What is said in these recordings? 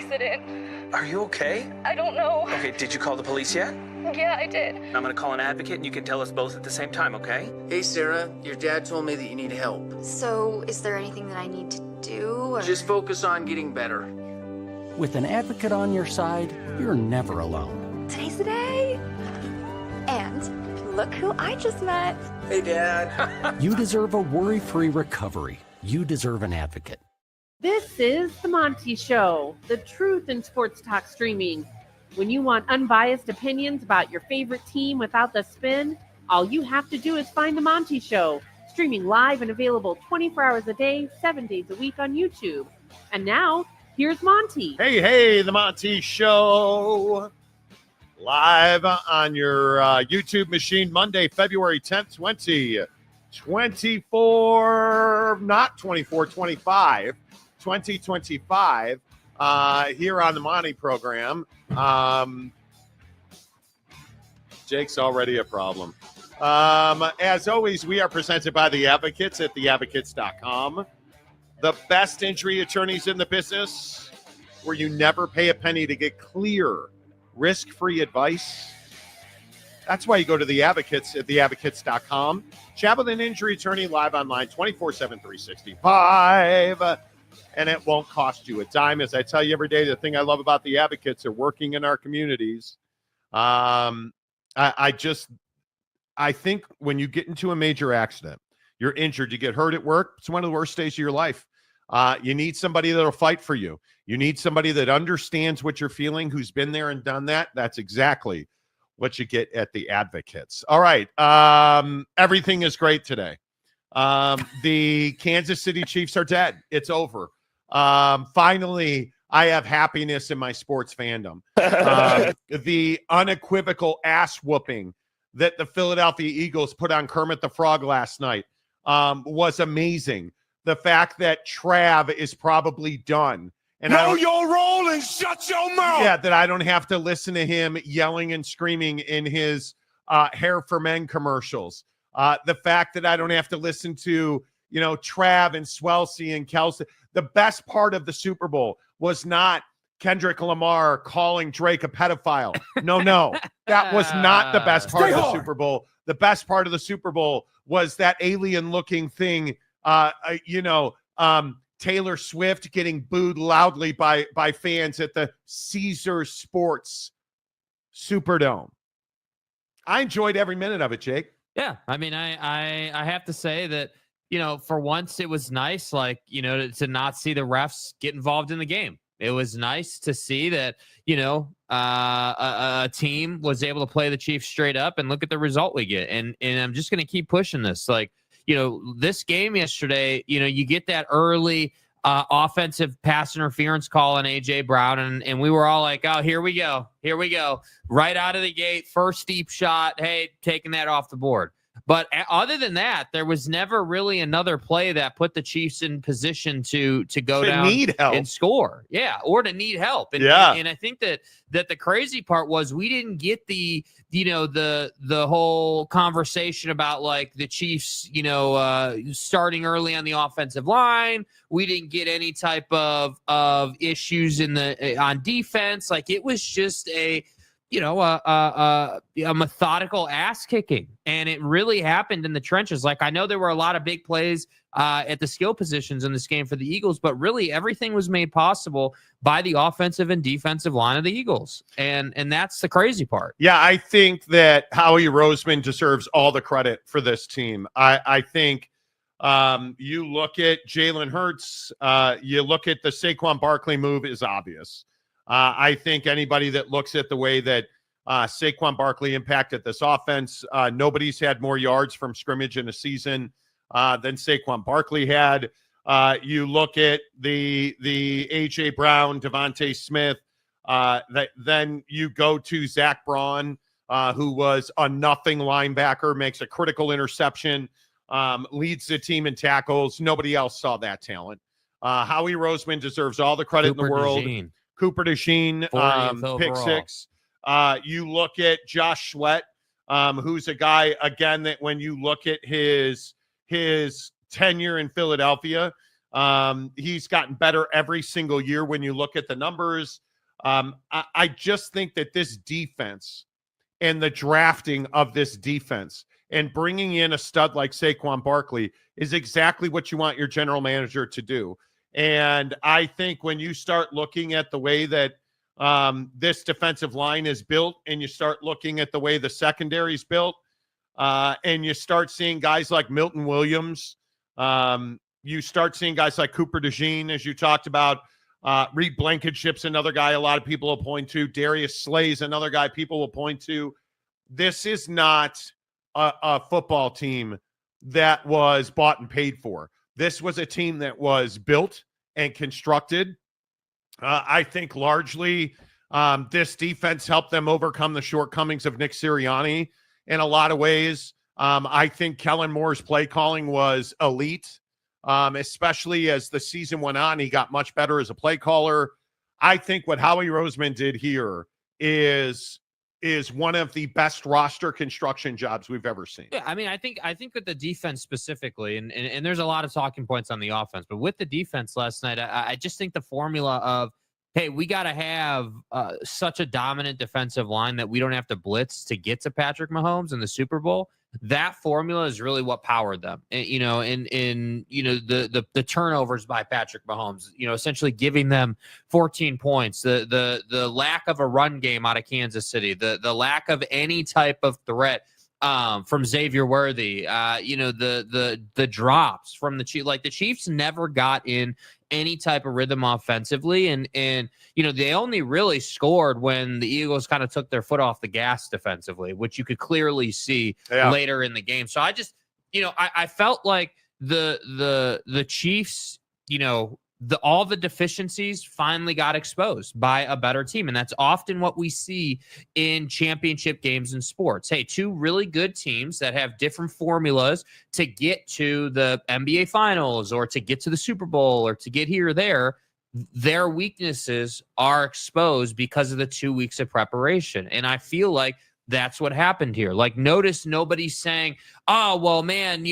accident. Are you okay? I don't know. Okay, did you call the police yet? Yeah, I did. I'm gonna call an advocate and you can tell us both at the same time, okay? Hey, Sarah, your dad told me that you need help. So, is there anything that I need to do? Or... Just focus on getting better. With an advocate on your side, you're never alone. Today's the day. And look who I just met. Hey, Dad. You deserve a worry-free recovery. You deserve an advocate. This is the Monty Show, the truth in sports talk streaming. When you want unbiased opinions about your favorite team without the spin, all you have to do is find the Monty Show, streaming live and available 24 hours a day, 7 days a week on YouTube. And now, here's Monty. Hey, the Monty Show. Live on your YouTube machine, Monday, February 10th, 2025, 2025, here on the Monty program. Jake's already a problem. As always, we are presented by The Advocates at theadvocates.com. The best injury attorneys in the business, where you never pay a penny to get clear, risk-free advice. That's why you go to The Advocates at theadvocates.com. Chat with an injury attorney live online 24/7, 365. And it won't cost you a dime. As I tell you every day, the thing I love about the advocates are working in our communities. I think when you get into a major accident, you're injured, you get hurt at work, it's one of the worst days of your life. You need somebody that'll fight for you. You need somebody that understands what you're feeling, who's been there and done that. That's exactly what you get at the Advocates. All right. Everything is great today. The Kansas City Chiefs are dead. It's over. Finally, I have happiness in my sports fandom. The unequivocal ass whooping that the Philadelphia Eagles put on Kermit the Frog last night was amazing. The fact that Trav is probably done. And know your role and shut your mouth. Yeah, that I don't have to listen to him yelling and screaming in his Hair for Men commercials. The fact that I don't have to listen to, Trav and Swelsey and Kelsey. The best part of the Super Bowl was not Kendrick Lamar calling Drake a pedophile. No. That was not the best part of the Super Bowl. The best part of the Super Bowl was that alien-looking thing, Taylor Swift getting booed loudly by fans at the Caesars Sports Superdome. I enjoyed every minute of it, Jake. Yeah, I mean, I have to say that, for once it was nice, to not see the refs get involved in the game. It was nice to see that, a team was able to play the Chiefs straight up and look at the result we get. And I'm just going to keep pushing this. This game yesterday, you get that early offensive pass interference call on A.J. Brown, and we were all like, oh, here we go. Right out of the gate, first deep shot, hey, taking that off the board. But other than that, there was never really another play that put the Chiefs in position to go down and score. Yeah, or to need help. And I think that the crazy part was we didn't get the whole conversation about the Chiefs, starting early on the offensive line. We didn't get any type of issues on defense. It was just a methodical ass kicking, and it really happened in the trenches. I know there were a lot of big plays at the skill positions in this game for the Eagles, but really everything was made possible by the offensive and defensive line of the Eagles. And that's the crazy part. Yeah. I think that Howie Roseman deserves all the credit for this team. I think you look at Jaylen Hurts, you look at the Saquon Barkley move is obvious. I think anybody that looks at the way that Saquon Barkley impacted this offense, nobody's had more yards from scrimmage in a season than Saquon Barkley had. You look at the A.J. Brown, Devontae Smith, then you go to Zach Braun, who was a nothing linebacker, makes a critical interception, leads the team in tackles. Nobody else saw that talent. Howie Roseman deserves all the credit in the world. Cooper DeJean, pick six. You look at Josh Sweat, who's a guy, again, that when you look at his tenure in Philadelphia, He's gotten better every single year when you look at the numbers. I just think that this defense and the drafting of this defense and bringing in a stud like Saquon Barkley is exactly what you want your general manager to do. And I think when you start looking at the way that this defensive line is built, and you start looking at the way the secondary is built, and you start seeing guys like Milton Williams, you start seeing guys like Cooper DeJean, as you talked about, Reed Blankenship's another guy a lot of people will point to. Darius Slay's another guy people will point to. This is not a football team that was bought and paid for. This was a team that was built and constructed. I think largely this defense helped them overcome the shortcomings of Nick Sirianni in a lot of ways. I think Kellen Moore's play calling was elite. Especially as the season went on, he got much better as a play caller. I think what Howie Roseman did here is one of the best roster construction jobs we've ever seen. Yeah, I mean, I think with the defense specifically, and there's a lot of talking points on the offense, but with the defense last night, I just think the formula of, hey, we got to have such a dominant defensive line that we don't have to blitz to get to Patrick Mahomes in the Super Bowl. That formula is really what powered them. And, the turnovers by Patrick Mahomes, essentially giving them 14 points, the lack of a run game out of Kansas City, the lack of any type of threat from Xavier Worthy, the drops from the Chiefs. Like, the Chiefs never got in any type of rhythm offensively. And they only really scored when the Eagles kind of took their foot off the gas defensively, which you could clearly see later in the game. So I just, I felt like the Chiefs, all the deficiencies finally got exposed by a better team. And that's often what we see in championship games in sports. Hey, two really good teams that have different formulas to get to the NBA Finals or to get to the Super Bowl or to get here or there, their weaknesses are exposed because of the 2 weeks of preparation. And I feel like that's what happened here. Like, notice nobody's saying, oh, well, man,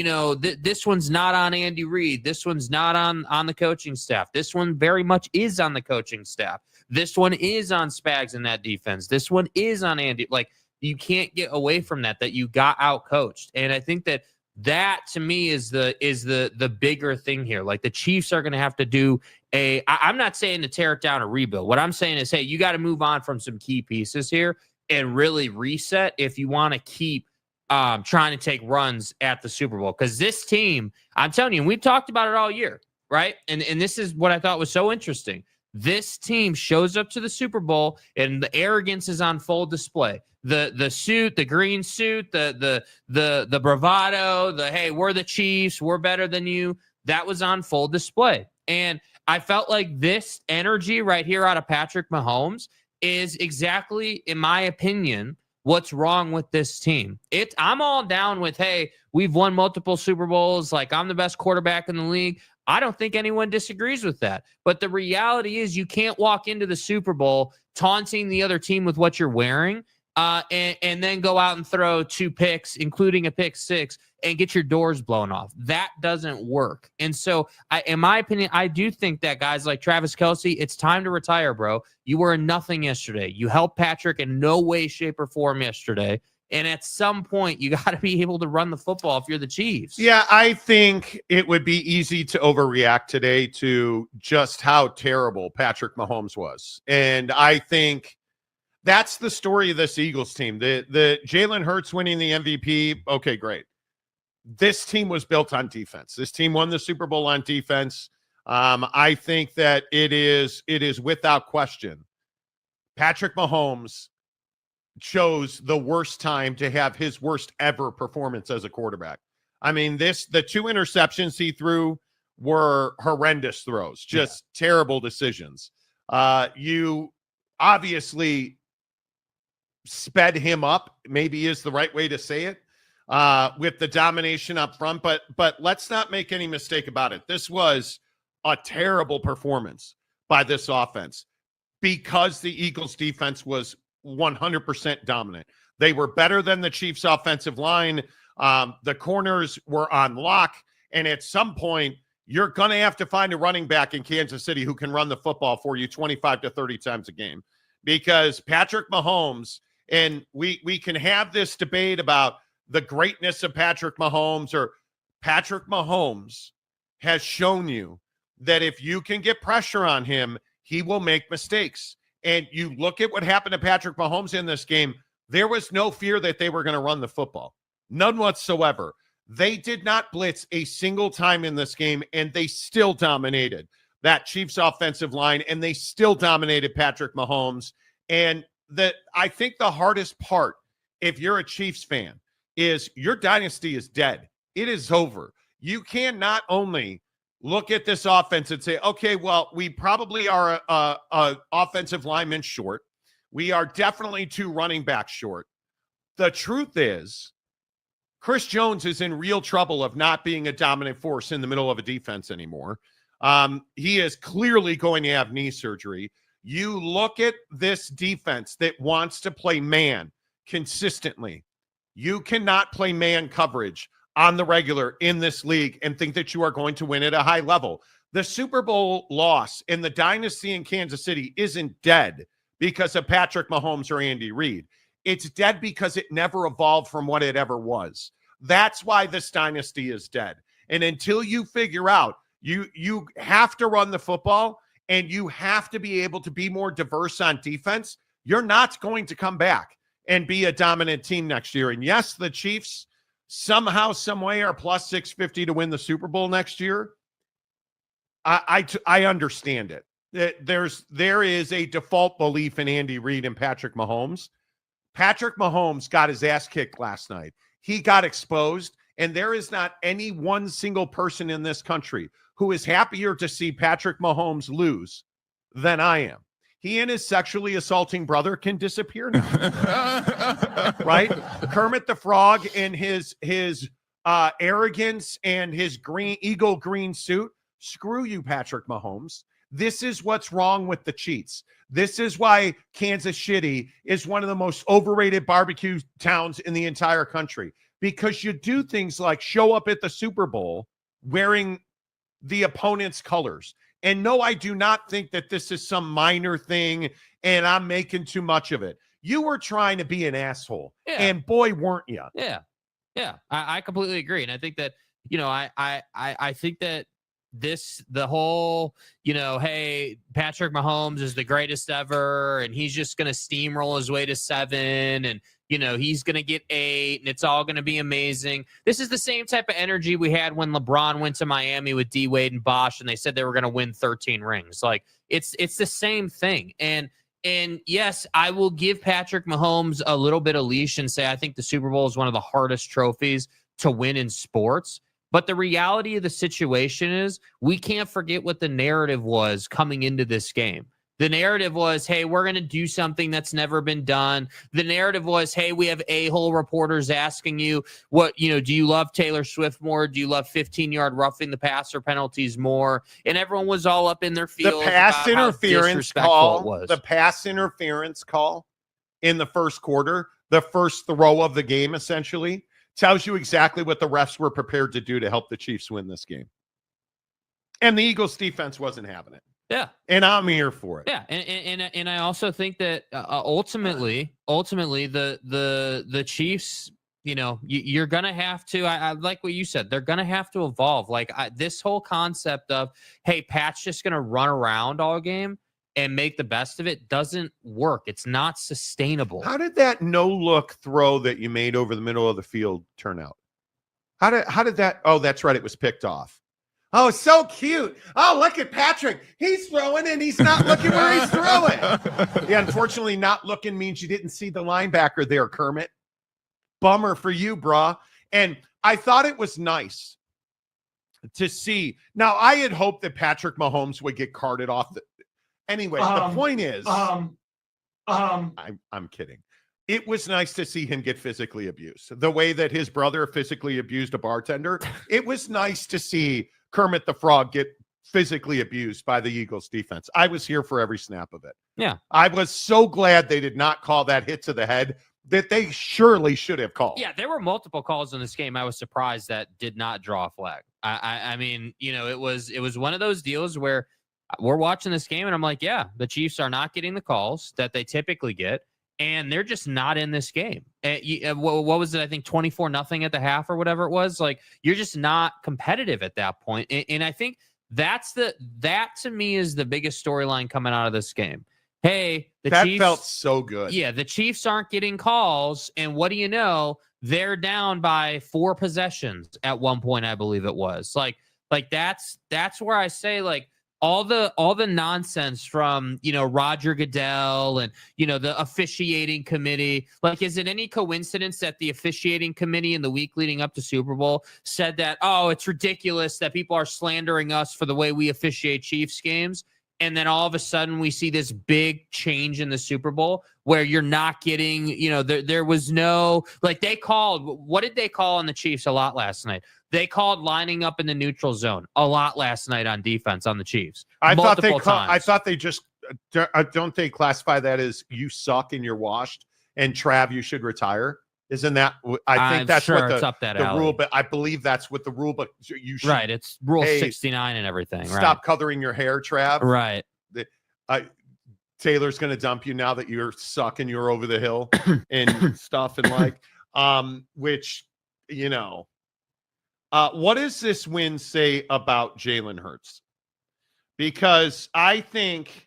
this one's not on Andy Reid. This one's not on the coaching staff. This one very much is on the coaching staff. This one is on Spags in that defense. This one is on Andy. Like, you can't get away from that you got out coached. And I think that to me is the bigger thing here. Like, the Chiefs are going to have to do I'm not saying to tear it down or rebuild. What I'm saying is, hey, you got to move on from some key pieces here and really reset if you want to keep trying to take runs at the Super Bowl. Because this team, I'm telling you, and we've talked about it all year, right? And this is what I thought was so interesting. This team shows up to the Super Bowl and the arrogance is on full display. The suit, the green suit, the bravado, hey, we're the Chiefs, we're better than you. That was on full display. And I felt like this energy right here out of Patrick Mahomes is exactly, in my opinion, what's wrong with this team. I'm all down with, hey, we've won multiple Super Bowls. Like, I'm the best quarterback in the league. I don't think anyone disagrees with that. But the reality is you can't walk into the Super Bowl taunting the other team with what you're wearing and then go out and throw 2 picks, including a pick 6, and get your doors blown off. That doesn't work. And so, in my opinion, I do think that guys like Travis Kelce, it's time to retire, bro. You were nothing yesterday. You helped Patrick in no way, shape, or form yesterday. And at some point, you got to be able to run the football if you're the Chiefs. Yeah, I think it would be easy to overreact today to just how terrible Patrick Mahomes was. And I think that's the story of this Eagles team. The Jaylen Hurts winning the MVP, okay, great. This team was built on defense. This team won the Super Bowl on defense. I think that it is without question. Patrick Mahomes chose the worst time to have his worst ever performance as a quarterback. I mean, the 2 interceptions he threw were horrendous throws, just terrible decisions. You obviously sped him up, maybe is the right way to say it, with the domination up front. But let's not make any mistake about it. This was a terrible performance by this offense because the Eagles defense was 100% dominant. They were better than the Chiefs offensive line. The corners were on lock. And at some point, you're going to have to find a running back in Kansas City who can run the football for you 25 to 30 times a game, because Patrick Mahomes, and we can have this debate about the greatness of Patrick Mahomes, or Patrick Mahomes has shown you that if you can get pressure on him, he will make mistakes. And you look at what happened to Patrick Mahomes in this game, there was no fear that they were going to run the football. None whatsoever. They did not blitz a single time in this game, and they still dominated that Chiefs offensive line, and they still dominated Patrick Mahomes. And I think the hardest part, if you're a Chiefs fan, is your dynasty is dead. It is over. You can not only look at this offense and say, okay, well, we probably are a offensive lineman short. We are definitely 2 running backs short. The truth is, Chris Jones is in real trouble of not being a dominant force in the middle of a defense anymore. He is clearly going to have knee surgery. You look at this defense that wants to play man consistently. You cannot play man coverage on the regular in this league and think that you are going to win at a high level. The Super Bowl loss in the dynasty in Kansas City isn't dead because of Patrick Mahomes or Andy Reid. It's dead because it never evolved from what it ever was. That's why this dynasty is dead. And until you figure out, you have to run the football and you have to be able to be more diverse on defense, you're not going to come back and be a dominant team next year. And yes, the Chiefs somehow, some way are plus 650 to win the Super Bowl next year. I understand it. There is a default belief in Andy Reid and Patrick Mahomes. Patrick Mahomes got his ass kicked last night. He got exposed, and there is not any one single person in this country who is happier to see Patrick Mahomes lose than I am. He and his sexually assaulting brother can disappear now. Right? Kermit the Frog and his arrogance and his eagle green suit. Screw you, Patrick Mahomes. This is what's wrong with the cheats. This is why Kansas City is one of the most overrated barbecue towns in the entire country, because you do things like show up at the Super Bowl wearing the opponent's colors. And no, I do not think that this is some minor thing and I'm making too much of it. You were trying to be an asshole, and boy, weren't you? Yeah. I completely agree. And I think that, I think that the whole, hey, Patrick Mahomes is the greatest ever, and he's just going to steamroll his way to 7, and, he's going to get 8, and it's all going to be amazing. This is the same type of energy we had when LeBron went to Miami with D Wade and Bosh, and they said they were going to win 13 rings. Like, it's the same thing. And yes, I will give Patrick Mahomes a little bit of leash and say I think the Super Bowl is one of the hardest trophies to win in sports. But the reality of the situation is we can't forget what the narrative was coming into this game. The narrative was, hey, we're going to do something that's never been done. The narrative was, hey, we have a-hole reporters asking you, do you love Taylor Swift more? Do you love 15-yard roughing the passer penalties more? And everyone was all up in their feelings. The pass interference call in the first quarter, the first throw of the game, essentially, tells you exactly what the refs were prepared to do to help the Chiefs win this game. And the Eagles defense wasn't having it. Yeah. And I'm here for it. Yeah. And I also think that ultimately the Chiefs, you're going to have to, I like what you said, they're going to have to evolve. Like this whole concept of, hey, Pat's just going to run around all game and make the best of it doesn't work. It's not sustainable. How did that no-look throw that you made over the middle of the field turn out? How did that? Oh, that's right. It was picked off. Oh, so cute. Oh, look at Patrick. He's throwing and he's not looking where he's throwing. Yeah, unfortunately, not looking means you didn't see the linebacker there, Kermit. Bummer for you, brah. And I thought it was nice to see. Now, I had hoped that Patrick Mahomes would get carted off. Anyway, the point is, I'm kidding. It was nice to see him get physically abused. The way that his brother physically abused a bartender, it was nice to see Kermit the Frog get physically abused by the Eagles defense. I was here for every snap of it. Yeah. I was so glad they did not call that hit to the head that they surely should have called. Yeah, there were multiple calls in this game I was surprised that did not draw a flag. I mean, it was one of those deals where we're watching this game and I'm like, yeah, the Chiefs are not getting the calls that they typically get, and they're just not in this game. What was it? I think 24-0 at the half or whatever it was. Like, you're just not competitive at that point. And I think that to me is the biggest storyline coming out of this game. Hey, that Chiefs felt so good. Yeah, the Chiefs aren't getting calls, and what do you know? They're down by 4 possessions at one point, I believe it was. Like that's where I say, like, all the nonsense from, Roger Goodell and, the officiating committee. Like, is it any coincidence that the officiating committee in the week leading up to Super Bowl said that, oh, it's ridiculous that people are slandering us for the way we officiate Chiefs games? And then all of a sudden we see this big change in the Super Bowl where you're not getting, there was no, like, what did they call on the Chiefs a lot last night? They called lining up in the neutral zone a lot last night on defense on the Chiefs. I thought they just, don't they classify that as you suck and you're washed and Trav, you should retire? Isn't that, I think that's sure what it's up that the alley. rule, but I believe that's what the rule, but you should. Right. It's rule 69 and everything. Stop coloring your hair, Trav. Right. Taylor's going to dump you now that you're sucking, you're over the hill and stuff. And which, what does this win say about Jaylen Hurts? Because I think,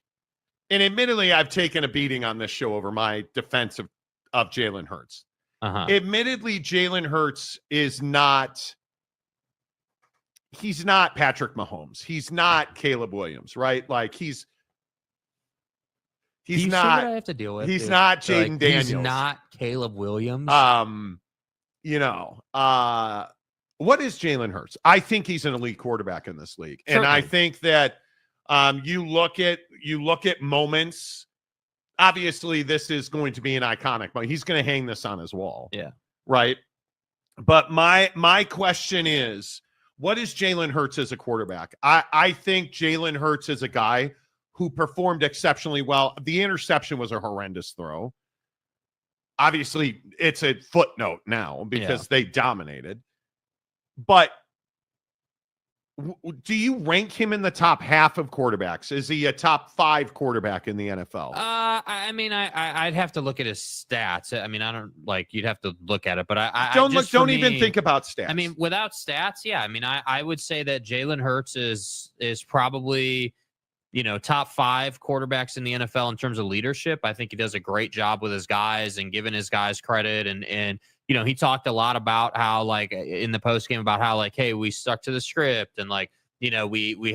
and admittedly, I've taken a beating on this show over my defense of Jaylen Hurts. Admittedly, Jaylen Hurts he's not Patrick Mahomes. He's not Caleb Williams, right? Like, he's not. What I have to deal with. He's not Jaden Daniels. He's not Caleb Williams. What is Jaylen Hurts? I think he's an elite quarterback in this league. Certainly. And I think that you look at moments. Obviously, this is going to be an iconic moment. He's going to hang this on his wall. Yeah. Right. But my question is, what is Jaylen Hurts as a quarterback? I think Jaylen Hurts is a guy who performed exceptionally well. The interception was a horrendous throw. Obviously, it's a footnote now because they dominated. But do you rank him in the top half of quarterbacks? Is he a top 5 quarterback in the NFL? I mean, I'd have to look at his stats. I mean, I don't you'd have to look at it, but don't even think about stats. I mean, without stats, yeah. I mean, I would say that Jaylen Hurts is probably, top 5 quarterbacks in the NFL in terms of leadership. I think he does a great job with his guys and giving his guys credit. And he talked a lot about how, like, in the postgame about how, like, hey, we stuck to the script and, like, we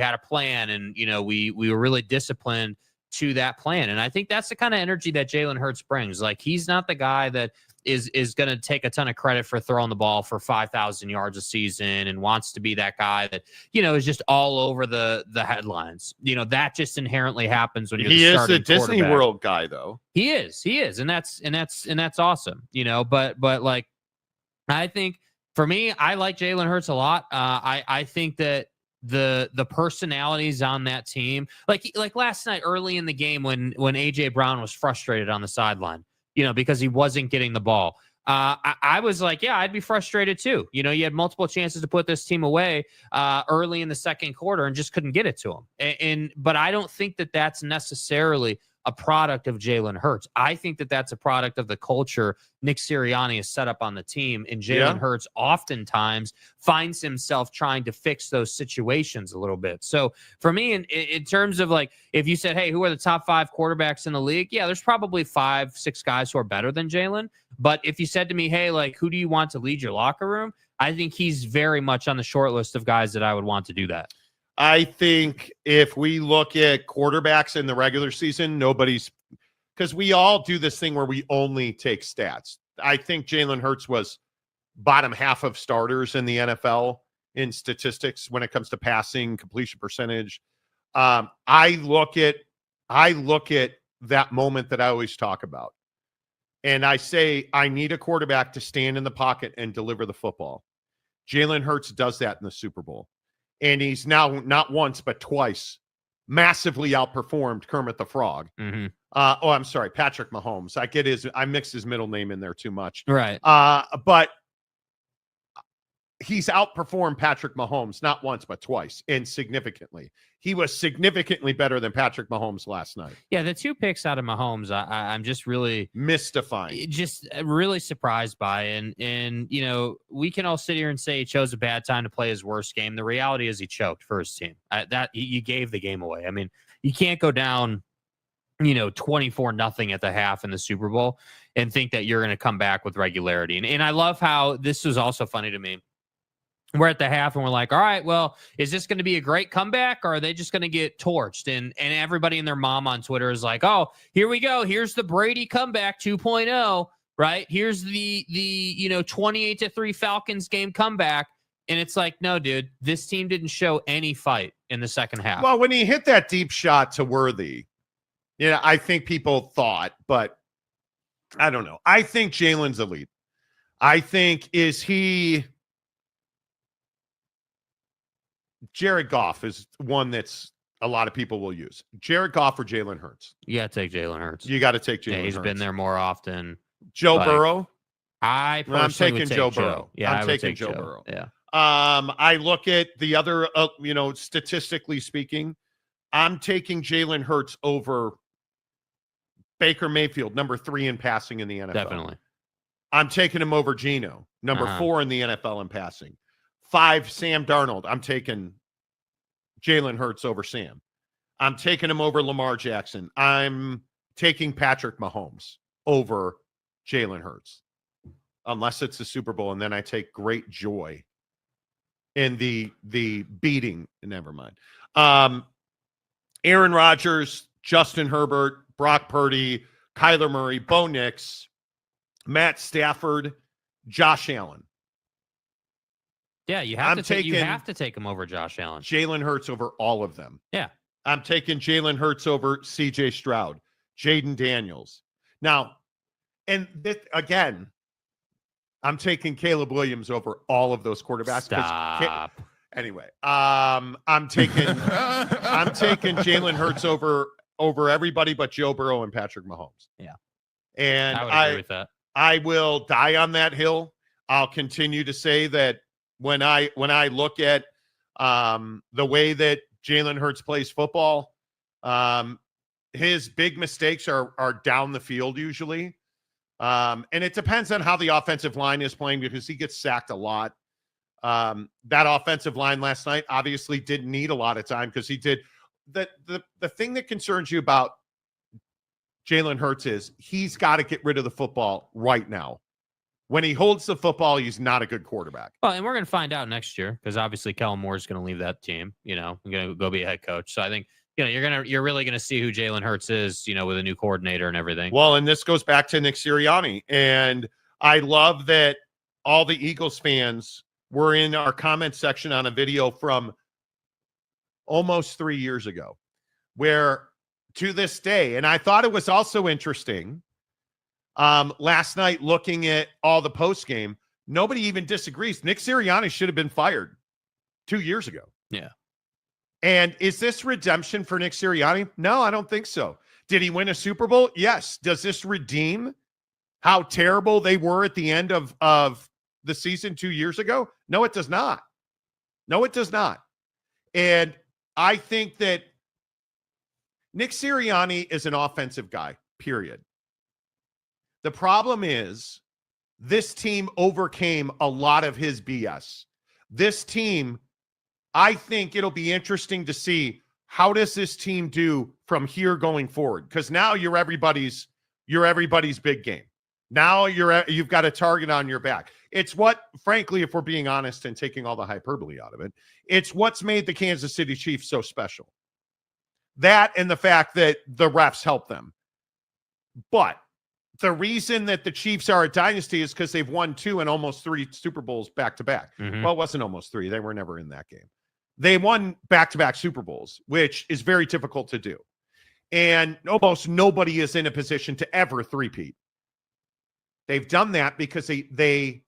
had a plan and, we were really disciplined to that plan. And I think that's the kind of energy that Jaylen Hurts brings. Like, he's not the guy that is going to take a ton of credit for throwing the ball for 5,000 yards a season and wants to be that guy that, is just all over the headlines. That just inherently happens when you're the starting quarterback. He is the Disney World guy, though. He is. And that's awesome, but like, I think for me, I like Jaylen Hurts a lot. I think that the personalities on that team, like last night early in the game when AJ Brown was frustrated on the sideline, because he wasn't getting the ball. I was like, yeah, I'd be frustrated too. You had multiple chances to put this team away early in the second quarter and just couldn't get it to him. But I don't think that that's necessarily a product of Jaylen Hurts. I think that that's a product of the culture Nick Sirianni has set up on the team, and Jaylen Hurts oftentimes finds himself trying to fix those situations a little bit. So for me, in terms of, like, if you said, hey, who are the top 5 quarterbacks in the league? Yeah, there's probably 5-6 guys who are better than Jaylen. But if you said to me, hey, like, who do you want to lead your locker room? I think he's very much on the short list of guys that I would want to do that. I think if we look at quarterbacks in the regular season, because we all do this thing where we only take stats. I think Jaylen Hurts was bottom half of starters in the NFL in statistics when it comes to passing, completion percentage. I look at that moment that I always talk about. And I say, I need a quarterback to stand in the pocket and deliver the football. Jaylen Hurts does that in the Super Bowl. And he's now not once, but twice massively outperformed Kermit the Frog. Mm-hmm. I'm sorry, Patrick Mahomes. I mixed his middle name in there too much. Right. But he's outperformed Patrick Mahomes not once but twice, and significantly. He was significantly better than Patrick Mahomes last night. Yeah, the 2 picks out of Mahomes, I'm just really mystifying, just really surprised by. And you know, we can all sit here and say he chose a bad time to play his worst game. The reality is he choked for his team. That you gave the game away. I mean, you can't go down, 24-0 at the half in the Super Bowl and think that you're going to come back with regularity. And I love how this was also funny to me. We're at the half and we're like, all right, well, is this going to be a great comeback or are they just going to get torched? And everybody and their mom on Twitter is like, oh, here we go. Here's the Brady comeback 2.0, right? Here's the 28-3 Falcons game comeback. And it's like, no, dude, this team didn't show any fight in the second half. Well, when he hit that deep shot to Worthy, I think people thought, but I don't know. I think Jaylen's elite. I think Jared Goff is one that's a lot of people will use. Jared Goff or Jaylen Hurts? You got to take Jaylen Hurts. You got to take Jaylen Hurts. He's been there more often. Joe Burrow? I'm taking Joe Burrow. Yeah, I'm taking Joe Burrow. Yeah. I look at the other, statistically speaking, I'm taking Jaylen Hurts over Baker Mayfield, number 3 in passing in the NFL. Definitely. I'm taking him over Geno, number 4 in the NFL in passing. 5, Sam Darnold. I'm taking Jaylen Hurts over Sam. I'm taking him over Lamar Jackson. I'm taking Patrick Mahomes over Jaylen Hurts. Unless it's the Super Bowl, and then I take great joy in the beating. Never mind. Aaron Rodgers, Justin Herbert, Brock Purdy, Kyler Murray, Bo Nix, Matt Stafford, Josh Allen. Yeah, you have to take him over Josh Allen. Jaylen Hurts over all of them. Yeah. I'm taking Jaylen Hurts over CJ Stroud, Jaden Daniels. Now, and this, again, I'm taking Caleb Williams over all of those quarterbacks. Stop. Anyway, I'm taking Jaylen Hurts over everybody but Joe Burrow and Patrick Mahomes. Yeah. And I would agree with that. I will die on that hill. I'll continue to say that when I look at the way that Jaylen Hurts plays football, his big mistakes are down the field usually. And it depends on how the offensive line is playing because he gets sacked a lot. That offensive line last night obviously didn't need a lot of time because he did. The thing that concerns you about Jaylen Hurts is he's got to get rid of the football right now. When he holds the football, he's not a good quarterback. Well, and we're going to find out next year because obviously Kellen Moore is going to leave that team. Going to go be a head coach. So I think you're really going to see who Jaylen Hurts is. With a new coordinator and everything. Well, and this goes back to Nick Sirianni, and I love that all the Eagles fans were in our comment section on a video from almost 3 years ago, where to this day, and I thought it was also interesting. Last night, looking at all the post game, nobody even disagrees. Nick Sirianni should have been fired 2 years ago. Yeah. And is this redemption for Nick Sirianni? No, I don't think so. Did he win a Super Bowl? Yes. Does this redeem how terrible they were at the end of the season 2 years ago? No, it does not. No, it does not. And I think that Nick Sirianni is an offensive guy, period. The problem is this team overcame a lot of his BS. This team, I think it'll be interesting to see how does this team do from here going forward? Because now you're everybody's big game. Now you've got a target on your back. It's what, frankly, if we're being honest and taking all the hyperbole out of it, it's what's made the Kansas City Chiefs so special. That and the fact that the refs help them. But the reason that the Chiefs are a dynasty is because they've won 2 and almost 3 Super Bowls back-to-back. Mm-hmm. Well, it wasn't almost 3. They were never in that game. They won back-to-back Super Bowls, which is very difficult to do. And almost nobody is in a position to ever three-peat. They've done that because they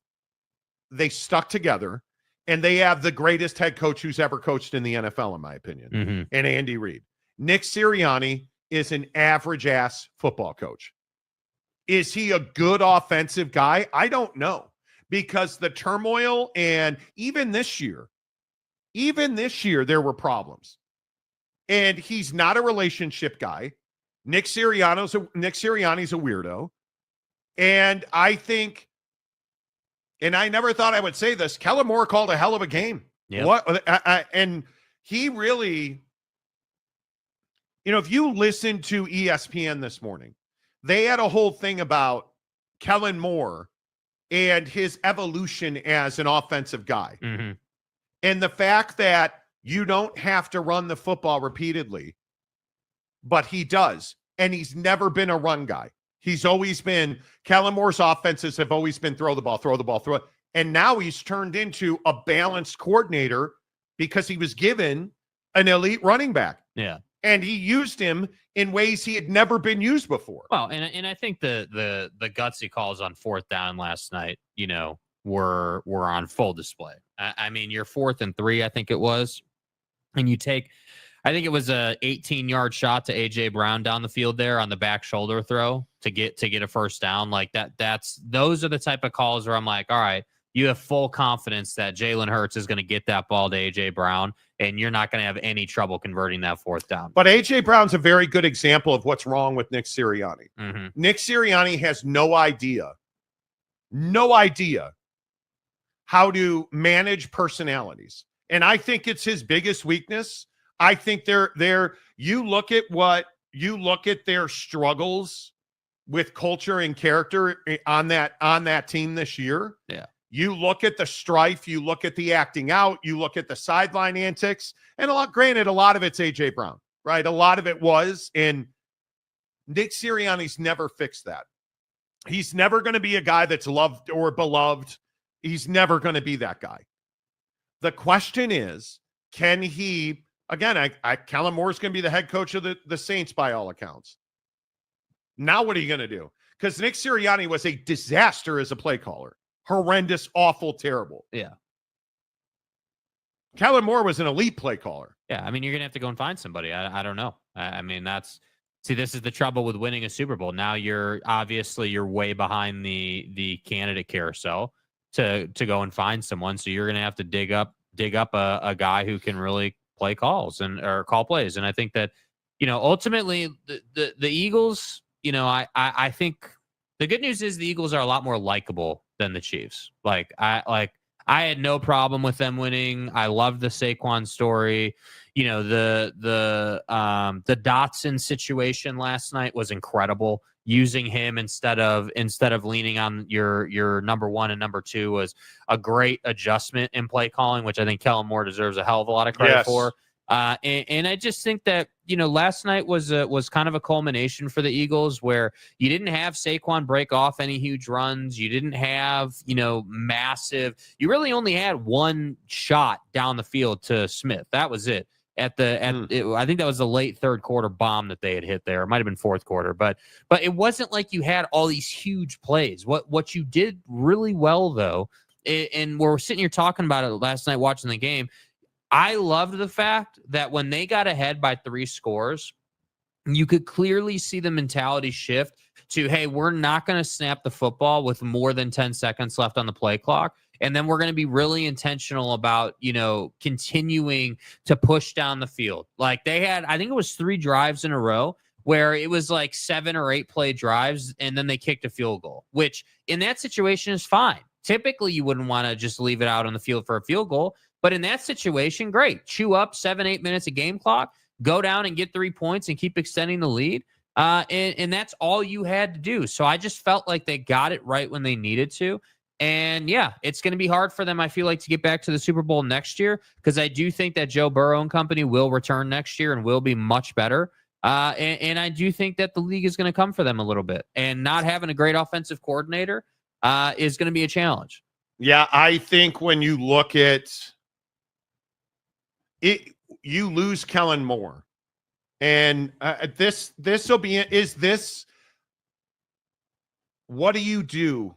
stuck together, and they have the greatest head coach who's ever coached in the NFL, in my opinion, and Andy Reid. Nick Sirianni is an average-ass football coach. Is he a good offensive guy? I don't know. because the turmoil, and even this year, there were problems. And he's not a relationship guy. Nick Sirianni's a weirdo. And I think, and I never thought I would say this, Kellen Moore called a hell of a game. Yep. And he really, if you listen to ESPN this morning, they had a whole thing about Kellen Moore and his evolution as an offensive guy. Mm-hmm. And the fact that you don't have to run the football repeatedly, but he does. And he's never been a run guy. He's always been, Kellen Moore's offenses have always been throw the ball, throw it. And now he's turned into a balanced coordinator because he was given an elite running back. Yeah. And he used him in ways he had never been used before. Well, and I think the gutsy calls on fourth down last night, were on full display. I mean, you're 4th and 3, I think it was. And you take, I think it was a 18-yard shot to AJ Brown down the field there on the back shoulder throw to get a first down. Like those are the type of calls where I'm like, all right, you have full confidence that Jaylen Hurts is going to get that ball to AJ Brown, and you're not going to have any trouble converting that fourth down. But AJ Brown's a very good example of what's wrong with Nick Sirianni. Mm-hmm. Nick Sirianni has no idea how to manage personalities. And I think it's his biggest weakness. I think you look at their struggles with culture and character on that team this year. Yeah. You look at the strife, you look at the acting out, you look at the sideline antics, and a lot of it's AJ Brown, right? A lot of it was, and Nick Sirianni's never fixed that. He's never going to be a guy that's loved or beloved. He's never going to be that guy. The question is, can he, again, Kellen Moore's going to be the head coach of the Saints by all accounts. Now what are you going to do? Because Nick Sirianni was a disaster as a play caller. Horrendous, awful, terrible. Yeah. Kellen Moore was an elite play caller. Yeah, I mean, you're going to have to go and find somebody. I don't know. I mean, this is the trouble with winning a Super Bowl. Now you're way behind the candidate carousel to go and find someone. So you're going to have to dig up a guy who can really play calls or call plays. And I think that, ultimately the Eagles, I think the good news is the Eagles are a lot more likable than the Chiefs. I had no problem with them winning. I love the Saquon story. The Dotson situation last night was incredible. Using him instead of leaning on your number 1 and number 2 was a great adjustment in play calling, which I think Kellen Moore deserves a hell of a lot of credit for. And I just think that, last night was kind of a culmination for the Eagles where you didn't have Saquon break off any huge runs. You didn't have, massive. You really only had one shot down the field to Smith. That was it. I think that was the late third quarter bomb that they had hit there. It might have been fourth quarter, but it wasn't like you had all these huge plays. What you did really well, though, and we're sitting here talking about it last night watching the game, I loved the fact that when they got ahead by 3 scores, you could clearly see the mentality shift to, hey, we're not going to snap the football with more than 10 seconds left on the play clock. And then we're going to be really intentional about, continuing to push down the field. Like they had, I think it was 3 drives in a row where it was like 7 or 8 play drives, and then they kicked a field goal, which in that situation is fine. Typically, you wouldn't want to just leave it out on the field for a field goal. But in that situation, great. Chew up 7-8 minutes of game clock, go down and get 3 points and keep extending the lead. And that's all you had to do. So I just felt like they got it right when they needed to. And yeah, it's going to be hard for them, I feel like, to get back to the Super Bowl next year, because I do think that Joe Burrow and company will return next year and will be much better. And I do think that the league is going to come for them a little bit. And not having a great offensive coordinator is going to be a challenge. Yeah, I think when you look at it, you lose Kellen Moore. And this will be, is this, what do you do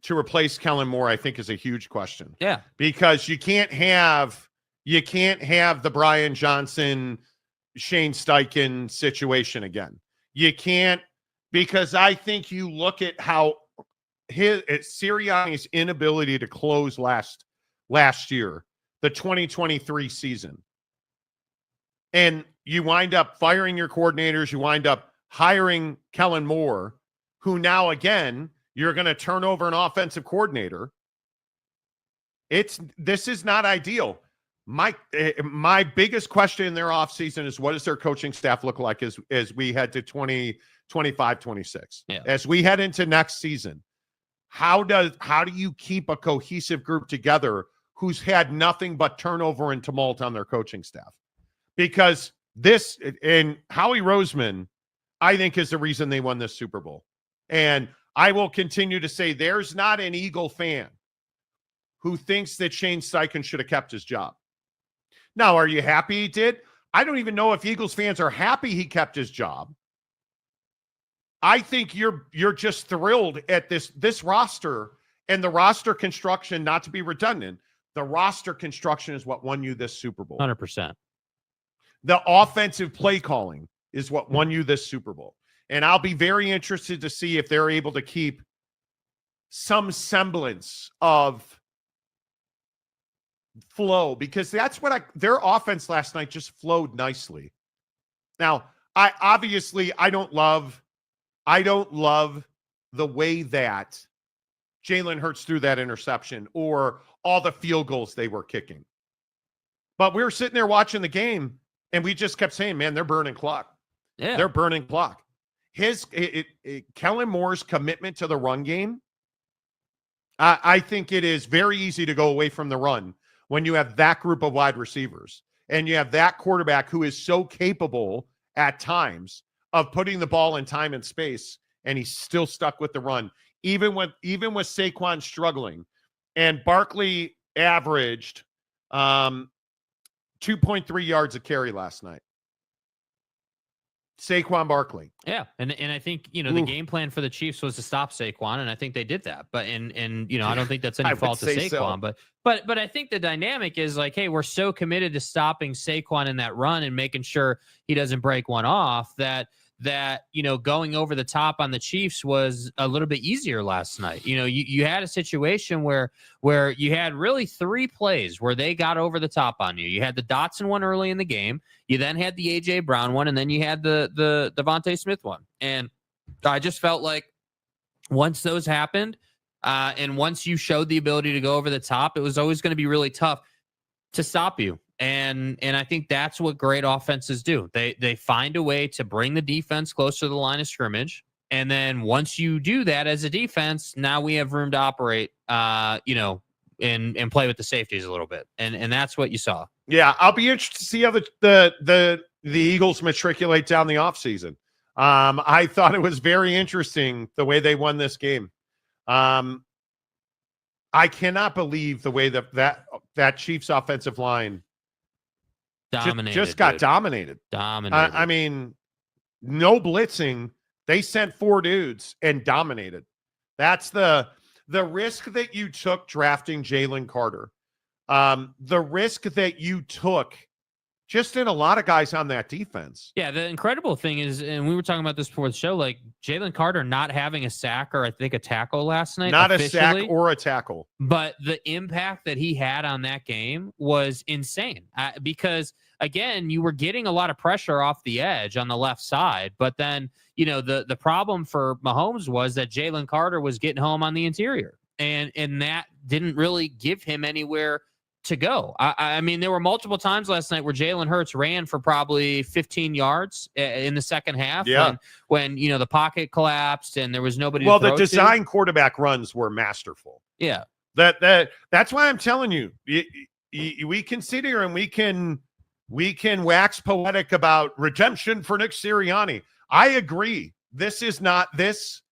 to replace Kellen Moore? I think is a huge question. Yeah. Because you can't have the Brian Johnson, Shane Steichen situation again. You can't, because I think you look at how Sirianni's inability to close last year, the 2023 season. And you wind up firing your coordinators, you wind up hiring Kellen Moore, who now again you're going to turn over an offensive coordinator. This is not ideal. My biggest question in their offseason is, what does their coaching staff look like as we head to 2025, 26? Yeah. As we head into next season, how do you keep a cohesive group together who's had nothing but turnover and tumult on their coaching staff? Because this, and Howie Roseman, I think, is the reason they won this Super Bowl. And I will continue to say there's not an Eagle fan who thinks that Shane Steichen should have kept his job. Now, are you happy he did? I don't even know if Eagles fans are happy he kept his job. I think you're just thrilled at this roster and the roster construction. Not to be redundant, the roster construction is what won you this Super Bowl. 100%. The offensive play calling is what won you this Super Bowl. And I'll be very interested to see if they're able to keep some semblance of flow, because that's what their offense last night just flowed nicely. Now, I don't love the way that Jaylen Hurts threw that interception or all the field goals they were kicking. But we were sitting there watching the game and we just kept saying, man, they're burning clock. Yeah. They're burning clock. Kellen Moore's commitment to the run game, I think it is very easy to go away from the run when you have that group of wide receivers and you have that quarterback who is so capable at times of putting the ball in time and space, and he's still stuck with the run, even with Saquon struggling. And Barkley averaged 2.3 yards a carry last night. Saquon Barkley. Yeah. And I think, the game plan for the Chiefs was to stop Saquon, and I think they did that. But I don't think that's any fault to Saquon. So. But I think the dynamic is like, hey, we're so committed to stopping Saquon in that run and making sure he doesn't break one off that going over the top on the Chiefs was a little bit easier last night. You had a situation where you had really 3 plays where they got over the top on you. You had the Dotson one early in the game. You then had the A.J. Brown one, and then you had the Devontae Smith one. And I just felt like once those happened, and once you showed the ability to go over the top, it was always going to be really tough to stop you. And I think that's what great offenses do. They find a way to bring the defense closer to the line of scrimmage. And then once you do that as a defense, now we have room to operate, and play with the safeties a little bit. And that's what you saw. Yeah, I'll be interested to see how the Eagles matriculate down the offseason. I thought it was very interesting the way they won this game. I cannot believe the way that Chiefs offensive line just got dominated. I mean, no blitzing. They sent 4 dudes and dominated. That's the risk that you took drafting Jalen Carter. The risk that you took just in a lot of guys on that defense. Yeah, the incredible thing is, and we were talking about this before the show, like Jalen Carter not having a sack or I think a tackle last night. Not a sack or a tackle. But the impact that he had on that game was insane because, again, you were getting a lot of pressure off the edge on the left side. But then, the problem for Mahomes was that Jalen Carter was getting home on the interior. And that didn't really give him anywhere to go. I mean, there were multiple times last night where Jaylen Hurts ran for probably 15 yards in the second half. Yeah. When the pocket collapsed and there was nobody. Well, to throw the design quarterback runs were masterful. Yeah. That's why I'm telling you, we can sit here and we can wax poetic about redemption for Nick Sirianni. I agree. This is not this.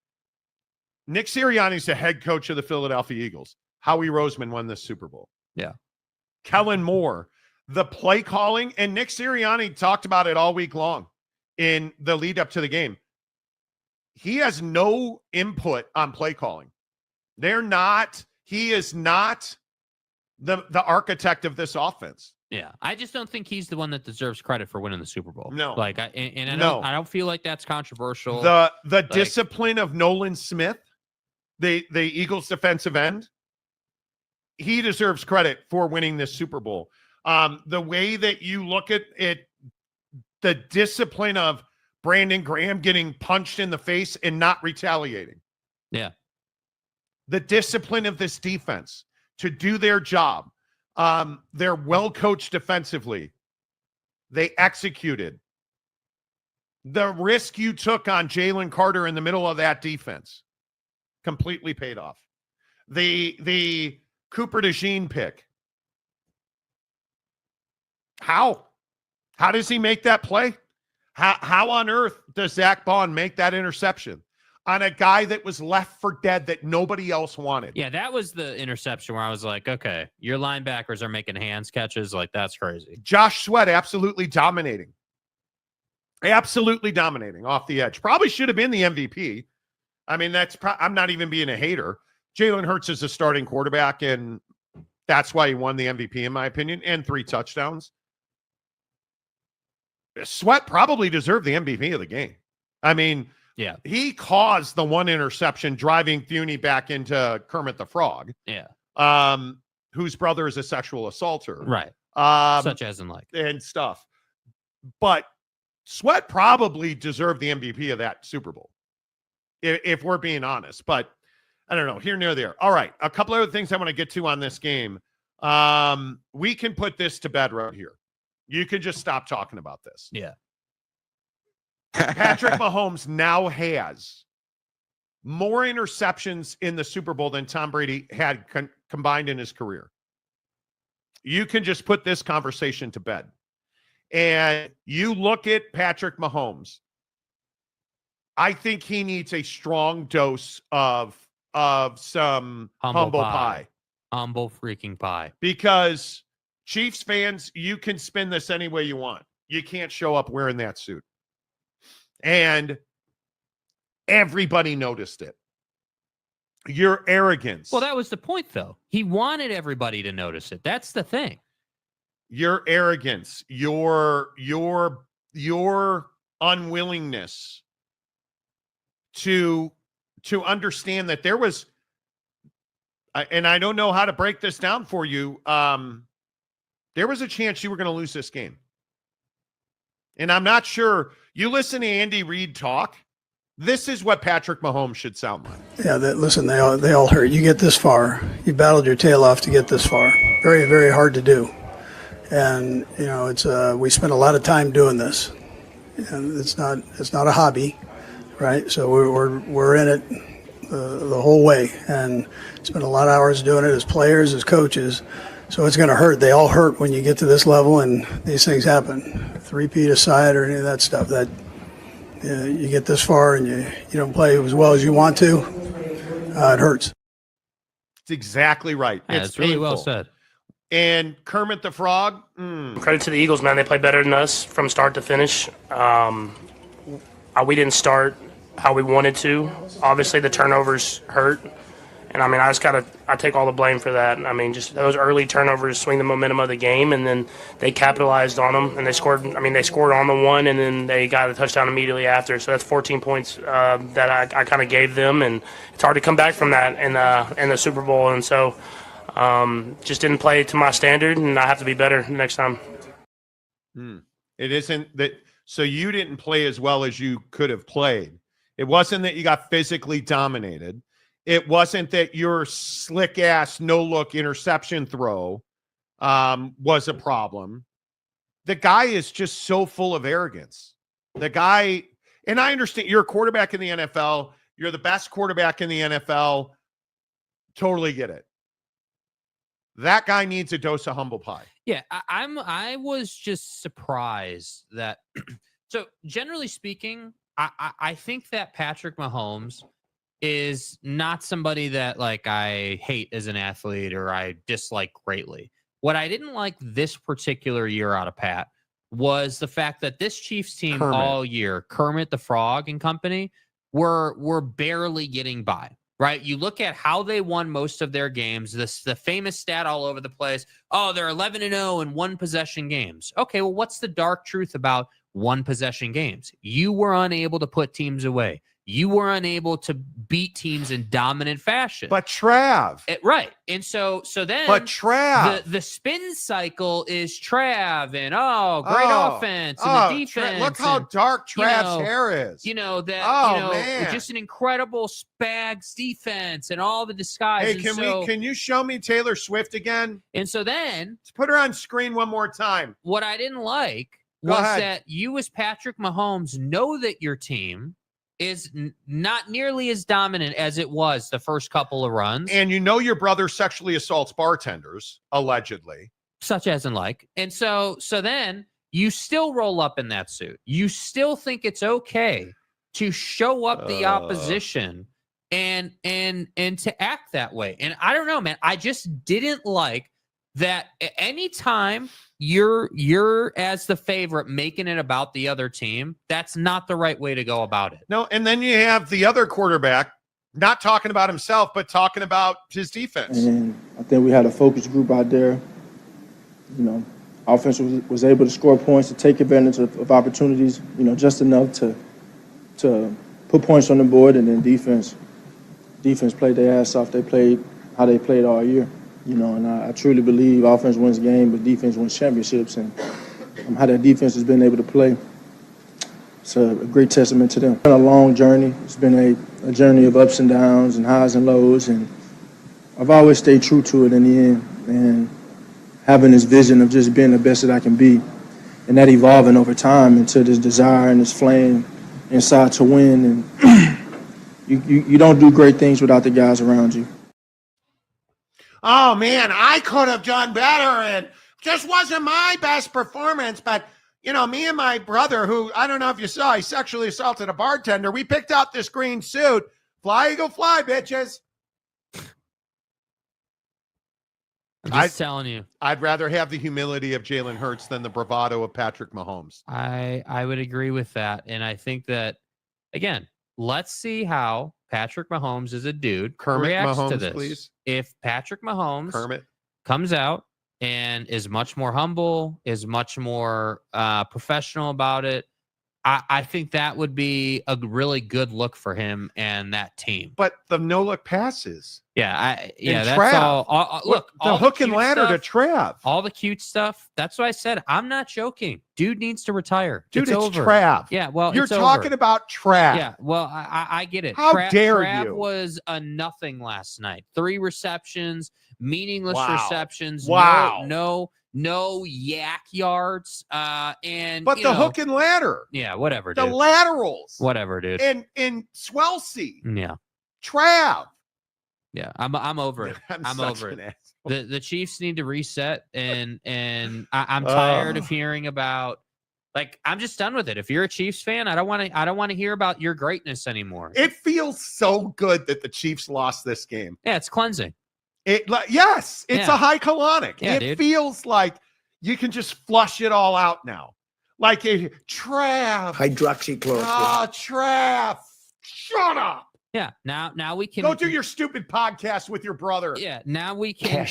Nick Sirianni's the head coach of the Philadelphia Eagles. Howie Roseman won this Super Bowl. Yeah. Kellen Moore, the play calling, and Nick Sirianni talked about it all week long in the lead up to the game. He has no input on play calling. He is not the architect of this offense. Yeah. I just don't think he's the one that deserves credit for winning the Super Bowl. No. Like, I don't feel like that's controversial. The discipline of Nolan Smith the Eagles defensive end, he deserves credit for winning this Super Bowl. The way that you look at it, the discipline of Brandon Graham getting punched in the face and not retaliating. Yeah. The discipline of this defense to do their job. They're well coached defensively. They executed. The risk you took on Jalen Carter in the middle of that defense completely paid off. The Cooper DeJean pick. How does he make that play? How on earth does Zach Bond make that interception on a guy that was left for dead that nobody else wanted? Yeah, that was the interception where I was like, okay, your linebackers are making hands catches. Like, that's crazy. Josh Sweat absolutely dominating. Absolutely dominating off the edge. Probably should have been the MVP. I mean, I'm not even being a hater. Jaylen Hurts is a starting quarterback, and that's why he won the MVP, in my opinion, and 3 touchdowns. Sweat probably deserved the MVP of the game. I mean, yeah, he caused the 1 interception, driving Thuney back into Kermit the Frog. Yeah. Whose brother is a sexual assaulter. Right. Such as in like. And stuff. But Sweat probably deserved the MVP of that Super Bowl, if we're being honest. But I don't know, here, near, there. All right, a couple other things I want to get to on this game. We can put this to bed right here. You can just stop talking about this. Yeah. Patrick Mahomes now has more interceptions in the Super Bowl than Tom Brady had combined in his career. You can just put this conversation to bed. And you look at Patrick Mahomes, I think he needs a strong dose of some humble pie. Humble freaking pie. Because Chiefs fans, you can spin this any way you want. You can't show up wearing that suit. And everybody noticed it. Your arrogance. Well, that was the point, though. He wanted everybody to notice it. That's the thing. Your arrogance, your unwillingness to understand that there was, and I don't know how to break this down for you, there was a chance you were going to lose this game. And I'm not sure, you listen to Andy Reid talk, this is what Patrick Mahomes should sound like. Yeah, listen, they all hurt. You get this far. You battled your tail off to get this far. Very, very hard to do. And, you know, it's we spent a lot of time doing this. And it's not a hobby, right? So we're in it the whole way, and spent a lot of hours doing it as players, as coaches. So it's going to hurt. They all hurt when you get to this level and these things happen. Three-peat aside or any of that stuff, that you get this far and you don't play as well as you want to, it hurts. It's exactly right. Yeah, it's really well said. And Kermit the Frog. Credit to the Eagles, man. They played better than us from start to finish. We didn't start how we wanted to. Obviously, the turnovers hurt. And, I mean, I take all the blame for that. I mean, just those early turnovers swing the momentum of the game, and then they capitalized on them, and they scored on the one, and then they got a touchdown immediately after. So that's 14 points that I kind of gave them, and it's hard to come back from that in the Super Bowl. And so just didn't play to my standard, and I have to be better next time. It isn't that – so you didn't play as well as you could have played. It wasn't that you got physically dominated. It wasn't that your slick-ass, no-look interception throw was a problem. The guy is just so full of arrogance. The guy, and I understand, you're a quarterback in the NFL. You're the best quarterback in the NFL. Totally get it. That guy needs a dose of humble pie. Yeah, I was just surprised that – so generally speaking, I think that Patrick Mahomes – is not somebody that like I hate as an athlete or I dislike greatly. What I didn't like this particular year out of Pat was the fact that this Chiefs team all year, Kermit the Frog and company, were barely getting by. Right? You look at how they won most of their games. The famous stat all over the place. Oh, they're 11-0 in one possession games. Okay, well, what's the dark truth about one possession games? You were unable to put teams away. you were unable to beat teams in dominant fashion. But Trav. Right. And so then But Trav. the spin cycle is Trav and great offense and the defense. Look how dark Trav's hair is. Man. Just an incredible Spags defense and all the disguise. Hey, can you show me Taylor Swift again? And so then let's put her on screen one more time. What I didn't like was that you as Patrick Mahomes know that your team is not nearly as dominant as it was the first couple of runs. And your brother sexually assaults bartenders, allegedly. Such as and like. And so then you still roll up in that suit. You still think it's okay to show up the opposition and to act that way. And I don't know, man. I just didn't like that anytime you're as the favorite making it about the other team, that's not the right way to go about it. No, and then you have the other quarterback not talking about himself, but talking about his defense. And I think we had a focus group out there. Offense was able to score points, to take advantage of opportunities, just enough to put points on the board, and then defense played their ass off. They played how they played all year. And I truly believe offense wins game, but defense wins championships. And how that defense has been able to play, it's a great testament to them. It's been a long journey. It's been a journey of ups and downs and highs and lows. And I've always stayed true to it in the end. And having this vision of just being the best that I can be, and that evolving over time into this desire and this flame inside to win. And you don't do great things without the guys around you. Oh, man, I could have done better, and just wasn't my best performance. But, me and my brother, who, I don't know if you saw, he sexually assaulted a bartender, we picked out this green suit. Fly, Eagle, fly, bitches. I'm just telling you. I'd rather have the humility of Jaylen Hurts than the bravado of Patrick Mahomes. I would agree with that. And I think that, again, let's see how Patrick Mahomes is a dude reacts Mahomes, to this. Please. If Patrick Mahomes comes out and is much more humble, is much more professional about it, I think that would be a really good look for him and that team. But the no-look passes. Yeah, that's Trav. all. Look, the all hook the and cute ladder stuff, to Trav. all the cute stuff. That's what I said. I'm not joking. Dude needs to retire. Dude, it's over. Trav. Yeah, well, you're it's talking over. about Trav. Yeah, well, I get it. How dare Trav you? was a nothing last night. 3 receptions, meaningless receptions. Wow. No yak yards. But the hook and ladder. Yeah, whatever, the dude. Laterals. Whatever, dude. And Swelsey. Yeah. Trav. Yeah, I'm over it. I'm over it. The Chiefs need to reset, and I'm tired of hearing about. Like, I'm just done with it. If you're a Chiefs fan, I don't want to hear about your greatness anymore. It feels so good that the Chiefs lost this game. Yeah, it's cleansing. Yes, it's a high colonic. Yeah, it feels like you can just flush it all out now. Like a Trav. Hydroxychloroquine. Oh, Trav. Shut up. Yeah, now we can go do your stupid podcast with your brother. Yeah, now we can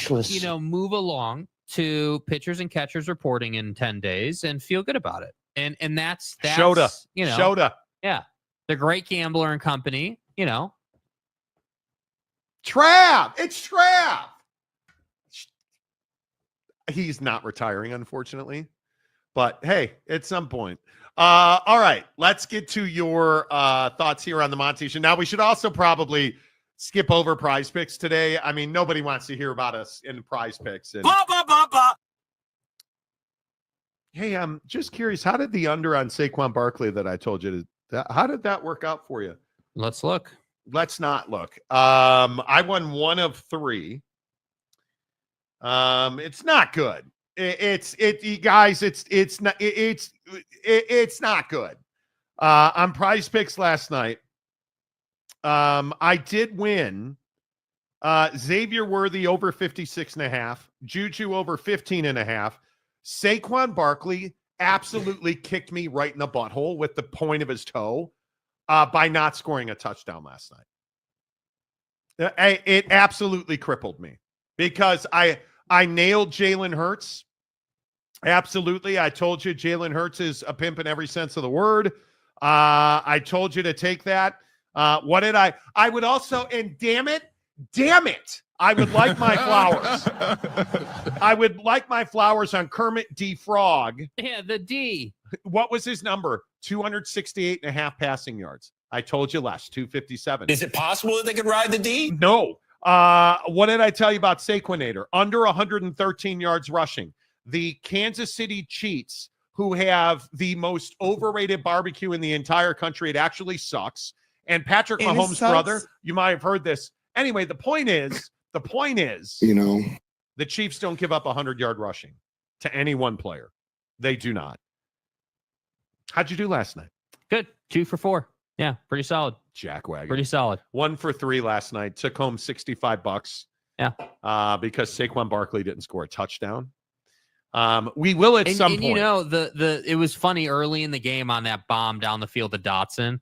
move along to pitchers and catchers reporting in 10 days and feel good about it. And that's Shota. Shota. Yeah. The great gambler and company, Trav. It's Trav. He's not retiring, unfortunately. But hey, at some point. All right, let's get to your thoughts here on the Monty Show. Now, we should also probably skip over Prize Picks today. I mean, nobody wants to hear about us in Prize Picks. And... Hey, I'm just curious, how did the under on Saquon Barkley that I told you how did that work out for you? Let's look. Let's not look. I won 1 of 3. It's not good. It's not good. On Prize Picks last night, I did win Xavier Worthy over 56.5, Juju over 15.5. Saquon Barkley absolutely kicked me right in the butthole with the point of his toe by not scoring a touchdown last night. It absolutely crippled me because I nailed Jaylen Hurts. Absolutely. I told you Jaylen Hurts is a pimp in every sense of the word. I told you to take that. What did I would also, and damn it, I would like my flowers. I would like my flowers on Kermit D. Frog. Yeah, the D. What was his number? 268 and a half passing yards. I told you less, 257. Is it possible that they could ride the D? No. What did I tell you about Saquonator? Under 113 yards rushing. The Kansas City Chiefs, who have the most overrated barbecue in the entire country, it actually sucks. And Patrick Mahomes' brother, you might have heard this. Anyway, the point is, the Chiefs don't give up 100-yard rushing to any one player. They do not. How'd you do last night? Good. 2 for 4. Yeah, pretty solid. Jackwagon. Pretty solid. 1 for 3 last night. Took home $65. Yeah. Because Saquon Barkley didn't score a touchdown. We will at some point. You know, it was funny early in the game on that bomb down the field to Dotson.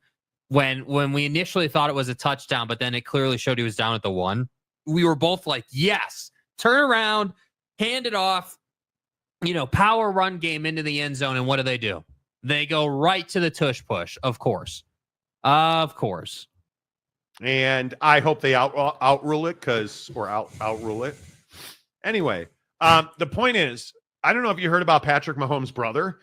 When we initially thought it was a touchdown, but then it clearly showed he was down at the 1. We were both like, yes, turn around, hand it off, power run game into the end zone. And what do? They go right to the tush push, of course. Of course. And I hope they outrule it outrule it. Anyway, the point is, I don't know if you heard about Patrick Mahomes' brother.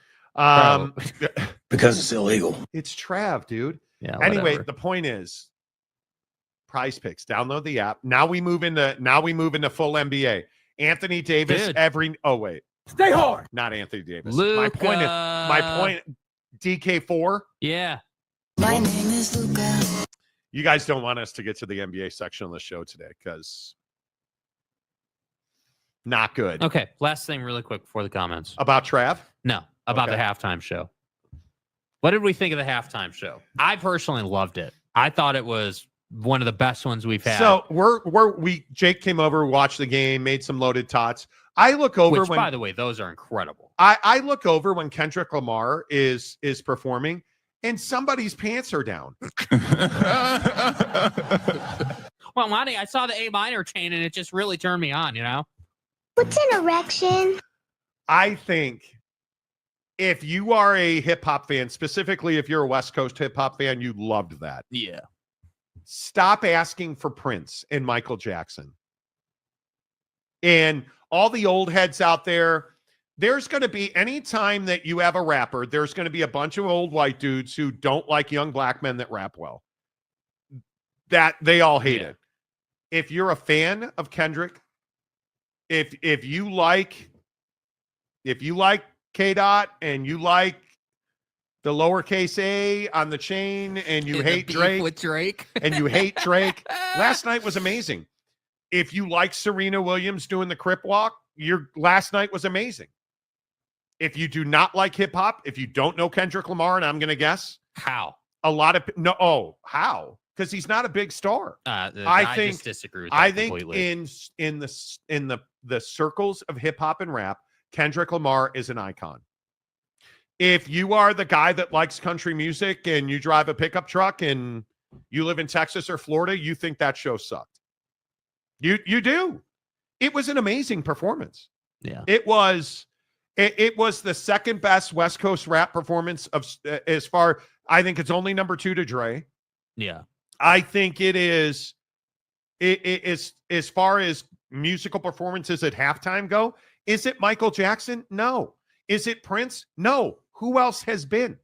Because it's illegal. It's Trav, dude. Yeah. Anyway, whatever. the point is, Prize Picks. Download the app. Now we move into full NBA. Anthony Davis. Dude. Stay hard. Not Anthony Davis. Luka. My point. DK4. Yeah. My name is Luka. You guys don't want us to get to the NBA section of the show today because not good. Okay. Last thing really quick before the comments. About Trav? No, about Okay. the halftime show. What did we think of the halftime show? I personally loved it. I thought it was one of the best ones we've had. So Jake came over, watched the game, made some loaded tots. I look over by the way, those are incredible. I look over when Kendrick Lamar is performing and somebody's pants are down. Well, Monty, I saw the A minor chain and it just really turned me on, What's an erection? I think if you are a hip hop fan, specifically if you're a West Coast hip hop fan, you loved that. Yeah. Stop asking for Prince and Michael Jackson. And all the old heads out there, there's going to be, anytime that you have a rapper, there's going to be a bunch of old white dudes who don't like young black men that rap well. That they all hate it. If you're a fan of Kendrick, if you like K-Dot and you like the lowercase a on the chain and you hate Drake with Drake and you hate Drake, last night was amazing. If you like Serena Williams doing the Crip Walk, your last night was amazing. If you do not like hip hop, if you don't know Kendrick Lamar, and I'm going to guess how how? Because he's not a big star. I just disagree with that I think completely. in the circles of hip hop and rap, Kendrick Lamar is an icon. If you are the guy that likes country music and you drive a pickup truck and you live in Texas or Florida, you think that show sucked. You do. It was an amazing performance. Yeah. It was the second best West Coast rap performance of as far. I think it's only number 2 to Dre. Yeah. I think it is as far as musical performances at halftime go. Is it Michael Jackson? No. Is it Prince? No. Who else has been?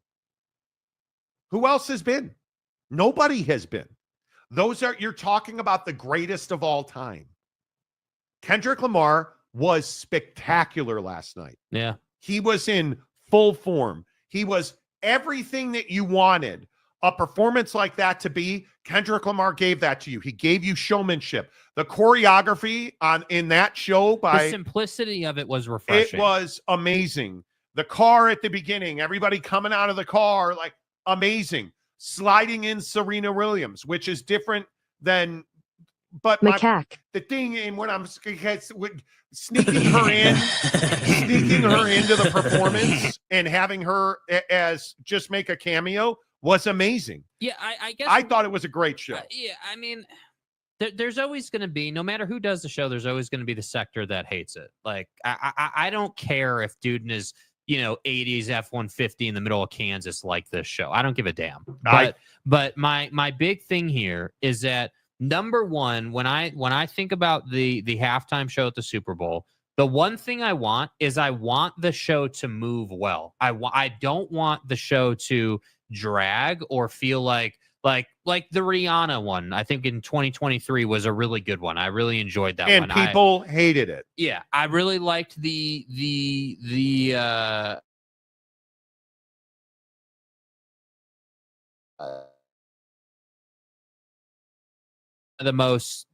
Nobody has been. You're talking about the greatest of all time. Kendrick Lamar was spectacular last night. Yeah. He was in full form. He was everything that you wanted a performance like that to be. Kendrick Lamar gave that to you. He gave you showmanship. The choreography in that show, the simplicity of it was refreshing. It was amazing. The car at the beginning, everybody coming out of the car, like amazing. Sliding in Serena Williams, which is different than, but the thing, and when I'm sneaking her into the performance and having her as just make a cameo was amazing. Yeah, I guess I thought it was a great show. Yeah, I mean, there's always going to be, no matter who does the show, there's always going to be the sector that hates it. Like, I don't care if dude in his 80s F-150 in the middle of Kansas like this show. I don't give a damn. I- But my big thing here is that number one, when I think about the halftime show at the Super Bowl, the one thing I want is I want the show to move well. I don't want the show to drag or feel like the Rihanna one. I think in 2023 was a really good one. I really enjoyed that one. And people hated it. Yeah, I really liked the most,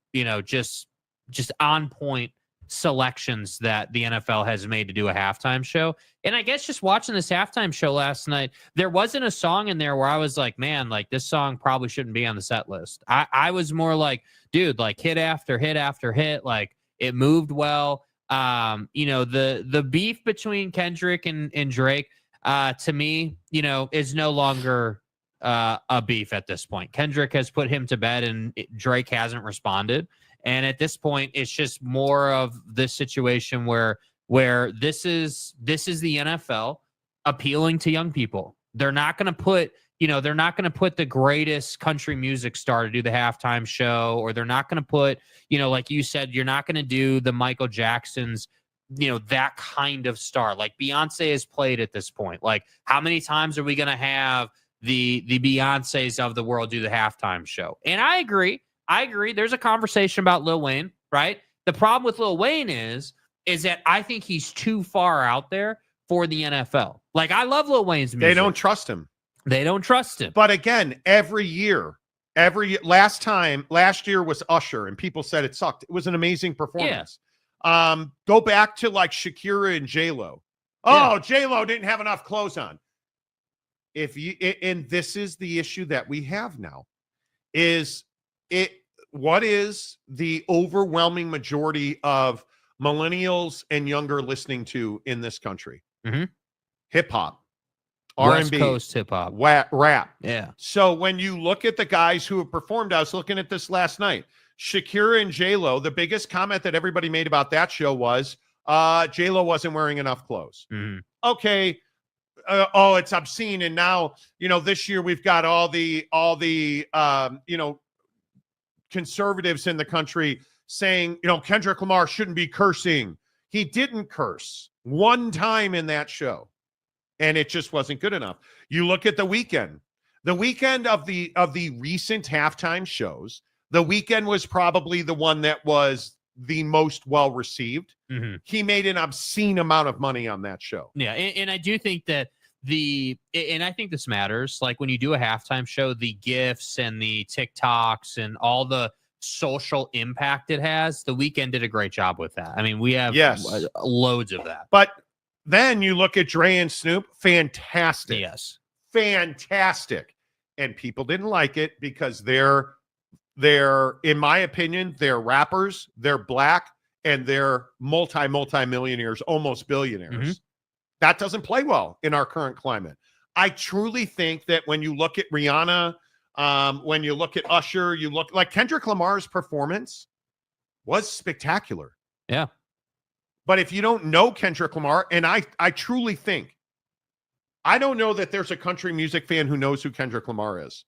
just on point selections that the NFL has made to do a halftime show. And I guess just watching this halftime show last night, there wasn't a song in there where I was like, man, like this song probably shouldn't be on the set list. I was more like, dude, like hit after hit after hit, like it moved well. The beef between Kendrick and Drake, to me, is no longer a beef at this point. Kendrick has put him to bed and Drake hasn't responded. And at this point, it's just more of this situation where this is the NFL appealing to young people. They're not going to put the greatest country music star to do the halftime show, or they're not going to put, like you said, you're not going to do the Michael Jacksons, that kind of star. Like Beyonce has played at this point. Like how many times are we going to have the Beyoncés of the world do the halftime show? And I agree. There's a conversation about Lil Wayne, right? The problem with Lil Wayne is that I think he's too far out there for the NFL. Like, I love Lil Wayne's music. They don't trust him. But again, every year, last year was Usher, and people said it sucked. It was an amazing performance. Yeah. Go back to like Shakira and J-Lo. Oh, yeah. J-Lo didn't have enough clothes on. And this is the issue that we have now, what is the overwhelming majority of millennials and younger listening to in this country? Mm-hmm. Hip hop, West R&B, Coast hip hop, rap. Yeah. So when you look at the guys who have performed, I was looking at this last night. Shakira and J-Lo, the biggest comment that everybody made about that show was J-Lo wasn't wearing enough clothes. Mm-hmm. Okay. It's obscene. And now, this year we've got all the conservatives in the country saying, Kendrick Lamar shouldn't be cursing. He didn't curse one time in that show, and it just wasn't good enough. You look at The Weeknd. The Weeknd of the recent halftime shows, The Weeknd was probably the one that was the most well received. Mm-hmm. He made an obscene amount of money on that show. Yeah, and I do think that and I think this matters. Like when you do a halftime show, the GIFs and the TikToks and all the social impact it has, The Weeknd did a great job with that. I mean, we have loads of that. But then you look at Dre and Snoop, fantastic. Yes. Fantastic. And people didn't like it because they're, in my opinion, they're rappers, they're black, and they're multi-millionaires, almost billionaires. Mm-hmm. That doesn't play well in our current climate. I truly think that when you look at Rihanna, when you look at Usher, you look like Kendrick Lamar's performance was spectacular. Yeah. But if you don't know Kendrick Lamar, and I truly think, I don't know that there's a country music fan who knows who Kendrick Lamar is.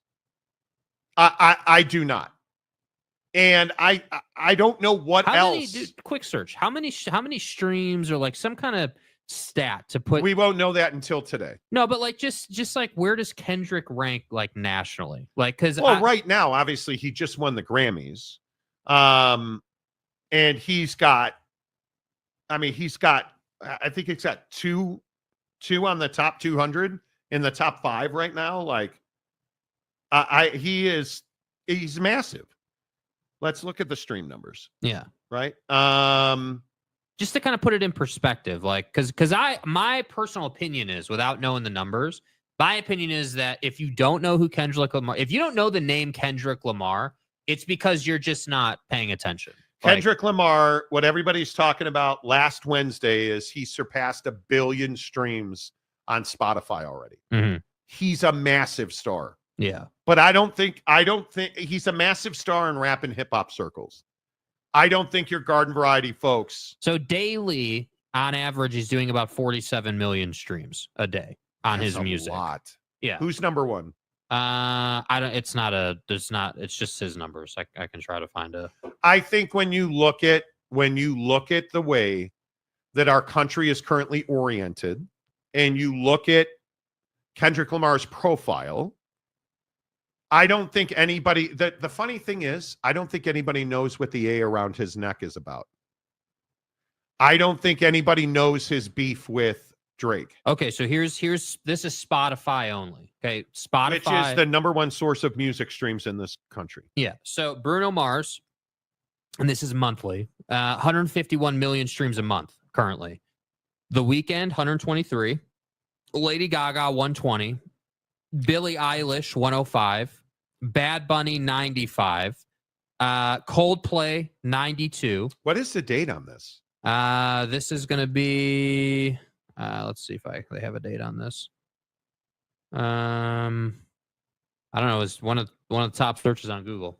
I do not. And I don't know what else. Quick search. How many streams or like some kind of stat to put? We won't know that until today. No, but like just like where does Kendrick rank like nationally? Like because right now, obviously he just won the Grammys, and he's got. I think he's got two on the top 200 in the top 5 right now. Like he's massive. Let's look at the stream numbers. Yeah. Right. Just to kind of put it in perspective, like, because my personal opinion is, without knowing the numbers, my opinion is that if you don't know who Kendrick Lamar, if you don't know the name Kendrick Lamar, it's because you're just not paying attention. Kendrick Lamar, what everybody's talking about last Wednesday is he surpassed 1 billion streams on Spotify already. Mm-hmm. He's a massive star. Yeah. But I don't think he's a massive star in rap and hip hop circles. I don't think your garden variety folks. So daily, On average, he's doing about 47 million streams a day on his music. A lot. Yeah. Who's number one? I don't. It's not a. There's not. It's just his numbers. I can try to find a. I think when you look at the way that our country is currently oriented, and you look at Kendrick Lamar's profile, I don't think anybody. The funny thing is, I don't think anybody knows what the A around his neck is about. I don't think anybody knows his beef with Drake. Okay, so here's this is Spotify only. Okay, Spotify, which is the number one source of music streams in this country. Yeah. So Bruno Mars, and this is monthly, 151 million streams a month currently. The Weeknd, 123. Lady Gaga, 120. Billie Eilish, 105. Bad Bunny, 95. Coldplay, 92. What is the date on this? This is going to be. Let's see if they have a date on this. I don't know. It's one of the top searches on Google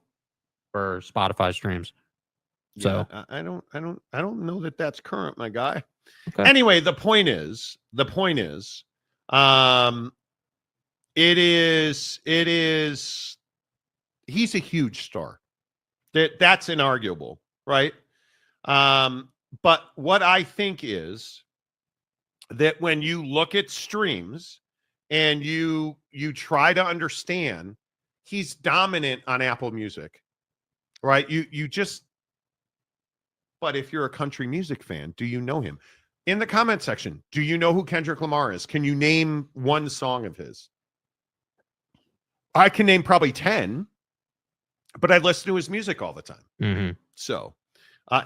for Spotify streams. So yeah, I don't know that that's current, my guy. Okay. Anyway, the point is, it is, he's a huge star. That's inarguable, right? But what I think is that when you look at streams and you try to understand, he's dominant on Apple Music, right? You just, but if you're a country music fan, do you know him? In the comment section, do you know who Kendrick Lamar is? Can you name one song of his? I can name probably 10, but I listen to his music all the time. Mm-hmm. So,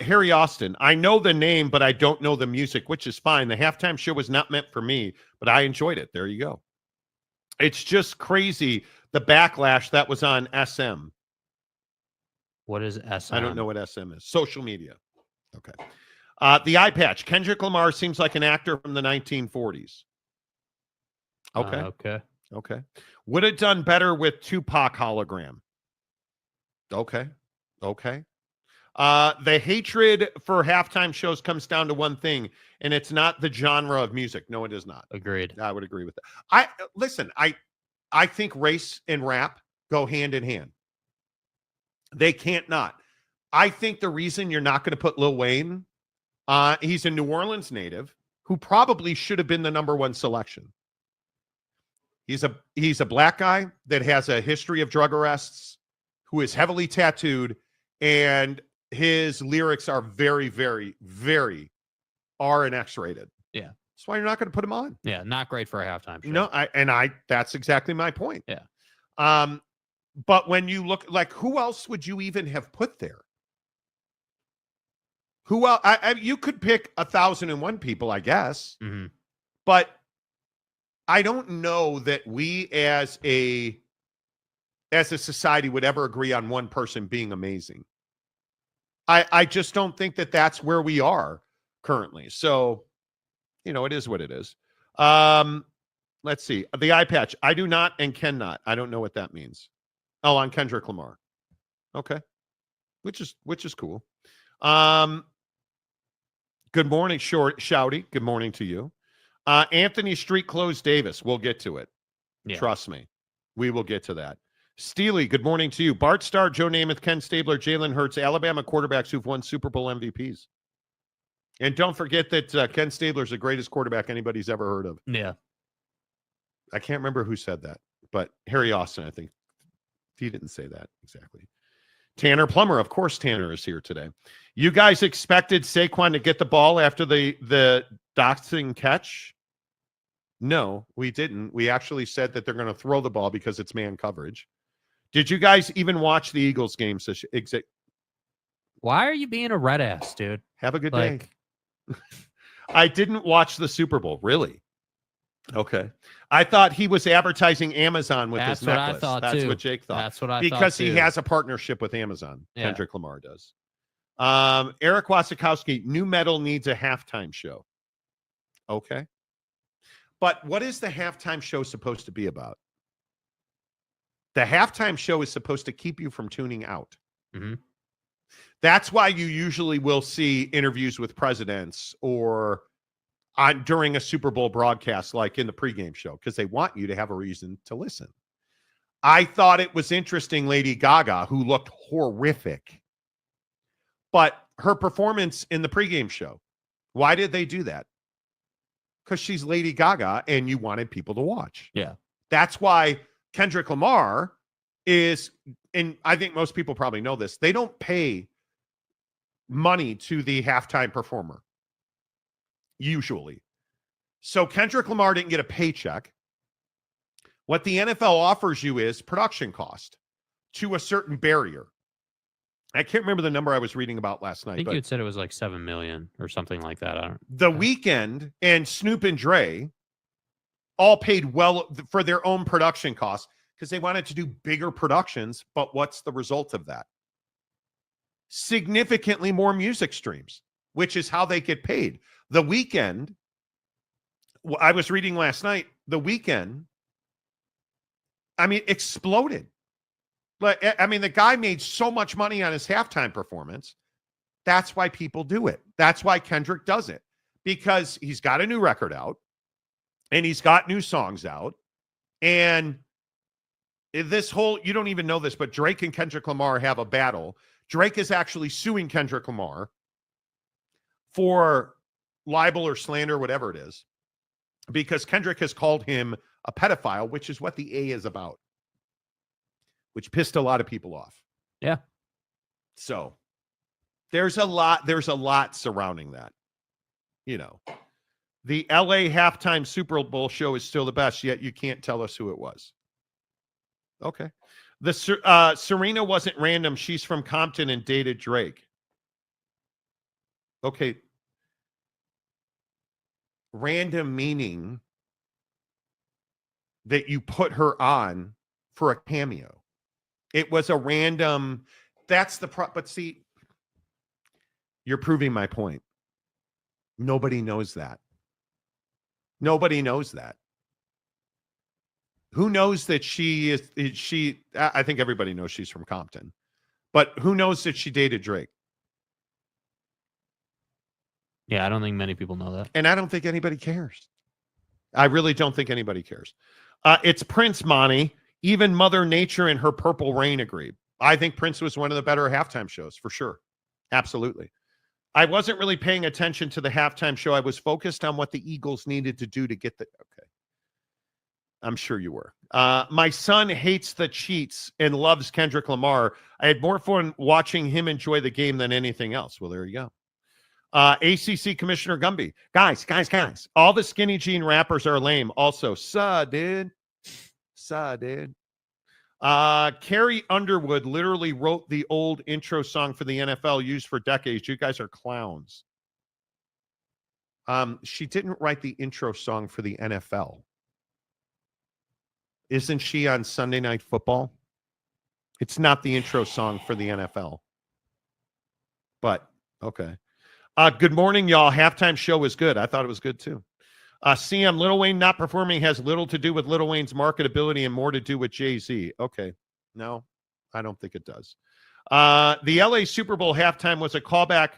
Harry Austin, I know the name, but I don't know the music, which is fine. The halftime show was not meant for me, but I enjoyed it. There you go. It's just crazy, the backlash that was on SM. What is SM? I don't know what SM is. Social media. Okay. The eye patch. Kendrick Lamar seems like an actor from the 1940s. Okay. Okay. Would have done better with Tupac hologram. Okay. The hatred for halftime shows comes down to one thing, and it's not the genre of music. No, it is not. Agreed. I would agree with that. I think race and rap go hand in hand. They can't not. I think the reason you're not going to put Lil Wayne, he's a New Orleans native who probably should have been the number one selection. He's a black guy that has a history of drug arrests, who is heavily tattooed, and his lyrics are very, very, very R and X rated. Yeah. That's why you're not going to put him on. Yeah, not great for a halftime show. No, that's exactly my point. Yeah. But when you look, like, who else would you even have put there? Who else? You could pick 1,001 people, I guess. Mm-hmm. But I don't know that we as a society would ever agree on one person being amazing. I just don't think that that's where we are currently. So, it is what it is. Let's see. The eye patch. I do not and cannot. I don't know what that means. Oh, on Kendrick Lamar. Okay. Which is cool. Good morning, Shouty. Good morning to you. Anthony Street Clothes Davis. We'll get to it. Yeah. Trust me. We will get to that. Steely, good morning to you. Bart Starr, Joe Namath, Ken Stabler, Jaylen Hurts, Alabama quarterbacks who've won Super Bowl MVPs. And don't forget that Ken Stabler's the greatest quarterback anybody's ever heard of. Yeah. I can't remember who said that, but Harry Austin, I think. He didn't say that exactly. Tanner Plummer, of course, Tanner is here today. You guys expected Saquon to get the ball after the doxing catch? No, we didn't. We actually said that they're going to throw the ball because it's man coverage. Did you guys even watch the Eagles game? Why are you being a red ass, dude? Have a good day. I didn't watch the Super Bowl. Really? Okay. I thought he was advertising Amazon with his necklace. What I thought That's too. what Jake thought. That's what I thought because he too. has a partnership with Amazon. Yeah. Kendrick Lamar does. Eric Wasikowski, new metal needs a halftime show. Okay. But what is the halftime show supposed to be about? The halftime show is supposed to keep you from tuning out. Mm-hmm. That's why you usually will see interviews with presidents or during a Super Bowl broadcast, like in the pregame show, because they want you to have a reason to listen. I thought it was interesting, Lady Gaga, who looked horrific, but her performance in the pregame show, why did they do that? Because she's Lady Gaga and you wanted people to watch. Yeah. That's why Kendrick Lamar is, and I think most people probably know this, they don't pay money to the halftime performer, usually. So Kendrick Lamar didn't get a paycheck. What the NFL offers you is production cost to a certain barrier. I can't remember the number I was reading about last night. I think you had said it was like 7 million or something like that. The Weeknd and Snoop and Dre all paid well for their own production costs because they wanted to do bigger productions. But what's the result of that? Significantly more music streams, which is how they get paid. The Weeknd, I was reading last night, The Weeknd, I mean, exploded. Like, I mean, the guy made so much money on his halftime performance. That's why people do it. That's why Kendrick does it, because he's got a new record out and he's got new songs out. And this whole, you don't even know this, but Drake and Kendrick Lamar have a battle. Drake is actually suing Kendrick Lamar for libel or slander, whatever it is, because Kendrick has called him a pedophile, which is what the A is about, which pissed a lot of people off. Yeah. So there's a lot surrounding that. You know, the LA halftime Super Bowl show is still the best, yet you can't tell us who it was. Okay. The Serena wasn't random. She's from Compton and dated Drake. Okay. Random meaning that you put her on for a cameo. It was a random, that's the but see, you're proving my point. Nobody knows that. Nobody knows that. Who knows that I think everybody knows she's from Compton, but who knows that she dated Drake? Yeah, I don't think many people know that. And I don't think anybody cares. I really don't think anybody cares. It's Prince, Monty. Even Mother Nature and her Purple Rain agreed. I think Prince was one of the better halftime shows, for sure. Absolutely. I wasn't really paying attention to the halftime show. I was focused on what the Eagles needed to do to get the... Okay. I'm sure you were. My son hates the cheats and loves Kendrick Lamar. I had more fun watching him enjoy the game than anything else. Well, there you go. ACC Commissioner Gumby. Guys. All the skinny jean rappers are lame. Also, dude. Carrie Underwood literally wrote the old intro song for the NFL used for decades. You guys are clowns. She didn't write the intro song for the NFL. Isn't she on Sunday Night Football? It's not the intro song for the NFL. But, okay. Good morning, y'all. Halftime show was good. I thought it was good, too. CM, Lil Wayne not performing has little to do with Lil Wayne's marketability and more to do with Jay-Z. Okay. No, I don't think it does. The LA Super Bowl halftime was a callback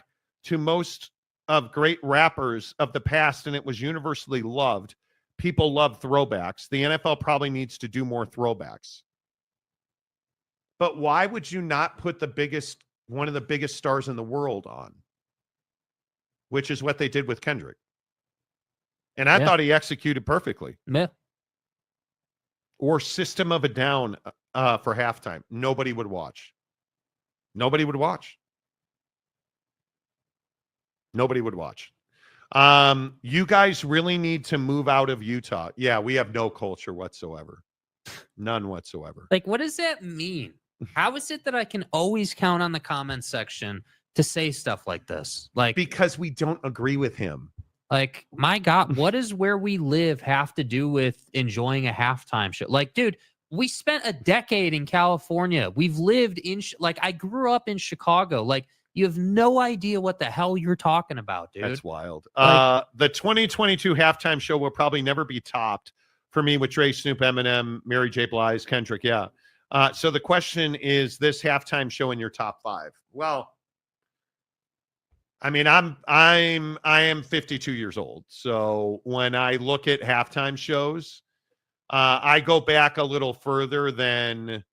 to most of great rappers of the past, and it was universally loved. People love throwbacks. The NFL probably needs to do more throwbacks. But why would you not put one of the biggest stars in the world on? Which is what they did with Kendrick. And I thought he executed perfectly. Yeah. Or System of a Down for halftime. Nobody would watch. Nobody would watch. Nobody would watch. You guys really need to move out of Utah. Yeah, we have no culture whatsoever. None whatsoever. Like, what does that mean? How is it that I can always count on the comments section to say stuff like this? Like, because we don't agree with him. Like, my God, what does where we live have to do with enjoying a halftime show? Like, dude, we spent a decade in California. We've lived in, I grew up in Chicago. Like, you have no idea what the hell you're talking about, dude. That's wild. The 2022 halftime show will probably never be topped for me with Dre, Snoop, Eminem, Mary J. Blige, Kendrick. Yeah. So the question is this halftime show in your top 5? Well, I mean, I am 52 years old. So when I look at halftime shows, I go back a little further than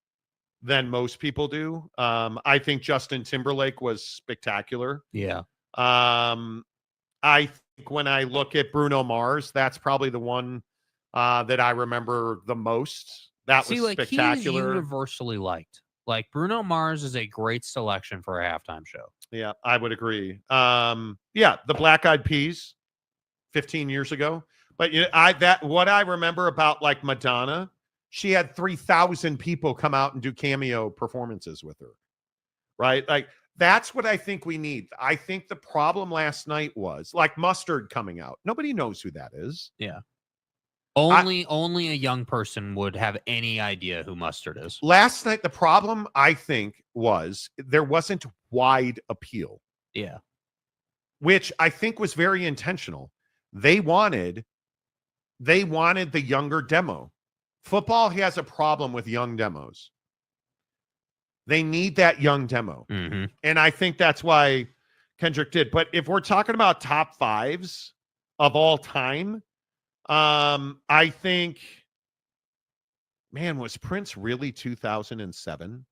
most people do. I think Justin Timberlake was spectacular. Yeah. I think when I look at Bruno Mars, that's probably the one that I remember the most. That was spectacular. He's universally liked. Like Bruno Mars is a great selection for a halftime show. Yeah, I would agree. Yeah, the Black Eyed Peas 15 years ago. But what I remember about like Madonna, she had 3,000 people come out and do cameo performances with her. Right? Like that's what I think we need. I think the problem last night was like Mustard coming out. Nobody knows who that is. Yeah. Only a young person would have any idea who Mustard is. Last night, the problem, I think, was there wasn't wide appeal. Yeah. Which I think was very intentional. They wanted the younger demo. Football has a problem with young demos. They need that young demo. Mm-hmm. And I think that's why Kendrick did. But if we're talking about top fives of all time, I think, man, was Prince really 2007?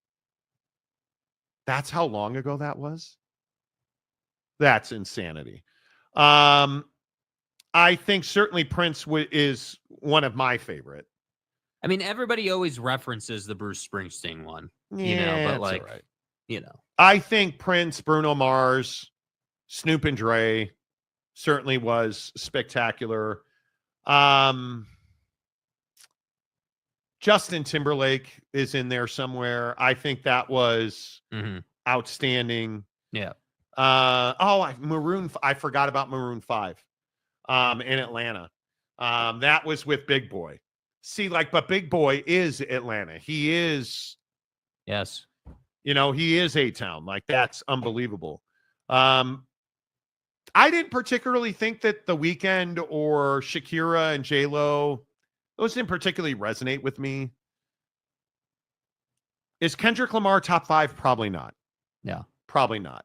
That's how long ago that was? That's insanity. I think certainly Prince is one of my favorite. I mean, everybody always references the Bruce Springsteen one, but like, right. I think Prince, Bruno Mars, Snoop and Dre certainly was spectacular. Justin Timberlake is in there somewhere. I think that was outstanding. Yeah. I forgot about Maroon 5 in Atlanta. That was with Big Boy. See, but Big Boy is Atlanta. He is, yes. He is A-Town. Like, that's unbelievable. I didn't particularly think that The Weeknd or Shakira and J-Lo, those didn't particularly resonate with me. Is Kendrick Lamar top 5? Probably not. Yeah. Probably not.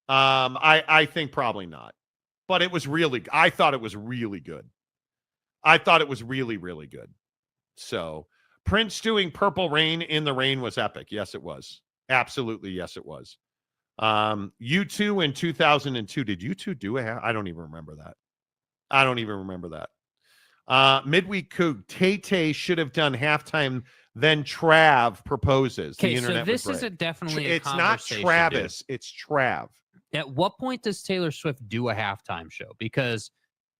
I think probably not. But I thought it was really good. I thought it was really, really good. So Prince doing Purple Rain in the Rain was epic. Yes, it was. Absolutely. Yes, it was. U2 in 2002. Did U2 do I don't even remember that. Midweek Coog. Tay-Tay should have done halftime. Then Trav proposes. Okay, so this isn't definitely a It's not conversation, Travis. dude. It's Trav. At what point does Taylor Swift do a halftime show? Because,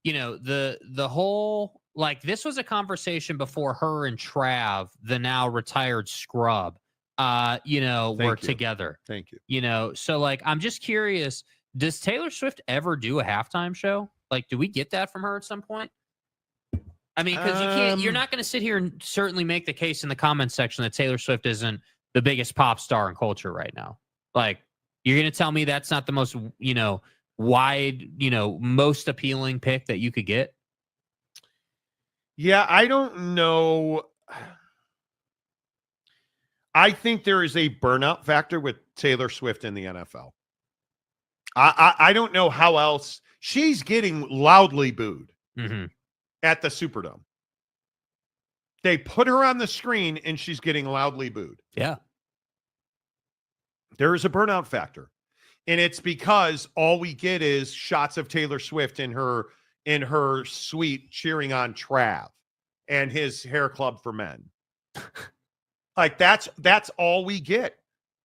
the whole, like, this was a conversation before her and Trav, the now retired scrub, were together. Thank you. So, like, I'm just curious, does Taylor Swift ever do a halftime show? Like, do we get that from her at some point? I mean, because you're not going to sit here and certainly make the case in the comments section that Taylor Swift isn't the biggest pop star in culture right now. Like, you're going to tell me that's not the most, wide, most appealing pick that you could get? Yeah, I don't know. I think there is a burnout factor with Taylor Swift in the NFL. I don't know how else. She's getting loudly booed at the Superdome. They put her on the screen and she's getting loudly booed. Yeah. There is a burnout factor. And it's because all we get is shots of Taylor Swift in her suite cheering on Trav and his hair club for men. Like that's all we get.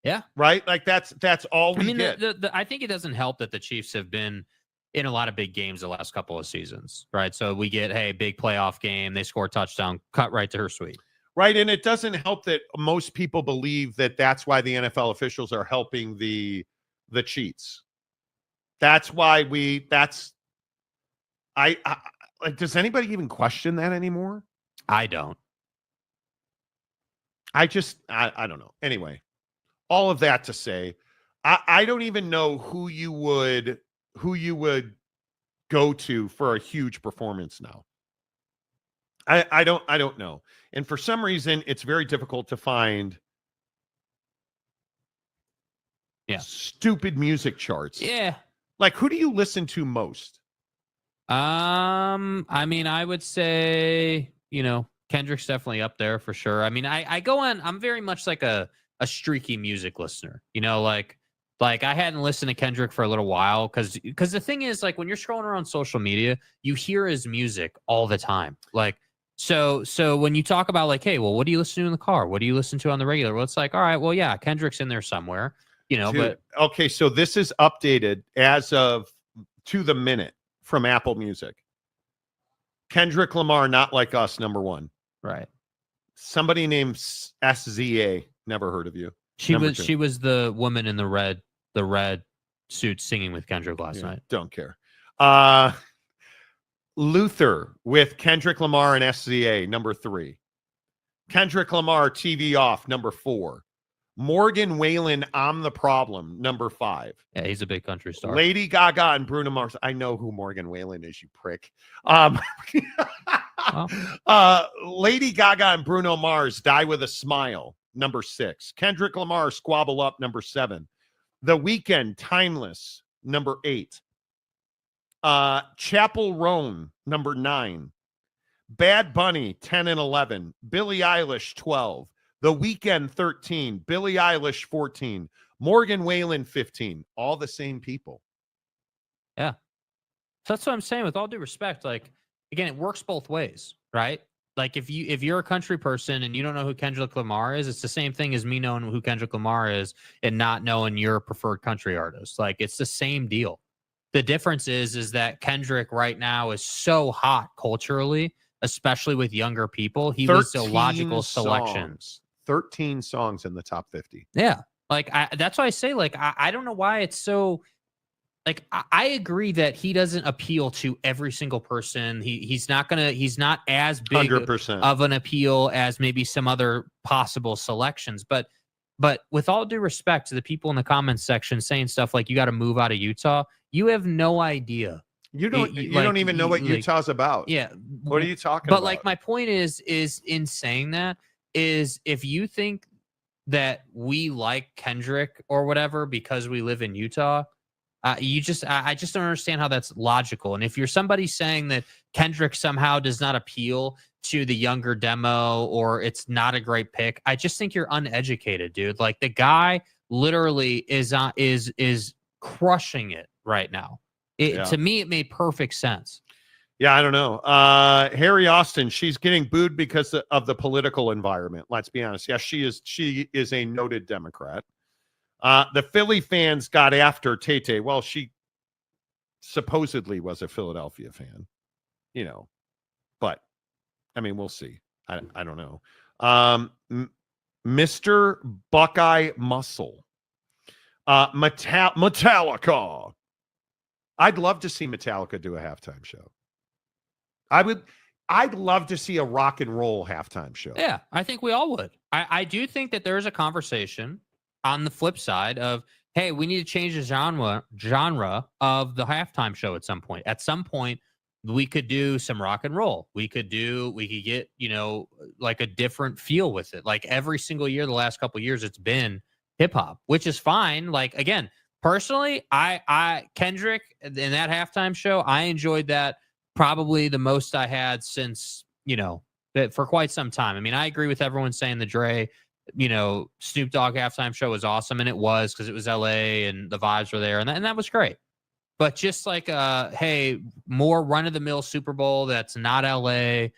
Yeah. Right? Like that's all we get. I think it doesn't help that the Chiefs have been in a lot of big games the last couple of seasons, right? So we get, hey, big playoff game, they score a touchdown, cut right to her suite. Right, and it doesn't help that most people believe that that's why the NFL officials are helping the cheats. That's why I does anybody even question that anymore? I don't. I don't know. Anyway, all of that to say, I don't even know who you would go to for a huge performance now. I don't know. And for some reason, it's very difficult to find stupid music charts. Yeah. Like, who do you listen to most? I mean, I would say, Kendrick's definitely up there for sure. I mean, I go on, I'm very much like a streaky music listener, like I hadn't listened to Kendrick for a little while because the thing is, like, when you're scrolling around social media, you hear his music all the time. Like, so when you talk about like, hey, well, what do you listen to in the car? What do you listen to on the regular? Well, it's like, all right, well, yeah, Kendrick's in there somewhere, Dude, but okay, so this is updated as of to the minute from Apple Music. Kendrick Lamar, Not Like Us, #1. Right. Somebody named SZA, never heard of you. She was the woman in the red suit singing with Kendrick last night. Don't care. Luther with Kendrick Lamar and SZA, #3. Kendrick Lamar, TV Off, #4. Morgan Wallen, I'm the Problem, #5. Yeah, he's a big country star. Lady Gaga and Bruno Mars. I know who Morgan Wallen is, you prick. Lady Gaga and Bruno Mars, Die With a Smile, #6. Kendrick Lamar, Squabble Up, #7. The Weeknd, Timeless, #8. Chapel Roan, #9. Bad Bunny, 10 and 11. Billie Eilish, 12. The Weeknd, 13. Billie Eilish, 14. Morgan Wallen, 15. All the same people. Yeah. So that's what I'm saying. With all due respect, like, again, it works both ways, right? Like, if you're a country person and you don't know who Kendrick Lamar is, it's the same thing as me knowing who Kendrick Lamar is and not knowing your preferred country artist. Like, it's the same deal. The difference is that Kendrick right now is so hot culturally, especially with younger people. He was a logical selection. 13 songs in the top 50. Yeah. Like, that's why I say, like, I don't know why it's so, like, I agree that he doesn't appeal to every single person. He's not as big 100%. of an appeal as maybe some other possible selections. But with all due respect to the people in the comments section saying stuff like, you got to move out of Utah, you have no idea. You don't even know what Utah's about. Yeah. What are you talking about? But like, my point is in saying that is, if you think that we like Kendrick or whatever because we live in Utah, I just don't understand how that's logical. And if you're somebody saying that Kendrick somehow does not appeal to the younger demo or it's not a great pick, I just think you're uneducated, dude. Like, the guy literally is crushing it right now. To me, it made perfect sense. Yeah, I don't know. Harry Austin, she's getting booed because of the political environment. Let's be honest. Yes, she is a noted Democrat. The Philly fans got after Tay. Well, she supposedly was a Philadelphia fan, but I mean, we'll see. I don't know. Mr. Buckeye Muscle, Metallica. I'd love to see Metallica do a halftime show. I'd love to see a rock and roll halftime show. Yeah, I think we all would. I do think that there's a conversation on the flip side of, hey, we need to change the genre of the halftime show at some point. At some point, we could do some rock and roll. We could get, like a different feel with it. Like, every single year, the last couple of years, it's been hip hop, which is fine. Like, again, personally, I Kendrick in that halftime show, I enjoyed that probably the most I had since, for quite some time. I mean, I agree with everyone saying the Dre, Snoop Dogg halftime show was awesome, and it was, because it was LA and the vibes were there, and that was great. But just like, hey, more run-of-the-mill Super Bowl that's not LA,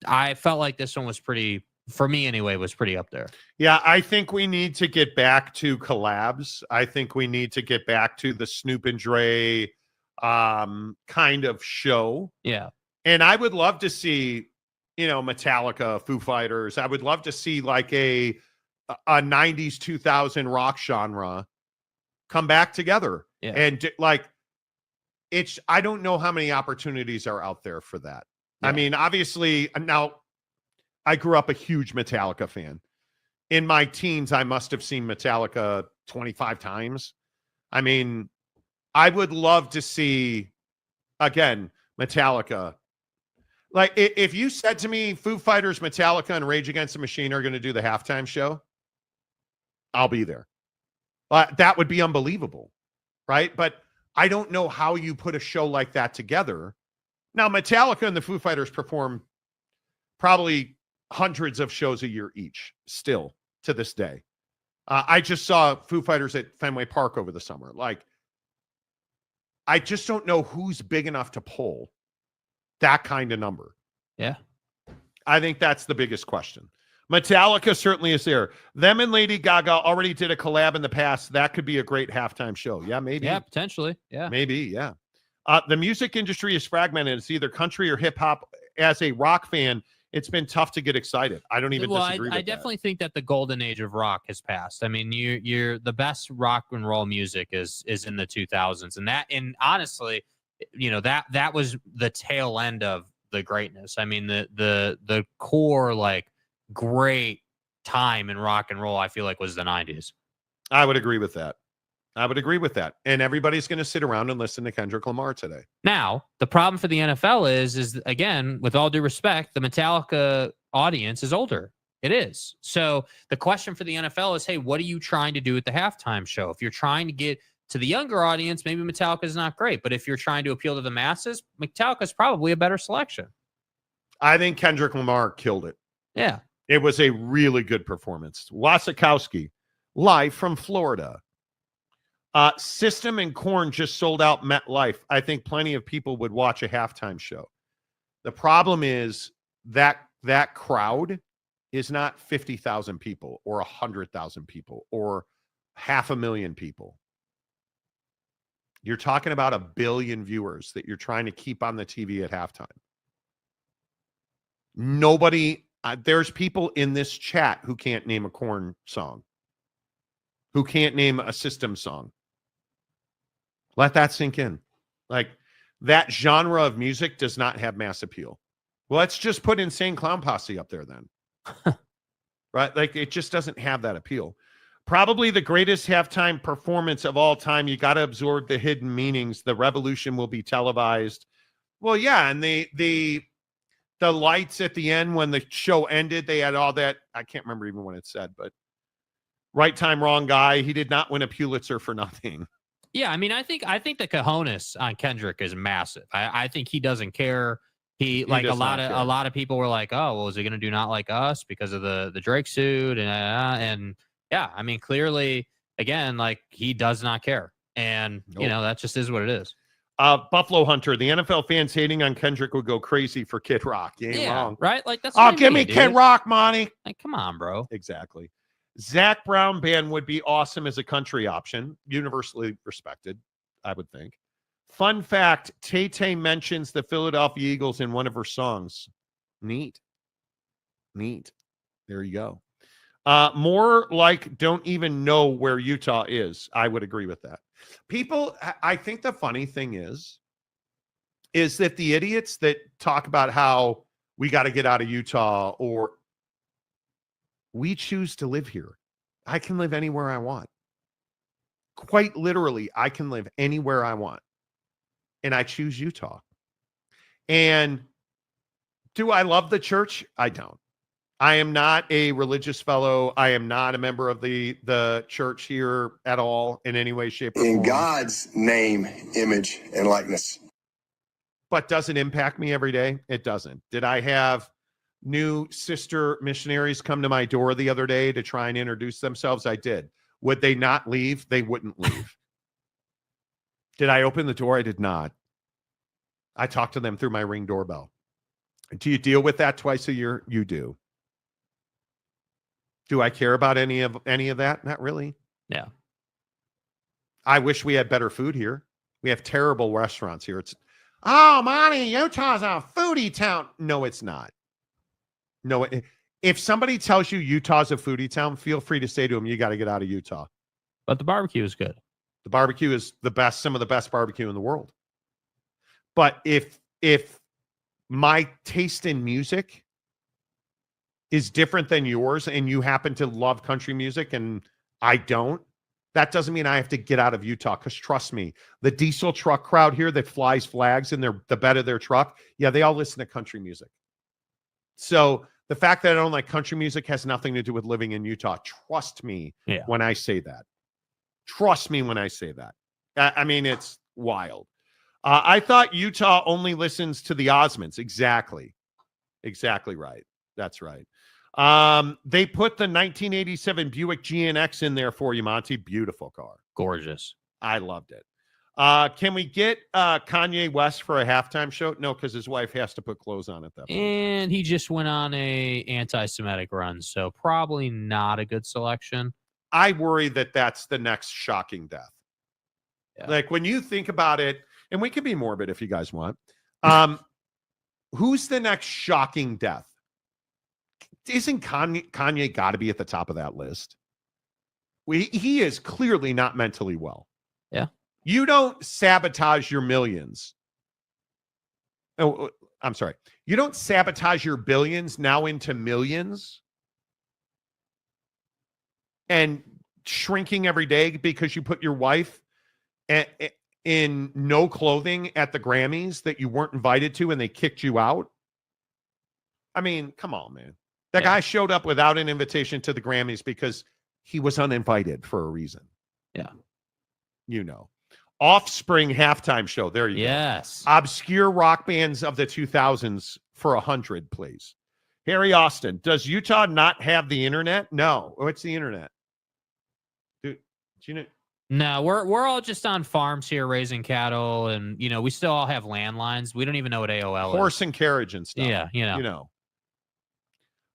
I felt like this one was pretty, for me anyway, was pretty up there. Yeah, I think we need to get back to collabs. I think we need to get back to the Snoop and Dre kind of show. Yeah. And I would love to see, Metallica, Foo Fighters. I would love to see like a 90s, 2000 rock genre come back together. Yeah. And like, I don't know how many opportunities are out there for that. Yeah. I mean, obviously now I grew up a huge Metallica fan. In my teens, I must have seen Metallica 25 times. I mean, I would love to see, again, Metallica. Like, if you said to me, Foo Fighters, Metallica, and Rage Against the Machine are going to do the halftime show, I'll be there. That would be unbelievable, right? But I don't know how you put a show like that together. Now, Metallica and the Foo Fighters perform probably hundreds of shows a year each, still to this day. I just saw Foo Fighters at Fenway Park over the summer. Like, I just don't know who's big enough to pull that kind of number. Yeah. I think that's the biggest question. Metallica certainly is there. Them and Lady Gaga already did a collab in the past. That could be a great halftime show. Yeah, maybe. Yeah, potentially. Yeah. Maybe, yeah. The music industry is fragmented. It's either country or hip hop. As a rock fan, it's been tough to get excited. I don't even disagree with I definitely think that the golden age of rock has passed. I mean, you're the best rock and roll music is in the 2000s, and honestly, that was the tail end of the greatness. I mean, the core like great time in rock and roll, I feel like, was the 90s. I would agree with that. And everybody's going to sit around and listen to Kendrick Lamar today. Now, the problem for the NFL is again, with all due respect, the Metallica audience is older. It is. So the question for the NFL is, hey, what are you trying to do at the halftime show? If you're trying to get to the younger audience, maybe Metallica is not great. But if you're trying to appeal to the masses, Metallica is probably a better selection. I think Kendrick Lamar killed it. Yeah. It was a really good performance. Wasikowski, live from Florida. System and Korn just sold out MetLife. I think plenty of people would watch a halftime show. The problem is that crowd is not 50,000 people or 100,000 people or 500,000 people. You're talking about 1 billion viewers that you're trying to keep on the TV at halftime. Nobody, there's people in this chat who can't name a Korn song, who can't name a System song. Let that sink in. Like, that genre of music does not have mass appeal. Well, let's just put Insane Clown Posse up there then. Right? Like, it just doesn't have that appeal. Probably the greatest halftime performance of all time. You got to absorb the hidden meanings. The revolution will be televised. Well, yeah, and the lights at the end when the show ended, they had all that. I can't remember even what it said, but right time, wrong guy. He did not win a Pulitzer for nothing. Yeah, I mean, I think the cojones on Kendrick is massive. I think he doesn't care. He like a lot of people were like, oh, well, is he going to do Not Like Us because of the Drake suit? And yeah, I mean, clearly, again, like, he does not care. And, that just is what it is. Buffalo Hunter, the NFL fans hating on Kendrick would go crazy for Kid Rock. You ain't wrong. Right? Like, that's give me Kid Rock, Monty. Like, come on, bro. Exactly. Zach Brown Band would be awesome as a country option. Universally respected, I would think. Fun fact, Tay-Tay mentions the Philadelphia Eagles in one of her songs. Neat. There you go. More like don't even know where Utah is. I would agree with that. People, I think the funny thing is that the idiots that talk about how we got to get out of Utah or we choose to live here. I can live anywhere I want. Quite literally, I can live anywhere I want. And I choose Utah. And do I love the church? I don't. I am not a religious fellow. I am not a member of the church here at all in any way, shape, or form. In God's name, image, and likeness. But does it impact me every day? It doesn't. Did I have new sister missionaries come to my door the other day to try and introduce themselves? I did. Would they not leave? They wouldn't leave. Did I open the door? I did not. I talked to them through my Ring doorbell. Do you deal with that twice a year? You do. Do I care about any of that? Not really. Yeah. I wish we had better food here. We have terrible restaurants here. It's, oh, Monty, Utah's a foodie town. No, it's not. No, if somebody tells you Utah's a foodie town, feel free to say to them, you got to get out of Utah. But the barbecue is good. The barbecue is the best, some of the best barbecue in the world. But if my taste in music is different than yours and you happen to love country music and I don't, that doesn't mean I have to get out of Utah. Because trust me, the diesel truck crowd here that flies flags in the bed of their truck, yeah, they all listen to country music. So the fact that I don't like country music has nothing to do with living in Utah. Trust me when I say that. Trust me when I say that. I mean, it's wild. I thought Utah only listens to the Osmonds. Exactly right. That's right. They put the 1987 Buick GNX in there for you, Monty. Beautiful car. Gorgeous. I loved it. Can we get Kanye West for a halftime show? No, because his wife has to put clothes on at that point. And he just went on a anti-Semitic run, so probably not a good selection. I worry that that's the next shocking death. Yeah. Like when you think about it, and we can be morbid if you guys want. Who's the next shocking death? Isn't Kanye got to be at the top of that list? He is clearly not mentally well. Yeah. You don't sabotage your millions. Oh, I'm sorry. You don't sabotage your billions now into millions and shrinking every day because you put your wife in no clothing at the Grammys that you weren't invited to and they kicked you out. I mean, come on, man. That guy showed up without an invitation to the Grammys because he was uninvited for a reason. Yeah. You know. Offspring halftime show. There you go. Obscure rock bands of the 2000s for 100, please. Harry Austin, does Utah not have the internet? No. What's the internet? Dude, do you know? No, we're all just on farms here raising cattle, and we still all have landlines. We don't even know what AOL is. Horse and carriage and stuff. Yeah, You know.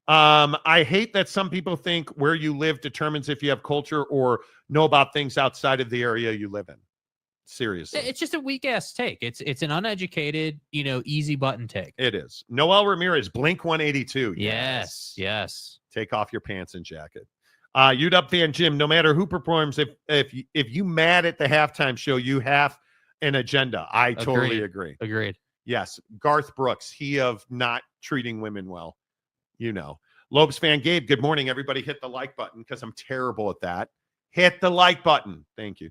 I hate that some people think where you live determines if you have culture or know about things outside of the area you live in. Seriously. It's just a weak ass take. It's an uneducated, easy button take. It is. Noel Ramirez, Blink 182. Yes. Take off your pants and jacket. UW fan Jim, no matter who performs, if you mad at the halftime show, you have an agenda. I totally agree. Agreed. Yes. Garth Brooks, he of not treating women well. Lobes fan Gabe, good morning. Everybody hit the like button because I'm terrible at that. Hit the like button. Thank you.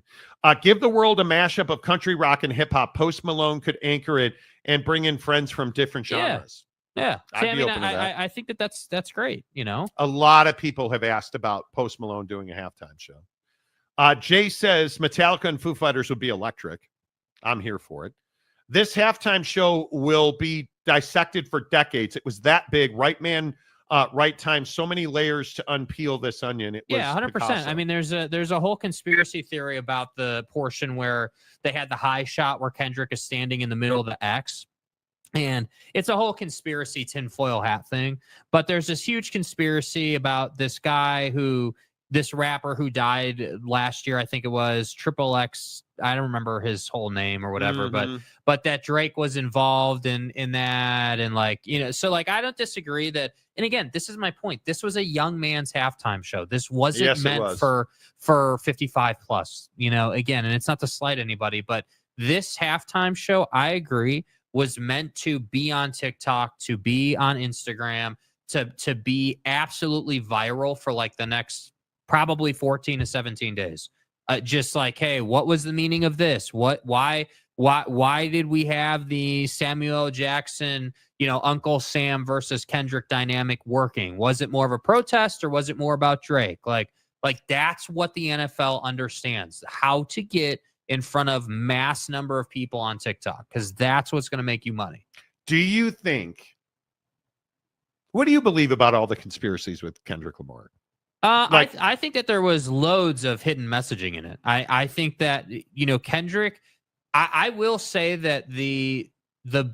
Give the world a mashup of country, rock, and hip hop. Post Malone could anchor it and bring in friends from different genres. Yeah. I'd be open to that. I think that's great. A lot of people have asked about Post Malone doing a halftime show. Jay says Metallica and Foo Fighters would be electric. I'm here for it. This halftime show will be dissected for decades. It was that big. Right man, right time. So many layers to unpeel this onion. It was 100%. Picasso. I mean, there's a whole conspiracy theory about the portion where they had the high shot where Kendrick is standing in the middle of the X. And it's a whole conspiracy tinfoil hat thing. But there's this huge conspiracy about this rapper who died last year. I think it was Triple X. I don't remember his whole name or whatever, but that Drake was involved in that. And so I don't disagree that. And again, this is my point. This was a young man's halftime show. This wasn't meant for 55 plus, again, and it's not to slight anybody, but this halftime show, I agree, was meant to be on TikTok, to be on Instagram, to be absolutely viral for the next probably 14 to 17 days. Just hey, what was the meaning of this? Why did we have the Samuel L. Jackson, Uncle Sam versus Kendrick dynamic working? Was it more of a protest or was it more about Drake? That's what the NFL understands, how to get in front of mass number of people on TikTok, because that's what's going to make you money. Do you think, what do you believe about all the conspiracies with Kendrick Lamar? I think that there was loads of hidden messaging in it. I think that, Kendrick, I will say that the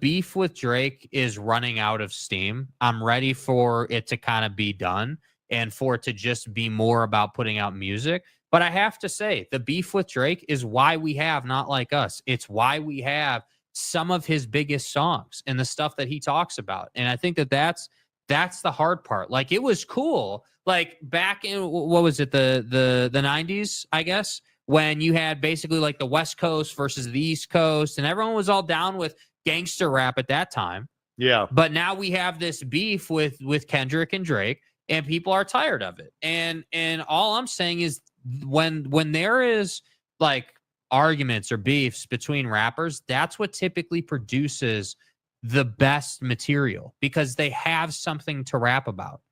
beef with Drake is running out of steam. I'm ready for it to kind of be done and for it to just be more about putting out music. But I have to say, the beef with Drake is why we have Not Like Us. It's why we have some of his biggest songs and the stuff that he talks about. And I think that that's the hard part. It was cool. Back in, what was it, the 90s, I guess, when you had basically the West Coast versus the East Coast, and everyone was all down with gangster rap at that time. Yeah. But now we have this beef with Kendrick and Drake, and people are tired of it. And all I'm saying is when there is arguments or beefs between rappers, that's what typically produces the best material, because they have something to rap about.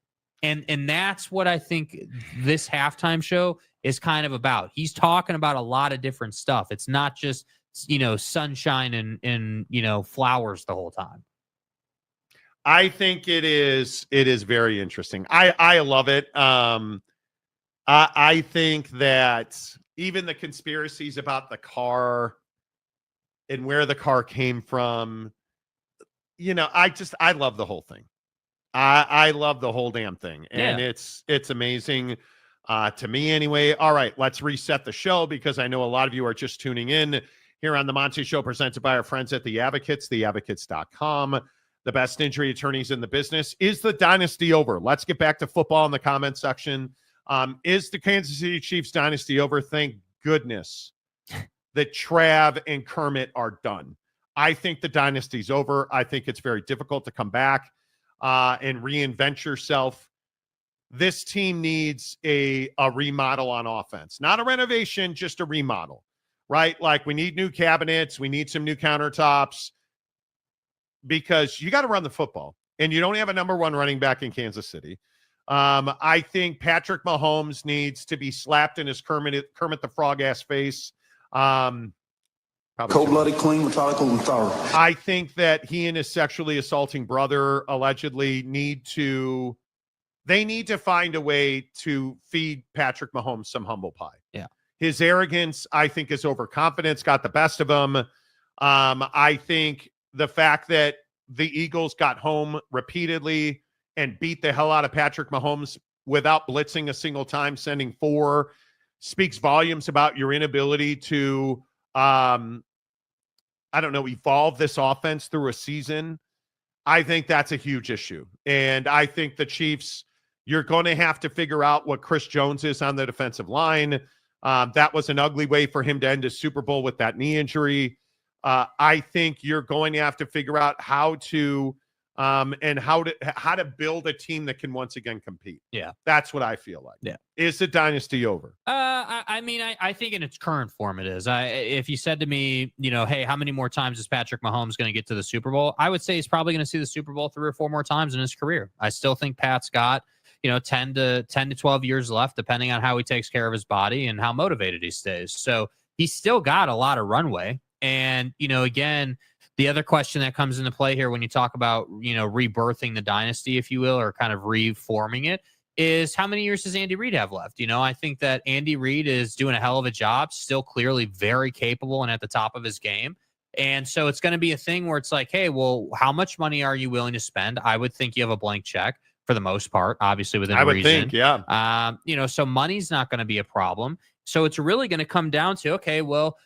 And that's what I think this halftime show is kind of about. He's talking about a lot of different stuff. It's not just sunshine and flowers the whole time. I think it is very interesting. I love it. I think that even the conspiracies about the car and where the car came from, I love the whole thing. I love the whole damn thing. And it's amazing to me anyway. All right, let's reset the show because I know a lot of you are just tuning in here on the Monty Show presented by our friends at The Advocates, theadvocates.com. The best injury attorneys in the business. Is the dynasty over? Let's get back to football in the comment section. Is the Kansas City Chiefs dynasty over? Thank goodness that Trav and Kermit are done. I think the dynasty's over. I think it's very difficult to come back and reinvent yourself. This team needs a remodel on offense. Not a renovation, just a remodel, right? Like we need new cabinets. We need some new countertops. Because you got to run the football, and you don't have a number one running back in Kansas City. I think Patrick Mahomes needs to be slapped in his Kermit the Frog ass face. Cold-blooded, clean, methodical, and thorough. I think that he and his sexually assaulting brother allegedly need to find a way to feed Patrick Mahomes some humble pie. Yeah. His arrogance, I think, his overconfidence got the best of him. I think the fact that the Eagles got home repeatedly and beat the hell out of Patrick Mahomes without blitzing a single time, sending 4, speaks volumes about your inability to, evolve this offense through a season. I think that's a huge issue. And I think the Chiefs, you're going to have to figure out what Chris Jones is on the defensive line. That was an ugly way for him to end his Super Bowl with that knee injury. I think you're going to have to figure out how to build a team that can once again compete. Yeah. That's what I feel like. Yeah. Is the dynasty over? I think in its current form it is. If you said to me, hey, how many more times is Patrick Mahomes going to get to the Super Bowl? I would say he's probably going to see the Super Bowl 3 or 4 more times in his career. I still think Pat's got 10 to 12 years left, depending on how he takes care of his body and how motivated he stays. So he's still got a lot of runway. And, again, the other question that comes into play here when you talk about, rebirthing the dynasty, if you will, or kind of reforming it, is how many years does Andy Reid have left? I think that Andy Reid is doing a hell of a job, still clearly very capable and at the top of his game. And so it's going to be a thing where it's like, hey, well, how much money are you willing to spend? I would think you have a blank check for the most part, obviously within reason. I would think, yeah. So money's not going to be a problem. So it's really going to come down to, okay, well,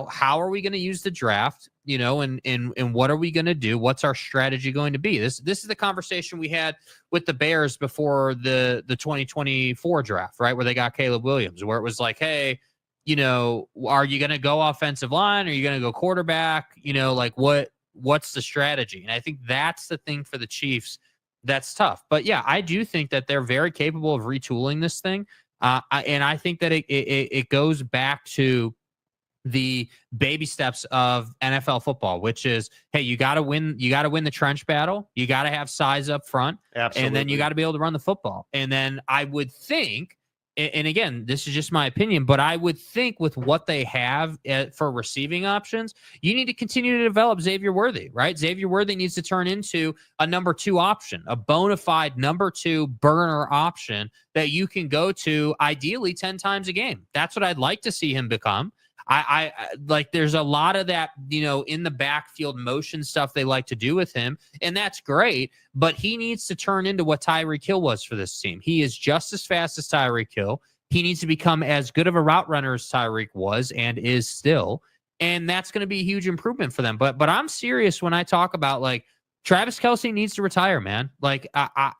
how are we going to use the draft, and what are we going to do? What's our strategy going to be? This is the conversation we had with the Bears before the 2024 draft, right? Where they got Caleb Williams, where it was like, hey, are you going to go offensive line? Are you going to go quarterback? What's the strategy? And I think that's the thing for the Chiefs that's tough. But yeah, I do think that they're very capable of retooling this thing. And I think that it goes back to the baby steps of NFL football, which is, hey, you got to win the trench battle. You got to have size up front. Absolutely. And then you got to be able to run the football. And then I would think, and again, this is just my opinion, but I would think with what they have for receiving options, you need to continue to develop Xavier Worthy, right? Xavier Worthy needs to turn into a number 2 option, a bona fide number 2 burner option that you can go to ideally 10 times a game. That's what I'd like to see him become. I like, there's a lot of that, in the backfield motion stuff they like to do with him, and that's great, but he needs to turn into what Tyreek Hill was for this team. He is just as fast as Tyreek Hill. He needs to become as good of a route runner as Tyreek was and is still, and that's going to be a huge improvement for them. But I'm serious when I talk about, like, Travis Kelce needs to retire, man. Like,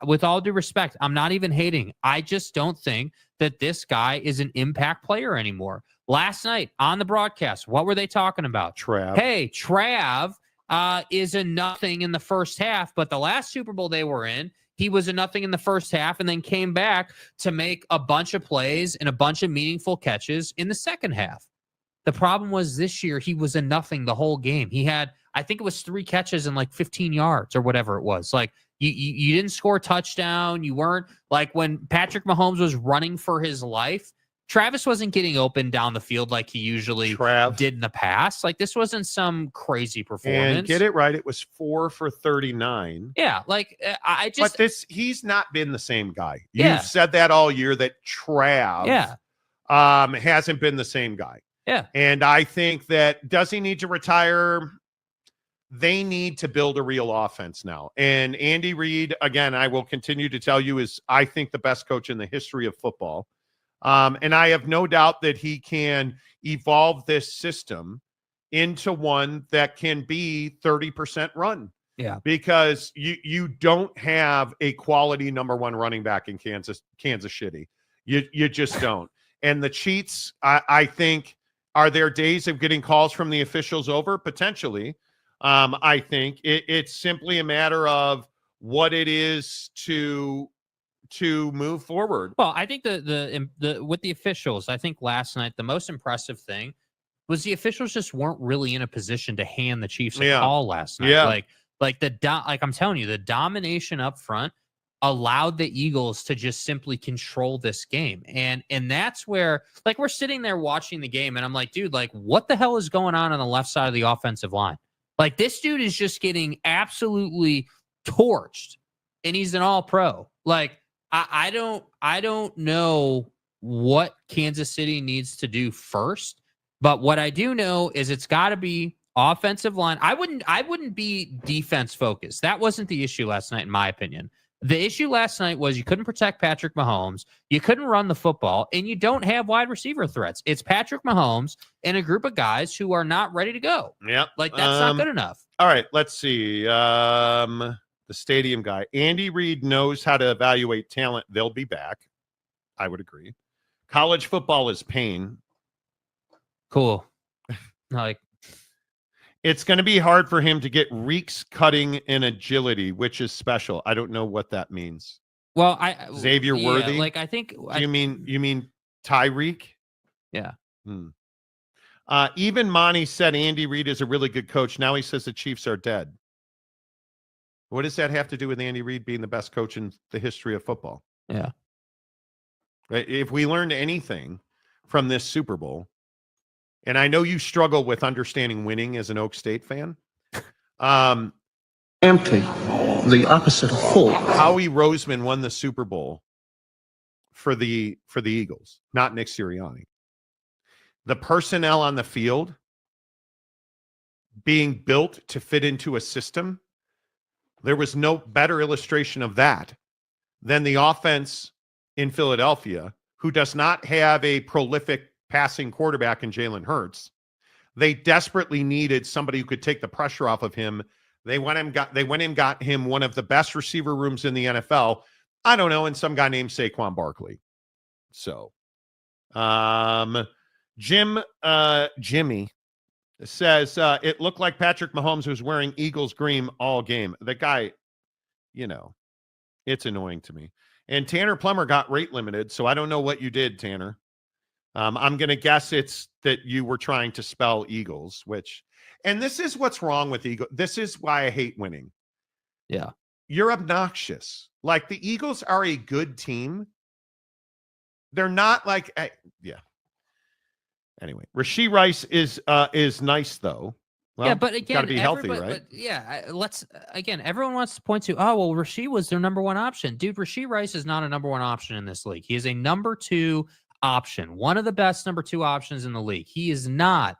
with all due respect, I'm not even hating. I just don't think that this guy is an impact player anymore. Last night on the broadcast, what were they talking about? Trav. Hey, Trav is a nothing in the first half, but the last Super Bowl they were in, he was a nothing in the first half and then came back to make a bunch of plays and a bunch of meaningful catches in the second half. The problem was this year he was a nothing the whole game. He had, I think it was 3 catches and like 15 yards or whatever it was. Like, you didn't score a touchdown. You weren't, like, when Patrick Mahomes was running for his life, Travis wasn't getting open down the field like he usually did in the past. Like, this wasn't some crazy performance. And get it right, it was 4 for 39. Yeah, like I just. But he's not been the same guy. You've said that all year, that Trav hasn't been the same guy. Yeah. And I think that, does he need to retire? They need to build a real offense now. And Andy Reid, again, I will continue to tell you, is, I think, the best coach in the history of football. And I have no doubt that he can evolve this system into one that can be 30% run. Yeah. Because you don't have a quality number one running back in Kansas City. You just don't. And the cheats, I think, are there days of getting calls from the officials over? Potentially. I think it's simply a matter of what it is to move forward. Well, I think the with the officials, I think last night the most impressive thing was the officials just weren't really in a position to hand the Chiefs a call last night. Yeah. Like I'm telling you, the domination up front allowed the Eagles to just simply control this game. And that's where, like, we're sitting there watching the game and I'm like, dude, like, what the hell is going on the left side of the offensive line? Like, this dude is just getting absolutely torched and he's an all-pro. Like, I don't know what Kansas City needs to do first, but what I do know is it's got to be offensive line. I wouldn't be defense focused. That wasn't the issue last night, in my opinion. The issue last night was you couldn't protect Patrick Mahomes, you couldn't run the football, and you don't have wide receiver threats. It's Patrick Mahomes and a group of guys who are not ready to go. Yep. Like, that's not good enough. All right, let's see. The stadium guy. Andy Reid knows how to evaluate talent. They'll be back. I would agree. College football is pain. Cool. Like, it's going to be hard for him to get reeks, cutting, and agility, which is special. I don't know what that means. Well, Xavier Worthy. Like, I think you mean Tyreek? Yeah. Even Monty said Andy Reid is a really good coach. Now he says the Chiefs are dead. What does that have to do with Andy Reid being the best coach in the history of football? Yeah. Right? If we learned anything from this Super Bowl, and I know you struggle with understanding winning as an Oak State fan. Empty. The opposite of full. Howie Roseman won the Super Bowl for the Eagles, not Nick Sirianni. The personnel on the field being built to fit into a system, there was no better illustration of that than the offense in Philadelphia, who does not have a prolific passing quarterback in Jaylen Hurts. They desperately needed somebody who could take the pressure off of him. They went and got him one of the best receiver rooms in the NFL. I don't know, and some guy named Saquon Barkley. So, Jimmy says it looked like Patrick Mahomes was wearing Eagles green all game. The guy, it's annoying to me. And Tanner Plummer got rate limited, so I don't know what you did, Tanner. I'm going to guess it's that you were trying to spell Eagles, and this is what's wrong with Eagles. This is why I hate winning. Yeah. You're obnoxious. Like, the Eagles are a good team. They're not like, yeah. Anyway, Rashee Rice is nice though. Well, yeah, but again, got to be healthy, right? Everyone wants to point to, oh, well, Rashee was their number one option. Dude, Rashee Rice is not a number one option in this league. He is a number two option, one of the best number two options in the league. He is not,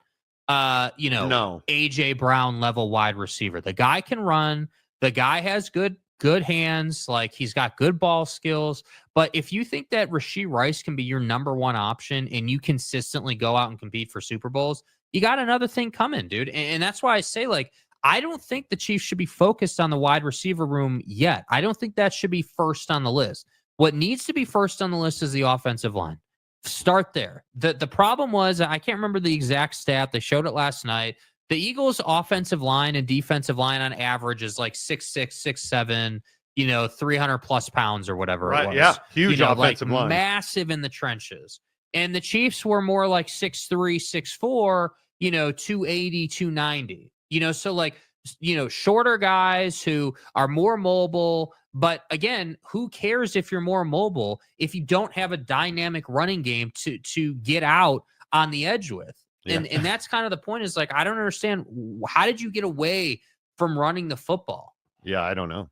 no AJ Brown level wide receiver. The guy can run. The guy has good hands. Like, he's got good ball skills. But if you think that Rashee Rice can be your number one option and you consistently go out and compete for Super Bowls, you got another thing coming, dude. And that's why I say, like, I don't think the Chiefs should be focused on the wide receiver room yet. I don't think that should be first on the list. What needs to be first on the list is the offensive line. Start there. The problem was, I can't remember the exact stat. They showed it last night. The Eagles' offensive line and defensive line on average is like 6'6", 6'7", 300 plus pounds or whatever it was. Yeah, huge offensive line. Massive in the trenches. And the Chiefs were more like 6'3", 6'4", 280, 290. So, like, shorter guys who are more mobile, But again, who cares if you're more mobile if you don't have a dynamic running game to get out on the edge with? Yeah. And that's kind of the point, is like, I don't understand, how did you get away from running the football? Yeah, I don't know.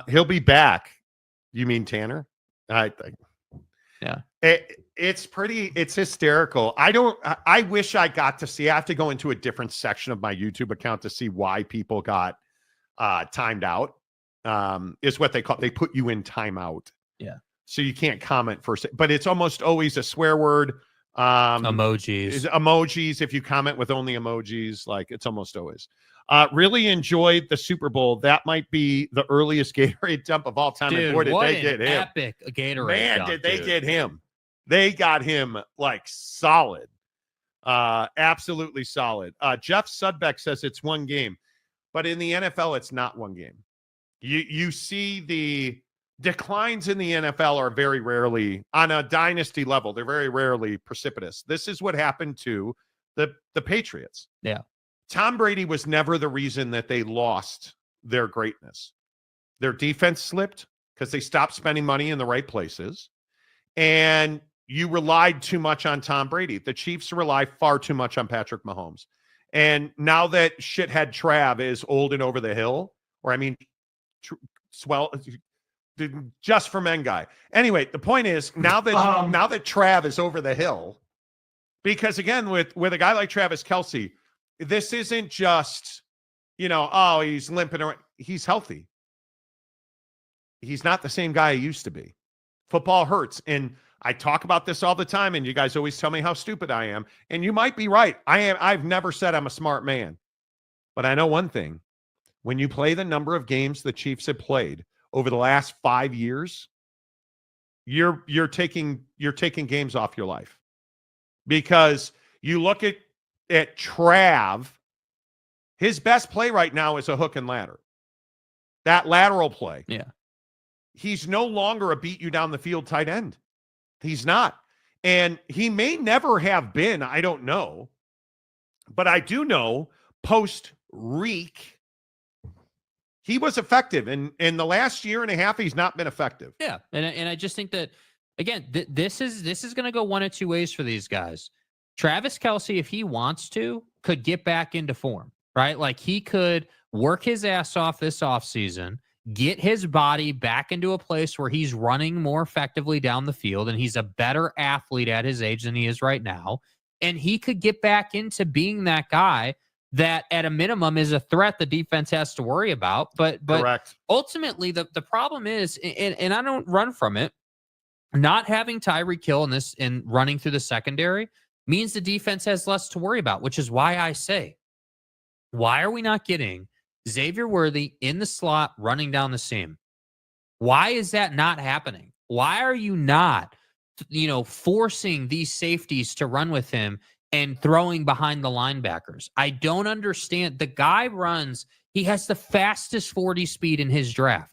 He'll be back. You mean Tanner? I think. Yeah. It's hysterical. I wish I got to see, I have to go into a different section of my YouTube account to see why people got timed out. Is what they put you in timeout. Yeah. So you can't comment first, but it's almost always a swear word. Emojis. If you comment with only emojis, like it's almost always. Really enjoyed the Super Bowl. That might be the earliest Gatorade dump of all time. Dude, And boy, did what they an get him. epic Gatorade Man, dump, did they dude. get him. They got him like solid. Absolutely solid. Jeff Sudbeck says it's one game, but in the NFL, it's not one game. You see the declines in the NFL are very rarely on a dynasty level. They're very rarely precipitous. This is what happened to the Patriots. Yeah. Tom Brady was never the reason that they lost their greatness. Their defense slipped because they stopped spending money in the right places. And you relied too much on Tom Brady. The Chiefs rely far too much on Patrick Mahomes. And now that shithead Trav is old and over the hill, just for men guy. Anyway, the point is now that Trav is over the hill, because again, with a guy like Travis Kelce, this isn't just, he's limping around. He's healthy. He's not the same guy he used to be. Football hurts. And I talk about this all the time, and you guys always tell me how stupid I am. And you might be right. I've never said I'm a smart man. But I know one thing. When you play the number of games the Chiefs have played over the last 5 years, you're taking games off your life. Because you look at Trav, his best play right now is a hook and ladder. That lateral play. Yeah. He's no longer a beat you down the field tight end. He's not. And he may never have been, I don't know. But I do know post-Reek, he was effective. And in the last year and a half, he's not been effective. Yeah. And I just think that, again, this is going to go one of two ways for these guys. Travis Kelce, if he wants to, could get back into form, right? Like he could work his ass off this offseason, get his body back into a place where he's running more effectively down the field, and he's a better athlete at his age than he is right now. And he could get back into being that guy that at a minimum is a threat the defense has to worry about. But Correct. Ultimately, the problem is, and I don't run from it, not having Tyreek Hill in running through the secondary means the defense has less to worry about, which is why I say, why are we not getting Xavier Worthy in the slot running down the seam? Why is that not happening? Why are you not, forcing these safeties to run with him and throwing behind the linebackers? I don't understand. The guy he has the fastest 40 speed in his draft.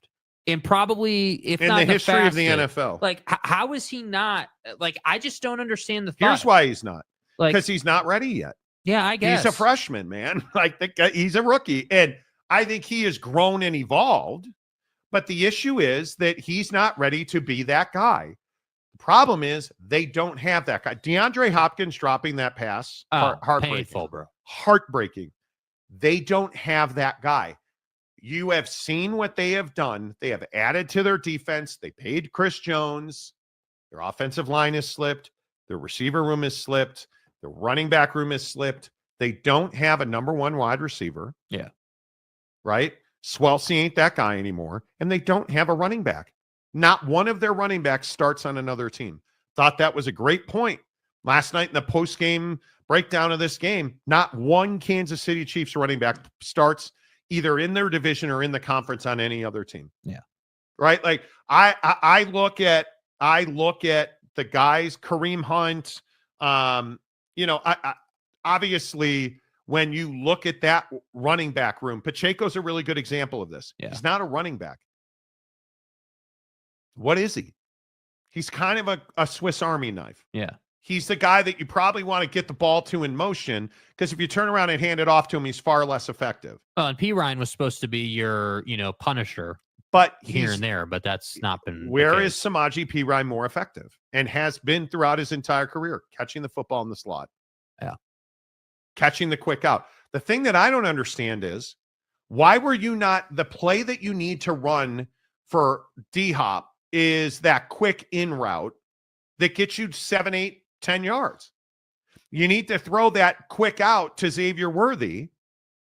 And probably, if in not the history fastest, of the NFL. Like, how is he not? Like, I just don't understand the thought. Here's why he's not. Like, because he's not ready yet. Yeah, I guess. He's a freshman, man. He's a rookie. And I think he has grown and evolved. But the issue is that he's not ready to be that guy. The problem is they don't have that guy. DeAndre Hopkins dropping that pass, heartbreaking. Painful, bro. Heartbreaking. They don't have that guy. You have seen what they have done. They have added to their defense. They paid Chris Jones. Their offensive line has slipped. Their receiver room has slipped. The running back room has slipped. They don't have a number one wide receiver. Yeah. Right? Swelsey ain't that guy anymore. And they don't have a running back. Not one of their running backs starts on another team. Thought that was a great point. Last night in the post-game breakdown of this game, not one Kansas City Chiefs running back starts either in their division or in the conference on any other team. Yeah. Right? Like I look at the guys, Kareem Hunt, obviously when you look at that running back room, Pacheco's a really good example of this. Yeah. He's not a running back. What is he? He's kind of a Swiss Army knife. Yeah. He's the guy that you probably want to get the ball to in motion, because if you turn around and hand it off to him, he's far less effective. Oh, and P. Ryan was supposed to be your, Punisher. but here and there, but that's not been where is Samaje Perine more effective and has been throughout his entire career, catching the football in the slot. Yeah. Catching the quick out. The thing that I don't understand is why were you not the play that you need to run for D-Hop is that quick in route that gets you 7, 8, 10 yards. You need to throw that quick out to Xavier Worthy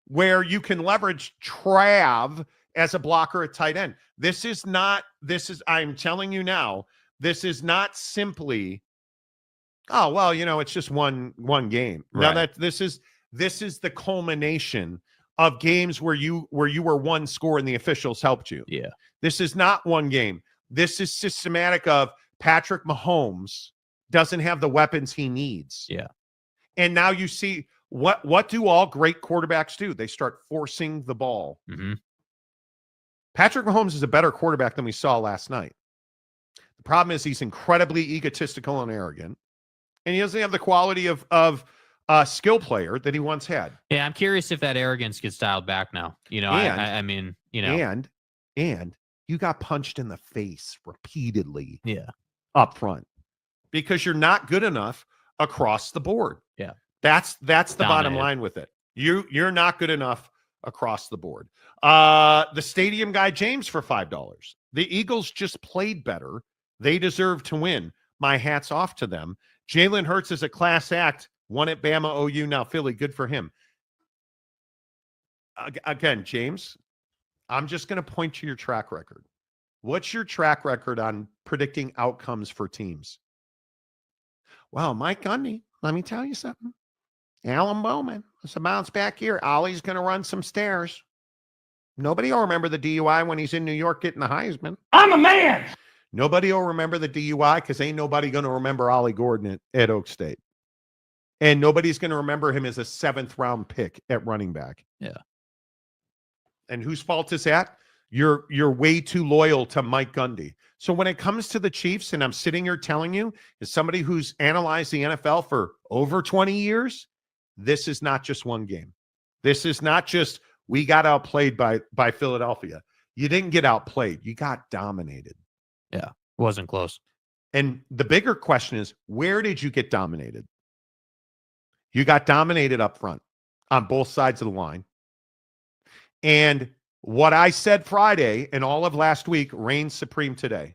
where you can leverage Trav as a blocker at tight end. I'm telling you now, this is not simply, oh, well, it's just one game. Right. Now this is the culmination of games where you were one score and the officials helped you. Yeah. This is not one game. This is systematic of Patrick Mahomes doesn't have the weapons he needs. Yeah. And now you see what do all great quarterbacks do? They start forcing the ball. Mm-hmm. Patrick Mahomes is a better quarterback than we saw last night. The problem is he's incredibly egotistical and arrogant, and he doesn't have the quality of a skill player that he once had. Yeah, I'm curious if that arrogance gets dialed back now. I mean, And you got punched in the face repeatedly. Yeah. Up front because you're not good enough across the board. Yeah. That's the bottom line with it. You're not good enough across the board. The stadium guy James for $5. The Eagles just played better. They deserve to win. My hat's off to them. Jaylen Hurts is a class act. Won at Bama, OU, now Philly. Good for him. Again, James, I'm just going to point to your track record. What's your track record on predicting outcomes for teams? Well, Mike Gundy, let me tell you something. Alan Bowman, it's a bounce back here. Ollie's going to run some stairs. Nobody will remember the DUI when he's in New York getting the Heisman. I'm a man. Nobody will remember the DUI because ain't nobody going to remember Ollie Gordon at Oak State. And nobody's going to remember him as a 7th-round pick at running back. Yeah. And whose fault is that? You're way too loyal to Mike Gundy. So when it comes to the Chiefs, and I'm sitting here telling you, as somebody who's analyzed the NFL for over 20 years, this is not just one game. This is not just we got outplayed by Philadelphia. You didn't get outplayed. You got dominated. Yeah, wasn't close. And the bigger question is, where did you get dominated? You got dominated up front on both sides of the line. And what I said Friday and all of last week reigns supreme today.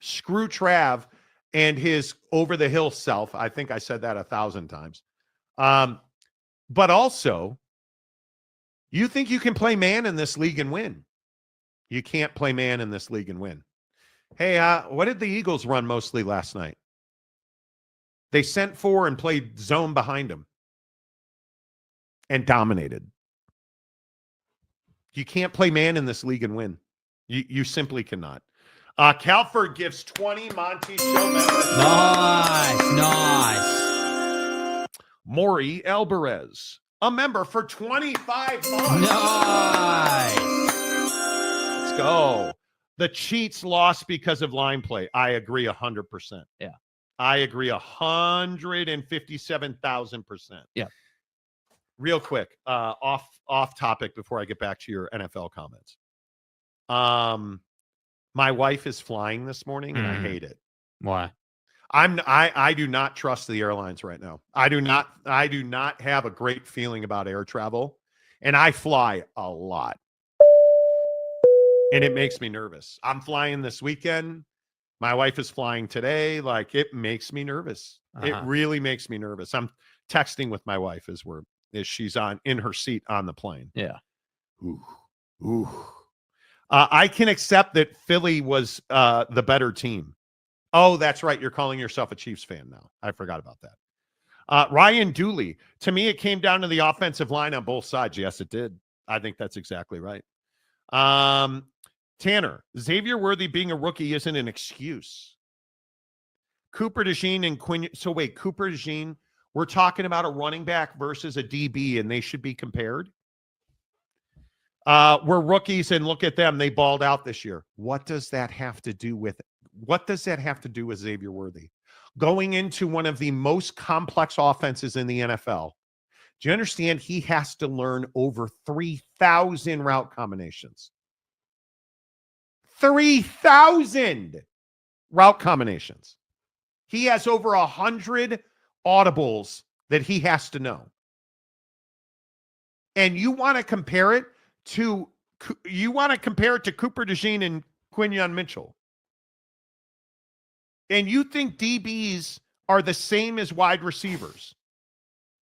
Screw Trav and his over-the-hill self. I think I said that 1,000 times. But also, you think you can play man in this league and win. You can't play man in this league and win. Hey, what did the Eagles run mostly last night? They sent 4 and played zone behind them and dominated. You can't play man in this league and win. You simply cannot. Calford gives 20 Monty Show members. Nice. Maury Alvarez, a member for 25 months. Nice. Let's go. The Cheats lost because of line play. I agree 100%. Yeah. I agree 157,000%. Yeah. Real quick, off topic before I get back to your NFL comments. My wife is flying this morning and I hate it. Why? I do not trust the airlines right now. I do not have a great feeling about air travel, and I fly a lot. And it makes me nervous. I'm flying this weekend. My wife is flying today. Like, it makes me nervous. It really makes me nervous. I'm texting with my wife as she's in her seat on the plane. Yeah. Ooh. I can accept that Philly was the better team. Oh, that's right. You're calling yourself a Chiefs fan now. I forgot about that. Ryan Dooley. To me, it came down to the offensive line on both sides. Yes, it did. I think that's exactly right. Tanner, Xavier Worthy being a rookie isn't an excuse. Cooper DeJean and Quinn. So wait, Cooper DeJean, we're talking about a running back versus a DB, and they should be compared. We're rookies, and look at them. They balled out this year. What does that have to do with Xavier Worthy? Going into one of the most complex offenses in the NFL. Do you understand he has to learn over 3,000 route combinations? 3,000 route combinations. He has over 100 audibles that he has to know. And you want to compare it to Cooper DeJean and Quinyon Mitchell. And you think DBs are the same as wide receivers.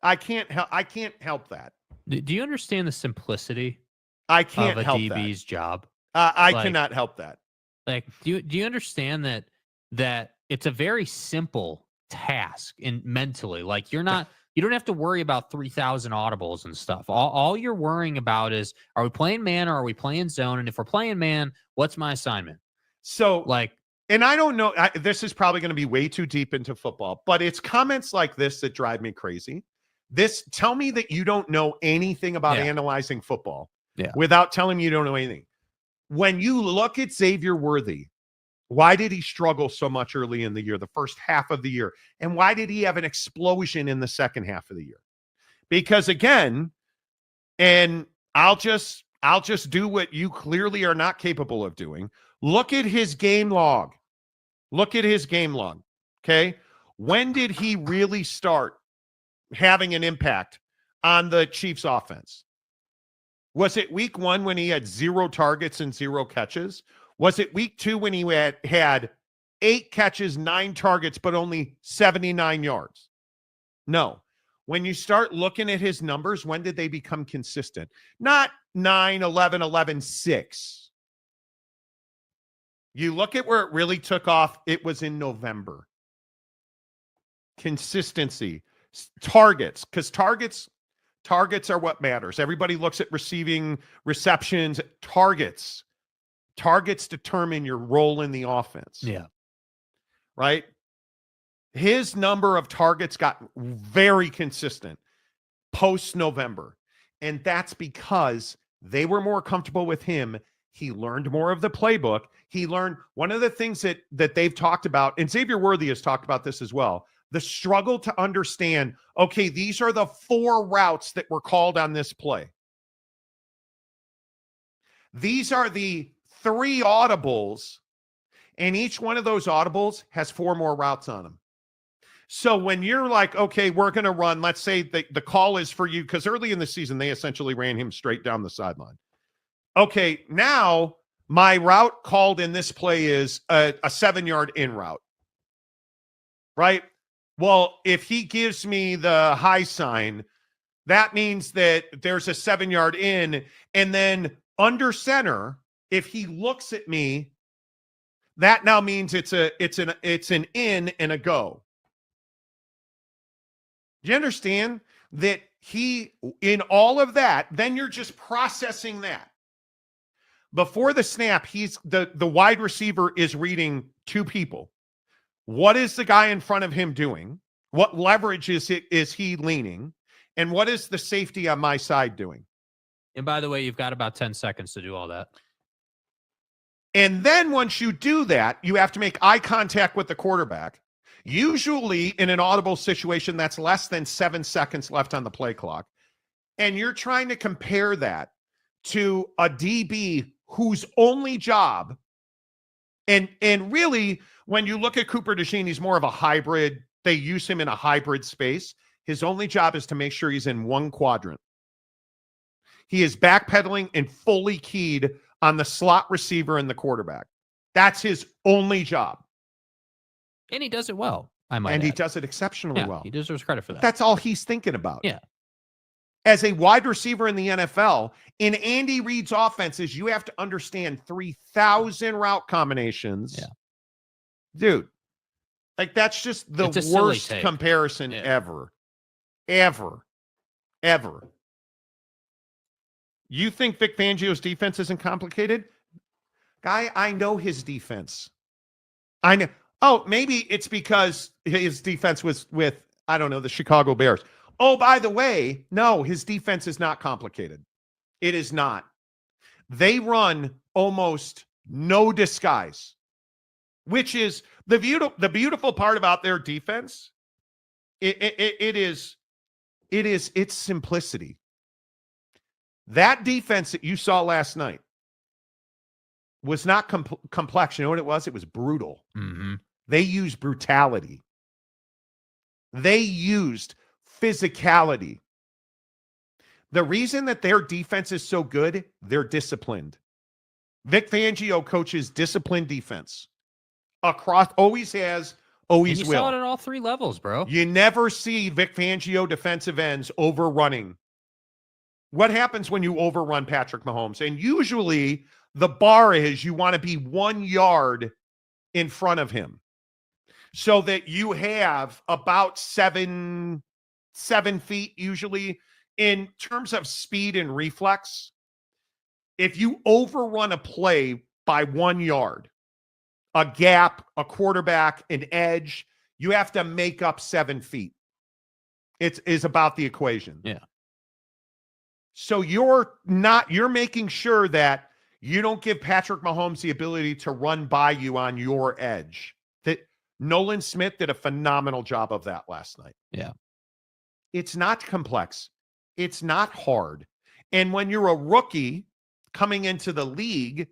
I can't help that. Do you understand the simplicity I can't of a help DB's job? I cannot help that. Like, do you understand that it's a very simple task mentally? Like, you don't have to worry about 3,000 audibles and stuff. All you're worrying about is, are we playing man or are we playing zone? And if we're playing man, what's my assignment? So, and I don't know, this is probably going to be way too deep into football, but it's comments like this that drive me crazy. Tell me that you don't know anything about analyzing football without telling me you don't know anything. When you look at Xavier Worthy, why did he struggle so much early in the year, the first half of the year? And why did he have an explosion in the second half of the year? Because again, and I'll just do what you clearly are not capable of doing. Look at his game log. Okay. When did he really start having an impact on the Chiefs offense? Was it week 1 when he had 0 targets and 0 catches? Was it week 2 when he had 8 catches, 9 targets, but only 79 yards? No. When you start looking at his numbers, when did they become consistent? Not 9, 11, 11, 6. You look at where it really took off, it was in November. Consistency. Targets, because targets are what matters. Everybody looks at receiving, receptions, targets. Targets determine your role in the offense. Yeah. Right? His number of targets got very consistent post-November. And that's because they were more comfortable with him. He learned more of the playbook. He learned one of the things that they've talked about, and Xavier Worthy has talked about this as well, the struggle to understand, okay, these are the 4 routes that were called on this play. These are the 3 audibles, and each one of those audibles has 4 more routes on them. So when you're like, okay, we're going to run, let's say the call is for you, because early in the season, they essentially ran him straight down the sideline. Okay, now my route called in this play is a 7-yard in route, right? Well, if he gives me the high sign, that means that there's a 7-yard in, and then under center, if he looks at me, that now means it's an in and a go. Do you understand that in all of that, then you're just processing that. Before the snap, the wide receiver is reading 2 people. What is the guy in front of him doing? What leverage is he leaning? And what is the safety on my side doing? And by the way, you've got about 10 seconds to do all that. And then once you do that, you have to make eye contact with the quarterback. Usually in an audible situation, that's less than 7 seconds left on the play clock. And you're trying to compare that to a DB whose only job, and really, when you look at Cooper DeJean, he's more of a hybrid. They use him in a hybrid space. His only job is to make sure he's in one quadrant. He is backpedaling and fully keyed on the slot receiver and the quarterback. That's his only job. And he does it well, I might And add. he does it exceptionally well. He deserves credit for that. That's all he's thinking about. Yeah. As a wide receiver in the NFL, in Andy Reid's offenses, you have to understand 3,000 route combinations. Yeah. Dude, like that's just the worst comparison ever. Ever. You think Vic Fangio's defense isn't complicated? Guy, I know his defense. I know. Oh, maybe it's because his defense was with, I don't know, the Chicago Bears. Oh, by the way, no, his defense is not complicated. It is not. They run almost no disguise, which is the beautiful part about their defense. It's simplicity. That defense that you saw last night was not complex. You know what it was? It was brutal. Mm-hmm. They used brutality. They used physicality. The reason that their defense is so good, they're disciplined. Vic Fangio coaches disciplined defense. Across, always has, always and you will. saw it at all 3 levels, bro. You never see Vic Fangio defensive ends overrunning. What happens when you overrun Patrick Mahomes? And usually the bar is you want to be 1 yard in front of him so that you have about seven feet usually in terms of speed and reflex. If you overrun a play by 1 yard, a gap, a quarterback, an edge, you have to make up 7 feet. It is about the equation. Yeah. So you're making sure that you don't give Patrick Mahomes the ability to run by you on your edge. That Nolan Smith did a phenomenal job of that last night. Yeah. It's not complex. It's not hard. And when you're a rookie coming into the league,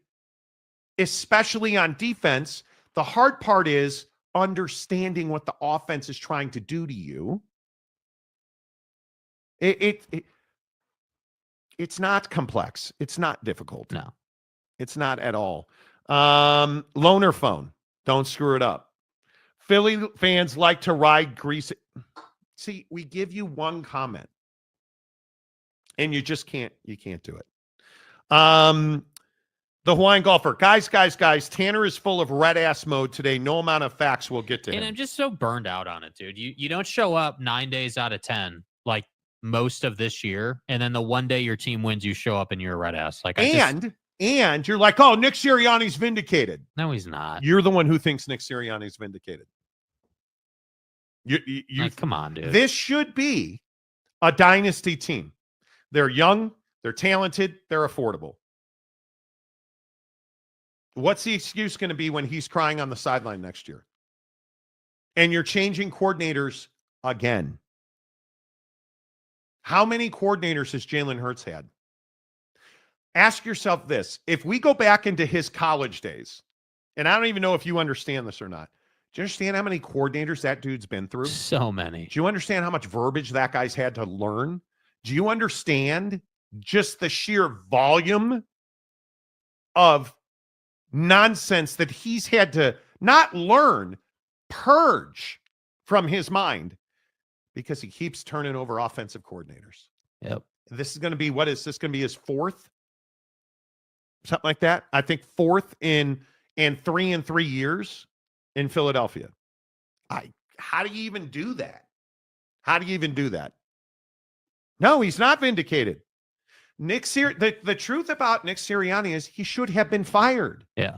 especially on defense, the hard part is understanding what the offense is trying to do to you. It's not complex. It's not difficult. No. It's not at all. Loaner phone. Don't screw it up. Philly fans like to ride greasy. See, we give you one comment. And you just can't do it. The Hawaiian golfer. Guys, Tanner is full of red ass mode today. No amount of facts will get to him. And I'm just so burned out on it, dude. You don't show up 9 days out of 10, like most of this year, and then the one day your team wins, you show up and you're a red ass. Like, and you're like, oh, Nick Sirianni's vindicated. No, he's not. You're the one who thinks Nick Sirianni's vindicated. You like, come on, dude. This should be a dynasty team. They're young, they're talented, they're affordable. What's the excuse going to be when he's crying on the sideline next year? And you're changing coordinators again. How many coordinators has Jaylen Hurts had? Ask yourself this. If we go back into his college days, and I don't even know if you understand this or not. Do you understand how many coordinators that dude's been through? So many. Do you understand how much verbiage that guy's had to learn? Do you understand just the sheer volume of nonsense that he's had to not learn, purge from his mind because he keeps turning over offensive coordinators? Yep. This is going to be, what is this going to be, his fourth? Something like that. I think fourth in 3 years in Philadelphia. How do you even do that? How do you even do that? No, he's not vindicated. The truth about Nick Sirianni is he should have been fired. Yeah.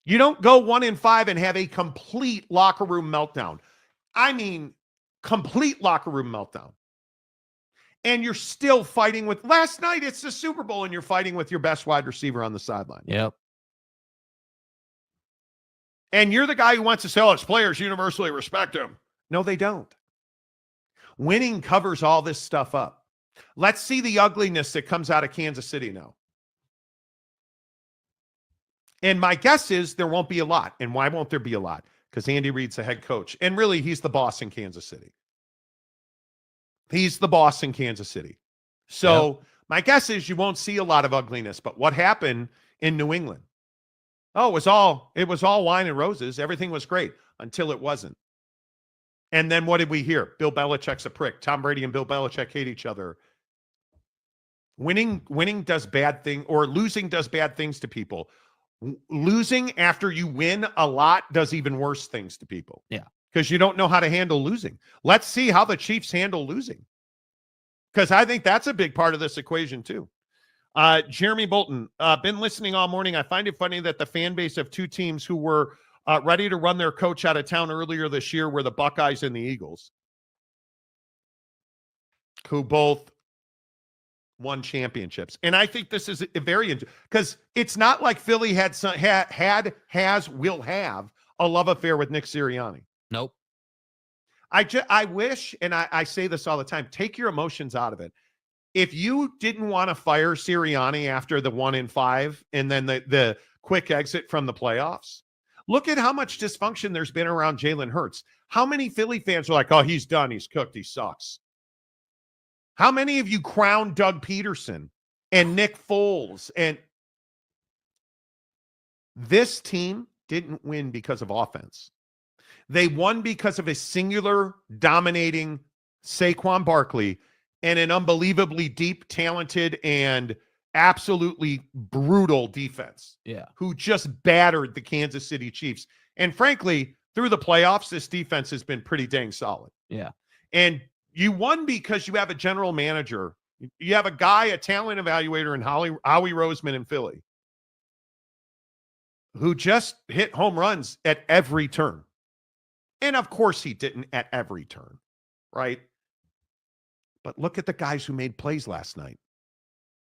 You don't go 1-5 and have a complete locker room meltdown. I mean, complete locker room meltdown. And you're still fighting with, last night it's the Super Bowl and you're fighting with your best wide receiver on the sideline. Yep. And you're the guy who wants to say, oh, his players universally respect him. No, they don't. Winning covers all this stuff up. Let's see the ugliness that comes out of Kansas City now. And my guess is there won't be a lot. And why won't there be a lot? Because Andy Reid's the head coach. And really, he's the boss in Kansas City. He's the boss in Kansas City. So my guess is you won't see a lot of ugliness. But what happened in New England? Oh, it was all wine and roses. Everything was great until it wasn't. And then what did we hear? Bill Belichick's a prick. Tom Brady and Bill Belichick hate each other. Winning does bad thing, or losing does bad things to people. Losing after you win a lot does even worse things to people. Yeah. Because you don't know how to handle losing. Let's see how the Chiefs handle losing. Because I think that's a big part of this equation too. Jeremy Bolton, been listening all morning. I find it funny that the fan base of two teams who were ready to run their coach out of town earlier this year were the Buckeyes and the Eagles, who both won championships. And I think this is a very, because it's not like Philly will have a love affair with Nick Sirianni. Nope. I wish, and I say this all the time, take your emotions out of it. if you didn't want to fire Sirianni after the 1-5 and then the quick exit from the playoffs, look at how much dysfunction there's been around Jaylen Hurts. How many Philly fans are like, oh, he's done, he's cooked, he sucks? How many of you crowned Doug Peterson and Nick Foles? And this team didn't win because of offense. They won because of a singular dominating Saquon Barkley and an unbelievably deep, talented, and absolutely brutal defense. Yeah. Who just battered the Kansas City Chiefs. And frankly, through the playoffs, this defense has been pretty dang solid. Yeah. And you won because you have a general manager. You have a guy, a talent evaluator in Howie Roseman in Philly, who just hit home runs at every turn. And of course he didn't at every turn, right? But look at the guys who made plays last night.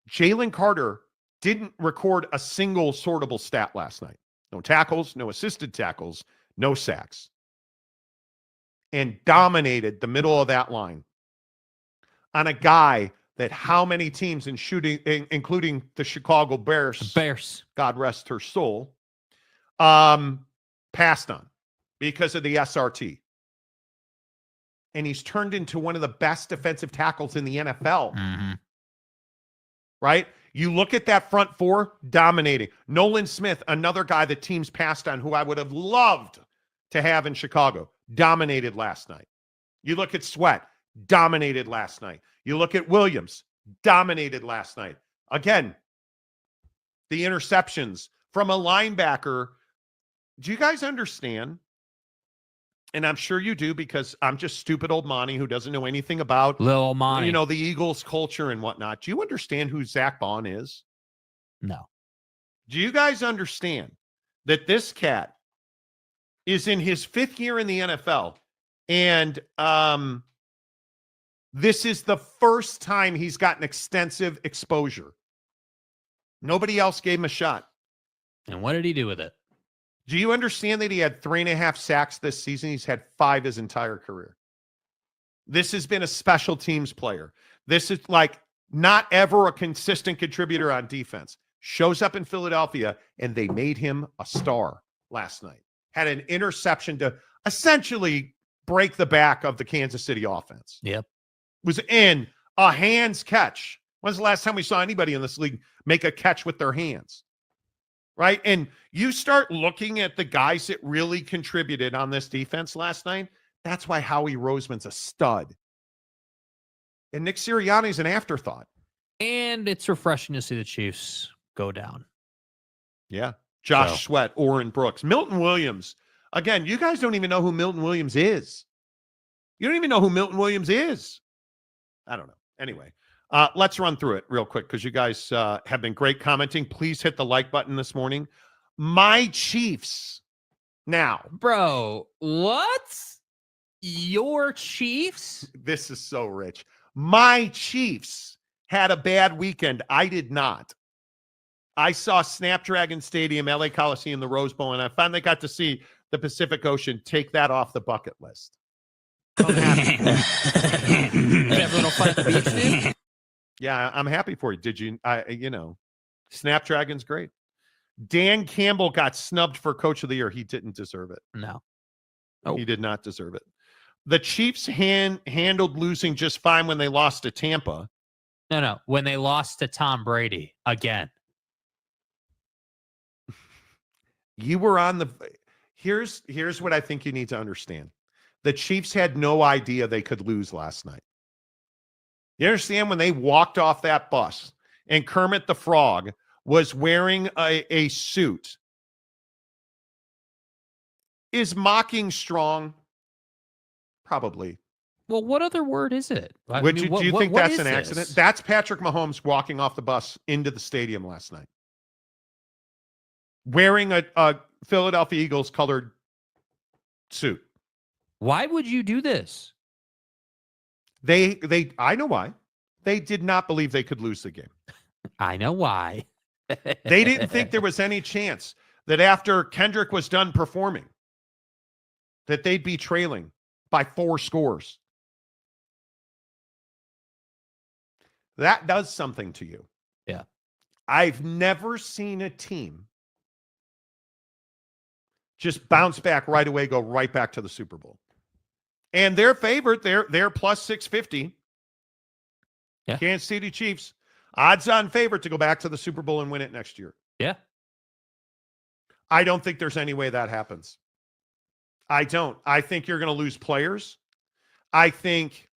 Jalen Carter didn't record a single sortable stat last night. No tackles, no assisted tackles, no sacks. And dominated the middle of that line on a guy that how many teams in shooting, including the Chicago Bears, God rest her soul, passed on because of the SRT. And he's turned into one of the best defensive tackles in the NFL. Mm-hmm. Right? You look at that front four, dominating. Nolan Smith, another guy that teams passed on who I would have loved to have in Chicago, dominated last night. You look at Sweat, dominated last night. You look at Williams, dominated last night. Again, the interceptions from a linebacker. Do you guys understand? And I'm sure you do, because I'm just stupid old Monty who doesn't know anything about Lil Monty, the Eagles culture and whatnot. Do you understand who Zach Bond is? No. Do you guys understand that this cat is in his 5th year in the NFL, and this is the first time he's gotten extensive exposure? Nobody else gave him a shot. And what did he do with it? Do you understand that he had 3.5 sacks this season? He's had 5 his entire career. This has been a special teams player. This is like not ever a consistent contributor on defense. Shows up in Philadelphia, and they made him a star last night. Had an interception to essentially break the back of the Kansas City offense. Yep. Was in a hands catch. When's the last time we saw anybody in this league make a catch with their hands? Right? And you start looking at the guys that really contributed on this defense last night. That's why Howie Roseman's a stud. And Nick Sirianni's an afterthought. And it's refreshing to see the Chiefs go down. Yeah. Josh Sweat, Oren Brooks, Milton Williams. Again, you guys don't even know who Milton Williams is. You don't even know who Milton Williams is. I don't know. Anyway. Let's run through it real quick because you guys have been great commenting. Please hit the like button this morning. My Chiefs. Now. Bro, what? Your Chiefs? This is so rich. My Chiefs had a bad weekend. I did not. I saw Snapdragon Stadium, LA Coliseum, the Rose Bowl, and I finally got to see the Pacific Ocean. Take that off the bucket list. I'm happy. Have a little fun at the beach, dude? Yeah, I'm happy for you. Did you, Snapdragon's great. Dan Campbell got snubbed for Coach of the Year. He didn't deserve it. No. He did not deserve it. The Chiefs handled losing just fine when they lost to Tampa. No. When they lost to Tom Brady again. You were on the... Here's what I think you need to understand. The Chiefs had no idea they could lose last night. You understand when they walked off that bus and Kermit the Frog was wearing a suit? Is mocking strong? Probably. Well, what other word is it? Do you think that's an accident? That's Patrick Mahomes walking off the bus into the stadium last night, wearing a Philadelphia Eagles colored suit. Why would you do this? I know why. They did not believe they could lose the game. I know why. They didn't think there was any chance that after Kendrick was done performing, that they'd be trailing by 4 scores. That does something to you. Yeah. I've never seen a team just bounce back right away, go right back to the Super Bowl. And their favorite, they're plus 650. Yeah. Kansas City Chiefs, odds-on favorite to go back to the Super Bowl and win it next year. Yeah. I don't think there's any way that happens. I don't. I think you're going to lose players. I think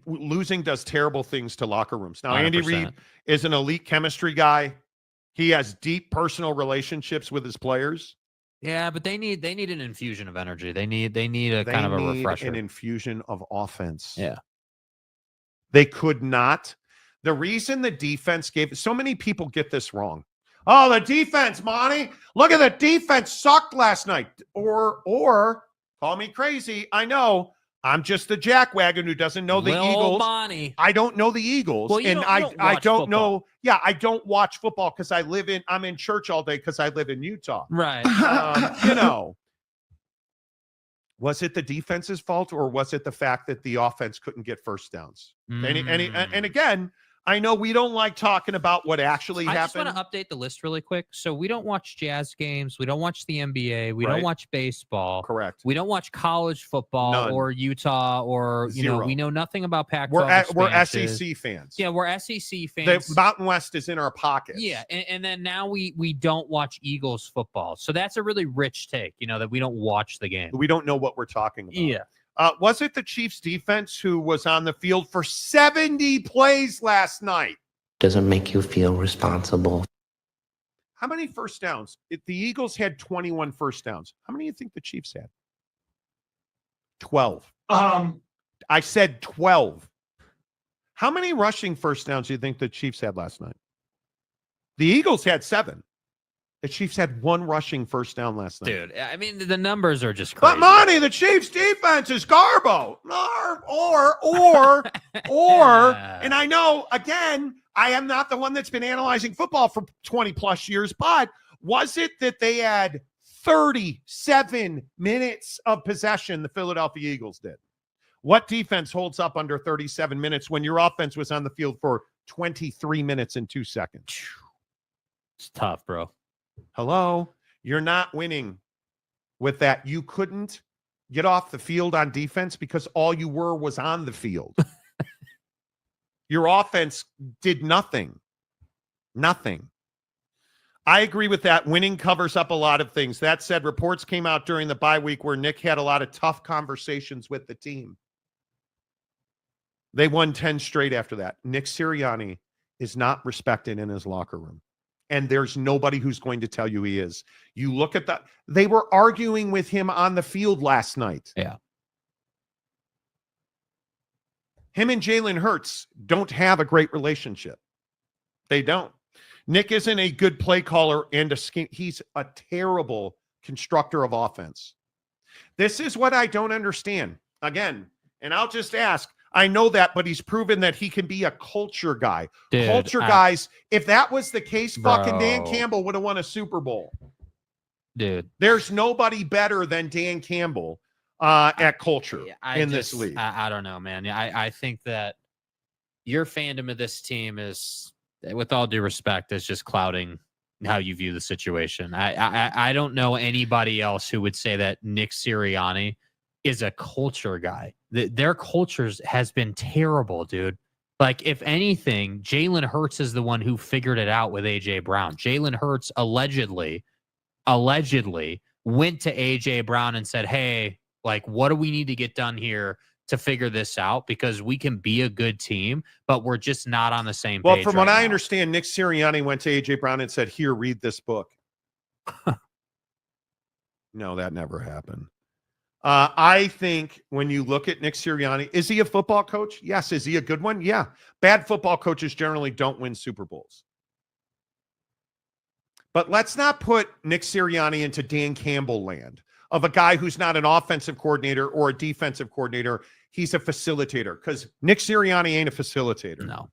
losing does terrible things to locker rooms. Now, 100%. Andy Reid is an elite chemistry guy. He has deep personal relationships with his players. Yeah, but they need an infusion of energy. They need a kind of a refresher. An infusion of offense. Yeah. They could not. The reason the defense gave, so many people get this wrong. Oh, the defense, Monty. Look at the defense sucked last night. Or call me crazy. I know. I'm just a jackwagon who doesn't know the Eagles. Bonnie. I don't know the Eagles. Well, and I don't know. Yeah, I don't watch football because I'm in church all day because I live in Utah. Right. Was it the defense's fault or was it the fact that the offense couldn't get first downs? And again, I know we don't like talking about what actually happened. I just want to update the list really quick. So we don't watch Jazz games. We don't watch the NBA. We don't watch baseball. Correct. We don't watch college football or Utah or, we know nothing about Pac-12 We're SEC fans. Yeah, we're SEC fans. The Mountain West is in our pockets. Yeah, and then now we don't watch Eagles football. So that's a really rich take, that we don't watch the game. We don't know what we're talking about. Yeah. Was it the Chiefs defense who was on the field for 70 plays last night? Doesn't make you feel responsible. How many first downs? The Eagles had 21 first downs. How many do you think the Chiefs had? 12. I said 12. How many rushing first downs do you think the Chiefs had last night? The Eagles had 7. The Chiefs had 1 rushing first down last night. Dude, I mean, the numbers are just crazy. But Monty, the Chiefs defense is garbo. Or, and I know, again, I am not the one that's been analyzing football for 20 plus years, but was it that they had 37 minutes of possession, the Philadelphia Eagles did? What defense holds up under 37 minutes when your offense was on the field for 23 minutes and 2 seconds? It's tough, bro. Hello, you're not winning with that. You couldn't get off the field on defense because all you were was on the field. Your offense did nothing. Nothing. I agree with that. Winning covers up a lot of things. That said, reports came out during the bye week where Nick had a lot of tough conversations with the team. They won 10 straight after that. Nick Sirianni is not respected in his locker room. And there's nobody who's going to tell you he is. You look at that. They were arguing with him on the field last night. Yeah. Him and Jaylen Hurts don't have a great relationship. They don't. Nick isn't a good play caller and a scheme. He's a terrible constructor of offense. This is what I don't understand. Again, and I'll just ask, I know that, but he's proven that he can be a culture guy. Dude, guys, if that was the case, Bro. fucking Dan Campbell would have won a Super Bowl. Dude. There's nobody better than Dan Campbell at culture this league. I don't know, man. I think that your fandom of this team is, with all due respect, is just clouding how you view the situation. I don't know anybody else who would say that Nick Sirianni is a culture guy. Their cultures has been terrible, dude. Like, if anything, Jaylen Hurts is the one who figured it out with A.J. Brown. Jaylen Hurts allegedly went to A.J. Brown and said, hey, like, what do we need to get done here to figure this out? Because we can be a good team, but we're just not on the same page. Well, from what I now. understand, Nick Sirianni went to A.J. Brown and said, here, read this book. No, that never happened. I think when you look at Nick Sirianni, is he a football coach? Yes. Is he a good one? Yeah. Bad football coaches generally don't win Super Bowls. But let's not put Nick Sirianni into Dan Campbell land of a guy who's not an offensive coordinator or a defensive coordinator. He's a facilitator, because Nick Sirianni ain't a facilitator. No.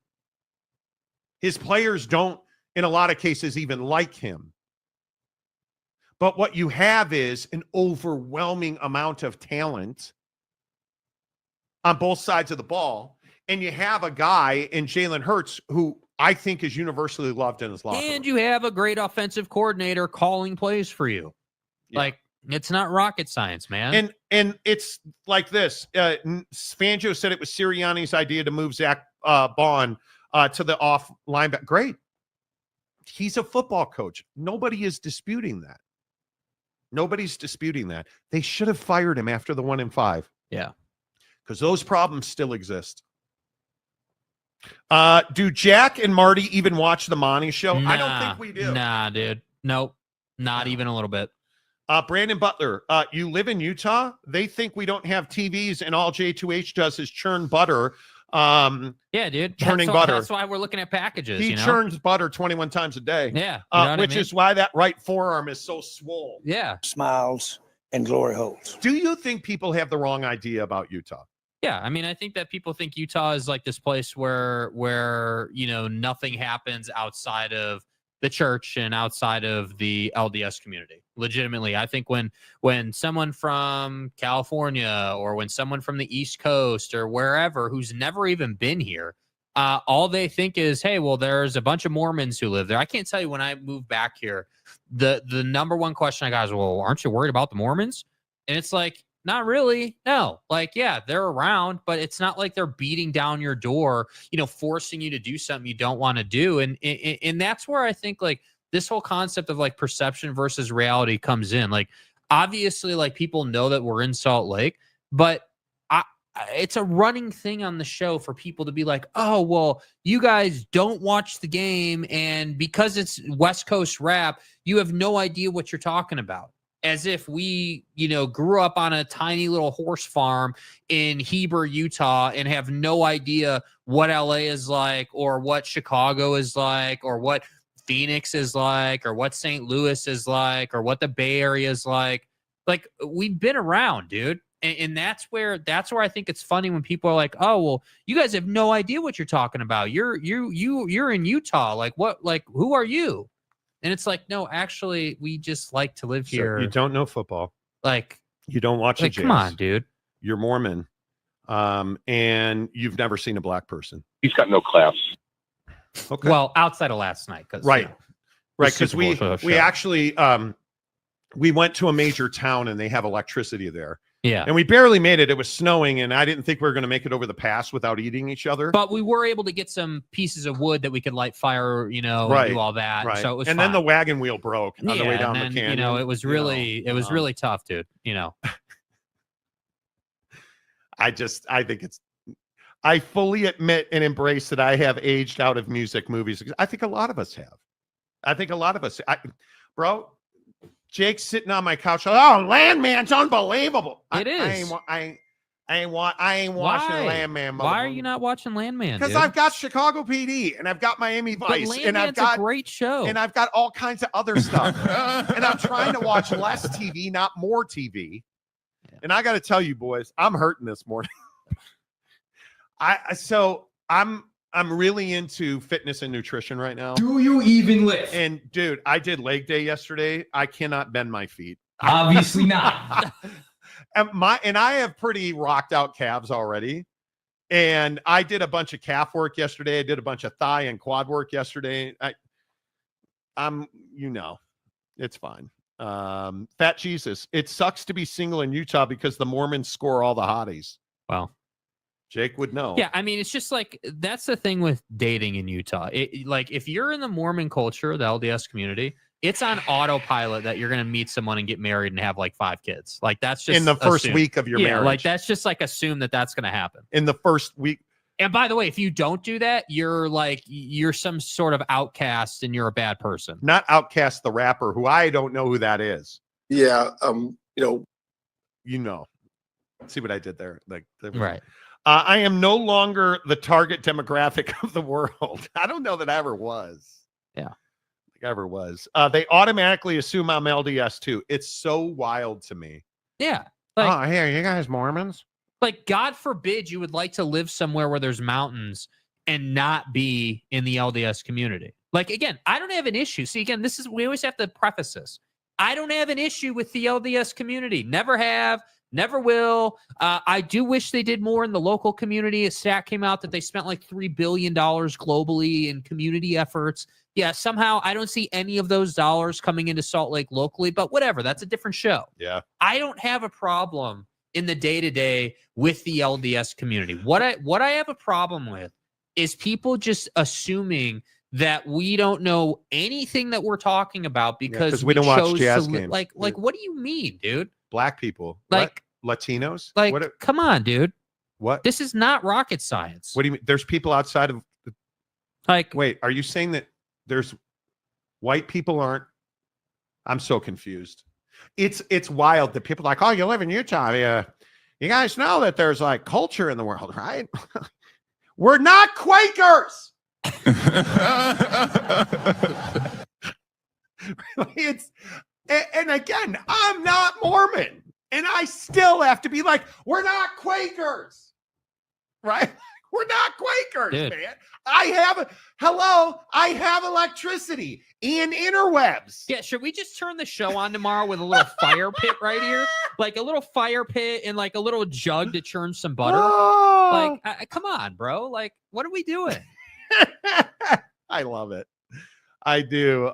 His players don't, in a lot of cases, even like him. But what you have is an overwhelming amount of talent on both sides of the ball. And you have a guy in Jaylen Hurts who I think is universally loved in his locker room. And you have a great offensive coordinator calling plays for you. Yeah. Like, it's not rocket science, man. And it's like this. Fangio said it was Sirianni's idea to move Zach Bond to the off linebacker. Great. He's a football coach. Nobody is disputing that. Nobody's disputing that. They should have fired him after the 1-5. Yeah. Because those problems still exist. Do Jack and Marty even watch the Monty Show? Nah, I don't think we do. Nah, dude. Nope. Not even a little bit. Brandon Butler, you live in Utah. They think we don't have TVs, and all J2H does is churn butter. Yeah, dude. Churning butter. That's why we're looking at packages. He churns butter 21 times a day. Yeah. You know which is why that right forearm is so swole. Yeah. Smiles and glory holes. Do you think people have the wrong idea about Utah? Yeah, I mean, I think that people think Utah is like this place where nothing happens outside of the church and outside of the LDS community. Legitimately, I think when someone from California or when someone from the East Coast or wherever who's never even been here, all they think is, hey, well, there's a bunch of Mormons who live there. I can't tell you when I moved back here, the number one question I got is, well, aren't you worried about the Mormons? And it's like, not really. No. Like, yeah, they're around, but it's not like they're beating down your door, forcing you to do something you don't want to do. And that's where I think like this whole concept of like perception versus reality comes in. Like, obviously, like people know that we're in Salt Lake, but it's a running thing on the show for people to be like, oh, well, you guys don't watch the game. And because it's West Coast rap, you have no idea what you're talking about. As if we, grew up on a tiny little horse farm in Heber, Utah, and have no idea what LA is like, or what Chicago is like, or what Phoenix is like, or what St. Louis is like, or what the Bay Area is like. Like, we've been around, dude. And that's where I think it's funny when people are like, oh, well, you guys have no idea what you're talking about. You're in Utah. Like, what? Like, who are you? And it's like, no, actually, we just like to live here. So you don't know football. Like, you don't watch the Jazz. Come on, dude. You're Mormon. And you've never seen a black person. He's got no class. Okay. Well, outside of last night. Right. Right. Because we show. actually we went to a major town and they have electricity there. Yeah. And we barely made it. It was snowing, and I didn't think we were going to make it over the pass without eating each other. But we were able to get some pieces of wood that we could light fire, right. and do all that. Right. So it was and fine. then the wagon wheel broke on the way down the canyon. It was really really tough, dude. I think I fully admit and embrace that I have aged out of music, movies. I think a lot of us have. Bro, Jake's sitting on my couch. Oh, Landman's unbelievable. It is. I ain't watching Landman. Why are you not watching Landman? Because I've got Chicago PD and I've got Miami Vice and I've got a great show and I've got all kinds of other stuff. And I'm trying to watch less TV, not more TV. Yeah. And I got to tell you, boys, I'm hurting this morning. I'm really into fitness and nutrition right now. Do you even lift? And dude, I did leg day yesterday. I cannot bend my feet. Obviously not. and I have pretty rocked out calves already. And I did a bunch of calf work yesterday. I did a bunch of thigh and quad work yesterday. It's fine. Fat Jesus. It sucks to be single in Utah because the Mormons score all the hotties. Wow. Jake would know. Yeah, I mean, it's just like that's the thing with dating in Utah. Like if you're in the Mormon culture, the LDS community, it's on autopilot that you're going to meet someone and get married and have like 5 kids. Like that's just in the first week of your marriage. Like that's just like assume that that's going to happen in the first week. And by the way, if you don't do that, you're some sort of outcast and you're a bad person. Not Outcast the rapper, who I don't know who that is. Yeah, See what I did there? Right. I am no longer the target demographic of the world. I don't know that I ever was. Yeah. I ever was. They automatically assume I'm LDS too. It's so wild to me. Yeah. Here, you guys Mormons? Like, God forbid you would like to live somewhere where there's mountains and not be in the LDS community. Like, again, I don't have an issue. See, again, we always have to preface this. I don't have an issue with the LDS community. Never have, Never will. I do wish they did more in the local community. A stat came out that they spent like $3 billion globally in community efforts. Yeah, somehow I don't see any of those dollars coming into Salt Lake locally, but whatever. That's a different show. Yeah. I don't have a problem in the day-to-day with the LDS community. What I have a problem with is people just assuming that we don't know anything that we're talking about because we don't watch chose jazz to games. Like, what do you mean, dude? Black people. Like what? Latinos? Like, what? Come on, dude. What? This is not rocket science. What do you mean? There's people outside of like. Wait, are you saying that there's white people aren't? I'm so confused. It's wild that people are like, oh, you live in Utah. Yeah, you guys know that there's like culture in the world, right? We're not Quakers. And again, I'm not Mormon, and I still have to be like, we're not Quakers, right? We're not Quakers, Dude. man. I have electricity and interwebs. Yeah, should we just turn the show on tomorrow with a little fire pit right here? Like a little fire pit and like a little jug to churn some butter? Oh. Like, come on, bro. Like, what are we doing? I love it. I do.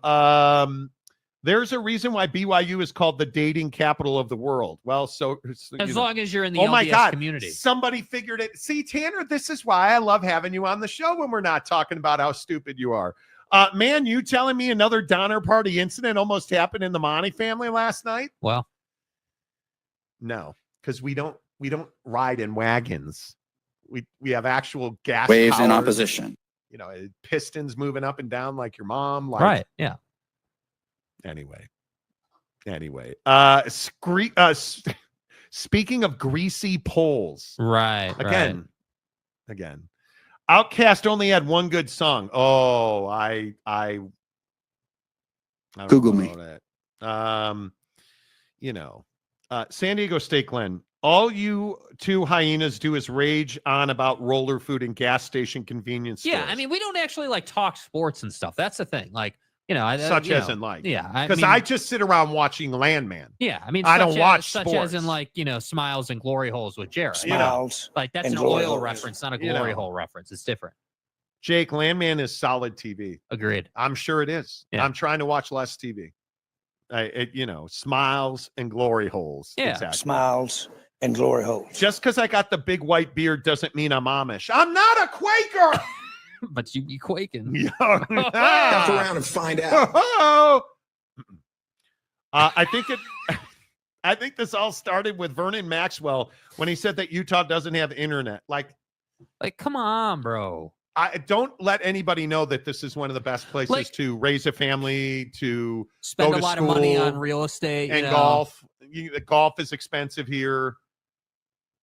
There's a reason why BYU is called the dating capital of the world. Well, so As long as you're in the oh my LDS God, community. somebody figured it. See, Tanner, this is why I love having you on the show when we're not talking about how stupid you are. Man, you telling me another Donner Party incident almost happened in the Monty family last night? Well, no, because we don't ride in wagons. We have actual gas waves in powers, opposition. You know, pistons moving up and down like your mom. Like, right? Yeah. Anyway, speaking of greasy polls, right? Again, Outkast only had one good song. Oh, I don't Google know me. That. San Diego State Glen. All you two hyenas do is rage on about roller food and gas station convenience stores. Yeah, I mean, we don't actually like talk sports and stuff. That's the thing. Like, you know, such you as know, in like, yeah, because I just sit around watching Landman. Yeah, I mean, I don't watch such sports. as in like, you know, Smiles and Glory Holes with Jared. Smiles. Like that's and an Glory oil Holes. reference, not a You glory know. hole reference. It's different. Jake, Landman is solid TV. Agreed. I'm sure it is. Yeah. I'm trying to watch less TV. Smiles and glory holes. Yeah. Exactly. Smiles and Glory Holes. Just because I got the big white beard doesn't mean I'm Amish. I'm not a Quaker. But you be quaking. Come around and find out. I think this all started with Vernon Maxwell when he said that Utah doesn't have internet. Like, come on, bro. I don't let anybody know that this is one of the best places to raise a family, to Spend go a to lot of money on real estate and you know. golf. Golf is expensive here.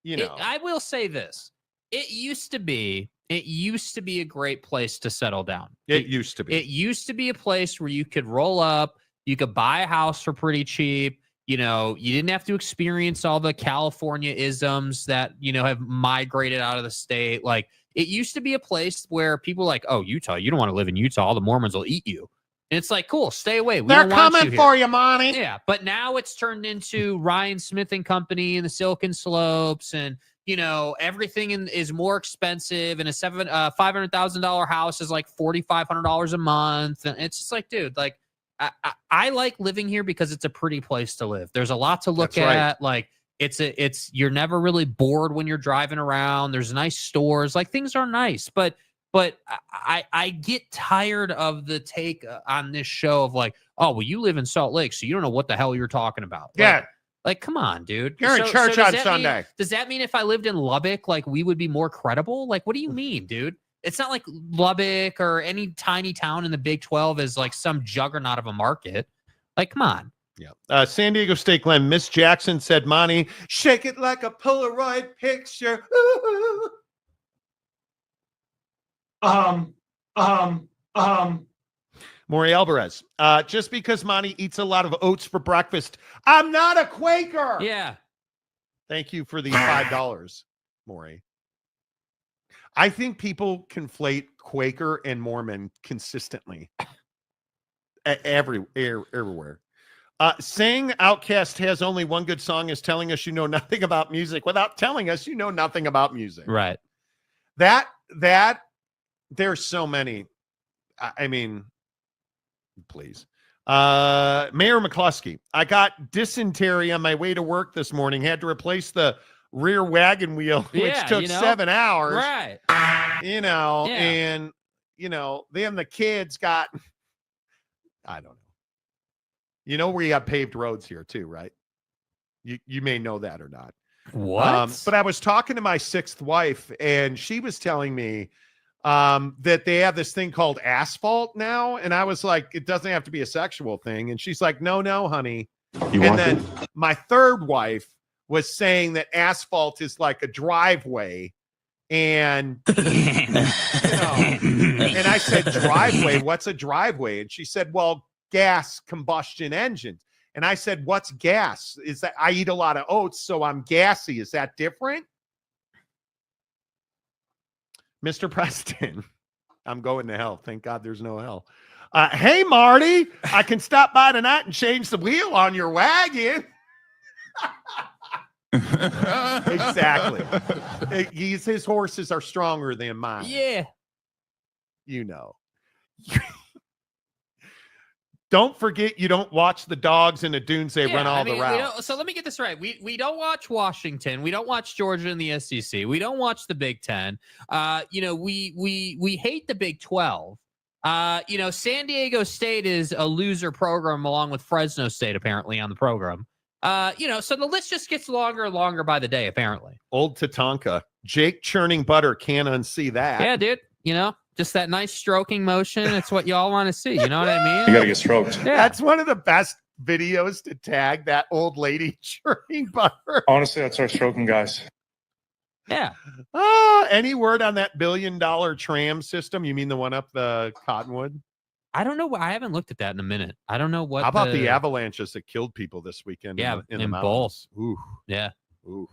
I will say this: it used to be a great place to settle down. It used to be. It used to be a place where you could roll up, you could buy a house for pretty cheap. You know, you didn't have to experience all the California isms that, you know, have migrated out of the state. Like, it used to be a place where people were like, oh, Utah, you don't want to live in Utah. All the Mormons will eat you. And it's like, cool, stay away. They're coming for you, Monty. Yeah, but now it's turned into Ryan Smith and Company and the Silicon Slopes, and you know everything is more expensive. And a $500,000 house is like $4,500 a month, and it's just like, dude, like I like living here because it's a pretty place to live. There's a lot to look at. Like it's you're never really bored when you're driving around. There's nice stores. Like things are nice, but I get tired of the take on this show of like, oh, well, you live in Salt Lake, so you don't know what the hell you're talking about. Yeah. Like, come on, dude. You're in church on Sunday. Does that mean if I lived in Lubbock, like we would be more credible? Like, what do you mean, dude? It's not like Lubbock or any tiny town in the Big 12 is like some juggernaut of a market. Like, come on. Yeah. San Diego State Glen, Miss Jackson said, Monty, shake it like a Polaroid picture. Maury Alvarez. Just because Monty eats a lot of oats for breakfast, I'm not a Quaker. Yeah. Thank you for the $5, Maury. I think people conflate Quaker and Mormon consistently everywhere. Saying Outkast has only one good song is telling us you know nothing about music without telling us you know nothing about music. Right. That there's so many. I mean, please. Mayor McCluskey, I got dysentery on my way to work this morning. Had to replace the rear wagon wheel, which took 7 hours. Right. And then the kids got, I don't know. You know, we have paved roads here too, right? You may know that or not. What? But I was talking to my sixth wife, and she was telling me that they have this thing called asphalt now. And I was like, it doesn't have to be a sexual thing. And she's like, no, honey. My third wife was saying that asphalt is like a driveway. And, and I said, driveway? What's a driveway? And she said, well, gas combustion engines. And I said, what's gas? Is that I eat a lot of oats, so I'm gassy. Is that different? Mr. Preston, I'm going to hell. Thank God there's no hell. Hey, Marty, I can stop by tonight and change the wheel on your wagon. Exactly. His horses are stronger than mine. Yeah. You know. Don't forget you don't watch the dogs in the dunes. They run all the routes. So let me get this right. We don't watch Washington. We don't watch Georgia in the SEC. We don't watch the Big Ten. We hate the Big 12. San Diego State is a loser program along with Fresno State apparently on the program. So the list just gets longer and longer by the day apparently. Old Tatanka. Jake churning butter, can't unsee that. Yeah, dude. Just that nice stroking motion. It's what y'all want to see. You know what I mean? You got to get stroked. Yeah. That's one of the best videos to tag, that old lady churning butter. Honestly, that's our stroking guys. Yeah. Any word on that $1 billion tram system? You mean the one up the Cottonwood? I don't know. I haven't looked at that in a minute. I don't know what. How about the avalanches that killed people this weekend? Yeah, in the mountains. Ooh. Yeah. Ooh.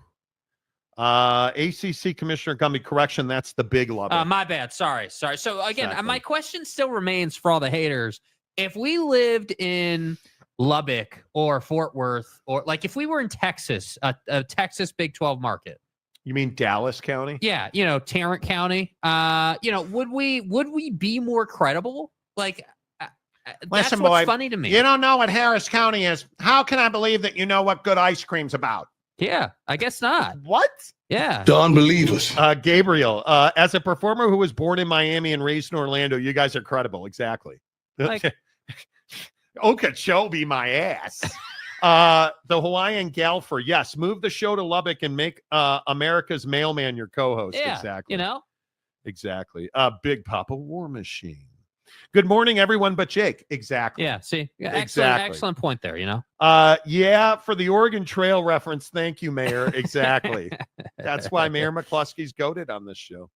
ACC Commissioner Gumby, correction, that's the Big Lubbock. My bad. Sorry. So again, my question still remains for all the haters. If we lived in Lubbock or Fort Worth, or like if we were in Texas, a Texas Big 12 market. You mean Dallas County? Yeah, Tarrant County. Would we be more credible? Like, that's Listen, what's boy, funny to me. You don't know what Harris County is. How can I believe that you know what good ice cream's about? Yeah, I guess not. What? Yeah. Don't believe us. Gabriel, as a performer who was born in Miami and raised in Orlando, you guys are credible. Exactly. Like, Okeechobee, my ass. The Hawaiian Galfer. Yes. Move the show to Lubbock and make America's Mailman your co-host. Yeah, exactly. Exactly. Big Papa War Machine. Good morning, everyone but Jake. Exactly. Yeah, see? Yeah, exactly. Excellent point there, Yeah, for the Oregon Trail reference, thank you, Mayor. Exactly. That's why Mayor McCluskey's goated on this show.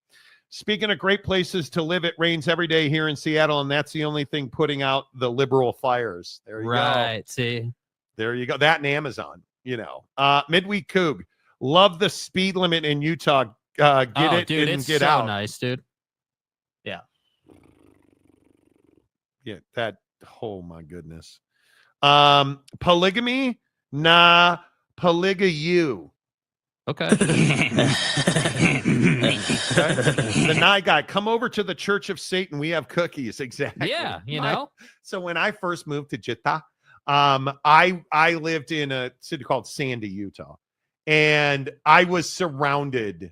Speaking of great places to live, it rains every day here in Seattle, and that's the only thing putting out the liberal fires. There you go. Right, see? There you go. That and Amazon, Midweek Coug. Love the speed limit in Utah. Get dude, and it's get so out. Nice, dude. Yeah. Yeah, oh my goodness. Polygamy? Nah, polyga-you. Okay. The night guy, come over to the Church of Satan. We have cookies. Exactly. Yeah, So when I first moved to Jita, I lived in a city called Sandy, Utah, and I was surrounded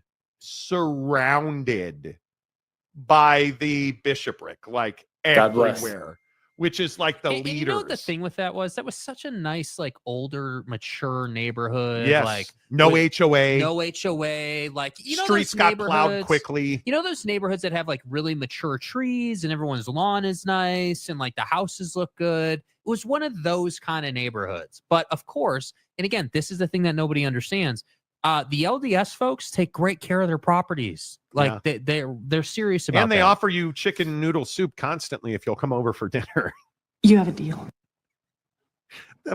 by the bishopric, like everywhere, which is like the leaders. You know what the thing with that was? That was such a nice, like older, mature neighborhood. Yes. Like no HOA. No HOA. Like, streets got plowed quickly. You know those neighborhoods that have like really mature trees and everyone's lawn is nice and like the houses look good. It was one of those kind of neighborhoods. But of course, and again, this is the thing that nobody understands. The LDS folks take great care of their properties. Like they're serious about it. And they offer you chicken noodle soup constantly if you'll come over for dinner. You have a deal.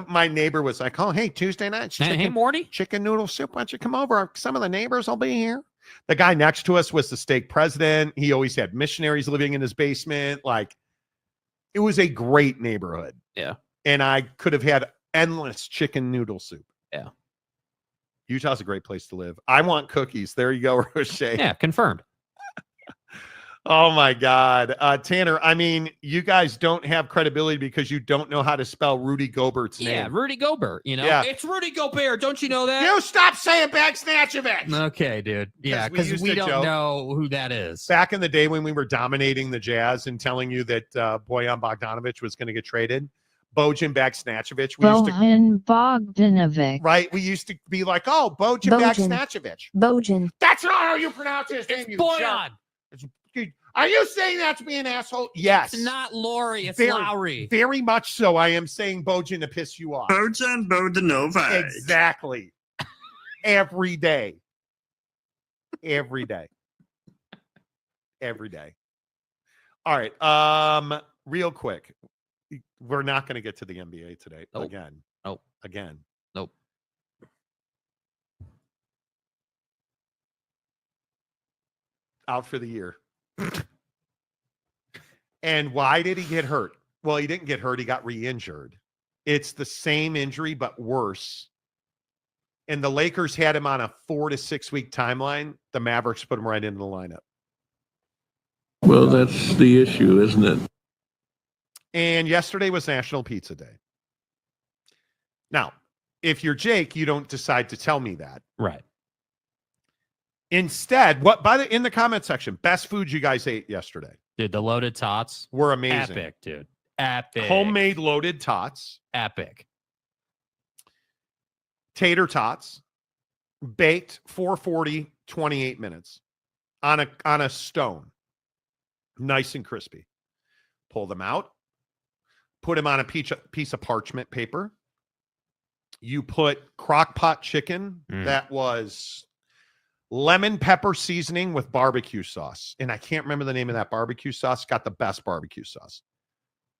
My neighbor was like, oh, hey, Tuesday night. Hey, Morty. Chicken noodle soup. Why don't you come over? Some of the neighbors will be here. The guy next to us was the stake president. He always had missionaries living in his basement. Like, it was a great neighborhood. Yeah. And I could have had endless chicken noodle soup. Yeah. Utah's a great place to live. I want cookies. There you go, Roche. Yeah, confirmed. Oh my God. Tanner, I mean, you guys don't have credibility because you don't know how to spell Rudy Gobert's name. Yeah, Rudy Gobert, Yeah. It's Rudy Gobert. Don't you know that? You stop saying Bagsnatchevich. Okay, dude. Yeah, because used we to don't joke. know who that is. Back in the day when we were dominating the Jazz and telling you that Bojan Bogdanovic was going to get traded, Bojan Bagsnatchevich. Bojan Bogdanovic. Right? We used to be like, oh, Bojan Bagsnatchevich. Bojan. That's not how you pronounce his name, you Bojan. jerk. Are you saying that to be an asshole? Yes. It's not Lowry. It's Very, Lowry. Very much so. I am saying Bojan to piss you off. Bojan Bogdanovic. Exactly. Every day. Every day. Every day. All right. Real quick. We're not going to get to the NBA today. Nope. Again. Nope. Again. Nope. Out for the year. And why did he get hurt? Well, he didn't get hurt. He got re-injured. It's the same injury, but worse. And the Lakers had him on a 4 to 6 week timeline. The Mavericks put him right into the lineup. Well, that's the issue, isn't it? And yesterday was National Pizza Day. Now, if you're Jake, you don't decide to tell me that. Right. Instead, in the comment section, best food you guys ate yesterday? Dude, the loaded tots were amazing. Epic, dude. Epic. Homemade loaded tots. Epic. Tater tots. Baked 440, 28 minutes on a stone. Nice and crispy. Pull them out. Put them on a piece of parchment paper. You put crock pot chicken that was lemon pepper seasoning with barbecue sauce. And I can't remember the name of that barbecue sauce. Got the best barbecue sauce.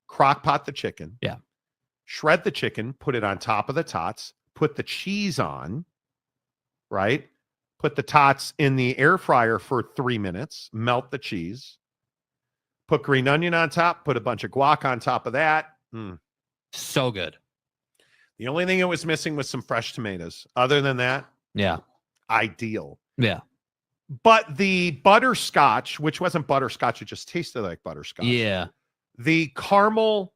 Crock pot the chicken. Yeah. Shred the chicken. Put it on top of the tots. Put the cheese on. Right? Put the tots in the air fryer for 3 minutes. Melt the cheese. Put green onion on top. Put a bunch of guac on top of that. So good. The only thing it was missing was some fresh tomatoes. Other than that, yeah, ideal. Yeah. But the butterscotch, which wasn't butterscotch, it just tasted like butterscotch. Yeah. The caramel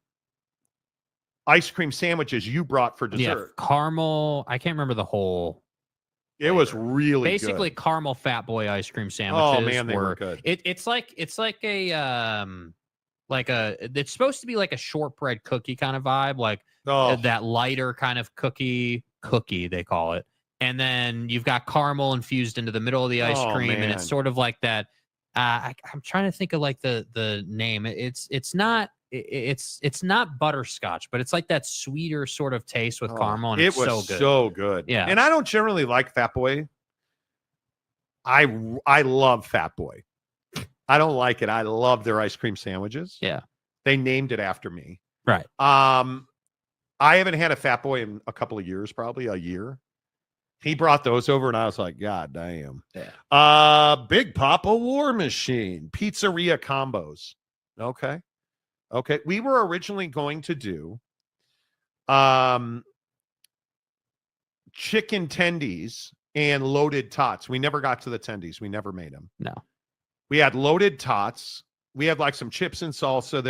ice cream sandwiches you brought for dessert. Yeah, caramel. I can't remember the whole. It was really basically good. Caramel Fat Boy ice cream sandwiches. Oh man, they were good. It's like a it's supposed to be like a shortbread cookie kind of vibe, like that lighter kind of cookie they call it. And then you've got caramel infused into the middle of the ice cream, and it's sort of like that. I'm trying to think of like the name. It's not butterscotch, but it's like that sweeter sort of taste with caramel, and it it's was so good. So good. Yeah. And I don't generally like Fat Boy. I love Fat Boy. I don't like it. I love their ice cream sandwiches. Yeah. They named it after me. Right. I haven't had a Fat Boy in a couple of years, probably a year. He brought those over, and I was like, God damn. Yeah. Big Papa War Machine. Pizzeria combos. Okay. We were originally going to do chicken tendies and loaded tots. We never got to the tendies. We never made them. No. We had loaded tots. We had like some chips and salsa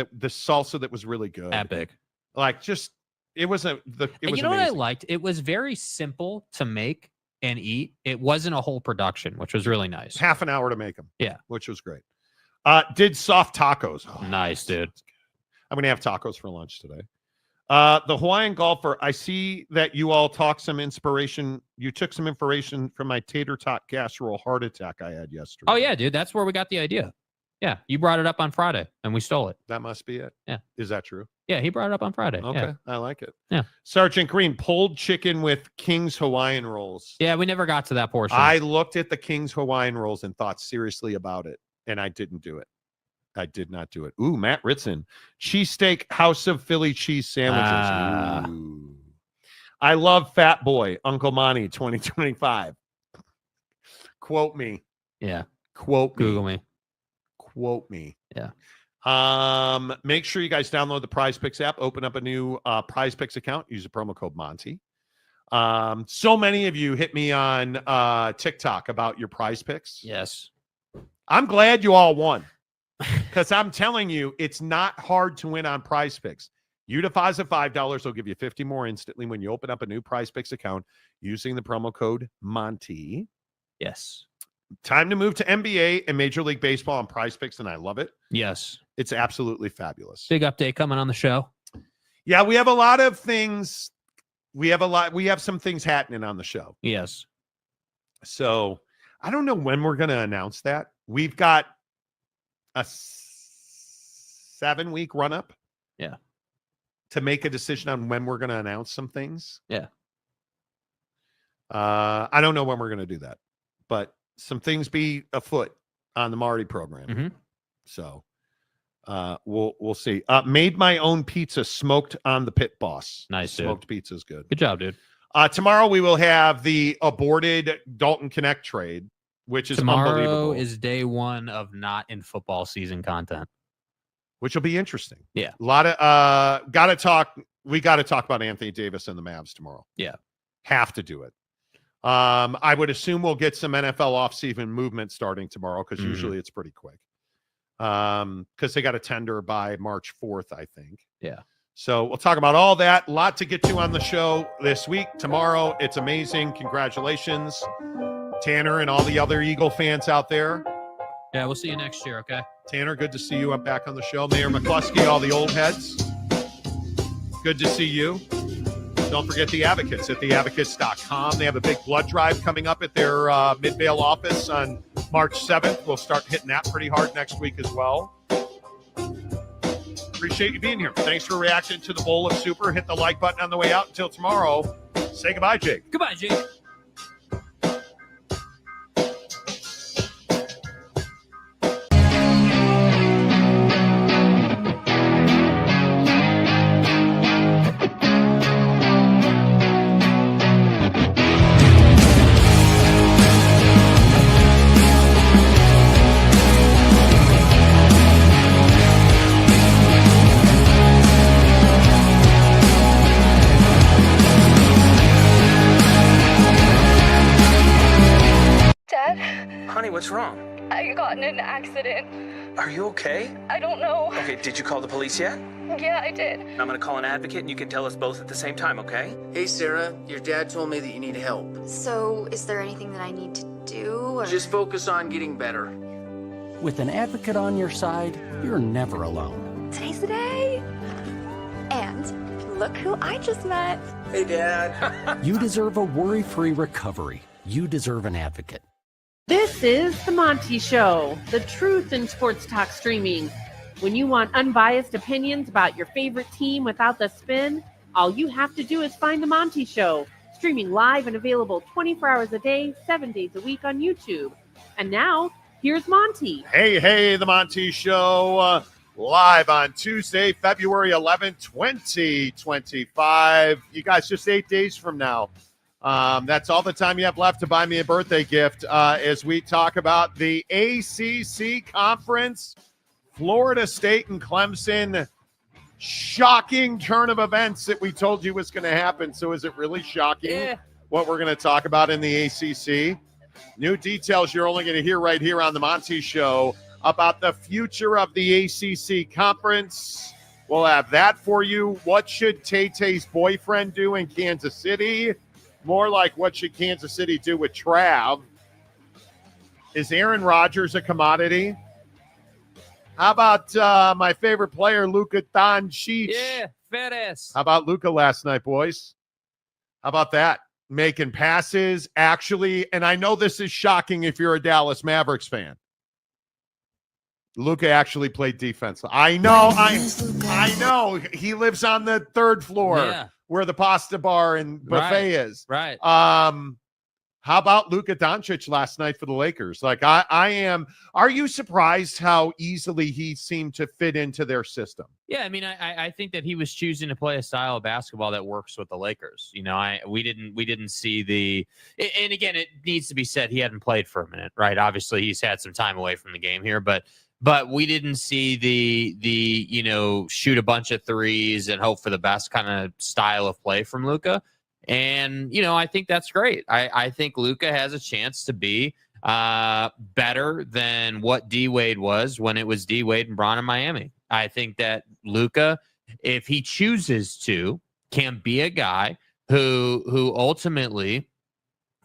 that was really good. Epic. Like just it was and you know amazing. what I liked? It was very simple to make and eat. It wasn't a whole production, which was really nice. Half an hour to make them. Yeah. Which was great. Did soft tacos. Oh, nice, dude. I'm going to have tacos for lunch today. The Hawaiian golfer, I see that you all talked some inspiration. You took some inspiration from my tater tot casserole heart attack I had yesterday. Oh, yeah, dude. That's where we got the idea. Yeah. You brought it up on Friday, and we stole it. That must be it. Yeah. Is that true? Yeah, he brought it up on Friday. Okay. Yeah. I like it. Yeah. Sergeant Green, pulled chicken with King's Hawaiian rolls. Yeah, we never got to that portion. I looked at the King's Hawaiian rolls and thought seriously about it, and I didn't do it. I did not do it. Ooh, Matt Ritson. Cheesesteak House of Philly cheese sandwiches. Ooh. I love Fat Boy, Uncle Monty 2025. Quote me. Yeah. Quote me. Google me. Quote me. Yeah. Make sure you guys download the Prize Picks app, open up a new Prize Picks account, use the promo code Monty. So many of you hit me on TikTok about your Prize Picks. Yes. I'm glad you all won because I'm telling you, it's not hard to win on Prize Picks. You deposit $5, they'll give you 50 more instantly when you open up a new Prize Picks account using the promo code Monty. Yes. Time to move to NBA and Major League Baseball on Prize Picks, and I love it. Yes. It's absolutely fabulous. Big update coming on the show. Yeah, we have a lot of things. We have some things happening on the show. Yes. So I don't know when we're going to announce that. We've got a 7-week run up. Yeah. To make a decision on when we're going to announce some things. Yeah. I don't know when we're going to do that, but some things be afoot on the Marty program. Mm-hmm. So we'll see. Made my own pizza, smoked on the Pit Boss. Nice, smoked pizza is good. Good job, dude. Tomorrow we will have the aborted Dalton Connect trade, which is unbelievable. Tomorrow is day one of not in football season content, which will be interesting. Yeah. A lot of we got to talk about Anthony Davis and the Mavs tomorrow. Yeah. Have to do it. I would assume we'll get some NFL offseason movement starting tomorrow because usually it's pretty quick. Because they got a tender by March 4th, I think. Yeah. So we'll talk about all that. A lot to get to on the show this week. Tomorrow, it's amazing. Congratulations, Tanner and all the other Eagle fans out there. Yeah, we'll see you next year, okay? Tanner, good to see you. I'm back on the show. Mayor McCluskey, all the old heads. Good to see you. Don't forget the Advocates at theadvocates.com. They have a big blood drive coming up at their Midvale office on March 7th. We'll start hitting that pretty hard next week as well. Appreciate you being here. Thanks for reacting to the Bowl of Super. Hit the like button on the way out. Until tomorrow, say goodbye, Jake. Goodbye, Jake. Honey, what's wrong? I got in an accident. Are you okay? I don't know. Okay, did you call the police yet? Yeah, I did. I'm gonna call an advocate and you can tell us both at the same time, okay? Hey, Sarah, your dad told me that you need help. So, is there anything that I need to do? Or... Just focus on getting better. With an advocate on your side, you're never alone. Today's the day. And look who I just met. Hey, Dad. You deserve a worry-free recovery. You deserve an advocate. This is The Monty Show, the truth in sports talk streaming. When you want unbiased opinions about your favorite team without the spin, all you have to do is find The Monty Show, streaming live and available 24 hours a day, 7 days a week on YouTube. And now, here's Monty. Hey, The Monty Show, live on Tuesday, February 11th, 2025. You guys, just 8 days from now. That's all the time you have left to buy me a birthday gift as we talk about the ACC Conference, Florida State and Clemson. Shocking turn of events that we told you was going to happen. So is it really shocking what we're going to talk about in the ACC? New details you're only going to hear right here on the Monty Show about the future of the ACC Conference. We'll have that for you. What should Tay-Tay's boyfriend do in Kansas City? More like, what should Kansas City do with Trav? Is Aaron Rodgers a commodity? How about my favorite player, Luka Doncic? Yeah, fat ass. How about Luka last night, boys? How about that? Making passes, actually, and I know this is shocking if you're a Dallas Mavericks fan. Luka actually played defense. I know. He lives on the third floor where the pasta bar and buffet is. Right. How about Luka Doncic last night for the Lakers? Like, I am. Are you surprised how easily he seemed to fit into their system? Yeah, I mean, I think that he was choosing to play a style of basketball that works with the Lakers. You know, we didn't see the. And again, it needs to be said he hadn't played for a minute, right? Obviously, he's had some time away from the game here, but but we didn't see the shoot a bunch of threes and hope for the best kind of style of play from Luka. And, I think that's great. I think Luka has a chance to be better than what D Wade was when it was D Wade and Bron in Miami. I think that Luka, if he chooses to, can be a guy who ultimately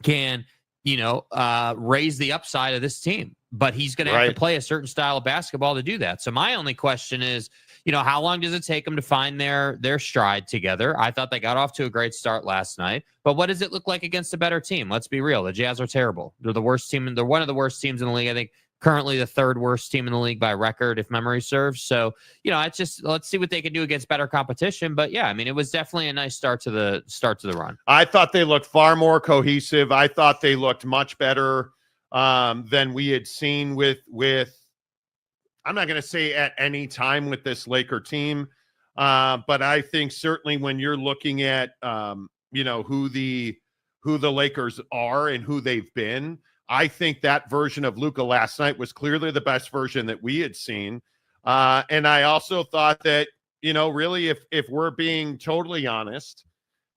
can, raise the upside of this team. But he's going to have to play a certain style of basketball to do that. So my only question is, how long does it take them to find their stride together? I thought they got off to a great start last night. But what does it look like against a better team? Let's be real. The Jazz are terrible. They're the worst team. They're one of the worst teams in the league. I think currently the third worst team in the league by record, if memory serves. So, let's see what they can do against better competition. But yeah, it was definitely a nice start to the run. I thought they looked far more cohesive. I thought they looked much better than we had seen with I'm not going to say at any time with this Laker team, but I think certainly when you're looking at who the Lakers are and who they've been, I think that version of Luka last night was clearly the best version that we had seen. And I also thought that, really, if we're being totally honest,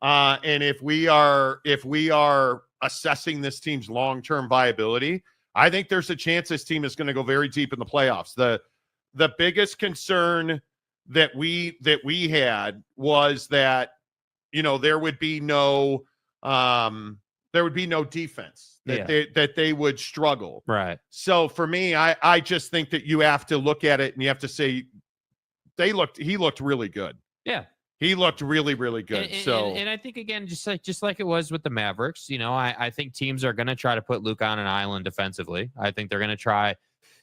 and if we are assessing this team's long-term viability, I think there's a chance this team is going to go very deep in the playoffs. The biggest concern that we had was that, there would be no defense, that they would struggle. Right. So for me, I just think that you have to look at it and you have to say he looked really good. Yeah. He looked really, really good. And I think, again, just like it was with the Mavericks, I think teams are going to try to put Luka on an island defensively. I think they're going to try,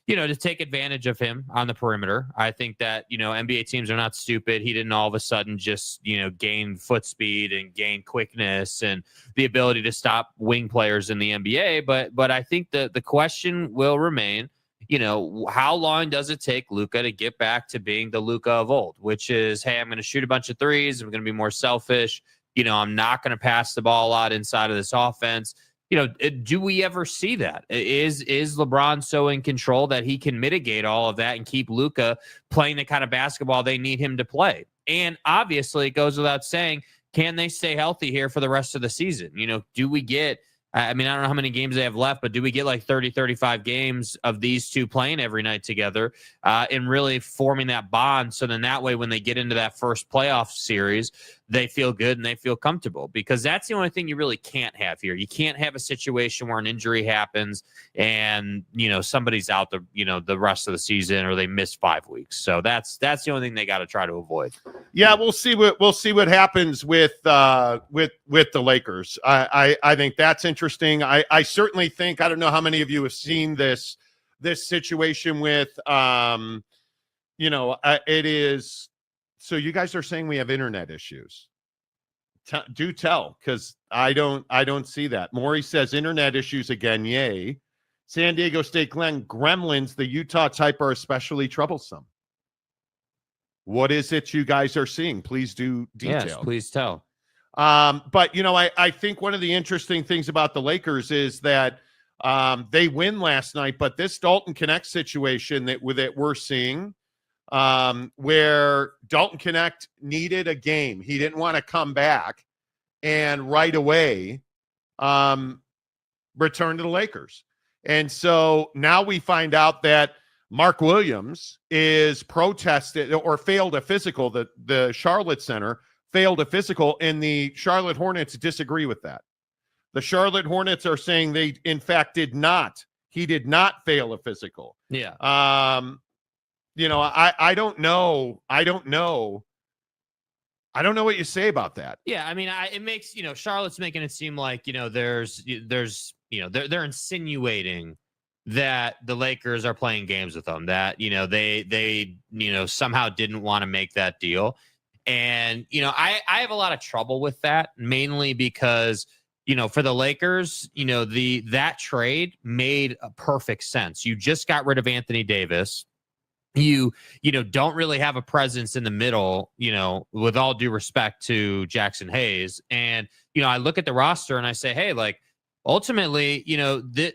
to take advantage of him on the perimeter. I think that, NBA teams are not stupid. He didn't all of a sudden just, gain foot speed and gain quickness and the ability to stop wing players in the NBA. But I think the question will remain, how long does it take Luka to get back to being the Luka of old, which is, hey, I'm going to shoot a bunch of threes. I'm going to be more selfish. I'm not going to pass the ball a lot inside of this offense. Do we ever see that? Is LeBron so in control that he can mitigate all of that and keep Luka playing the kind of basketball they need him to play? And obviously, it goes without saying, can they stay healthy here for the rest of the season? Do we get, I don't know how many games they have left, but do we get like 30, 35 games of these two playing every night together and really forming that bond? So then that way, when they get into that first playoff series, they feel good and they feel comfortable, because that's the only thing you really can't have here. You can't have a situation where an injury happens and, somebody's out the rest of the season, or they miss 5 weeks. So that's the only thing they got to try to avoid. Yeah, we'll see what happens with the Lakers. I think that's interesting. I certainly think, I don't know how many of you have seen this situation with it is. So you guys are saying we have internet issues. Do tell, because I don't see that. Maury says internet issues again. Yay. San Diego State Gremlins, the Utah type, are especially troublesome. What is it you guys are seeing? Please do detail. Yes, please tell. But I think one of the interesting things about the Lakers is that they win last night, but this Dalton Connect situation that we're seeing, where Dalton Connect needed a game. He didn't want to come back and right away return to the Lakers. And so now we find out that Mark Williams is protested or failed a physical. The Charlotte Center failed a physical, and the Charlotte Hornets disagree with that. The Charlotte Hornets are saying they, in fact, did not. He did not fail a physical. Yeah. I don't know. I don't know what you say about that. Yeah, it makes, Charlotte's making it seem like, there's they're insinuating that the Lakers are playing games with them, that, they somehow didn't want to make that deal. And, I have a lot of trouble with that, mainly because, for the Lakers, that trade made a perfect sense. You just got rid of Anthony Davis. You don't really have a presence in the middle, with all due respect to Jackson Hayes. And, I look at the roster and I say, hey, like, ultimately,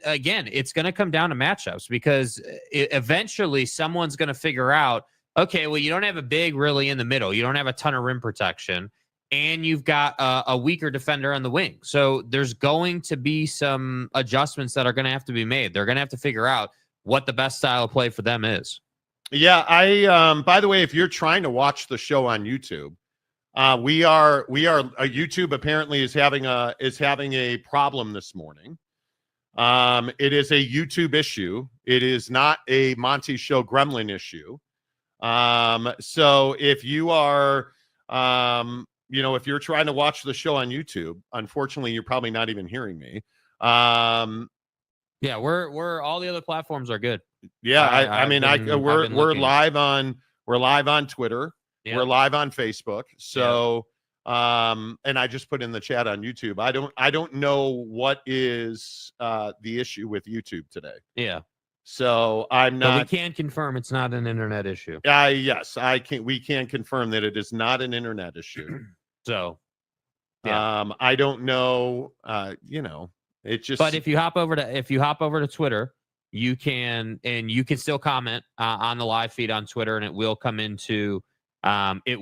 again, it's going to come down to matchups because eventually someone's going to figure out, okay, well, you don't have a big really in the middle. You don't have a ton of rim protection, and you've got a weaker defender on the wing. So there's going to be some adjustments that are going to have to be made. They're going to have to figure out what the best style of play for them is. Yeah, by the way, if you're trying to watch the show on YouTube, YouTube apparently is having a problem this morning. It is a YouTube issue. It is not a Monty Show gremlin issue. So if you are, if you're trying to watch the show on YouTube, unfortunately, you're probably not even hearing me. Yeah, we're all the other platforms are good. Yeah, we're live on Twitter. Yeah. We're live on Facebook. So, and I just put in the chat on YouTube. I don't know what is the issue with YouTube today. Yeah. So I'm not. But we can confirm it's not an internet issue. Yes, I can. We can confirm that it is not an internet issue. So, yeah. I don't know. It just. But if you hop over to Twitter, you can still comment on the live feed on Twitter, and it will come into our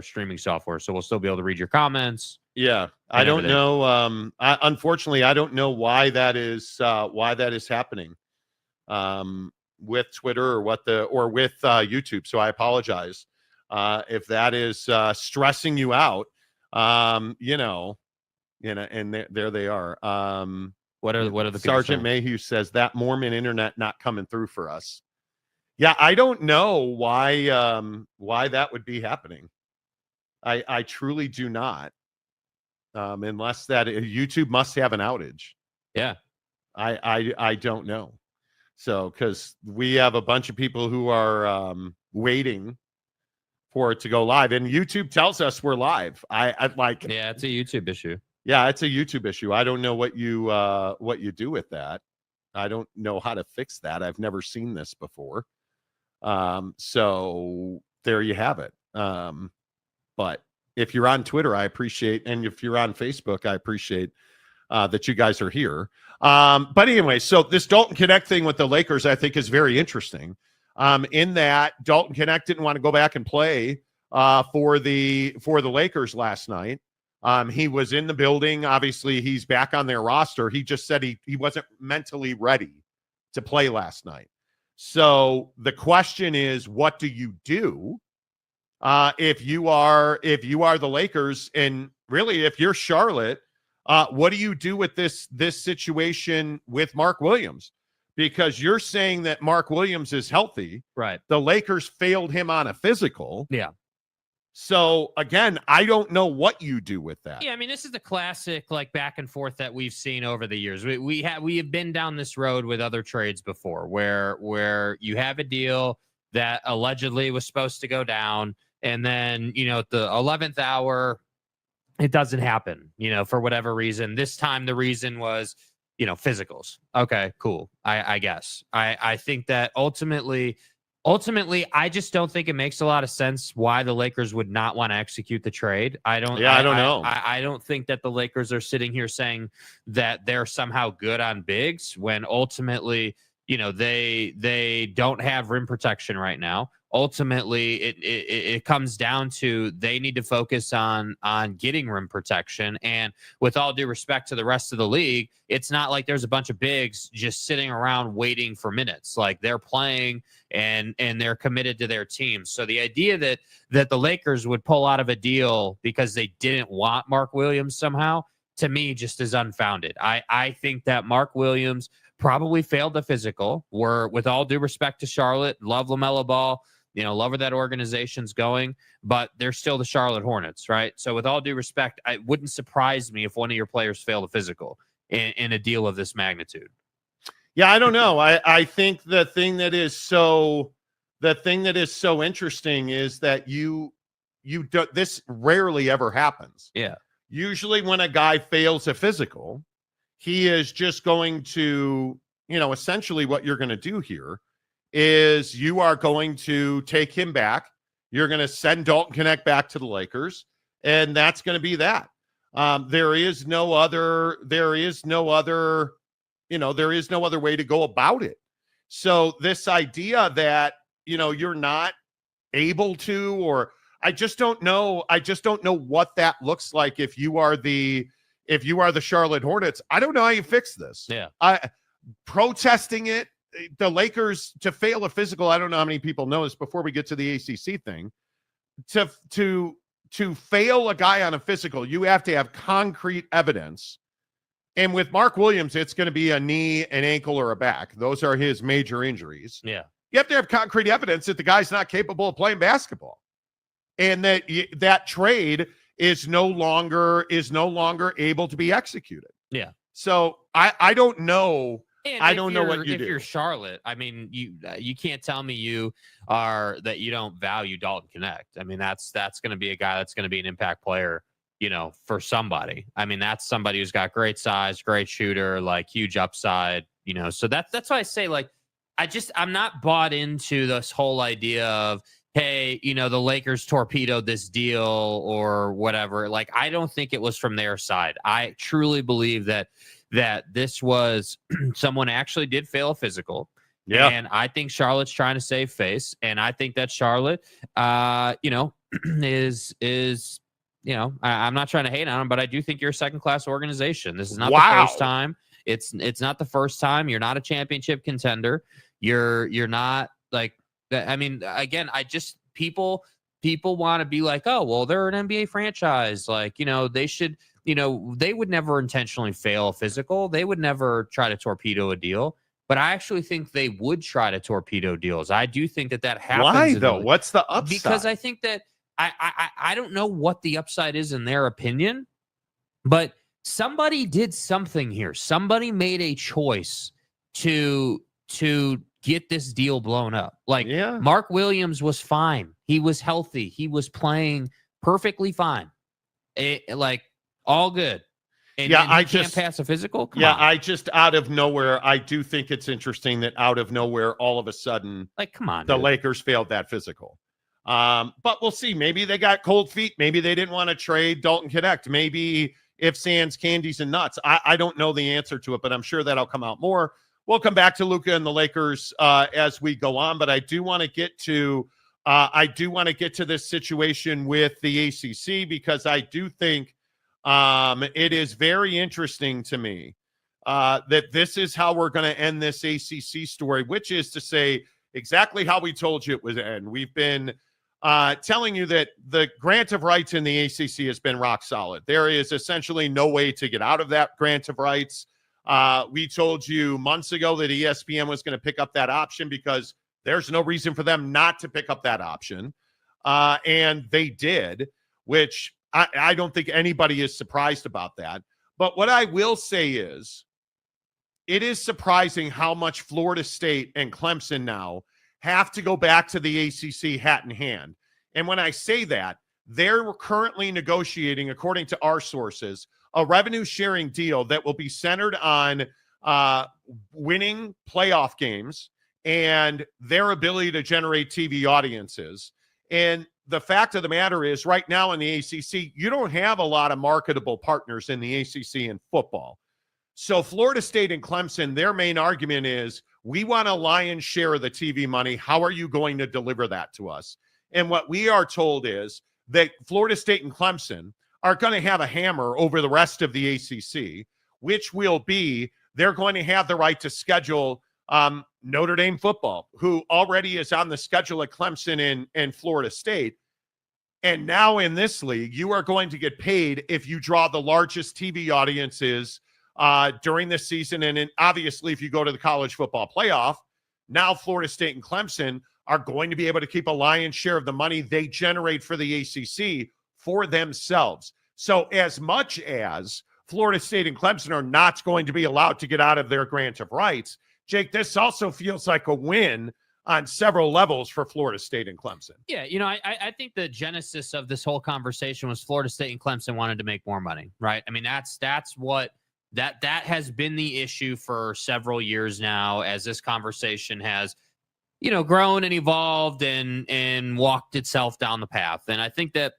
streaming software. So we'll still be able to read your comments. Yeah, I don't know. Unfortunately, I don't know why that is happening with Twitter or with YouTube. So I apologize if that is stressing you out. And there they are. What are the Sergeant Mayhew says that Mormon internet not coming through for us. Yeah, I don't know why that would be happening. I truly do not. Unless that YouTube must have an outage. Yeah. I don't know. So, because we have a bunch of people who are waiting for it to go live, and YouTube tells us we're live. Yeah, it's a YouTube issue. Yeah, it's a YouTube issue. I don't know what you do with that. I don't know how to fix that. I've never seen this before. So there you have it. But if you're on Twitter, I appreciate, and if you're on Facebook, I appreciate that you guys are here. But anyway, so this Dalton Connect thing with the Lakers, I think, is very interesting. In that Dalton Connect didn't want to go back and play for the Lakers last night. He was in the building. Obviously, he's back on their roster. He just said he wasn't mentally ready to play last night. So the question is, what do you do if you are the Lakers, and really if you're Charlotte? What do you do with this situation with Mark Williams? Because you're saying that Mark Williams is healthy, right? The Lakers failed him on a physical, yeah. So again, I don't know what you do with that. Yeah, I mean, this is the classic back and forth that we've seen over the years. We have been down this road with other trades before, where you have a deal that allegedly was supposed to go down, and then at the 11th hour, it doesn't happen. For whatever reason. This time, the reason was physicals. Okay, cool. I guess I think that ultimately, I just don't think it makes a lot of sense why the Lakers would not want to execute the trade. I don't know. I don't think that the Lakers are sitting here saying that they're somehow good on bigs when ultimately, they don't have rim protection right now. Ultimately, it comes down to they need to focus on getting rim protection. And with all due respect to the rest of the league, it's not like there's a bunch of bigs just sitting around waiting for minutes. Like, they're playing and they're committed to their team. So the idea that the Lakers would pull out of a deal because they didn't want Mark Williams somehow, to me, just is unfounded. I think that Mark Williams probably failed the physical. With all due respect to Charlotte, love LaMelo Ball, love where that organization's going, but they're still the Charlotte Hornets, right? So with all due respect, it wouldn't surprise me if one of your players failed a physical in a deal of this magnitude. Yeah, I don't know. I think the thing that is so interesting is that you don't, this rarely ever happens. Yeah. Usually when a guy fails a physical, he is just going to, essentially what you're going to do here is you are going to take him back. You're going to send Dalton Connect back to the Lakers, and that's going to be that. There is no other way to go about it. So this idea that, you're not able to, or I just don't know what that looks like if you are the Charlotte Hornets. I don't know how you fix this. Yeah. Protesting it, the Lakers to fail a physical. I don't know how many people know this before we get to the ACC thing. To fail a guy on a physical, you have to have concrete evidence. And with Mark Williams, it's going to be a knee, an ankle, or a back. Those are his major injuries. Yeah. You have to have concrete evidence that the guy's not capable of playing basketball. And that trade is no longer able to be executed. Yeah. So I don't know. And I don't know what you if do. If you're Charlotte, I mean, you can't tell me you don't value Dalton Connect. I mean, that's going to be a guy that's going to be an impact player, for somebody. I mean, that's somebody who's got great size, great shooter, like huge upside, So that's why I say, like, I'm not bought into this whole idea of, hey, the Lakers torpedoed this deal or whatever. Like, I don't think it was from their side. I truly believe that this was someone actually did fail a physical. Yeah. And I think Charlotte's trying to save face. And I think that Charlotte, is I'm not trying to hate on them, but I do think you're a second-class organization. This is not the first time. It's not the first time. You're not a championship contender. You're not like, I mean, again, people want to be like, oh, well, they're an NBA franchise. Like, they should, they would never intentionally fail a physical. They would never try to torpedo a deal. But I actually think they would try to torpedo deals. I do think that happens. Why, though? What's the upside? Because I think that I don't know what the upside is in their opinion, but somebody did something here. Somebody made a choice to get this deal blown up. Like, Mark Williams was fine. He was healthy. He was playing perfectly fine. Like, all good. And I can't pass a physical? Come on. I just, out of nowhere, I do think it's interesting that out of nowhere, all of a sudden, like, come on, the dude. Lakers failed that physical. But we'll see. Maybe they got cold feet. Maybe they didn't want to trade Dalton Connect. Maybe if sans, candies, and nuts. I don't know the answer to it, but I'm sure that'll come out more. We'll come back to Luka and the Lakers as we go on, but I do want to get to this situation with the ACC, because I do think it is very interesting to me that this is how we're going to end this ACC story, which is to say exactly how we told you it would end. We've been telling you that the grant of rights in the ACC has been rock solid. There is essentially no way to get out of that grant of rights. We told you months ago that ESPN was going to pick up that option because there's no reason for them not to pick up that option. And they did, which I don't think anybody is surprised about that. But what I will say is, it is surprising how much Florida State and Clemson now have to go back to the ACC hat in hand. And when I say that, they're currently negotiating, according to our sources, a revenue-sharing deal that will be centered on winning playoff games and their ability to generate TV audiences. And the fact of the matter is, right now in the ACC, you don't have a lot of marketable partners in the ACC in football. So Florida State and Clemson, their main argument is, we want a lion's share of the TV money. How are you going to deliver that to us? And what we are told is that Florida State and Clemson are going to have a hammer over the rest of the ACC, which will be, they're going to have the right to schedule Notre Dame football, who already is on the schedule at Clemson and Florida State. And now in this league, you are going to get paid if you draw the largest TV audiences during this season. And obviously, if you go to the college football playoff, now Florida State and Clemson are going to be able to keep a lion's share of the money they generate for the ACC for themselves. So as much as Florida State and Clemson are not going to be allowed to get out of their grant of rights, Jake, this also feels like a win on several levels for Florida State and Clemson. Yeah, I think the genesis of this whole conversation was Florida State and Clemson wanted to make more money, right? I mean, that's what that has been the issue for several years now, as this conversation has, grown and evolved and walked itself down the path. And I think that,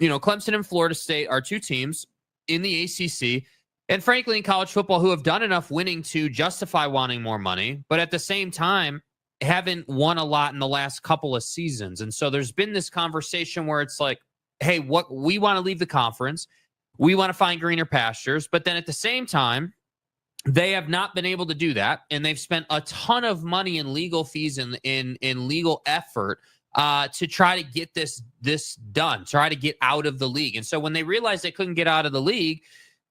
Clemson and Florida State are two teams in the ACC and frankly in college football who have done enough winning to justify wanting more money, but at the same time haven't won a lot in the last couple of seasons. And so there's been this conversation where it's like, hey, what we want to leave the conference. We want to find greener pastures. But then at the same time, they have not been able to do that. And they've spent a ton of money in legal fees and in legal effort to try to get this done, try to get out of the league. And so when they realized they couldn't get out of the league,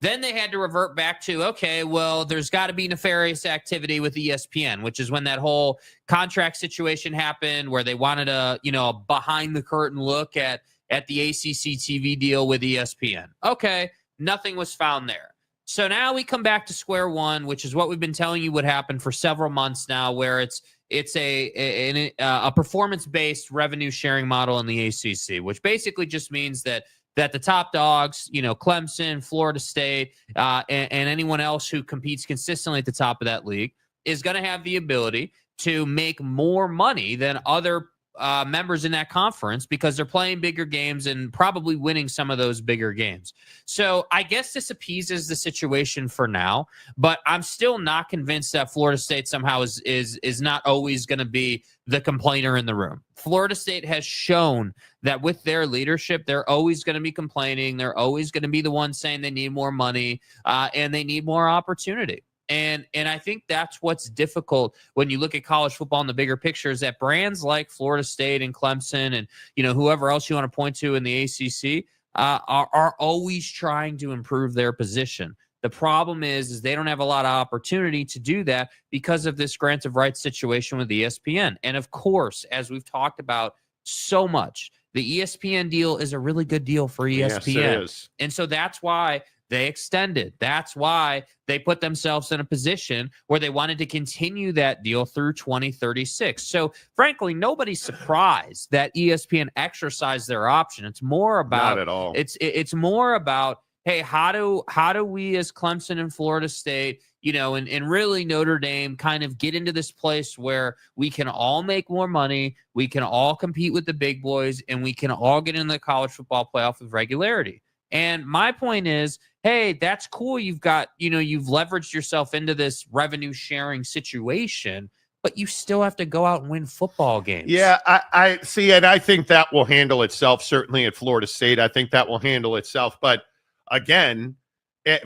then they had to revert back to, okay, well, there's got to be nefarious activity with ESPN, which is when that whole contract situation happened where they wanted a, behind the curtain look at the ACC TV deal with ESPN. Okay, nothing was found there. So now we come back to square one, which is what we've been telling you would happen for several months now, where it's a performance-based revenue sharing model in the ACC, which basically just means that the top dogs, Clemson, Florida State, and anyone else who competes consistently at the top of that league is going to have the ability to make more money than other members in that conference because they're playing bigger games and probably winning some of those bigger games. So I guess this appeases the situation for now, but I'm still not convinced that Florida State somehow is not always going to be the complainer in the room. Florida State has shown that with their leadership, they're always going to be complaining. They're always going to be the ones saying they need more money and they need more opportunity. And I think that's what's difficult when you look at college football in the bigger picture is that brands like Florida State and Clemson and, whoever else you want to point to in the ACC are always trying to improve their position. The problem is they don't have a lot of opportunity to do that because of this grant of rights situation with ESPN. And of course, as we've talked about so much, the ESPN deal is a really good deal for ESPN. Yes, it is. And so that's why they extended. That's why they put themselves in a position where they wanted to continue that deal through 2036. So frankly, nobody's surprised that ESPN exercised their option. It's more about, not at all. It's more about, hey, how do we as Clemson and Florida State, and really Notre Dame kind of get into this place where we can all make more money, we can all compete with the big boys, and we can all get in the college football playoff with regularity. And my point is, hey, that's cool. You've got, you've leveraged yourself into this revenue sharing situation, but you still have to go out and win football games. Yeah, I see. And I think that will handle itself, certainly at Florida State. I think that will handle itself. But again,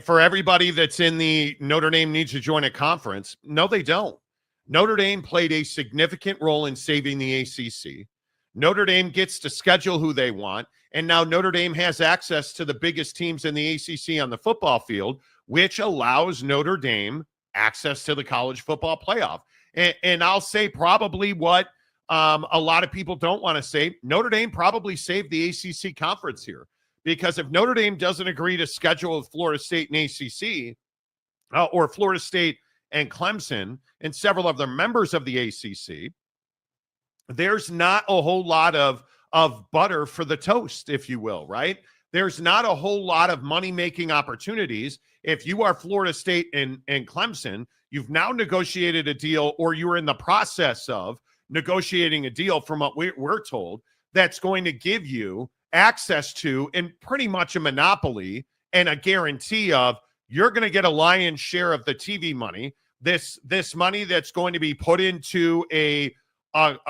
for everybody that's in the Notre Dame needs to join a conference, no, they don't. Notre Dame played a significant role in saving the ACC. Notre Dame gets to schedule who they want. And now Notre Dame has access to the biggest teams in the ACC on the football field, which allows Notre Dame access to the college football playoff. And I'll say probably what a lot of people don't want to say, Notre Dame probably saved the ACC conference here. Because if Notre Dame doesn't agree to schedule with Florida State and ACC, or Florida State and Clemson and several of the members of the ACC, there's not a whole lot of butter for the toast, if you will, right? There's not a whole lot of money-making opportunities. If you are Florida State and Clemson, you've now negotiated a deal, or you're in the process of negotiating a deal from what we're told, that's going to give you access to and pretty much a monopoly and a guarantee of you're going to get a lion's share of the TV money, this money that's going to be put into a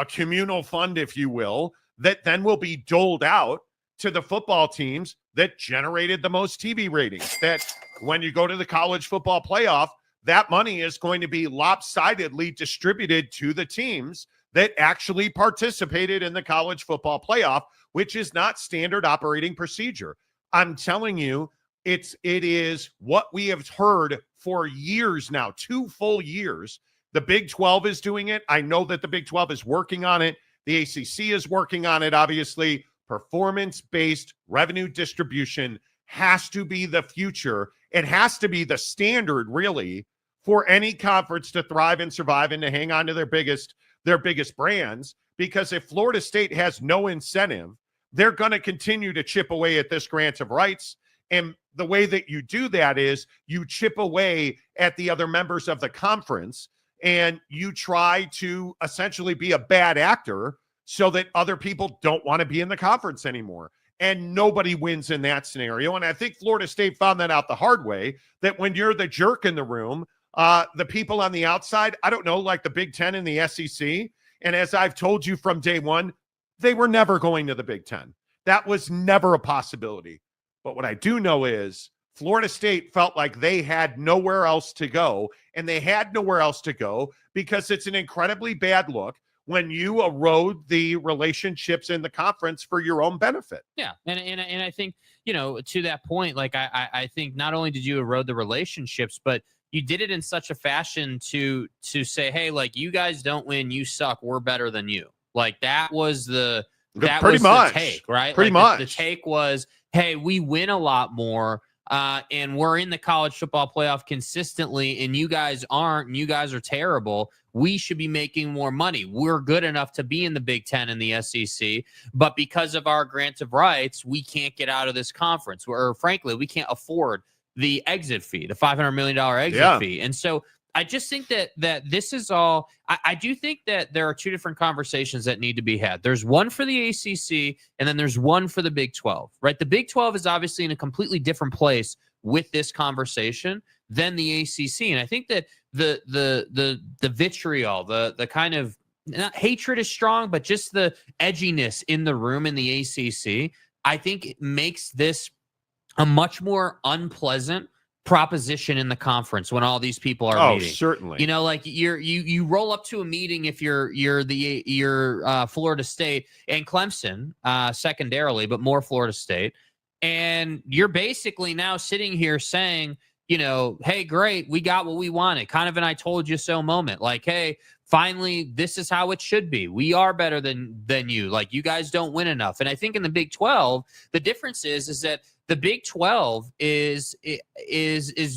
communal fund, if you will, that then will be doled out to the football teams that generated the most TV ratings. That when you go to the college football playoff, that money is going to be lopsidedly distributed to the teams that actually participated in the college football playoff, which is not standard operating procedure. I'm telling you, it is what we have heard for years now, 2 full years. The Big 12 is doing it. I know that the Big 12 is working on it. The ACC is working on it, obviously. Performance-based revenue distribution has to be the future. It has to be the standard, really, for any conference to thrive and survive and to hang on to their biggest brands. Because if Florida State has no incentive, they're going to continue to chip away at this grant of rights. And the way that you do that is you chip away at the other members of the conference, and you try to essentially be a bad actor so that other people don't want to be in the conference anymore. And nobody wins in that scenario. And I think Florida State found that out the hard way, that when you're the jerk in the room, the people on the outside, I don't know, like the Big Ten and the SEC. And as I've told you from day one, they were never going to the Big Ten. That was never a possibility. But what I do know is Florida State felt like they had nowhere else to go, and they had nowhere else to go because it's an incredibly bad look when you erode the relationships in the conference for your own benefit. Yeah. And I think, to that point, like I think not only did you erode the relationships, but you did it in such a fashion to say, hey, like, you guys don't win, you suck, we're better than you. Like, that was the take, right? Pretty much. much. The take was, hey, we win a lot more. And we're in the college football playoff consistently, and you guys aren't, and you guys are terrible. We should be making more money. We're good enough to be in the Big Ten and the SEC, but because of our grant of rights, we can't get out of this conference. Or frankly, we can't afford the exit fee, the $500 million exit fee. And so I just think that this is all. I do think that there are two different conversations that need to be had. There's one for the ACC, and then there's one for the Big 12, right? The Big 12 is obviously in a completely different place with this conversation than the ACC, and I think that the vitriol, the kind of, not hatred is strong, but just the edginess in the room in the ACC, I think it makes this a much more unpleasant proposition in the conference when all these people are meeting. Certainly. Like you roll up to a meeting if you're Florida State and Clemson, secondarily, but more Florida State, and you're basically now sitting here saying, hey, great, we got what we wanted. Kind of an I told you so moment. Like, hey, finally, this is how it should be. We are better than you. Like, you guys don't win enough. And I think in the Big 12, the difference is that the Big 12 is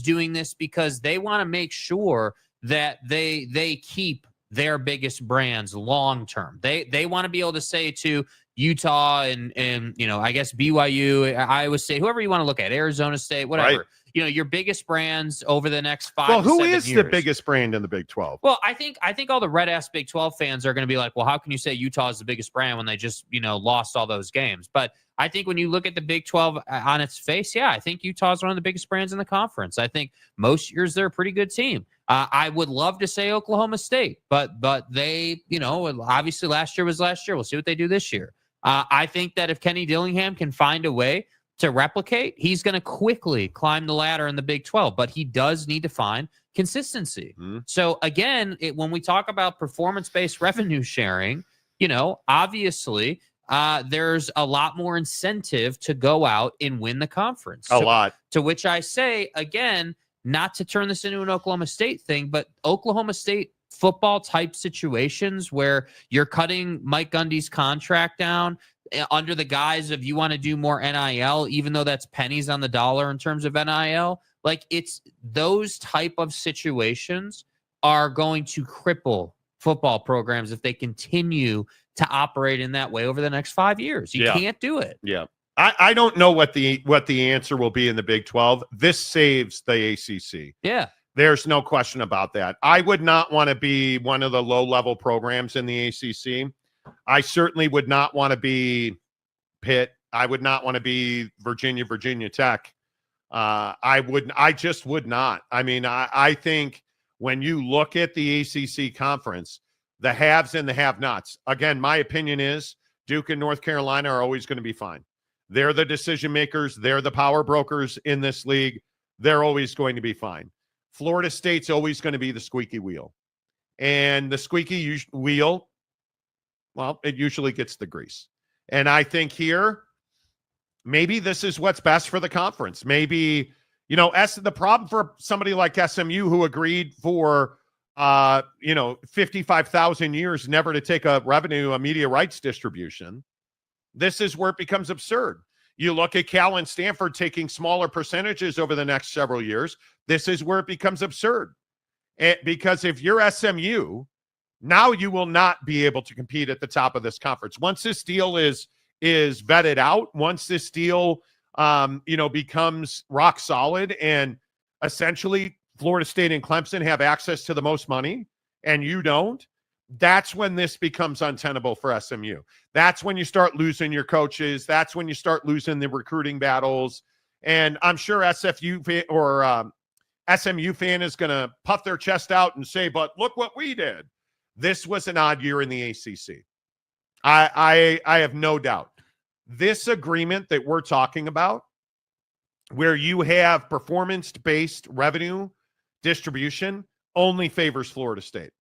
doing this because they want to make sure that they keep their biggest brands long term. They want to be able to say to Utah and I guess BYU, Iowa State, whoever you want to look at, Arizona State, whatever. Right. Your biggest brands over the next 5 to 7 years. Well, who is the biggest brand in the Big 12? Well, I think all the red-ass Big 12 fans are going to be like, well, how can you say Utah is the biggest brand when they just, lost all those games? But I think when you look at the Big 12 on its face, I think Utah is one of the biggest brands in the conference. I think most years they're a pretty good team. I would love to say Oklahoma State, but they, obviously last year was last year. We'll see what they do this year. I think that if Kenny Dillingham can find a way to replicate, he's going to quickly climb the ladder in the Big 12, but he does need to find consistency. Mm-hmm. So again, when we talk about performance-based revenue sharing, obviously there's a lot more incentive to go out and win the conference. A lot. To which I say, again, not to turn this into an Oklahoma State thing, but Oklahoma State football type situations where you're cutting Mike Gundy's contract down under the guise of you want to do more NIL, even though that's pennies on the dollar in terms of NIL. Like, it's those type of situations are going to cripple football programs if they continue to operate in that way over the next 5 years. You can't do it. Yeah. I don't know what the answer will be in the Big 12. This saves the ACC. Yeah. There's no question about that. I would not want to be one of the low-level programs in the ACC. I certainly would not want to be Pitt. I would not want to be Virginia Tech. I just would not. I mean, I think when you look at the ACC conference, the haves and the have-nots, again, my opinion is Duke and North Carolina are always going to be fine. They're the decision makers. They're the power brokers in this league. They're always going to be fine. Florida State's always going to be the squeaky wheel. And the squeaky wheel, well, it usually gets the grease. And I think here, maybe this is what's best for the conference. Maybe, the problem for somebody like SMU who agreed for, 55,000 years never to take a media rights distribution, this is where it becomes absurd. You look at Cal and Stanford taking smaller percentages over the next several years. This is where it becomes absurd. Because if you're SMU, now you will not be able to compete at the top of this conference. Once this deal is vetted out, once this deal becomes rock solid, and essentially Florida State and Clemson have access to the most money and you don't, That's when this becomes untenable for SMU. That's when you start losing your coaches. That's when you start losing the recruiting battles. And I'm sure SMU fan is going to puff their chest out and say, but look what we did. This was an odd year in the ACC. I have no doubt. This agreement that we're talking about, where you have performance-based revenue distribution, only favors Florida State.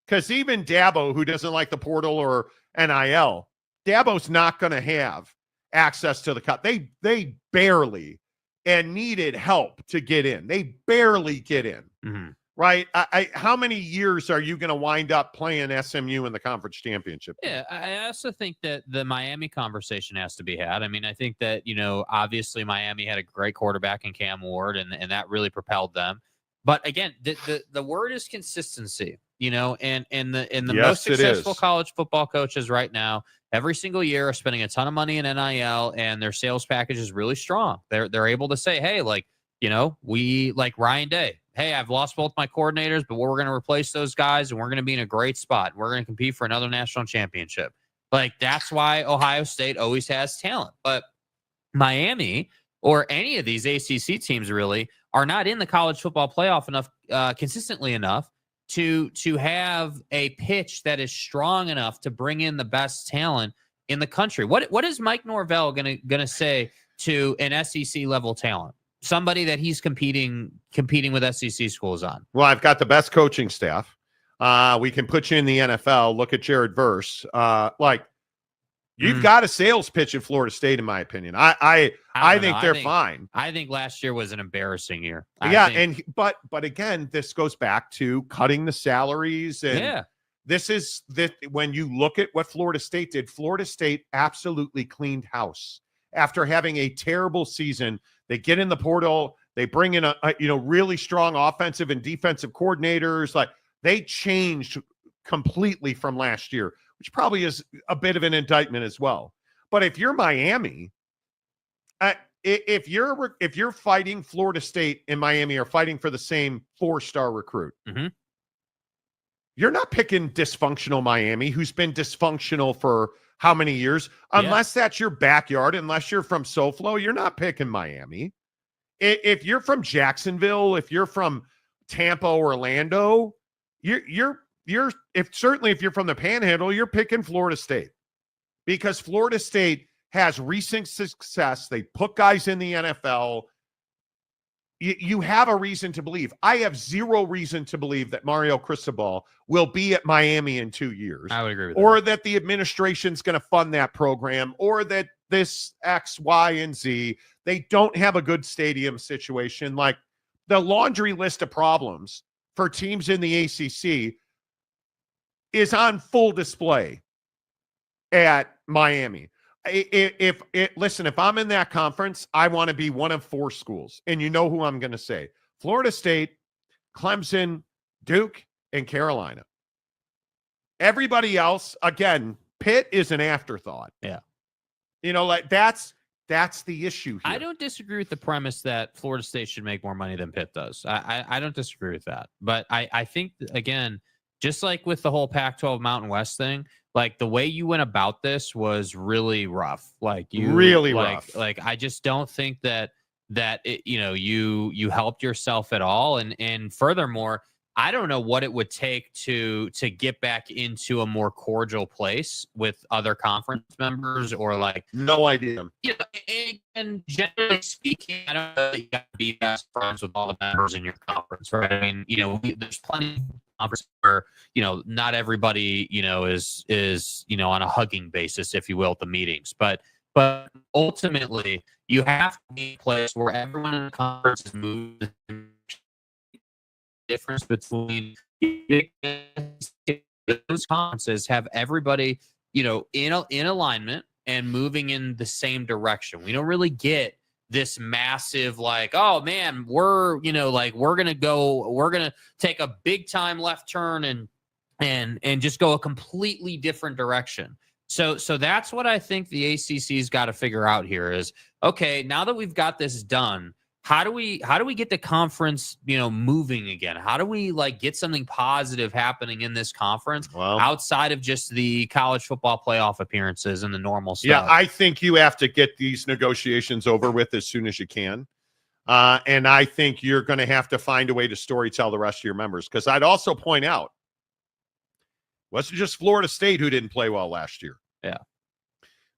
Because even Dabo, who doesn't like the portal or NIL, Dabo's not going to have access to the cut. They barely and needed help to get in. They barely get in, right? How many years are you going to wind up playing SMU in the conference championship? Yeah, I also think that the Miami conversation has to be had. I mean, I think that, obviously Miami had a great quarterback in Cam Ward, and that really propelled them. But again, the word is consistency. And the most successful college football coaches right now, every single year, are spending a ton of money in NIL, and their sales package is really strong. They're able to say, hey, we like Ryan Day. Hey, I've lost both my coordinators, but we're going to replace those guys, and we're going to be in a great spot. We're going to compete for another national championship. That's why Ohio State always has talent. But Miami or any of these ACC teams really are not in the college football playoff enough, consistently enough, to have a pitch that is strong enough to bring in the best talent in the country. What is Mike Norvell gonna say to an SEC level talent, somebody that he's competing with SEC schools on? Well, I've got the best coaching staff. We can put you in the NFL. Look at Jared Verse. You've got a sales pitch at Florida State, in my opinion. I think they're fine. I think last year was an embarrassing year. But again, this goes back to cutting the salaries, and this is when you look at what Florida State did. Florida State absolutely cleaned house after having a terrible season. They get in the portal, they bring in a really strong offensive and defensive coordinators. Like, they changed completely from last year, which probably is a bit of an indictment as well. But if you're Miami, if you're fighting Florida State and Miami are fighting for the same 4-star recruit, you're not picking dysfunctional Miami, who's been dysfunctional for how many years? Unless that's your backyard, unless you're from SoFlo, you're not picking Miami. If you're from Jacksonville, if you're from Tampa, Orlando, certainly if you're from the Panhandle, you're picking Florida State, because Florida State has recent success. They put guys in the NFL. You have a reason to believe. I have zero reason to believe that Mario Cristobal will be at Miami in 2 years. I would agree with or that. That the administration's going to fund that program, or that this X, Y, and Z. They don't have a good stadium situation. Like, the laundry list of problems for teams in the ACC is on full display at Miami. If I'm in that conference, I want to be one of 4 schools. And you know who I'm going to say: Florida State, Clemson, Duke, and Carolina. Everybody else, again, Pitt is an afterthought. Yeah. That's the issue here. I don't disagree with the premise that Florida State should make more money than Pitt does. I don't disagree with that. But I think, again, just like with the whole Pac-12 Mountain West thing, like, the way you went about this was really rough. Like, rough. Like, I just don't think that you helped yourself at all. And furthermore, I don't know what it would take to get back into a more cordial place with other conference members, or no idea. And generally speaking, I don't know that you got to be best friends with all the members in your conference, right? I mean, there's plenty of conferences where, not everybody, is on a hugging basis, if you will, at the meetings. But ultimately, you have to be a place where everyone in the conference is moving. Difference between those conferences have everybody, in alignment and moving in the same direction. We don't really get this massive, oh man, we're gonna take a big time left turn and just go a completely different direction. So that's what I think the ACC's got to figure out here is, okay, now that we've got this done, how do we get the conference, moving again? How do we get something positive happening in this conference outside of just the college football playoff appearances and the normal stuff? Yeah, I think you have to get these negotiations over with as soon as you can. And I think you're going to have to find a way to storytell the rest of your members. Because I'd also point out, wasn't just Florida State who didn't play well last year. Yeah.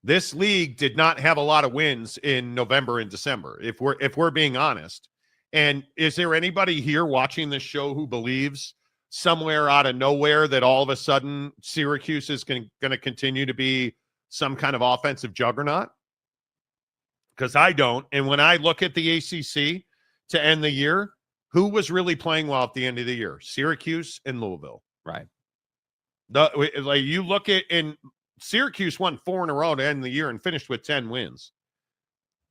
This league did not have a lot of wins in November and December, if we're being honest. And is there anybody here watching this show who believes somewhere out of nowhere that all of a sudden Syracuse is going to continue to be some kind of offensive juggernaut? Because I don't. And when I look at the ACC to end the year, who was really playing well at the end of the year? Syracuse and Louisville. Right. You look at, and Syracuse won 4 in a row to end the year and finished with 10 wins.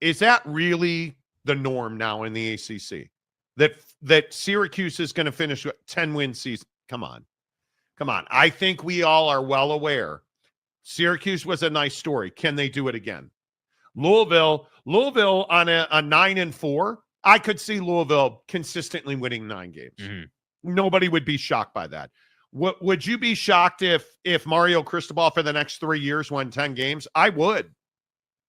Is that really the norm now in the ACC? That Syracuse is going to finish with 10-win season? Come on. I think we all are well aware. Syracuse was a nice story. Can they do it again? Louisville on a 9-4. I could see Louisville consistently winning 9 games. Mm-hmm. Nobody would be shocked by that. Would you be shocked if Mario Cristobal for the next 3 years won 10 games? I would.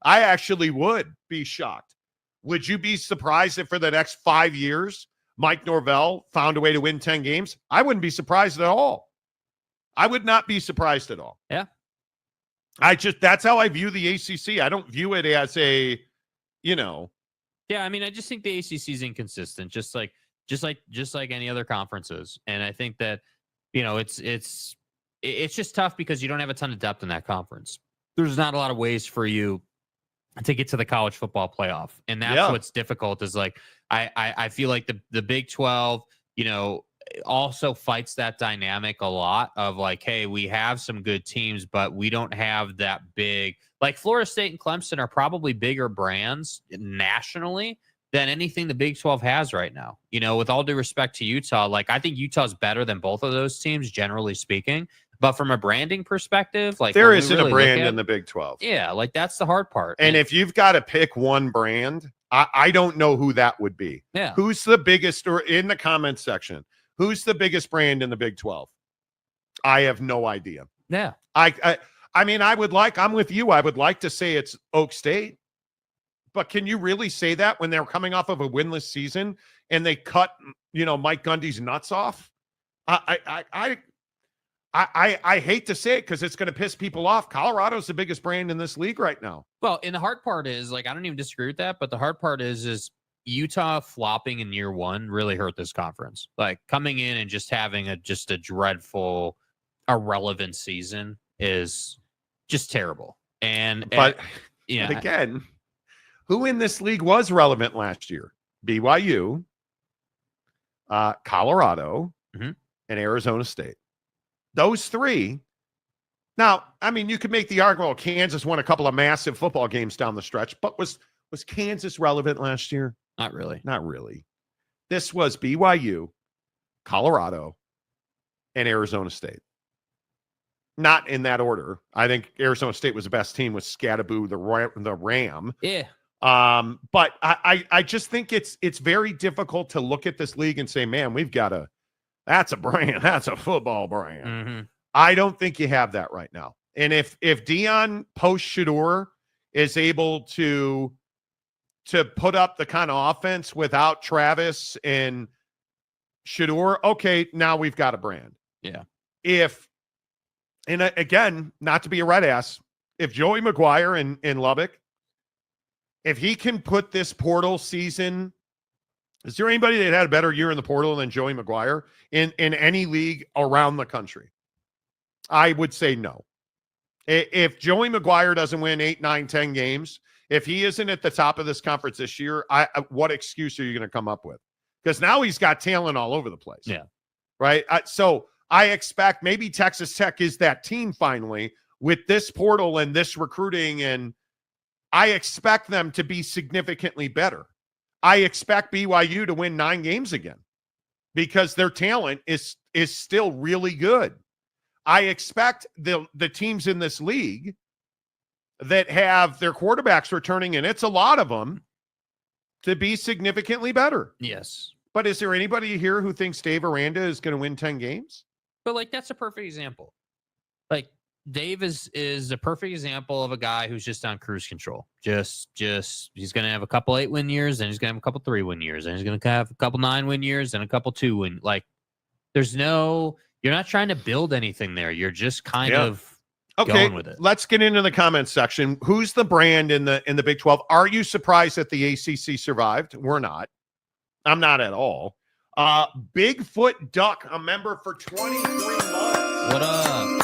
I actually would be shocked. Would you be surprised if for the next 5 years Mike Norvell found a way to win 10 games? I wouldn't be surprised at all. I would not be surprised at all. Yeah. That's how I view the ACC. I don't view it as a, Yeah, I mean, I just think the ACC is inconsistent, just like any other conferences. And I think that, it's just tough because you don't have a ton of depth in that conference. There's not a lot of ways for you to get to the college football playoff. And that's what's difficult is I feel like the Big 12, also fights that dynamic a lot of hey, we have some good teams, but we don't have that big, Florida State and Clemson are probably bigger brands nationally than anything the Big 12 has right now. With all due respect to Utah, I think Utah's better than both of those teams, generally speaking. But from a branding perspective, there isn't a brand in the Big 12. Yeah, that's the hard part. And if you've got to pick one brand, I don't know who that would be. Yeah. Who's the biggest, or in the comments section, who's the biggest brand in the Big 12? I have no idea. Yeah. I mean, I'm with you. I would like to say it's Oak State. But can you really say that when they're coming off of a winless season and they cut, Mike Gundy's nuts off? I hate to say it because it's going to piss people off. Colorado's the biggest brand in this league right now. Well, and the hard part is, I don't even disagree with that, but the hard part is Utah flopping in year one really hurt this conference. Coming in and just having a irrelevant season is just terrible. But again, who in this league was relevant last year? BYU, Colorado, and Arizona State. Those three. Now, I mean, you could make the argument, well, Kansas won a couple of massive football games down the stretch, but was Kansas relevant last year? Not really. Not really. This was BYU, Colorado, and Arizona State. Not in that order. I think Arizona State was the best team with Scatterboo, the Ram. Yeah. But I just think it's very difficult to look at this league and say, man, that's a brand. That's a football brand. Mm-hmm. I don't think you have that right now. And if Deion post-Shador is able to put up the kind of offense without Travis and Shador, okay, now we've got a brand. Yeah. And again, not to be a red ass, if Joey McGuire in Lubbock, if he can put this portal season, is there anybody that had a better year in the portal than Joey McGuire in any league around the country? I would say no. If Joey McGuire doesn't win 8, 9, 10 games, if he isn't at the top of this conference this year, what excuse are you going to come up with? Because now he's got talent all over the place. Yeah. Right? So I expect maybe Texas Tech is that team finally with this portal and this recruiting, and I expect them to be significantly better. I expect BYU to win 9 games again because their talent is still really good. I expect the teams in this league that have their quarterbacks returning, and it's a lot of them, to be significantly better. Yes. But is there anybody here who thinks Dave Aranda is going to win 10 games? But like, that's a perfect example. Like, Dave is a perfect example of a guy who's just on cruise control. Just he's going to have a couple 8-win years, and he's going to have a couple 3-win years, and he's going to have a couple 9-win years and a couple 2-win. Like, you're not trying to build anything there. You're just kind of going with it. Let's get into the comments section. Who's the brand in the Big 12? Are you surprised that the ACC survived? We're not. I'm not at all. Bigfoot Duck, a member for 23 months. What up?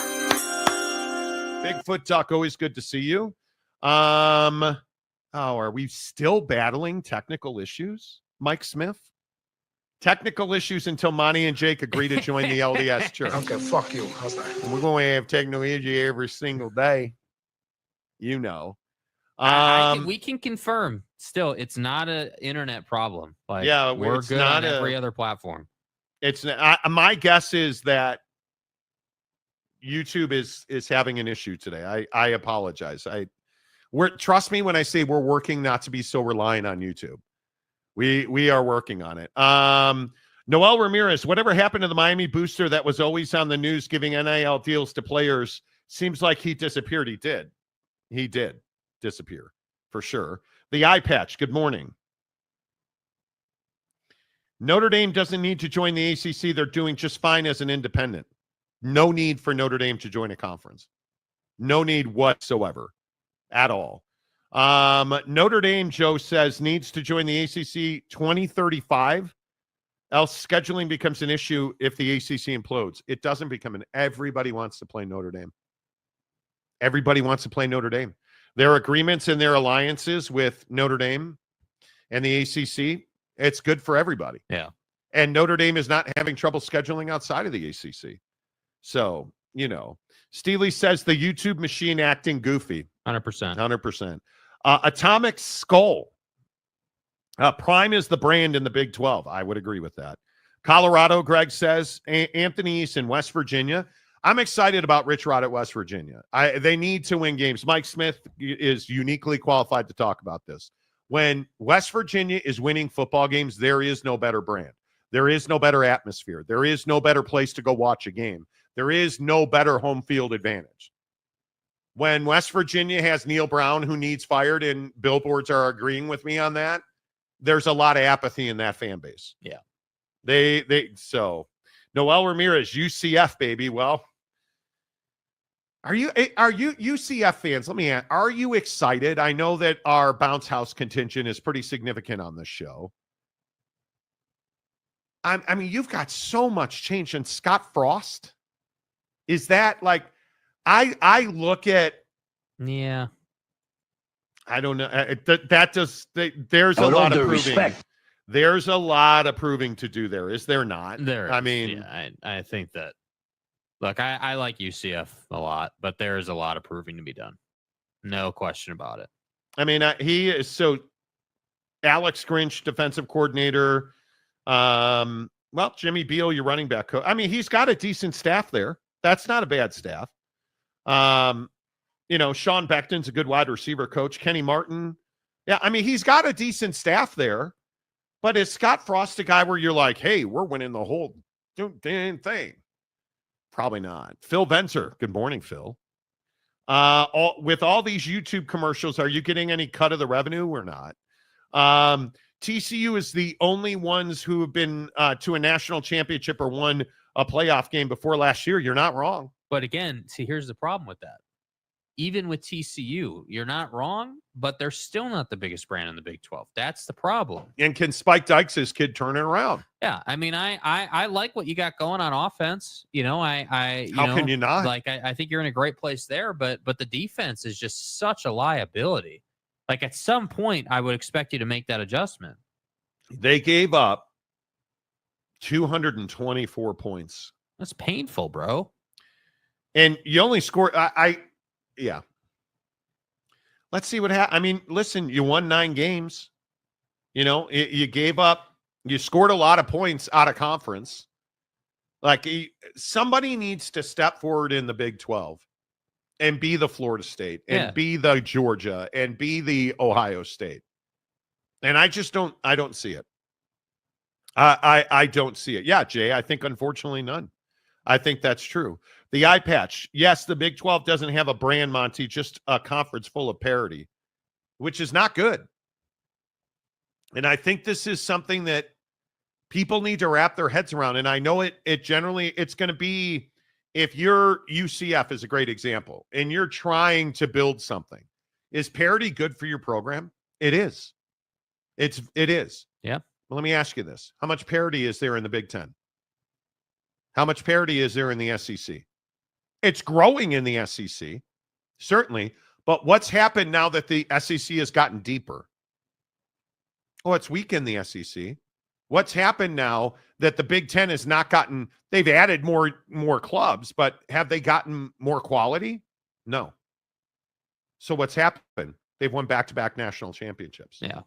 Bigfoot Duck, always good to see you. Are we still battling technical issues? Mike Smith? Technical issues until Monty and Jake agree to join the LDS church. Okay, fuck you. How's that? We're going to have technical issues every single day. You know. We can confirm still it's not an internet problem. Like, yeah, we're good on every other platform. It's my guess is that YouTube is having an issue today. I apologize. Trust me when I say we're working not to be so reliant on YouTube. We are working on it. Noel Ramirez, whatever happened to the Miami booster that was always on the news giving NIL deals to players? Seems like he disappeared. He did disappear for sure. The eye patch, good morning. Notre Dame doesn't need to join the ACC. They're doing just fine as an independent. No need for Notre Dame to join a conference. No need whatsoever at all. Notre Dame, Joe says, needs to join the ACC 2035, else scheduling becomes an issue if the ACC implodes. It doesn't become everybody wants to play Notre Dame. Everybody wants to play Notre Dame. There are agreements and their alliances with Notre Dame and the ACC. It's good for everybody. Yeah. And Notre Dame is not having trouble scheduling outside of the ACC. So, Steely says the YouTube machine acting goofy. 100%. 100%. Atomic Skull. Prime is the brand in the Big 12. I would agree with that. Colorado, Greg says. Anthony East in West Virginia. I'm excited about Rich Rod at West Virginia. They need to win games. Mike Smith is uniquely qualified to talk about this. When West Virginia is winning football games, there is no better brand. There is no better atmosphere. There is no better place to go watch a game. There is no better home field advantage. When West Virginia has Neil Brown, who needs fired, and billboards are agreeing with me on that, there's a lot of apathy in that fan base. Yeah. So Noel Ramirez, UCF, baby. Well, are you UCF fans? Let me ask, are you excited? I know that our bounce house contingent is pretty significant on this show. I mean, you've got so much change. And Scott Frost, is that like, I look at, yeah, I don't know. There's a lot of proving. Respect. There's a lot of proving to do there. Is there not? There. I mean, yeah, I think that. Look, I like UCF a lot, but there is a lot of proving to be done. No question about it. I mean, he is so. Alex Grinch, defensive coordinator. Well, Jimmy Beal, your running back coach. I mean, he's got a decent staff there. That's not a bad staff. Sean Beckton's a good wide receiver coach. Kenny Martin. Yeah, I mean, he's got a decent staff there. But is Scott Frost a guy where you're like, hey, we're winning the whole damn thing? Probably not. Phil Benzer. Good morning, Phil. With all these YouTube commercials, are you getting any cut of the revenue or not? TCU is the only ones who have been to a national championship or won a playoff game before last year. You're not wrong. But again, see, here's the problem with that. Even with TCU, you're not wrong, but they're still not the biggest brand in the Big 12. That's the problem. And can Spike Dykes' kid turn it around? Yeah, I mean, I like what you got going on offense. How can you not? Like, I think you're in a great place there, but the defense is just such a liability. Like, at some point, I would expect you to make that adjustment. They gave up 224 points. That's painful, bro. And you only scored. Yeah. Let's see what happens. I mean, listen, you won 9 games. You gave up. You scored a lot of points out of conference. Like, somebody needs to step forward in the Big 12 and be the Florida State and be the Georgia and be the Ohio State. And I don't see it. I don't see it. Yeah, Jay, I think unfortunately none. I think that's true. The eye patch. Yes, the Big 12 doesn't have a brand, Monty, just a conference full of parity, which is not good. And I think this is something that people need to wrap their heads around. And I know it's going to be, if you're UCF is a great example, and you're trying to build something, is parity good for your program? It is. It is. Yeah. Well, let me ask you this. How much parity is there in the Big Ten? How much parity is there in the SEC? It's growing in the SEC, certainly. But what's happened now that the SEC has gotten deeper? Oh, it's weak in the SEC. What's happened now that the Big Ten has not gotten, they've added more clubs, but have they gotten more quality? No. So what's happened? They've won back-to-back national championships. Yeah.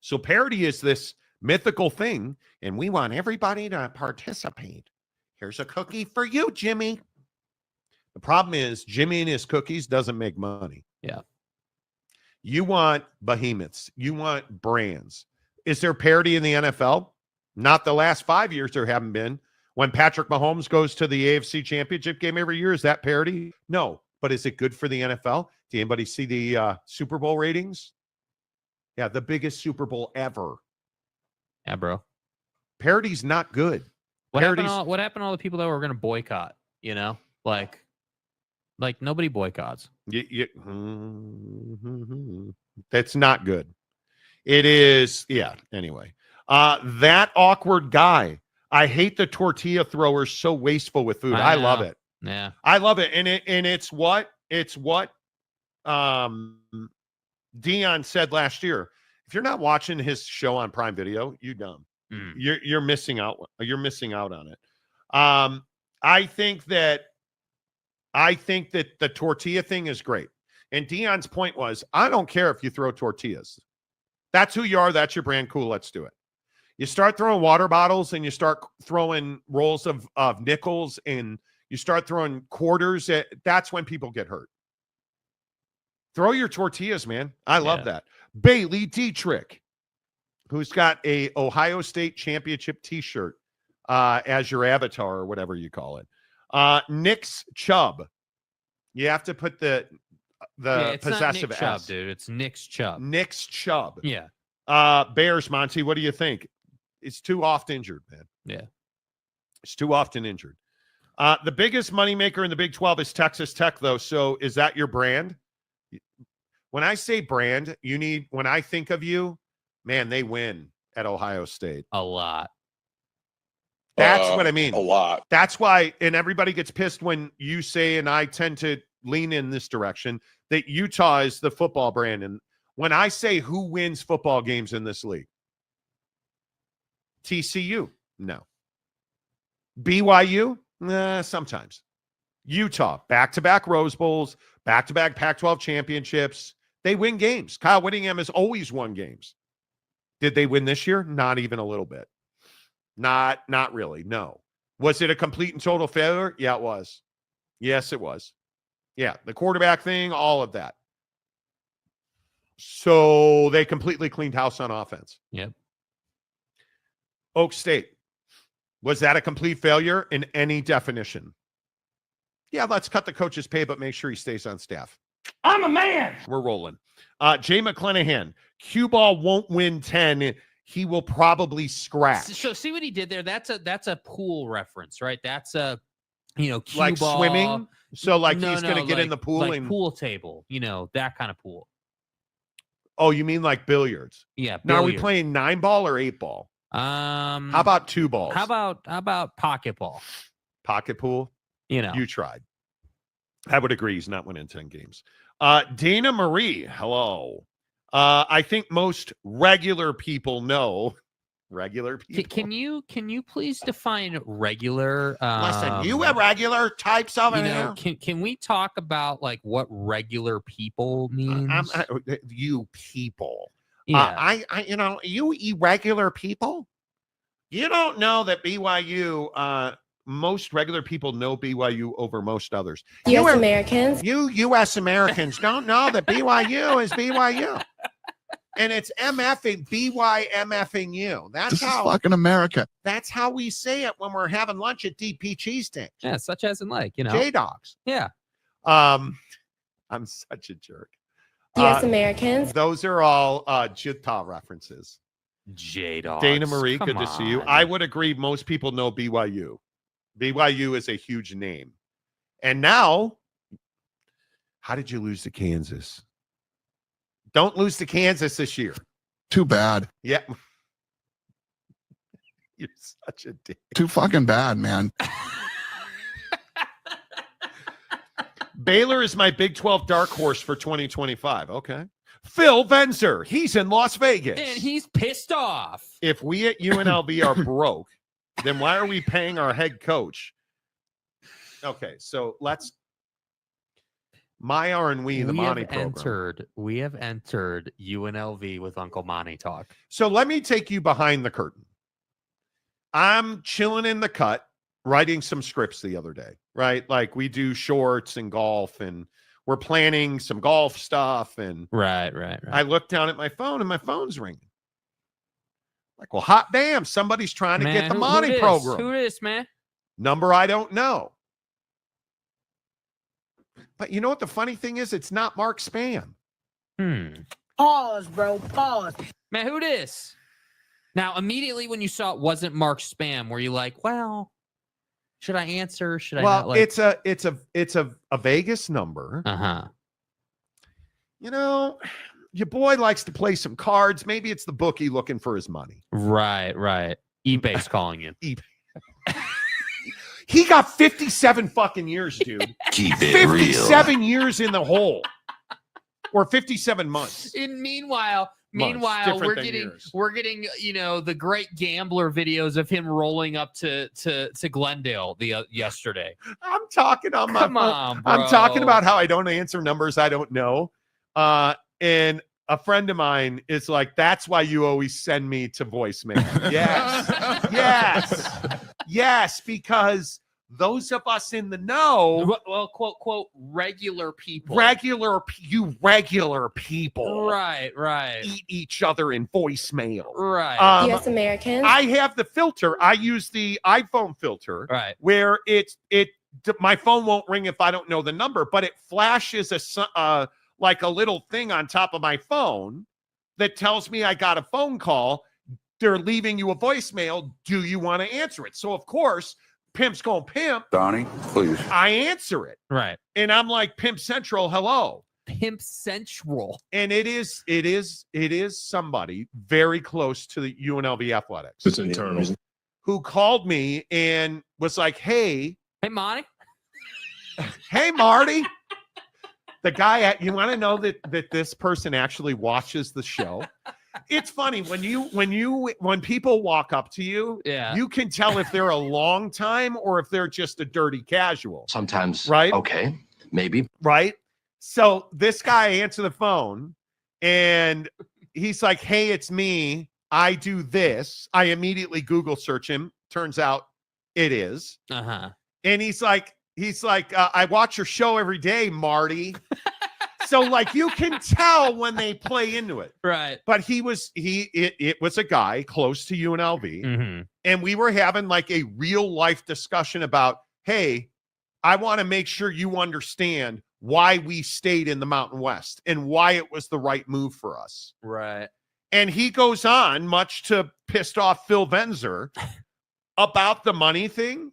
So parity is this mythical thing, and we want everybody to participate. Here's a cookie for you, Jimmy. The problem is Jimmy and his cookies doesn't make money. Yeah. You want behemoths. You want brands. Is there parity in the NFL? Not the last 5 years there haven't been. When Patrick Mahomes goes to the AFC Championship game every year, is that parity? No. But is it good for the NFL? Did anybody see the Super Bowl ratings? Yeah, the biggest Super Bowl ever. Yeah, bro. Parity's not good. What happened to all the people that were going to boycott? You know, like nobody boycotts. That's not good. It is. Yeah. Anyway, that awkward guy. I hate the tortilla throwers so wasteful with food. I love it. Yeah, I love it, and it's what Dion said last year. If you're not watching his show on Prime Video, you dumb. You're missing out. You're missing out on it. I think that the tortilla thing is great. And Dion's point was, I don't care if you throw tortillas. That's who you are. That's your brand. Cool. Let's do it. You start throwing water bottles and you start throwing rolls of nickels and you start throwing quarters. That's when people get hurt. Throw your tortillas, man. I love that. Bailey Dietrich, who's got a Ohio State championship T-shirt as your avatar or whatever you call it. Nick's Chubb. You have to put the it's possessive not Nick S. Chubb, dude. It's Nick's Chubb. Nick's Chubb. Yeah. Bears, Monty, what do you think? It's too oft injured, man. Yeah. It's too often injured. The biggest moneymaker in the Big 12 is Texas Tech, though. So is that your brand? When I say brand, when I think of you, man, they win at Ohio State. A lot. That's what I mean. A lot. That's why, and everybody gets pissed when you say, and I tend to lean in this direction, that Utah is the football brand. And when I say who wins football games in this league, TCU, no. BYU, sometimes. Utah, back-to-back Rose Bowls, back-to-back Pac-12 championships. They win games. Kyle Whittingham has always won games. Did they win this year? Not even a little bit. Not really, no. Was it a complete and total failure? Yeah, it was. Yes, it was. Yeah, the quarterback thing, all of that. So they completely cleaned house on offense. Yep. Oak State. Was that a complete failure in any definition? Yeah, let's cut the coach's pay, but make sure he stays on staff. I'm a man. We're rolling. Jay McClanahan. Cue ball won't win 10. He will probably scratch. So see what he did there? That's a pool reference, right? That's a cue like ball. Swimming. So he's going to get in the pool like and pool table, that kind of pool. Oh, you mean like billiards? Yeah. Now, are we billiards. playing 9-ball or 8-ball? How about 2 balls? How about pocket ball? Pocket pool? You tried. I would agree he's not winning 10 games. Dana Marie, hello. I think most regular people know regular people. Can you please define regular? Listen, you irregular types over here. Can we talk about what regular people means? You people. Yeah. You irregular people. You don't know that BYU. Most regular people know BYU over most others. U.S. Americans. You U.S. Americans don't know that BYU is BYU. And it's MFing, BYMFing you. That's This how is fucking America. That's how we say it when we're having lunch at DP Cheesesteak. Yeah, such as in like, J-Dogs. Yeah. I'm such a jerk. U.S. Americans. Those are all Jutta references. J-Dogs. Dana Marie, Come good to see you. on. I would agree most people know BYU. BYU is a huge name. And now, how did you lose to Kansas? Don't lose to Kansas this year. Too bad. Yeah. You're such a dick. Too fucking bad, man. Baylor is my Big 12 dark horse for 2025. Okay. Phil Venzer, he's in Las Vegas. And he's pissed off. If we at UNLV are broke, then why are we paying our head coach? Okay, so let's Myar and the Monty program. We have entered UNLV with Uncle Monty talk. So let me take you behind the curtain. I'm chilling in the cut, writing some scripts the other day, right? Like we do shorts and golf, and we're planning some golf stuff. And right. I look down at my phone, and my phone's ringing. Like, well, hot damn, somebody's trying to get the Monty program. Who is, man? Number I don't know. But you know what the funny thing is? It's not Mark Spam. Pause, bro. Pause. Man, who this? Now, immediately when you saw it wasn't Mark Spam, were you like, well, should I answer? Should I not? Like... it's a Vegas number. Uh-huh. You know, your boy likes to play some cards. Maybe it's the bookie looking for his money. Right. eBay's calling you. eBay. He got 57 fucking years, dude. Keep it 57 years in the hole. Or 57 months. And meanwhile, we're getting the great gambler videos of him rolling up to Glendale yesterday. I'm talking on my Come phone. on, bro. I'm talking about how I don't answer numbers I don't know. And a friend of mine is like, that's why you always send me to voicemail. Yes, because those of us in the know, well, quote, regular people. Regular people. Right. Eat each other in voicemail. Right. U.S. Americans. I have the filter. I use the iPhone filter. Right. Where my phone won't ring if I don't know the number, but it flashes like a little thing on top of my phone that tells me I got a phone call. They're leaving you a voicemail. Do you want to answer it? So, of course, pimp's going pimp. Donnie, please. I answer it. Right. And I'm like, Pimp Central, hello. Pimp Central. And it is somebody very close to the UNLV athletics. It's internal. Who called me and was like, hey, Monty. Hey, Marty. The guy you want to know that this person actually watches the show? It's funny when people walk up to you, you can tell if they're a long time or if they're just a dirty casual. Sometimes, right? Okay, maybe. Right? So this guy answered the phone and he's like, hey, it's me. I do this. I immediately Google search him. Turns out it is. Uh-huh. And he's like, I watch your show every day, Marty. So like you can tell when they play into it. Right. But it was a guy close to UNLV. Mm-hmm. And we were having like a real life discussion about, hey, I want to make sure you understand why we stayed in the Mountain West and why it was the right move for us. Right. And he goes on, much to pissed off Phil Venzer, about the money thing.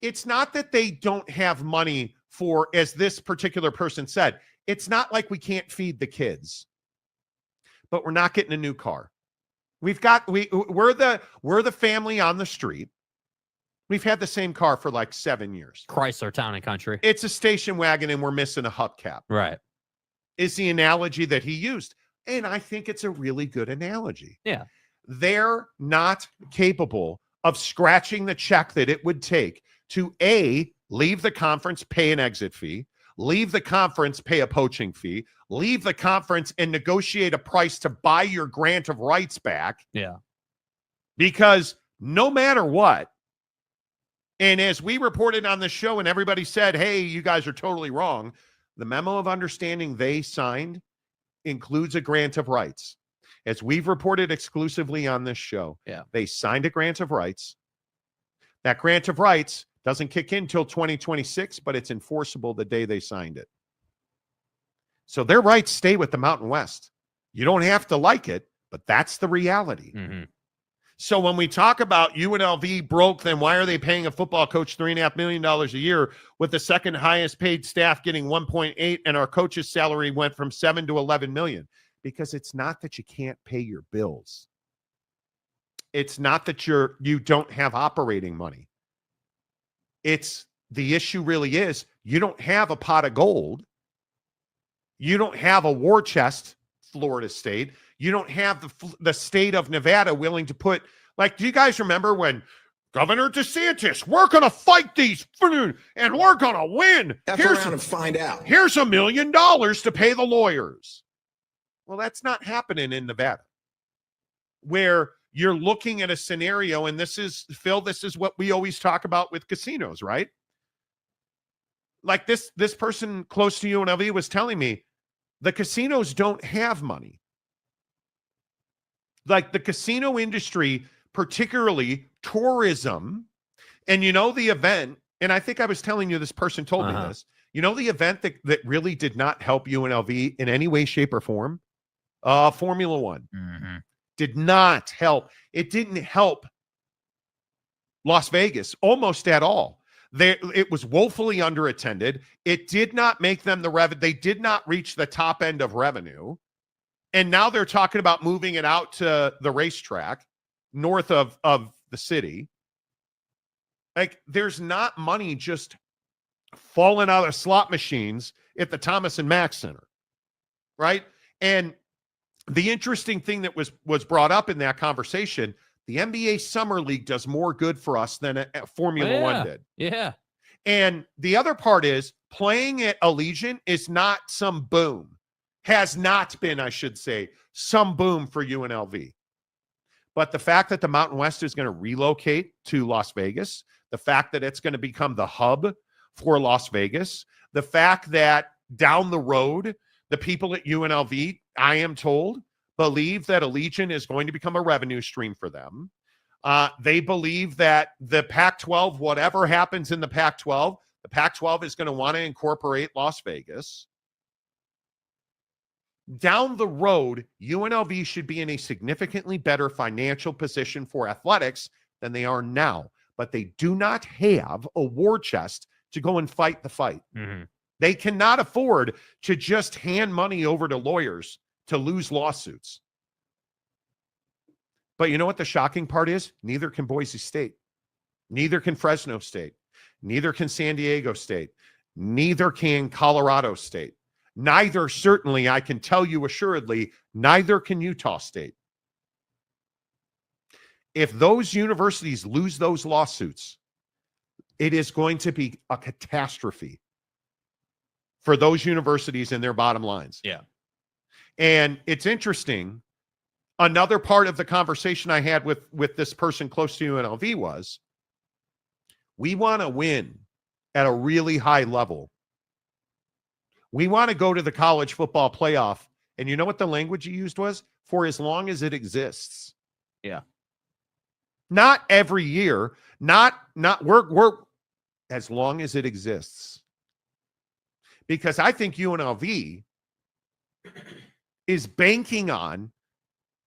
It's not that they don't have money for, as this particular person said, it's not like we can't feed the kids, but we're not getting a new car. We're the family on the street. We've had the same car for like 7 years. Chrysler Town and Country. It's a station wagon and we're missing a hubcap. Right. Is the analogy that he used. And I think it's a really good analogy. Yeah. They're not capable of scratching the check that it would take to leave the conference, pay an exit fee, leave the conference, pay a poaching fee, leave the conference and negotiate a price to buy your grant of rights back. Yeah. Because no matter what, and as we reported on the show and everybody said, hey, you guys are totally wrong, the memo of understanding they signed includes a grant of rights. As we've reported exclusively on this show, they signed a grant of rights. That grant of rights doesn't kick in till 2026, but it's enforceable the day they signed it. So their rights stay with the Mountain West. You don't have to like it, but that's the reality. So when we talk about UNLV broke, then why are they paying a football coach $3.5 million a year with the second highest paid staff getting 1.8 and our coach's salary went from 7 to 11 million? Because it's not that you can't pay your bills. It's not that you don't have operating money. It's the issue really is you don't have a pot of gold. You don't have a war chest, Florida State. You don't have the state of Nevada willing to put, like, do you guys remember when Governor DeSantis, we're going to fight these and we're going to win. Here's around and find out. Here's $1 million to pay the lawyers. Well, that's not happening in Nevada, where you're looking at a scenario, and this is, Phil, this is what we always talk about with casinos, right? Like this person close to UNLV was telling me the casinos don't have money. Like the casino industry, particularly tourism, and the event, and I think I was telling you, this person told me this, the event that really did not help UNLV in any way, shape, or form, Formula One. Did not help. It didn't help Las Vegas almost at all. It was woefully underattended. It did not make them the revenue. They did not reach the top end of revenue. And now they're talking about moving it out to the racetrack north of the city. Like, there's not money just falling out of slot machines at the Thomas and Mack Center, right? And the interesting thing that was brought up in that conversation, the NBA Summer League does more good for us than a Formula One did. Yeah. And the other part is playing at Allegiant is not some boom. Has not been, I should say, some boom for UNLV. But the fact that the Mountain West is going to relocate to Las Vegas, the fact that it's going to become the hub for Las Vegas, the fact that down the road, the people at UNLV, I am told, believe that Allegiant is going to become a revenue stream for them. They believe that the Pac-12, whatever happens in the Pac-12 is going to want to incorporate Las Vegas. Down the road, UNLV should be in a significantly better financial position for athletics than they are now. But they do not have a war chest to go and fight the fight. They cannot afford to just hand money over to lawyers to lose lawsuits. But you know what the shocking part is? Neither can Boise State. Neither can Fresno State. Neither can San Diego State. Neither can Colorado State. Neither, certainly, I can tell you assuredly, neither can Utah State. If those universities lose those lawsuits, it is going to be a catastrophe for those universities and their bottom lines. Yeah. And it's interesting. Another part of the conversation I had with this person close to UNLV was, we want to win at a really high level. We want to go to the college football playoff. And you know what the language he used was? For as long as it exists. Yeah. Not every year. We're as long as it exists. Because I think UNLV is banking on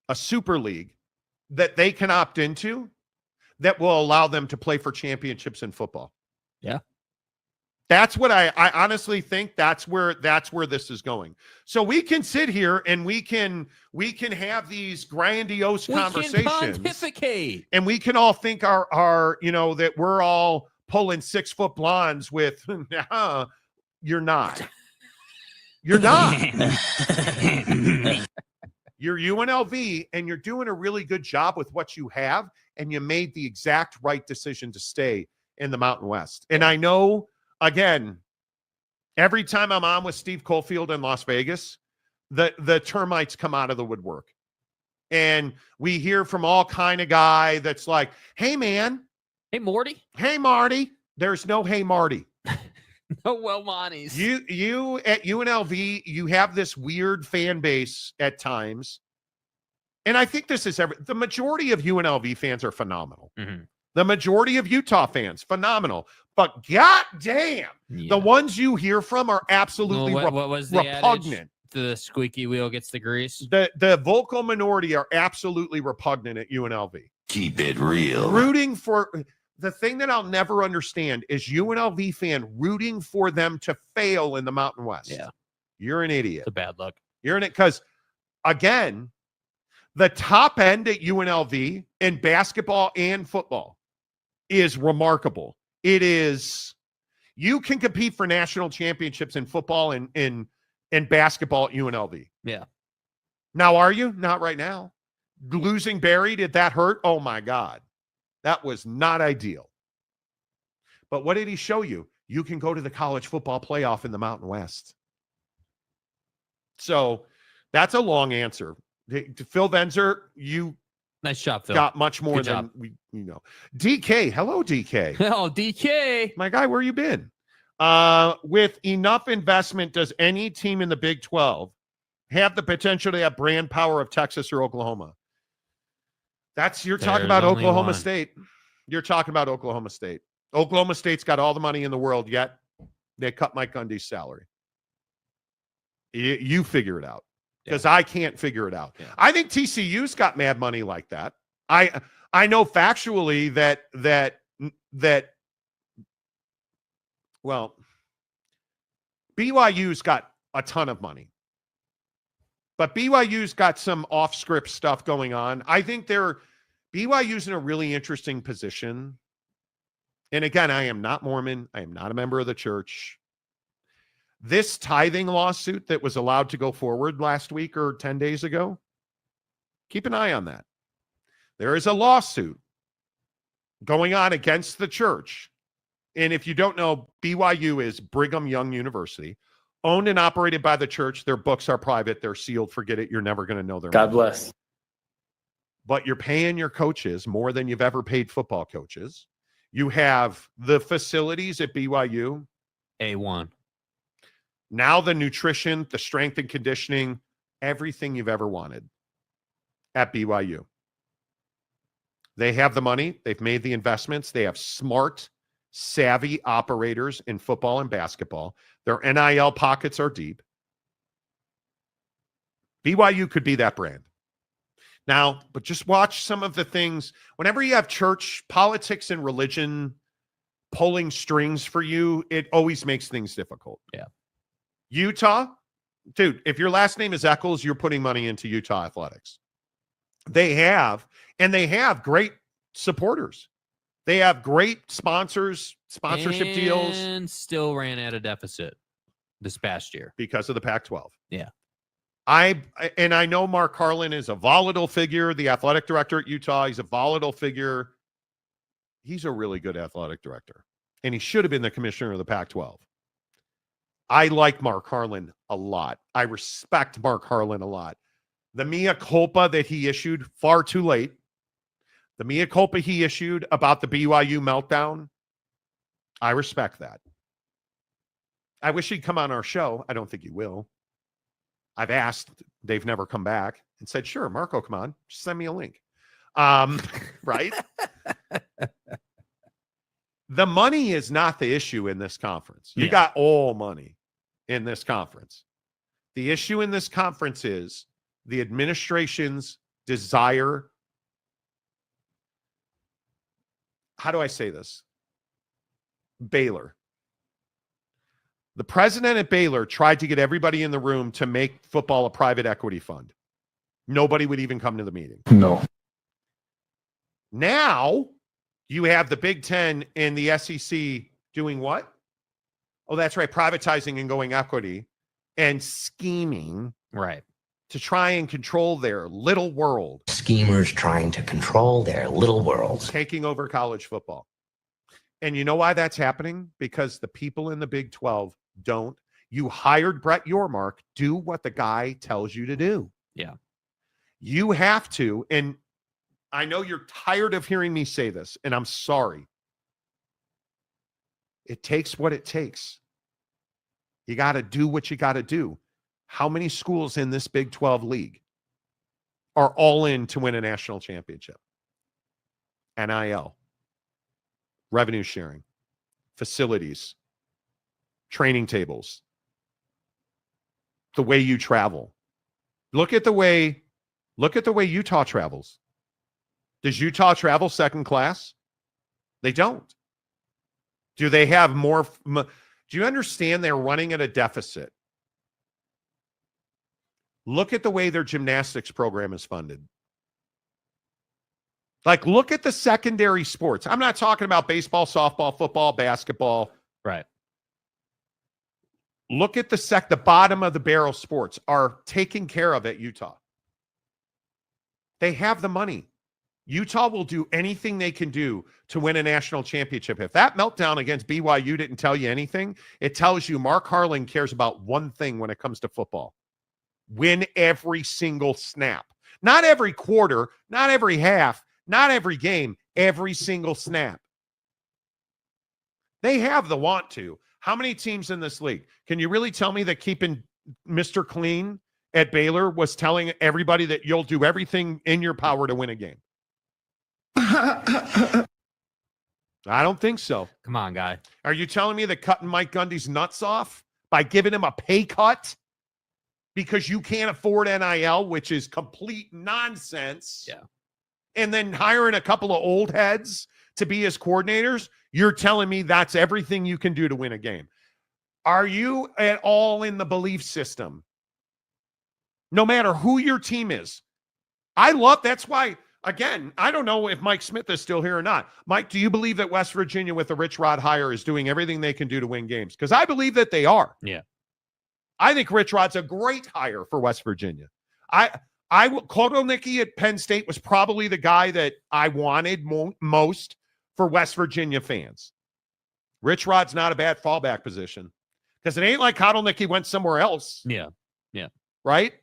a super league that they can opt into that will allow them to play for championships in football. Yeah. That's what I honestly think that's where this is going. So we can sit here and we can have these grandiose conversations. Can pontificate. And we can all think our that we're all pulling 6-foot blondes with you're not. You're not. You're UNLV and you're doing a really good job with what you have, and you made the exact right decision to stay in the Mountain West. And I know, again, every time I'm on with Steve Caulfield in Las Vegas, the termites come out of the woodwork. And we hear from all kind of guy that's like, hey, man. Hey, Morty. Hey, Marty. There's no hey, Marty. No, well, Monty's. You at UNLV, you have this weird fan base at times And I think this is the majority of UNLV fans are phenomenal. Mm-hmm. The majority of Utah fans, phenomenal. But goddamn, the ones you hear from are absolutely what was the repugnant. adage? The squeaky wheel gets the grease. The vocal minority are absolutely repugnant at UNLV. Keep it real. Rooting for the thing that I'll never understand is UNLV fan rooting for them to fail in the Mountain West. Yeah. You're an idiot. It's a bad look. You're in it because, again, the top end at UNLV in basketball and football is remarkable. It is, you can compete for national championships in football and in basketball at UNLV. Yeah. Now, are you? Not right now. Losing Barry, did that hurt? Oh, my God. That was not ideal. But what did he show you? You can go to the college football playoff in the Mountain West. So that's a long answer. Phil Venzer, you nice job, Phil. Got much more Good than job. we, DK, hello, DK. Oh, DK. My guy, where you been? With enough investment, does any team in the Big 12 have the potential to have brand power of Texas or Oklahoma? You're talking about Oklahoma State. You're talking about Oklahoma State. Oklahoma State's got all the money in the world, yet they cut Mike Gundy's salary. You figure it out, because I can't figure it out. Yeah. I think TCU's got mad money like that. I know factually that well, BYU's got a ton of money. But BYU's got some off-script stuff going on. I think BYU's in a really interesting position. And again, I am not Mormon. I am not a member of the church. This tithing lawsuit that was allowed to go forward last week or 10 days ago, keep an eye on that. There is a lawsuit going on against the church. And if you don't know, BYU is Brigham Young University. Owned and operated by the church. Their books are private. They're sealed. Forget it. You're never going to know their God name. bless. But you're paying your coaches more than you've ever paid football coaches. You have the facilities at BYU. A1. Now the nutrition, the strength and conditioning, everything you've ever wanted at BYU. They have the money. They've made the investments. They have smart, savvy operators in football and basketball. Their NIL pockets are deep. BYU could be that brand. Now, but just watch some of the things. Whenever you have church, politics, and religion pulling strings for you, it always makes things difficult. Yeah. Utah, dude, if your last name is Eccles, you're putting money into Utah athletics. They have great supporters. They have great sponsorship deals. And still ran at a deficit this past year. Because of the Pac-12. Yeah. I know Mark Harlan is a volatile figure, the athletic director at Utah. He's a volatile figure. He's a really good athletic director. And he should have been the commissioner of the Pac-12. I like Mark Harlan a lot. I respect Mark Harlan a lot. The mea culpa that he issued far too late. The mea culpa he issued about the BYU meltdown, I respect that. I wish he'd come on our show. I don't think he will. I've asked. They've never come back and said, sure, Marco, come on. Just send me a link. Right? The money is not the issue in this conference. You got all money in this conference. The issue in this conference is the administration's desire. How do I say this? Baylor. The president at Baylor tried to get everybody in the room to make football a private equity fund. Nobody would even come to the meeting. No. Now you have the Big Ten and the SEC doing what? Oh, that's right. Privatizing and going equity and scheming. Right. To try and control their little world. Schemers trying to control their little worlds. Taking over college football. And you know why that's happening? Because the people in the Big 12 don't. You hired Brett Yormark. Do what the guy tells you to do. Yeah. You have to. And I know you're tired of hearing me say this, and I'm sorry. It takes what it takes. You got to do what you got to do. How many schools in this Big 12 league? are all in to win a national championship. NIL, revenue sharing, facilities, training tables, the way you travel. Look at the way Utah travels. Does Utah travel second class? They don't. Do they have more? Do you understand they're running at a deficit? Look at the way their gymnastics program is funded. Like, look at the secondary sports. I'm not talking about baseball, softball, football, basketball. Right. Look at the bottom of the barrel sports are taken care of at Utah. They have the money. Utah will do anything they can do to win a national championship. If that meltdown against BYU didn't tell you anything, it tells you Mark Harlan cares about one thing when it comes to football. Win every single snap. Not every quarter, not every half, not every game, every single snap. They have the want to. How many teams in this league? Can you really tell me that keeping Mr. Clean at Baylor was telling everybody that you'll do everything in your power to win a game? I don't think so. Come on, guy. Are you telling me that cutting Mike Gundy's nuts off by giving him a pay cut because you can't afford NIL, which is complete nonsense? Yeah. And then hiring a couple of old heads to be his coordinators, you're telling me that's everything you can do to win a game. Are you at all in the belief system? No matter who your team is. That's why, again, I don't know if Mike Smith is still here or not. Mike, do you believe that West Virginia with the Rich Rod hire is doing everything they can do to win games? Because I believe that they are. Yeah. I think Rich Rod's a great hire for West Virginia. Kotelnicki at Penn State was probably the guy that I wanted most for West Virginia fans. Rich Rod's not a bad fallback position because it ain't like Kotelnicki went somewhere else. Yeah. Yeah. Right?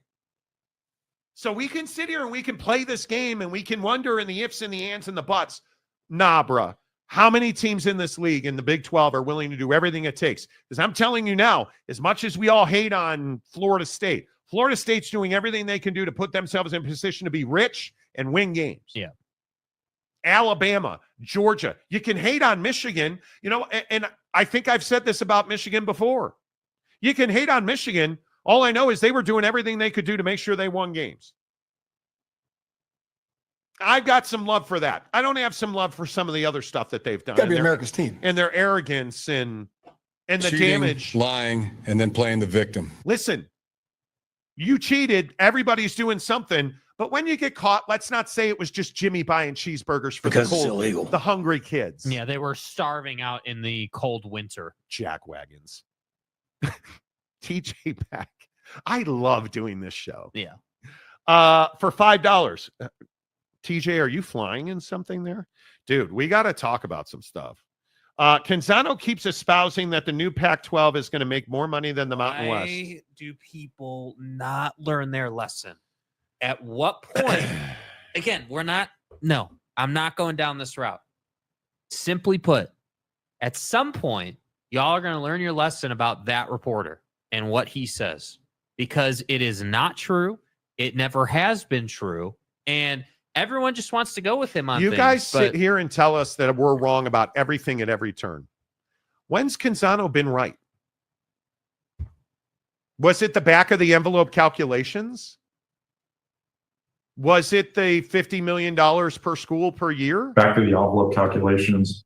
So we can sit here and we can play this game and we can wonder in the ifs and the ands and the buts. Nah, bruh. How many teams in this league in the Big 12 are willing to do everything it takes? Because I'm telling you now, as much as we all hate on Florida State's doing everything they can do to put themselves in position to be rich and win games. Yeah. Alabama, Georgia. You can hate on Michigan, and I think I've said this about Michigan before. You can hate on Michigan. All I know is they were doing everything they could do to make sure they won games. I've got some love for that. I don't have some love for some of the other stuff that they've done. Got to be America's team. And their arrogance and the Cheating, damage. lying, and then playing the victim. Listen, you cheated. Everybody's doing something. But when you get caught, let's not say it was just Jimmy buying cheeseburgers for Because it's illegal. The hungry kids. Yeah, they were starving out in the cold winter. Jack wagons. TJ Beck. I love doing this show. Yeah. For $5. TJ, are you flying in something there? Dude, we got to talk about some stuff. Canzano keeps espousing that the new Pac-12 is going to make more money than the Mountain West. Why do people not learn their lesson? At what point? Again, I'm not going down this route. Simply put, at some point, y'all are going to learn your lesson about that reporter and what he says, because it is not true. It never has been true. And everyone just wants to go with him on you things. Guys sit here and tell us that we're wrong about everything at every turn. When's Canzano been right? Was it the back of the envelope calculations? Was it the $50 million per school per year? Back of the envelope calculations.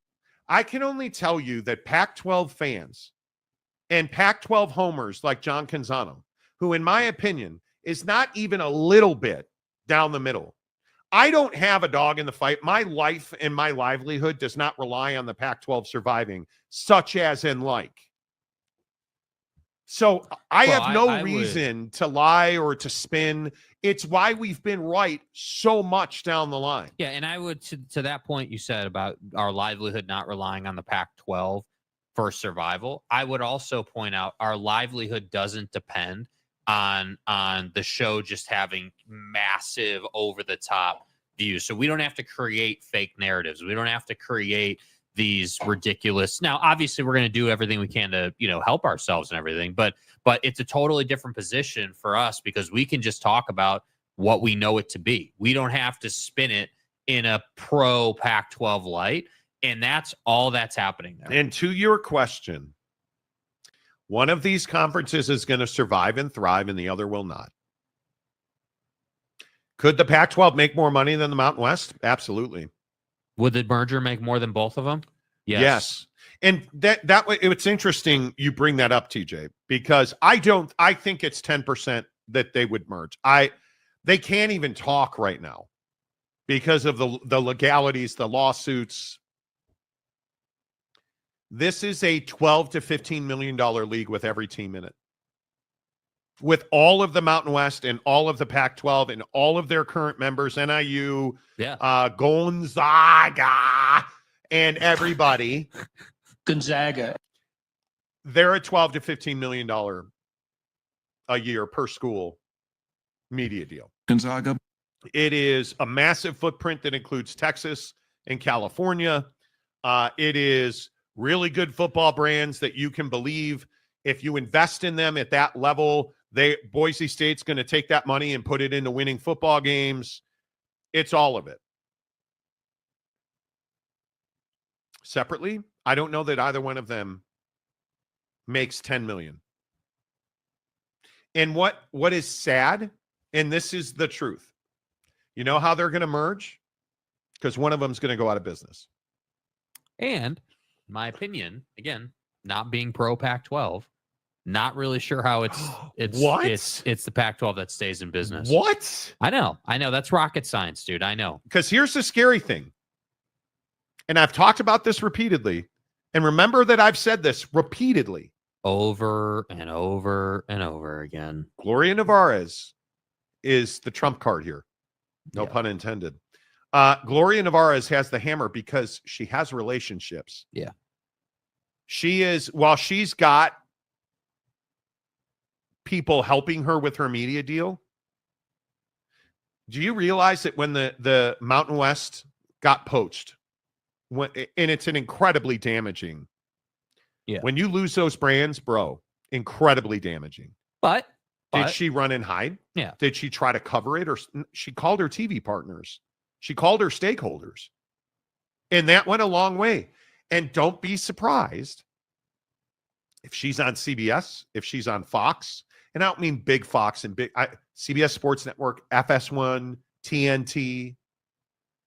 I can only tell you that Pac-12 fans and Pac-12 homers like John Canzano, who in my opinion is not even a little bit down the middle. I don't have a dog in the fight. My life and my livelihood does not rely on the Pac-12 surviving, such as in like. So I have no reason to lie or to spin. It's why we've been right so much down the line. Yeah, and I would, to that point you said about our livelihood not relying on the Pac-12 for survival, I would also point out our livelihood doesn't depend on the show just having massive over-the-top views. So we don't have to create fake narratives. We don't have to create these ridiculous. Now, obviously, we're going to do everything we can to, help ourselves and everything, but it's a totally different position for us because we can just talk about what we know it to be. We don't have to spin it in a pro Pac-12 light, and that's all that's happening there. And to your question, one of these conferences is going to survive and thrive, and the other will not. Could the Pac-12 make more money than the Mountain West? Absolutely. Would the merger make more than both of them? Yes. And that way, it's interesting you bring that up, TJ, because I think it's 10% that they would merge. They can't even talk right now because of the legalities, the lawsuits. This is a $12 to $15 million league with every team in it. With all of the Mountain West and all of the Pac-12 and all of their current members, NIU, Gonzaga, and everybody. Gonzaga. They're a $12 to $15 million a year per school media deal. Gonzaga. It is a massive footprint that includes Texas and California. It is really good football brands that you can believe if you invest in them at that level, Boise State's going to take that money and put it into winning football games. It's all of it. Separately, I don't know that either one of them makes $10 million. And what is sad, and this is the truth, you know how they're going to merge? Because one of them is going to go out of business. And my opinion, again, not being pro Pac-12, not really sure how it's what? It's the Pac-12 that stays in business. What? I know. That's rocket science, dude. I know. Because here's the scary thing. And I've talked about this repeatedly. And remember that I've said this repeatedly. Over and over and over again. Gloria Nevarez is the trump card here. No pun intended. Gloria Nevarez has the hammer because she has relationships. Yeah. While she's got people helping her with her media deal, do you realize that when the Mountain West got poached, and it's an incredibly damaging, when you lose those brands, bro, incredibly damaging. But did she run and hide? Yeah. Did she try to cover it? Or she called her TV partners? She called her stakeholders. And that went a long way. And don't be surprised if she's on CBS, if she's on Fox, and I don't mean big Fox and CBS Sports Network, FS1, TNT.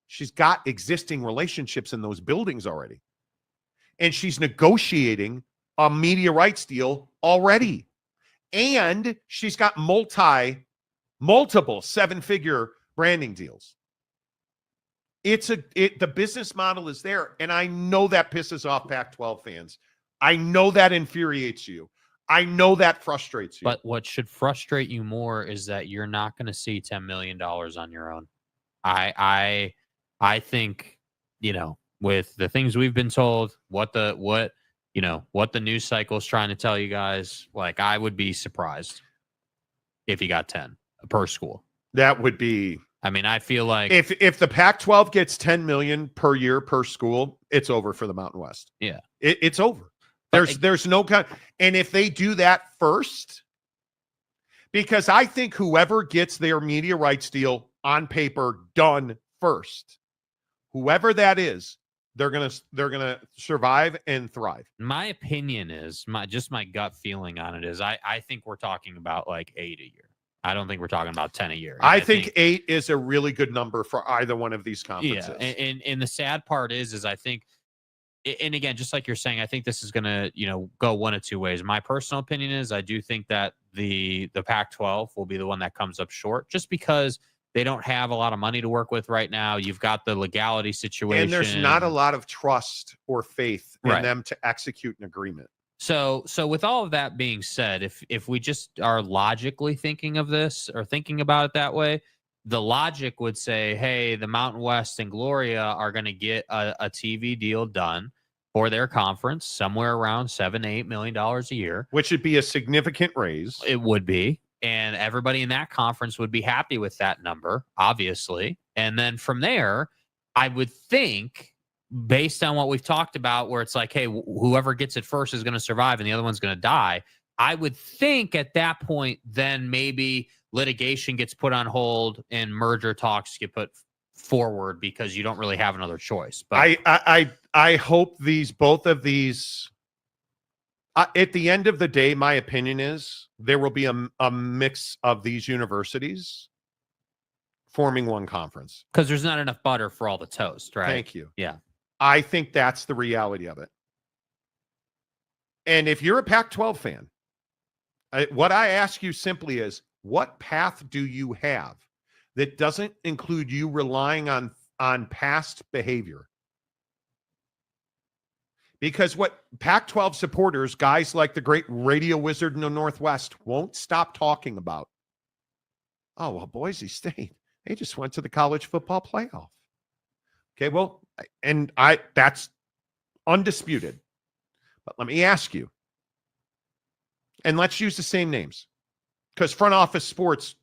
She's got existing relationships in those buildings already. And she's negotiating a media rights deal already. And she's got multiple seven-figure branding deals. The business model is there. And I know that pisses off Pac-12 fans. I know that infuriates you. I know that frustrates you. But what should frustrate you more is that you're not going to see $10 million on your own. I think, with the things we've been told, what the news cycle is trying to tell you guys, like, I would be surprised if you got 10 per school. That would be. I mean, I feel like if the Pac-12 gets $10 million per year per school, it's over for the Mountain West. Yeah, it's over. There's no kind. And if they do that first, because I think whoever gets their media rights deal on paper done first, whoever that is, they're gonna survive and thrive. My opinion is my gut feeling on it is I think we're talking about like 8 a year. I don't think we're talking about 10 a year. I think 8 is a really good number for either one of these conferences. Yeah, and the sad part is I think, and again, just like you're saying, I think this is going to, go one of two ways. My personal opinion is I do think that the Pac-12 will be the one that comes up short, just because they don't have a lot of money to work with right now. You've got the legality situation. And there's not a lot of trust or faith in them to execute an agreement. So with all of that being said, if we just are logically thinking of this or thinking about it that way, the logic would say, hey, the Mountain West and Gloria are going to get a TV deal done for their conference somewhere around $7 to $8 million a year, which would be a significant raise. It would be. And everybody in that conference would be happy with that number, obviously. And then from there, I would think, based on what we've talked about, where it's like, hey, whoever gets it first is going to survive and the other one's going to die. I would think at that point, then maybe litigation gets put on hold and merger talks get put forward because you don't really have another choice. But I hope both of these. At the end of the day, my opinion is there will be a mix of these universities forming one conference. Because there's not enough butter for all the toast, right? Thank you. Yeah. I think that's the reality of it. And if you're a Pac-12 fan, what I ask you simply is, what path do you have that doesn't include you relying on past behavior? Because what Pac-12 supporters, guys like the great radio wizard in the Northwest, won't stop talking about. Oh, well, Boise State, they just went to the college football playoff. Okay, well, and that's undisputed. But let me ask you, and let's use the same names, because Front Office Sports,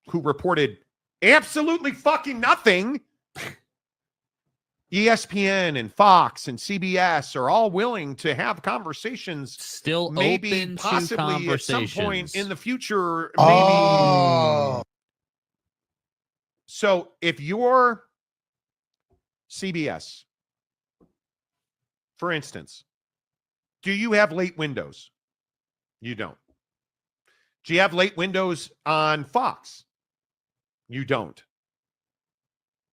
who reported absolutely fucking nothing, ESPN and Fox and CBS are all willing to have conversations. Still maybe open possibly to at some point conversations. in the future. Maybe. So if you're CBS, for instance, do you have late windows? You don't. Do you have late windows on Fox? You don't.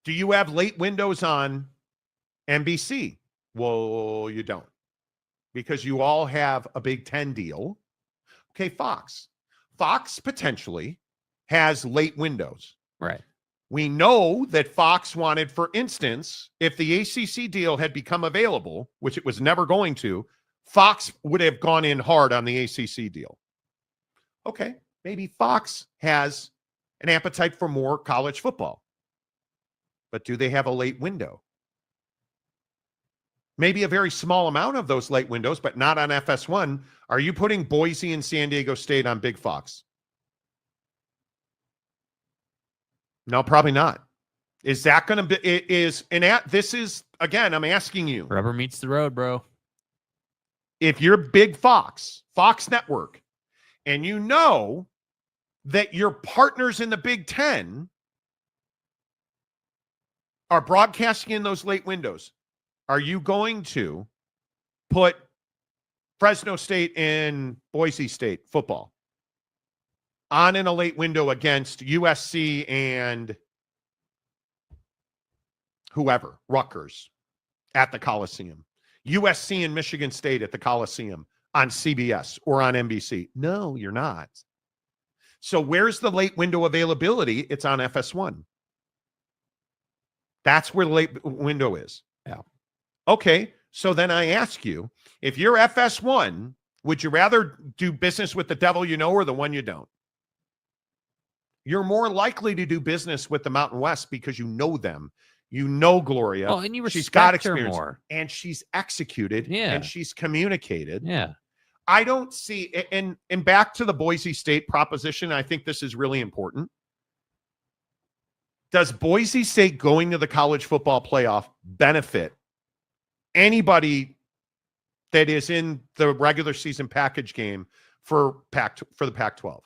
Do you have late windows on NBC? Well, you don't. Because you all have a Big Ten deal. Okay, Fox. Fox potentially has late windows. Right. We know that Fox wanted, for instance, if the ACC deal had become available, which it was never going to, Fox would have gone in hard on the ACC deal. Okay, maybe Fox has an appetite for more college football. But do they have a late window? Maybe a very small amount of those late windows, but not on FS1. Are you putting Boise and San Diego State on Big Fox? No, probably not. Is that going to be, this is, again, I'm asking you. Rubber meets the road, bro. If you're Big Fox Network, and you know that your partners in the Big Ten are broadcasting in those late windows, are you going to put Fresno State and Boise State football on in a late window against USC and whoever, Rutgers at the Coliseum, USC and Michigan State at the Coliseum on CBS or on NBC? No, you're not. So where's the late window availability? It's on FS1. That's where the late window is. Yeah. Okay, so then I ask you, if you're FS1, would you rather do business with the devil you know or the one you don't? You're more likely to do business with the Mountain West because you know them. You know Gloria. Oh, and you she's got respect her experience more. and she's executed Yeah. and she's communicated. Yeah. I don't see, and back to the Boise State proposition, I think this is really important. Does Boise State going to the college football playoff benefit anybody that is in the regular season package game for the Pac-12?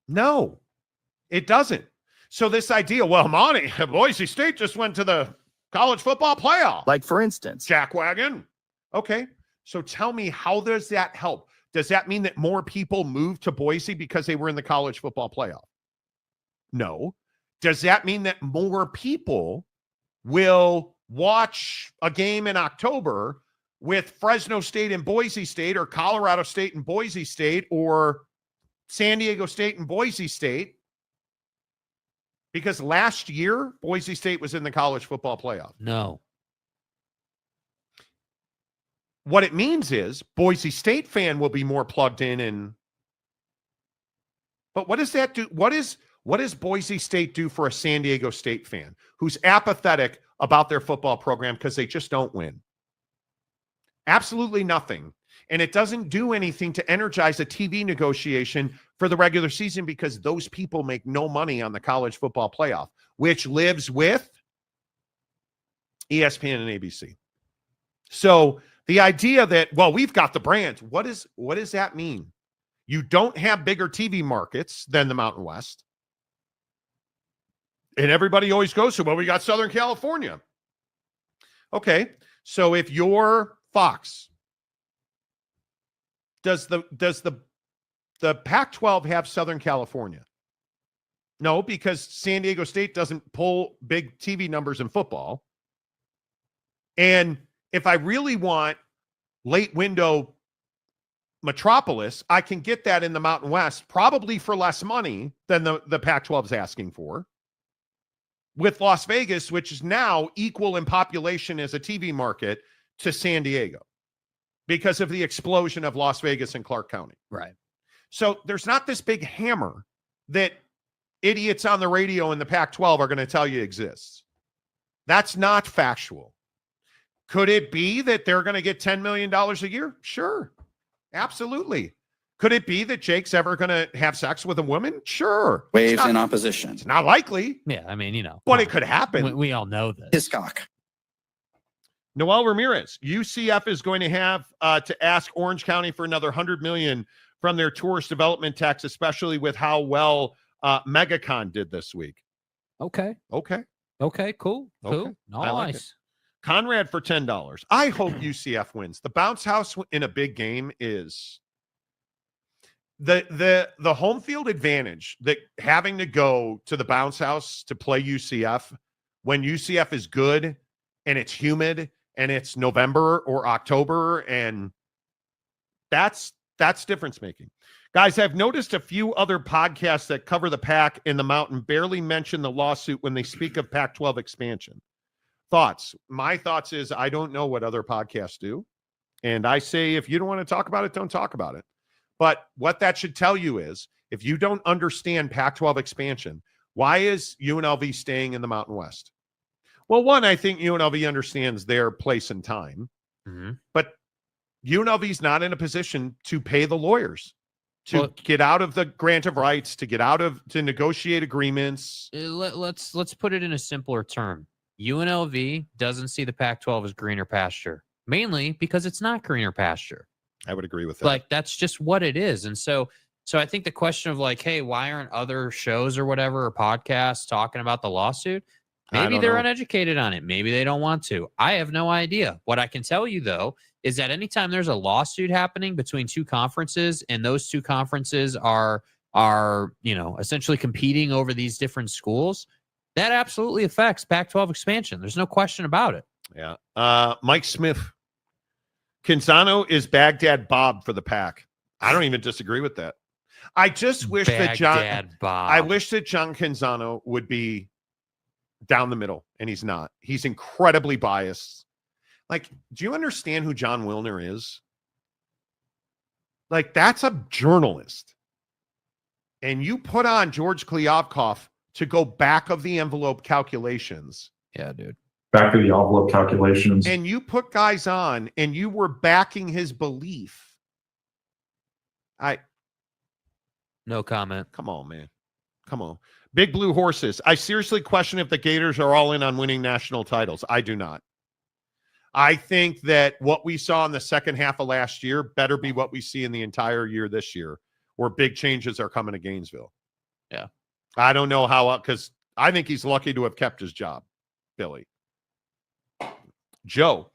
No, it doesn't. So this idea, well, Monty, Boise State just went to the college football playoff. Like, for instance, Jackwagon. Okay. So tell me, how does that help? Does that mean that more people move to Boise because they were in the college football playoff? No. Does that mean that more people will watch a game in October with Fresno State and Boise State, or Colorado State and Boise State, or San Diego State and Boise State? Because last year, Boise State was in the college football playoff. No. What it means is Boise State fan will be more plugged in. But what does that do? What does Boise State do for a San Diego State fan who's apathetic about their football program because they just don't win? Absolutely nothing. And it doesn't do anything to energize a TV negotiation for the regular season because those people make no money on the college football playoff, which lives with ESPN and ABC. So the idea that, well, we've got the brand, what does that mean? You don't have bigger TV markets than the Mountain West. And everybody always goes to, well, we got Southern California. Okay, so if you're Fox, does the Pac-12 have Southern California? No, because San Diego State doesn't pull big TV numbers in football. And if I really want late window metropolis, I can get that in the Mountain West, probably for less money than the Pac-12 is asking for. With Las Vegas, which is now equal in population as a TV market to San Diego because of the explosion of Las Vegas and Clark County. Right. So there's not this big hammer that idiots on the radio in the Pac-12 are going to tell you exists. That's not factual. Could it be that they're going to get $10 million a year? Sure. Absolutely. Could it be that Jake's ever going to have sex with a woman? Sure. Waves in opposition. It's not likely. Yeah, I mean, but it could happen. We all know this. Hiscock. Noel Ramirez, UCF is going to have to ask Orange County for another $100 million from their tourist development tax, especially with how well MegaCon did this week. Okay. Okay. Okay, cool. Cool. Okay. Nice. I like it. Conrad for $10. I hope UCF wins. The bounce house in a big game is the home field advantage, that having to go to the bounce house to play UCF when UCF is good and it's humid and it's November or October, and that's difference making. Guys, I've noticed a few other podcasts that cover the Pac in the Mountain barely mention the lawsuit when they speak of Pac-12 expansion. Thoughts? My thoughts is I don't know what other podcasts do. And I say, if you don't want to talk about it, don't talk about it. But what that should tell you is, if you don't understand Pac-12 expansion, why is UNLV staying in the Mountain West? Well, one, I think UNLV understands their place and time. Mm-hmm. But UNLV is not in a position to pay the lawyers to get out of the grant of rights, to negotiate agreements. Let's put it in a simpler term. UNLV doesn't see the Pac-12 as greener pasture, mainly because it's not greener pasture. I would agree with that. Like, that's just what it is. And so I think the question of like, hey, why aren't other shows or whatever or podcasts talking about the lawsuit? Maybe they're uneducated on it. Maybe they don't want to. I have no idea. What I can tell you, though, is that anytime there's a lawsuit happening between two conferences and those two conferences are essentially competing over these different schools, that absolutely affects Pac-12 expansion. There's no question about it. Yeah. Mike Smith. Canzano is Baghdad Bob for the Pac. I don't even disagree with that. I just wish that John Canzano would be down the middle, and he's not. He's incredibly biased. Like, do you understand who John Wilner is? Like, that's a journalist. And you put on George Kliavkoff to go back of the envelope calculations. Yeah, dude. Back of the envelope calculations. And you put guys on and you were backing his belief. No comment. Come on, man. Come on. Big Blue Horses. I seriously question if the Gators are all in on winning national titles. I do not. I think that what we saw in the second half of last year better be what we see in the entire year this year, where big changes are coming to Gainesville. Yeah. I don't know how, because I think he's lucky to have kept his job, Billy. Joe,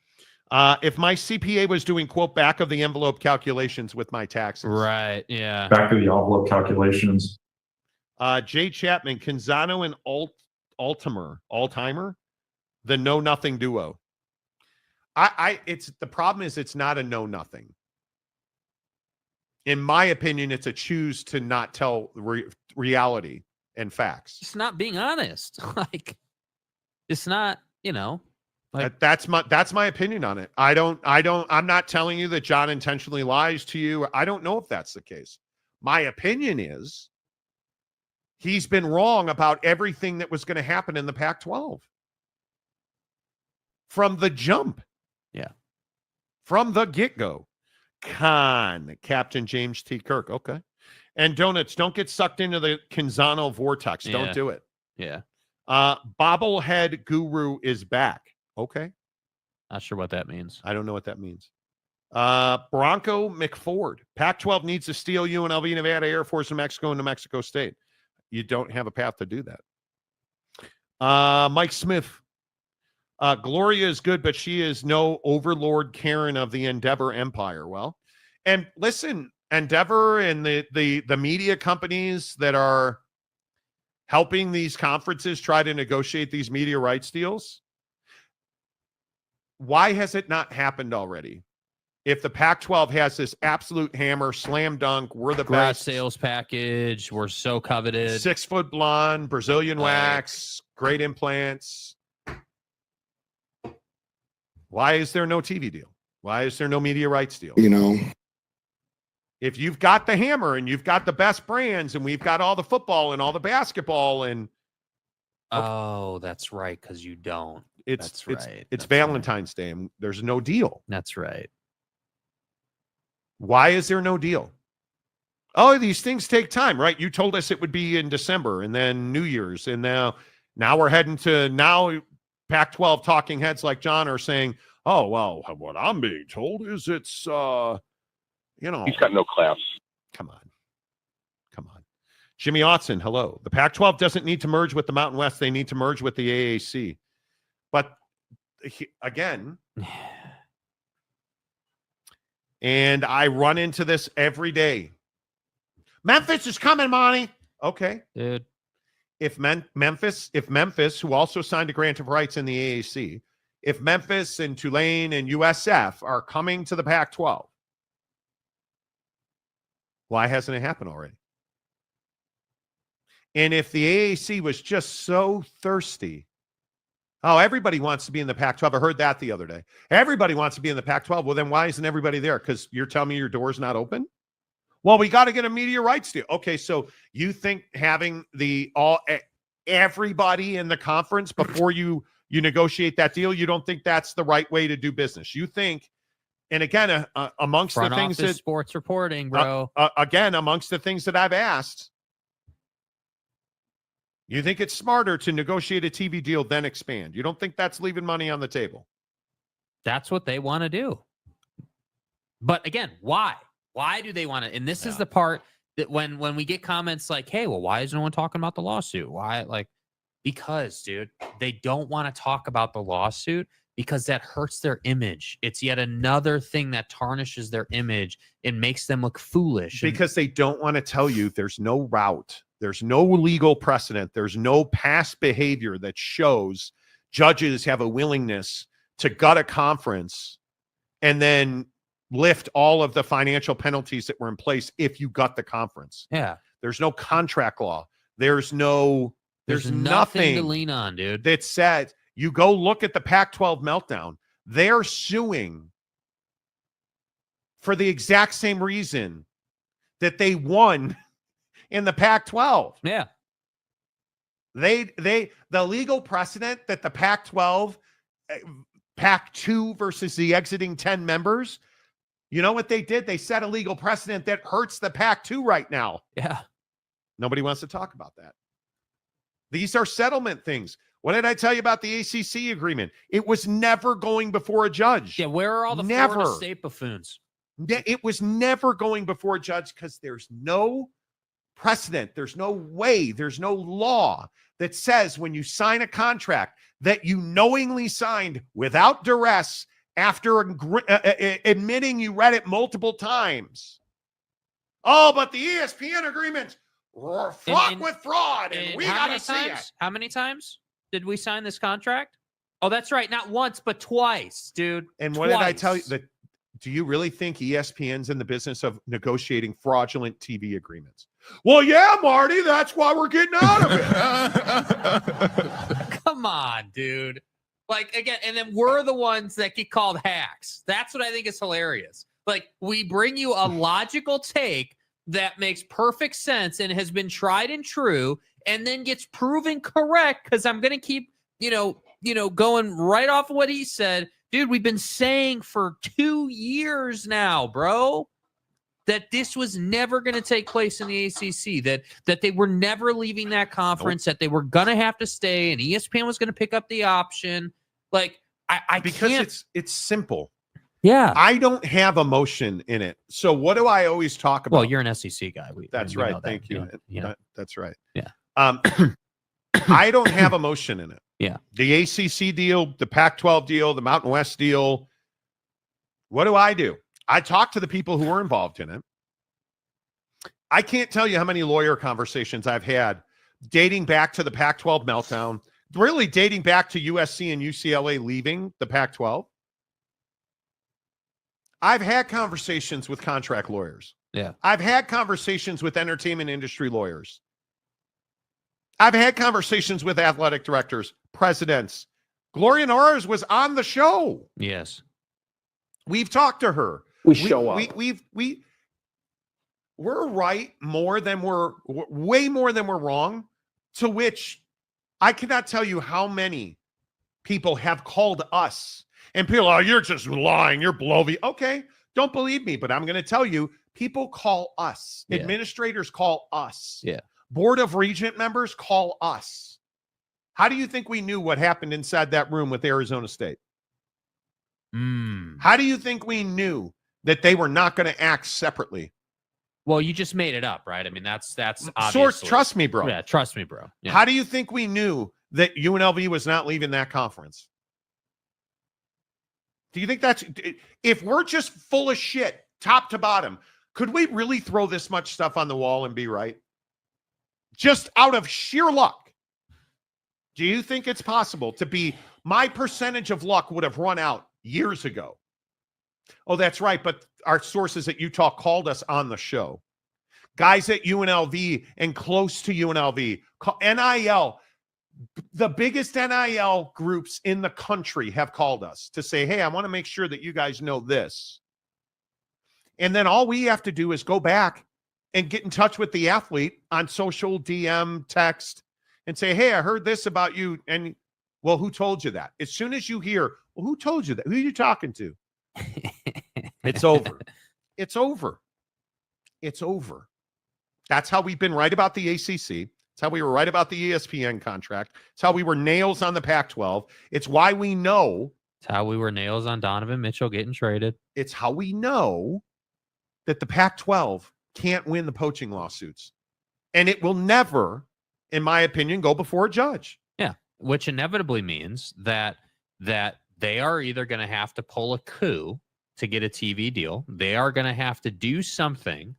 if my CPA was doing, quote, back of the envelope calculations with my taxes. Right, yeah. Back of the envelope calculations. Jay Chapman, Canzano and Altimer, the know-nothing duo. It's the problem is it's not a know-nothing. In my opinion, it's a choose to not tell reality and facts. It's not being honest. Like, it's not, like, that's my opinion on it. I'm not telling you that John intentionally lies to you. I don't know if that's the case. My opinion is he's been wrong about everything that was going to happen in the Pac-12 from the jump. Yeah. From the get-go. Captain James T. Kirk. Okay. And donuts, don't get sucked into the Canzano vortex. Yeah. Don't do it. Yeah. Bobblehead Guru is back. Okay. Not sure what that means. I don't know what that means. Bronco McFord. Pac-12 needs to steal UNLV, Nevada, Air Force, New Mexico, and New Mexico State. You don't have a path to do that. Mike Smith. Gloria is good, but she is no overlord Karen of the Endeavor empire. Well, and listen, Endeavor and the media companies that are helping these conferences try to negotiate these media rights deals, why has it not happened already? If the Pac-12 has this absolute hammer, slam dunk, we're the Great best. sales package. We're so coveted. 6-foot blonde, Brazilian wax, great implants. Why is there no TV deal? Why is there no media rights deal? You know, if you've got the hammer and you've got the best brands and we've got all the football and all the basketball and oh, that's right, because you don't. It's Valentine's Day and there's no deal. That's right. Why is there no deal? Oh, these things take time, right? You told us it would be in December and then New Year's, and now we're heading to Pac-12 talking heads like John are saying, oh, well, what I'm being told is it's, he's got no class. Come on. Jimmy Otson, hello. The Pac-12 doesn't need to merge with the Mountain West. They need to merge with the AAC. But again, and I run into this every day. Memphis is coming, Monty. Okay. Dude. If Memphis, who also signed a grant of rights in the AAC, if Memphis and Tulane and USF are coming to the Pac-12, why hasn't it happened already? And if the AAC was just so thirsty, oh, everybody wants to be in the Pac-12. I heard that the other day. Everybody wants to be in the Pac-12. Well, then why isn't everybody there? Because you're telling me your door's not open? Well, we got to get a media rights deal. Okay, so you think having everybody in the conference before you negotiate that deal, you don't think that's the right way to do business? You think, and again, amongst Front the things office that sports reporting, bro. Again, amongst the things that I've asked, you think it's smarter to negotiate a TV deal than expand? You don't think that's leaving money on the table? That's what they want to do. But again, why? Why do they want to? And this is the part that when we get comments like, hey, well, why is no one talking about the lawsuit? Why? Because, dude, they don't want to talk about the lawsuit because that hurts their image. It's yet another thing that tarnishes their image and makes them look foolish. Because they don't want to tell you there's no route. There's no legal precedent. There's no past behavior that shows judges have a willingness to gut a conference and then lift all of the financial penalties that were in place if you gut the conference. Yeah. There's no contract law. There's nothing to lean on, dude. That said, you go look at the Pac-12 meltdown. They're suing for the exact same reason that they won in the Pac-12. Yeah. The legal precedent that the Pac-12, Pac-2 versus the exiting 10 members, you know what they did? They set a legal precedent that hurts the Pac-2 right now. Yeah. Nobody wants to talk about that. These are settlement things. What did I tell you about the ACC agreement? It was never going before a judge. Yeah, where are all the Florida State buffoons? It was never going before a judge because there's no precedent. There's no way. There's no law that says when you sign a contract that you knowingly signed without duress after admitting you read it multiple times. Oh, but the ESPN agreement fraught with fraud, and we got to see it. How many times did we sign this contract? Oh, that's right. Not once, but twice, dude. And what did I tell you? Do you really think ESPN's in the business of negotiating fraudulent TV agreements? Well, yeah, Marty, that's why we're getting out of it. Come on, dude. Again, and then we're the ones that get called hacks. That's what I think is hilarious. We bring you a logical take that makes perfect sense and has been tried and true, and then gets proven correct because I'm going to keep, going right off of what he said. Dude, we've been saying for 2 years now, bro, that this was never going to take place in the ACC, that they were never leaving that conference, that they were going to have to stay, and ESPN was going to pick up the option. Because it's simple. Yeah. I don't have emotion in it. So what do I always talk about? Well, you're an SEC guy. That's we right. know that. Thank you. Yeah. That's right. Yeah. I don't have emotion in it. Yeah. The ACC deal, the Pac-12 deal, the Mountain West deal. What do? I talk to the people who were involved in it. I can't tell you how many lawyer conversations I've had dating back to the Pac-12 meltdown, really dating back to USC and UCLA leaving the Pac-12. I've had conversations with contract lawyers. Yeah. I've had conversations with entertainment industry lawyers. I've had conversations with athletic directors, presidents. Gloria Norris was on the show. Yes. We've talked to her. We show up. We're right way more than we're wrong, to which I cannot tell you how many people have called us and people, oh, you're just lying. You're blowy. Okay. Don't believe me, but I'm going to tell you, people call us. Yeah. Administrators call us. Yeah. Board of Regent members call us. How do you think we knew what happened inside that room with Arizona State? How do you think we knew that they were not going to act separately? Well, you just made it up, right? I mean, that's obviously. Source, trust me, bro. Yeah, trust me, bro. Yeah. How do you think we knew that UNLV was not leaving that conference? Do you think that's, if we're just full of shit, top to bottom, could we really throw this much stuff on the wall and be right? Just out of sheer luck. Do you think it's possible to be, my percentage of luck would have run out years ago? Oh, that's right. But our sources at Utah called us on the show. Guys at UNLV and close to UNLV, NIL, the biggest NIL groups in the country have called us to say, hey, I want to make sure that you guys know this. And then all we have to do is go back and get in touch with the athlete on social, DM, text, and say, hey, I heard this about you. And, well, who told you that? As soon as you hear, well, who told you that? Who are you talking to? It's over. It's over. It's over. That's how we've been right about the ACC. It's how we were right about the ESPN contract. It's how we were nails on the Pac-12. It's why we know. It's how we were nails on Donovan Mitchell getting traded. It's how we know that the Pac-12 can't win the poaching lawsuits. And it will never, in my opinion, go before a judge. Yeah, which inevitably means that they are either going to have to pull a coup to get a TV deal. They are going to have to do something.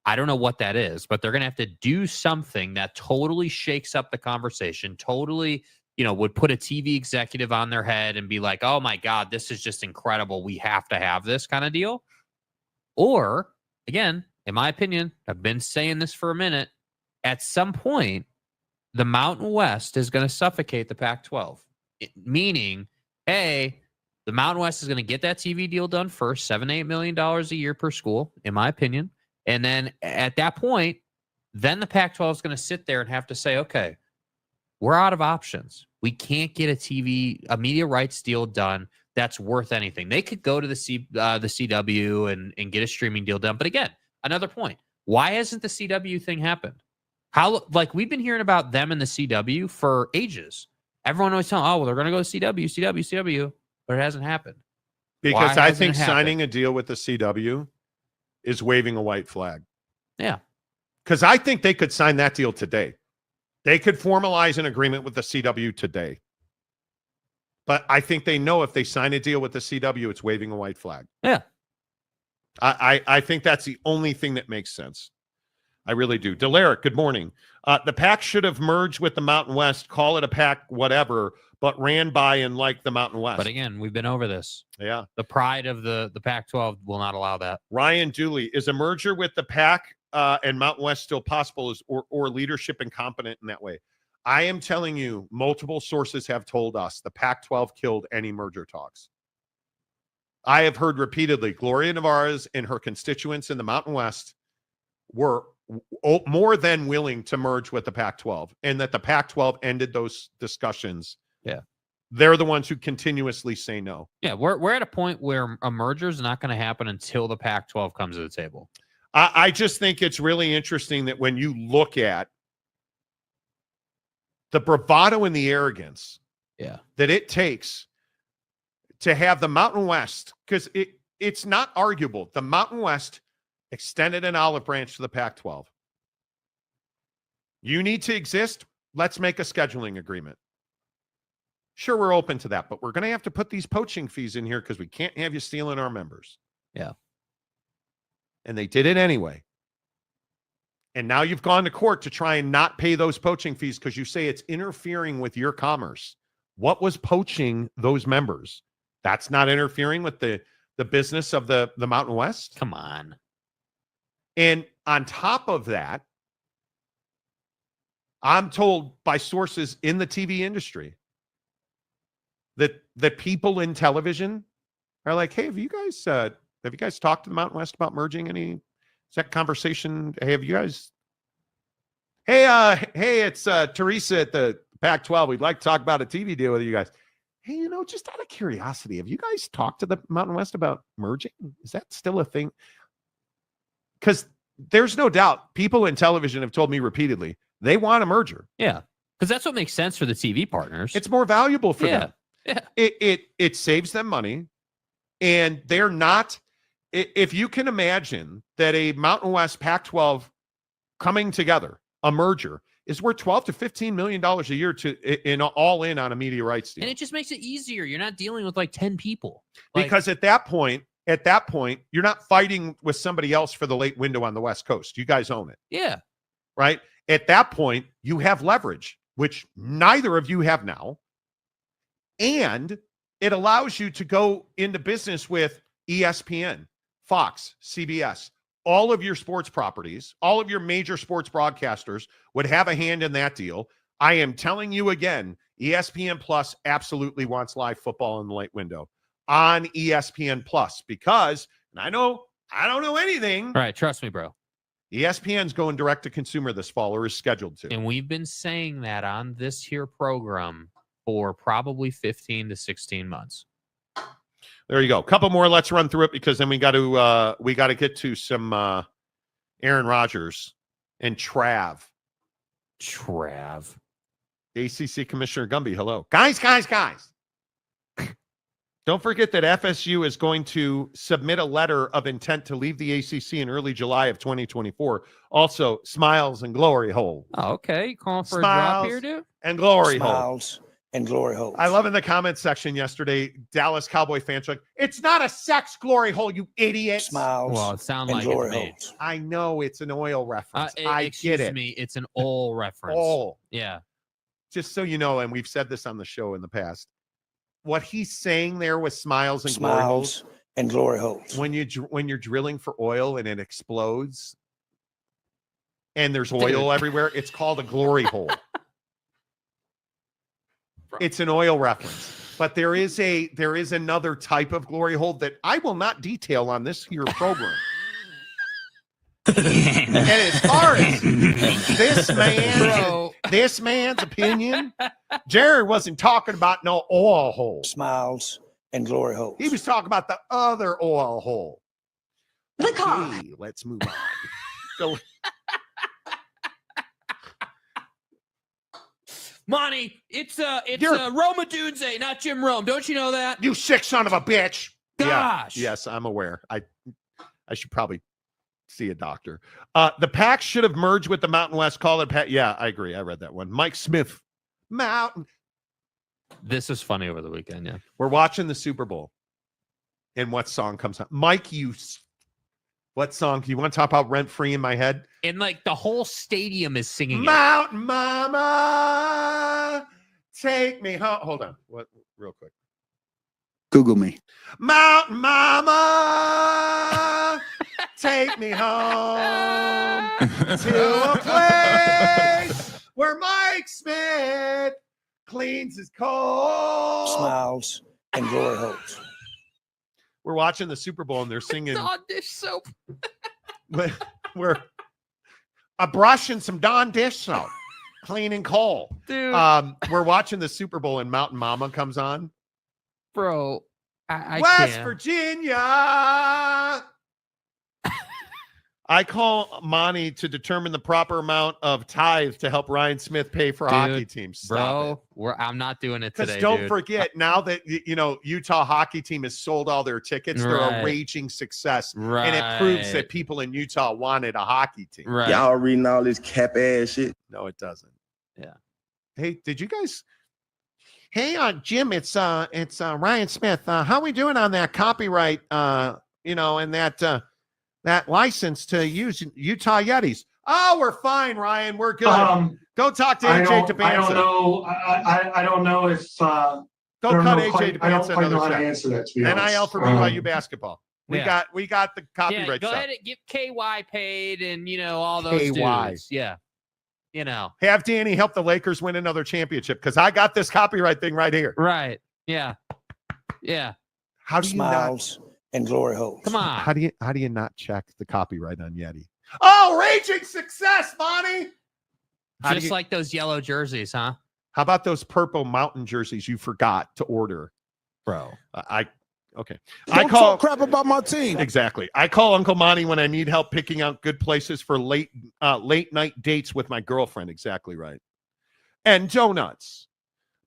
I don't know what that is, but they're going to have to do something that totally shakes up the conversation, totally, would put a TV executive on their head and be like, oh my God, this is just incredible. We have to have this kind of deal. Or, again, in my opinion, I've been saying this for a minute, at some point, the Mountain West is going to suffocate the Pac-12, meaning, hey, the Mountain West is going to get that TV deal done first, $7-8 million a year per school, in my opinion. And then at that point, then the Pac-12 is going to sit there and have to say, okay, we're out of options. We can't get a media rights deal done that's worth anything. They could go to the CW and get a streaming deal done. But again, another point, why hasn't the CW thing happened? We've been hearing about them and the CW for ages. Everyone always telling, oh, well, they're going to go to CW, but it hasn't happened. Because I think signing a deal with the CW is waving a white flag. Yeah. Because I think they could sign that deal today. They could formalize an agreement with the CW today. But I think they know if they sign a deal with the CW, it's waving a white flag. Yeah. I think that's the only thing that makes sense. I really do. Delaric, good morning. The Pac should have merged with the Mountain West, call it a Pac, whatever, but ran by and like the Mountain West. But again, we've been over this. Yeah. The pride of the Pac-12 will not allow that. Ryan Dooley, is a merger with the Pac and Mountain West still possible, or leadership incompetent in that way? I am telling you, multiple sources have told us the Pac-12 killed any merger talks. I have heard repeatedly Gloria Nevarez and her constituents in the Mountain West were more than willing to merge with the Pac-12, and that the Pac-12 ended those discussions. Yeah. They're the ones who continuously say no. Yeah, we're at a point where a merger is not going to happen until the Pac-12 comes to the table. I just think it's really interesting that when you look at the bravado and the arrogance that it takes to have the Mountain West, because it's not arguable. The Mountain West extended an olive branch to the Pac-12. You need to exist. Let's make a scheduling agreement. Sure, we're open to that, but we're going to have to put these poaching fees in here because we can't have you stealing our members. Yeah. And they did it anyway. And now you've gone to court to try and not pay those poaching fees because you say it's interfering with your commerce. What was poaching those members? That's not interfering with the business of the Mountain West? Come on. And on top of that, I'm told by sources in the TV industry that people in television are like, hey, have you guys talked to the Mountain West about merging any? Is that conversation? Hey, have you guys? Hey, it's Teresa at the Pac-12. We'd like to talk about a TV deal with you guys. Hey, just out of curiosity, have you guys talked to the Mountain West about merging? Is that still a thing? Because there's no doubt people in television have told me repeatedly they want a merger. Yeah, because that's what makes sense for the TV partners. It's more valuable for them. Yeah. It saves them money, and they're not. If you can imagine that a Mountain West Pac-12 coming together, a merger, is worth $12 to $15 million a year all in on a media rights deal. And it just makes it easier. You're not dealing with like 10 people. Because at that point, you're not fighting with somebody else for the late window on the West Coast. You guys own it. Yeah. Right? At that point, you have leverage, which neither of you have now. And it allows you to go into business with ESPN, Fox, CBS, all of your sports properties, all of your major sports broadcasters would have a hand in that deal. I am telling you again, ESPN Plus absolutely wants live football in the late window on ESPN Plus because, and I don't know anything. All right, trust me, bro. ESPN's going direct to consumer this fall or is scheduled to. And we've been saying that on this here program for probably 15 to 16 months. There you go. A couple more. Let's run through it because then we got to get to some Aaron Rodgers and Trav. ACC Commissioner Gumby. Hello, guys. Don't forget that FSU is going to submit a letter of intent to leave the ACC in early July of 2024. Also, smiles and glory hole. Oh, okay. You calling for Smiles a drop here, dude? And glory Smiles hole. And glory hole. I love in the comments section yesterday, Dallas Cowboy fans were like, it's not a sex glory hole, you idiot. Smiles. Well, it sounds and like glory it's me. holes. I know it's an oil reference. I get it. Excuse me, it's an oil reference. Oil. Yeah. Just so you know, and we've said this on the show in the past, what he's saying there with smiles and glory holes. And glory holes. When you're drilling for oil and it explodes and there's oil everywhere, it's called a glory hole. It's an oil reference, but there is another type of glory hole that I will not detail on this here program. And as far as this man's opinion, Jerry wasn't talking about no oil hole. Smiles and glory holes. He was talking about the other oil hole. The car. Okay, let's move on. So, Monty, it's Roma Dunze, not Jim Rome. Don't you know that? you sick son of a bitch. Gosh. Yeah, yes, I'm aware. I should probably see a doctor. The Pac should have merged with the Mountain West. Call it Pac. Yeah, I agree. I read that one. Mike Smith. Mountain. This is funny over the weekend, yeah. We're watching the Super Bowl. And what song comes out? Mike, what song? Do you want to talk about Rent Free in my head? And like the whole stadium is singing Mountain Mama, take me home. Hold on. Real quick. Google me. Mountain Mama, take me home to a place where Mike Smith cleans his coal. Smiles and glory holes. We're watching the Super Bowl and they're singing. Dawn dish soap. We're a brush and some Dawn dish soap, cleaning coal. Dude. We're watching the Super Bowl and Mountain Mama comes on. Bro, I West can't. Virginia. I call Monty to determine the proper amount of tithe to help Ryan Smith pay for hockey teams. Stop I'm not doing it today. Because don't forget, now that Utah hockey team has sold all their tickets, they're a raging success, and it proves that people in Utah wanted a hockey team. Right. Y'all reading all this cap ass shit? No, it doesn't. Yeah. Hey, did you guys? Hey, Jim, it's Ryan Smith. How we doing on that copyright? And that license to use Utah Yetis. Oh, we're fine, Ryan. We're good. Go talk to AJ Tabanza. I don't know. I don't know if. Go cut AJ Tabanza. I don't quite know how to answer that. To be honest. NIL for BYU basketball. We got the copyright go stuff. ahead and get KY paid and all those dudes. Yeah. Have Danny help the Lakers win another championship because I got this copyright thing right here. Right. Yeah. Yeah. How do you Smiles and glory holes. Come on. How do you not check the copyright on Yeti? Oh, raging success, Monty. Just like those yellow jerseys, huh? How about those purple mountain jerseys you forgot to order, bro? Okay. Don't talk crap about my team. Exactly. I call Uncle Monty when I need help picking out good places for late night dates with my girlfriend. Exactly right. And donuts.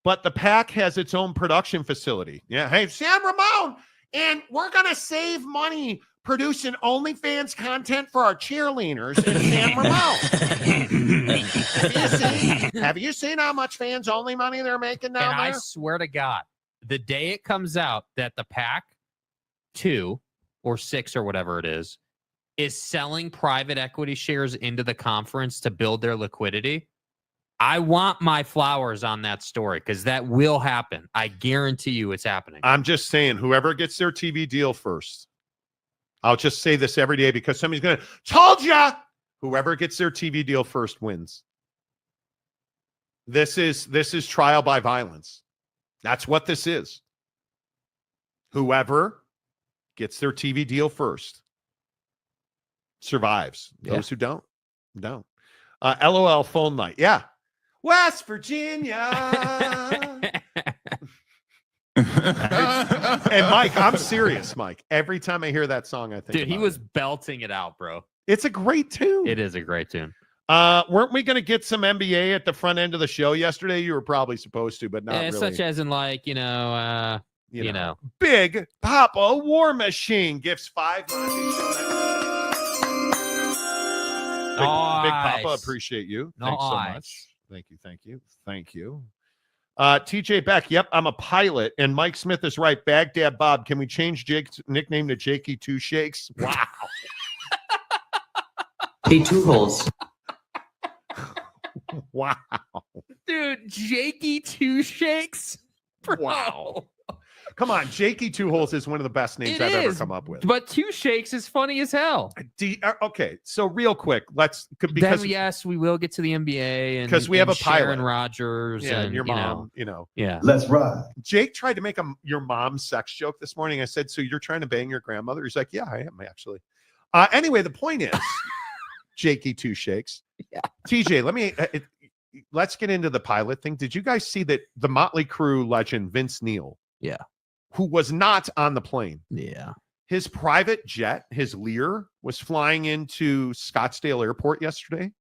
But the Pack has its own production facility. Yeah. Hey, San Ramon, and we're gonna save money producing OnlyFans content for our cheerleaders in San Ramon. Have you seen how much fans only money they're making now? And I swear to God, the day it comes out that the Pack 2 or 6 or whatever it is selling private equity shares into the conference to build their liquidity, I want my flowers on that story because that will happen. I guarantee you it's happening. I'm just saying, whoever gets their TV deal first, I'll just say this every day because somebody's going to, told ya! Whoever gets their TV deal first wins. This is trial by violence. That's what this is. Whoever gets their TV deal first survives. Those who don't. LOL phone night. Yeah. West Virginia. And Mike, I'm serious, Mike. Every time I hear that song, I think dude, he was belting it out, bro. It's a great tune. It is a great tune. Weren't we going to get some NBA at the front end of the show yesterday? You were probably supposed to, but not really. Such as in like, you know. Big Papa War Machine gifts 5 Big Papa, appreciate you. Thanks so much. Thank you. TJ Beck, yep, I'm a pilot. And Mike Smith is right. Baghdad Bob, can we change Jake's nickname to Jakey Two Shakes? Wow. Hey, Two Holes. Wow. Dude, Jakey Two Shakes? Bro. Wow. Come on, Jakey Two Holes is one of the best names I've ever come up with. But Two Shakes is funny as hell. Okay, so real quick, because then, yes, we will get to the NBA and because we have a Sharon pilot, Rodgers, and your mom. Yeah, let's ride. Jake tried to make your mom's sex joke this morning. I said, "So you're trying to bang your grandmother?" He's like, "Yeah, I am actually." Anyway, the point is, Jakey Two Shakes. Yeah, TJ, let's get into the pilot thing. Did you guys see that the Motley Crue legend Vince Neil? Yeah. Who was not on the plane. Yeah. His private jet, his Lear, was flying into Scottsdale Airport yesterday,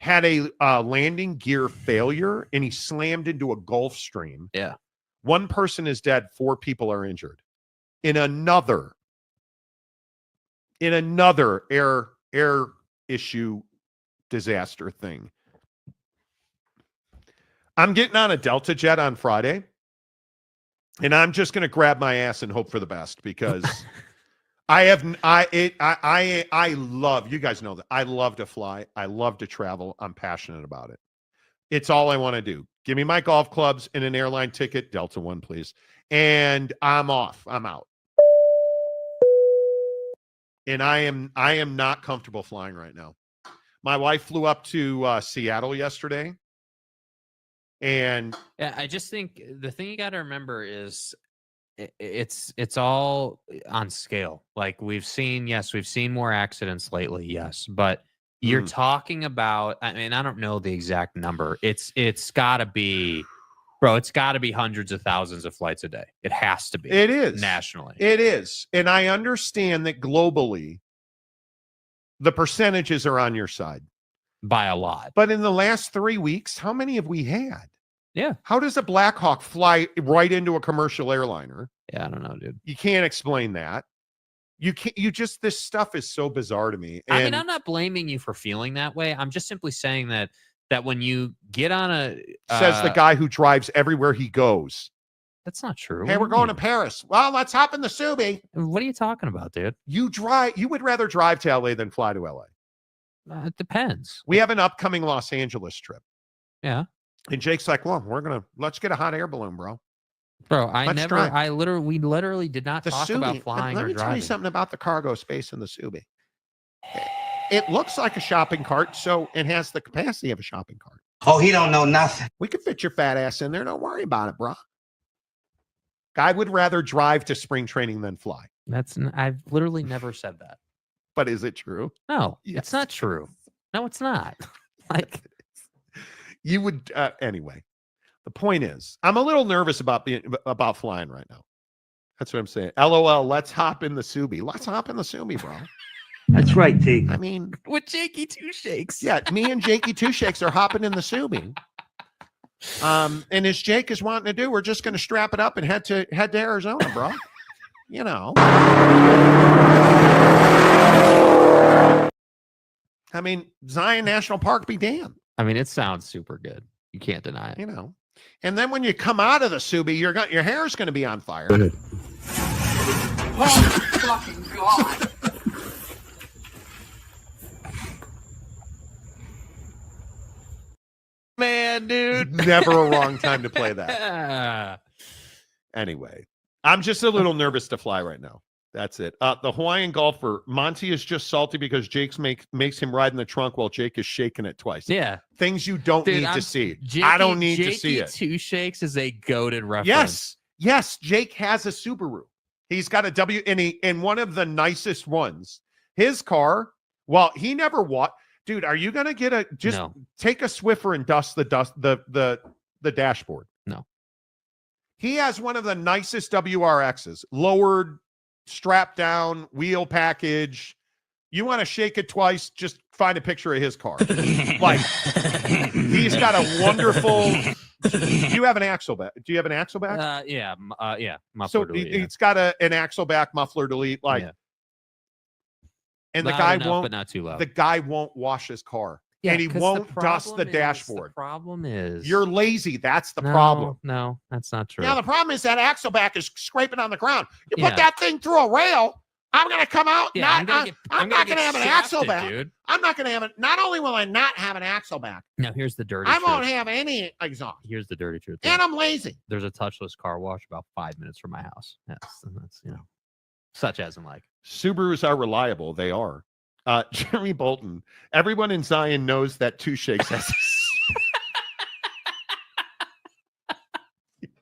had a landing gear failure, and he slammed into a Gulf Stream. Yeah. 1 person is dead, 4 people are injured. In another air issue disaster thing. I'm getting on a Delta jet on Friday. And I'm just going to grab my ass and hope for the best because I love, you guys know that I love to fly. I love to travel. I'm passionate about it. It's all I want to do. Give me my golf clubs and an airline ticket, Delta One, please. And I'm off. I'm out. And I am not comfortable flying right now. My wife flew up to Seattle yesterday. And yeah, I just think the thing you got to remember is it's all on scale. Like we've seen more accidents lately. Yes. But you're talking about, I mean, I don't know the exact number. It's gotta be, bro, it's gotta be hundreds of thousands of flights a day. It has to be. It is nationally. It is. And I understand that globally, the percentages are on your side by a lot. But in the last 3 weeks, how many have we had? Yeah. How does a Black Hawk fly right into a commercial airliner? Yeah, I don't know, dude. You can't explain that. You can't. You just, this stuff is so bizarre to me. And I mean, I'm not blaming you for feeling that way. I'm just simply saying that when you get on a says the guy who drives everywhere he goes. That's not true. Hey, we're going to Paris. Well, let's hop in the Subi. What are you talking about, dude? You would rather drive to LA than fly to LA. It depends. We have an upcoming Los Angeles trip. Yeah. And Jake's like, well, let's get a hot air balloon, bro. Bro, we literally did not talk about flying or driving. Let me tell you something about the cargo space in the Subi. It looks like a shopping cart, so it has the capacity of a shopping cart. Oh, he don't know nothing. We could fit your fat ass in there. Don't worry about it, bro. Guy would rather drive to spring training than fly. I've literally never said that. But is it true? No, it's not true. No, it's not. Like, you would anyway. The point is, I'm a little nervous about flying right now. That's what I'm saying. LOL, let's hop in the Subi. Let's hop in the Subi, bro. That's right, T. I mean, with Jakey Two Shakes. Yeah, me and Jakey Two Shakes are hopping in the Subi. And as Jake is wanting to do, we're just going to strap it up and head to Arizona, bro. You know. I mean, Zion National Park be damned. I mean, it sounds super good. You can't deny it. You know. And then when you come out of the Subi, your hair is going to be on fire. Oh, fucking God. Man, dude. Never a wrong time to play that. Anyway, I'm just a little nervous to fly right now. That's it. The Hawaiian golfer, Monty, is just salty because Jake's makes him ride in the trunk while Jake is shaking it twice. Yeah. Things you don't need to see. Jakey, I don't need to see it. Two Shakes is a goated reference. Yes. Yes. Jake has a Subaru. He's got a W in one of the nicest ones. His car, well, he never walked. Dude, are you gonna get take a Swiffer and dust the dashboard? No. He has one of the nicest WRXs, lowered, strapped down, wheel package. You want to shake it twice? Just find a picture of his car. Like, he's got a wonderful. Do you have an axle back? Do you have an axle back? Yeah. Muffler so delete, it's got an axle back muffler delete, like. Yeah. And the guy won't, but not too loud. The guy won't wash his car. Yeah, and he won't dust the dashboard. The problem is you're lazy. That's the problem. No, that's not true. Now the problem is that axle back is scraping on the ground. You put that thing through a rail, I'm gonna come out. Yeah, I'm not gonna have an axle back. Dude. I'm not gonna have it. Not only will I not have an axle back. Now here's the dirty. I won't have any exhaust. Here's the dirty truth. And I'm lazy. There's a touchless car wash about 5 minutes from my house. That's such as in like Subarus are reliable. They are. Jeremy Bolton. Everyone in Zion knows that Two Shakes has.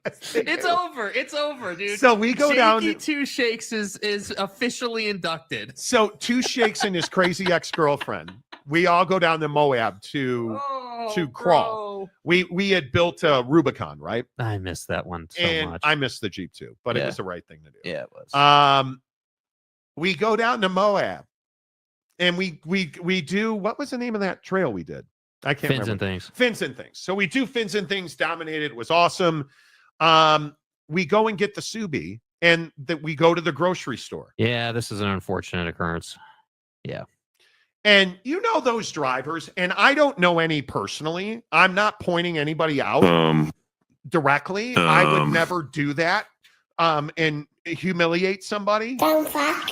It's over. It's over, dude. So we go down. Two Shakes is officially inducted. So Two Shakes and his crazy ex-girlfriend. We all go down to Moab to crawl. We had built a Rubicon, right? I missed that one so much. I missed the Jeep too, but it was the right thing to do. Yeah, it was. We go down to Moab. And we do, what was the name of that trail we did? I can't remember. Fins and Things. Fins and Things. So we do Fins and Things, dominated. It was awesome. We go and get the Subi, and we go to the grocery store. Yeah, this is an unfortunate occurrence. Yeah. And you know those drivers, and I don't know any personally. I'm not pointing anybody out directly. I would never do that and humiliate somebody. Don't fuck.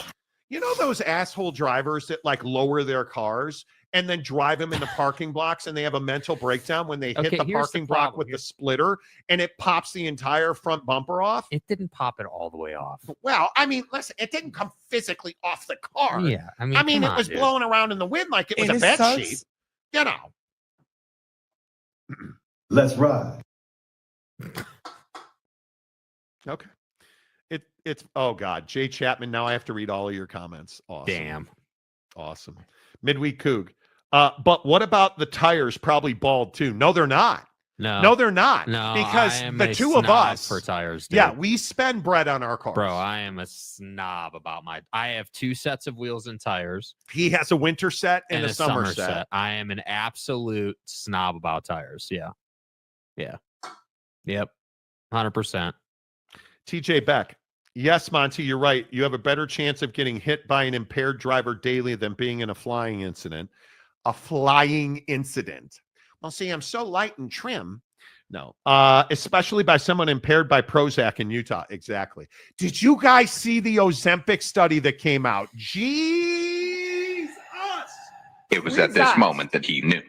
You know those asshole drivers that like lower their cars and then drive them in the parking blocks and they have a mental breakdown when they hit the parking block with the splitter and it pops the entire front bumper off? It didn't pop it all the way off. Well, I mean, listen, it didn't come physically off the car. Yeah, I mean it was blowing around in the wind like it was a bed sheet. You know. Let's ride. Okay. It's oh God, Jay Chapman. Now I have to read all of your comments. Awesome. Damn. Awesome. Midweek Coug. But what about the tires? Probably bald too. No, they're not. No, they're not. No, because I am the a two of snob us for tires. Dude. Yeah, we spend bread on our cars. Bro, I am a snob about I have 2 sets of wheels and tires. He has a winter set and a summer set. I am an absolute snob about tires. Yeah. Yep. 100%. TJ Beck. Yes, Monty, you're right. You have a better chance of getting hit by an impaired driver daily than being in a flying incident. A flying incident. Well, see, I'm so light and trim. No, especially by someone impaired by Prozac in Utah. Exactly. Did you guys see the Ozempic study that came out? Jesus. It was at this moment that he knew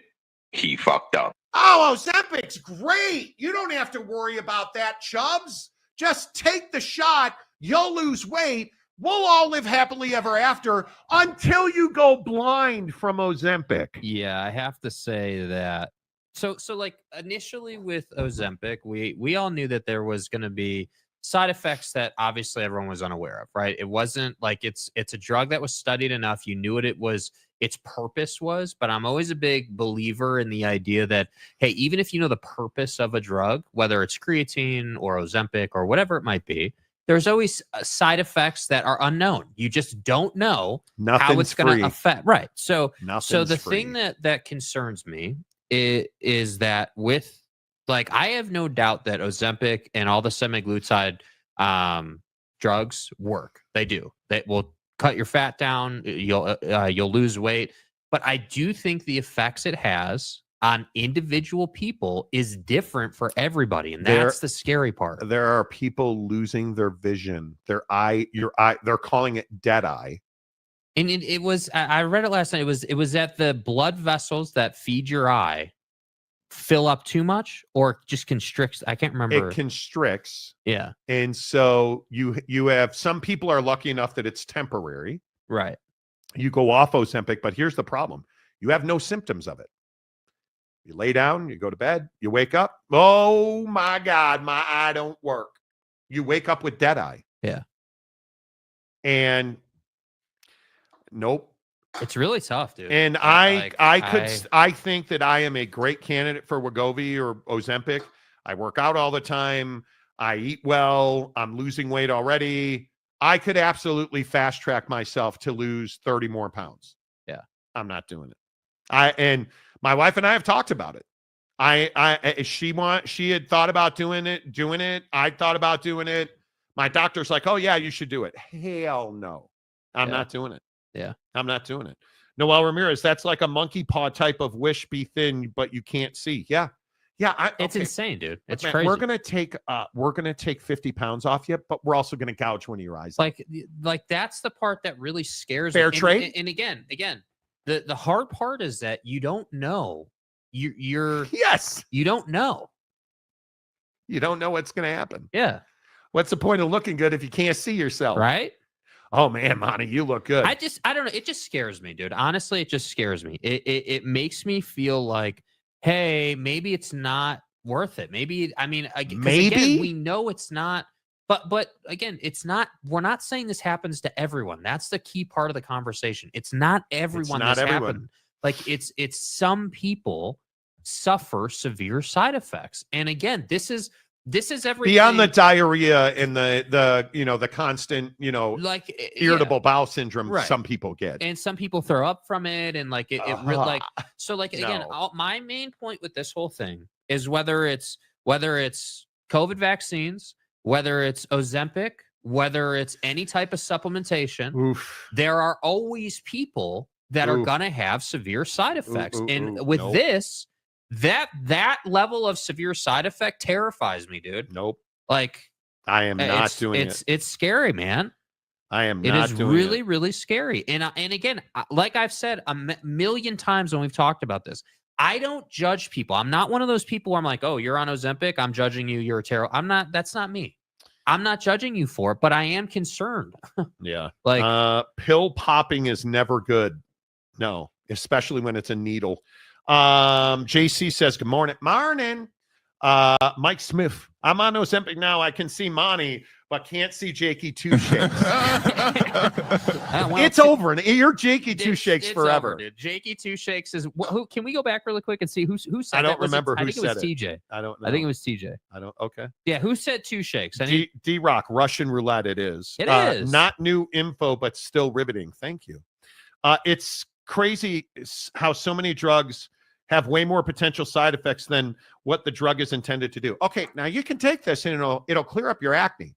he fucked up. Oh, Ozempic's great. You don't have to worry about that, Chubbs. Just take the shot. You'll lose weight. We'll all live happily ever after until you go blind from Ozempic. Yeah, I have to say that. So like initially with Ozempic, we all knew that there was going to be side effects that obviously everyone was unaware of, right? It wasn't like it's a drug that was studied enough. You knew what it was, its purpose was, but I'm always a big believer in the idea that, hey, even if you know the purpose of a drug, whether it's creatine or Ozempic or whatever it might be, there's always side effects that are unknown. You just don't know how it's going to affect. Right. So the thing that concerns me is that with, like, I have no doubt that Ozempic and all the semaglutide drugs work. They do. They will cut your fat down. You'll lose weight. But I do think the effects it has on individual people is different for everybody, and that's the scary part. There are people losing their vision. Their eye, they're calling it dead eye. And it was, I read it last night. It was that the blood vessels that feed your eye fill up too much or just constricts. I can't remember. It constricts. Yeah. And so you have, some people are lucky enough that it's temporary. Right. You go off Ozempic, but here's the problem. You have no symptoms of it. You lay down, you go to bed, you wake up. Oh my God, my eye don't work. You wake up with dead eye. Yeah. And nope. It's really tough, dude. And I think that I am a great candidate for Wegovy or Ozempic. I work out all the time. I eat well. I'm losing weight already. I could absolutely fast track myself to lose 30 more pounds. Yeah. I'm not doing it. And my wife and I have talked about it. She had thought about doing it. I thought about doing it. My doctor's like, oh yeah, you should do it. Hell no. I'm not doing it. Yeah. I'm not doing it. Noel Ramirez, that's like a monkey paw type of wish, be thin, but you can't see. Yeah. Yeah. It's insane, dude. It's man, crazy. We're going to take 50 pounds off you, but we're also going to gouge one of your eyes. Like that's the part that really scares me. Fair me. trade. And again, the hard part is that you don't know. You're yes. You don't know. You don't know what's going to happen. Yeah. What's the point of looking good if you can't see yourself? Right. Oh man, Monty, you look good. I don't know. It just scares me, dude. Honestly, it just scares me. It makes me feel like, hey, maybe it's not worth it. Maybe, I mean, maybe again, we know it's not, but again, it's not, we're not saying this happens to everyone. That's the key part of the conversation. It's not everyone this happened. Like it's some people suffer severe side effects. And again, this is everything beyond the diarrhea and the constant, like irritable bowel syndrome. Right. Some people get, and some people throw up from it. And like again, my main point with this whole thing is whether it's COVID vaccines, whether it's Ozempic, whether it's any type of supplementation, there are always people that are going to have severe side effects. With this, that level of severe side effect terrifies me, dude. Nope. Like I am not doing it. It's scary, man. I am not. It is doing really, it. really scary. And again, like I've said a million times when we've talked about this, I don't judge people. I'm not one of those people where I'm like, oh, you're on Ozempic, I'm judging you. You're a terrible. I'm not. That's not me. I'm not judging you for it, but I am concerned. Yeah. Like pill popping is never good. No, especially when it's a needle. JC says, good morning. Morning. Mike Smith. I'm on Ozempic now. I can see Monty, but can't see Jakey Two Shakes. Well, It's over. And you're Jakey Two Shakes it's forever. over, dude. Jakey Two Shakes is who? Can we go back really quick and see who said I don't that? Was remember it, who I think said it was TJ. I don't know. I think it was TJ. I don't. Okay. Yeah, who said Two Shakes? D-Rock, Russian roulette it is. It is. Not new info, but still riveting. Thank you. It's crazy how so many drugs have way more potential side effects than what the drug is intended to do. Okay, now you can take this and it'll clear up your acne.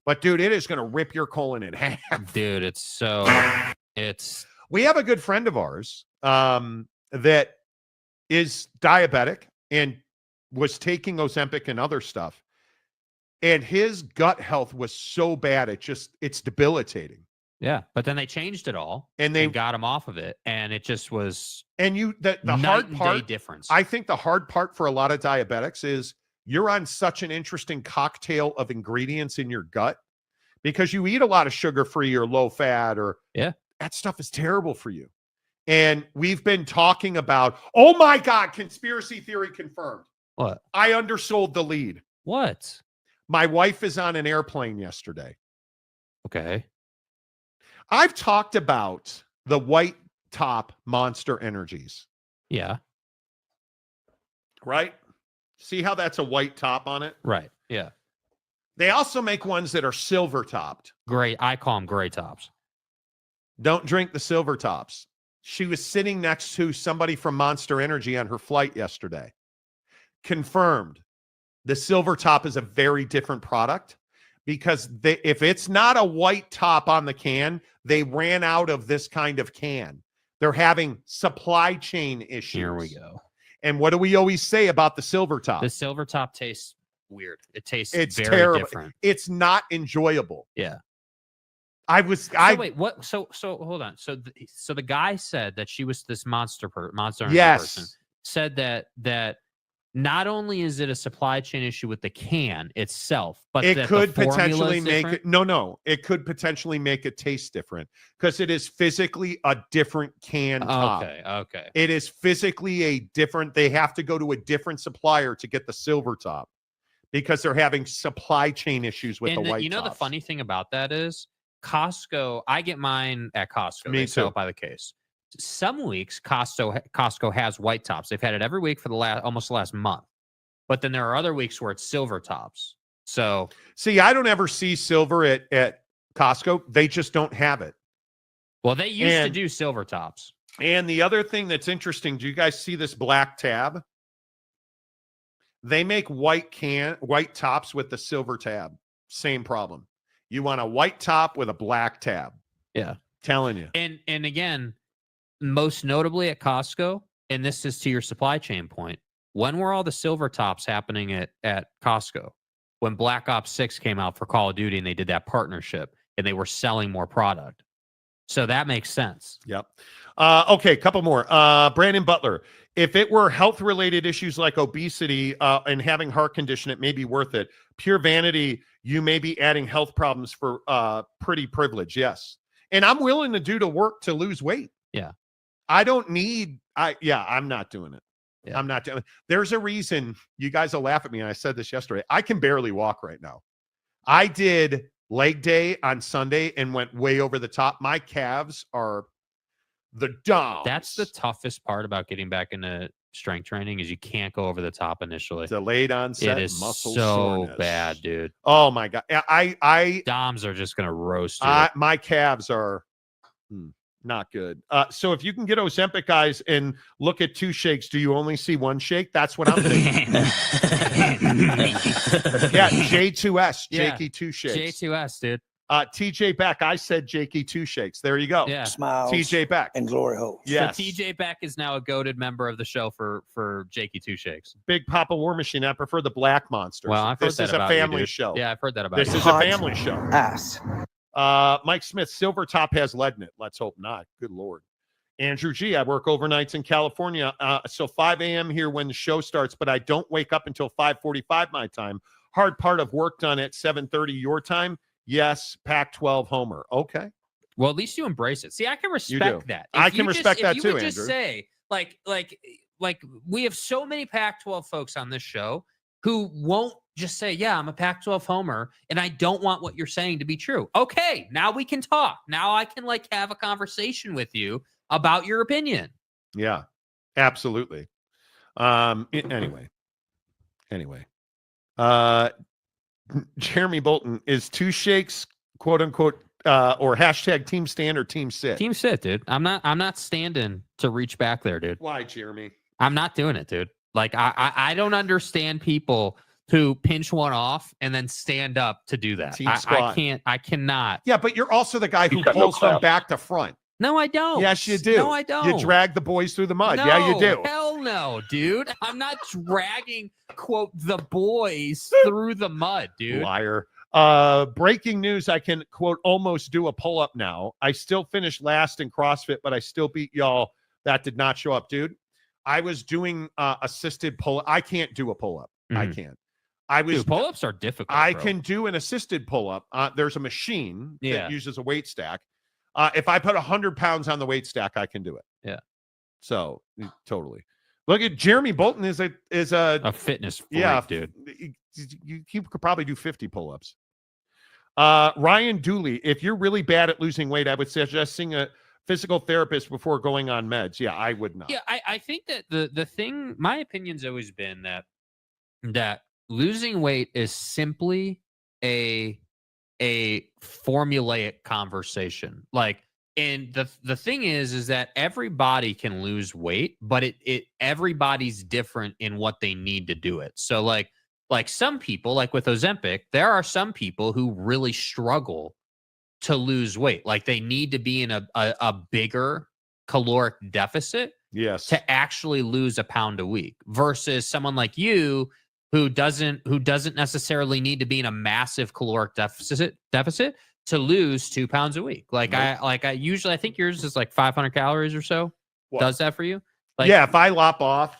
But, dude, it is going to rip your colon in half. Dude, We have a good friend of ours that is diabetic and was taking Ozempic and other stuff. And his gut health was so bad, it's debilitating. Yeah, but then they changed it all and they got him off of it, and it just was the hard part difference. I think the hard part for a lot of diabetics is you're on such an interesting cocktail of ingredients in your gut because you eat a lot of sugar-free or low-fat or that stuff is terrible for you. And we've been talking about, oh my God, conspiracy theory confirmed. What? I undersold the lead. What? My wife is on an airplane yesterday. Okay. I've talked about the white top Monster Energies. Yeah. Right? See how that's a white top on it? Right. Yeah. They also make ones that are silver topped. Gray. I call them gray tops. Don't drink the silver tops. She was sitting next to somebody from Monster Energy on her flight yesterday. Confirmed. The silver top is a very different product because if it's not a white top on the can, they ran out of this kind of can. They're having supply chain issues. Here we go. And what do we always say about the silver top? The silver top tastes weird. It's very terrible. different. It's not enjoyable. Yeah. Wait, what? So hold on. So the guy said that she was this monster Energy person. Said that not only is it a supply chain issue with the can itself, but it could potentially make it. No, it could potentially make it taste different because it is physically a different can top. Okay. It is physically a different. They have to go to a different supplier to get the silver top because they're having supply chain issues with the white. You know, tops. The funny thing about that is Costco. I get mine at Costco. Me They too. sell it by the case. Some weeks Costco has white tops. They've had it every week for almost the last month. But then there are other weeks where it's silver tops. So see, I don't ever see silver at Costco. They just don't have it. Well, they used to do silver tops. And the other thing that's interesting, do you guys see this black tab? They make white tops with the silver tab. Same problem. You want a white top with a black tab. Yeah. Telling you. And again, most notably at Costco, and this is to your supply chain point, when were all the silver tops happening at Costco? When Black Ops 6 came out for Call of Duty and they did that partnership and they were selling more product. So that makes sense. Yep. Okay, couple more. Brandon Butler. If it were health-related issues like obesity and having heart condition, it may be worth it. Pure vanity, you may be adding health problems for pretty privilege. Yes. And I'm willing to do the work to lose weight. Yeah. I don't need, I'm not doing it. Yeah. I'm not doing it. There's a reason you guys will laugh at me. And I said this yesterday. I can barely walk right now. I did leg day on Sunday and went way over the top. My calves are the dumb. That's the toughest part about getting back into strength training is you can't go over the top initially. Delayed onset it is muscle so soreness. bad, dude. Oh my God. I DOMs are just gonna roast you. My calves are not good. So if you can get Ozempic, guys, and look at two shakes, do you only see one shake? That's what I'm thinking. Yeah, J2S, Jakey two shakes. J2S, dude. TJ Beck, I said Jakey two shakes. There you go. Yeah. Smiles. TJ Beck. And glory hole. Yes. So TJ Beck is now a goated member of the show for Jakey Two Shakes. Big Papa War Machine. I prefer the Black Monsters. Well, I've heard this that is a about family you, dude. show. Yeah, I've heard that about This you. is a family show. Ass. Mike Smith, silver top has lead in it. Let's hope not. Good Lord. Andrew G, I work overnights in California. So 5 a.m. here when the show starts, but I don't wake up until 5:45 my time. Hard part of work done at 7:30 your time. Yes, Pac-12 homer. Okay. Well, at least you embrace it. See, I can respect that. I can respect that too, If you would just Andrew. say, like we have so many Pac-12 folks on this show who won't just say, yeah, I'm a Pac-12 homer, and I don't want what you're saying to be true. Okay, now we can talk. Now I can like have a conversation with you about your opinion. Yeah, absolutely. Anyway. Jeremy Bolton, is two shakes, quote unquote, or hashtag team stand or team sit? Team sit, dude. I'm not standing to reach back there, dude. Why, Jeremy? I'm not doing it, dude. Like I don't understand people who pinch one off and then stand up to do that. Team I squat. cannot. Yeah, but you're also the guy who He's got no pulls from class. back to front. No, I don't. Yes, you do. No, I don't. You drag the boys through the mud. No, Yeah, you do. Hell no, dude. I'm not dragging, quote, the boys through the mud, dude. Liar. Breaking news, I can, quote, almost do a pull-up now. I still finished last in CrossFit, but I still beat y'all that did not show up, dude. I was doing assisted pull-up. I can't do a pull-up. I can't. Dude, pull-ups are difficult, I bro. can do an assisted pull-up. There's a machine Yeah. that uses a weight stack. If I put 100 pounds on the weight stack, I can do it. Yeah. So totally. Look at Jeremy Bolton is a fitness freak, yeah, dude. He could probably do 50 pull-ups. Ryan Dooley, if you're really bad at losing weight, I would suggest seeing a physical therapist before going on meds. Yeah, I would not. Yeah, I think that the thing, my opinion's always been that losing weight is simply a formulaic conversation. Like, and the thing is that everybody can lose weight, but everybody's different in what they need to do it. So like some people, like with Ozempic, there are some people who really struggle to lose weight. Like they need to be in a bigger caloric deficit to actually lose a pound a week, versus someone like you who doesn't necessarily need to be in a massive caloric deficit to lose 2 pounds a week. Like I usually, I think yours is like 500 calories or so. What? Does that for you? Like, yeah, if I lop off,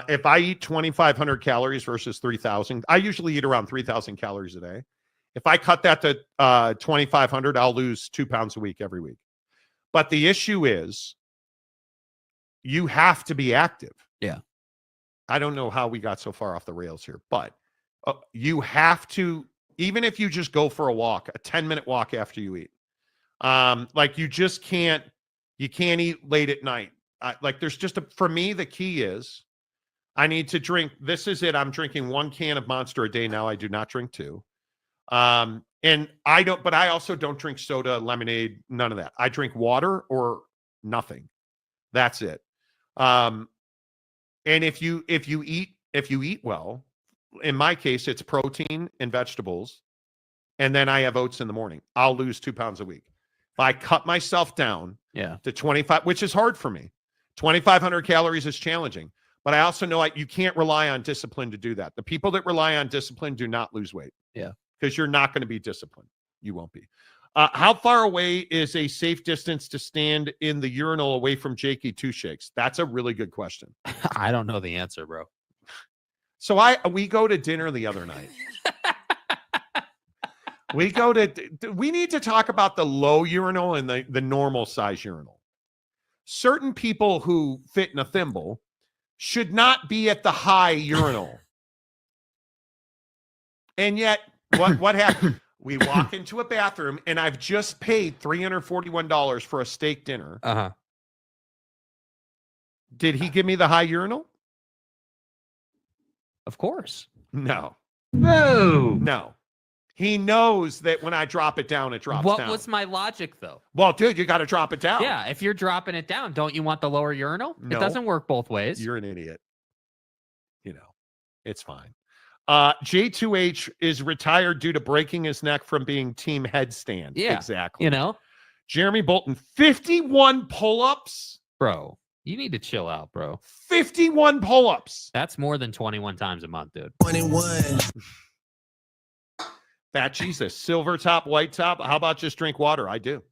if I eat 2,500 calories versus 3,000, I usually eat around 3,000 calories a day. If I cut that to 2,500, I'll lose 2 pounds a week every week. But the issue is you have to be active. Yeah. I don't know how we got so far off the rails here, but you have to, even if you just go for a walk, a 10-minute walk after you eat, like you just can't eat late at night. Like there's just for me, the key is I need to drink. This is it. I'm drinking 1 can of Monster a day now. I do not drink 2. And I also don't drink soda, lemonade, none of that. I drink water or nothing. That's it. And if you eat well, in my case, it's protein and vegetables. And then I have oats in the morning. I'll lose 2 pounds a week. If I cut myself down to 25, which is hard for me, 2,500 calories is challenging. But I also know you can't rely on discipline to do that. The people that rely on discipline do not lose weight. Yeah. Because you're not going to be disciplined. You won't be. How far away is a safe distance to stand in the urinal away from Jakey Two Shakes? That's a really good question. I don't know the answer, bro. So we go to dinner the other night. We need to talk about the low urinal and the normal size urinal. Certain people who fit in a thimble should not be at the high urinal. And yet, what happened? We walk into a bathroom, and I've just paid $341 for a steak dinner. Uh-huh. Did he give me the high urinal? Of course. No. No. He knows that when I drop it down, it drops down. What was my logic, though? Well, dude, you got to drop it down. Yeah, if you're dropping it down, don't you want the lower urinal? No. It doesn't work both ways. You're an idiot. It's fine. J2H is retired due to breaking his neck from being team headstand. Yeah, exactly. Jeremy Bolton, 51 pull-ups. Bro, you need to chill out, bro. 51 pull-ups. That's more than 21 times a month, dude. 21. Fat Jesus, silver top, white top. How about just drink water? I do.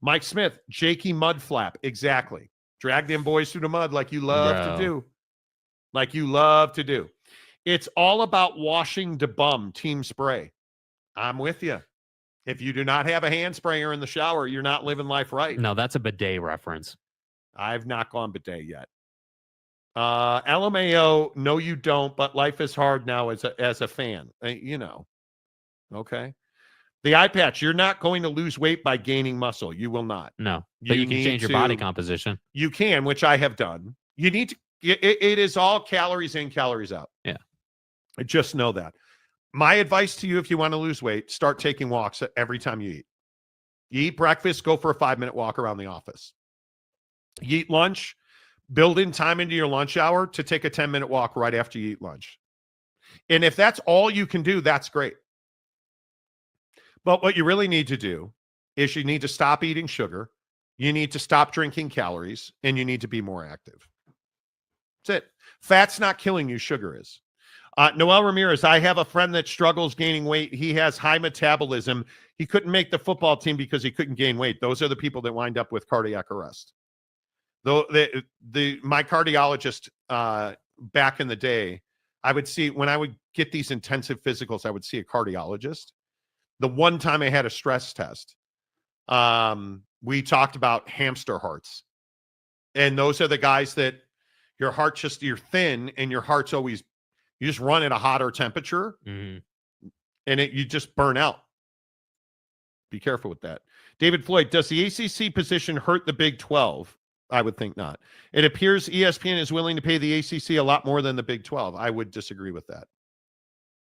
Mike Smith, Jakey mud flap. Exactly. Drag them boys through the mud like you love to do. It's all about washing the bum, team spray. I'm with you. If you do not have a hand sprayer in the shower, you're not living life right. No, that's a bidet reference. I've not gone bidet yet. LMAO, no, you don't, but life is hard now as a fan. Okay. The eye patch, you're not going to lose weight by gaining muscle. You will not. No, but you can change your body composition. You can, which I have done. You need to, it is all calories in, calories out. Yeah. Just know that. My advice to you, if you want to lose weight, start taking walks every time you eat. You eat breakfast, go for a 5-minute walk around the office. You eat lunch, build in time into your lunch hour to take a 10-minute walk right after you eat lunch. And if that's all you can do, that's great. But what you really need to do is you need to stop eating sugar, you need to stop drinking calories, and you need to be more active. That's it. Fat's not killing you, sugar is. Noel Ramirez, I have a friend that struggles gaining weight. He has high metabolism. He couldn't make the football team because he couldn't gain weight. Those are the people that wind up with cardiac arrest. Though my cardiologist back in the day, I would see when I would get these intensive physicals, I would see a cardiologist. The one time I had a stress test, we talked about hamster hearts. And those are the guys that your heart you're thin and your heart's always, you just run at a hotter temperature and you just burn out. Be careful with that. David Floyd, does the ACC position hurt the Big 12? I would think not. It appears ESPN is willing to pay the ACC a lot more than the Big 12. I would disagree with that.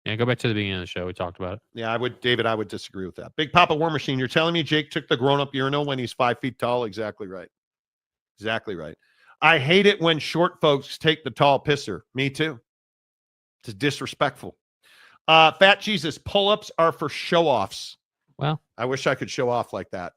Yeah, go back to the beginning of the show. We talked about it. Yeah, David, I would disagree with that. Big Papa War Machine, you're telling me Jake took the grown-up urinal when he's 5 feet tall? Exactly right. Exactly right. I hate it when short folks take the tall pisser. Me too. It's disrespectful. Fat Jesus, pull-ups are for show-offs. Well, I wish I could show off like that.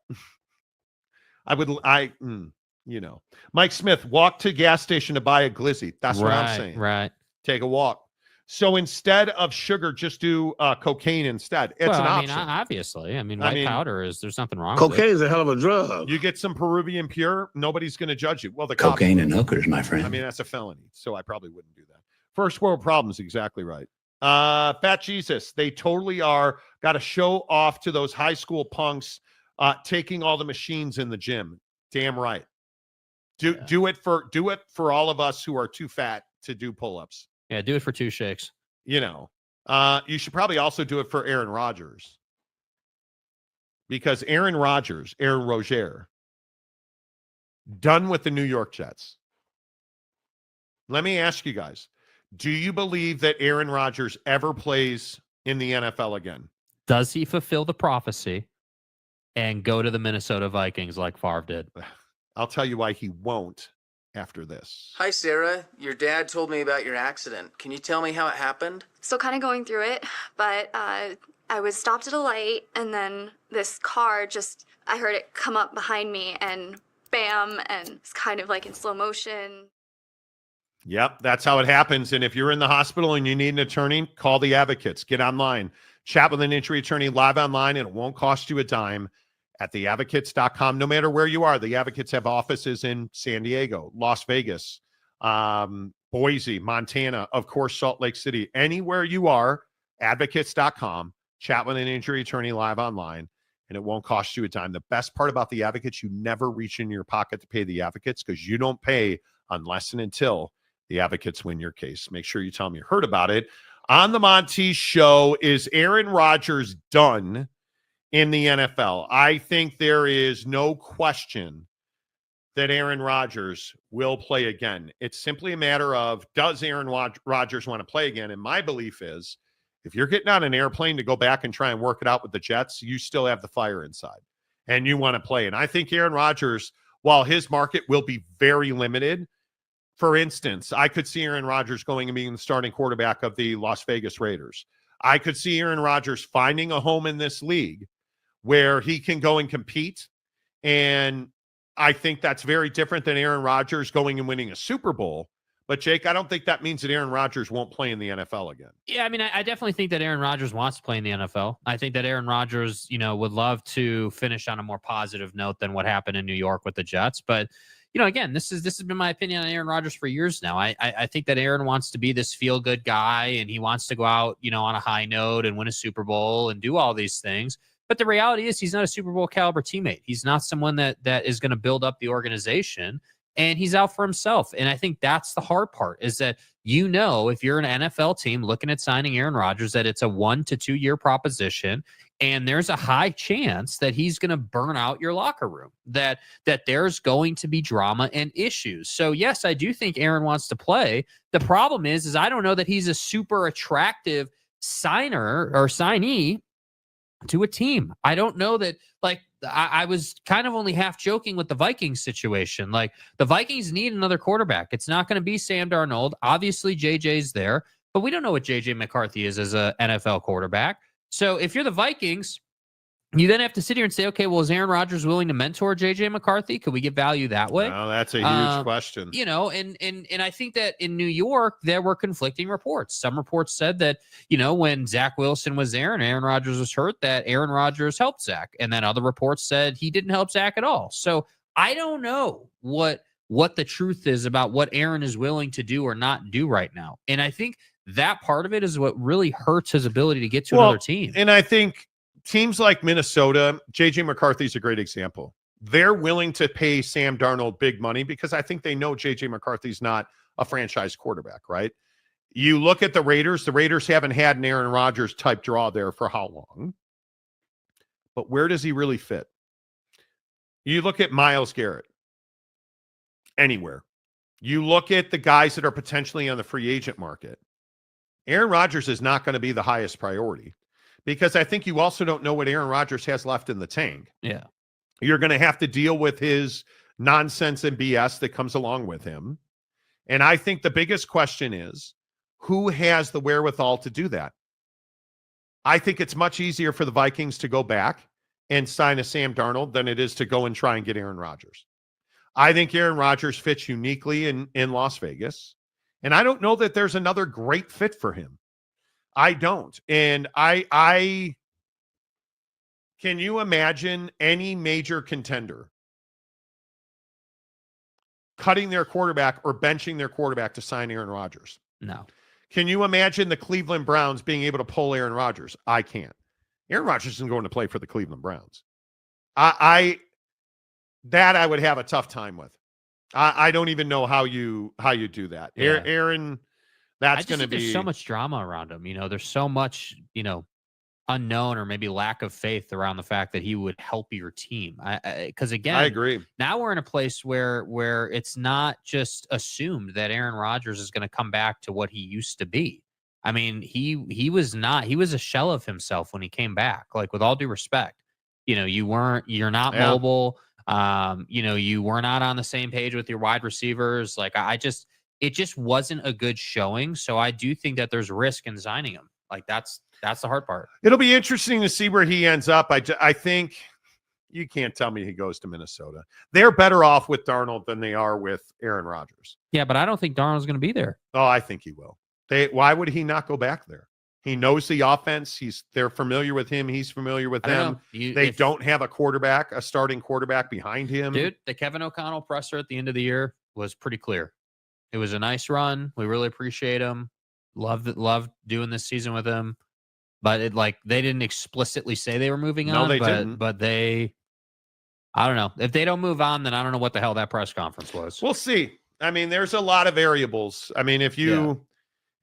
Mike Smith, walk to gas station to buy a glizzy. That's what I'm saying. Right. Take a walk. So instead of sugar, just do cocaine instead. It's an option. Obviously. White powder there's nothing wrong with it. Cocaine is a hell of a drug. You get some Peruvian pure, nobody's going to judge you. Well, the cocaine and hookers, my friend. That's a felony, so I probably wouldn't do that. First world problems, exactly right. Fat Jesus, they totally are. Got to show off to those high school punks taking all the machines in the gym. Damn right. Do it for all of us who are too fat to do pull-ups. Yeah, do it for 2 shakes. You should probably also do it for Aaron Rodgers. Because Aaron Rodgers, done with the New York Jets. Let me ask you guys, do you believe that Aaron Rodgers ever plays in the NFL again? Does he fulfill the prophecy and go to the Minnesota Vikings like Favre did? I'll tell you why he won't after this. Hi, Sarah. Your dad told me about your accident. Can you tell me how it happened? Still kind of going through it, but I was stopped at a light, and then this car I heard it come up behind me, and bam, and it's kind of like in slow motion. Yep, that's how it happens. And if you're in the hospital and you need an attorney, call the advocates. Get online. Chat with an injury attorney live online, and it won't cost you a dime at theadvocates.com. No matter where you are, the Advocates have offices in San Diego, Las Vegas, Boise, Montana, of course, Salt Lake City. Anywhere you are, advocates.com. Chat with an injury attorney live online, and it won't cost you a dime. The best part about the Advocates, you never reach in your pocket to pay the Advocates because you don't pay unless and until the Advocates win your case. Make sure you tell them you heard about it. On the Monty Show, is Aaron Rodgers done in the NFL? I think there is no question that Aaron Rodgers will play again. It's simply a matter of, does Aaron Rodgers want to play again? And my belief is, if you're getting on an airplane to go back and try and work it out with the Jets, you still have the fire inside and you want to play. And I think Aaron Rodgers, while his market will be very limited, for instance, I could see Aaron Rodgers going and being the starting quarterback of the Las Vegas Raiders. I could see Aaron Rodgers finding a home in this league where he can go and compete. And I think that's very different than Aaron Rodgers going and winning a Super Bowl. But, Jake, I don't think that means that Aaron Rodgers won't play in the NFL again. Yeah, I definitely think that Aaron Rodgers wants to play in the NFL. I think that Aaron Rodgers, would love to finish on a more positive note than what happened in New York with the Jets. But, again, this has been my opinion on Aaron Rodgers for years now. I think that Aaron wants to be this feel-good guy, and he wants to go out, on a high note and win a Super Bowl and do all these things. But the reality is he's not a Super Bowl caliber teammate. He's not someone that is going to build up the organization. and he's out for himself. And I think that's the hard part, is that, if you're an NFL team looking at signing Aaron Rodgers, that it's a 1 to 2 year proposition, and there's a high chance that he's going to burn out your locker room, that there's going to be drama and issues. So yes, I do think Aaron wants to play. The problem is I don't know that he's a super attractive signer or signee to a team. I don't know that, like, I was kind of only half joking with the Vikings situation. Like, the Vikings need another quarterback. It's not going to be Sam Darnold. Obviously, JJ's there, but we don't know what JJ McCarthy is as an NFL quarterback. So if you're the Vikings, you then have to sit here and say, okay, well, is Aaron Rodgers willing to mentor JJ McCarthy? Could we get value that way? No, that's a huge question. And I think that in New York, there were conflicting reports. Some reports said that, when Zach Wilson was there and Aaron Rodgers was hurt, that Aaron Rodgers helped Zach. And then other reports said he didn't help Zach at all. So I don't know what the truth is about what Aaron is willing to do or not do right now. And I think that part of it is what really hurts his ability to get to another team. And I think teams like Minnesota, JJ McCarthy's a great example. They're willing to pay Sam Darnold big money because I think they know JJ McCarthy's not a franchise quarterback, right? You look at the Raiders haven't had an Aaron Rodgers type draw there for how long? But where does he really fit? You look at Myles Garrett, anywhere. You look at the guys that are potentially on the free agent market. Aaron Rodgers is not going to be the highest priority, because I think you also don't know what Aaron Rodgers has left in the tank. Yeah. You're going to have to deal with his nonsense and BS that comes along with him. And I think the biggest question is, who has the wherewithal to do that? I think it's much easier for the Vikings to go back and sign a Sam Darnold than it is to go and try and get Aaron Rodgers. I think Aaron Rodgers fits uniquely in Las Vegas. And I don't know that there's another great fit for him. I don't. And I can you imagine any major contender cutting their quarterback or benching their quarterback to sign Aaron Rodgers? No. Can you imagine the Cleveland Browns being able to pull Aaron Rodgers? I can't. Aaron Rodgers isn't going to play for the Cleveland Browns. I would have a tough time with. I don't even know how you do that. Yeah. Aaron, that's going to be. There's so much drama around him. There's so much, unknown or maybe lack of faith around the fact that he would help your team. Because again, I agree. Now we're in a place where it's not just assumed that Aaron Rodgers is going to come back to what he used to be. I mean, he was a shell of himself when he came back. Like, with all due respect, you're not mobile. You were not on the same page with your wide receivers. Like, it just wasn't a good showing. So I do think that there's risk in signing him. Like, that's the hard part. It'll be interesting to see where he ends up. I think you can't tell me he goes to Minnesota. They're better off with Darnold than they are with Aaron Rodgers. Yeah, but I don't think Darnold's going to be there. Oh, I think he will. Why would he not go back there? He knows the offense. They're familiar with him. He's familiar with them. They don't have a starting quarterback behind him. Dude, the Kevin O'Connell presser at the end of the year was pretty clear. It was a nice run. We really appreciate him. Loved doing this season with him. But they didn't explicitly say they were moving on. No, they didn't. But I don't know. If they don't move on, then I don't know what the hell that press conference was. We'll see. I mean, there's a lot of variables. I mean, if you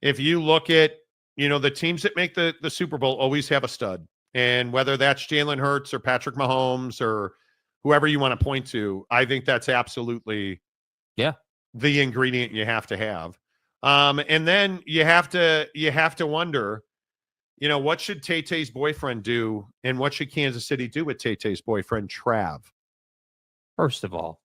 look at, the teams that make the Super Bowl always have a stud. And whether that's Jaylen Hurts or Patrick Mahomes or whoever you want to point to, I think that's absolutely the ingredient you have to have. And then you have to wonder, what should Tay-Tay's boyfriend do, and what should Kansas City do with Tay-Tay's boyfriend, Trav? First of all,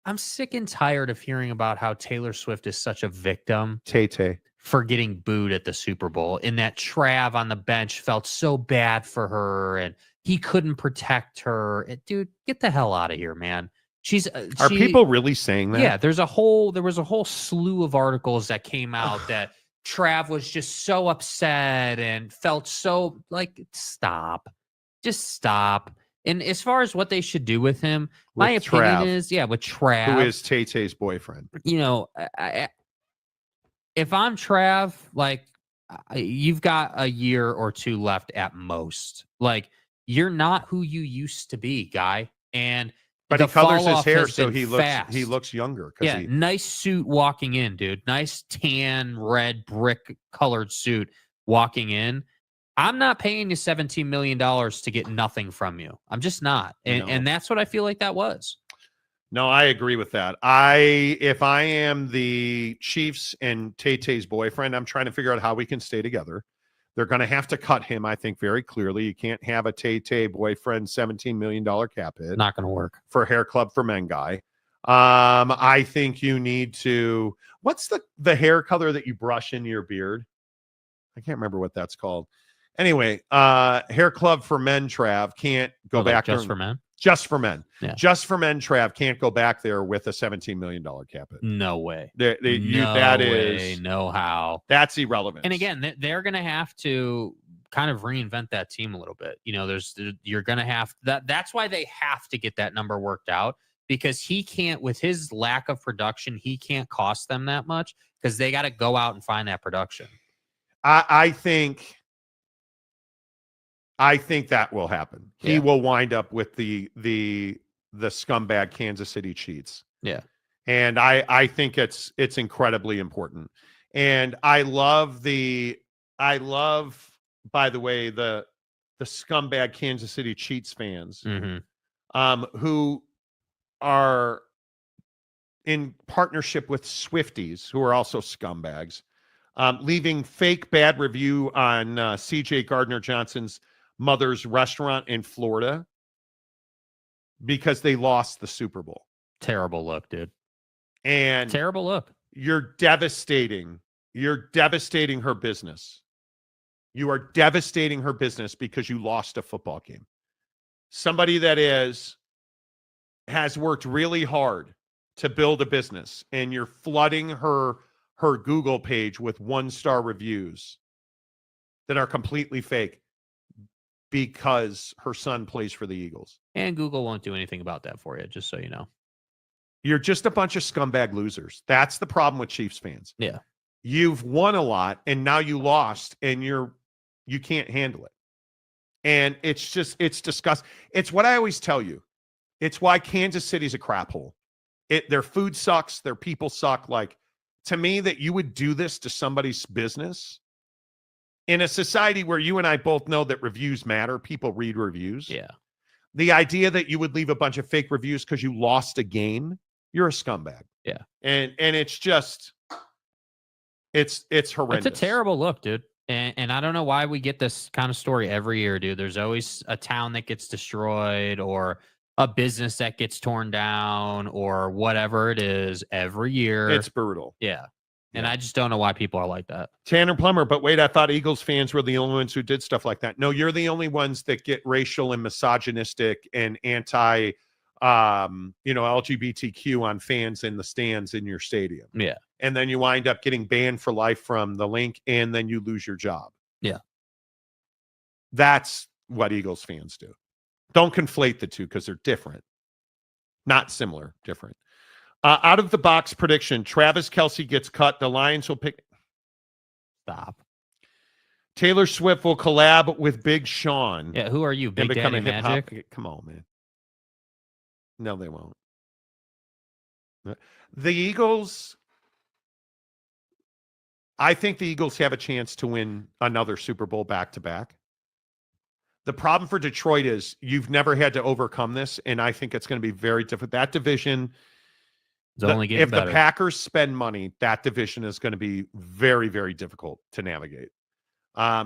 I'm sick and tired of hearing about how Taylor Swift is such a victim. Tay-Tay. For getting booed at the Super Bowl, and that Trav on the bench felt so bad for her and he couldn't protect her. Dude, get the hell out of here, man. Are people really saying that? Yeah, there was a whole slew of articles that came out that Trav was just so upset and felt so just stop. And as far as what they should do with him, my opinion is, with Trav, who is Tay-Tay's boyfriend. If I'm Trav, you've got a year or two left at most. Like, you're not who you used to be, guy. And But the he colors fall his off hair has so been he fast. looks younger. Yeah, nice suit walking in, dude. Nice tan, red, brick colored suit walking in. I'm not paying you $17 million to get nothing from you. I'm just not. And that's what I feel like that was. No, I agree with that. If I am the Chiefs and Tay-Tay's boyfriend, I'm trying to figure out how we can stay together. They're going to have to cut him, I think, very clearly. You can't have a Tay-Tay boyfriend $17 million cap hit. Not going to work. For Hair Club for Men guy. I think you need to, what's the hair color that you brush in your beard? I can't remember what that's called. Anyway, Hair Club for Men Trav can't go back. Just for men? Just for men. Yeah. Just for Men Trav can't go back there with a $17 million cap hit. No way. No way, no how. That's irrelevant. And again, they're going to have to kind of reinvent that team a little bit. You're going to have that. That's why they have to get that number worked out, because he can't, with his lack of production, he can't cost them that much because they got to go out and find that production. I think that will happen. He will wind up with the scumbag Kansas City Chiefs. Yeah. And I think it's incredibly important. And I love, by the way, the scumbag Kansas City Chiefs fans who are in partnership with Swifties, who are also scumbags, leaving fake bad review on CJ Gardner-Johnson's mother's restaurant in Florida because they lost the Super Bowl. Terrible look, dude. And terrible look. You're devastating her business. You are devastating her business because you lost a football game. Somebody that has worked really hard to build a business, and you're flooding her Google page with 1-star reviews that are completely fake because her son plays for the Eagles. And Google won't do anything about that for you, just so you know. You're just a bunch of scumbag losers. That's the problem with Chiefs fans. Yeah. You've won a lot, and now you lost, and you can't handle it. And it's disgusting. It's what I always tell you. It's why Kansas City's a crap hole. Their food sucks. Their people suck. Like, to me, that you would do this to somebody's business in a society where you and I both know that reviews matter. People read reviews. Yeah. The idea that you would leave a bunch of fake reviews because you lost a game, you're a scumbag. Yeah. And it's just, it's horrendous. It's a terrible look, dude. And I don't know why we get this kind of story every year, dude. There's always a town that gets destroyed or a business that gets torn down or whatever it is every year. It's brutal. Yeah. And I just don't know why people are like that. Tanner Plummer, but wait, I thought Eagles fans were the only ones who did stuff like that. No, you're the only ones that get racial and misogynistic and anti, LGBTQ on fans in the stands in your stadium. Yeah. And then you wind up getting banned for life from the link, and then you lose your job. Yeah. That's what Eagles fans do. Don't conflate the two because they're different. Not similar, different. Out of the box prediction, Travis Kelce gets cut. The Lions will pick. Stop. Taylor Swift will collab with Big Sean. Yeah, who are you, Big Daddy Magic? Come on, man. No, they won't. The Eagles, I think the Eagles have a chance to win another Super Bowl back-to-back. The problem for Detroit is you've never had to overcome this, and I think it's going to be very difficult. That division, if the Packers spend money, that division is going to be very, very difficult to navigate.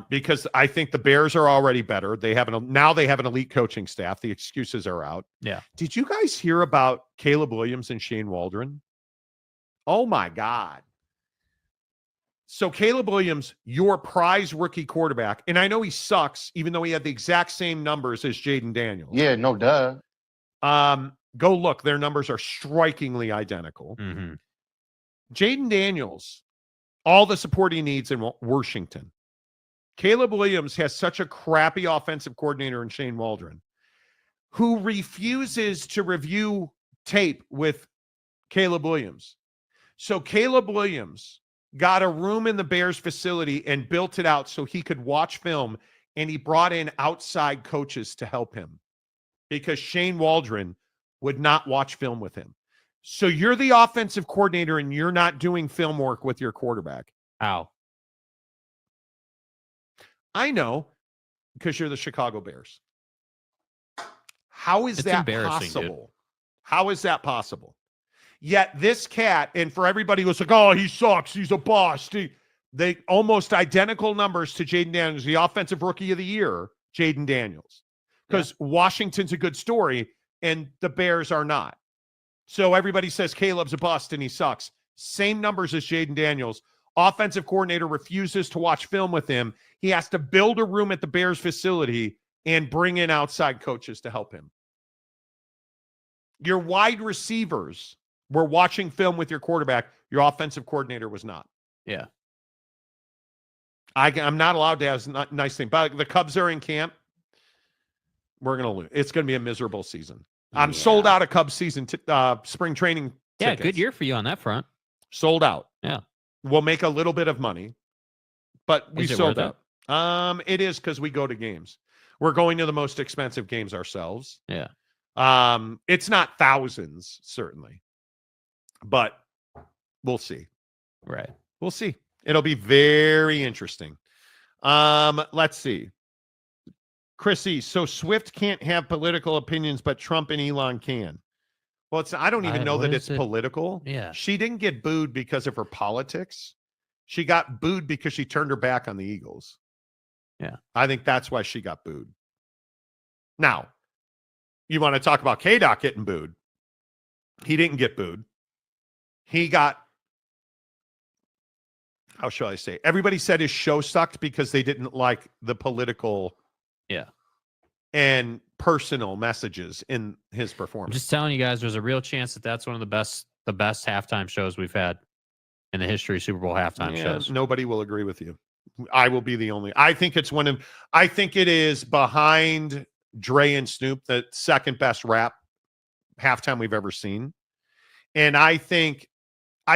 Because I think the Bears are already better. Now they have an elite coaching staff. The excuses are out. Yeah. Did you guys hear about Caleb Williams and Shane Waldron? Oh my God. So Caleb Williams, your prize rookie quarterback, and I know he sucks, even though he had the exact same numbers as Jaden Daniels. Yeah, no duh. Go look. Their numbers are strikingly identical. Mm-hmm. Jaden Daniels, all the support he needs in Washington. Caleb Williams has such a crappy offensive coordinator in Shane Waldron, who refuses to review tape with Caleb Williams. So Caleb Williams got a room in the Bears facility and built it out so he could watch film, and he brought in outside coaches to help him because Shane Waldron would not watch film with him. So you're the offensive coordinator and you're not doing film work with your quarterback. How? I know, because you're the Chicago Bears. How is that possible? Dude. How is that possible? Yet this cat, and for everybody who's like, oh, he sucks, he's a boss. They almost identical numbers to Jayden Daniels, the offensive rookie of the year, Jayden Daniels. Because Washington's a good story and the Bears are not. So everybody says Caleb's a bust and he sucks. Same numbers as Jayden Daniels. Offensive coordinator refuses to watch film with him. He has to build a room at the Bears facility and bring in outside coaches to help him. Your wide receivers were watching film with your quarterback. Your offensive coordinator was not. Yeah. I'm not allowed to have a nice thing. But the Cubs are in camp. We're going to lose. It's going to be a miserable season. I'm sold out of Cubs season, spring training tickets. Good year for you on that front. Sold out. Yeah. We'll make a little bit of money, but we sold out. It is because we go to games. We're going to the most expensive games ourselves. Yeah. It's not thousands, certainly, but we'll see. Right. We'll see. It'll be very interesting. Let's see. Chrissy, so Swift can't have political opinions, but Trump and Elon can. Well, I don't even know that it's political. Yeah. She didn't get booed because of her politics. She got booed because she turned her back on the Eagles. Yeah. I think that's why she got booed. Now, you want to talk about K-Dot getting booed. He didn't get booed. He got, how shall I say? Everybody said his show sucked because they didn't like the political and personal messages in his performance. I'm just telling you guys, there's a real chance that that's one of the best halftime shows we've had in the history of Super Bowl halftime shows. Nobody will agree with you. I will be the only. I think it is behind Dre and Snoop, the second best rap halftime we've ever seen. And I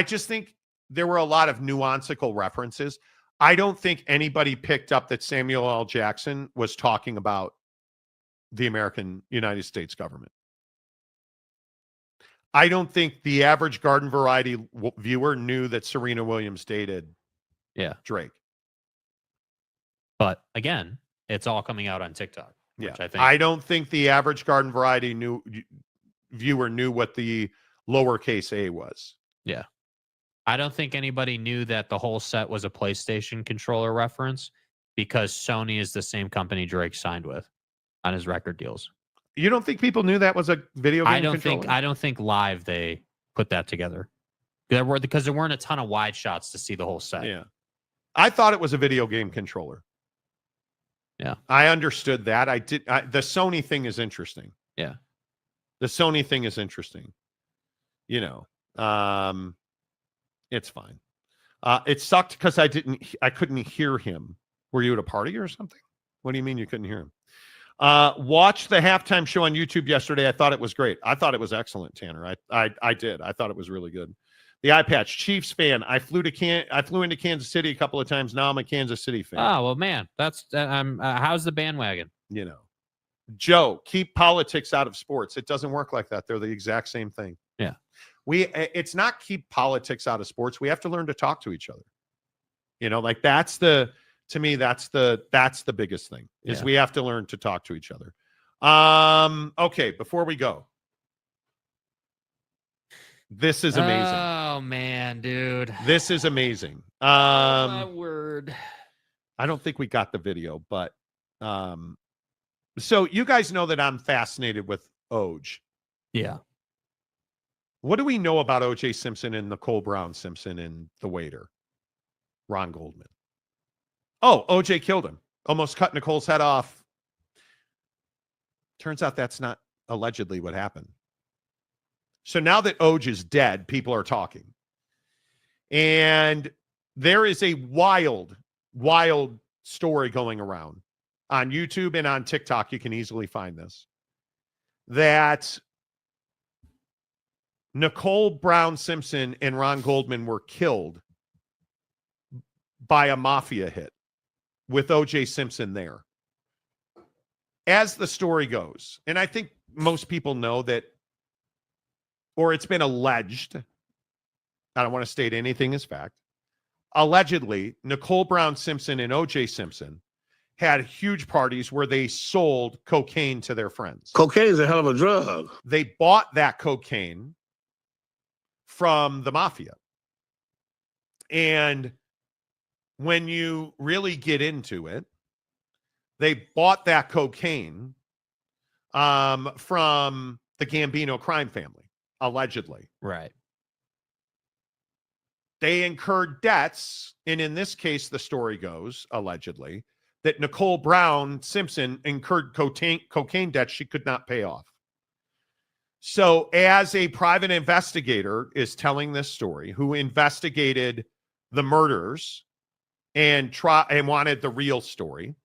just think there were a lot of nuancical references. I don't think anybody picked up that Samuel L. Jackson was talking about the United States government. I don't think the average garden variety viewer knew that Serena Williams dated Drake. But again, it's all coming out on TikTok. Yeah, which I don't think the average garden variety viewer knew what the lowercase a was. Yeah. I don't think anybody knew that the whole set was a PlayStation controller reference because Sony is the same company Drake signed with on his record deals. You don't think people knew that was a video game controller? I don't think live they put that together. Because there weren't a ton of wide shots to see the whole set. Yeah. I thought it was a video game controller. Yeah. I understood that. The Sony thing is interesting. Yeah. The Sony thing is interesting. It's fine. It sucked because I couldn't hear him. Were you at a party or something? What do you mean you couldn't hear him? Watched the halftime show on YouTube yesterday. I thought it was great. I thought it was excellent, Tanner. I did. I thought it was really good. The eye patch, Chiefs fan. I flew into Kansas City a couple of times. Now I'm a Kansas City fan. Oh well, man, that's how's the bandwagon? Joe, keep politics out of sports. It doesn't work like that. They're the exact same thing. Yeah. It's not keep politics out of sports. We have to learn to talk to each other. To me, that's the biggest thing is we have to learn to talk to each other. Okay. Before we go, this is amazing. Oh man, dude. This is amazing. My word. I don't think we got the video, but, so you guys know that I'm fascinated with Oj. Yeah. What do we know about O.J. Simpson and Nicole Brown Simpson and the waiter, Ron Goldman? Oh, O.J. killed him. Almost cut Nicole's head off. Turns out that's not allegedly what happened. So now that Oj is dead, people are talking. And there is a wild, wild story going around on YouTube and on TikTok. You can easily find this. That Nicole Brown Simpson and Ron Goldman were killed by a mafia hit with O.J. Simpson there. As the story goes, and I think most people know that or it's been alleged, I don't want to state anything as fact, allegedly, Nicole Brown Simpson and O.J. Simpson had huge parties where they sold cocaine to their friends. Cocaine is a hell of a drug. They bought that cocaine from the mafia. And when you really get into it, they bought that cocaine from the Gambino crime family, allegedly. Right. They incurred debts, and in this case, the story goes, allegedly, that Nicole Brown Simpson incurred cocaine debts she could not pay off. So as a private investigator is telling this story, who investigated the murders and wanted the real story,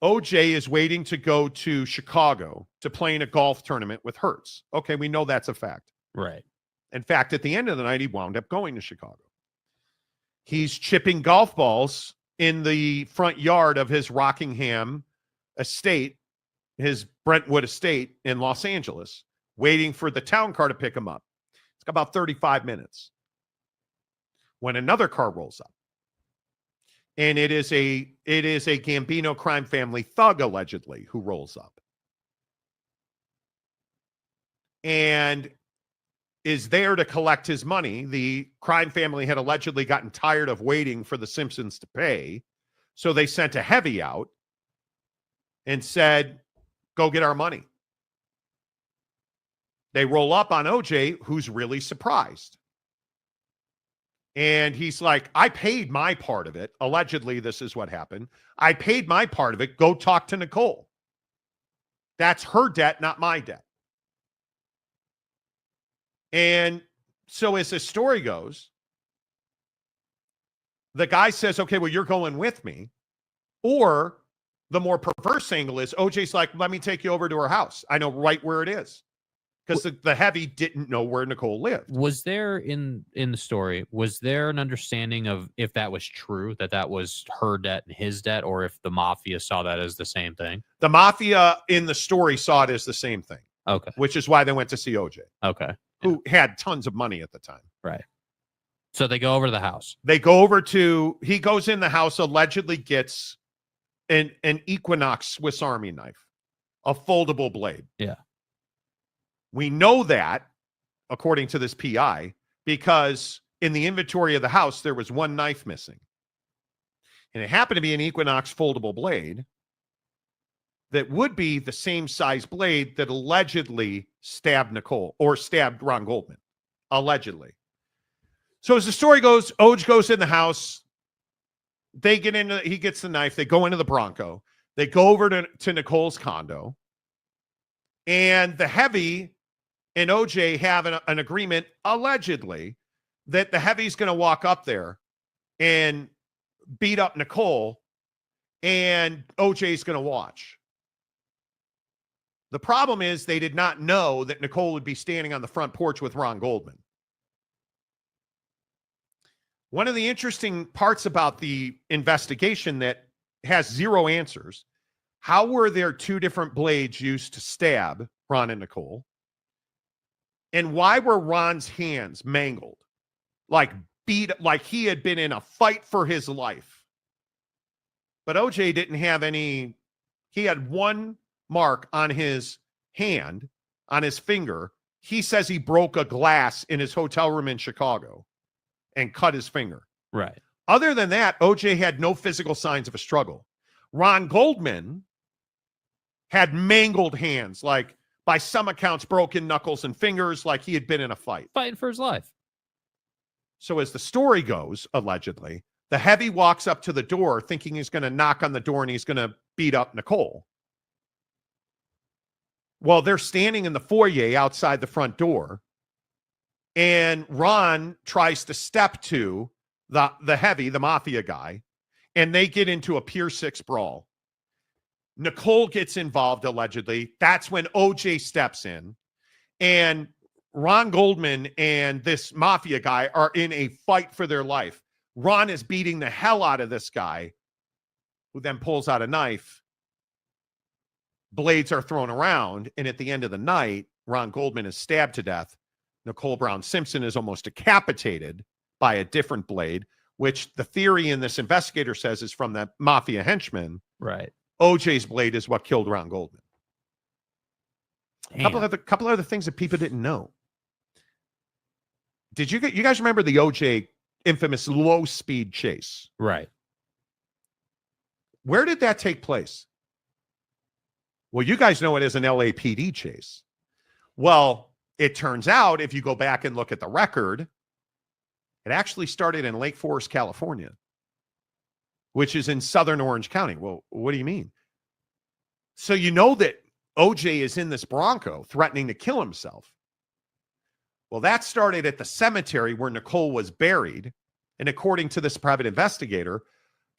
OJ is waiting to go to Chicago to play in a golf tournament with Hurts. Okay, we know that's a fact. Right. In fact, at the end of the night, he wound up going to Chicago. He's chipping golf balls in the front yard of his Rockingham estate, his Brentwood estate in Los Angeles, waiting for the town car to pick him up. It's got about 35 minutes when another car rolls up. And it is a Gambino crime family thug, allegedly, who rolls up. And is there to collect his money. The crime family had allegedly gotten tired of waiting for the Simpsons to pay. So they sent a heavy out and said, go get our money. They roll up on OJ, who's really surprised. And he's like, I paid my part of it. Allegedly, this is what happened. I paid my part of it. Go talk to Nicole. That's her debt, not my debt. And so as the story goes, the guy says, okay, well, you're going with me. Or the more perverse angle is OJ's like, let me take you over to her house. I know right where it is. Because the heavy didn't know where Nicole lived. Was there in the story, was there an understanding of if that was true, that was her debt and his debt, or if the mafia saw that as the same thing? The mafia in the story saw it as the same thing. Okay. Which is why they went to see OJ. Okay. Who had tons of money at the time. Right. So they go over to the house. They go over he goes in the house, allegedly gets an Equinox Swiss Army knife, a foldable blade. Yeah. We know that, according to this PI, because in the inventory of the house, there was one knife missing. And it happened to be an Equinox foldable blade that would be the same size blade that allegedly stabbed Nicole or stabbed Ron Goldman, allegedly. So as the story goes, Oj goes in the house. He gets the knife. They go into the Bronco. They go over to Nicole's condo. And the heavy and OJ have an agreement, allegedly, that the heavy's going to walk up there and beat up Nicole, and OJ's going to watch. The problem is they did not know that Nicole would be standing on the front porch with Ron Goldman. One of the interesting parts about the investigation that has zero answers, how were there two different blades used to stab Ron and Nicole? And why were Ron's hands mangled? Like he had been in a fight for his life. But OJ didn't have any. He had one mark on his hand, on his finger. He says he broke a glass in his hotel room in Chicago and cut his finger. Right. Other than that, OJ had no physical signs of a struggle. Ron Goldman had mangled hands, like by some accounts, broken knuckles and fingers, like he had been in a fight. Fighting for his life. So as the story goes, allegedly, the heavy walks up to the door thinking he's going to knock on the door and he's going to beat up Nicole. Well, they're standing in the foyer outside the front door, and Ron tries to step to the heavy, the mafia guy, and they get into a Pier 6 brawl. Nicole gets involved, allegedly. That's when OJ steps in, and Ron Goldman and this mafia guy are in a fight for their life. Ron is beating the hell out of this guy, who then pulls out a knife. Blades are thrown around, and at the end of the night, Ron Goldman is stabbed to death. Nicole Brown Simpson is almost decapitated by a different blade, which the theory in this investigator says is from the mafia henchman. Right. OJ's blade is what killed Ron Goldman. A couple other things that people didn't know. Did you guys remember the OJ infamous low speed chase? Right. Where did that take place? Well, you guys know it as an LAPD chase. Well, it turns out if you go back and look at the record, it actually started in Lake Forest, California, which is in southern Orange County. Well, what do you mean? So you know that OJ is in this Bronco threatening to kill himself. Well, that started at the cemetery where Nicole was buried. And according to this private investigator,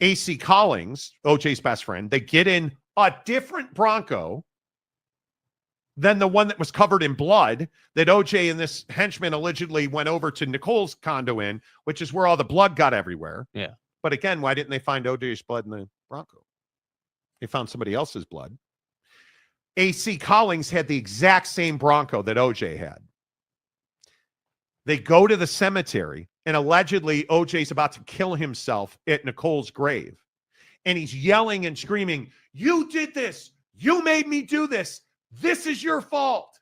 AC Collins, OJ's best friend, they get in a different Bronco than the one that was covered in blood that OJ and this henchman allegedly went over to Nicole's condo in, which is where all the blood got everywhere. Yeah. But again, why didn't they find OJ's blood in the Bronco? They found somebody else's blood. AC Collins had the exact same Bronco that OJ had. They go to the cemetery, and allegedly OJ's about to kill himself at Nicole's grave. And he's yelling and screaming, "You did this. You made me do this. This is your fault."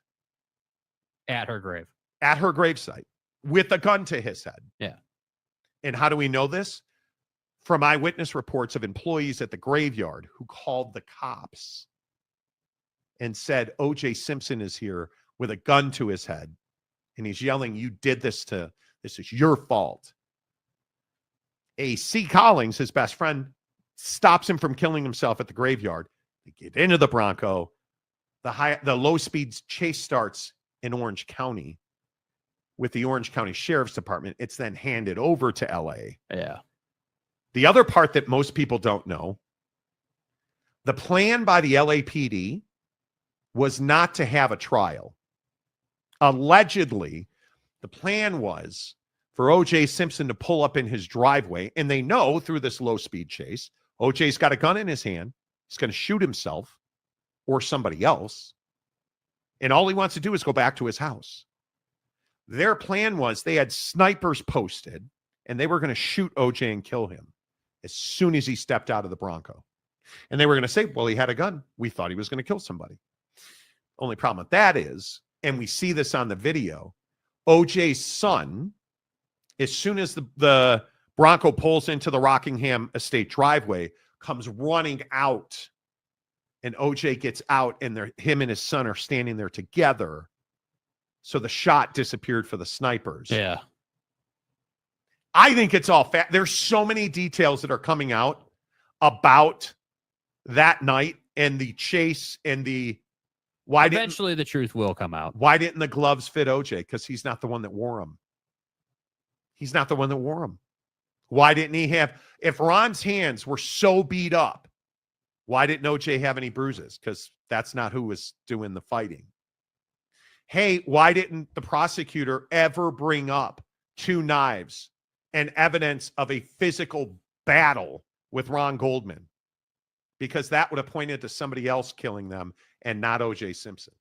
At her grave. At her gravesite with a gun to his head. Yeah. And how do we know this? From eyewitness reports of employees at the graveyard who called the cops and said, OJ Simpson is here with a gun to his head. And he's yelling, "You did this this is your fault." AC Collins, his best friend, stops him from killing himself at the graveyard. They get into the Bronco. The low speed chase starts in Orange County with the Orange County Sheriff's Department. It's then handed over to LA. Yeah. The other part that most people don't know, the plan by the LAPD was not to have a trial. Allegedly, the plan was for OJ Simpson to pull up in his driveway, and they know through this low-speed chase, OJ's got a gun in his hand. He's going to shoot himself or somebody else, and all he wants to do is go back to his house. Their plan was they had snipers posted, and they were going to shoot OJ and kill him as soon as he stepped out of the Bronco. And they were going to say, well, he had a gun. We thought he was going to kill somebody. Only problem with that is, and we see this on the video, OJ's son, as soon as the Bronco pulls into the Rockingham Estate driveway, comes running out, and OJ gets out, and him and his son are standing there together. So the shot disappeared for the snipers. Yeah. I think it's all there's so many details that are coming out about that night and the chase and the eventually the truth will come out. Why didn't the gloves fit OJ? Because he's not the one that wore them. He's not the one that wore them. Why didn't he have, if Ron's hands were so beat up, why didn't OJ have any bruises? Because that's not who was doing the fighting. Hey, why didn't the prosecutor ever bring up 2 knives and evidence of a physical battle with Ron Goldman? Because that would have pointed to somebody else killing them and not OJ Simpson.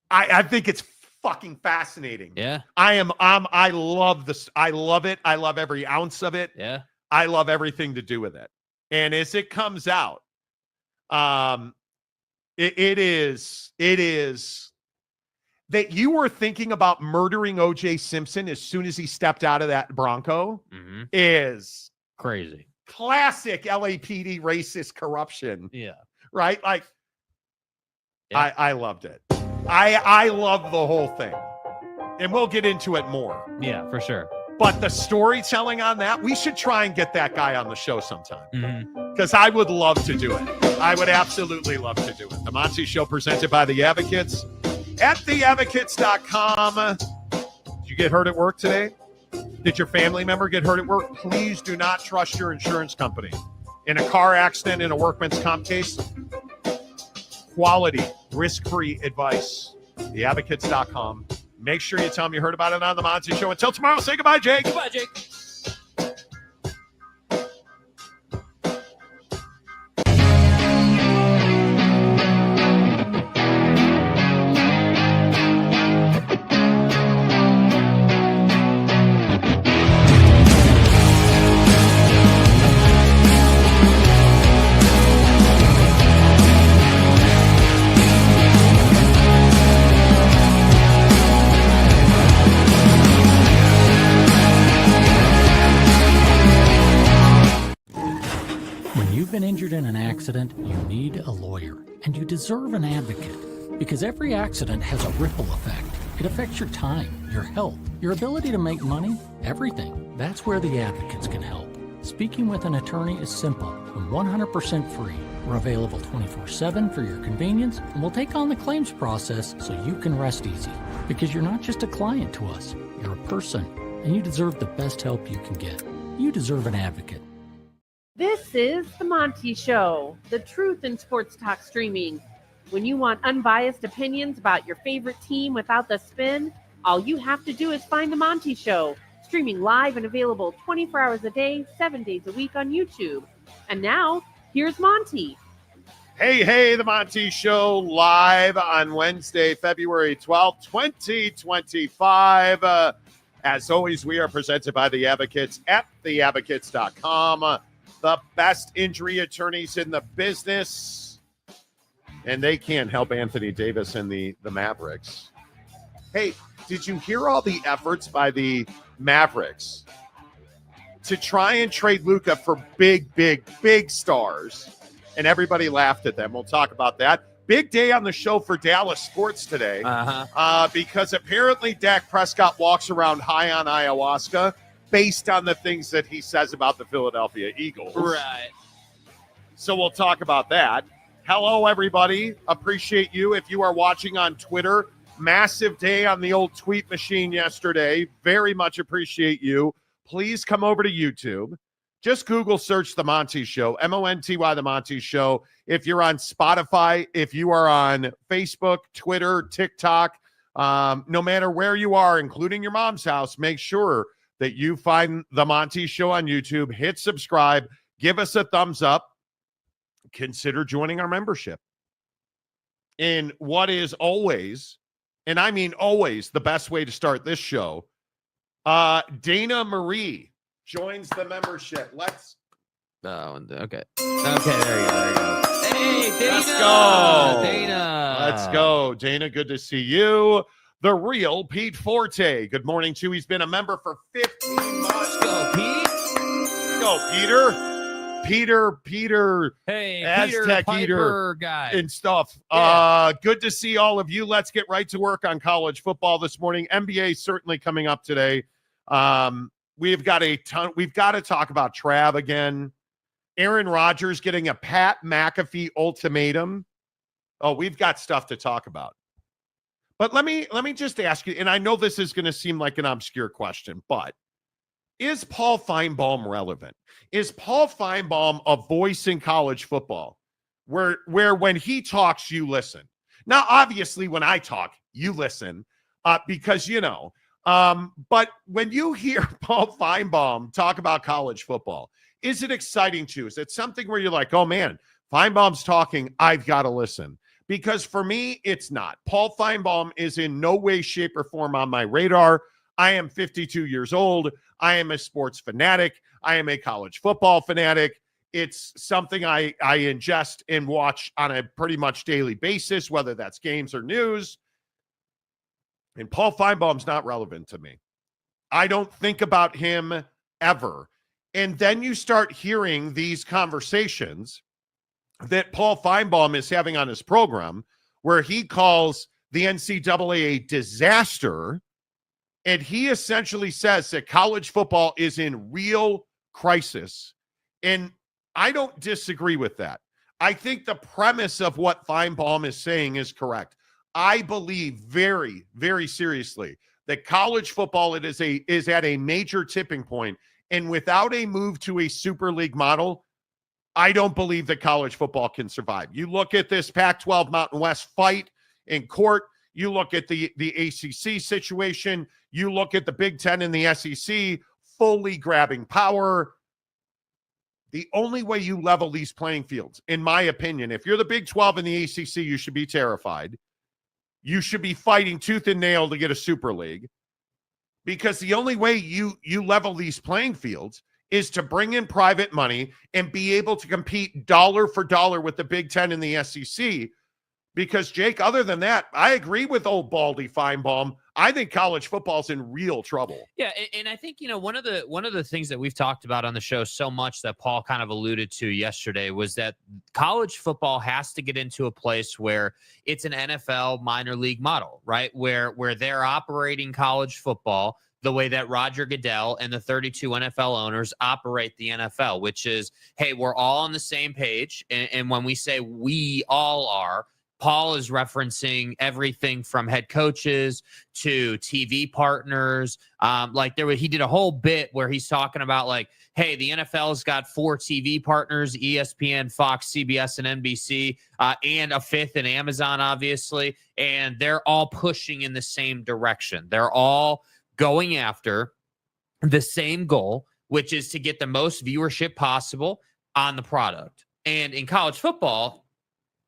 I think it's fucking fascinating. Yeah. I love this. I love it. I love every ounce of it. Yeah. I love everything to do with it. And as it comes out, it is that you were thinking about murdering OJ Simpson as soon as he stepped out of that Bronco is crazy. Classic LAPD racist corruption. Yeah. Right? Like, yeah. I loved it. I love the whole thing. And we'll get into it more. Yeah, for sure. But the storytelling on that, we should try and get that guy on the show sometime. Because I would love to do it. I would absolutely love to do it. The Monty Show presented by The Advocates at theadvocates.com. Did you get hurt at work today? Did your family member get hurt at work? Please do not trust your insurance company. In a car accident, in a workman's comp case, quality, risk-free advice. Theadvocates.com. Make sure you tell them you heard about it on The Monty Show. Until tomorrow, say goodbye, Jake. Goodbye, Jake. a lawyer, and you deserve an advocate. Because every accident has a ripple effect. It affects your time, your health, your ability to make money, everything. That's where the advocates can help. Speaking with an attorney is simple and 100% free. We're available 24/7 for your convenience, and we'll take on the claims process so you can rest easy. Because you're not just a client to us, you're a person, and you deserve the best help you can get. You deserve an advocate. This is The Monty Show, the truth in sports talk streaming. When you want unbiased opinions about your favorite team without the spin, all you have to do is find The Monty Show, streaming live and available 24 hours a day, 7 days a week on YouTube. And now, here's Monty. Hey, The Monty Show, live on Wednesday, February 12th, 2025. As always, we are presented by The Advocates at theadvocates.com. The best injury attorneys in the business. And they can't help Anthony Davis and the Mavericks. Hey, did you hear all the efforts by the Mavericks to try and trade Luka for big stars? And everybody laughed at them. We'll talk about that. Big day on the show for Dallas sports today. Because apparently Dak Prescott walks around high on ayahuasca based on the things that he says about the Philadelphia Eagles. Right. So we'll talk about that. Hello, everybody. Appreciate you. If you are watching on Twitter, massive day on the old tweet machine yesterday. Very much appreciate you. Please come over to YouTube. Just Google search The Monty Show, M-O-N-T-Y, The Monty Show. If you're on Spotify, if you are on Facebook, Twitter, TikTok, no matter where you are, including your mom's house, make sure that you find The Monty Show on YouTube. Hit subscribe. Give us a thumbs up. Consider joining our membership. In what is always, and I mean always, the best way to start this show, Dana Marie joins the membership. Okay, there you go. Hey, Dana! Let's go. Dana! Let's go. Dana, good to see you. The real Pete Forte. Good morning, too. He's been a member for 15 months. Go, Pete! Go, Peter. Hey, Aztec Peter Eater guy. and stuff. Yeah. Good to see all of you. Let's get right to work on college football this morning. NBA certainly coming up today. We've got a ton. We've got to talk about Trav again. Aaron Rodgers getting a Pat McAfee ultimatum. Oh, we've got stuff to talk about. But let me just ask you, and I know this is going to seem like an obscure question, but is Paul Feinbaum relevant? Is Paul Feinbaum a voice in college football where when he talks, you listen? Now, obviously, when I talk, you listen because, you know, but when you hear Paul Feinbaum talk about college football, is it exciting to you? Is it something where you're like, oh, man, Feinbaum's talking, I've got to listen? Because for me, it's not. Paul Feinbaum is in no way, shape, or form on my radar. I am 52 years old. I am a sports fanatic. I am a college football fanatic. It's something I ingest and watch on a pretty much daily basis, whether that's games or news. And Paul Feinbaum's not relevant to me. I don't think about him ever. And then you start hearing these conversations that Paul Feinbaum is having on his program where he calls the NCAA a disaster. And he essentially says that college football is in real crisis. And I don't disagree with that. I think the premise of what Feinbaum is saying is correct. I believe very, very seriously that college football is at a major tipping point. And without a move to a Super League model, I don't believe that college football can survive. You look at this Pac-12 Mountain West fight in court. You look at the ACC situation. You look at the Big Ten and the SEC fully grabbing power. The only way you level these playing fields, in my opinion, if you're the Big 12 and the ACC, you should be terrified. You should be fighting tooth and nail to get a Super League, because the only way you level these playing fields is to bring in private money and be able to compete dollar for dollar with the Big Ten and the SEC. Because, Jake, other than that, I agree with old Baldy Feinbaum. I think college football's in real trouble. Yeah, and I think, one of the things that we've talked about on the show so much that Paul kind of alluded to yesterday was that college football has to get into a place where it's an NFL minor league model, right? Where they're operating college football the way that Roger Goodell and the 32 NFL owners operate the NFL, which is, hey, we're all on the same page. And when we say we all are, Paul is referencing everything from head coaches to TV partners. He did a whole bit where he's talking about like, hey, the NFL's got 4 TV partners, ESPN, Fox, CBS, and NBC, and a 5th in Amazon, obviously. And they're all pushing in the same direction. They're all going after the same goal, which is to get the most viewership possible on the product. And in college football,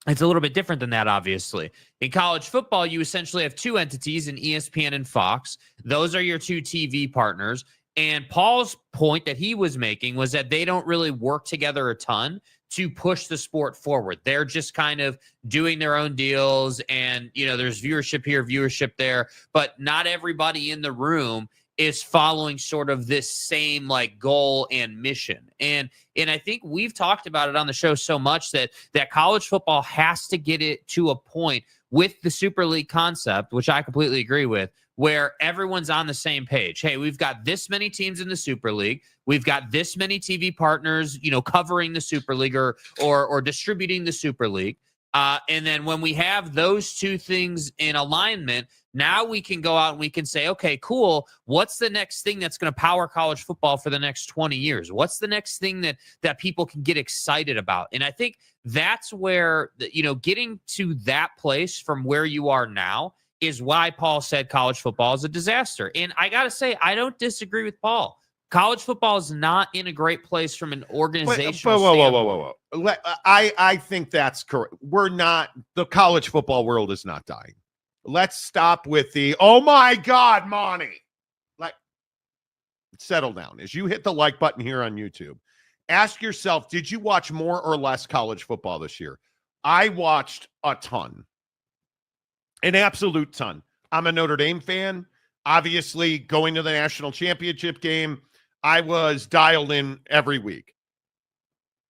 it's a little bit different than that, obviously. In college football, you essentially have 2 entities in ESPN and Fox. Those are your 2 TV partners. And Paul's point that he was making was that they don't really work together a ton to push the sport forward. They're just kind of doing their own deals, and, there's viewership here, viewership there, but not everybody in the room is following sort of this same like goal and mission. And I think we've talked about it on the show so much that college football has to get it to a point with the Super League concept, which I completely agree with, where everyone's on the same page. Hey, we've got this many teams in the Super League. We've got this many TV partners, covering the Super League or distributing the Super League. And then when we have those 2 things in alignment, now we can go out and we can say, okay, cool. What's the next thing that's going to power college football for the next 20 years? What's the next thing that people can get excited about? And I think that's where, getting to that place from where you are now is why Paul said college football is a disaster. And I got to say, I don't disagree with Paul. College football is not in a great place from an organizational standpoint. Whoa. I think that's correct. The college football world is not dying. Let's stop with the, oh my God, Monty. Settle down. As you hit the like button here on YouTube, ask yourself, did you watch more or less college football this year? I watched a ton. An absolute ton. I'm a Notre Dame fan. Obviously, going to the national championship game, I was dialed in every week.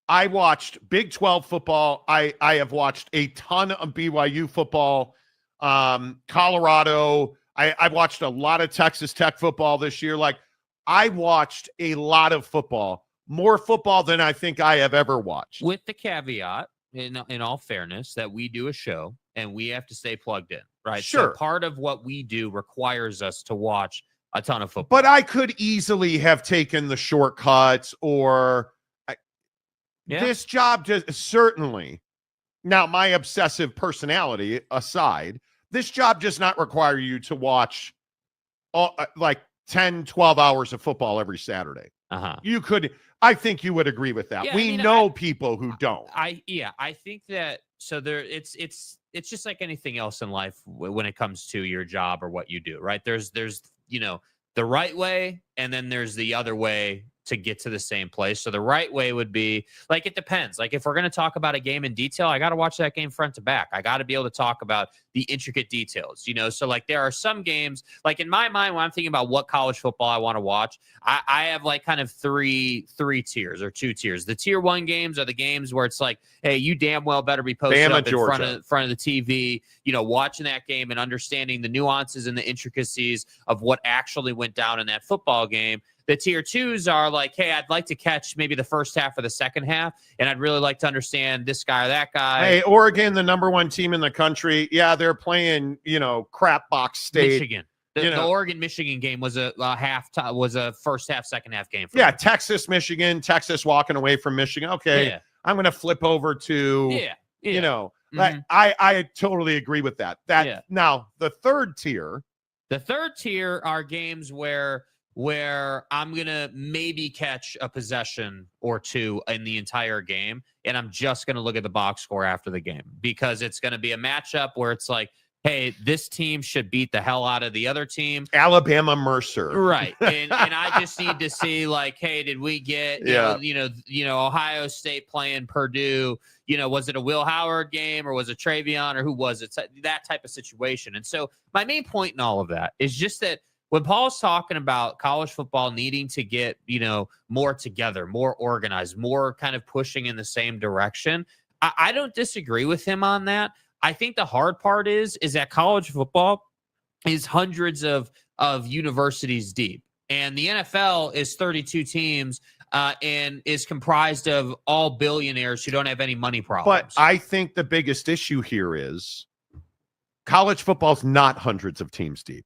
I watched Big 12 football. I have watched a ton of BYU football. Colorado. I watched a lot of Texas Tech football this year. I watched a lot of football, more football than I think I have ever watched. With the caveat, in all fairness, that we do a show and we have to stay plugged in, right? Sure. So part of what we do requires us to watch a ton of football. But I could easily have taken the shortcuts this job just certainly. Now, my obsessive personality aside, this job does not require you to watch 10, 12 hours of football every Saturday. You could, I think you would agree with that. We know people who don't. I think that, so there, it's just like anything else in life when it comes to your job or what you do, right? There's the right way, and then there's the other way to get to the same place. So the right way would be, it depends. If we're going to talk about a game in detail, I got to watch that game front to back. I got to be able to talk about the intricate details, So there are some games, in my mind, when I'm thinking about what college football I want to watch, I have kind of three tiers or 2 tiers. The tier 1 games are the games where it's hey, you damn well better be posted up in front of the TV, watching that game and understanding the nuances and the intricacies of what actually went down in that football game. The tier 2s are hey, I'd like to catch maybe the first half or the second half, and I'd really like to understand this guy or that guy. Hey, Oregon, the number 1 team in the country. Yeah, they're playing, crap box state. Michigan. The Oregon-Michigan game was a first half, second half game. Yeah, Texas, Michigan, Texas walking away from Michigan. Okay, yeah. I'm going to flip over to, I totally agree with that. Now, the third tier. The third tier are games where I'm going to maybe catch a possession or 2 in the entire game, and I'm just going to look at the box score after the game because it's going to be a matchup where it's hey, this team should beat the hell out of the other team. Alabama Mercer. Right. And I just need to see, like, hey, did we get, you know, Ohio State playing Purdue? You know, was it a Will Howard game or was it Travion or who was it? That type of situation. And so my main point in all of that is just that when Paul's talking about college football needing to get, you know, more together, more organized, more kind of pushing in the same direction, I don't disagree with him on that. I think the hard part is that college football is hundreds of universities deep, and the NFL is 32 teams and is comprised of all billionaires who don't have any money problems. But I think the biggest issue here is college football is not hundreds of teams deep.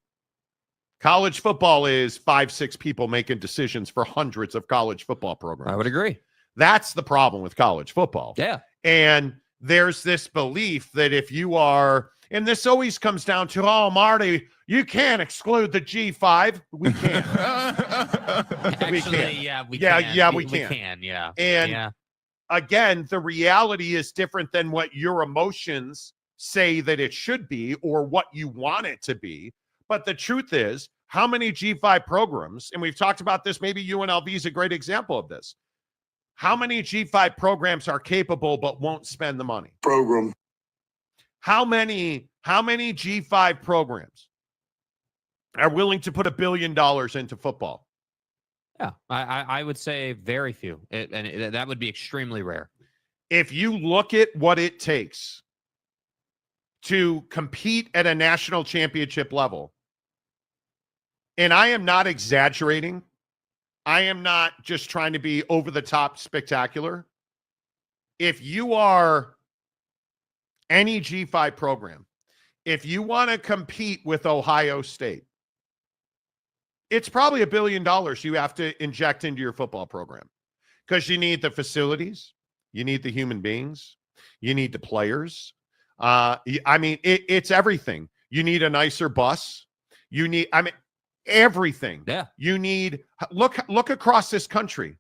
College football is 5-6 people making decisions for hundreds of college football programs. I would agree. That's the problem with college football. Yeah. And there's this belief that if you are, and this always comes down to, oh, Marty, you can't exclude the G5. We can. Actually, we can. Yeah, we yeah, can. Yeah, we We can. can, yeah. And again, the reality is different than what your emotions say that it should be or what you want it to be. But the truth is, how many G5 programs, and we've talked about this, maybe UNLV is a great example of this. How many G5 programs are capable but won't spend the money? Program. How many G5 programs are willing to put $1 billion into football? Yeah, I would say very few, and that would be extremely rare. If you look at what it takes to compete at a national championship level, and I am not exaggerating, I am not just trying to be over the top spectacular. If you are any G5 program, if you want to compete with Ohio State, it's probably $1 billion you have to inject into your football program because you need the facilities, you need the human beings, you need the players. I mean, it's everything. You need a nicer bus. You need, everything. Yeah. You need, look across this country.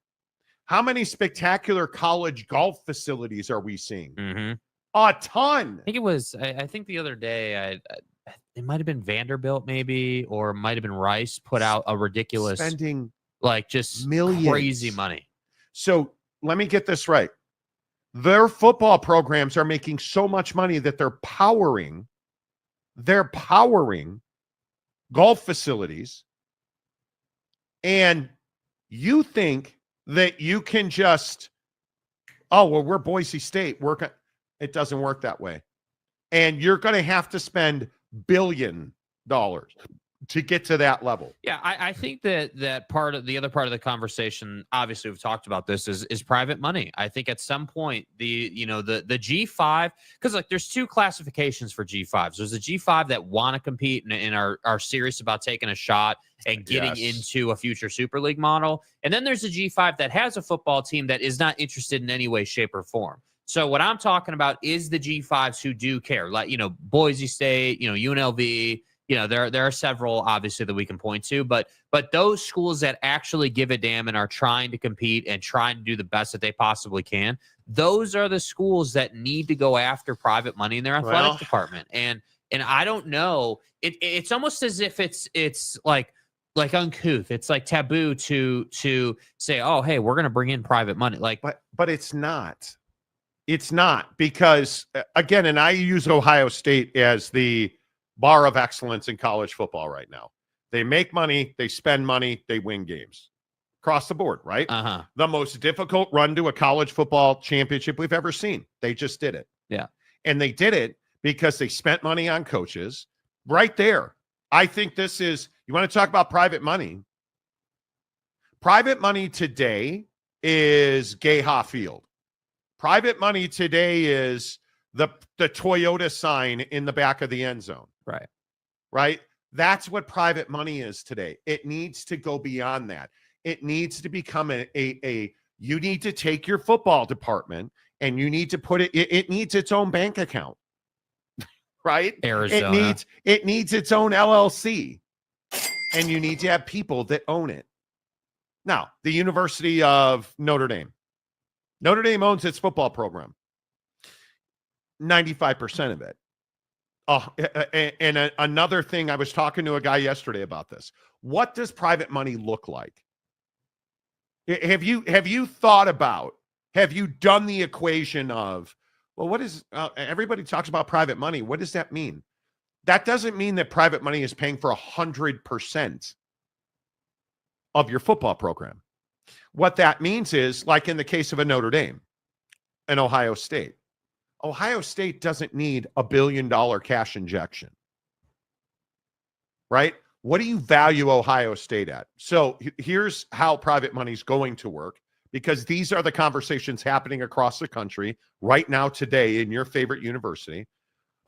How many spectacular college golf facilities are we seeing? Mm-hmm. A ton. I think it was, I think the other day, it might have been Vanderbilt maybe, or it might have been Rice put out a ridiculous, spending like just millions. Crazy money. So let me get this right. Their football programs are making so much money that they're powering golf facilities. And you think that you can just, oh, well, we're Boise State. It doesn't work that way. And you're going to have to spend $1 billion to get to that level. Yeah, I think that part of the other part of the conversation, obviously we've talked about this, is private money. I think at some point the G5, because like there's two classifications for G5s. There's the G5 that want to compete and are serious about taking a shot and getting into a future Super League model. And then there's the G5 that has a football team that is not interested in any way, shape, or form. So what I'm talking about is the G5s who do care, like, Boise State, UNLV, there are several obviously that we can point to, but those schools that actually give a damn and are trying to compete and trying to do the best that they possibly can, those are the schools that need to go after private money in their athletic department. And I don't know, it's almost as if it's like uncouth. It's like taboo to say, oh, hey, we're going to bring in private money. But it's not. It's not, because again, and I use Ohio State as the bar of excellence in college football right now. They make money, they spend money, they win games across the board, right? The most difficult run to a college football championship we've ever seen. They just did it. Yeah. And they did it because they spent money on coaches right there. I think this is, you want to talk about private money? Private money today is Gayha Field. Private money today is the Toyota sign in the back of the end zone. Right. That's what private money is today. It needs to go beyond that. It needs to become you need to take your football department and you need to put it needs its own bank account. Right? Arizona. It needs its own LLC. And you need to have people that own it. Now, the University of Notre Dame. Notre Dame owns its football program. 95% of it. Another thing, I was talking to a guy yesterday about this. What does private money look like? Have you thought about, have you done the equation of, well, what is, everybody talks about private money. What does that mean? That doesn't mean that private money is paying for 100% of your football program. What that means is, like in the case of a Notre Dame, an Ohio State doesn't need $1 billion cash injection, right? What do you value Ohio State at? So here's how private money is going to work, because these are the conversations happening across the country right now today in your favorite university.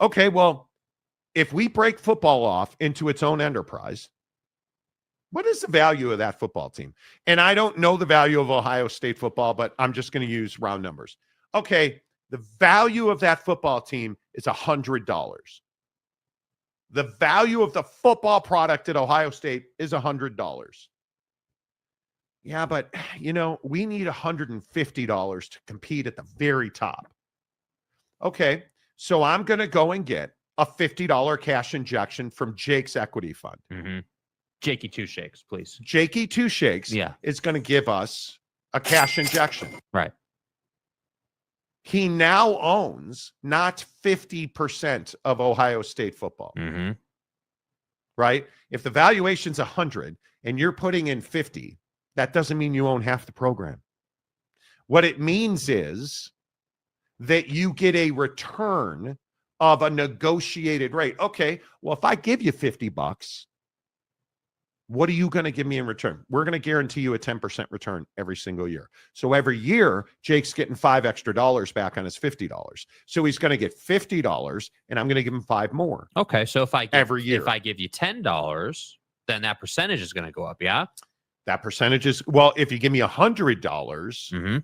Okay, well, if we break football off into its own enterprise, what is the value of that football team? And I don't know the value of Ohio State football, but I'm just going to use round numbers. Okay, the value of that football team is $100. The value of the football product at Ohio State is $100. Yeah, but, we need $150 to compete at the very top. Okay, so I'm going to go and get a $50 cash injection from Jake's equity fund. Mm-hmm. Jakey Two Shakes, please. Jakey Two Shakes is going to give us a cash injection. Right. He now owns not 50% of Ohio State football. Mm-hmm. Right? If the valuation's 100 and you're putting in 50, that doesn't mean you own half the program. What it means is that you get a return of a negotiated rate. Okay, well, if I give you $50, what are you going to give me in return? We're going to guarantee you a 10% return every single year. So every year, Jake's getting $5 extra back on his $50. So he's going to get $50, and I'm going to give him $5 more. Okay, so if I every year, if I give you $10, then that percentage is going to go up. Yeah, that percentage is, well, if you give me $100,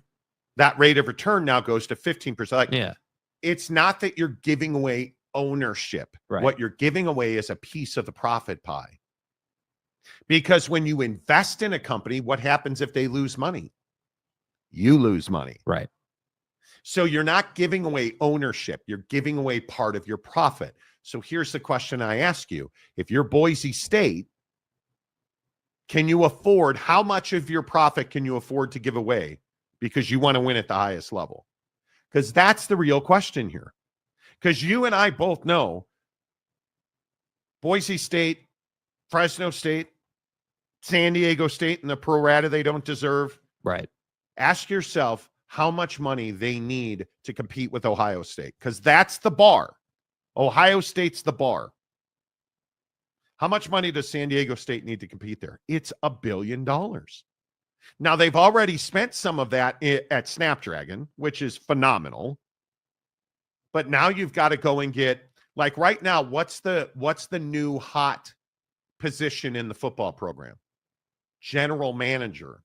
that rate of return now goes to 15%. It's not that you're giving away ownership. Right. What you're giving away is a piece of the profit pie. Because when you invest in a company, what happens if they lose money? You lose money. Right. So you're not giving away ownership. You're giving away part of your profit. So here's the question I ask you. If you're Boise State, can you afford, how much of your profit can you afford to give away because you want to win at the highest level? Because that's the real question here. Because you and I both know Boise State, Fresno State, San Diego State, and the pro rata they don't deserve. Right. Ask yourself how much money they need to compete with Ohio State, because that's the bar. Ohio State's the bar. How much money does San Diego State need to compete there? It's $1 billion. Now, they've already spent some of that at Snapdragon, which is phenomenal. But now you've got to go and get, like right now, what's the new hot position in the football program? General manager.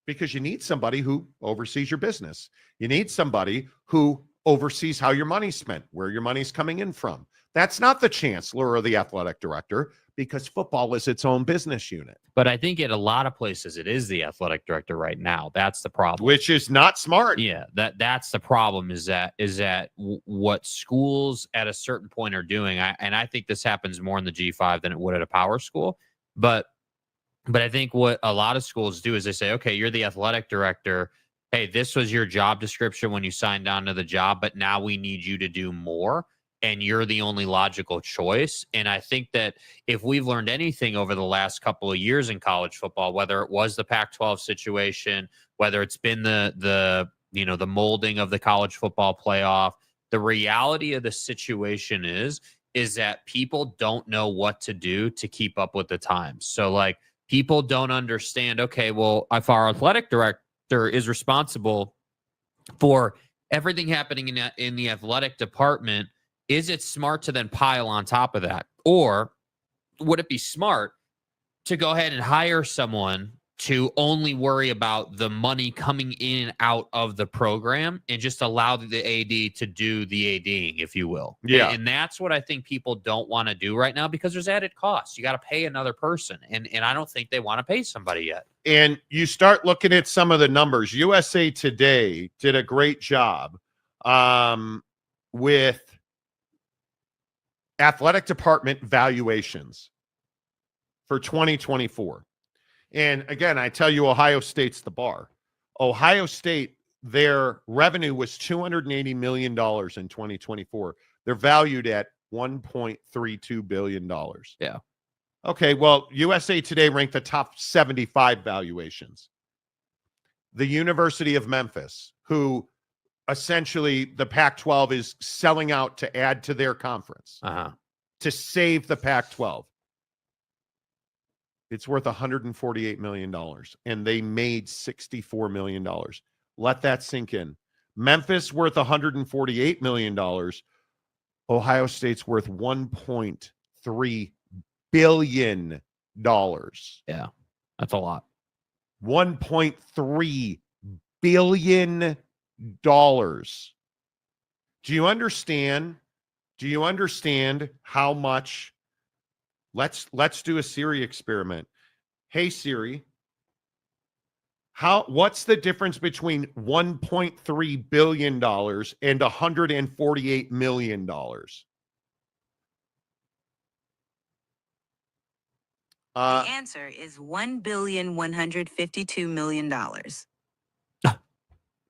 Because you need somebody who oversees your business. You need somebody who oversees how your money's spent, where your money's coming in from. That's not the chancellor or the athletic director, because football is its own business unit. But I think at a lot of places it is the athletic director right now. That's the problem. Which is not smart. Yeah, that's the problem, is that what schools at a certain point are doing. And I think this happens more in the G5 than it would at a power school. But I think what a lot of schools do is they say, okay, you're the athletic director. Hey, this was your job description when you signed on to the job, but now we need you to do more. And you're the only logical choice. And I think that if we've learned anything over the last couple of years in college football, whether it was the Pac-12 situation, whether it's been the molding of the college football playoff, the reality of the situation is that people don't know what to do to keep up with the times. So like people don't understand, okay, well, if our athletic director is responsible for everything happening in the athletic department, is it smart to then pile on top of that? Or would it be smart to go ahead and hire someone to only worry about the money coming in and out of the program and just allow the AD to do the ADing, if you will? Yeah. And that's what I think people don't want to do right now, because there's added costs. You got to pay another person. And I don't think they want to pay somebody yet. And you start looking at some of the numbers. USA Today did a great job with athletic department valuations for 2024. And again, I tell you, Ohio State's the bar. Ohio State, their revenue was $280 million in 2024. They're valued at $1.32 billion. Yeah. Okay, well, USA Today ranked the top 75 valuations. The University of Memphis, who essentially the Pac-12 is selling out to add to their conference to save the Pac-12. It's worth $148 million, and they made $64 million. Let that sink in. Memphis worth $148 million. Ohio State's worth $1.3 billion. Yeah, that's a lot. $1.3 billion. Do you understand? Do you understand how much? Let's do a Siri experiment. Hey Siri, what's the difference between $1.3 billion and $148 million? The answer is $1,152,000,000.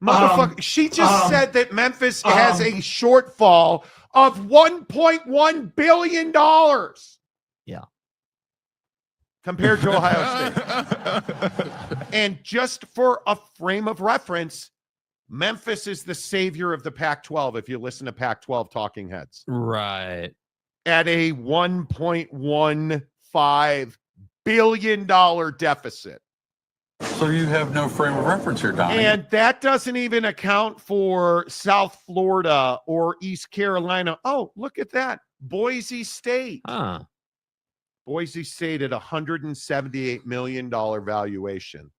Motherfucker, she just said that Memphis has a shortfall of $1.1 billion. Yeah. Compared to Ohio State. And just for a frame of reference, Memphis is the savior of the Pac-12 if you listen to Pac-12 talking heads. Right. At a $1.15 billion deficit. So you have no frame of reference here, Donnie. And that doesn't even account for South Florida or East Carolina. Oh, look at that. Boise State. Boise State at $178 million valuation.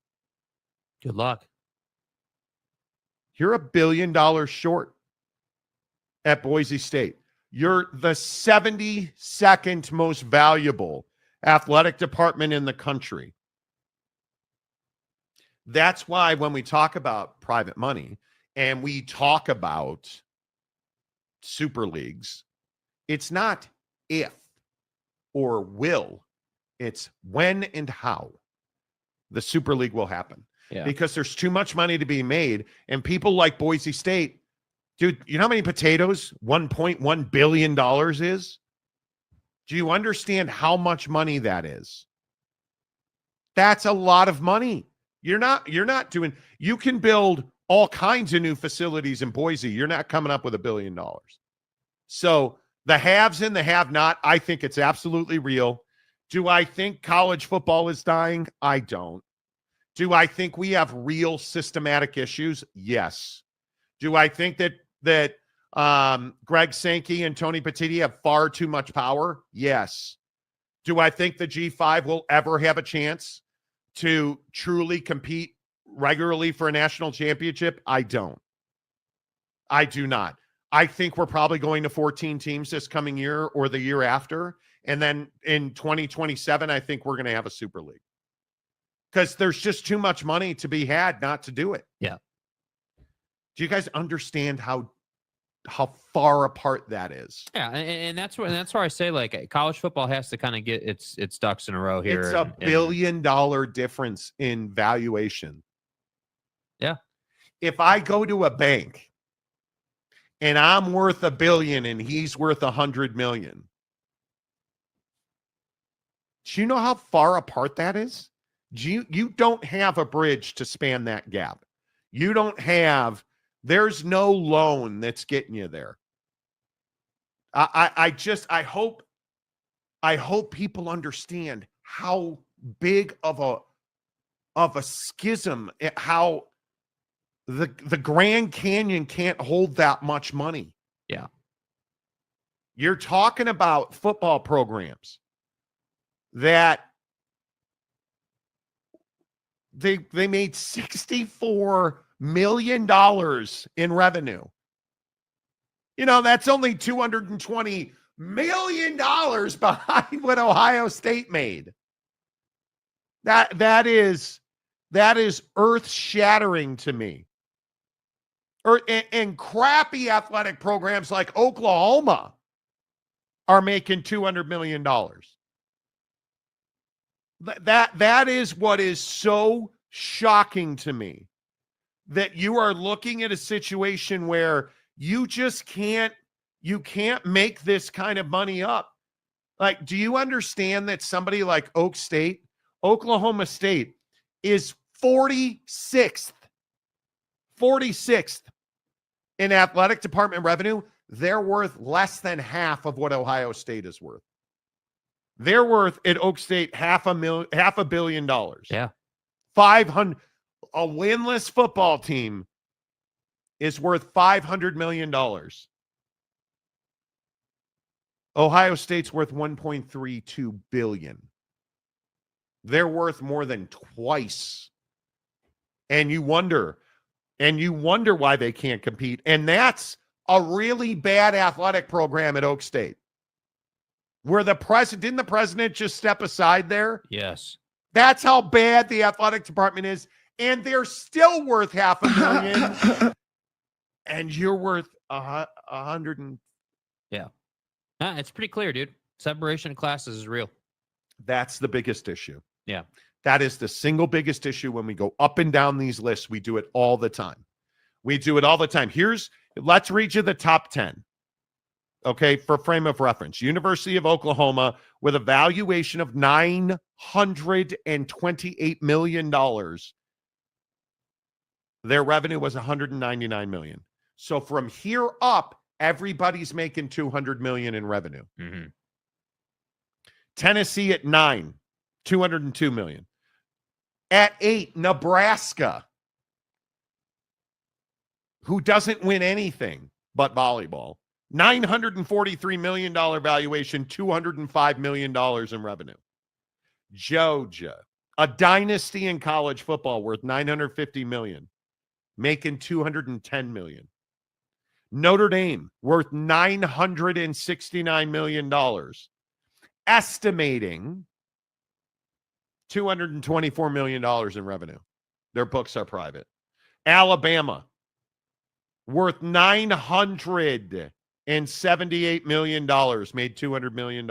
Good luck. You're $1 billion short at Boise State. You're the 72nd most valuable athletic department in the country. That's why when we talk about private money and we talk about super leagues, it's not if or will, it's when and how the super league will happen. Yeah. Because there's too much money to be made, and people like Boise State, dude, you know how many potatoes $1.1 billion is? Do you understand how much money that is? That's a lot of money. You can build all kinds of new facilities in Boise. You're not coming up with $1 billion. So the haves and the have-not, I think it's absolutely real. Do I think college football is dying? I don't. Do I think we have real systematic issues? Yes. Do I think that Greg Sankey and Tony Petitti have far too much power? Yes. Do I think the G5 will ever have a chance to truly compete regularly for a national championship? I don't. I do not. I think we're probably going to 14 teams this coming year or the year after. And then in 2027, I think we're going to have a super league. Because there's just too much money to be had not to do it. Yeah. Do you guys understand how far apart that is? Yeah, and that's where I say, like, college football has to kind of get its ducks in a row here. It's a $1 billion difference in valuation. Yeah. If I go to a bank and I'm worth $1 billion and he's worth $100 million, do you know how far apart that is? You don't have a bridge to span that gap. You don't have. There's no loan that's getting you there. I hope people understand how big of a schism, how the Grand Canyon can't hold that much money. Yeah. You're talking about football programs that they made $64 million in revenue. You know, that's only $220 million behind what Ohio State made. That is earth-shattering to me. And crappy athletic programs like Oklahoma are making $200 million. That is what is so shocking to me, that you are looking at a situation where you just can't make this kind of money up. Like, do you understand that somebody like Oklahoma State is 46th in athletic department revenue? They're worth less than half of what Ohio State is worth. They're worth at Oak State $500 million. Yeah. 500. A winless football team is worth $500 million. Ohio State's worth $1.32 billion. They're worth more than twice. And you wonder why they can't compete. And that's a really bad athletic program at Oak State. Where didn't the president just step aside there? Yes. That's how bad the athletic department is. And they're still worth $500 million. And you're worth 100. Yeah. It's pretty clear, dude. Separation of classes is real. That's the biggest issue. Yeah. That is the single biggest issue when we go up and down these lists. We do it all the time. Let's read you the top 10. Okay, for frame of reference. University of Oklahoma with a valuation of $928 million. Their revenue was $199 million. So from here up, everybody's making $200 million in revenue. Mm-hmm. Tennessee at 9, $202 million. At 8, Nebraska, who doesn't win anything but volleyball. $943 million valuation, $205 million in revenue. Georgia, a dynasty in college football worth $950 million, making $210 million. Notre Dame, worth $969 million, estimating $224 million in revenue. Their books are private. Alabama, worth $978 million, made $200 million.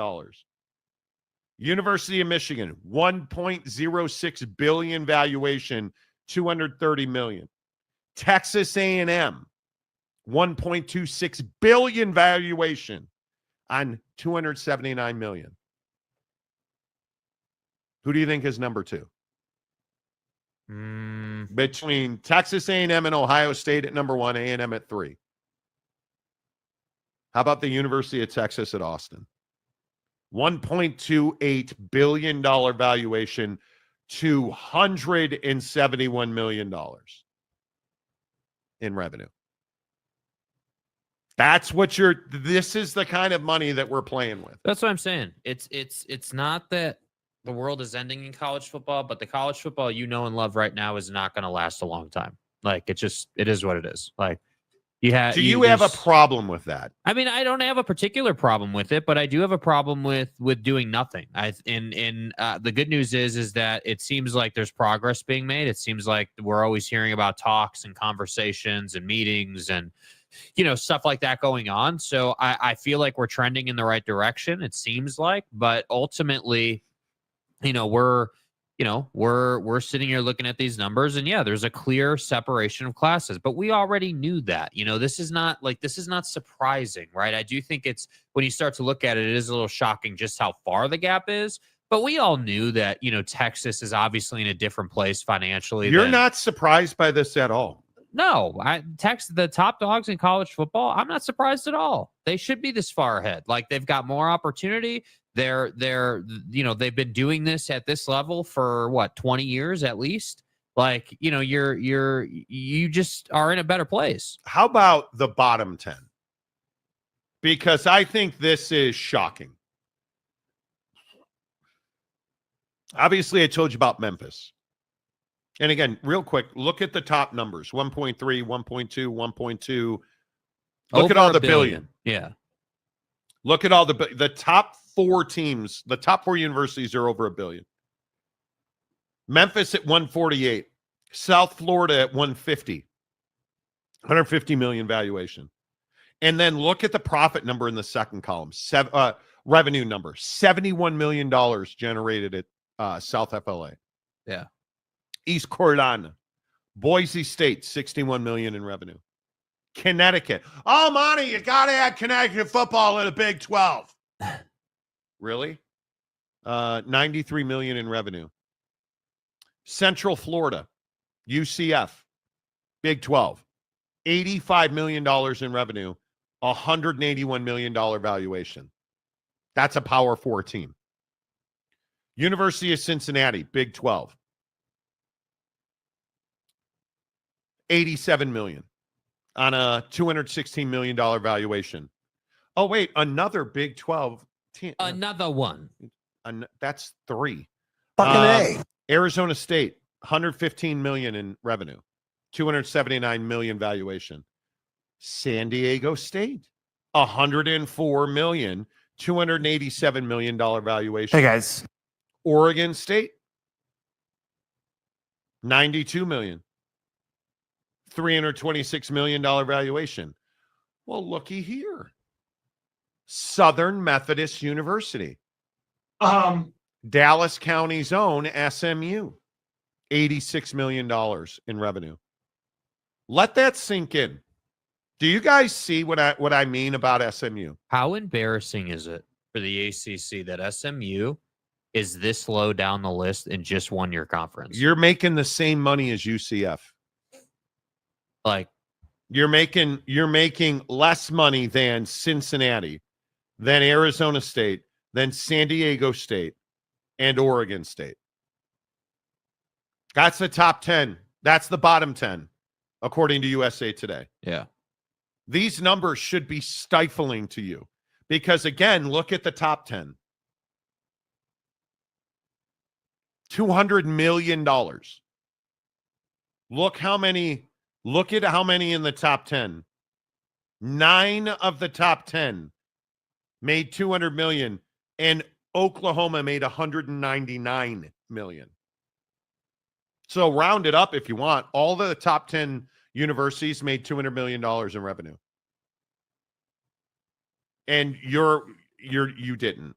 University of Michigan, $1.06 billion valuation, $230 million. Texas A&M, $1.26 billion valuation on $279 million. Who do you think is number 2? Between Texas A&M and Ohio State at number 1, A&M at 3. How about the University of Texas at Austin? $1.28 billion valuation, $271 million in revenue. This is the kind of money that we're playing with. That's what I'm saying. It's not that the world is ending in college football, but the college football you know and love right now is not going to last a long time. Like, it is what it is. Like, do you have a problem with that? I mean, I don't have a particular problem with it, but I do have a problem with doing nothing. The good news is that it seems like there's progress being made. It seems like we're always hearing about talks and conversations and meetings and stuff like that going on. So I feel like we're trending in the right direction. It seems like, but ultimately, we're sitting here looking at these numbers, and yeah, there's a clear separation of classes, but we already knew that. This is not surprising, right? I do think it's, when you start to look at it, it is a little shocking just how far the gap is, but we all knew that, Texas is obviously in a different place financially. You're not surprised by this at all. No, the top dogs in college football, I'm not surprised at all. They should be this far ahead. Like, they've got more opportunity. They've been doing this at this level for 20 years at least. Like, you just are in a better place. How about the bottom 10? Because I think this is shocking. Obviously, I told you about Memphis. And again, real quick, look at the top numbers: 1.3, 1.2, 1.2. Look at all the billion. Yeah. Look at all the top 4 teams, the top 4 universities are over $1 billion. Memphis at 148, South Florida at 150 million valuation. And then look at the profit number in the second column. Revenue number, $71 million generated at South FLA. Yeah. East Carolina, Boise State, $61 million in revenue. Connecticut. Oh, Monty, you got to add Connecticut football in the Big 12. Really? $93 million in revenue. Central Florida, UCF, Big 12, $85 million in revenue, $181 million valuation. That's a Power 4 team. University of Cincinnati, Big 12, $87 million on a $216 million valuation. Oh, wait, another Big 12 team. Another one. That's 3. Fucking A. Arizona State, $115 million in revenue, $279 million valuation. San Diego State, $104 million, $287 million valuation. Hey, guys. Oregon State, $92 million, $326 million valuation. Well, looky here. Southern Methodist University. Dallas County's own SMU, $86 million in revenue. Let that sink in. Do you guys see what I mean about SMU? How embarrassing is it for the ACC that SMU is this low down the list and just won your conference? You're making the same money as UCF. Like, you're making less money than Cincinnati, than Arizona State, than San Diego State, and Oregon State. That's the top 10. That's the bottom 10, according to USA Today. Yeah. These numbers should be stifling to you because, again, look at the top 10. $200 million. Look at how many in the top 10. 9 of the top 10 made $200 million, and Oklahoma made $199 million. So round it up if you want. All the top 10 universities made $200 million in revenue. And you didn't.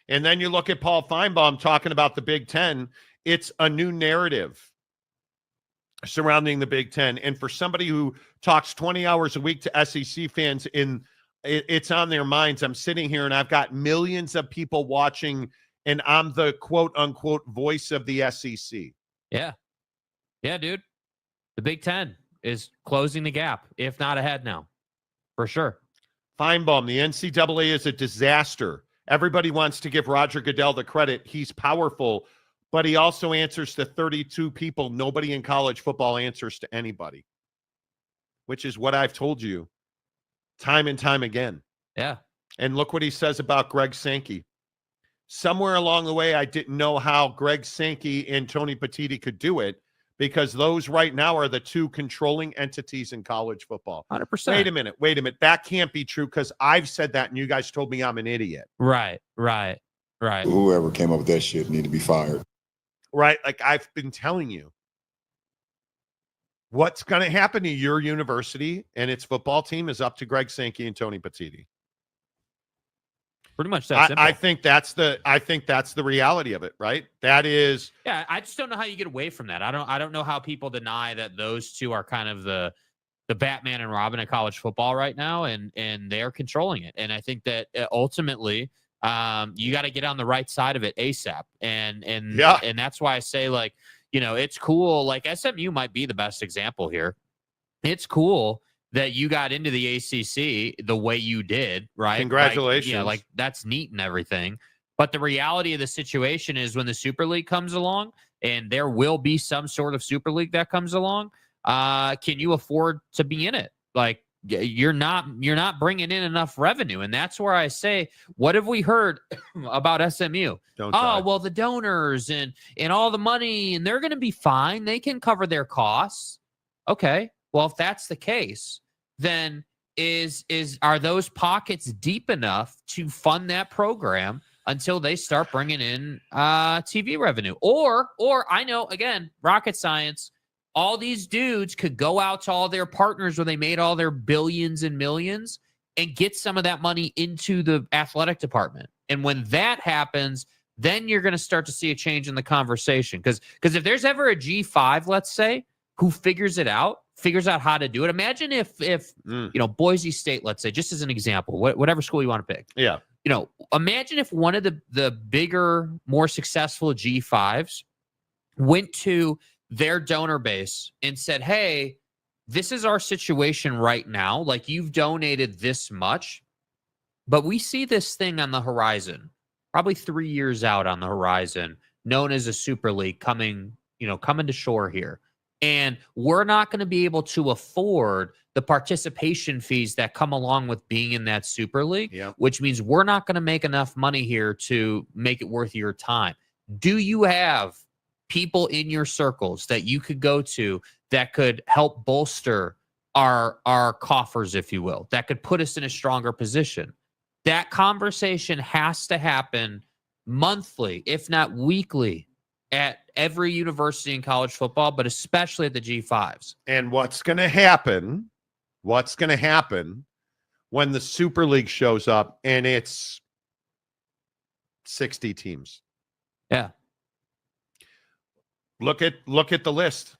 And then you look at Paul Feinbaum talking about the Big Ten. It's a new narrative surrounding the Big Ten. And for somebody who talks 20 hours a week to SEC fans, it's on their minds. I'm sitting here and I've got millions of people watching, and I'm the quote unquote voice of the SEC. Yeah. Yeah, dude. The Big Ten is closing the gap, if not ahead now, for sure. Feinbaum, the NCAA is a disaster. Everybody wants to give Roger Goodell the credit. He's powerful, but he also answers to 32 people. Nobody in college football answers to anybody, which is what I've told you time and time again. Yeah. And look what he says about Greg Sankey. Somewhere along the way, I didn't know how Greg Sankey and Tony Petitti could do it, because those right now are the two controlling entities in college football. 100%. Wait a minute. That can't be true because I've said that and you guys told me I'm an idiot. Right. Whoever came up with that shit need to be fired. Right? Like I've been telling you. What's going to happen to your university and its football team is up to Greg Sankey and Tony Petitti. Pretty much that simple. I think that's the reality of it, right? That is. Yeah, I just don't know how you get away from that. I don't know how people deny that those two are kind of the Batman and Robin of college football right now, and they're controlling it. And I think that ultimately, you got to get on the right side of it ASAP. And that's why I say, like, you know, it's cool. Like SMU might be the best example here. It's cool that you got into the ACC the way you did, right? Congratulations. Like that's neat and everything. But the reality of the situation is when the Super League comes along, and there will be some sort of Super League that comes along, can you afford to be in it? Like you're not bringing in enough revenue. And that's where I say, what have we heard about SMU? Well, the donors and all the money, and they're going to be fine. They can cover their costs. Okay. Well, if that's the case, then are those pockets deep enough to fund that program until they start bringing in TV revenue? Or I know, again, rocket science, all these dudes could go out to all their partners where they made all their billions and millions and get some of that money into the athletic department. And when that happens, then you're going to start to see a change in the conversation. Because if there's ever a G5, let's say, who figures out how to do it. Imagine if Boise State, let's say, just as an example, whatever school you want to pick. Yeah. Imagine if one of the bigger, more successful G5s went to their donor base and said, hey, this is our situation right now. Like, you've donated this much, but we see this thing on the horizon, probably 3 years out on the horizon, known as a Super League coming to shore here. And we're not going to be able to afford the participation fees that come along with being in that Super League, which means we're not going to make enough money here to make it worth your time. Do you have people in your circles that you could go to that could help bolster our coffers, if you will, that could put us in a stronger position? That conversation has to happen monthly, if not weekly, at every university in college football, but especially at the G5s. And what's going to happen when the Super League shows up and it's 60 teams? Yeah. Look at the list.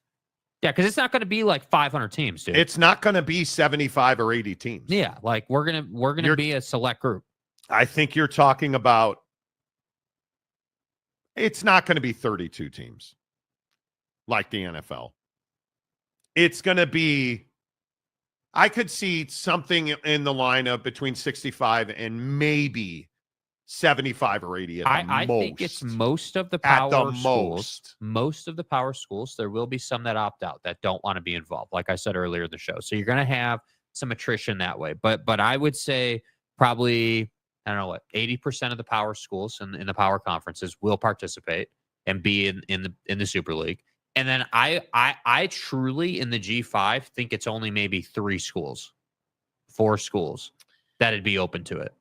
Yeah, because it's not going to be like 500 teams, dude. It's not going to be 75 or 80 teams. Yeah, like we're gonna be a select group. I think you're talking about, it's not going to be 32 teams like the NFL. It's going to be, I could see something in the lineup between 65 and maybe 75 or 80 at the I most. think it's most of the power schools. most. Most of the power schools. There will be some that opt out, that don't want to be involved, like I said earlier in the show. So you're going to have some attrition that way. But I would say probably, I don't know what, 80% of the power schools in the power conferences will participate and be in the Super League. And then I truly, in the G5, think it's only maybe 4 schools that'd be open to it.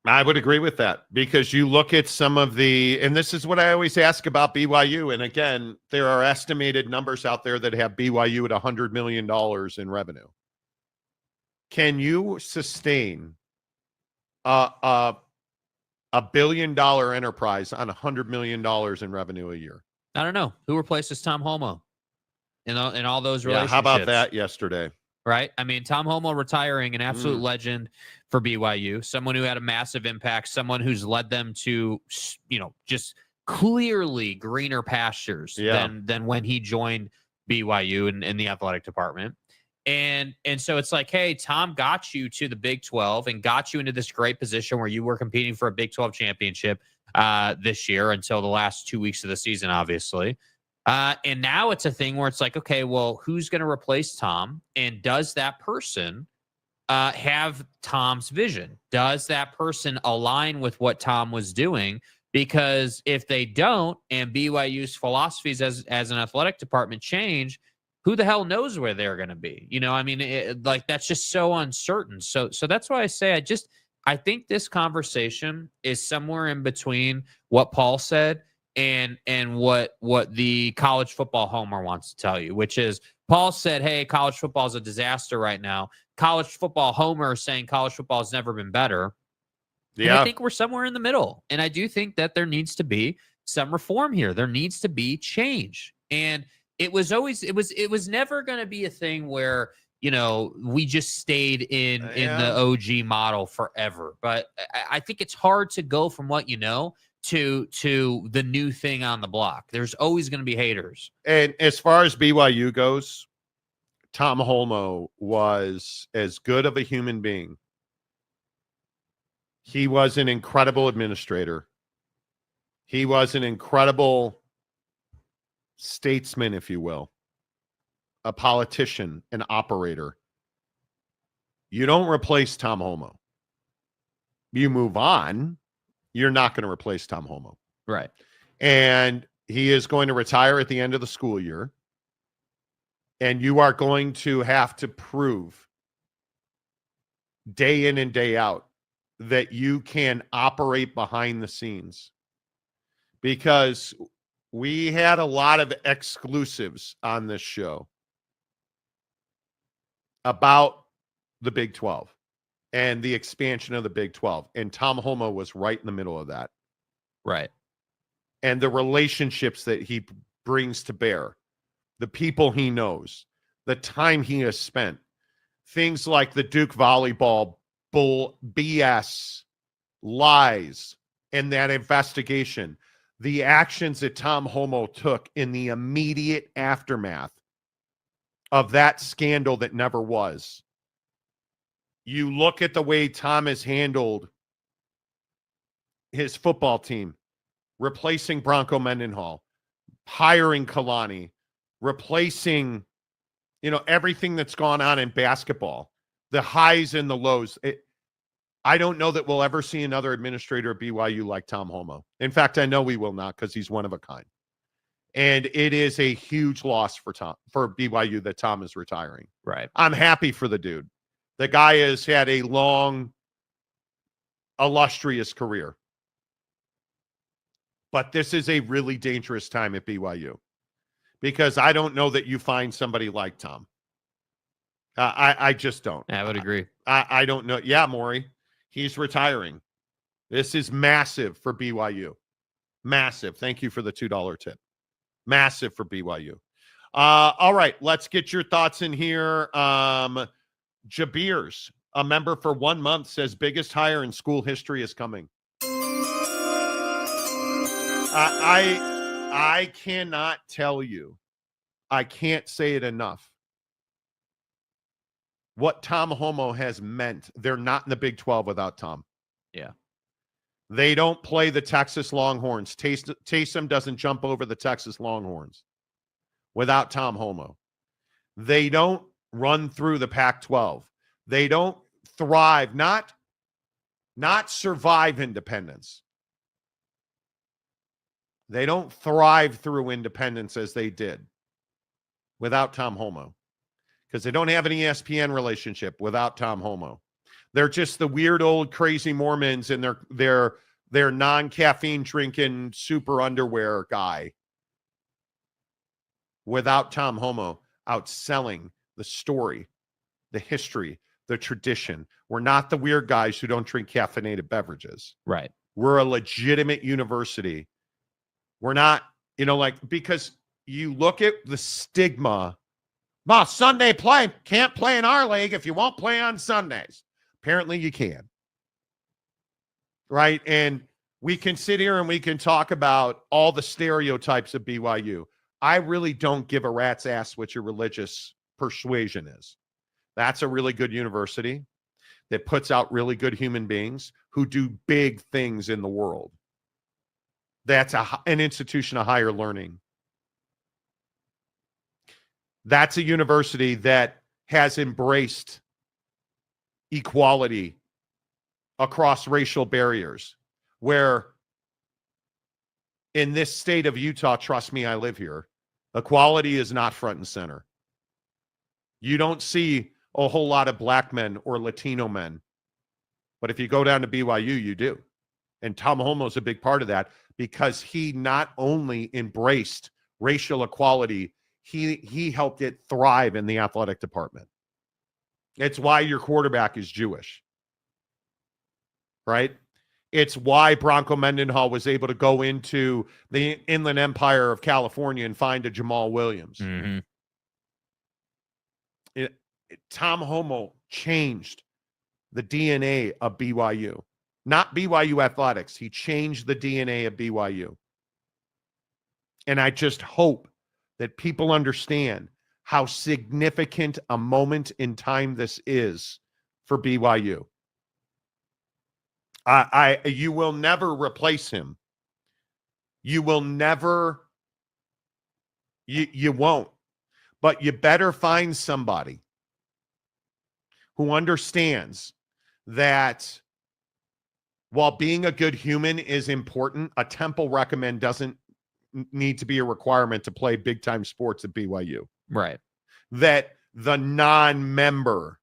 I would agree with that, because you look at some of and this is what I always ask about BYU. And again, there are estimated numbers out there that have BYU at $100 million in revenue. Can you sustain a $1 billion enterprise on $100 million in revenue a year? I don't know. Who replaces Tom Homo in all those relationships? How about that yesterday? Right? I mean, Tom Homo retiring, an absolute legend for BYU, someone who had a massive impact, someone who's led them to, just clearly greener pastures than when he joined BYU in the athletic department. And so it's like, hey, Tom got you to the Big 12 and got you into this great position where you were competing for a Big 12 championship this year until the last 2 weeks of the season, obviously. And now it's a thing where it's like, okay, well, who's going to replace Tom? And does that person have Tom's vision? Does that person align with what Tom was doing? Because if they don't, and BYU's philosophies as an athletic department change, who the hell knows where they're going to be? That's just so uncertain. So that's why I say I think this conversation is somewhere in between what Paul said and what the college football homer wants to tell you, which is Paul said, hey, college football is a disaster right now. College football homer is saying college football has never been better. Yeah. And I think we're somewhere in the middle. And I do think that there needs to be some reform here. There needs to be change. And it was never going to be a thing where, we just stayed in the OG model forever. But I think it's hard to go from what to the new thing on the block. There's always going to be haters. And as far as BYU goes, Tom Holmoe was as good of a human being. He was an incredible administrator. He was an incredible statesman, if you will, a politician, an operator. You don't replace Tom Holmoe. You move on. You're not going to replace Tom Holmoe. Right. And he is going to retire at the end of the school year. And you are going to have to prove day in and day out that you can operate behind the scenes. Because we had a lot of exclusives on this show about the Big 12. and the expansion of the Big 12. And Tom Homo was right in the middle of that. Right. And the relationships that he brings to bear, the people he knows, the time he has spent, things like the Duke volleyball bull BS, lies, and that investigation, the actions that Tom Homo took in the immediate aftermath of that scandal that never was. You look at the way Tom has handled his football team, replacing Bronco Mendenhall, hiring Kalani, replacing, everything that's gone on in basketball, the highs and the lows. I don't know that we'll ever see another administrator at BYU like Tom Homo. In fact, I know we will not, because he's one of a kind. And it is a huge loss for BYU that Tom is retiring. Right. I'm happy for the dude. The guy has had a long, illustrious career. But this is a really dangerous time at BYU, because I don't know that you find somebody like Tom. I just don't. I would agree. I don't know. Yeah, Maury, he's retiring. This is massive for BYU. Massive. Thank you for the $2 tip. Massive for BYU. All right, let's get your thoughts in here. Jabirs, a member for 1 month, says biggest hire in school history is coming. I cannot tell you, I can't say it enough, what Tom Homo has meant. They're not in the Big 12 without Tom. Yeah. They don't play the Texas Longhorns. Taysom doesn't jump over the Texas Longhorns without Tom Homo. They don't run through the Pac-12. They don't thrive, not survive independence. They don't thrive through independence as they did without Tom Homo, because they don't have an ESPN relationship without Tom Homo. They're just the weird old crazy Mormons and their non-caffeine drinking super underwear guy without Tom Homo outselling the story, the history, the tradition. We're not the weird guys who don't drink caffeinated beverages. Right. We're a legitimate university. We're not, because you look at the stigma. Well, Sunday play, can't play in our league if you won't play on Sundays. Apparently you can. Right? And we can sit here and we can talk about all the stereotypes of BYU. I really don't give a rat's ass what your religious persuasion is. That's a really good university that puts out really good human beings who do big things in the world. That's an institution of higher learning. That's a university that has embraced equality across racial barriers, where in this state of Utah, trust me, I live here, equality is not front and center. You don't see a whole lot of black men or Latino men. But if you go down to BYU, you do. And Tom Homo is a big part of that, because he not only embraced racial equality, he helped it thrive in the athletic department. It's why your quarterback is Jewish, right? It's why Bronco Mendenhall was able to go into the Inland Empire of California and find a Jamal Williams. Mm-hmm. Tom Homo changed the DNA of BYU. Not BYU athletics. He changed the DNA of BYU. And I just hope that people understand how significant a moment in time this is for BYU. You will never replace him. You will never, you won't. But you better find somebody who understands that while being a good human is important, a Temple recommend doesn't need to be a requirement to play big-time sports at BYU. Right. That the non-member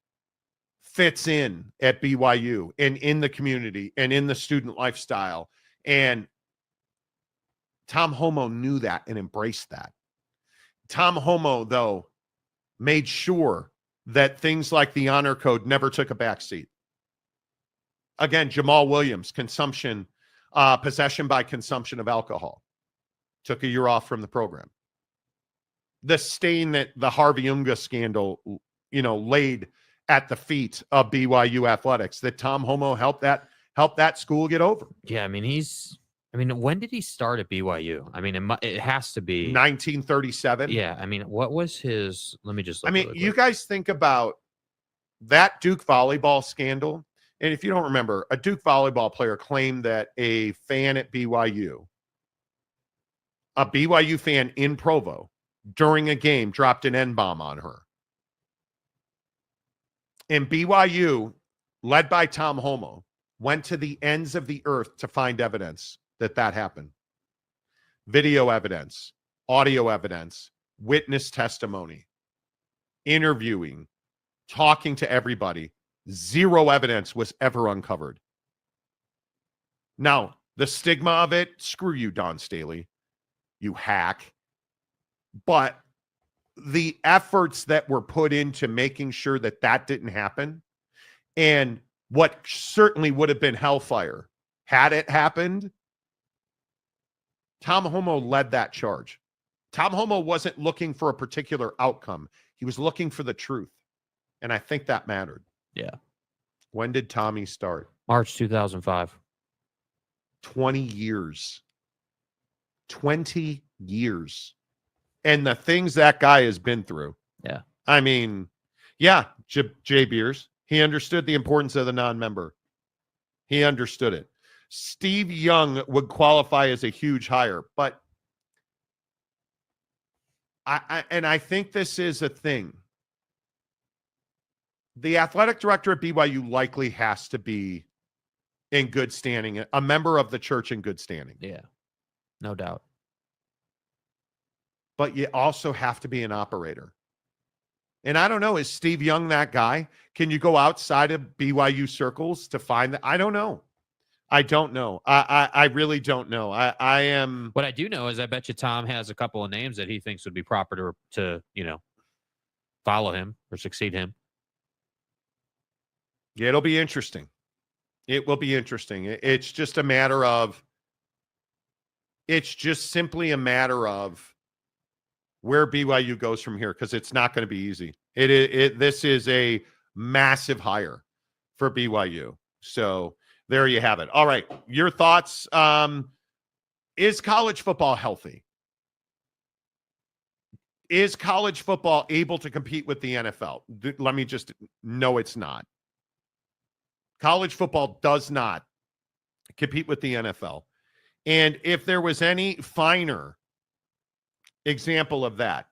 fits in at BYU and in the community and in the student lifestyle. And Tom Homo knew that and embraced that. Tom Homo, though, made sure that things like the honor code never took a backseat. Again, Jamal Williams, possession by consumption of alcohol. Took a year off from the program. The stain that the Harvey Unga scandal, laid at the feet of BYU athletics, that Tom Homo helped that school get over. Yeah, when did he start at BYU? It has to be 1937. Yeah, what was his? Let me just. Look really you quick. guys think about that Duke volleyball scandal, and if you don't remember, a Duke volleyball player claimed that a fan at BYU, a BYU fan in Provo, during a game dropped an N-bomb on her. And BYU, led by Tom Homo, went to the ends of the earth to find evidence that happened. Video evidence, audio evidence, witness testimony, interviewing, talking to everybody. Zero evidence was ever uncovered. Now, the stigma of it, screw you, Don Staley, you hack. But the efforts that were put into making sure that didn't happen, and what certainly would have been hellfire had it happened, Tom Homo led that charge. Tom Homo wasn't looking for a particular outcome. He was looking for the truth. And I think that mattered. Yeah. When did Tommy start? March 2005. 20 years. 20 years. And the things that guy has been through. Yeah. Jay Beers, he understood the importance of the non-member. He understood it. Steve Young would qualify as a huge hire, but I think this is a thing. The athletic director at BYU likely has to be in good standing, a member of the church in good standing. Yeah, no doubt. But you also have to be an operator. And I don't know, is Steve Young that guy? Can you go outside of BYU circles to find that? I don't know. I really don't know. I am. What I do know is I bet you Tom has a couple of names that he thinks would be proper to follow him or succeed him. Yeah, it'll be interesting. It will be interesting. It's just simply a matter of where BYU goes from here, because it's not going to be easy. This is a massive hire for BYU. So there you have it. All right. Your thoughts. Is college football healthy? Is college football able to compete with the NFL? Let me just, no, it's not. College football does not compete with the NFL. And if there was any finer example of that,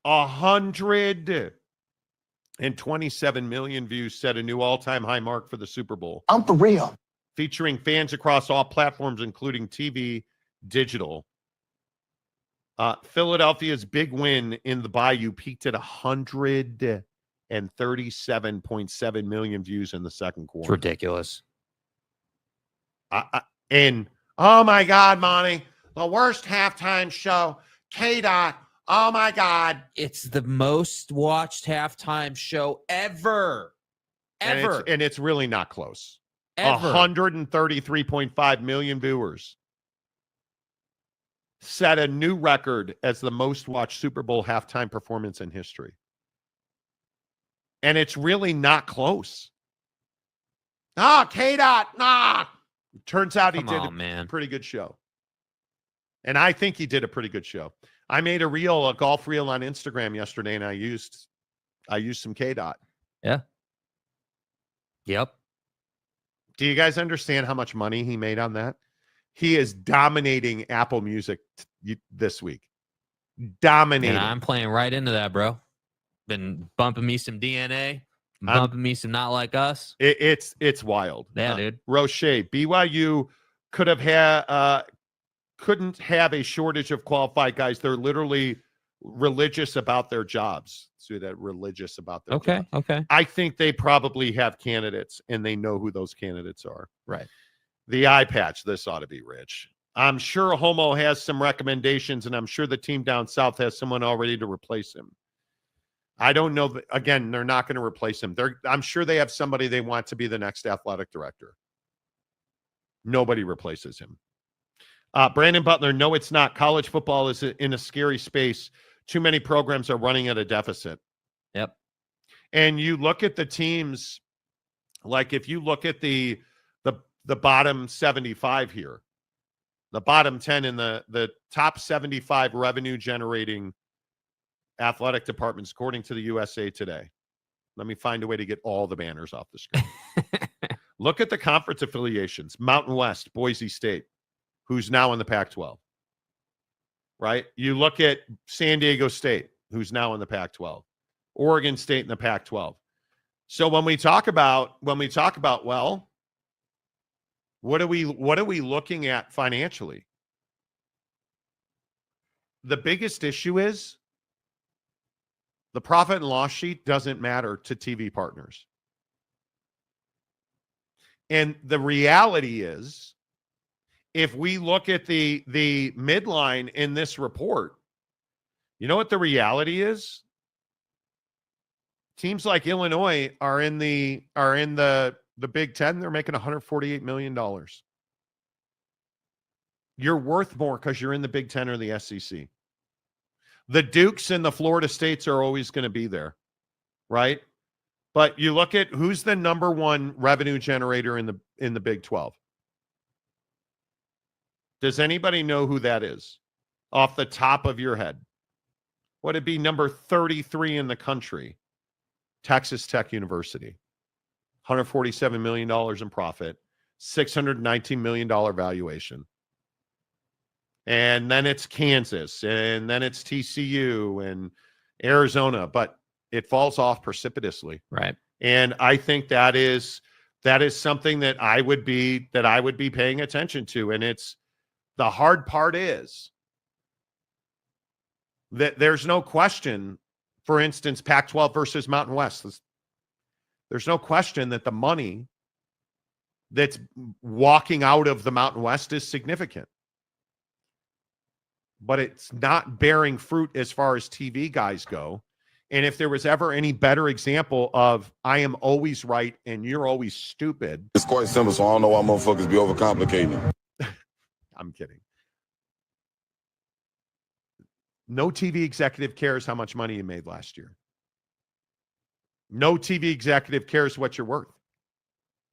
127 million views set a new all-time high mark for the Super Bowl. I'm for real. Featuring fans across all platforms, including TV, digital. Philadelphia's big win in the Bayou peaked at 137.7 million views in the second quarter. It's ridiculous. And oh my God, Monty, the worst halftime show. K-Dot. Oh my God. It's the most watched halftime show ever. Ever. And it's really not close. Ever. 133.5 million viewers. Set a new record as the most watched Super Bowl halftime performance in history. And it's really not close. K-Dot. Nah. Turns out he did a pretty good show. And I think he did a pretty good show. I made a golf reel on Instagram yesterday, and I used some K-Dot. Yeah. Yep. Do you guys understand how much money he made on that? He is dominating Apple Music this week. Dominating. And I'm playing right into that, bro. Been bumping me some DNA, bumping me some Not Like Us. It's wild. Yeah, dude. Roche, BYU couldn't have a shortage of qualified guys. They're literally religious about their jobs. So that religious about their jobs. Okay. I think they probably have candidates, and they know who those candidates are. Right. The eye patch, this ought to be rich. I'm sure Homo has some recommendations, and I'm sure the team down south has someone already to replace him. I don't know. Again, they're not going to replace him. I'm sure they have somebody they want to be the next athletic director. Nobody replaces him. Brandon Butler, no, it's not. College football is in a scary space. Too many programs are running at a deficit. Yep. And you look at the teams, like if you look at the bottom 75 here, the bottom 10 in the top 75 revenue generating athletic departments, according to the USA Today. Let me find a way to get all the banners off the screen. Look at the conference affiliations. Mountain West, Boise State, who's now in the Pac-12. Right? You look at San Diego State, who's now in the Pac-12. Oregon State in the Pac-12. So when we talk about, well, what are we looking at financially? The biggest issue is the profit and loss sheet doesn't matter to TV partners. And the reality is, if we look at the midline in this report, you know what the reality is? Teams like Illinois are in the Big Ten. They're making $148 million. You're worth more because you're in the Big Ten or the SEC. The Dukes and the Florida States are always going to be there, right? But you look at who's the number one revenue generator in the Big 12. Does anybody know who that is off the top of your head? Would it be number 33 in the country? Texas Tech University. $147 million in profit, $619 million valuation. And then it's Kansas, and then it's TCU and Arizona, but it falls off precipitously. Right. And I think that is something that I would be paying attention to. And it's the hard part is that there's no question, for instance, Pac-12 versus Mountain West. There's no question that the money that's walking out of the Mountain West is significant. But it's not bearing fruit as far as TV guys go. And if there was ever any better example of I am always right and you're always stupid. It's quite simple, so I don't know why motherfuckers be overcomplicating. I'm kidding. No TV executive cares how much money you made last year. No TV executive cares what you're worth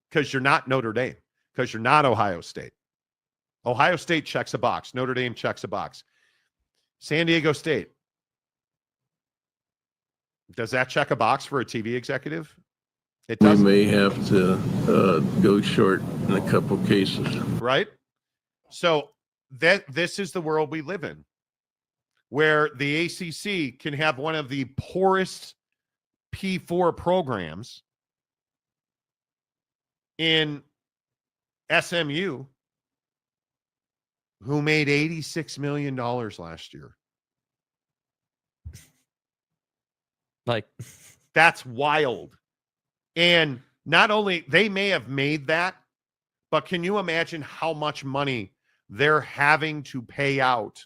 because you're not Notre Dame, because you're not Ohio State. Ohio State checks a box. Notre Dame checks a box. San Diego State. Does that check a box for a TV executive? It doesn't. We may have to go short in a couple cases. Right? So this is the world we live in, where the ACC can have one of the poorest P4 programs in SMU, who made $86 million last year. Like, that's wild. And not only they may have made that, but can you imagine how much money they're having to pay out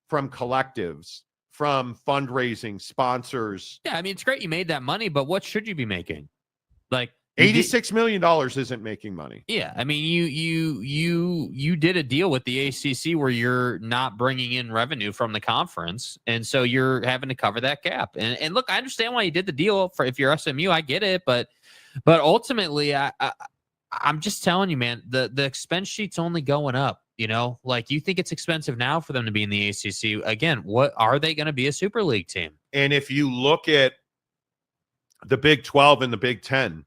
from collectives, from fundraising, sponsors? Yeah, I mean, it's great you made that money, but what should you be making? Like, $86 million isn't making money. Yeah, I mean, you did a deal with the ACC where you're not bringing in revenue from the conference, and so you're having to cover that gap. And look, I understand why you did the deal for if you're SMU, I get it, but ultimately, I'm just telling you, man, the expense sheet's only going up. You know, like you think it's expensive now for them to be in the ACC. Again, what are they going to be a Super League team? And if you look at the Big 12 and the Big 10.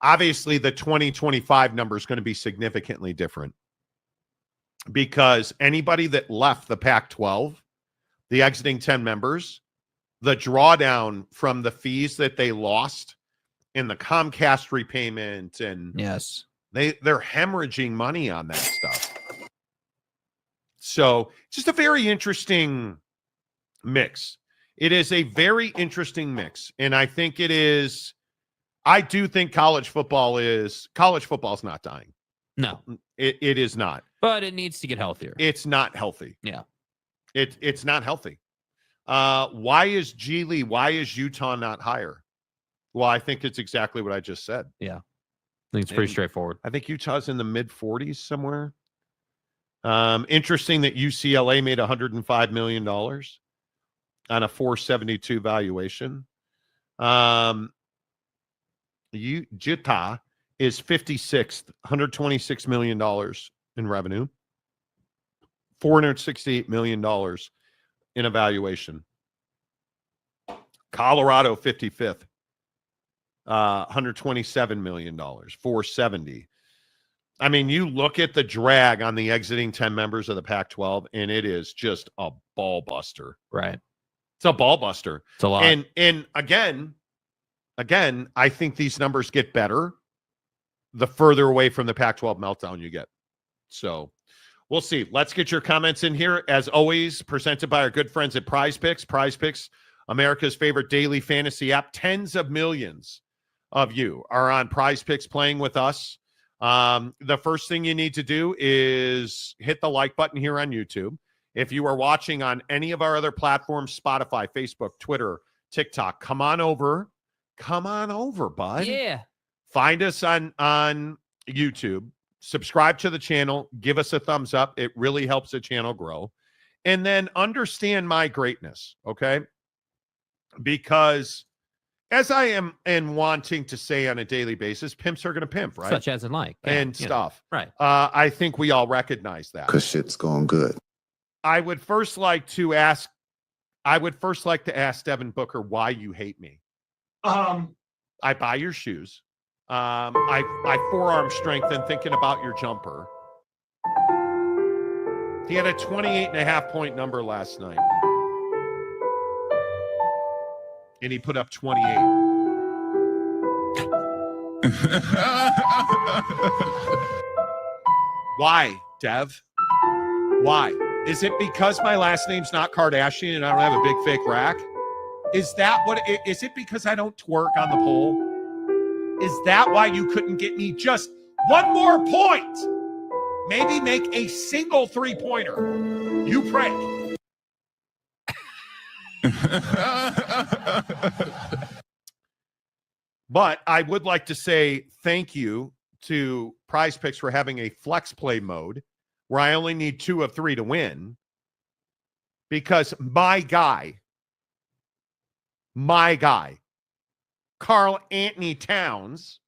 Obviously, the 2025 number is going to be significantly different because anybody that left the Pac-12, the exiting 10 members, the drawdown from the fees that they lost in the Comcast repayment, and yes, they're hemorrhaging money on that stuff. So just a very interesting mix. It is a very interesting mix, and I think it is. I do think college football is not dying. No, it is not. But it needs to get healthier. It's not healthy. Yeah. It's not healthy. Why is Utah not higher? Well, I think it's exactly what I just said. Yeah. I think it's pretty straightforward. I think Utah's in the mid 40s somewhere. Interesting that UCLA made $105 million on a 472 valuation. Utah is 56th, $126 million in revenue, $468 million in evaluation. Colorado, 55th, $127 million, 470. I mean, you look at the drag on the exiting 10 members of the Pac-12, and it is just a ball buster. Right. It's a ball buster. It's a lot. And again, I think these numbers get better the further away from the Pac-12 meltdown you get. So we'll see. Let's get your comments in here. As always, presented by our good friends at Prize Picks. Prize Picks, America's favorite daily fantasy app. Tens of millions of you are on Prize Picks playing with us. The first thing you need to do is hit the like button here on YouTube. If you are watching on any of our other platforms, Spotify, Facebook, Twitter, TikTok, come on over, bud. Yeah. Find us on YouTube. Subscribe to the channel. Give us a thumbs up. It really helps the channel grow. And then understand my greatness, okay? Because as I am and wanting to say on a daily basis, pimps are going to pimp, right? Such as in like. Yeah, and stuff. Right. I think we all recognize that. Because shit's going good. I would first like to ask Devin Booker why you hate me. I buy your shoes. I forearm strengthen thinking about your jumper. He had a 28.5-point number last night. And he put up 28. Why, Dev? Why? Is it because my last name's not Kardashian and I don't have a big fake rack? Is that what is it because I don't twerk on the pole? Is that why you couldn't get me just one more point? Maybe make a single three-pointer. You pray. But I would like to say thank you to Prize Picks for having a flex play mode where I only need 2 of 3 to win, because my guy, Carl Anthony Towns,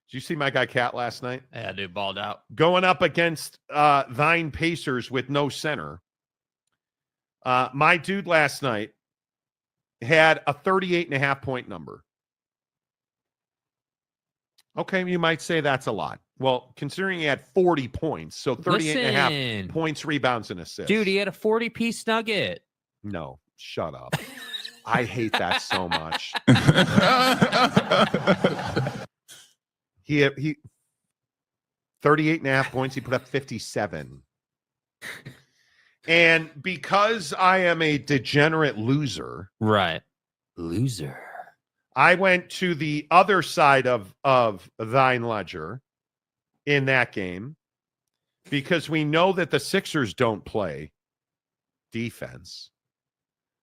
did you see my guy Cat last night? Yeah, dude, balled out. Going up against thine Pacers with no center. My dude last night had a 38.5-point number. Okay, you might say that's a lot. Well, considering he had 40 points, so 38.5 points, rebounds, and assists. Dude, he had a 40-piece nugget. No, shut up. I hate that so much. He 38.5 points. He put up 57. And because I am a degenerate loser. Right. Loser. I went to the other side of thine ledger in that game because we know that the Sixers don't play defense.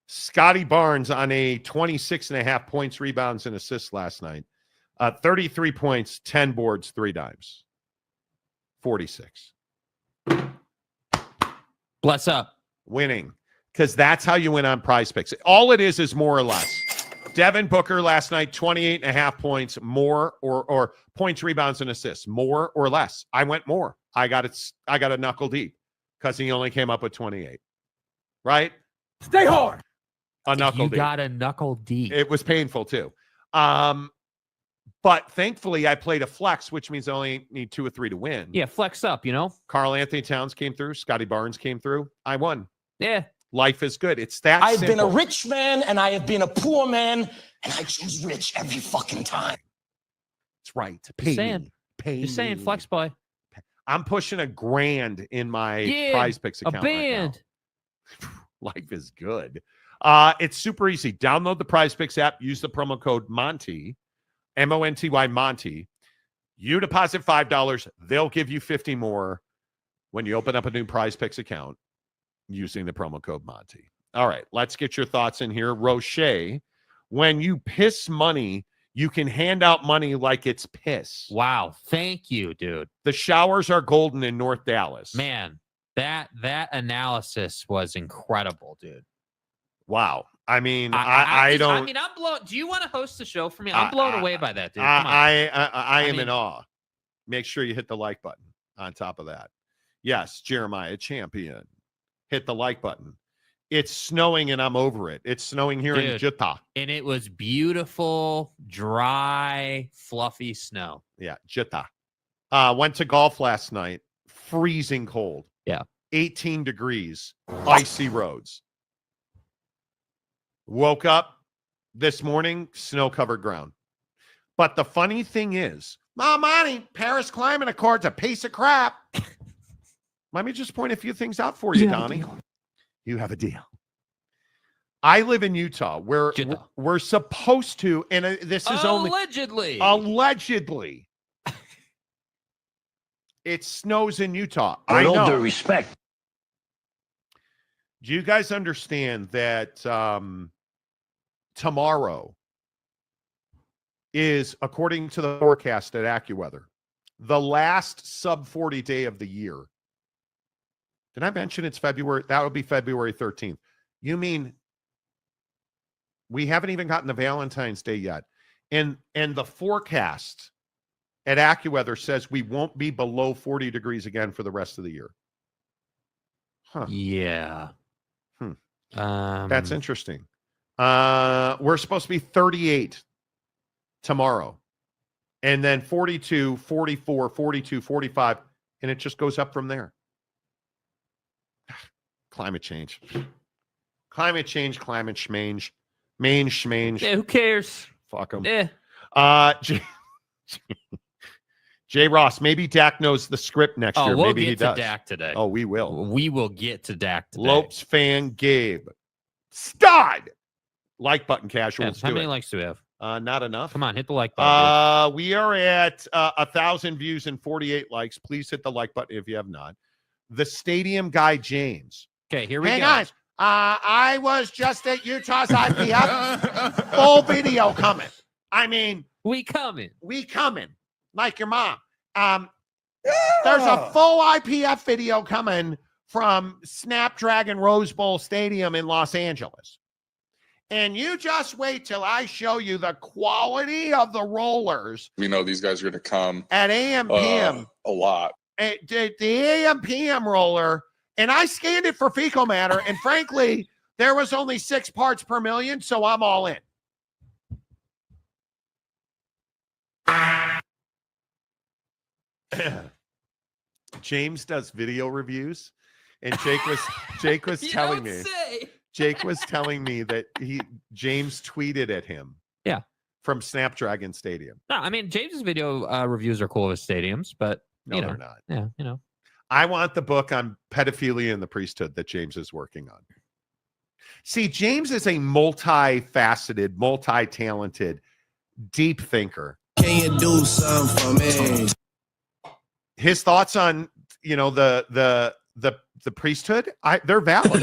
Scotty Barnes on a 26.5 points, rebounds, and assists last night. 33 points, 10 boards, 3 dimes. 46. Bless up. Winning. Because that's how you win on Prize Picks. All it is more or less. Devin Booker last night, 28.5 points, more or points, rebounds, and assists, more or less. I went more. I got a knuckle deep because he only came up with 28. Right? Stay hard. A knuckle deep. You got a knuckle deep. It was painful too. But thankfully I played a flex, which means I only need 2 or 3 to win. Yeah, flex up, you know. Carl Anthony Towns came through. Scotty Barnes came through. I won. Yeah. Life is good. It's that I've simple. been a rich man and I have been a poor man, and I choose rich every fucking time. That's right. Pay me. Just saying, flex boy. I'm pushing $1,000 in my Prize Picks account. A band. Right now. Life is good. It's super easy. Download the Prize Picks app. Use the promo code Monty, MONTY Monty. You deposit $5. They'll give you 50 more when you open up a new Prize Picks account using the promo code Monty. All right, let's get your thoughts in here. Roche, when you piss money, you can hand out money like it's piss. Wow. Thank you, dude. The showers are golden in North Dallas. Man, that analysis was incredible, dude. Wow. I mean, I don't. I mean, I'm blown. Do you want to host the show for me? I'm blown away by that, dude. Come on. I am in awe. Make sure you hit the like button on top of that. Yes, Jeremiah Champion. Hit the like button. It's snowing and I'm over it. It's snowing here in Utah. And it was beautiful, dry, fluffy snow. Yeah, Utah. Went to golf last night. Freezing cold. Yeah. 18 degrees. Icy roads. Woke up this morning, snow-covered ground. But the funny thing is, Monty, Paris Climate Accord's a piece of crap. Let me just point a few things out for you, Donnie. You have a deal. I live in Utah, where we're supposed to, and this is allegedly. Allegedly. It snows in Utah. I With all know. due respect. Do you guys understand that tomorrow is, according to the forecast at AccuWeather, the last sub-40 day of the year? Did I mention it's February? That would be February 13th. You mean we haven't even gotten to Valentine's Day yet? And the forecast at AccuWeather says we won't be below 40 degrees again for the rest of the year. Huh. Yeah. That's interesting. We're supposed to be 38 tomorrow. And then 42, 44, 42, 45. And it just goes up from there. Climate change. Climate change, climate schmange. Mange schmange. Yeah, who cares? Fuck them. Yeah. Jay Ross, maybe Dak knows the script next year. We'll Maybe he get to does. Dak today. Oh, we will. We will get to Dak today. Lopes fan Gabe. Stud! Like button casuals. How many likes do we have? Not enough. Come on, hit the like button. We are at 1,000 views and 48 likes. Please hit the like button if you have not. The stadium guy, James. Okay, here we Hey, go. guys. I was just at Utah's IPF. Full video coming. I mean, we coming. Like your mom. There's a full IPF video coming from Snapdragon Rose Bowl Stadium in Los Angeles. And you just wait till I show you the quality of the rollers. We know these guys are going to come at AM PM a lot. The AM PM roller, and I scanned it for fecal matter, and frankly, there was only 6 parts per million, so I'm all in. James does video reviews, and Jake was telling me. Jake was telling me that James tweeted at him. Yeah. From Snapdragon Stadium. No, I mean James's video reviews are cool with stadiums, but no, they're not. Yeah, I want the book on pedophilia in the priesthood that James is working on. See, James is a multifaceted, multi-talented, deep thinker. Can you do something for me? His thoughts on, the priesthood, they're valid.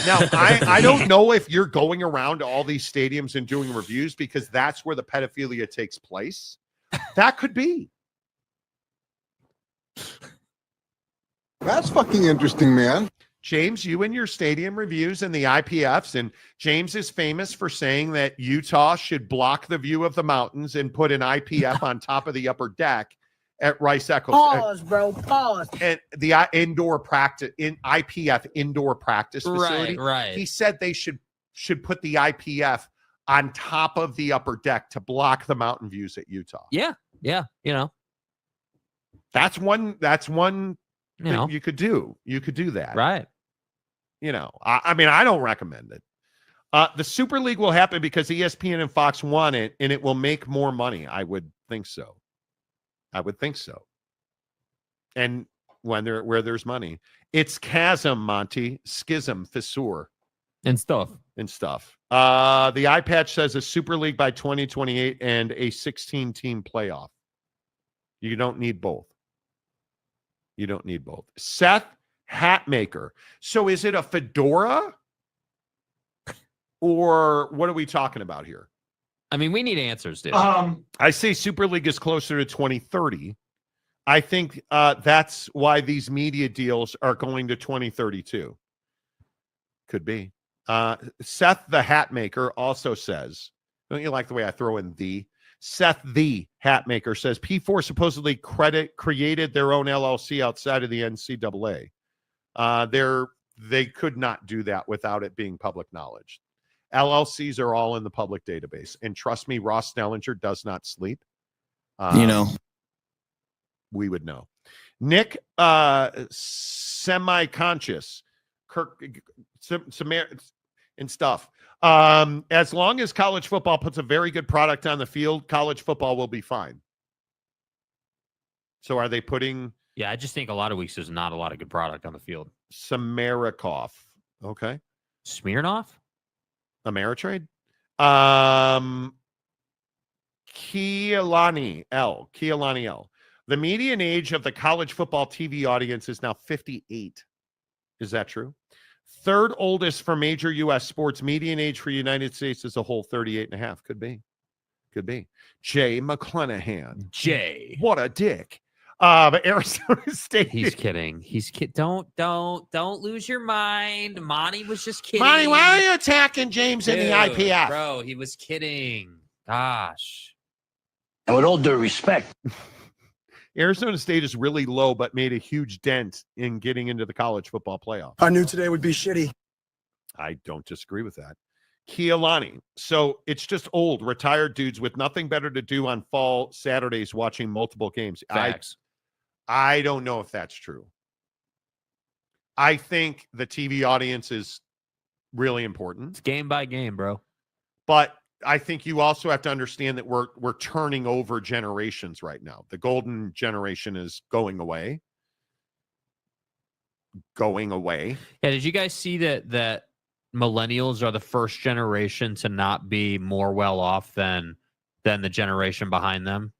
Now, I don't know if you're going around to all these stadiums and doing reviews because that's where the pedophilia takes place. That could be. That's fucking interesting, man. James, you and your stadium reviews and the IPFs, and James is famous for saying that Utah should block the view of the mountains and put an IPF on top of the upper deck at Rice Eccles. Pause, bro. Pause. And the indoor practice in IPF indoor practice facility. Right. He said they should put the IPF on top of the upper deck to block the mountain views at Utah. Yeah. That's one thing you could do. You could do that. Right. I mean, I don't recommend it. The Super League will happen because ESPN and Fox want it, and it will make more money. I would think so. And where there's money, it's chasm, Monty, schism, fissure, and stuff. The iPatch says a Super League by 2028 and a 16-team playoff. You don't need both. Seth hat maker. So is it a fedora? Or what are we talking about here? I mean, we need answers, dude. I say Super League is closer to 2030. I think that's why these media deals are going to 2032. Could be. Seth the Hat Maker also says, don't you like the way I throw in the? Seth the Hat Maker says P4 supposedly created their own LLC outside of the NCAA. They could not do that without it being public knowledge. LLCs are all in the public database. And trust me, Ross Snellinger does not sleep. We would know. Nick, semi-conscious, Kirk, and stuff. As long as college football puts a very good product on the field, college football will be fine. So are they putting... Yeah, I just think a lot of weeks there's not a lot of good product on the field. Samarikov. Okay. Smirnoff? Ameritrade? Kealani L. The median age of the college football TV audience is now 58. Is that true? Third oldest for major U.S. sports. Median age for United States as a whole, 38 and a half. Could be. Jay McClanahan. Jay. What a dick. But Arizona State. He's kidding. Don't lose your mind. Monty was just kidding. Monty, why are you attacking James in the IPF? Bro, he was kidding. Gosh. And with all due respect, Arizona State is really low, but made a huge dent in getting into the college football playoff. I knew today would be shitty. I don't disagree with that. Kealani. So it's just old, retired dudes with nothing better to do on fall Saturdays watching multiple games. Facts. I don't know if that's true. I think the TV audience is really important. It's game by game, bro. But I think you also have to understand that we're turning over generations right now. The golden generation is going away. Yeah, did you guys see that millennials are the first generation to not be more well off than the generation behind them?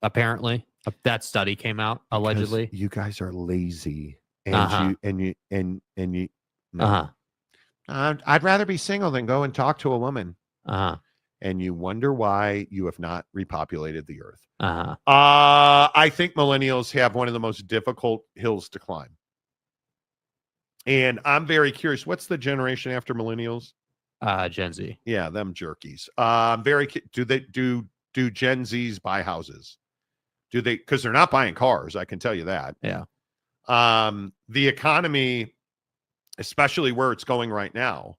Apparently. That study came out allegedly. Because you guys are lazy and you I'd rather be single than go and talk to a woman. And you wonder why you have not repopulated the earth. I think millennials have one of the most difficult hills to climb. And I'm very curious, what's the generation after millennials? Gen Z. Yeah, them jerkies. Do Gen Zs buy houses? Do they? Because they're not buying cars, I can tell you that. Yeah. The economy, especially where it's going right now,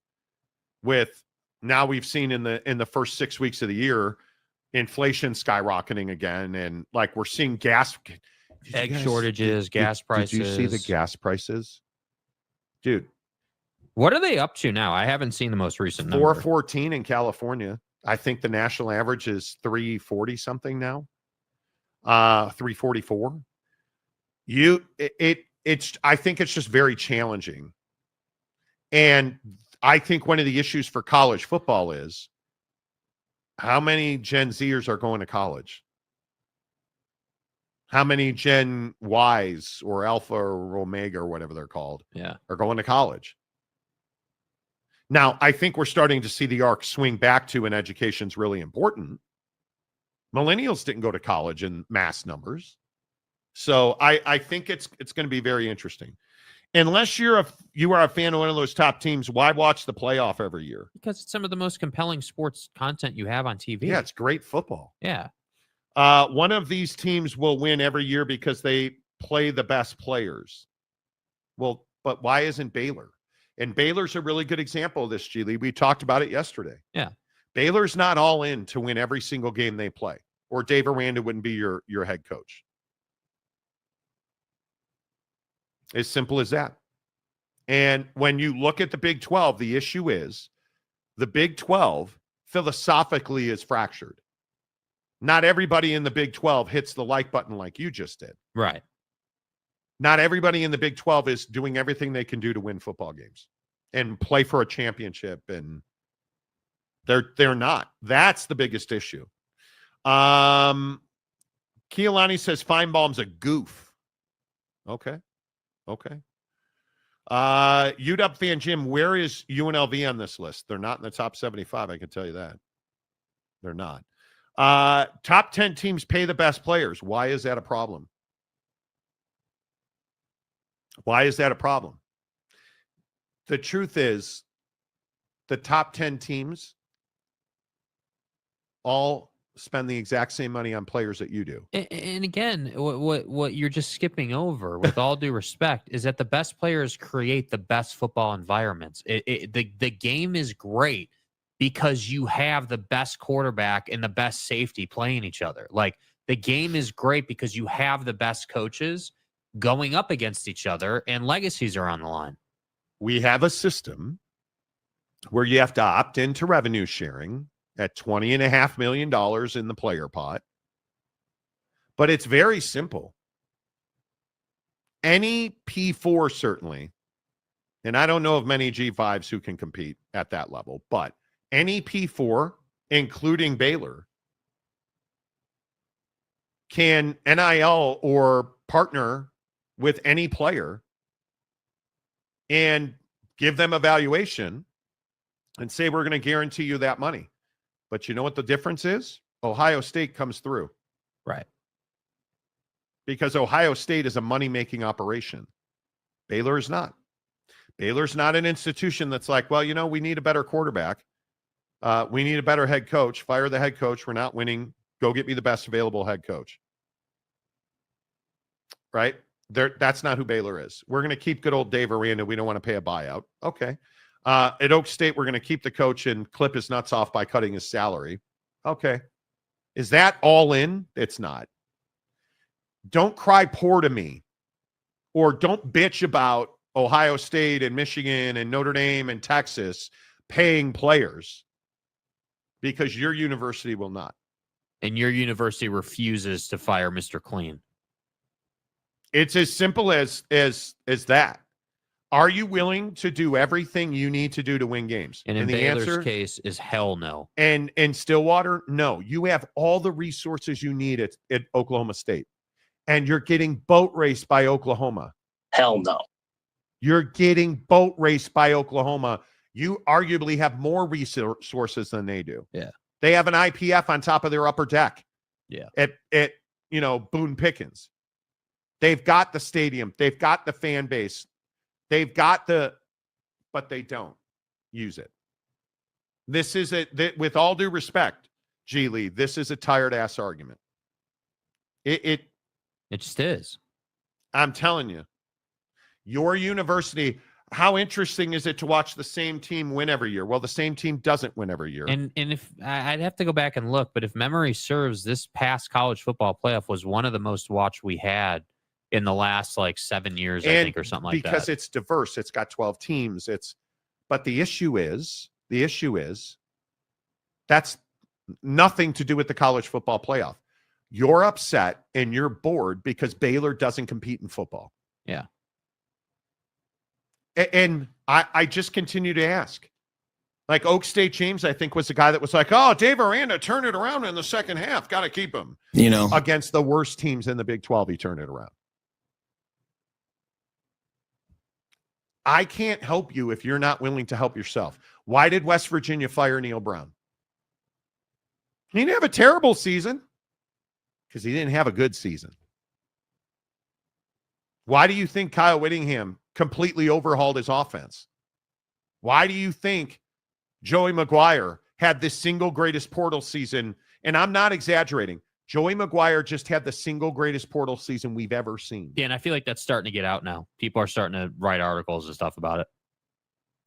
now we've seen in the first 6 weeks of the year, inflation skyrocketing again, and like we're seeing egg shortages, gas prices. Did you see the gas prices, dude? What are they up to now? I haven't seen the most recent number. 414 in California. I think the national average is 340 something now. 344. I think it's just very challenging. And I think one of the issues for college football is how many Gen Zers are going to college? How many Gen Ys or Alpha or Omega or whatever they're called are going to college? Now, I think we're starting to see the arc swing back to an education's really important. Millennials didn't go to college in mass numbers. So I think it's going to be very interesting. Unless you are a fan of one of those top teams, why watch the playoff every year? Because it's some of the most compelling sports content you have on TV. Yeah, it's great football. Yeah. One of these teams will win every year because they play the best players. Well, but why isn't Baylor? And Baylor's a really good example of this, G. Lee. We talked about it yesterday. Yeah. Baylor's not all in to win every single game they play, or Dave Aranda wouldn't be your head coach. As simple as that. And when you look at the Big 12, the issue is the Big 12 philosophically is fractured. Not everybody in the Big 12 hits the like button like you just did. Right. Not everybody in the Big 12 is doing everything they can do to win football games and play for a championship, and they're not. That's the biggest issue. Kealani says Feinbaum's a goof. Okay. UW fan Jim, where is UNLV on this list? They're not in the top 75. I can tell you that. They're not. Top 10 teams pay the best players. Why is that a problem? Why is that a problem? The truth is, the top 10 teams all spend the exact same money on players that you do. And again, what you're just skipping over, with all due respect, is that the best players create the best football environments. The game is great because you have the best quarterback and the best safety playing each other. Like, the game is great because you have the best coaches going up against each other and legacies are on the line. We have a system where you have to opt into revenue sharing at $20.5 million in the player pot. But it's very simple. Any P4, certainly, and I don't know of many G5s who can compete at that level, but any P4, including Baylor, can NIL or partner with any player and give them a valuation and say, we're going to guarantee you that money. But you know what the difference is? Ohio State comes through. Right. Because Ohio State is a money-making operation. Baylor is not. Baylor's not an institution that's like, well, you know, we need a better quarterback. We need a better head coach. Fire the head coach. We're not winning. Go get me the best available head coach. Right? That's not who Baylor is. We're going to keep good old Dave Aranda. We don't want to pay a buyout. Okay. At Oak State, we're going to keep the coach and clip his nuts off by cutting his salary. Okay. Is that all in? It's not. Don't cry poor to me, or don't bitch about Ohio State and Michigan and Notre Dame and Texas paying players, because your university will not. And your university refuses to fire Mr. Clean. It's as simple as that. Are you willing to do everything you need to do to win games? And in the Baylor's answer case is hell no. And in Stillwater, no. You have all the resources you need at Oklahoma State. And you're getting boat raced by Oklahoma. Hell no. You're getting boat raced by Oklahoma. You arguably have more resources than they do. Yeah. They have an IPF on top of their upper deck. Yeah. At Boone Pickens. They've got the stadium. They've got the fan base. They've got but they don't use it. This is with all due respect, G. Lee, this is a tired ass argument. It just is. I'm telling you, your university, how interesting is it to watch the same team win every year? Well, the same team doesn't win every year. And if I'd have to go back and look, but if memory serves, this past college football playoff was one of the most watched we had in the last 7 years, I think, or something like that. Because it's diverse. It's got 12 teams. But the issue is that's nothing to do with the college football playoff. You're upset and you're bored because Baylor doesn't compete in football. Yeah. And I just continue to ask. Like Oak State James, I think, was the guy that was like, oh, Dave Aranda turned it around in the second half. Got to keep him. Against the worst teams in the Big 12, he turned it around. I can't help you if you're not willing to help yourself. Why did West Virginia fire Neil Brown? He didn't have a terrible season because he didn't have a good season. Why do you think Kyle Whittingham completely overhauled his offense? Why do you think Joey Maguire had the single greatest portal season? And I'm not exaggerating. Joey Maguire just had the single greatest portal season we've ever seen. Yeah, and I feel like that's starting to get out now. People are starting to write articles and stuff about it.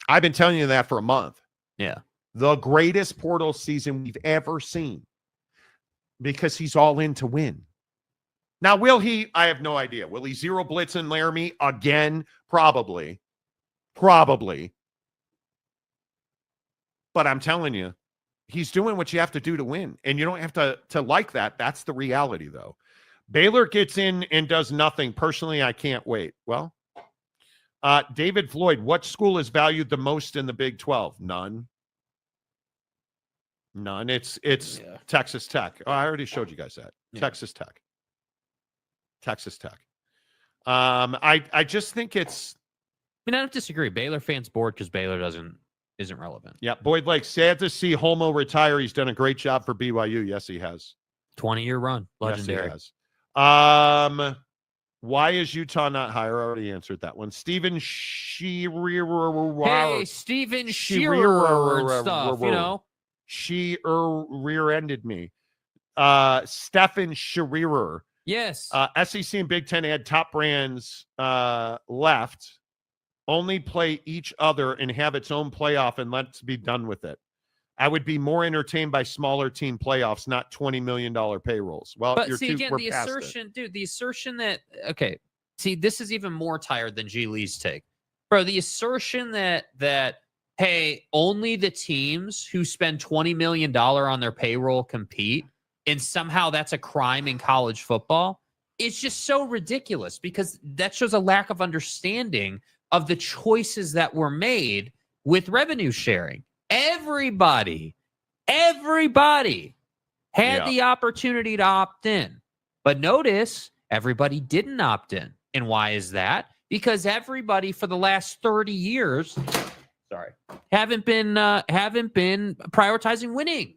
I've been telling you that for a month. Yeah. The greatest portal season we've ever seen, because he's all in to win. Now, will he? I have no idea. Will he zero blitz and Laramie again? Probably. But I'm telling you, he's doing what you have to do to win. And you don't have to like that. That's the reality, though. Baylor gets in and does nothing. Personally, I can't wait. Well, David Floyd, what school is valued the most in the Big 12? None. It's Texas Tech. Oh, I already showed you guys that. Yeah. Texas Tech. I just think it's I don't disagree. Baylor fans bored because Baylor isn't relevant. Yeah, Boyd Lake, sad to see Holmo retire. He's done a great job for BYU. Yes, he has. 20-year run. Legendary. Yes, he has. Why is Utah not higher? I already answered that one. Stephen Shearer. Hey, Stephen Shearer and stuff, you know. She rear-ended me. Stephen Shearer. Yes. SEC and Big Ten had top brands left. Only play each other and have its own playoff, and let's be done with it. I would be more entertained by smaller team playoffs, not $20 million payrolls. Well, but see, again, the assertion, dude, the assertion that, okay, see, this is even more tired than G. Lee's take. Bro, the assertion that hey, only the teams who spend $20 million on their payroll compete, and somehow that's a crime in college football, it's just so ridiculous because that shows a lack of understanding of the choices that were made with revenue sharing. Everybody had the opportunity to opt in. But notice everybody didn't opt in. And why is that? Because everybody for the last 30 years, haven't been prioritizing winning.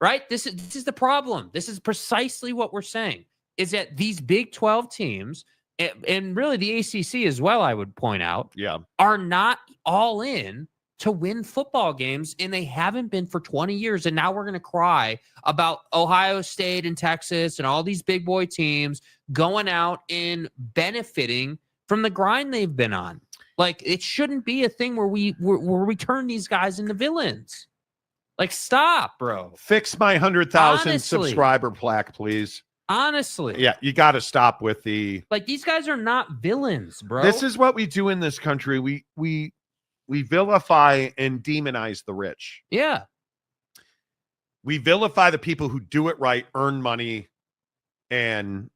Right? This is the problem. This is precisely what we're saying, is that these Big 12 teams, and really the ACC as well, I would point out, are not all in to win football games, and they haven't been for 20 years. And now we're going to cry about Ohio State and Texas and all these big boy teams going out and benefiting from the grind they've been on. Like, it shouldn't be a thing where we turn these guys into villains. Like, stop, bro. Fix my 100,000 subscriber plaque, please. Honestly. Yeah, you got to stop with the... Like, these guys are not villains, bro. This is what we do in this country. We vilify and demonize the rich. Yeah. We vilify the people who do it right, earn money, and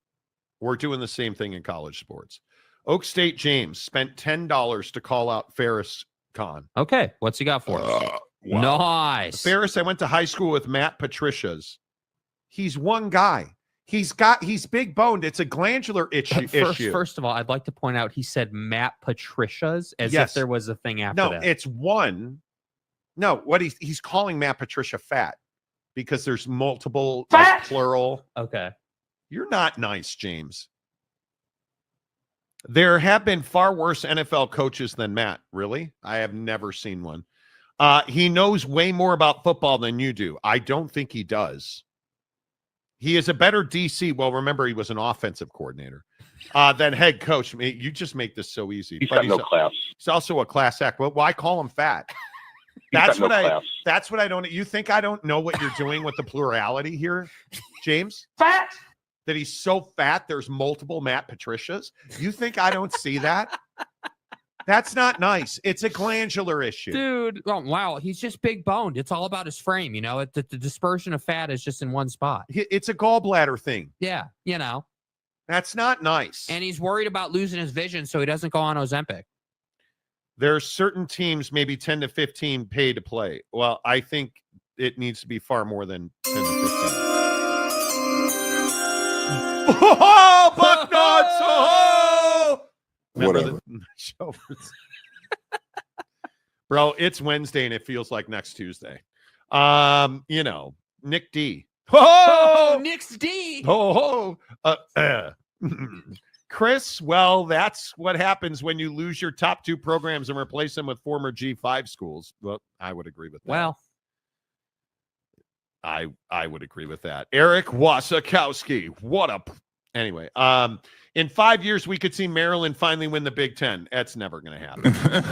we're doing the same thing in college sports. Oak State James spent $10 to call out Ferris Khan. Okay, what's he got for us? Wow. Nice. Ferris, I went to high school with Matt Patricia's. He's one guy. He's big boned. It's a glandular issue. First of all, I'd like to point out he said Matt Patricia's as if there was a thing after that. No, it's one. No, what he's calling Matt Patricia fat because there's multiple plural. Okay. You're not nice, James. There have been far worse NFL coaches than Matt. Really? I have never seen one. He knows way more about football than you do. I don't think he does. He is a better DC. Well, remember, he was an offensive coordinator than head coach. You just make this so easy. He's got no class. He's also a class act. Well, why call him fat? That's what I don't. You think I don't know what you're doing with the plurality here, James? Fat. That he's so fat, there's multiple Matt Patricias. You think I don't see that? That's not nice. It's a glandular issue. Dude, oh, wow, he's just big boned. It's all about his frame, you know. The dispersion of fat is just in one spot. It's a gallbladder thing. Yeah, you know. That's not nice. And he's worried about losing his vision so he doesn't go on Ozempic. There are certain teams, maybe 10 to 15, pay to play. Well, I think it needs to be far more than 10 to 15. Oh, Buck nuts! Oh! Whatever. Bro, it's Wednesday and it feels like next Tuesday. You know, Nick D. Oh, Nick's D. Chris, well, that's what happens when you lose your top two programs and replace them with former G5 schools. Well, I would agree with that. Well, I would agree with that. Eric Wasakowski. Anyway, in 5 years, we could see Maryland finally win the Big Ten. That's never going to happen. That's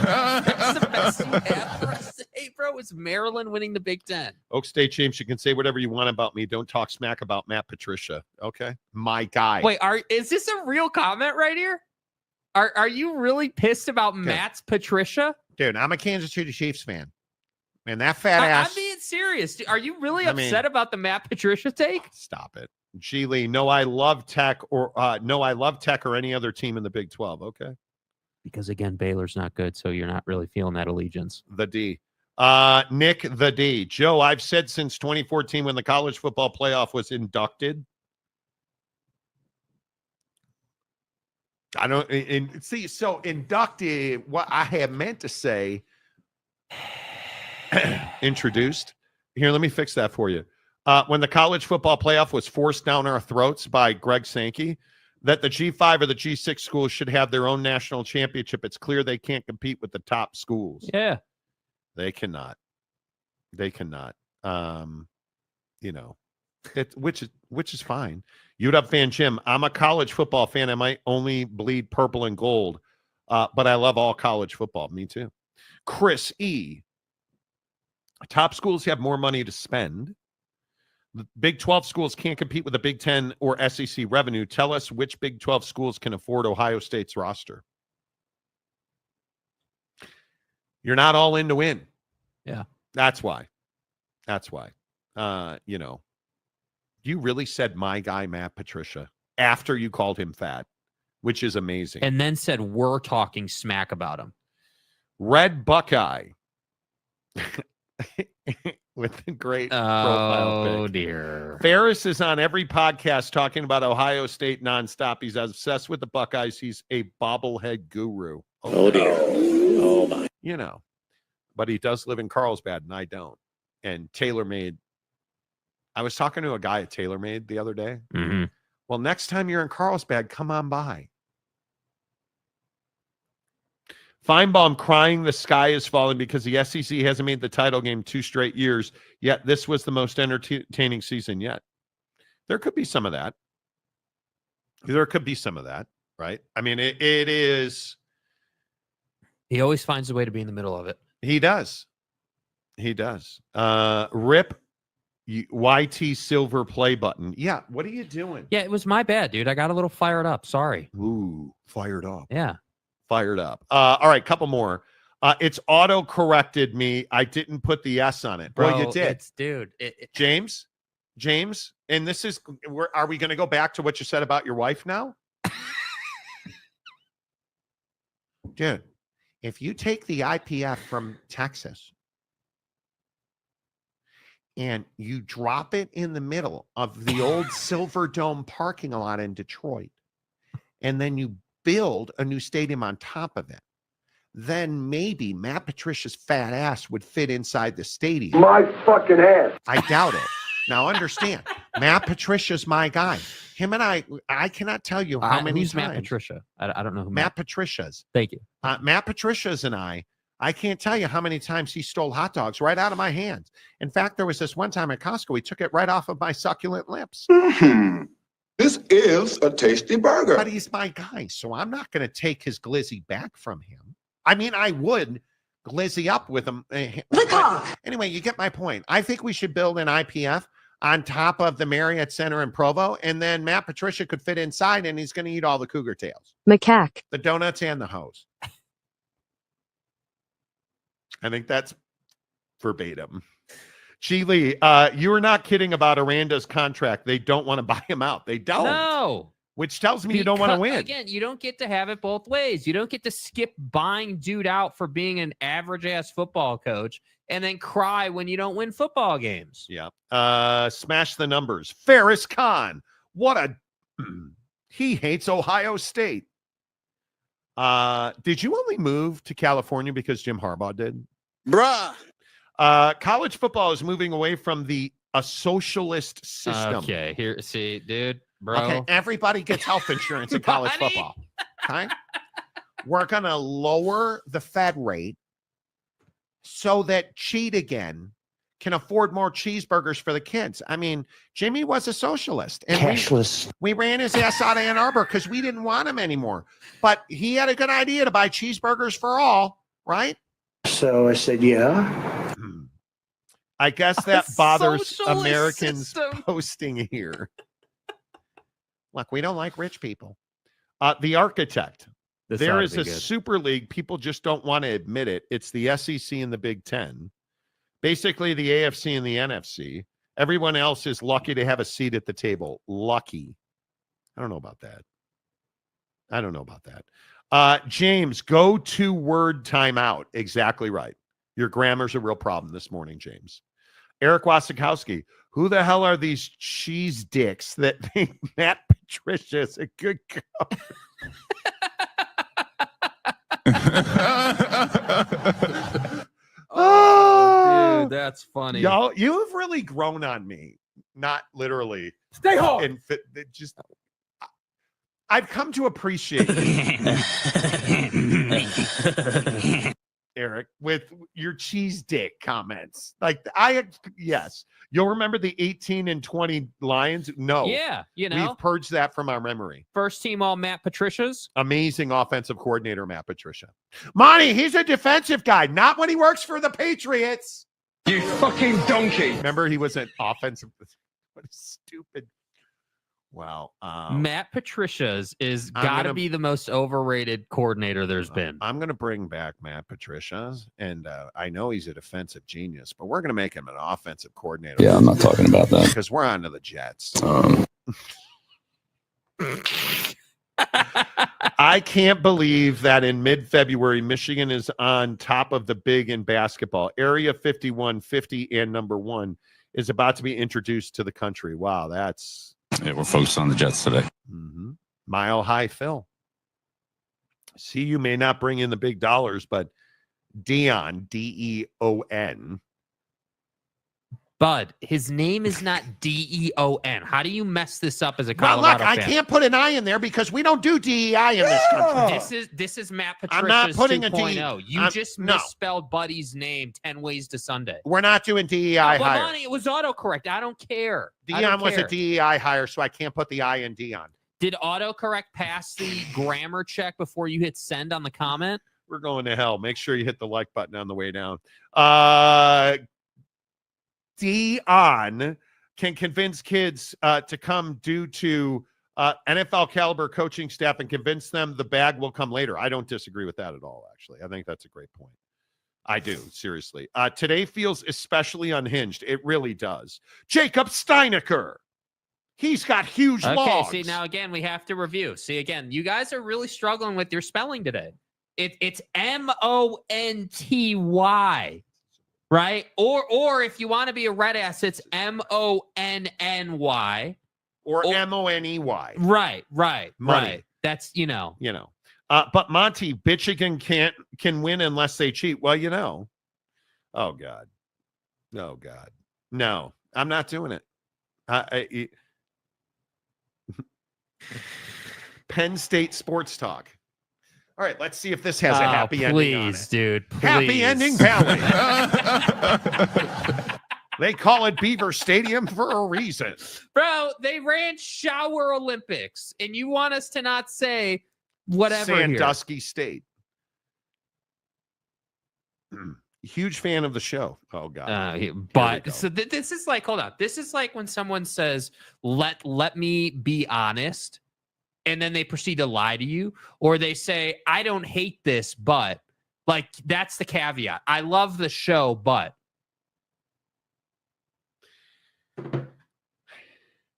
the best you ever say, bro. It's Maryland winning the Big Ten. Oak State James, you can say whatever you want about me. Don't talk smack about Matt Patricia. Okay? My guy. Wait, is this a real comment right here? Are you really pissed about Matt's Patricia? Dude, I'm a Kansas City Chiefs fan. Man, that fat ass. I'm being serious. Are you really upset about the Matt Patricia take? Stop it. G. Lee, no, I love Tech or any other team in the Big 12. Okay. Because again, Baylor's not good, so you're not really feeling that allegiance. The D. Nick the D. Joe, I've said since 2014 when the college football playoff was inducted. I don't see. So inducted, what I had meant to say, introduced. Here, let me fix that for you. When the college football playoff was forced down our throats by Greg Sankey, that the G5 or the G6 schools should have their own national championship. It's clear they can't compete with the top schools. Yeah, they cannot. They cannot. Which is fine. UW fan Jim, I'm a college football fan. I might only bleed purple and gold, but I love all college football. Me too. Chris E. Top schools have more money to spend. The Big 12 schools can't compete with the Big 10 or SEC revenue. Tell us which Big 12 schools can afford Ohio State's roster. You're not all in to win. Yeah. That's why. You really said my guy, Matt Patricia, after you called him fat, which is amazing. And then said, we're talking smack about him. Red Buckeye. With a great profile pic. Oh, dear. Ferris is on every podcast talking about Ohio State nonstop. He's obsessed with the Buckeyes. He's a bobblehead guru. Oh, dear. Oh, my. But he does live in Carlsbad, and I don't. And TaylorMade. I was talking to a guy at TaylorMade the other day. Mm-hmm. Well, next time you're in Carlsbad, come on by. Feinbaum crying the sky is falling because the SEC hasn't made the title game 2 straight years, yet this was the most entertaining season yet. There could be some of that. Right? I mean, it is. He always finds a way to be in the middle of it. He does. Rip YT silver play button. Yeah, what are you doing? Yeah, it was my bad, dude. I got a little fired up. Sorry. Ooh, fired up. Yeah. Fired up. All right, couple more. It's auto-corrected me. I didn't put the S on it. Bro, well, you did. Dude. James, and this is, are we going to go back to what you said about your wife now? Dude, if you take the IPF from Texas and you drop it in the middle of the old Silver Dome parking lot in Detroit, and then you build a new stadium on top of it, then maybe Matt Patricia's fat ass would fit inside the stadium. My fucking ass. I doubt it. Now understand, Matt Patricia's my guy. Him and I cannot tell you how many who's times. Matt Patricia? I don't know who Matt Patricia's. Thank you. Matt Patricia's and I can't tell you how many times he stole hot dogs right out of my hands. In fact, there was this one time at Costco, he took it right off of my succulent lips. This is a tasty burger. But he's my guy, so I'm not going to take his glizzy back from him. I mean, I would glizzy up with him. Anyway, you get my point. I think we should build an IPF on top of the Marriott Center in Provo, and then Matt Patricia could fit inside, and he's going to eat all the cougar tails. Macaque. The donuts and the hose. I think that's verbatim. G. Lee, you were not kidding about Aranda's contract. They don't want to buy him out. They don't. No. Which tells me you don't want to win. Again, you don't get to have it both ways. You don't get to skip buying dude out for being an average-ass football coach and then cry when you don't win football games. Yeah. Smash the numbers. Ferris Khan. What a... He hates Ohio State. Did you only move to California because Jim Harbaugh did? Bruh. College football is moving away from a socialist system. Okay, here, see, dude, bro. Okay, everybody gets health insurance in college football. Okay? We're going to lower the Fed rate so that Cheat Again can afford more cheeseburgers for the kids. I mean, Jimmy was a socialist. And Cashless. we ran his ass out of Ann Arbor because we didn't want him anymore. But he had a good idea to buy cheeseburgers for all, right? So I said, yeah. I guess that bothers Americans posting here. Look, we don't like rich people. The Architect. There is a super league. People just don't want to admit it. It's the SEC and the Big Ten. Basically, the AFC and the NFC. Everyone else is lucky to have a seat at the table. Lucky. I don't know about that. James, go to word timeout. Exactly right. Your grammar's a real problem this morning, James. Eric Wasikowski, who the hell are these cheese dicks that think Matt Patricia is a good coach? Oh, dude, that's funny. Y'all, you have really grown on me. Not literally. Stay home. Just, I've come to appreciate you, Eric, with your cheese dick comments. Like, yes. You'll remember the 18 and 20 Lions? No. Yeah, We've purged that from our memory. First team all Matt Patricia's. Amazing offensive coordinator, Matt Patricia. Monty, he's a defensive guy, not when he works for the Patriots. You fucking donkey. Remember, he was an offensive. What a stupid. Wow. Matt Patricia's is got to be the most overrated coordinator there's been. I'm going to bring back Matt Patricia's, and I know he's a defensive genius, but we're going to make him an offensive coordinator. Yeah, I'm not talking about that. Because we're on to the Jets. I can't believe that in mid-February, Michigan is on top of the big in basketball. Area 51, 50, and number 1 is about to be introduced to the country. Wow, that's... Yeah, we're focused on the Jets today. Mm-hmm. Mile High Phil. See, you may not bring in the big dollars, but Deon, D-E-O-N. Bud, his name is not D-E-O-N. How do you mess this up as a Colorado fan? I can't put an I in there because we don't do DEI in this country. This is Matt Patricia's I'm not putting 2.0. You just misspelled Buddy's name 10 ways to Sunday. We're not doing DEI hire. Monty, it was autocorrect. I don't care. Deon was a DEI hire, so I can't put the I in Deon. Did autocorrect pass the grammar check before you hit send on the comment? We're going to hell. Make sure you hit the like button on the way down. Deon can convince kids to come due to NFL caliber coaching staff and convince them the bag will come later. I don't disagree with that at all, actually. I think that's a great point. I do, seriously. Today feels especially unhinged. It really does. Jacob Steinecker. He's got huge logs. See, now again, we have to review. See, again, you guys are really struggling with your spelling today. It's M-O-N-T-Y. Right? Or if you want to be a red ass, it's M-O-N-N-Y. Or M-O-N-E-Y. Right. That's, but Monty, Michigan can win unless they cheat. Well, Oh, God. No, I'm not doing it. Penn State Sports Talk. All right, let's see if this has a happy ending on it. Please, dude. Please. Happy ending valley. They call it Beaver Stadium for a reason. Bro, they ran Shower Olympics, and you want us to not say whatever Sandusky State. Huge fan of the show. Oh, God. But so this is like, hold on. This is like when someone says, let me be honest. And then they proceed to lie to you, or they say, I don't hate this, but like, that's the caveat. I love the show, but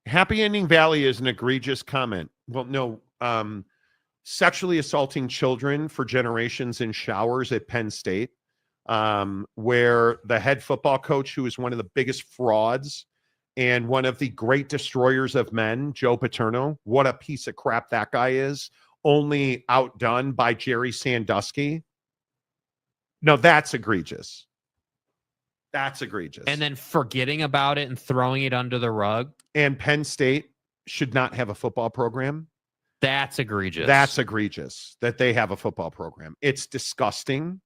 Happy Ending Valley is an egregious comment. Well, no, sexually assaulting children for generations in showers at Penn State, where the head football coach, who is one of the biggest frauds and one of the great destroyers of men, Joe Paterno, what a piece of crap that guy is, only outdone by Jerry Sandusky. No, that's egregious. That's egregious. And then forgetting about it and throwing it under the rug. And Penn State should not have a football program. That's egregious. That's egregious that they have a football program. It's disgusting.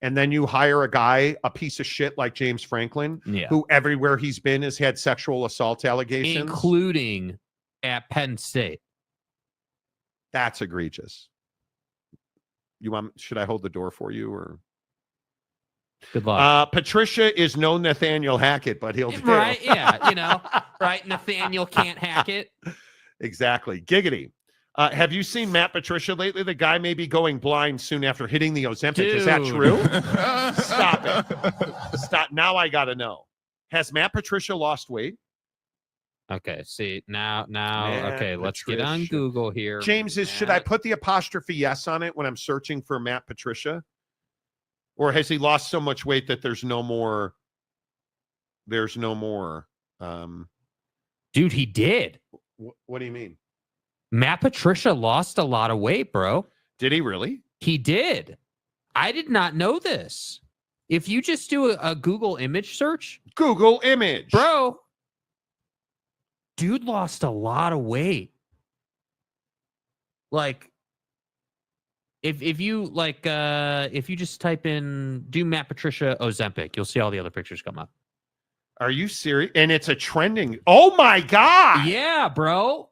And then you hire a guy, a piece of shit like James Franklin, who everywhere he's been has had sexual assault allegations. Including at Penn State. That's egregious. Should I hold the door for you, or? Good luck. Patricia is no Nathaniel Hackett, but he'll do. Right, yeah, right? Nathaniel can't hack it. Exactly. Giggity. Have you seen Matt Patricia lately? The guy may be going blind soon after hitting the Ozempic. Dude. Is that true? Stop it. Stop. Now I got to know. Has Matt Patricia lost weight? Okay, see, now, okay, let's get on Google here. James, should I put the apostrophe yes on it when I'm searching for Matt Patricia? Or has he lost so much weight that there's no more? Dude, he did. What do you mean? Matt Patricia lost a lot of weight, bro. Did he really? He did. I did not know this. If you just do a Google image search, Google image, bro, dude lost a lot of weight. Like, if you just type in do Matt Patricia Ozempic, you'll see all the other pictures come up. Are you serious? And it's a trending. Oh my God. Yeah, bro.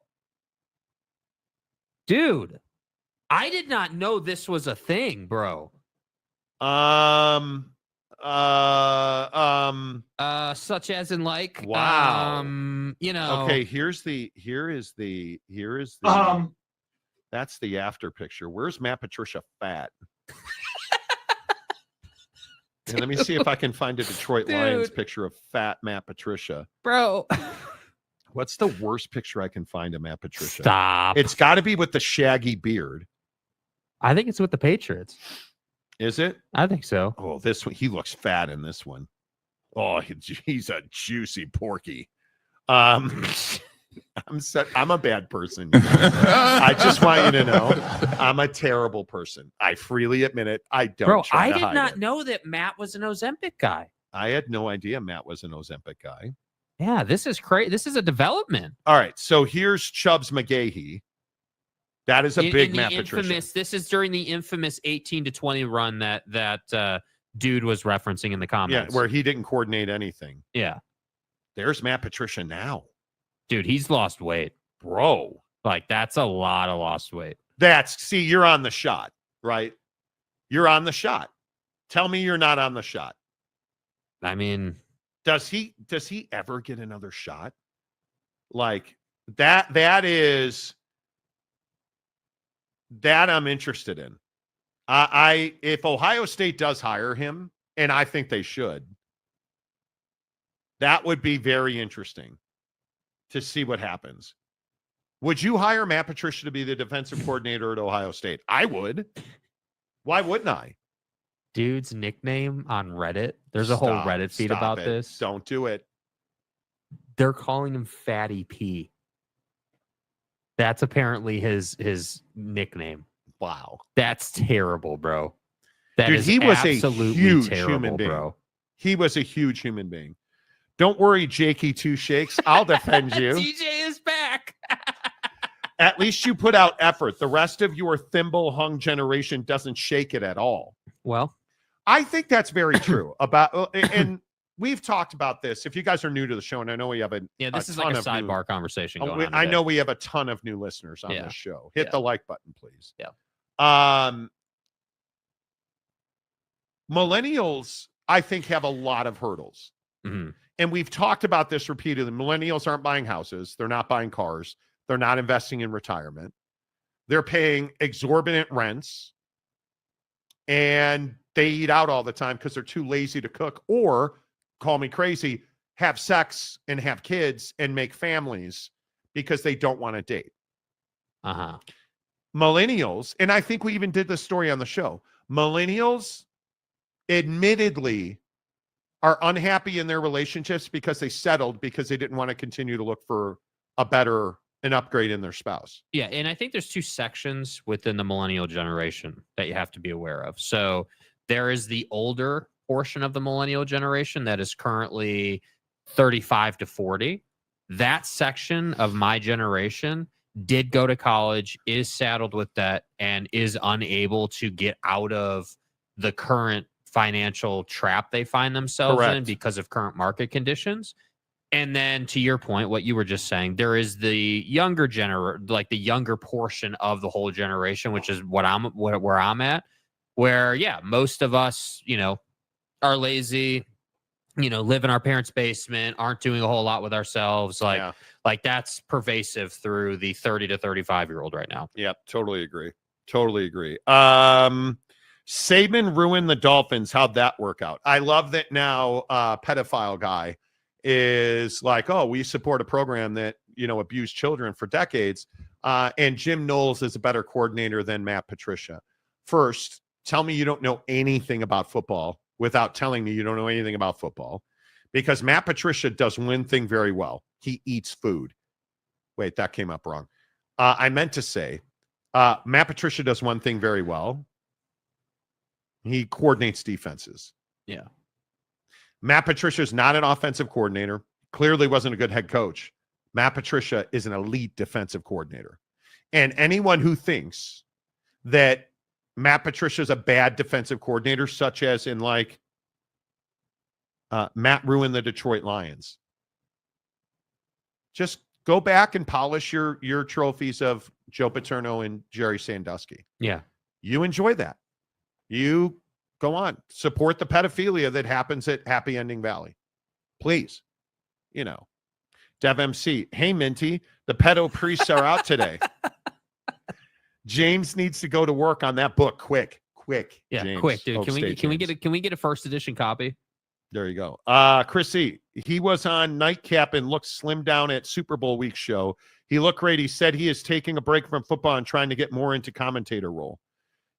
Dude, I did not know this was a thing, bro. Such as in like, wow. Okay, here is the that's the after picture. Where's Matt Patricia fat? And let me see if I can find a Detroit Lions picture of fat Matt Patricia. Bro. What's the worst picture I can find of Matt Patricia? Stop. It's got to be with the shaggy beard. I think it's with the Patriots. Is it? I think so. Oh, this one. He looks fat in this one. Oh, he's a juicy porky. I'm a bad person. I just want you to know I'm a terrible person. I freely admit it. I don't. Bro, try I to did hide not it. know that Matt was an Ozempic guy. I had no idea Matt was an Ozempic guy. Yeah, this is crazy. This is a development. All right, so here's Chubbs McGahee. That is a big Matt Patricia. This is during the infamous 18-20 run that dude was referencing in the comments. Yeah, where he didn't coordinate anything. Yeah. There's Matt Patricia now. Dude, he's lost weight. Bro. Like, that's a lot of lost weight. See, you're on the shot, right? You're on the shot. Tell me you're not on the shot. I mean, does he ever get another shot? Like that I'm interested in. If Ohio State does hire him, and I think they should, that would be very interesting to see what happens. Would you hire Matt Patricia to be the defensive coordinator at Ohio State? I would. Why wouldn't I? Dude's nickname on Reddit. There's a whole Reddit feed about this. Don't do it. They're calling him Fatty P. That's apparently his nickname. Wow. That's terrible, bro. Dude, he was a huge terrible, human being. bro. He was a huge human being. Don't worry, Jakey Two Shakes. I'll defend you. DJ is back. At least you put out effort. The rest of your thimble-hung generation doesn't shake it at all. Well, I think that's very true. And we've talked about this. If you guys are new to the show, and I know we have this is like a sidebar conversation going on. I know we have a ton of new listeners on this show. Hit the like button, please. Yeah. Millennials, I think, have a lot of hurdles. Mm-hmm. And we've talked about this repeatedly. Millennials aren't buying houses. They're not buying cars. They're not investing in retirement. They're paying exorbitant rents. And they eat out all the time because they're too lazy to cook, or, call me crazy, have sex and have kids and make families because they don't want to date. Uh-huh. Millennials, and I think we even did this story on the show, millennials admittedly are unhappy in their relationships because they settled because they didn't want to continue to look for an upgrade in their spouse. Yeah, and I think there's two sections within the millennial generation that you have to be aware of. So there is the older portion of the millennial generation that is currently 35 to 40. That section of my generation did go to college, is saddled with debt, and is unable to get out of the current financial trap they find themselves in because of current market conditions. And then, to your point, what you were just saying, there is the younger the younger portion of the whole generation, which is where I'm at, where, yeah, most of us, are lazy, live in our parents' basement, aren't doing a whole lot with ourselves. Like that's pervasive through the 30 to 35-year-old right now. Yep, totally agree. Saban ruined the Dolphins. How'd that work out? I love that now pedophile guy is like, oh, we support a program that, abused children for decades. And Jim Knowles is a better coordinator than Matt Patricia. First, tell me you don't know anything about football without telling me you don't know anything about football, because Matt Patricia does one thing very well. He eats food. Wait, that came up wrong. I meant to say Matt Patricia does one thing very well. He coordinates defenses. Yeah. Matt Patricia is not an offensive coordinator. Clearly wasn't a good head coach. Matt Patricia is an elite defensive coordinator. And anyone who thinks that Matt Patricia is a bad defensive coordinator, such as in like Matt ruined the Detroit Lions, just go back and polish your trophies of Joe Paterno and Jerry Sandusky. Yeah. You enjoy that. You go on. Support the pedophilia that happens at Happy Ending Valley. Please. You know. Dev MC. Hey, Minty, the pedo priests are out today. James needs to go to work on that book quick. Yeah, James. quick, dude. Oak Can State we get a first edition copy? There you go. Chris E. He was on Nightcap and looked slimmed down at Super Bowl week show. He looked great. He said he is taking a break from football and trying to get more into commentator role.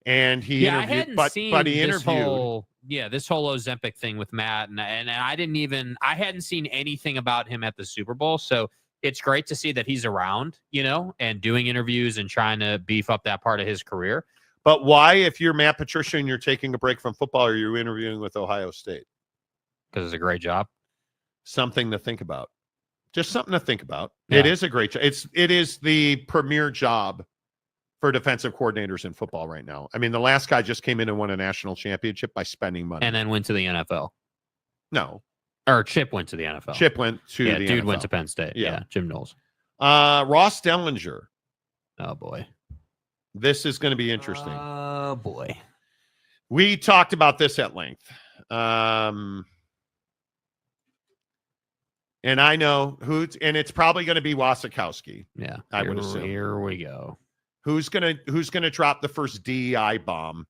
And he interviewed, but he interviewed. This whole Ozempic thing with Matt, and I hadn't seen anything about him at the Super Bowl. So it's great to see that he's around, and doing interviews and trying to beef up that part of his career. But why, if you're Matt Patricia and you're taking a break from football, are you interviewing with Ohio State? Because it's a great job. Something to think about. Just something to think about. Yeah. It is a great job. It is the premier job for defensive coordinators in football right now. I mean, the last guy just came in and won a national championship by spending money. And then went to the NFL. No. Or Chip went to the NFL. Chip went to the dude NFL. Went to Penn State. Yeah, Jim Knowles. Ross Dellinger. Oh, boy. This is going to be interesting. Oh, boy. We talked about this at length. And I know and it's probably going to be Wasikowski. Yeah. I would assume. Here we go. Who's gonna drop the first DEI bomb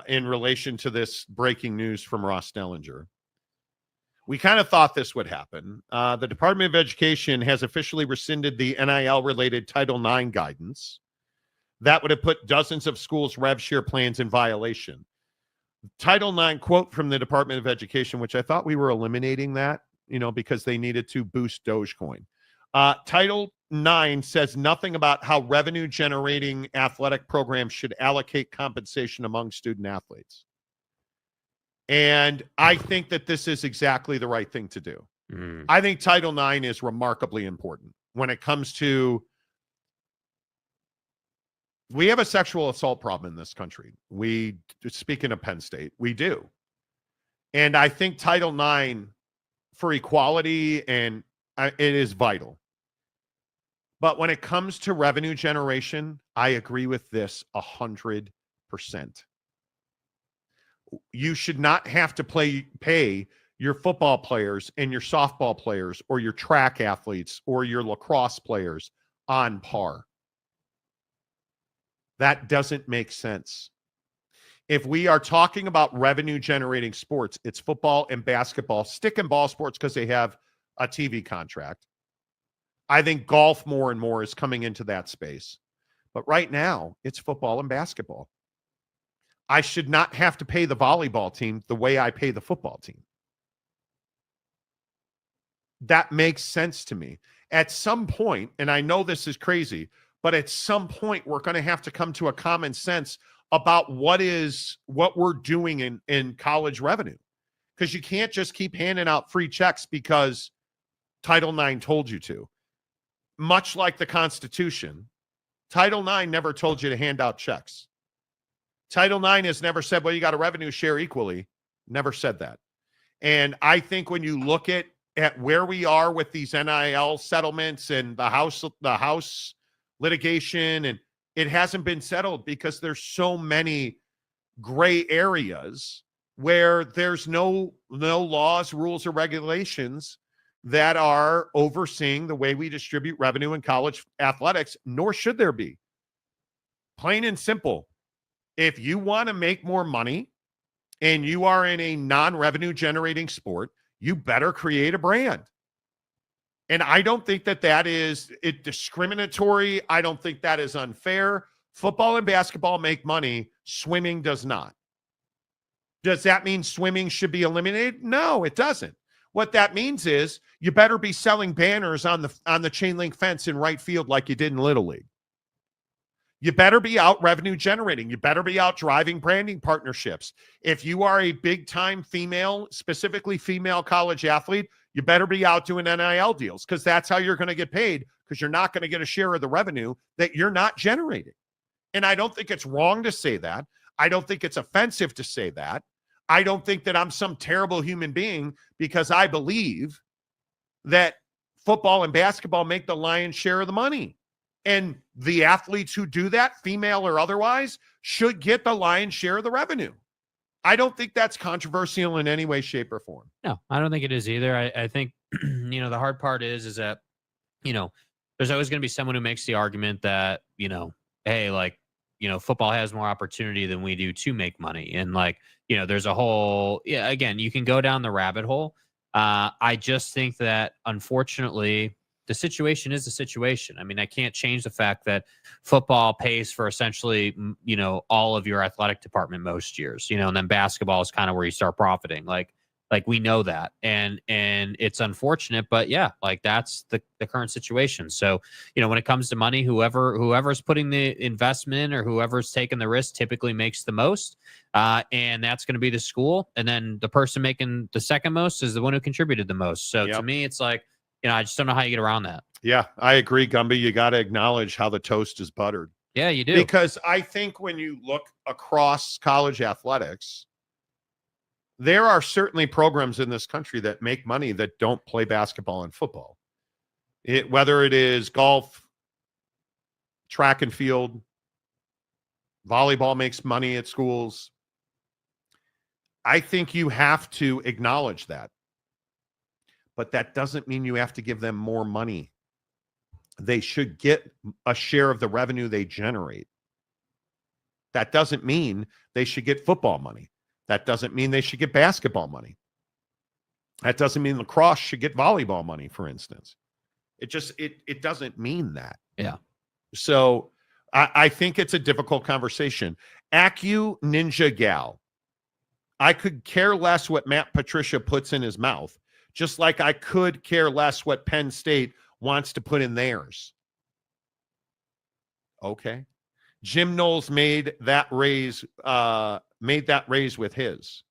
in relation to this breaking news from Ross Dellinger? We kind of thought this would happen. The Department of Education has officially rescinded the NIL-related Title IX guidance that would have put dozens of schools' rev share plans in violation. Title IX quote from the Department of Education, which I thought we were eliminating that, because they needed to boost Dogecoin. Title IX says nothing about how revenue-generating athletic programs should allocate compensation among student athletes. And I think that this is exactly the right thing to do. I think Title IX is remarkably important when it comes to, we have a sexual assault problem in this country. Speaking of Penn State, we do. And I think Title IX for equality, and it is vital. But when it comes to revenue generation, I agree with this 100%. You should not have to pay your football players and your softball players or your track athletes or your lacrosse players on par. That doesn't make sense. If we are talking about revenue generating sports, it's football and basketball, stick and ball sports because they have a TV contract. I think golf more and more is coming into that space. But right now, it's football and basketball. I should not have to pay the volleyball team the way I pay the football team. That makes sense to me. At some point, and I know this is crazy, but at some point, we're going to have to come to a common sense about what we're doing in college revenue. Because you can't just keep handing out free checks because Title IX told you to. Much like the Constitution, Title IX never told you to hand out checks. Title IX has never said, well, you got a revenue share equally. Never said that. And I think when you look at where we are with these NIL settlements and the House litigation, and it hasn't been settled because there's so many gray areas where there's no laws, rules, or regulations that are overseeing the way we distribute revenue in college athletics, nor should there be. Plain and simple. If you want to make more money and you are in a non-revenue generating sport, you better create a brand. And I don't think that is discriminatory. I don't think that is unfair. Football and basketball make money. Swimming does not. Does that mean swimming should be eliminated? No, it doesn't. What that means is you better be selling banners on the chain link fence in right field like you did in Little League. You better be out revenue generating. You better be out driving branding partnerships. If you are a big-time female, specifically female college athlete, you better be out doing NIL deals because that's how you're going to get paid because you're not going to get a share of the revenue that you're not generating. And I don't think it's wrong to say that. I don't think it's offensive to say that. I don't think that I'm some terrible human being because I believe that football and basketball make the lion's share of the money. And the athletes who do that, female or otherwise, should get the lion's share of the revenue. I don't think that's controversial in any way, shape, or form. No, I don't think it is either. I think, the hard part is that, there's always going to be someone who makes the argument that, hey, football has more opportunity than we do to make money. And there's a whole, again, you can go down the rabbit hole. I just think that unfortunately the situation is the situation. I mean, I can't change the fact that football pays for essentially, all of your athletic department most years, and then basketball is kind of where you start profiting. Like we know that, and it's unfortunate, but yeah, that's the current situation. So, when it comes to money, whoever's putting the investment or whoever's taking the risk typically makes the most, and that's going to be the school. And then the person making the second most is the one who contributed the most. So to me, it's I just don't know how you get around that. Yeah, I agree, Gumby. You got to acknowledge how the toast is buttered. Yeah, you do. Because I think when you look across college athletics, there are certainly programs in this country that make money that don't play basketball and football. Whether it is golf, track and field, volleyball makes money at schools. I think you have to acknowledge that. But that doesn't mean you have to give them more money. They should get a share of the revenue they generate. That doesn't mean they should get football money. That doesn't mean they should get basketball money. That doesn't mean lacrosse should get volleyball money, for instance. It doesn't mean that. Yeah. So I think it's a difficult conversation. Acu Ninja Gal. I could care less what Matt Patricia puts in his mouth, just like I could care less what Penn State wants to put in theirs. Okay. Jim Knowles made that raise with his.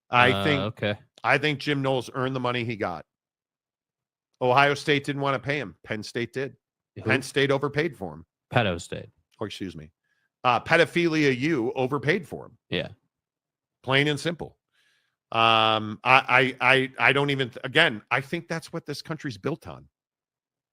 I think Jim Knowles earned the money he got. Ohio State didn't want to pay him. Penn State did. Penn State overpaid for him. Pedo State. Or excuse me. Pedophilia U overpaid for him. Yeah. Plain and simple. I don't even, again, I think that's what this country's built on.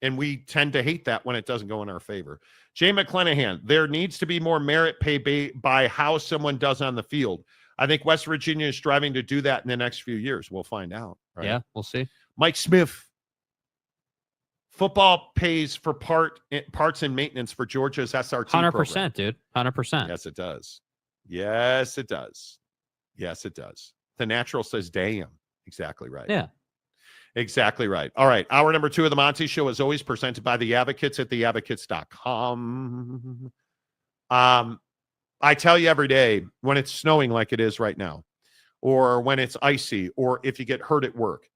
And we tend to hate that when it doesn't go in our favor. Jay McClanahan, there needs to be more merit pay by how someone does on the field. I think West Virginia is striving to do that in the next few years. We'll find out. Right? Yeah, we'll see. Mike Smith, football pays for parts and maintenance for Georgia's SRT 100%, program. dude. 100%. Yes, it does. Yes, it does. Yes, it does. The natural says, damn. Exactly right. Yeah. Exactly right. All right. Hour number 2 of the Monty Show is always presented by the Advocates at theadvocates.com. I tell you every day when it's snowing like it is right now, or when it's icy, or if you get hurt at work,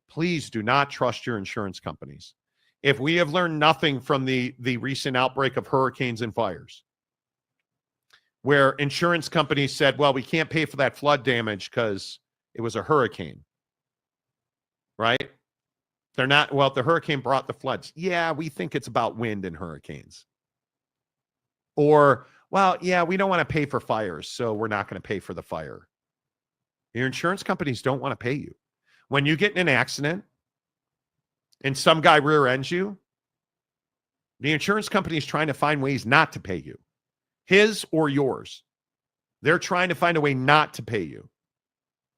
please do not trust your insurance companies. If we have learned nothing from the recent outbreak of hurricanes and fires, where insurance companies said, well, we can't pay for that flood damage because it was a hurricane. Right? They're not, well, the hurricane brought the floods. Yeah, we think it's about wind and hurricanes. Or, well, yeah, we don't want to pay for fires, so we're not going to pay for the fire. Your insurance companies don't want to pay you. When you get in an accident and some guy rear ends you, the insurance company is trying to find ways not to pay you. His or yours. They're trying to find a way not to pay you.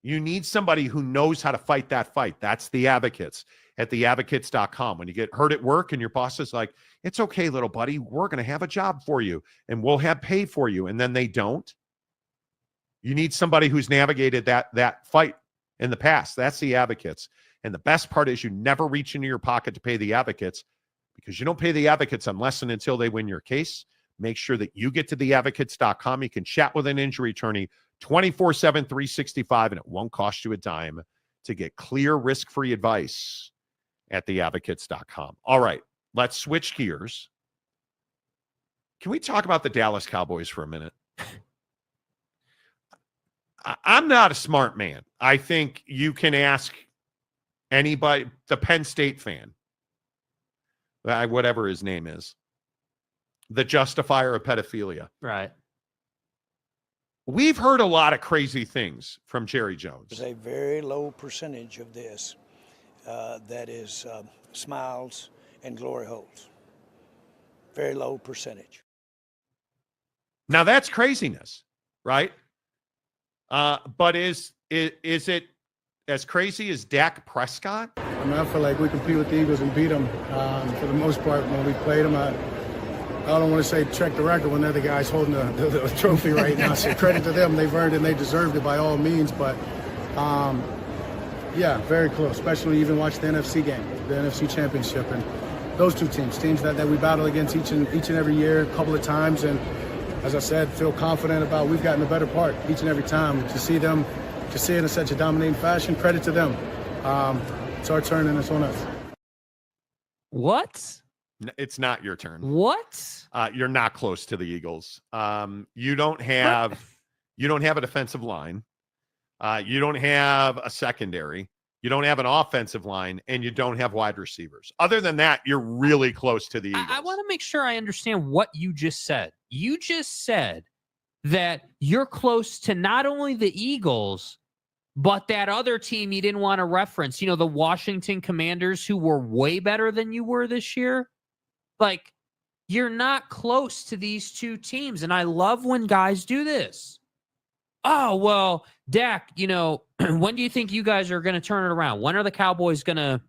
You need somebody who knows how to fight that fight. That's the Advocates at theadvocates.com. When you get hurt at work and your boss is like, it's okay, little buddy, we're going to have a job for you and we'll have pay for you. And then they don't. You need somebody who's navigated that fight in the past. That's the Advocates. And the best part is you never reach into your pocket to pay the Advocates because you don't pay the Advocates unless and until they win your case. Make sure that you get to theadvocates.com. You can chat with an injury attorney 24/7, 365, and it won't cost you a dime to get clear, risk-free advice at theadvocates.com. All right, let's switch gears Can we talk about the Dallas Cowboys for a minute? I'm not a smart man. I think you can ask anybody, the Penn State fan, whatever his name is, the justifier of pedophilia. Right. We've heard a lot of crazy things from Jerry Jones. There's a very low percentage of this that is smiles and glory holes. Very low percentage. Now that's craziness, right? But is it as crazy as Dak Prescott? I mean, I feel like we compete with the Eagles and beat them for the most part when we played them. I don't want to say check the record when they're the guys holding the trophy right now. So credit to them. They've earned it and they deserved it by all means. But, yeah, very close, especially even watch the NFC game, the NFC Championship. And those two teams that we battle against each and every year a couple of times. And as I said, feel confident about we've gotten a better part each and every time. To see them, to see it in such a dominating fashion, credit to them. It's our turn and it's on us. What? It's not your turn. What? You're not close to the Eagles. You don't have a defensive line. You don't have a secondary. You don't have an offensive line, and you don't have wide receivers. Other than that, you're really close to the Eagles. I want to make sure I understand what you just said. You just said that you're close to not only the Eagles, but that other team you didn't want to reference, the Washington Commanders, who were way better than you were this year. Like, you're not close to these two teams. And I love when guys do this. Oh, well, Dak, when do you think you guys are going to turn it around? When are the Cowboys going to,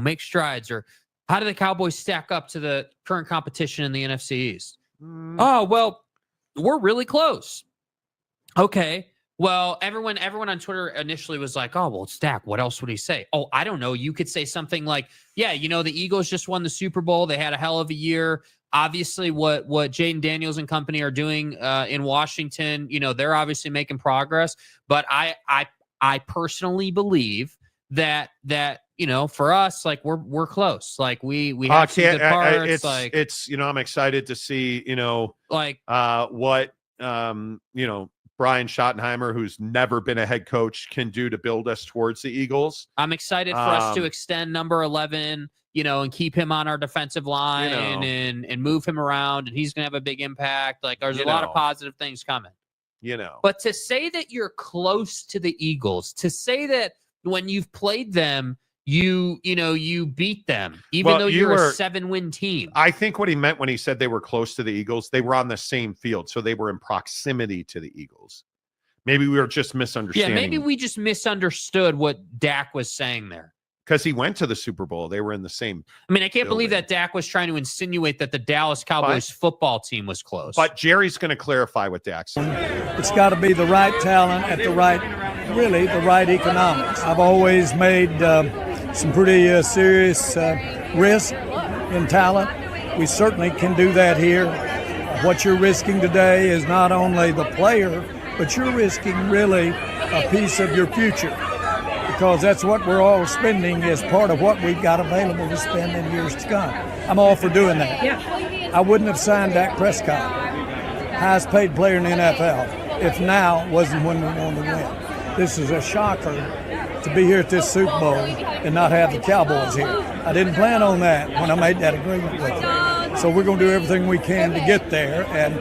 make strides? Or how do the Cowboys stack up to the current competition in the NFC East? Oh, well, we're really close. Okay. Well, everyone on Twitter initially was like, oh, well, it's Dak. What else would he say? Oh, I don't know. You could say something like, yeah, the Eagles just won the Super Bowl. They had a hell of a year. Obviously, what Jaden Daniels and company are doing in Washington, they're obviously making progress. But I personally believe that for us, like we're close. Like we have some good parts. It's I'm excited to see what Brian Schottenheimer, who's never been a head coach, can do to build us towards the Eagles. I'm excited for us to extend number 11, and keep him on our defensive line and move him around, and he's going to have a big impact. Like, there's a lot of positive things coming. But to say that you're close to the Eagles, to say that when you've played them, you beat them, even though you're a 7-win team. I think what he meant when he said they were close to the Eagles, they were on the same field, so they were in proximity to the Eagles. Maybe we were just misunderstanding. Yeah, maybe we just misunderstood what Dak was saying there. Because he went to the Super Bowl. They were in the same I can't believe that Dak was trying to insinuate that the Dallas Cowboys football team was close. But Jerry's going to clarify what Dak said. It's got to be the right talent at the right economics. I've always made some pretty serious risk in talent. We certainly can do that here. What you're risking today is not only the player, but you're risking really a piece of your future, because that's what we're all spending as part of what we've got available to spend in years to come. I'm all for doing that. Yeah. I wouldn't have signed Dak Prescott, highest paid player in the NFL, if now wasn't when we wanted to win. This is a shocker to be here at this Super Bowl and not have the Cowboys here. I didn't plan on that when I made that agreement with them. So we're going to do everything we can to get there, and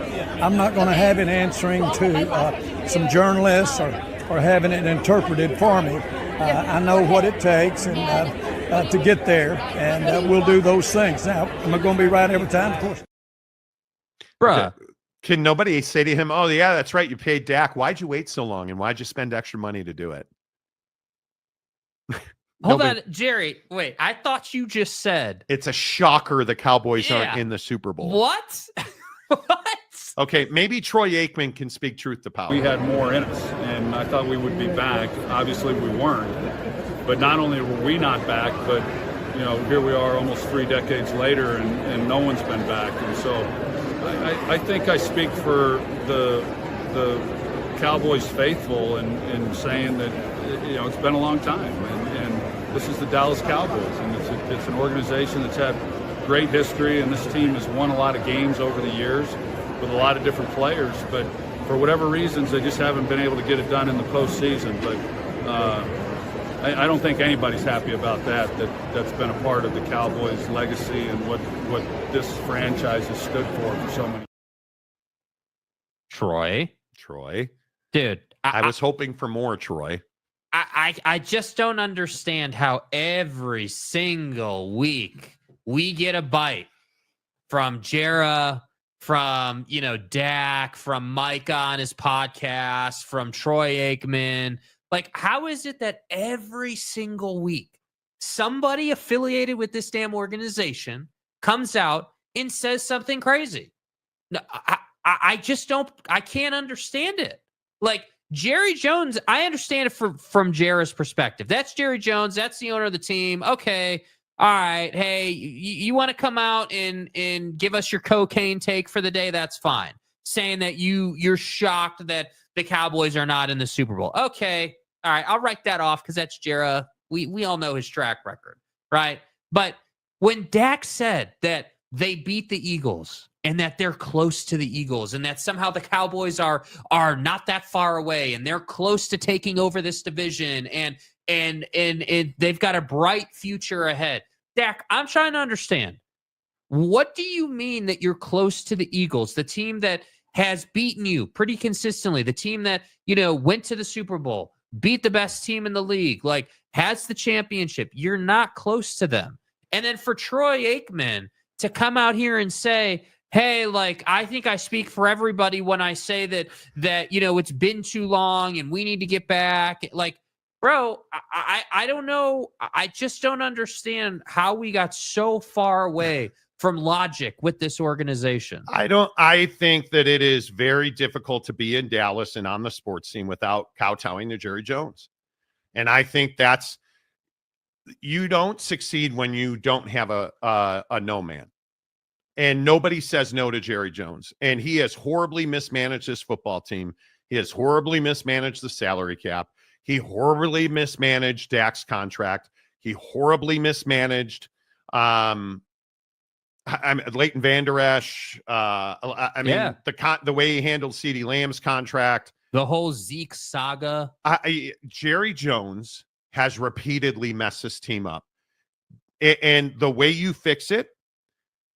I'm not going to have it answering to some journalists or having it interpreted for me. I know what it takes and to get there, and we'll do those things. Now, am I going to be right every time? Of course. Bruh. Can nobody say to him, oh, yeah, that's right, you paid Dak. Why'd you wait so long, and why'd you spend extra money to do it? Hold on, Jerry. Wait, I thought you just said it's a shocker the Cowboys aren't in the Super Bowl. What? What? Okay, maybe Troy Aikman can speak truth to power. We had more in us, and I thought we would be back. Obviously, we weren't. But not only were we not back, but here we are almost 3 decades later, and no one's been back. And so, I think I speak for the Cowboys faithful in saying that it's been a long time, and this is the Dallas Cowboys, and it's an organization that's had great history, and this team has won a lot of games over the years with a lot of different players. But for whatever reasons, they just haven't been able to get it done in the postseason. But I don't think anybody's happy about that. That's been a part of the Cowboys' legacy and what this franchise has stood for so many. Troy, dude, I was hoping for more, Troy. I just don't understand how every single week we get a bite from Jera, from, Dak, from Micah on his podcast, from Troy Aikman. Like, how is it that every single week somebody affiliated with this damn organization comes out and says something crazy? No, I just don't, I can't understand it. Like, Jerry Jones, I understand it from Jera's perspective. That's Jerry Jones. That's the owner of the team. Okay. All right. Hey, you want to come out and give us your cocaine take for the day? That's fine. Saying that you're shocked that the Cowboys are not in the Super Bowl. Okay. All right. I'll write that off because that's Jera. We all know his track record, right? But when Dak said that they beat the Eagles and that they're close to the Eagles and that somehow the Cowboys are not that far away and they're close to taking over this division and they've got a bright future ahead. Dak, I'm trying to understand. What do you mean that you're close to the Eagles, the team that has beaten you pretty consistently, the team that, went to the Super Bowl, beat the best team in the league, like has the championship? You're not close to them. And then for Troy Aikman to come out here and say, hey, like, I think I speak for everybody when I say that, it's been too long and we need to get back. Like, bro, I don't know. I just don't understand how we got so far away from logic with this organization. I think that it is very difficult to be in Dallas and on the sports scene without kowtowing to Jerry Jones. And I think you don't succeed when you don't have a no man. And nobody says no to Jerry Jones. And he has horribly mismanaged this football team. He has horribly mismanaged the salary cap. He horribly mismanaged Dak's contract. He horribly mismanaged Leighton Vander Esch. The way he handled CeeDee Lamb's contract. The whole Zeke saga. Jerry Jones has repeatedly messed this team up. And the way you fix it,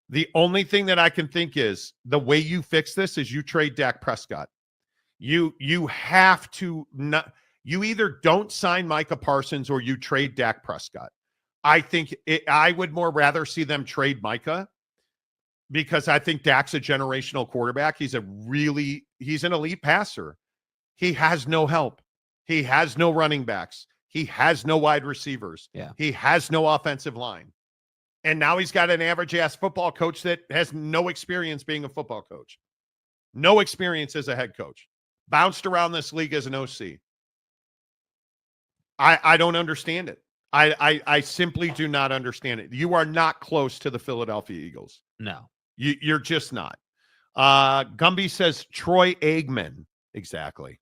the only thing that I can think is the way you fix this is you trade Dak Prescott. You have to not. You either don't sign Micah Parsons or you trade Dak Prescott. I would more rather see them trade Micah because I think Dak's a generational quarterback. He's an elite passer. He has no help. He has no running backs. He has no wide receivers. Yeah. He has no offensive line. And now he's got an average-ass football coach that has no experience being a football coach. No experience as a head coach. Bounced around this league as an OC. I don't understand it. I simply do not understand it. You are not close to the Philadelphia Eagles. No. You're just not. Gumby says Troy Aikman. Exactly.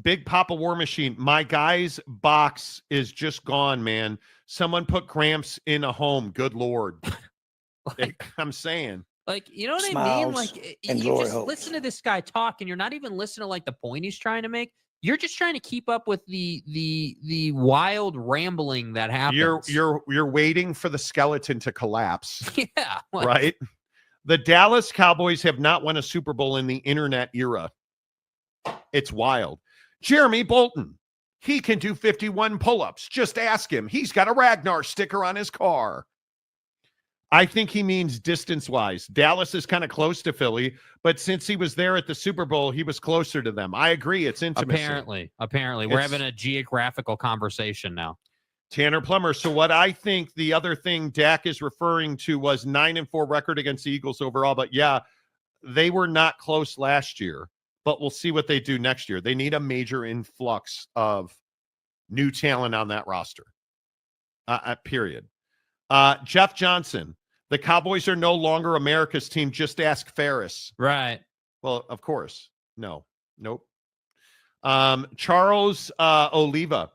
Big Papa War Machine. My guy's box is just gone, man. Someone put Gramps in a home. Good Lord. I'm saying. Like, you know what Smiles I mean? Like, and you just hopes. listen to this guy talk and you're not even listening to like the point he's trying to make. You're just trying to keep up with the wild rambling that happens. You're waiting for the skeleton to collapse. Yeah. Right? The Dallas Cowboys have not won a Super Bowl in the internet era. It's wild. Jeremy Bolton. He can do 51 pull-ups. Just ask him. He's got a Ragnar sticker on his car. I think he means distance-wise. Dallas is kind of close to Philly, but since he was there at the Super Bowl, he was closer to them. I agree. It's intimacy. Apparently. We're having a geographical conversation now. Tanner Plummer. So what I think the other thing Dak is referring to was 9-4 record against the Eagles overall. But yeah, they were not close last year, but we'll see what they do next year. They need a major influx of new talent on that roster. Period. Jeff Johnson, the Cowboys are no longer America's team. Just ask Ferris. Right. Well, of course. No. Nope. Charles Oliva,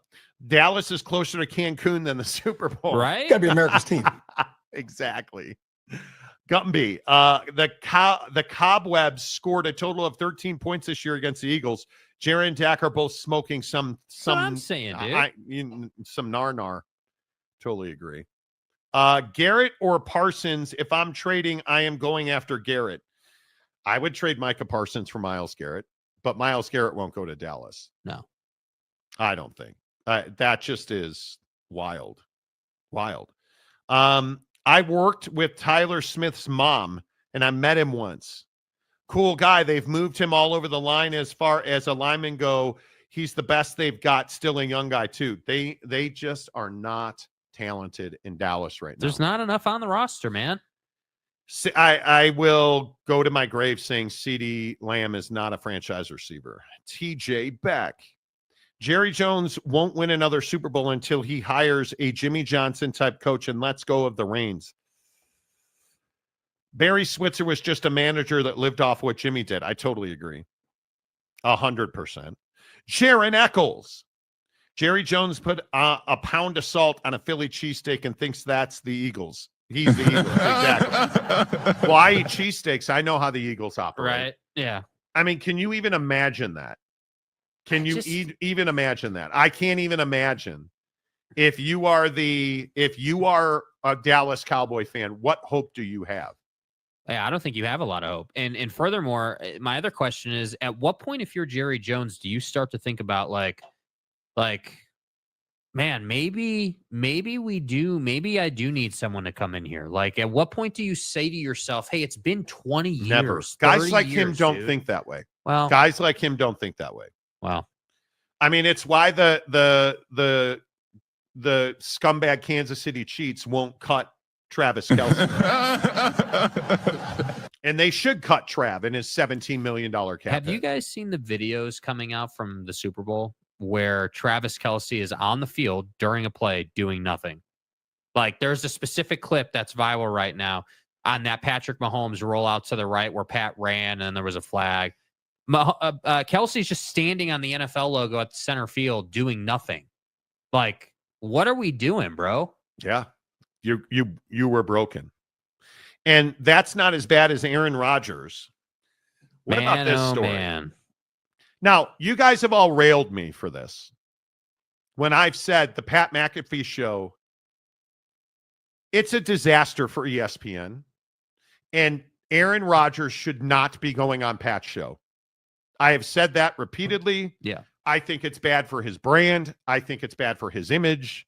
Dallas is closer to Cancun than the Super Bowl. Right? Got to be America's team. Exactly. Gumby, the Cobwebs scored a total of 13 points this year against the Eagles. Jared and Dak are both smoking some I'm saying, dude. Some nar. Totally agree. Garrett or Parsons? If I'm trading, I am going after Garrett. I would trade Micah Parsons for Myles Garrett, but Myles Garrett won't go to Dallas. No, I don't think. That just is wild. I worked with Tyler Smith's mom, and I met him once. Cool guy. They've moved him all over the line as far as a lineman go. He's the best they've got. Still a young guy, too. They just are not talented in Dallas right now. There's not enough on the roster, man. I will go to my grave saying CeeDee Lamb is not a franchise receiver. TJ Beck. Jerry Jones won't win another Super Bowl until he hires a Jimmy Johnson type coach and lets go of the reins. Barry Switzer was just a manager that lived off what Jimmy did. I totally agree. 100%. Jaron Eccles. Jerry Jones put a pound of salt on a Philly cheesesteak and thinks that's the Eagles. He's the Eagles. Exactly. Well, I eat cheesesteaks. I know how the Eagles operate. Right. Yeah. I mean, can you even imagine that? Can you even imagine that? I can't even imagine. If you are a Dallas Cowboy fan, what hope do you have? Yeah, I don't think you have a lot of hope. And furthermore, my other question is, at what point, if you're Jerry Jones, do you start to think about like, man, maybe I do need someone to come in here. Like, at what point do you say to yourself, hey, it's been 20 years. Never. Guys like him don't think that way. Well, guys like him don't think that way. Wow. I mean, it's why the scumbag Kansas City Chiefs won't cut Travis Kelce. And they should cut Trav in his $17 million cap. Have you guys seen the videos coming out from the Super Bowl where Travis Kelce is on the field during a play doing nothing? Like, there's a specific clip that's viral right now on that Patrick Mahomes rollout to the right where Pat ran and there was a flag. Kelce's just standing on the NFL logo at the center field doing nothing. Like, what are we doing, bro? Yeah. You were broken. And that's not as bad as Aaron Rodgers. What about this story? Man. Now, you guys have all railed me for this. When I've said the Pat McAfee show, it's a disaster for ESPN. And Aaron Rodgers should not be going on Pat's show. I have said that repeatedly. Yeah. I think it's bad for his brand. I think it's bad for his image.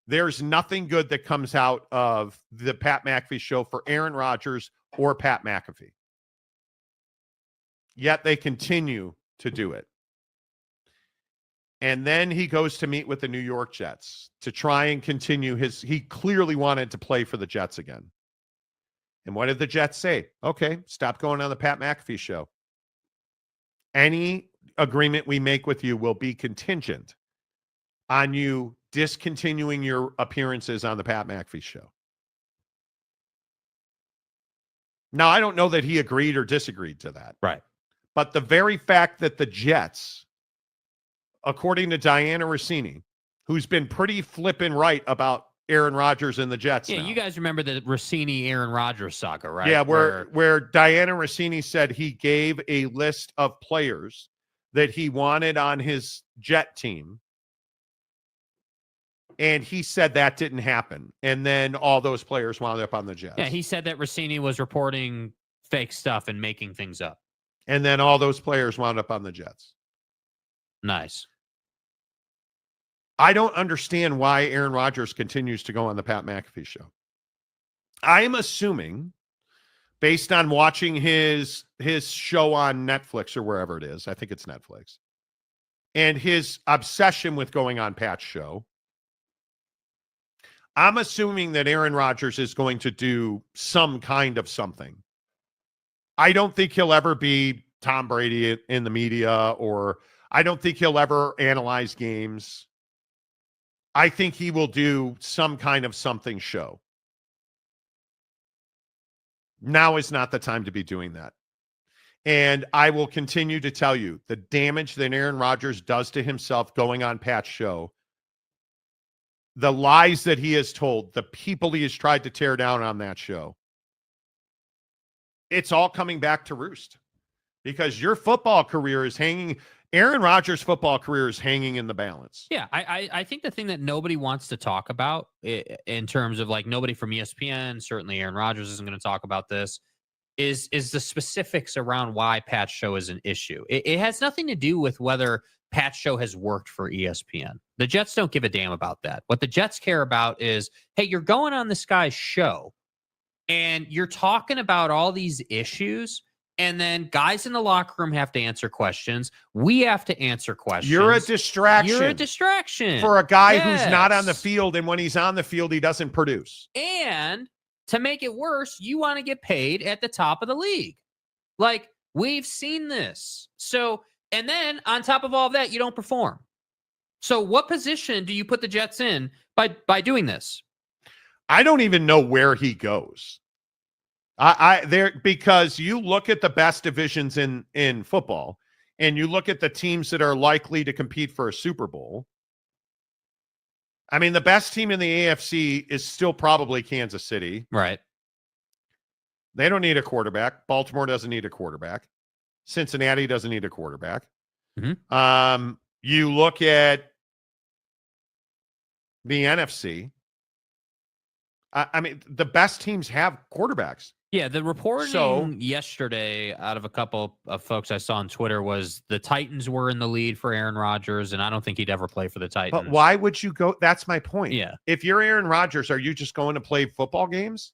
There's nothing good that comes out of the Pat McAfee show for Aaron Rodgers or Pat McAfee. Yet they continue to do it. And then he goes to meet with the New York Jets to try and continue he clearly wanted to play for the Jets again. And what did the Jets say? Okay, stop going on the Pat McAfee show. Any agreement we make with you will be contingent on you discontinuing your appearances on the Pat McAfee show. Now, I don't know that he agreed or disagreed to that. Right. But the very fact that the Jets, according to Diana Rossini, who's been pretty flippin' right about Aaron Rodgers and the Jets. Yeah, now. you guys remember the Rossini-Aaron Rodgers saga, right? Yeah, where Diana Rossini said he gave a list of players that he wanted on his Jet team. And he said that didn't happen. And then all those players wound up on the Jets. Yeah, he said that Rossini was reporting fake stuff and making things up. And then all those players wound up on the Jets. Nice. I don't understand why Aaron Rodgers continues to go on the Pat McAfee show. I'm assuming, based on watching his show on Netflix or wherever it is, I think it's Netflix, and his obsession with going on Pat's show, I'm assuming that Aaron Rodgers is going to do some kind of something. I don't think he'll ever be Tom Brady in the media, or I don't think he'll ever analyze games. I think he will do some kind of something show. Now is not the time to be doing that. And I will continue to tell you the damage that Aaron Rodgers does to himself going on Pat's show the lies that he has told, the people he has tried to tear down on that show, it's all coming back to roost because your football career is hanging. Aaron Rodgers' football career is hanging in the balance. Yeah, I think the thing that nobody wants to talk about in terms of like nobody from ESPN, certainly Aaron Rodgers isn't going to talk about this, is the specifics around why Pat's show is an issue. It has nothing to do with whether Pat's show has worked for ESPN. The Jets don't give a damn about that. What the Jets care about is, hey, you're going on this guy's show and you're talking about all these issues. And then guys in the locker room have to answer questions. We have to answer questions. You're a distraction. You're a distraction. For a guy who's not on the field, and when he's on the field, he doesn't produce. And to make it worse, you want to get paid at the top of the league. Like, we've seen this. So, and then on top of all of that, you don't perform. So what position do you put the Jets in by doing this? I don't even know where he goes. Because you look at the best divisions in football and you look at the teams that are likely to compete for a Super Bowl. I mean, the best team in the AFC is still probably Kansas City. Right. They don't need a quarterback. Baltimore doesn't need a quarterback. Cincinnati doesn't need a quarterback. Mm-hmm. You look at the NFC. I mean, the best teams have quarterbacks. Yeah, the reporting yesterday out of a couple of folks I saw on Twitter was the Titans were in the lead for Aaron Rodgers, and I don't think he'd ever play for the Titans. But why would you go? That's my point. Yeah. If you're Aaron Rodgers, are you just going to play football games?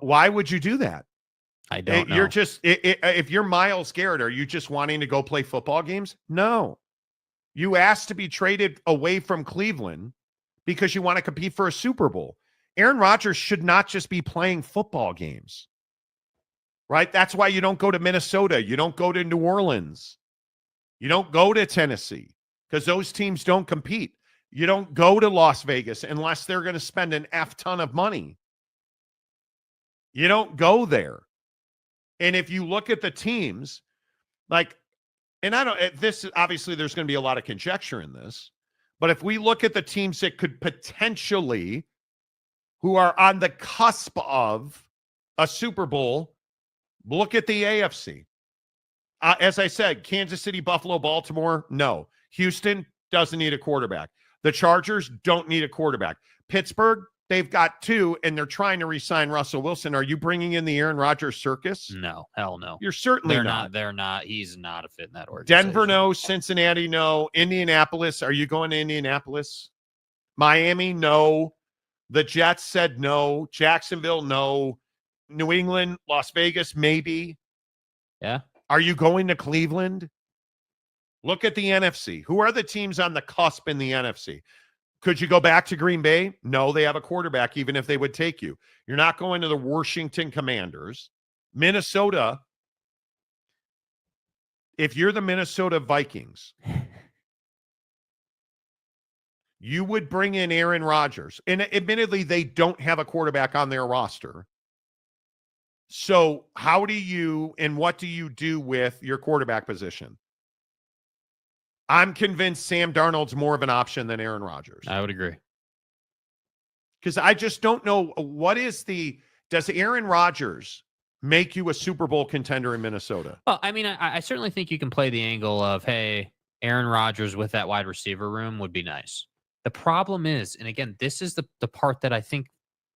Why would you do that? I don't know. You're just, if you're Myles Garrett, are you just wanting to go play football games? No. You asked to be traded away from Cleveland because you want to compete for a Super Bowl. Aaron Rodgers should not just be playing football games, right? That's why you don't go to Minnesota. You don't go to New Orleans. You don't go to Tennessee because those teams don't compete. You don't go to Las Vegas unless they're going to spend an F ton of money. You don't go there. And if you look at the teams, like, and I don't, this obviously there's going to be a lot of conjecture in this, but if we look at the teams that could potentially, who are on the cusp of a Super Bowl, look at the AFC. As I said, Kansas City, Buffalo, Baltimore, no. Houston doesn't need a quarterback. The Chargers don't need a quarterback. Pittsburgh, they've got two, and they're trying to re-sign Russell Wilson. Are you bringing in the Aaron Rodgers circus? No, hell no. You're certainly not. They're not. He's not a fit in that organization. Denver, no. Cincinnati, no. Indianapolis, are you going to Indianapolis? Miami, no. The Jets said no. Jacksonville, no. New England, Las Vegas, maybe. Yeah. Are you going to Cleveland? Look at the NFC. Who are the teams on the cusp in the NFC? Could you go back to Green Bay? No, they have a quarterback, even if they would take you. You're not going to the Washington Commanders. Minnesota, if you're the Minnesota Vikings, you would bring in Aaron Rodgers. And admittedly, they don't have a quarterback on their roster. So how do you and what do you do with your quarterback position? I'm convinced Sam Darnold's more of an option than Aaron Rodgers. I would agree. Because I just don't know does Aaron Rodgers make you a Super Bowl contender in Minnesota? Well, I mean, I certainly think you can play the angle of, hey, Aaron Rodgers with that wide receiver room would be nice. The problem is, and again, this is the part that I think,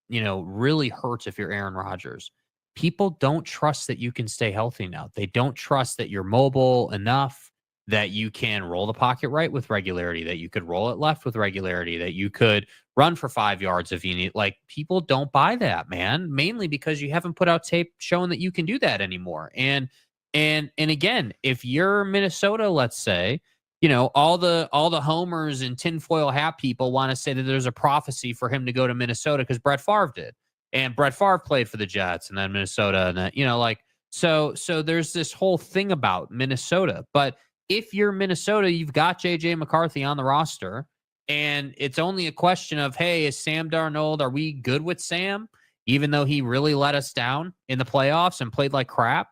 really hurts if you're Aaron Rodgers. People don't trust that you can stay healthy now. They don't trust that you're mobile enough, that you can roll the pocket right with regularity, that you could roll it left with regularity, that you could run for 5 yards if you need. Like, people don't buy that, man, mainly because you haven't put out tape showing that you can do that anymore. And again, if you're Minnesota, let's say, all the homers and tinfoil hat people want to say that there's a prophecy for him to go to Minnesota because Brett Favre did. And Brett Favre played for the Jets and then Minnesota. And then, so there's this whole thing about Minnesota. But if you're Minnesota, you've got J.J. McCarthy on the roster, and it's only a question of, hey, is Sam Darnold, are we good with Sam, even though he really let us down in the playoffs and played like crap?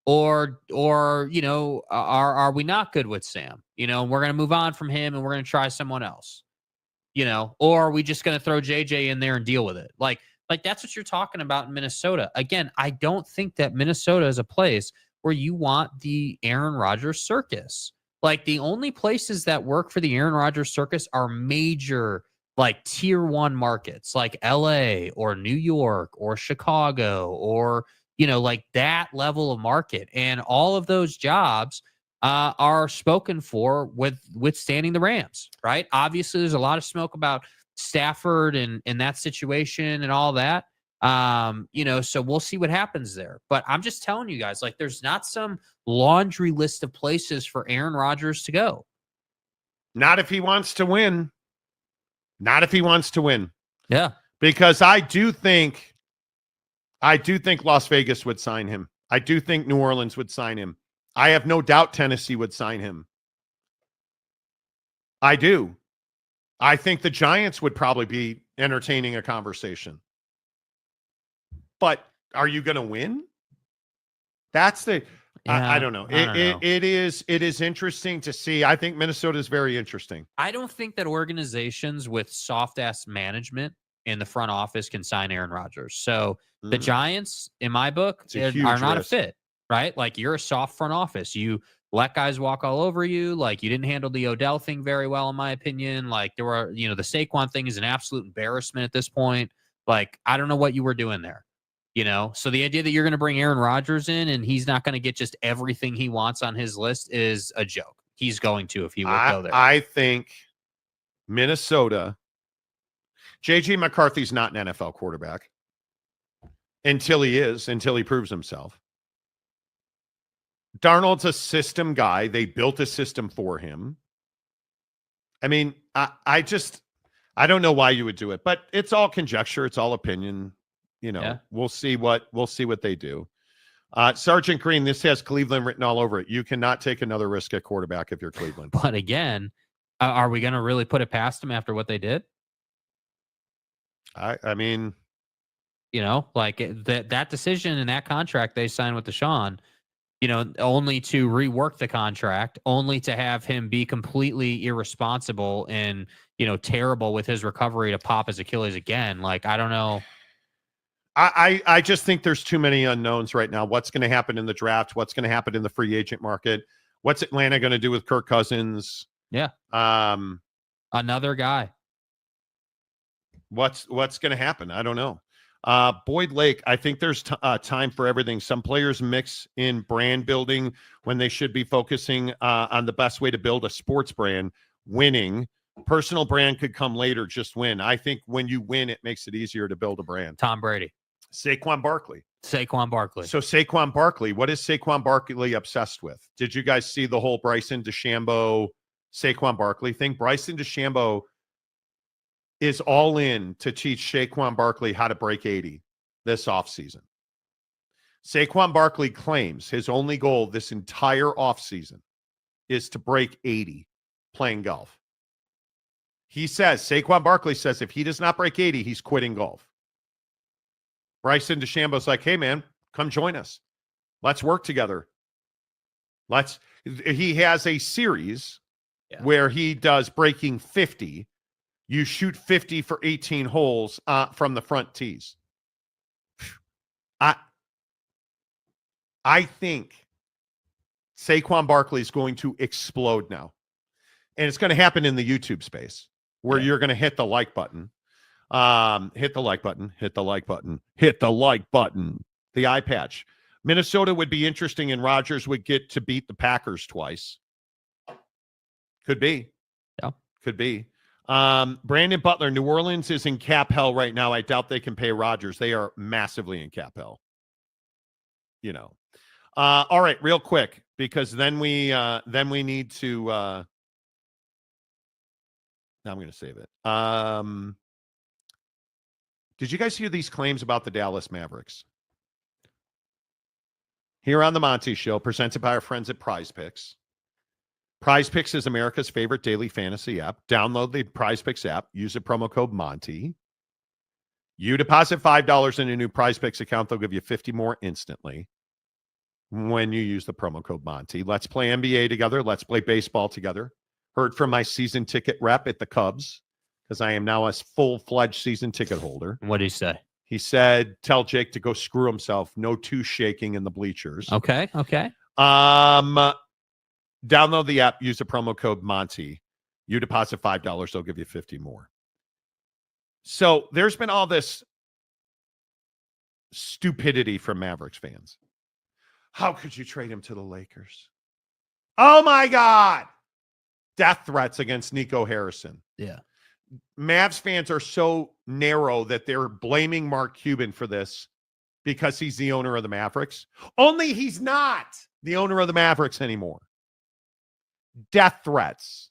Or are we not good with Sam? And we're going to move on from him and we're going to try someone else. or are we just going to throw JJ in there and deal with it? Like that's what you're talking about in Minnesota. Again, I don't think that Minnesota is a place where you want the Aaron Rodgers circus. Like the only places that work for the Aaron Rodgers circus are major, like tier 1 markets, like LA or New York or Chicago or, like that level of market. And all of those jobs are spoken for with withstanding the Rams, right? Obviously, there's a lot of smoke about Stafford and that situation and all that. So we'll see what happens there. But I'm just telling you guys, like, there's not some laundry list of places for Aaron Rodgers to go. Not if he wants to win. Not if he wants to win. Yeah. Because I do think Las Vegas would sign him. I do think New Orleans would sign him. I have no doubt Tennessee would sign him. I do. I think the Giants would probably be entertaining a conversation. But are you going to win? That's the I don't know. It is interesting to see. I think Minnesota is very interesting. I don't think that organizations with soft ass management in the front office can sign Aaron Rodgers. So the Giants, in my book, are not a fit, right? Like, you're a soft front office. You let guys walk all over you. Like, you didn't handle the Odell thing very well, in my opinion. Like, there were, the Saquon thing is an absolute embarrassment at this point. Like, I don't know what you were doing there. So the idea that you're going to bring Aaron Rodgers in and he's not going to get just everything he wants on his list is a joke. He's going to, if he would go there. I think Minnesota, J.J. McCarthy's not an NFL quarterback until he proves himself. Darnold's a system guy. They built a system for him. I mean, I don't know why you would do it, but it's all conjecture. It's all opinion. We'll see what they do. Sergeant Green, this has Cleveland written all over it. You cannot take another risk at quarterback if you're Cleveland. But again, are we going to really put it past them after what they did? I mean, like that decision and that contract they signed with Deshaun, only to rework the contract, only to have him be completely irresponsible and, terrible with his recovery to pop his Achilles again. Like, I don't know. I just think there's too many unknowns right now. What's going to happen in the draft? What's going to happen in the free agent market? What's Atlanta going to do with Kirk Cousins? Yeah. Another guy. What's going to happen? I don't know. Boyd Lake, I think there's time for everything. Some players mix in brand building when they should be focusing on the best way to build a sports brand, winning. Personal brand could come later, just win. I think when you win, it makes it easier to build a brand. Tom Brady. Saquon Barkley. So Saquon Barkley, what is Saquon Barkley obsessed with? Did you guys see the whole Bryson DeChambeau, Saquon Barkley thing? Bryson DeChambeau is all in to teach Saquon Barkley how to break 80 this offseason. Saquon Barkley claims his only goal this entire offseason is to break 80 playing golf. Saquon Barkley says if he does not break 80, he's quitting golf. Bryson DeChambeau's like, hey, man, come join us. Let's work together. He has a series where he does breaking 50. You shoot 50 for 18 holes from the front tees. I think Saquon Barkley is going to explode now. And it's going to happen in the YouTube space where you're going to hit the like button. Hit the like button. The eye patch. Minnesota would be interesting, and Rodgers would get to beat the Packers twice. Could be. Yeah. Could be. Brandon Butler, New Orleans is in cap hell right now. I doubt they can pay Rodgers. They are massively in cap hell. All right, real quick, because then we need to now I'm going to save it. Did you guys hear these claims about the Dallas Mavericks? Here on the Monty Show, presented by our friends at Prize Picks. Prize Picks is America's favorite daily fantasy app. Download the Prize Picks app. Use the promo code Monty. You deposit $5 in a new Prize Picks account, they'll give you 50 more instantly when you use the promo code Monty. Let's play NBA together. Let's play baseball together. Heard from my season ticket rep at the Cubs. because I am now a full-fledged season ticket holder. What did he say? He said, tell Jake to go screw himself. No two shaking in the bleachers. Okay. Download the app. Use the promo code Monty. You deposit $5, they'll give you 50 more. So there's been all this stupidity from Mavericks fans. How could you trade him to the Lakers? Oh, my God. Death threats against Nico Harrison. Yeah. Mavs fans are so narrow that they're blaming Mark Cuban for this because he's the owner of the Mavericks. Only he's not the owner of the Mavericks anymore. Death threats.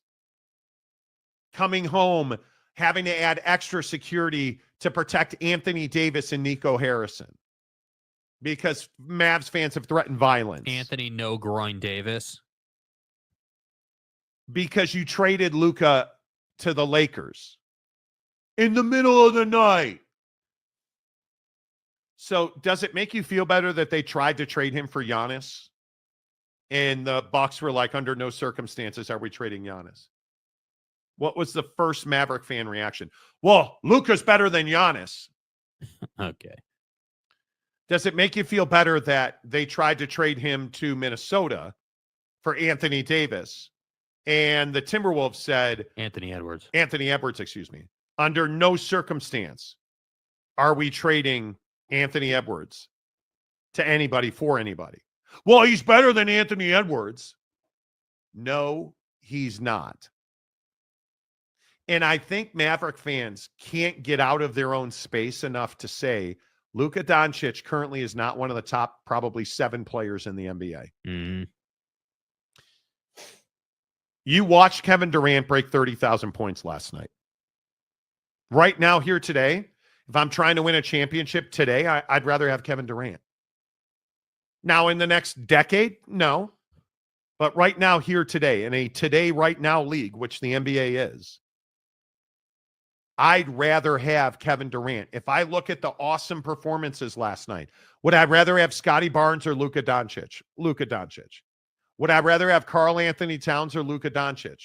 Coming home, having to add extra security to protect Anthony Davis and Nico Harrison because Mavs fans have threatened violence. Anthony No Groin Davis. Because you traded Luka to the Lakers in the middle of the night. So does it make you feel better that they tried to trade him for Giannis? And the Bucks were like, under no circumstances are we trading Giannis. What was the first Maverick fan reaction? Well, Luka's better than Giannis. Okay. Does it make you feel better that they tried to trade him to Minnesota for Anthony Davis? And the Timberwolves said... Anthony Edwards, excuse me. Under no circumstance are we trading Anthony Edwards to anybody for anybody. Well, he's better than Anthony Edwards. No, he's not. And I think Maverick fans can't get out of their own space enough to say Luka Doncic currently is not one of the top probably 7 players in the NBA. Mm-hmm. You watched Kevin Durant break 30,000 points last night. Right now, here today, if I'm trying to win a championship today, I'd rather have Kevin Durant. Now, in the next decade, no. But right now, here today, in a today, right now league, which the NBA is, I'd rather have Kevin Durant. If I look at the awesome performances last night, would I rather have Scotty Barnes or Luka Doncic? Luka Doncic. Would I rather have Karl Anthony Towns or Luka Doncic?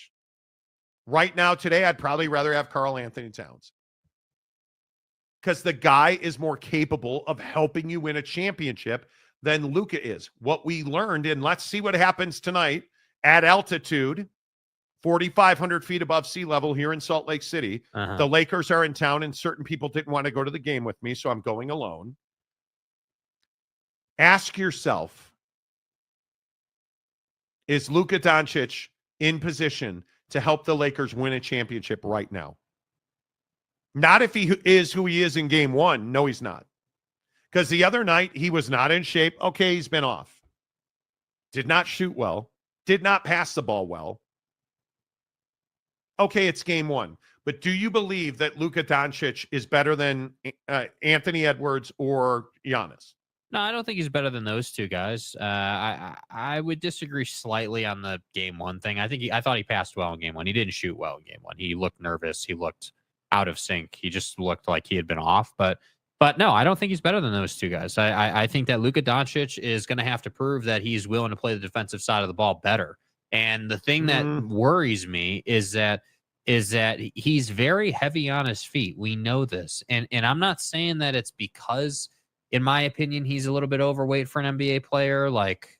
Right now, today, I'd probably rather have Karl Anthony Towns. Because the guy is more capable of helping you win a championship than Luka is. What we learned, and let's see what happens tonight at altitude, 4,500 feet above sea level here in Salt Lake City. The Lakers are in town, and certain people didn't want to go to the game with me, so I'm going alone. Ask yourself, is Luka Doncic in position to help the Lakers win a championship right now? Not if he is who he is in game 1. No, he's not. Because the other night, he was not in shape. Okay, he's been off. Did not shoot well. Did not pass the ball well. Okay, it's game 1. But do you believe that Luka Doncic is better than Anthony Edwards or Giannis? No, I don't think he's better than those two guys. I would disagree slightly on the game 1 thing. I thought he passed well in game 1. He didn't shoot well in game 1. He looked nervous. He looked out of sync. He just looked like he had been off. But no, I don't think he's better than those two guys. I think that Luka Doncic is going to have to prove that he's willing to play the defensive side of the ball better. And the thing that worries me is that he's very heavy on his feet. We know this. And I'm not saying that it's because, in my opinion, he's a little bit overweight for an NBA player. Like,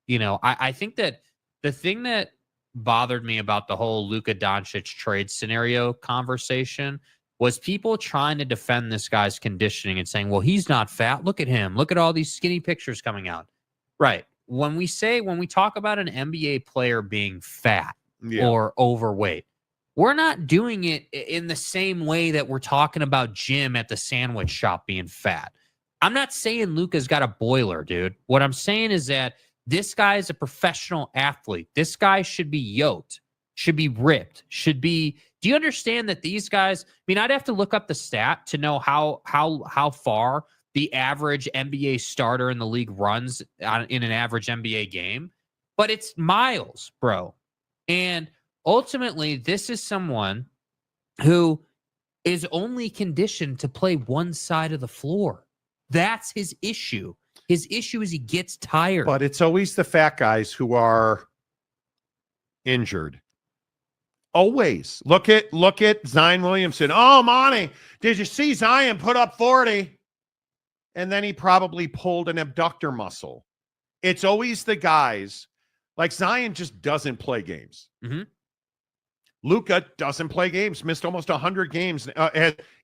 you know, I think that the thing that bothered me about the whole Luka Doncic trade scenario conversation was people trying to defend this guy's conditioning and saying, well, he's not fat. Look at him. Look at all these skinny pictures coming out. Right. When we talk about an NBA player being fat or overweight, we're not doing it in the same way that we're talking about Jim at the sandwich shop being fat. I'm not saying Luka's got a boiler, dude. What I'm saying is that this guy is a professional athlete. This guy should be yoked, should be ripped, should be. Do you understand that these guys? I mean, I'd have to look up the stat to know how far the average NBA starter in the league runs in an average NBA game, but it's miles, bro. And ultimately, this is someone who is only conditioned to play one side of the floor. That's his issue. His issue is he gets tired. But it's always the fat guys who are injured. Always. Look at Zion Williamson. Oh, Monty, did you see Zion put up 40? And then he probably pulled an abductor muscle. It's always the guys. Like Zion just doesn't play games. Mm-hmm. Luka doesn't play games. Missed almost 100 games.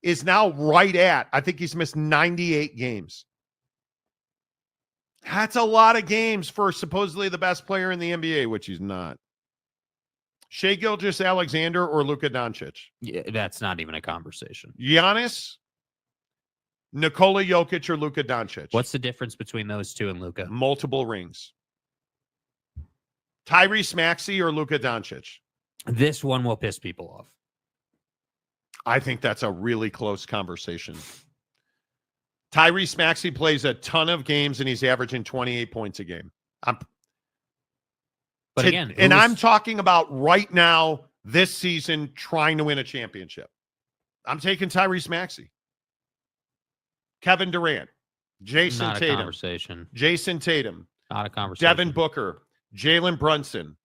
Is now right at, I think he's missed 98 games. That's a lot of games for supposedly the best player in the NBA, which he's not. Shai Gilgeous-Alexander or Luka Doncic? Yeah, that's not even a conversation. Giannis, Nikola Jokic, or Luka Doncic? What's the difference between those two and Luka? Multiple rings. Tyrese Maxey or Luka Doncic? This one will piss people off. I think that's a really close conversation. Tyrese Maxey plays a ton of games, and he's averaging 28 points a game. I'm talking about right now, this season, trying to win a championship. I'm taking Tyrese Maxey. Kevin Durant, Jason Tatum. Conversation. Jason Tatum. Not a conversation. Devin Booker, Jalen Brunson.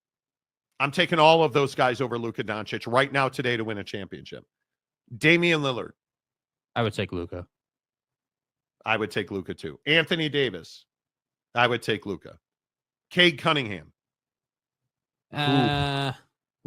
I'm taking all of those guys over Luka Doncic right now today to win a championship. Damian Lillard. I would take Luka. I would take Luka too. Anthony Davis. I would take Luka. Cade Cunningham.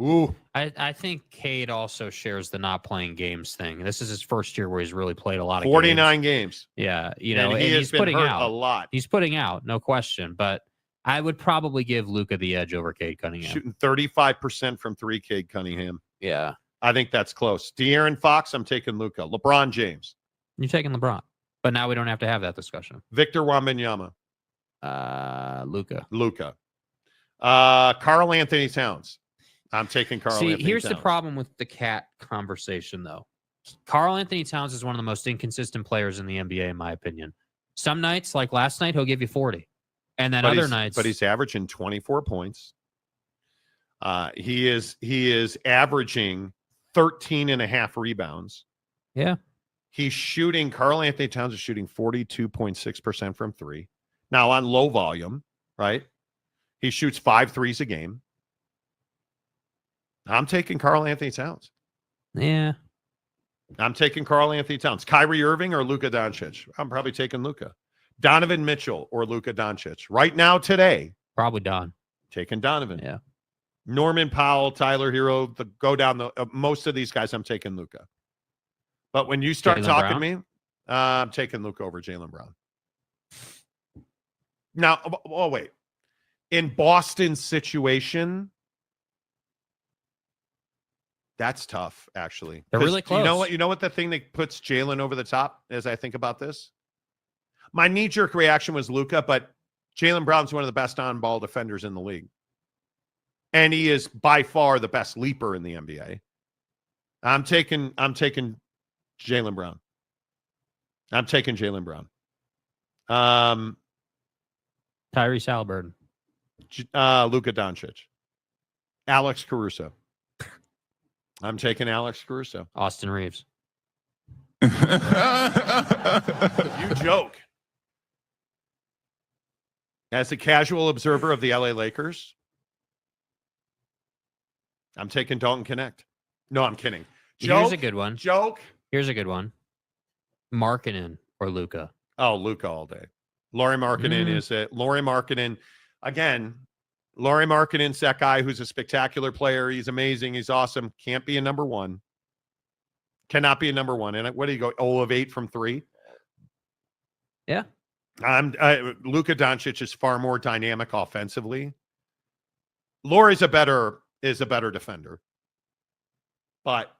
Ooh. I think Cade also shares the not playing games thing. This is his first year where he's really played a lot of 49 games. Yeah, and he's been putting out a lot. He's putting out, no question. But I would probably give Luka the edge over Cade Cunningham. Shooting 35% from three, Cade Cunningham. Yeah. I think that's close. De'Aaron Fox, I'm taking Luka. LeBron James. You're taking LeBron. But now we don't have to have that discussion. Victor Wembanyama. Luka. Karl Anthony Towns. I'm taking Karl Anthony Towns. Here's the problem with the cat conversation, though. Karl Anthony Towns is one of the most inconsistent players in the NBA, in my opinion. Some nights, like last night, he'll give you 40. And then other nights. But he's averaging 24 points. He is averaging 13 and a half rebounds. Yeah. Karl Anthony Towns is shooting 42.6% from three. Now on low volume, right? He shoots 5 threes a game. I'm taking Karl Anthony Towns. Yeah. I'm taking Karl Anthony Towns. Kyrie Irving or Luka Doncic? I'm probably taking Luka. Donovan Mitchell or Luka Doncic? Right now, today. Probably Don. Taking Donovan. Yeah. Norman Powell, Tyler Hero, go down most of these guys, I'm taking Luka. But when you start talking to me, I'm taking Luka over Jaylen Brown. Now, wait. In Boston's situation, that's tough, actually. They're really close. You know what the thing that puts Jaylen over the top as I think about this? My knee-jerk reaction was Luka, but Jaylen Brown's one of the best on-ball defenders in the league. And he is by far the best leaper in the NBA. I'm taking Jaylen Brown. I'm taking Jaylen Brown. Tyrese Halliburton. Luka Doncic. Alex Caruso. I'm taking Alex Caruso. Austin Reeves. You joke. As a casual observer of the LA Lakers, I'm taking Dalton Connect. No, I'm kidding. Here's a good one. Joke. Here's a good one. Markkanen or Luka? Oh, Luka all day. Lauri Markkanen is it. Lauri Markkanen, again, Lauri Markkanen's that guy who's a spectacular player. He's amazing. He's awesome. Can't be a number one. Cannot be a number one. And what do you go? 0 of 8 from 3? Yeah. Luka Doncic is far more dynamic offensively. Lauri's a better defender. But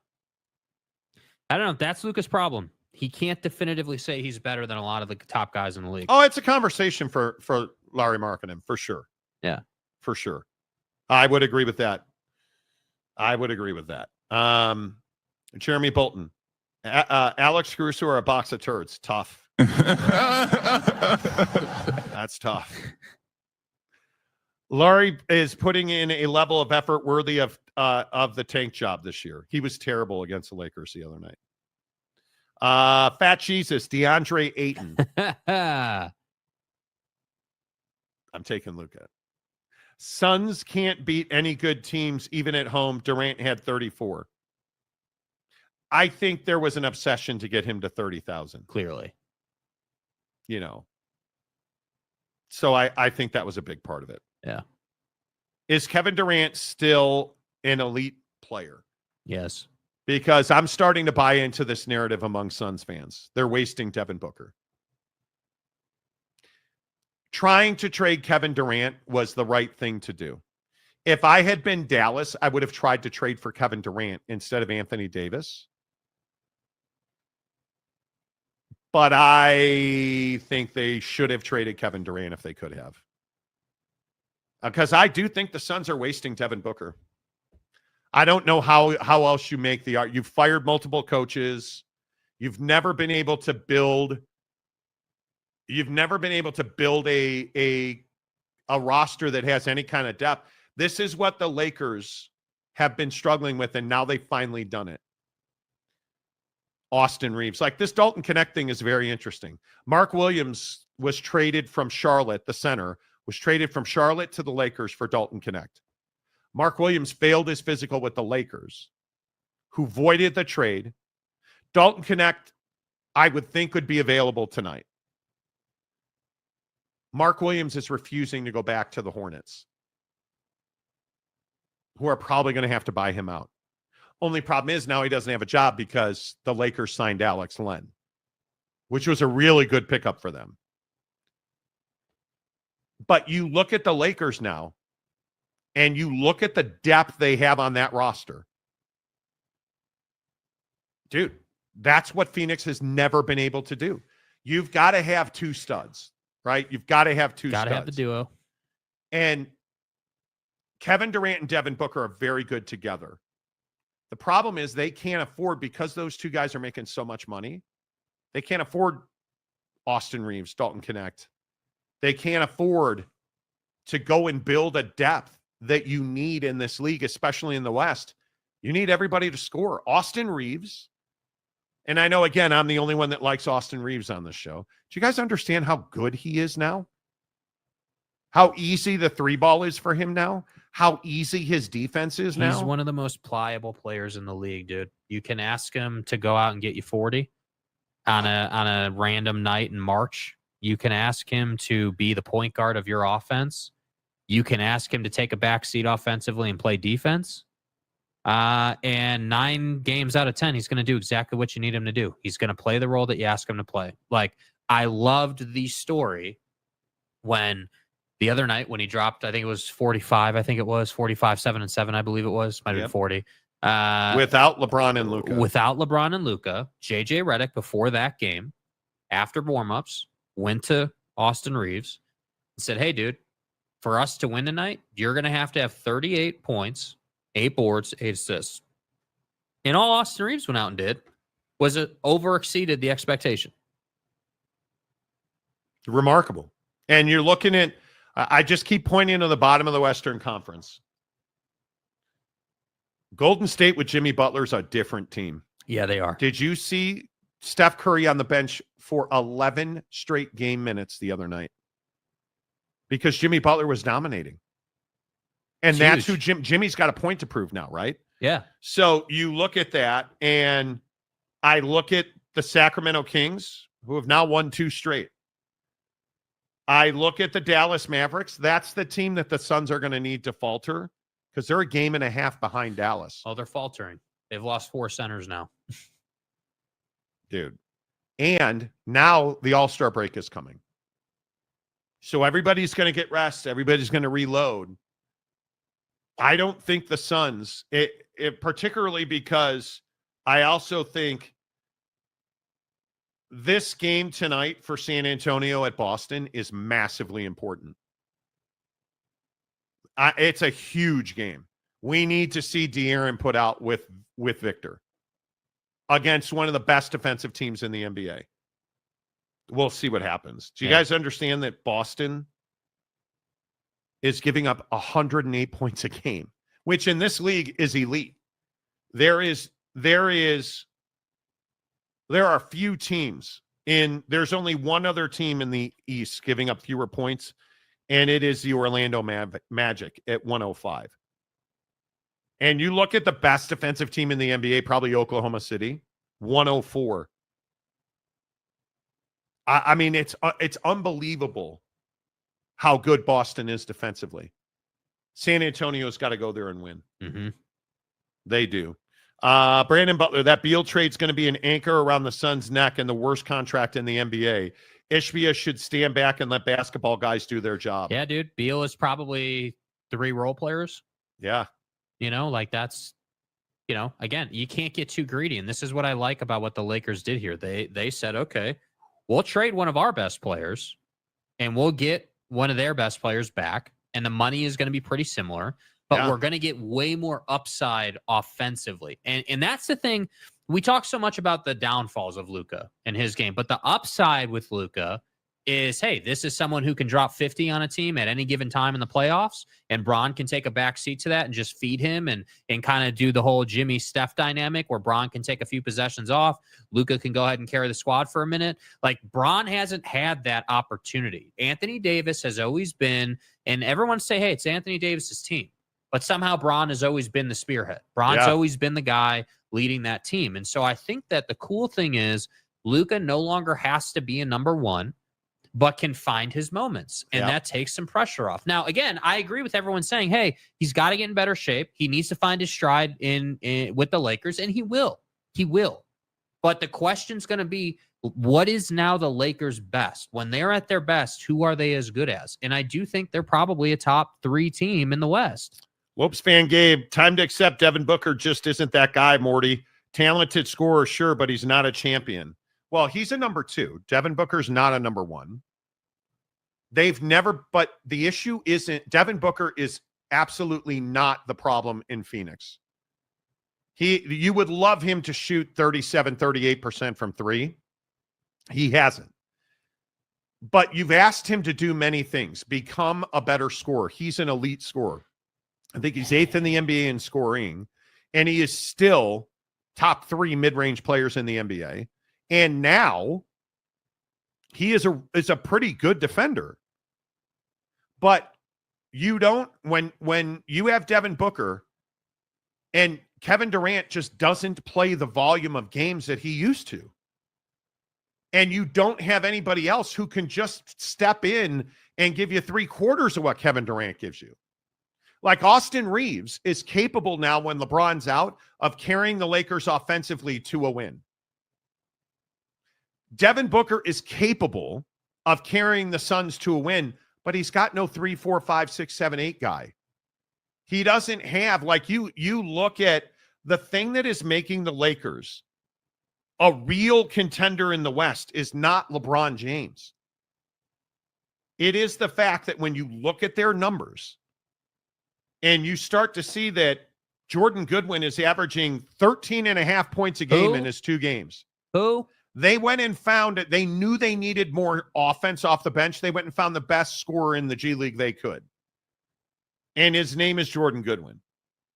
I don't know. That's Luka's problem. He can't definitively say he's better than a lot of the top guys in the league. Oh, it's a conversation for Lauri Markkanen, for sure. Yeah. For sure. I would agree with that. Jeremy Bolton. Alex Caruso or a box of turds? Tough. That's tough. Lauri is putting in a level of effort worthy of the tank job this year. He was terrible against the Lakers the other night. Fat Jesus, DeAndre Ayton. I'm taking Luka. Suns can't beat any good teams, even at home. Durant had 34. I think there was an obsession to get him to 30,000. Clearly. You know. So I think that was a big part of it. Yeah. Is Kevin Durant still an elite player? Yes. Because I'm starting to buy into this narrative among Suns fans. They're wasting Devin Booker. Trying to trade Kevin Durant was the right thing to do. If I had been Dallas, I would have tried to trade for Kevin Durant instead of Anthony Davis. But I think they should have traded Kevin Durant if they could have. Because I do think the Suns are wasting Devin Booker. I don't know how else you make the art. You've fired multiple coaches. You've never been able to build. You've never been able to build a roster that has any kind of depth. This is what the Lakers have been struggling with, and now they've finally done it. Austin Reeves. Like, this Dalton Connect thing is very interesting. Mark Williams was traded from Charlotte, the center, was traded from Charlotte to the Lakers for Dalton Connect. Mark Williams failed his physical with the Lakers, who voided the trade. Dalton Connect, I would think, would be available tonight. Mark Williams is refusing to go back to the Hornets, who are probably going to have to buy him out. Only problem is now he doesn't have a job because the Lakers signed Alex Len, which was a really good pickup for them. But you look at the Lakers now, and you look at the depth they have on that roster. Dude, that's what Phoenix has never been able to do. You've got to have two studs, right? You've got to have two studs. Got to have the duo. And Kevin Durant and Devin Booker are very good together. The problem is they can't afford, because those two guys are making so much money, they can't afford Austin Reeves, Dalton Connect. They can't afford to go and build a depth that you need in this league, especially in the West. You need everybody to score. Austin Reeves, and I know, again, I'm the only one that likes Austin Reeves on this show. Do you guys understand how good he is now? How easy the three ball is for him now? How easy his defense is now? He's one of the most pliable players in the league, dude. You can ask him to go out and get you 40 on a random night in March. You can ask him to be the point guard of your offense. You can ask him to take a back seat offensively and play defense. And 9 games out of 10, he's going to do exactly what you need him to do. He's going to play the role that you ask him to play. Like, I loved the story when the other night when he dropped, I think it was 45, 7 and 7, I believe it was. Might have been 40. Without LeBron and Luka. Without LeBron and Luka, JJ Redick, before that game, after warm-ups, went to Austin Reeves and said, hey, dude, for us to win tonight, you're going to have 38 points, 8 boards, 8 assists. And all Austin Reeves went out and did was it over-exceeded the expectation. Remarkable. And you're looking at, I just keep pointing to the bottom of the Western Conference. Golden State with Jimmy Butler is a different team. Yeah, they are. Did you see Steph Curry on the bench for 11 straight game minutes the other night? Because Jimmy Butler was dominating. And that's who Jimmy's got a point to prove now, right? Yeah. So you look at that, and I look at the Sacramento Kings, who have now won 2 straight. I look at the Dallas Mavericks. That's the team that the Suns are going to need to falter because they're a game and a half behind Dallas. Oh, they're faltering. They've lost 4 centers now. Dude. And now the All-Star break is coming. So everybody's going to get rest. Everybody's going to reload. I don't think the Suns, particularly because I also think this game tonight for San Antonio at Boston is massively important. It's a huge game. We need to see De'Aaron put out with Victor against one of the best defensive teams in the NBA. We'll see what happens. Do you guys understand that Boston is giving up 108 points a game, which in this league is elite? There are few teams there's only one other team in the East giving up fewer points and it is the Orlando Magic at 105. And you look at the best defensive team in the NBA, probably Oklahoma City, 104. I mean, it's unbelievable how good Boston is defensively. San Antonio's got to go there and win. Mm-hmm. They do. Brandon Butler, that Beal trade's going to be an anchor around the Suns' neck and the worst contract in the NBA. Ishbia should stand back and let basketball guys do their job. Yeah, dude. Beal is probably 3 role players. Yeah. You know, like that's, you know, again, you can't get too greedy. And this is what I like about what the Lakers did here. They said, okay, we'll trade one of our best players and we'll get one of their best players back. And the money is going to be pretty similar, but we're going to get way more upside offensively. And that's the thing. We talk so much about the downfalls of Luka and his game, but the upside with Luka is, hey, this is someone who can drop 50 on a team at any given time in the playoffs, and Bron can take a back seat to that and just feed him and kind of do the whole Jimmy Steph dynamic where Bron can take a few possessions off. Luka can go ahead and carry the squad for a minute. Like, Bron hasn't had that opportunity. Anthony Davis has always been, and everyone say, hey, it's Anthony Davis's team, but somehow Bron has always been the spearhead. Bron's always been the guy leading that team. And so I think that the cool thing is Luka no longer has to be a number one, but can find his moments. And that takes some pressure off. Now, again, I agree with everyone saying, hey, he's got to get in better shape. He needs to find his stride in with the Lakers, and he will. He will. But the question's going to be, what is now the Lakers' best? When they're at their best, who are they as good as? And I do think they're probably a top 3 team in the West. Whoops, fan Gabe, time to accept Devin Booker just isn't that guy, Morty. Talented scorer, sure, but he's not a champion. Well, he's a number 2. Devin Booker's not a number 1. They've never, but the issue isn't, Devin Booker is absolutely not the problem in Phoenix. You would love him to shoot 37, 38% from 3. He hasn't. But you've asked him to do many things, become a better scorer. He's an elite scorer. I think he's 8th in the NBA in scoring, and he is still top 3 mid-range players in the NBA. And now he is a pretty good defender. But you don't, when you have Devin Booker and Kevin Durant just doesn't play the volume of games that he used to, and you don't have anybody else who can just step in and give you 3/4 of what Kevin Durant gives you. Like, Austin Reeves is capable now, when LeBron's out, of carrying the Lakers offensively to a win. Devin Booker is capable of carrying the Suns to a win, but he's got no 3, 4, 5, 6, 7, 8 guy. He doesn't have, like, you look at the thing that is making the Lakers a real contender in the West is not LeBron James. It is the fact that when you look at their numbers and you start to see that Jordan Goodwin is averaging 13.5 points a game in his 2 games. Who? They went and found it. They knew they needed more offense off the bench. They went and found the best scorer in the G League they could. And his name is Jordan Goodwin.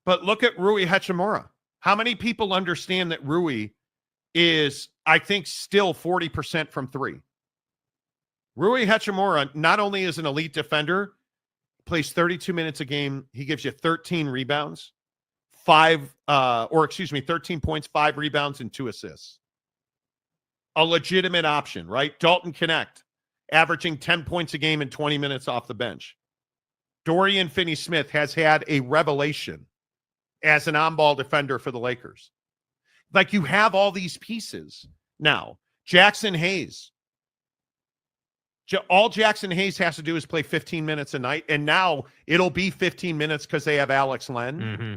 But look at Rui Hachimura. How many people understand that Rui is, I think, still 40% from 3? Rui Hachimura not only is an elite defender, plays 32 minutes a game. He gives you 13 rebounds, 13 points, 5 rebounds, and 2 assists. A legitimate option, right? Dalton Connect, averaging 10 points a game and 20 minutes off the bench. Dorian Finney-Smith has had a revelation as an on-ball defender for the Lakers. Like, you have all these pieces. Now, Jackson Hayes. All Jackson Hayes has to do is play 15 minutes a night, and now it'll be 15 minutes because they have Alex Len. Mm-hmm.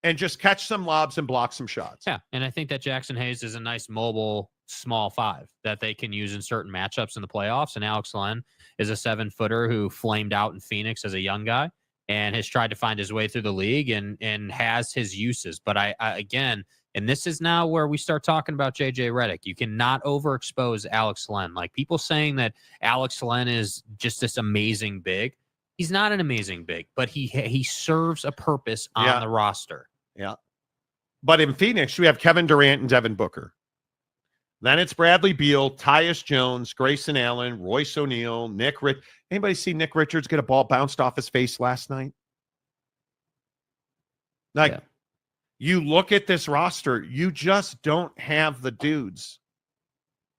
And just catch some lobs and block some shots. Yeah, and I think that Jackson Hayes is a nice mobile small 5 that they can use in certain matchups in the playoffs. And Alex Len is a 7-footer who flamed out in Phoenix as a young guy and has tried to find his way through the league and has his uses. But I again, and this is now where we start talking about JJ Redick. You cannot overexpose Alex Len. Like, people saying that Alex Len is just this amazing big. He's not an amazing big, but he serves a purpose on the roster. Yeah. But in Phoenix, you have Kevin Durant and Devin Booker. Then it's Bradley Beal, Tyus Jones, Grayson Allen, Royce O'Neal, Nick Rich. Anybody see Nick Richards get a ball bounced off his face last night? Like, you look at this roster, you just don't have the dudes.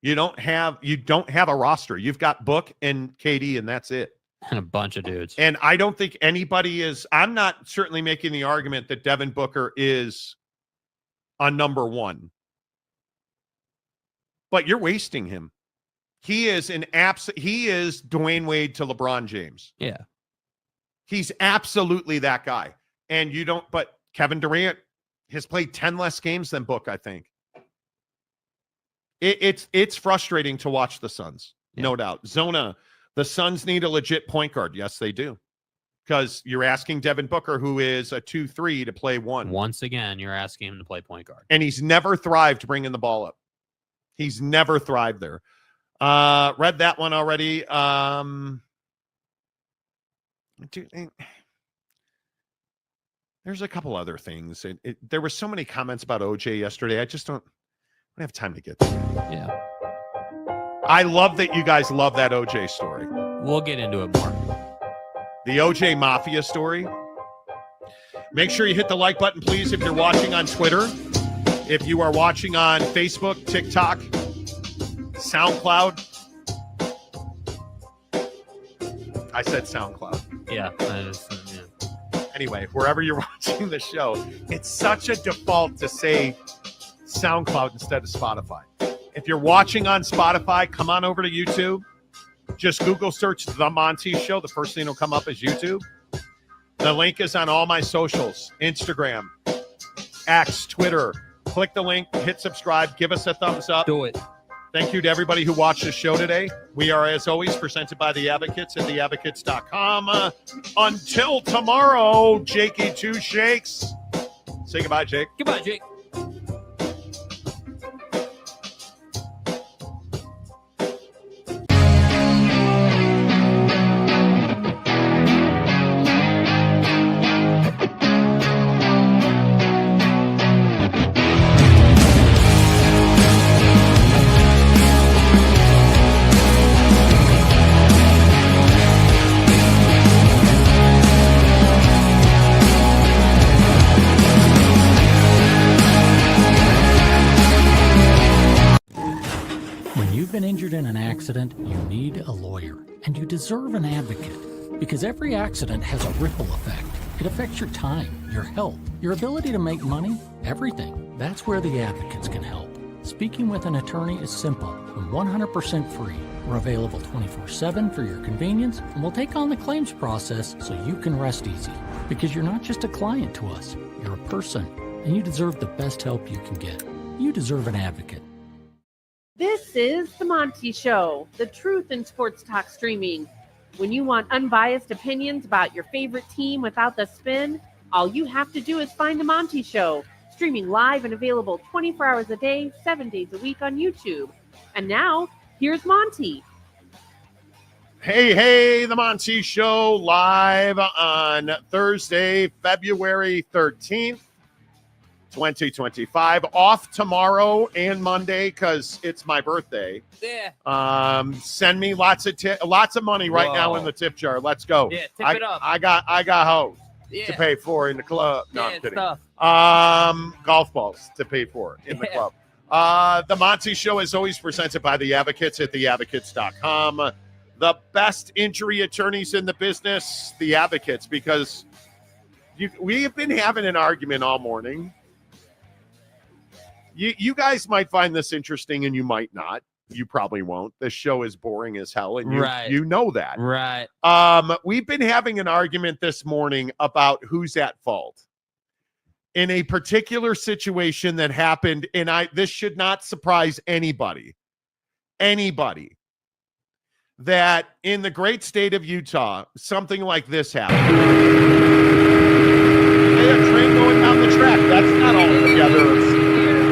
You don't have a roster. You've got Book and KD, and that's it. And a bunch of dudes. And I don't think anybody is. I'm not certainly making the argument that Devin Booker is a number one. But you're wasting him. He is he is Dwayne Wade to LeBron James. Yeah. He's absolutely that guy. And you don't, but Kevin Durant has played 10 less games than Book, I think. It's frustrating to watch the Suns, no doubt. Zona, the Suns need a legit point guard. Yes, they do. Because you're asking Devin Booker, who is a 2-3, to play 1. Once again, you're asking him to play point guard. And he's never thrived bringing the ball up. He's never thrived there. Read that one already. There's a couple other things. There were so many comments about OJ yesterday. I just don't have time to get to it. Yeah. I love that you guys love that OJ story. We'll get into it more. The OJ Mafia story. Make sure you hit the like button, please, if you're watching on Twitter. If you are watching on Facebook, TikTok, SoundCloud. I said SoundCloud. Yeah. Anyway, wherever you're watching the show, it's such a default to say SoundCloud instead of Spotify. If you're watching on Spotify, come on over to YouTube. Just Google search The Monty Show. The first thing that'll come up is YouTube. The link is on all my socials, Instagram, X, Twitter. Click the link, hit subscribe, give us a thumbs up. Do it. Thank you to everybody who watched the show today. We are, as always, presented by The Advocates at theadvocates.com. Until tomorrow, Jakey Two Shakes. Say goodbye, Jake. Goodbye, Jake. In an accident, you need a lawyer, and you deserve an advocate, because every accident has a ripple effect. It affects your time, your health, your ability to make money, everything. That's where the advocates can help. Speaking with an attorney is simple and 100% free. We're available 24/7 for your convenience, and we'll take on the claims process so you can rest easy, because you're not just a client to us, you're a person, and you deserve the best help you can get. You deserve an advocate. This is The Monty Show, the truth in sports talk streaming. When you want unbiased opinions about your favorite team without the spin, all you have to do is find The Monty Show, streaming live and available 24 hours a day, 7 days a week on YouTube. And now, here's Monty. Hey, The Monty Show, live on Thursday, February 13th. 2025, off tomorrow and Monday because it's my birthday. Yeah. Send me lots of money right now in the tip jar. Let's go. Yeah, tip it up. I got hoes to pay for in the club. No, I'm kidding. Stuff. Golf balls to pay for in the club. The Monty Show is always presented by The Advocates at theadvocates.com. The best injury attorneys in the business, The Advocates, because we have been having an argument all morning. You guys might find this interesting, and you might not. You probably won't. This show is boring as hell, and you know that. Right. We've been having an argument this morning about who's at fault in a particular situation that happened, and this should not surprise anybody. Anybody. That in the great state of Utah, something like this happened. Hey, a train going down the track. That's not all together.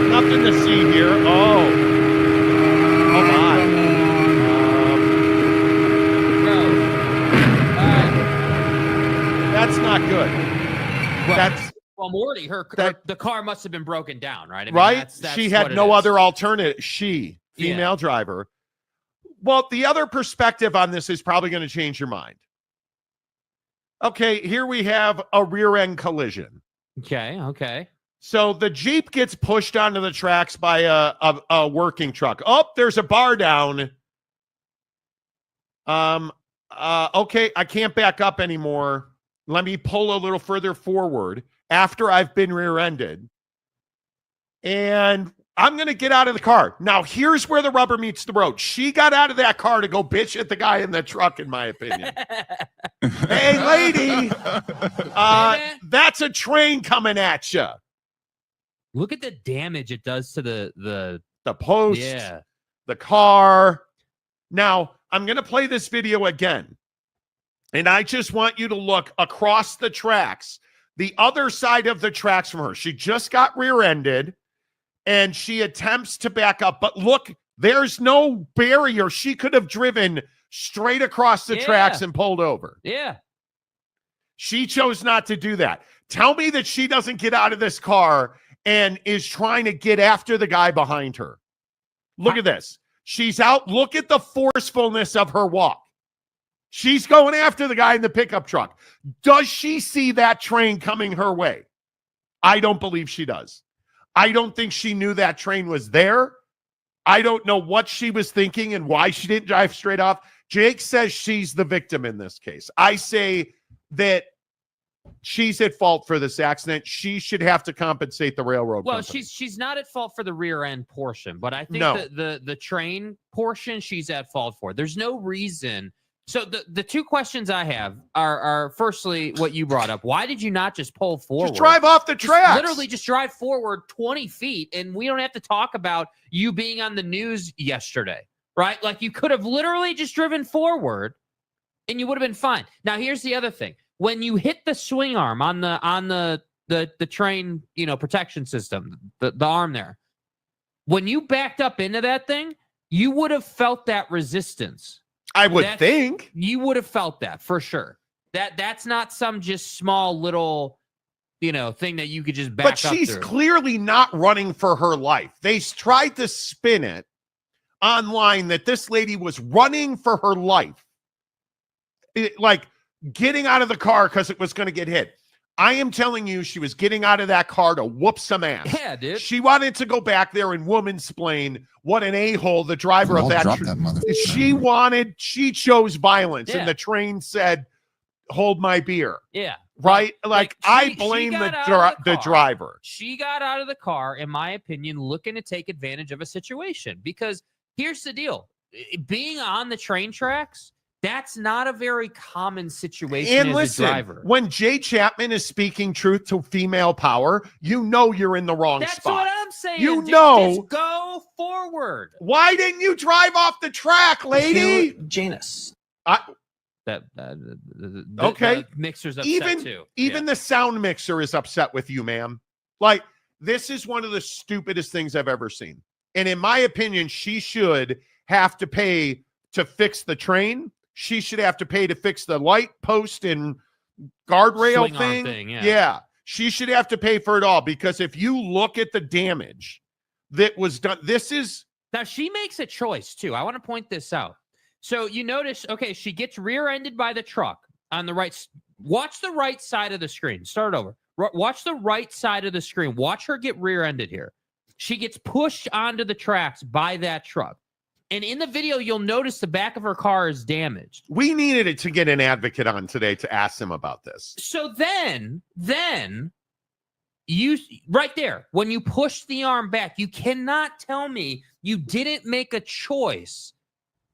Nothing to see here. Oh my. That's not good. Well, Morty, the car must have been broken down, right? I mean, right? That's she had no other alternative. She female driver. Well, the other perspective on this is probably going to change your mind. Okay, here we have a rear end collision. Okay. So the Jeep gets pushed onto the tracks by a working truck. Oh, there's a bar down. Okay, I can't back up anymore. Let me pull a little further forward after I've been rear-ended. And I'm going to get out of the car. Now, here's where the rubber meets the road. She got out of that car to go bitch at the guy in the truck, in my opinion. Hey, lady, that's a train coming at you. Look at the damage it does to the post, the car. Now, I'm going to play this video again. And I just want you to look across the tracks, the other side of the tracks from her. She just got rear-ended, and she attempts to back up. But look, there's no barrier. She could have driven straight across the tracks and pulled over. Yeah. She chose not to do that. Tell me that she doesn't get out of this car and is trying to get after the guy behind her. Look at this. She's out. Look at the forcefulness of her walk. She's going after the guy in the pickup truck. Does she see that train coming her way? I don't believe she does. I don't think she knew that train was there. I don't know what she was thinking and why she didn't drive straight off. Jake says she's the victim in this case. I say that she's at fault for this accident. She should have to compensate the railroad company. She's not at fault for the rear end portion, but I think the train portion she's at fault for. There's no reason. So the two questions I have are firstly what you brought up. Why did you not just pull forward? Just drive off the tracks. Literally just drive forward 20 feet, and we don't have to talk about you being on the news yesterday, right? Like, you could have literally just driven forward, and you would have been fine. Now, here's the other thing. When you hit the swing arm on the train, protection system, the arm there, when you backed up into that thing, you would have felt that resistance. I would think you would have felt that for sure. That's not some just small little, thing that you could just back up. But she's through. Clearly not running for her life. They tried to spin it online that this lady was running for her life. Like getting out of the car because it was going to get hit. I am telling you, she was getting out of that car to whoop some ass. Yeah, dude. She wanted to go back there and woman-splain what an a-hole the driver of that. She chose violence, and the train said, "Hold my beer." Yeah. Right? I blame the driver. She got out of the car, in my opinion, looking to take advantage of a situation. Because here's the deal. Being on the train tracks, that's not a very common situation and as listen, a driver. When Jay Chapman is speaking truth to female power, you're in the wrong spot. That's what I'm saying. Just go forward. Why didn't you drive off the track, lady? Janus. Okay. The mixer's upset too. Even the sound mixer is upset with you, ma'am. Like, this is one of the stupidest things I've ever seen. And in my opinion, she should have to pay to fix the train. She should have to pay to fix the light post and guardrail thing. Yeah. She should have to pay for it all, because if you look at the damage that was done, now she makes a choice too. I want to point this out. So you notice, okay, she gets rear-ended by the truck on the right. Watch the right side of the screen. Start over. Watch the right side of the screen. Watch her get rear-ended here. She gets pushed onto the tracks by that truck. And in the video, you'll notice the back of her car is damaged. We needed it to get an advocate on today to ask him about this. So then you right there, when you push the arm back, you cannot tell me you didn't make a choice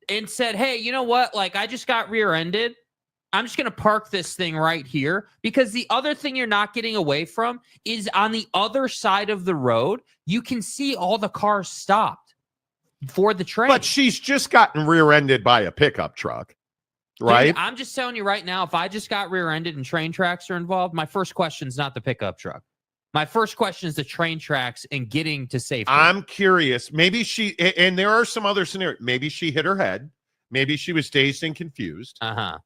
and said, hey, you know what? Like, I just got rear-ended. I'm just going to park this thing right here, because the other thing you're not getting away from is on the other side of the road, you can see all the cars stopped for the train. But she's just gotten rear-ended by a pickup truck, right? Dude, I'm just telling you right now, if I just got rear-ended and train tracks are involved, my first question is not the pickup truck. My first question is the train tracks and getting to safety. I'm curious. Maybe and there are some other scenarios. Maybe she hit her head. Maybe she was dazed and confused. Uh-huh.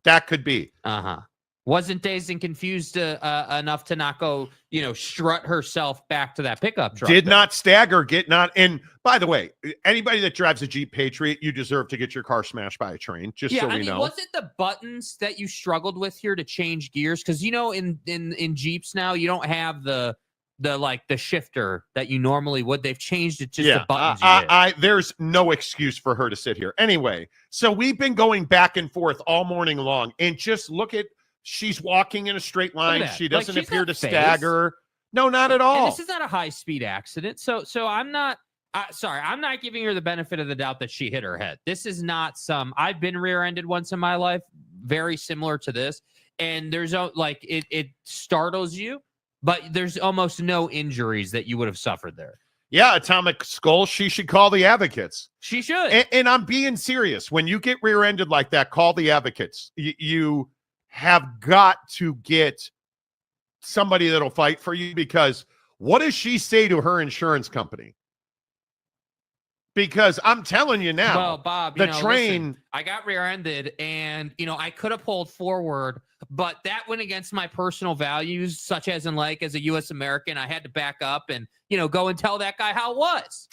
That could be. Uh-huh. Wasn't dazed and confused enough to not go, strut herself back to that pickup truck. Did not stagger, and by the way, anybody that drives a Jeep Patriot, you deserve to get your car smashed by a train, just so we know. Was it the buttons that you struggled with here to change gears? Because, in Jeeps now, you don't have the shifter that you normally would. They've changed it, just the buttons. There's no excuse for her to sit here. Anyway, so we've been going back and forth all morning long, and just look at, she's walking in a straight line. She doesn't appear to stagger. No, not at all. And this is not a high-speed accident. So I'm not I'm not giving her the benefit of the doubt that she hit her head. This is not I've been rear-ended once in my life, very similar to this. And there's it startles you, but there's almost no injuries that you would have suffered there. Yeah, atomic skull. She should call the advocates. She should. And I'm being serious. When you get rear-ended like that, call the advocates. You have got to get somebody that'll fight for you, because what does she say to her insurance company? Because I'm telling you now, well, Bob, the train. Listen, I got rear-ended, and I could have pulled forward, but that went against my personal values, such as as a U.S. American, I had to back up and go and tell that guy how it was.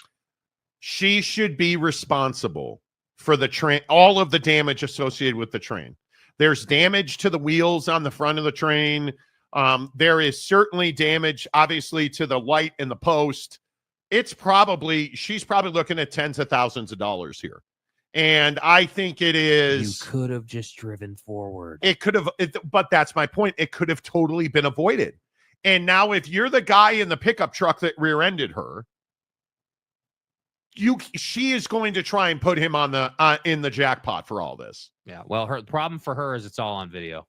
She should be responsible for the train, all of the damage associated with the train. There's damage to the wheels on the front of the train. There is certainly damage, obviously, to the light and the post. She's probably looking at tens of thousands of dollars here. And I think it is. You could have just driven forward. It could have, but that's my point. It could have totally been avoided. And now if you're the guy in the pickup truck that rear-ended her, she is going to try and put him on in the jackpot for all this. Yeah, well, the problem for her is it's all on video.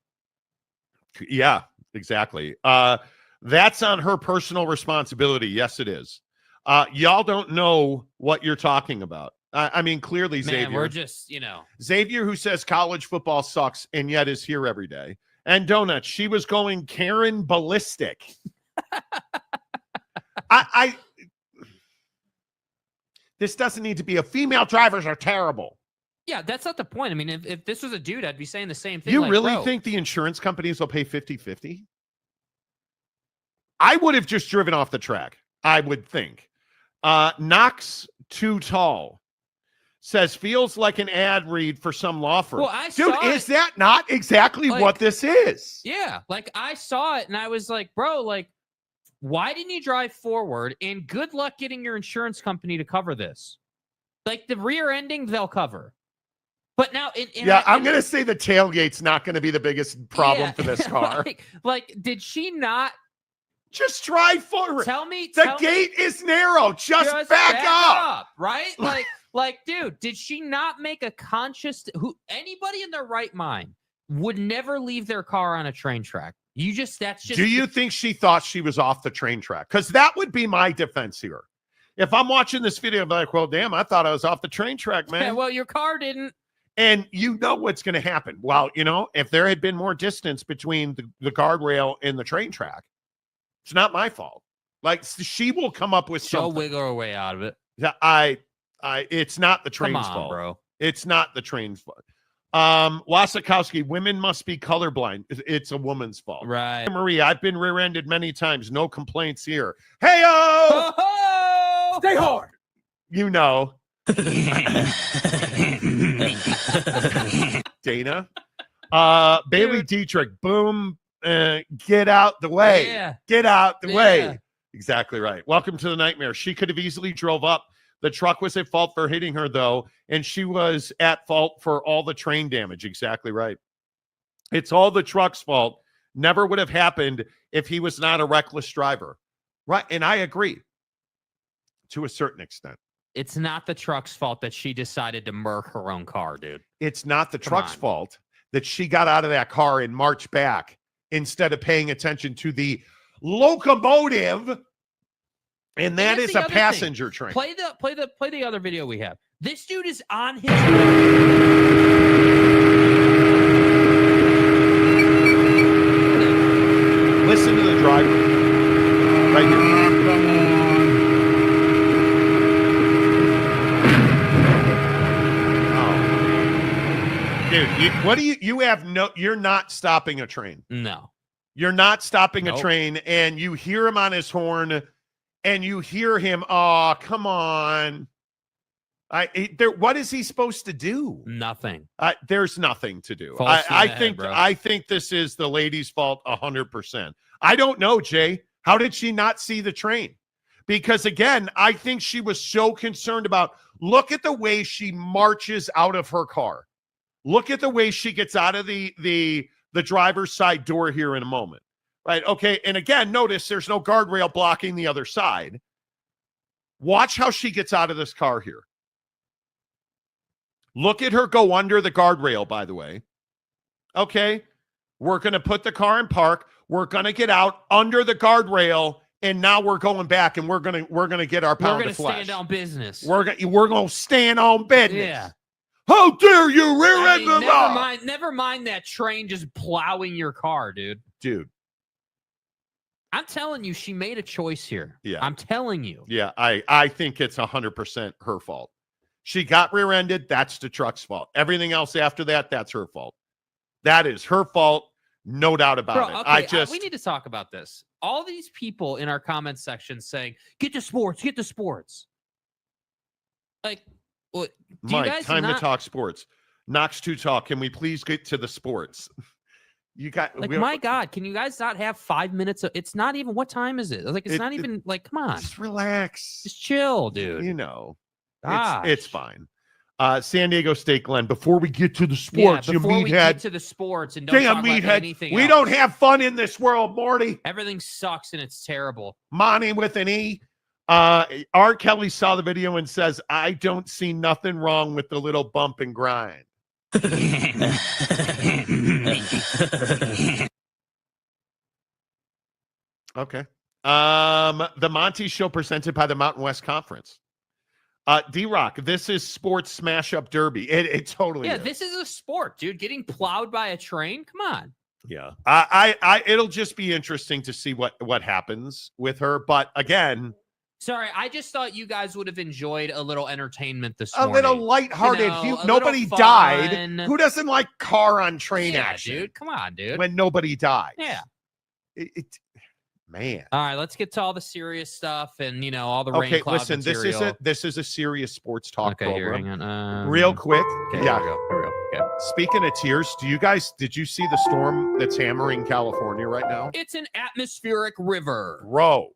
Yeah, exactly. That's on her personal responsibility. Yes, it is. Y'all don't know what you're talking about. I mean, clearly, Xavier. We're just, Xavier, who says college football sucks and yet is here every day. And Donut, she was going Karen ballistic. This doesn't need to be female drivers are terrible. Yeah, that's not the point. I mean, if this was a dude, I'd be saying the same thing. You really think the insurance companies will pay 50-50? I would have just driven off the track, I would think. Knox Too Tall says, feels like an ad read for some law firm. Well, is that not exactly what this is? Yeah, I saw it and I was like, bro, why didn't you drive forward? And good luck getting your insurance company to cover this. The rear ending, they'll cover. But now, I'm going to say the tailgate's not going to be the biggest problem for this car. Did she not just drive forward? Tell me the gate is narrow. Just back up, right? Dude, did she not make a conscious? Anybody in their right mind would never leave their car on a train track. Do you think she thought she was off the train track? Because that would be my defense here. If I'm watching this video, I'm like, well, damn, I thought I was off the train track, man. Yeah, well, your car didn't. And you know what's going to happen. Well, if there had been more distance between the guardrail and the train track, it's not my fault. She will come up with something. She'll wiggle her way out of it. It's not the train's fault, bro. It's not the train's fault. Wasikowski, women must be colorblind. It's a woman's fault. Right. Marie, I've been rear-ended many times. No complaints here. Hey-o! Stay hard. Dana. Bailey Dietrich, boom. Get out the way. Yeah. Get out the way. Exactly right. Welcome to the nightmare. She could have easily drove up. The truck was at fault for hitting her, though, and she was at fault for all the train damage. Exactly right. It's all the truck's fault. Never would have happened if he was not a reckless driver. Right, and I agree to a certain extent. It's not the truck's fault that she decided to murk her own car, dude. It's not the truck's fault that she got out of that car and marched back instead of paying attention to the locomotive. And that is a passenger train. Play the other video we have. This dude is on his Listen to the driver. Right here. Come on. Oh. Dude, You're not stopping a train. No. You're not stopping a train, and you hear him on his horn, and you hear him, oh, come on. What is he supposed to do? Nothing. There's nothing to do. Full steam ahead, bro. I think this is the lady's fault 100%. I don't know, Jay. How did she not see the train? Because, again, I think she was so concerned about, look at the way she marches out of her car. Look at the way she gets out of the driver's side door here in a moment. Right? Okay, and again, notice there's no guardrail blocking the other side. Watch how she gets out of this car here. Look at her go under the guardrail, by the way. Okay, we're going to put the car in park. We're going to get out under the guardrail, and now we're going back, and we're going to get our pound of flesh. We're going to stand on business. We're going to stand on business. Yeah. How dare you rear-end the law? Never mind that train just plowing your car, dude. Dude. I'm telling you, she made a choice here. Yeah. I'm telling you. Yeah, I think it's 100% her fault. She got rear-ended. That's the truck's fault. Everything else after that, that's her fault. That is her fault. No doubt about it. Okay, we need to talk about this. All these people in our comment section saying, get to sports, get to sports. Like, what? Mike, time to talk sports. Knox to talk. Can we please get to the sports? You got my God, can you guys not have 5 minutes? It's not even, what time is it? Like, it's not even like, come on. Just relax. Just chill, dude. You know, it's fine. San Diego State, Glenn, before we get to the sports, before we get to the sports and don't talk about anything we else. don't have fun in this world, Morty. Everything sucks and it's terrible. Monty with an E. R. Kelly saw the video and says, I don't see nothing wrong with the little bump and grind. Okay. The Monty Show presented by the Mountain West Conference. D-Rock, this is sports smash-up derby. It totally is. This is a sport, dude. Getting plowed by a train? Come on. Yeah. I it'll just be interesting to see what happens with her. But again... Sorry, I just thought you guys would have enjoyed a little entertainment this morning. A little lighthearted. Nobody died. Who doesn't like car on train action? Dude. Come on, dude. When nobody dies. Yeah. Man. All right, let's get to all the serious stuff and, all the rain cloud material. This is a serious sports talk program. Here, hang on. Real quick. Okay, yeah. Here we go. Okay. Speaking of tears, did you see the storm that's hammering California right now? It's an atmospheric river. Bro.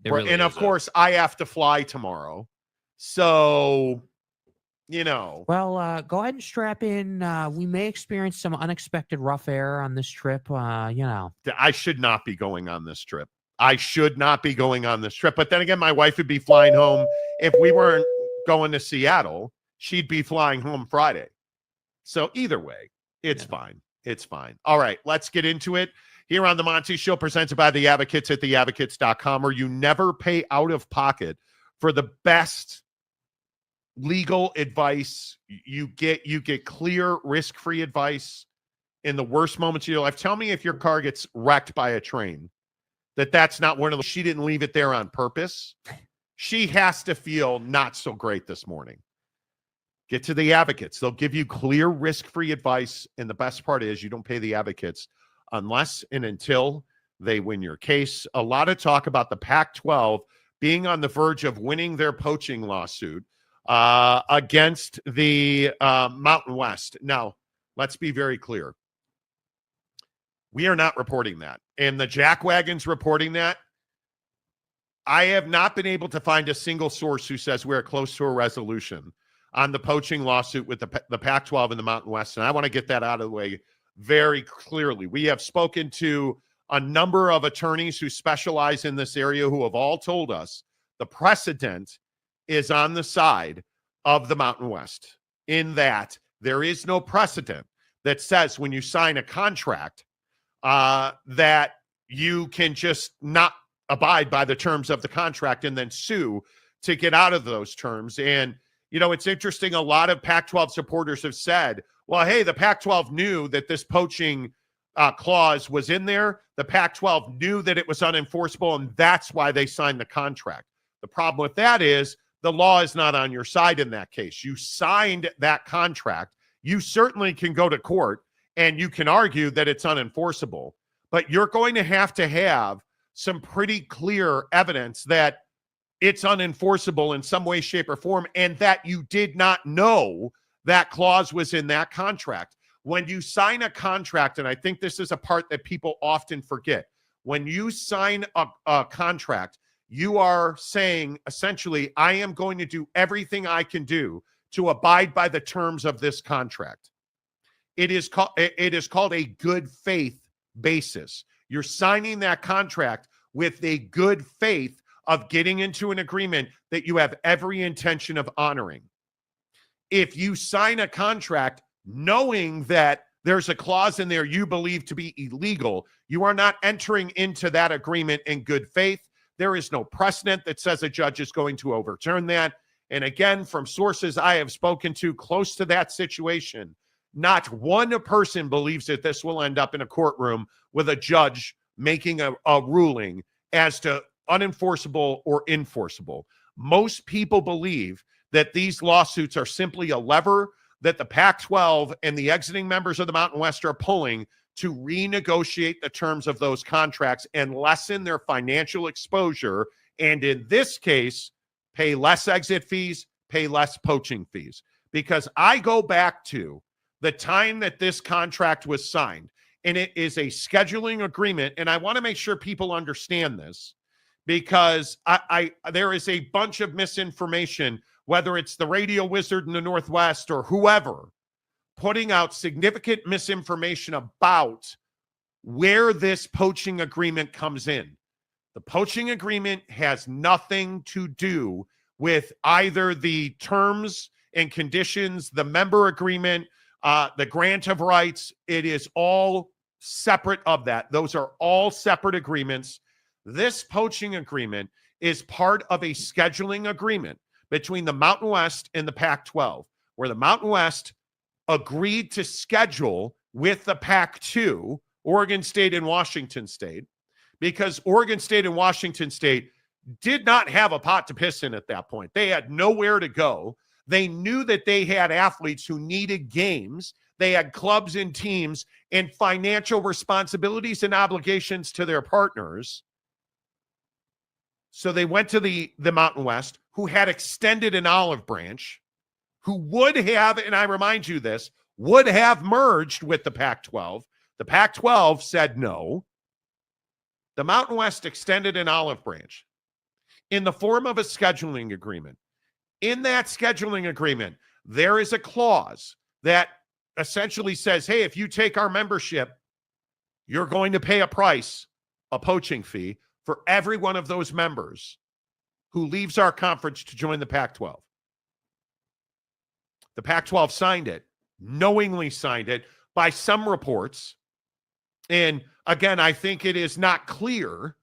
Really and of course, I have to fly tomorrow. So, Well, go ahead and strap in. We may experience some unexpected rough air on this trip. I should not be going on this trip. But then again, my wife would be flying home. If we weren't going to Seattle, she'd be flying home Friday. So either way, it's fine. It's fine. All right, let's get into it. Here on the Monty Show, presented by The Advocates at theadvocates.com, where you never pay out of pocket for the best legal advice. You get clear, risk-free advice in the worst moments of your life. Tell me if your car gets wrecked by a train, that's not one of those. She didn't leave it there on purpose. She has to feel not so great this morning. Get to The Advocates. They'll give you clear, risk-free advice, and the best part is you don't pay The Advocates unless and until they win your case. A lot of talk about the Pac-12 being on the verge of winning their poaching lawsuit against the Mountain West. Now, let's be very clear. We are not reporting that. And the Jackwagon's reporting that. I have not been able to find a single source who says we're close to a resolution on the poaching lawsuit with the Pac-12 and the Mountain West. And I want to get that out of the way very clearly. We have spoken to a number of attorneys who specialize in this area who have all told us the precedent is on the side of the Mountain West, in that there is no precedent that says when you sign a contract that you can just not abide by the terms of the contract and then sue to get out of those terms. And, it's interesting. A lot of Pac-12 supporters have said, well, hey, the Pac-12 knew that this poaching clause was in there. The Pac-12 knew that it was unenforceable, and that's why they signed the contract. The problem with that is the law is not on your side in that case. You signed that contract. you certainly can go to court and you can argue that it's unenforceable, but you're going to have some pretty clear evidence that it's unenforceable in some way, shape, or form, and that you did not know that clause was in that contract. When you sign a contract, and I think this is a part that people often forget, when you sign a contract, you are saying, essentially, I am going to do everything I can do to abide by the terms of this contract. It is called a good faith basis. You're signing that contract with a good faith of getting into an agreement that you have every intention of honoring. If you sign a contract knowing that there's a clause in there you believe to be illegal, you are not entering into that agreement in good faith. There is no precedent that says a judge is going to overturn that. And again, from sources I have spoken to close to that situation, not one person believes that this will end up in a courtroom with a judge making a ruling as to unenforceable or enforceable. Most people believe that these lawsuits are simply a lever that the Pac-12 and the exiting members of the Mountain West are pulling to renegotiate the terms of those contracts and lessen their financial exposure, and in this case, pay less exit fees, pay less poaching fees. Because I go back to the time that this contract was signed, and it is a scheduling agreement, and I want to make sure people understand this, because there is a bunch of misinformation, whether it's the radio wizard in the Northwest or whoever, putting out significant misinformation about where this poaching agreement comes in. The poaching agreement has nothing to do with either the terms and conditions, the member agreement, the grant of rights. It is all separate of that. Those are all separate agreements. This poaching agreement is part of a scheduling agreement between the Mountain West and the Pac-12, where the Mountain West agreed to schedule with the Pac-2, Oregon State and Washington State, because Oregon State and Washington State did not have a pot to piss in at that point. They had nowhere to go. They knew that they had athletes who needed games. They had clubs and teams and financial responsibilities and obligations to their partners. So they went to the Mountain West, who had extended an olive branch, who would have, and I remind you this, would have merged with the Pac-12. The Pac-12 said no. The Mountain West extended an olive branch in the form of a scheduling agreement. In that scheduling agreement, there is a clause that essentially says, hey, if you take our membership, you're going to pay a price, a poaching fee, for every one of those members who leaves our conference to join the Pac-12. The Pac-12 signed it, knowingly signed it by some reports. And again, I think it is not clear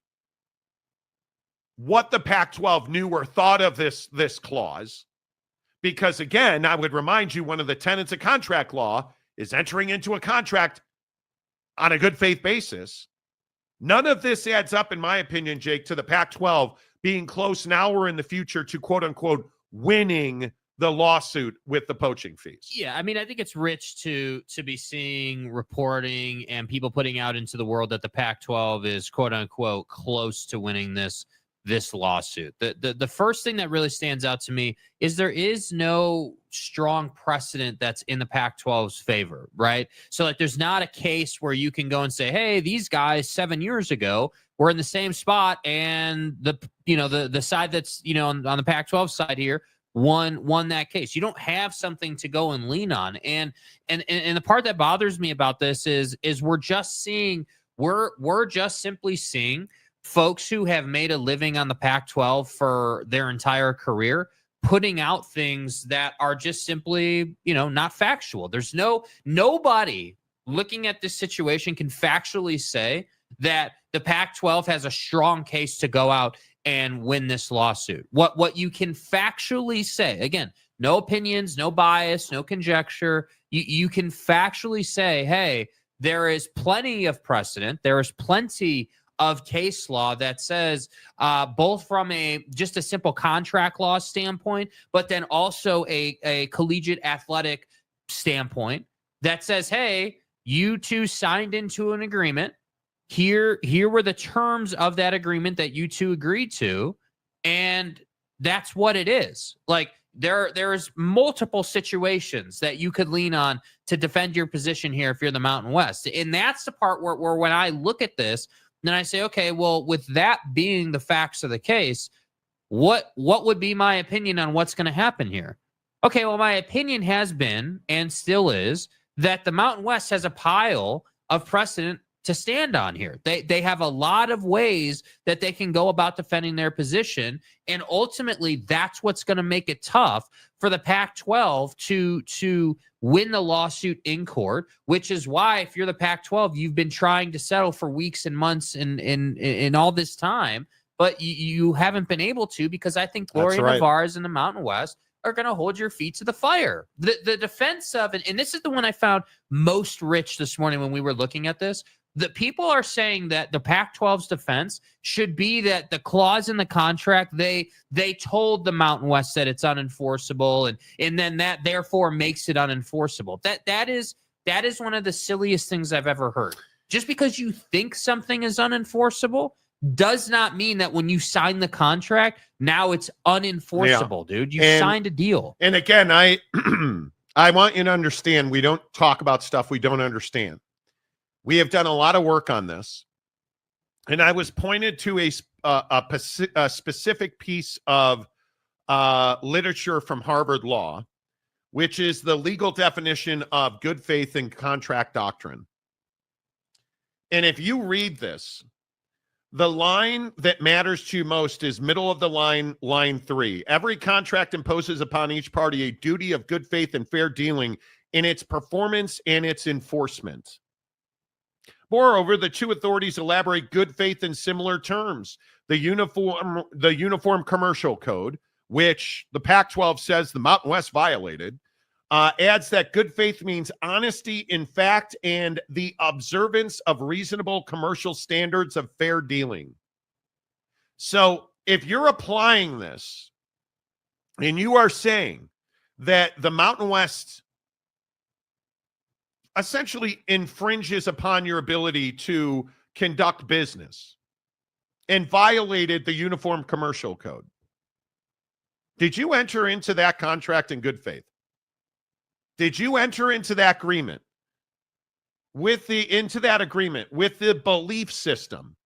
what the Pac-12 knew or thought of this clause. Because again, I would remind you, one of the tenets of contract law is entering into a contract on a good faith basis. None of this adds up, in my opinion, Jake, to the Pac-12 being close now or in the future to, quote unquote, winning the lawsuit with the poaching fees. Yeah, I mean, I think it's rich to be seeing reporting and people putting out into the world that the Pac-12 is, quote unquote, close to winning this lawsuit. The first thing that really stands out to me is there is no strong precedent that's in the Pac-12's favor, right? So like there's not a case where you can go and say, hey, these guys 7 years ago were in the same spot and the side that's, on the Pac-12 side here won that case. You don't have something to go and lean on. And the part that bothers me about this is we're just simply seeing folks who have made a living on the Pac-12 for their entire career putting out things that are just simply, not factual. There's nobody looking at this situation can factually say that the Pac-12 has a strong case to go out and win this lawsuit. What you can factually say, again, no opinions, no bias, no conjecture. You can factually say, hey, there is plenty of precedent. There is plenty of case law that says both from just a simple contract law standpoint, but then also a collegiate athletic standpoint that says, hey, you two signed into an agreement. Here were the terms of that agreement that you two agreed to, and that's what it is. Like, there's multiple situations that you could lean on to defend your position here if you're the Mountain West. And that's the part where when I look at this, then I say, okay, well, with that being the facts of the case, what would be my opinion on what's going to happen here? Okay, well, my opinion has been and still is that the Mountain West has a pile of precedent to stand on here. They have a lot of ways that they can go about defending their position, and ultimately that's what's going to make it tough for the Pac-12 to win the lawsuit in court, which is why if you're the Pac-12, you've been trying to settle for weeks and months and all this time, but you haven't been able to, because I think Gloria Navarez and the Mountain West are going to hold your feet to the fire. The defense of it, and this is the one I found most rich this morning when we were looking at this, the people are saying that the Pac-12's defense should be that the clause in the contract, they told the Mountain West that it's unenforceable, and then that therefore makes it unenforceable. That is one of the silliest things I've ever heard. Just because you think something is unenforceable does not mean that when you sign the contract, now it's unenforceable, dude. You signed a deal. And again, I want you to understand, we don't talk about stuff we don't understand. We have done a lot of work on this, and I was pointed to a specific piece of literature from Harvard Law, which is the legal definition of good faith and contract doctrine. And if you read this, the line that matters to you most is middle of the line, line 3. Every contract imposes upon each party a duty of good faith and fair dealing in its performance and its enforcement. Moreover, the two authorities elaborate good faith in similar terms. The Uniform Commercial Code, which the Pac-12 says the Mountain West violated, adds that good faith means honesty in fact and the observance of reasonable commercial standards of fair dealing. So if you're applying this and you are saying that the Mountain West essentially infringes upon your ability to conduct business and violated the Uniform Commercial Code, did you enter into that contract in good faith? Did you enter into that agreement with the belief system?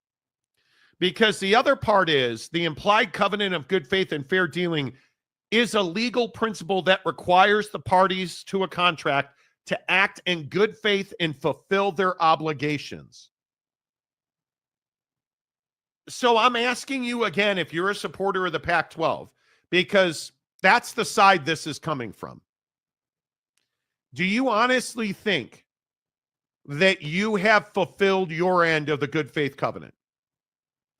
Because the other part is the implied covenant of good faith and fair dealing is a legal principle that requires the parties to a contract to act in good faith and fulfill their obligations. So I'm asking you again, if you're a supporter of the Pac-12, because that's the side this is coming from. Do you honestly think that you have fulfilled your end of the good faith covenant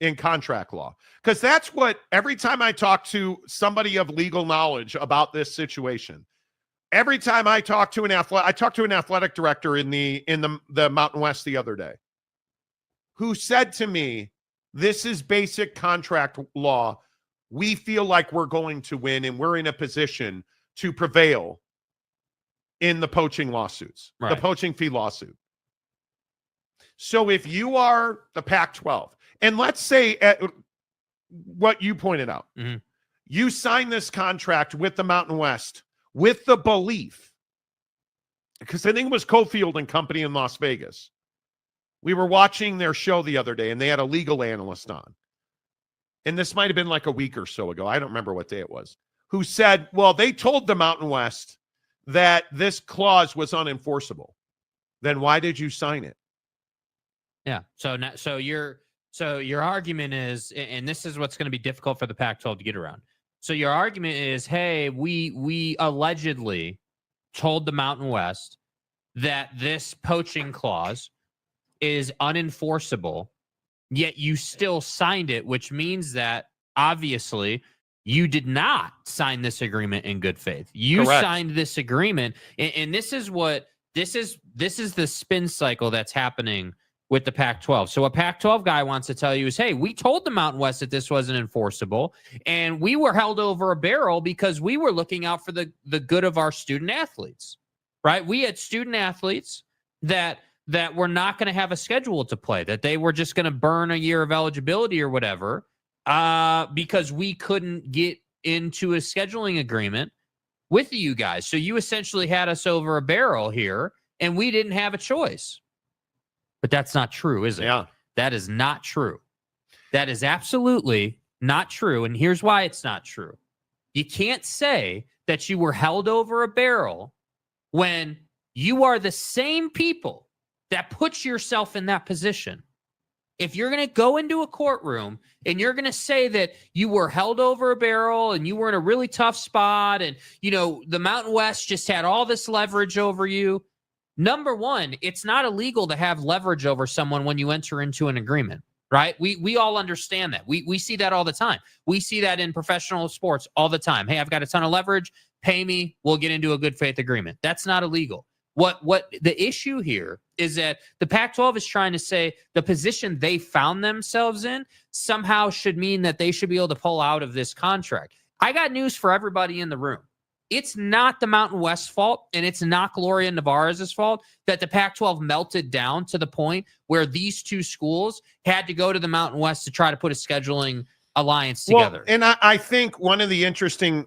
in contract law? Because that's what, every time I talk to somebody of legal knowledge about this situation, every time I talk to an athletic director in the Mountain West the other day, who said to me, this is basic contract law. We feel like we're going to win and we're in a position to prevail in the poaching lawsuits, the poaching fee lawsuit. So if you are the Pac-12, and let's say what you pointed out, you sign this contract with the Mountain West with the belief, because I think it was Cofield and Company in Las Vegas. We were watching their show the other day, and they had a legal analyst on. And this might have been like a week or so ago. I don't remember what day it was. Who said, well, they told the Mountain West that this clause was unenforceable. Then why did you sign it? Yeah. So your argument is, and this is what's going to be difficult for the Pac-12 to get around. So your argument is, hey, we allegedly told the Mountain West that this poaching clause is unenforceable, yet you still signed it, which means that obviously you did not sign this agreement in good faith. You signed this agreement, and this is the spin cycle that's happening with the Pac-12. So a Pac-12 guy wants to tell you is, hey, we told the Mountain West that this wasn't enforceable, and we were held over a barrel because we were looking out for the good of our student athletes. right? We had student athletes that were not going to have a schedule to play, that they were just going to burn a year of eligibility or whatever, because we couldn't get into a scheduling agreement with you guys. So you essentially had us over a barrel here, and we didn't have a choice. But that's not true, is it? Yeah. That is not true. That is absolutely not true. And here's why it's not true. You can't say that you were held over a barrel when you are the same people that put yourself in that position. If you're going to go into a courtroom and you're going to say that you were held over a barrel and you were in a really tough spot and, you know, the Mountain West just had all this leverage over you, number one, it's not illegal to have leverage over someone when you enter into an agreement, right? We all understand that. We see that all the time. We see that in professional sports all the time. Hey, I've got a ton of leverage. Pay me. We'll get into a good faith agreement. That's not illegal. What the issue here is that the Pac-12 is trying to say the position they found themselves in somehow should mean that they should be able to pull out of this contract. I got news for everybody in the room. It's not the Mountain West's fault, and it's not Gloria Nevarez's fault that the Pac-12 melted down to the point where these two schools had to go to the Mountain West to try to put a scheduling alliance together. Well, and I think one of the interesting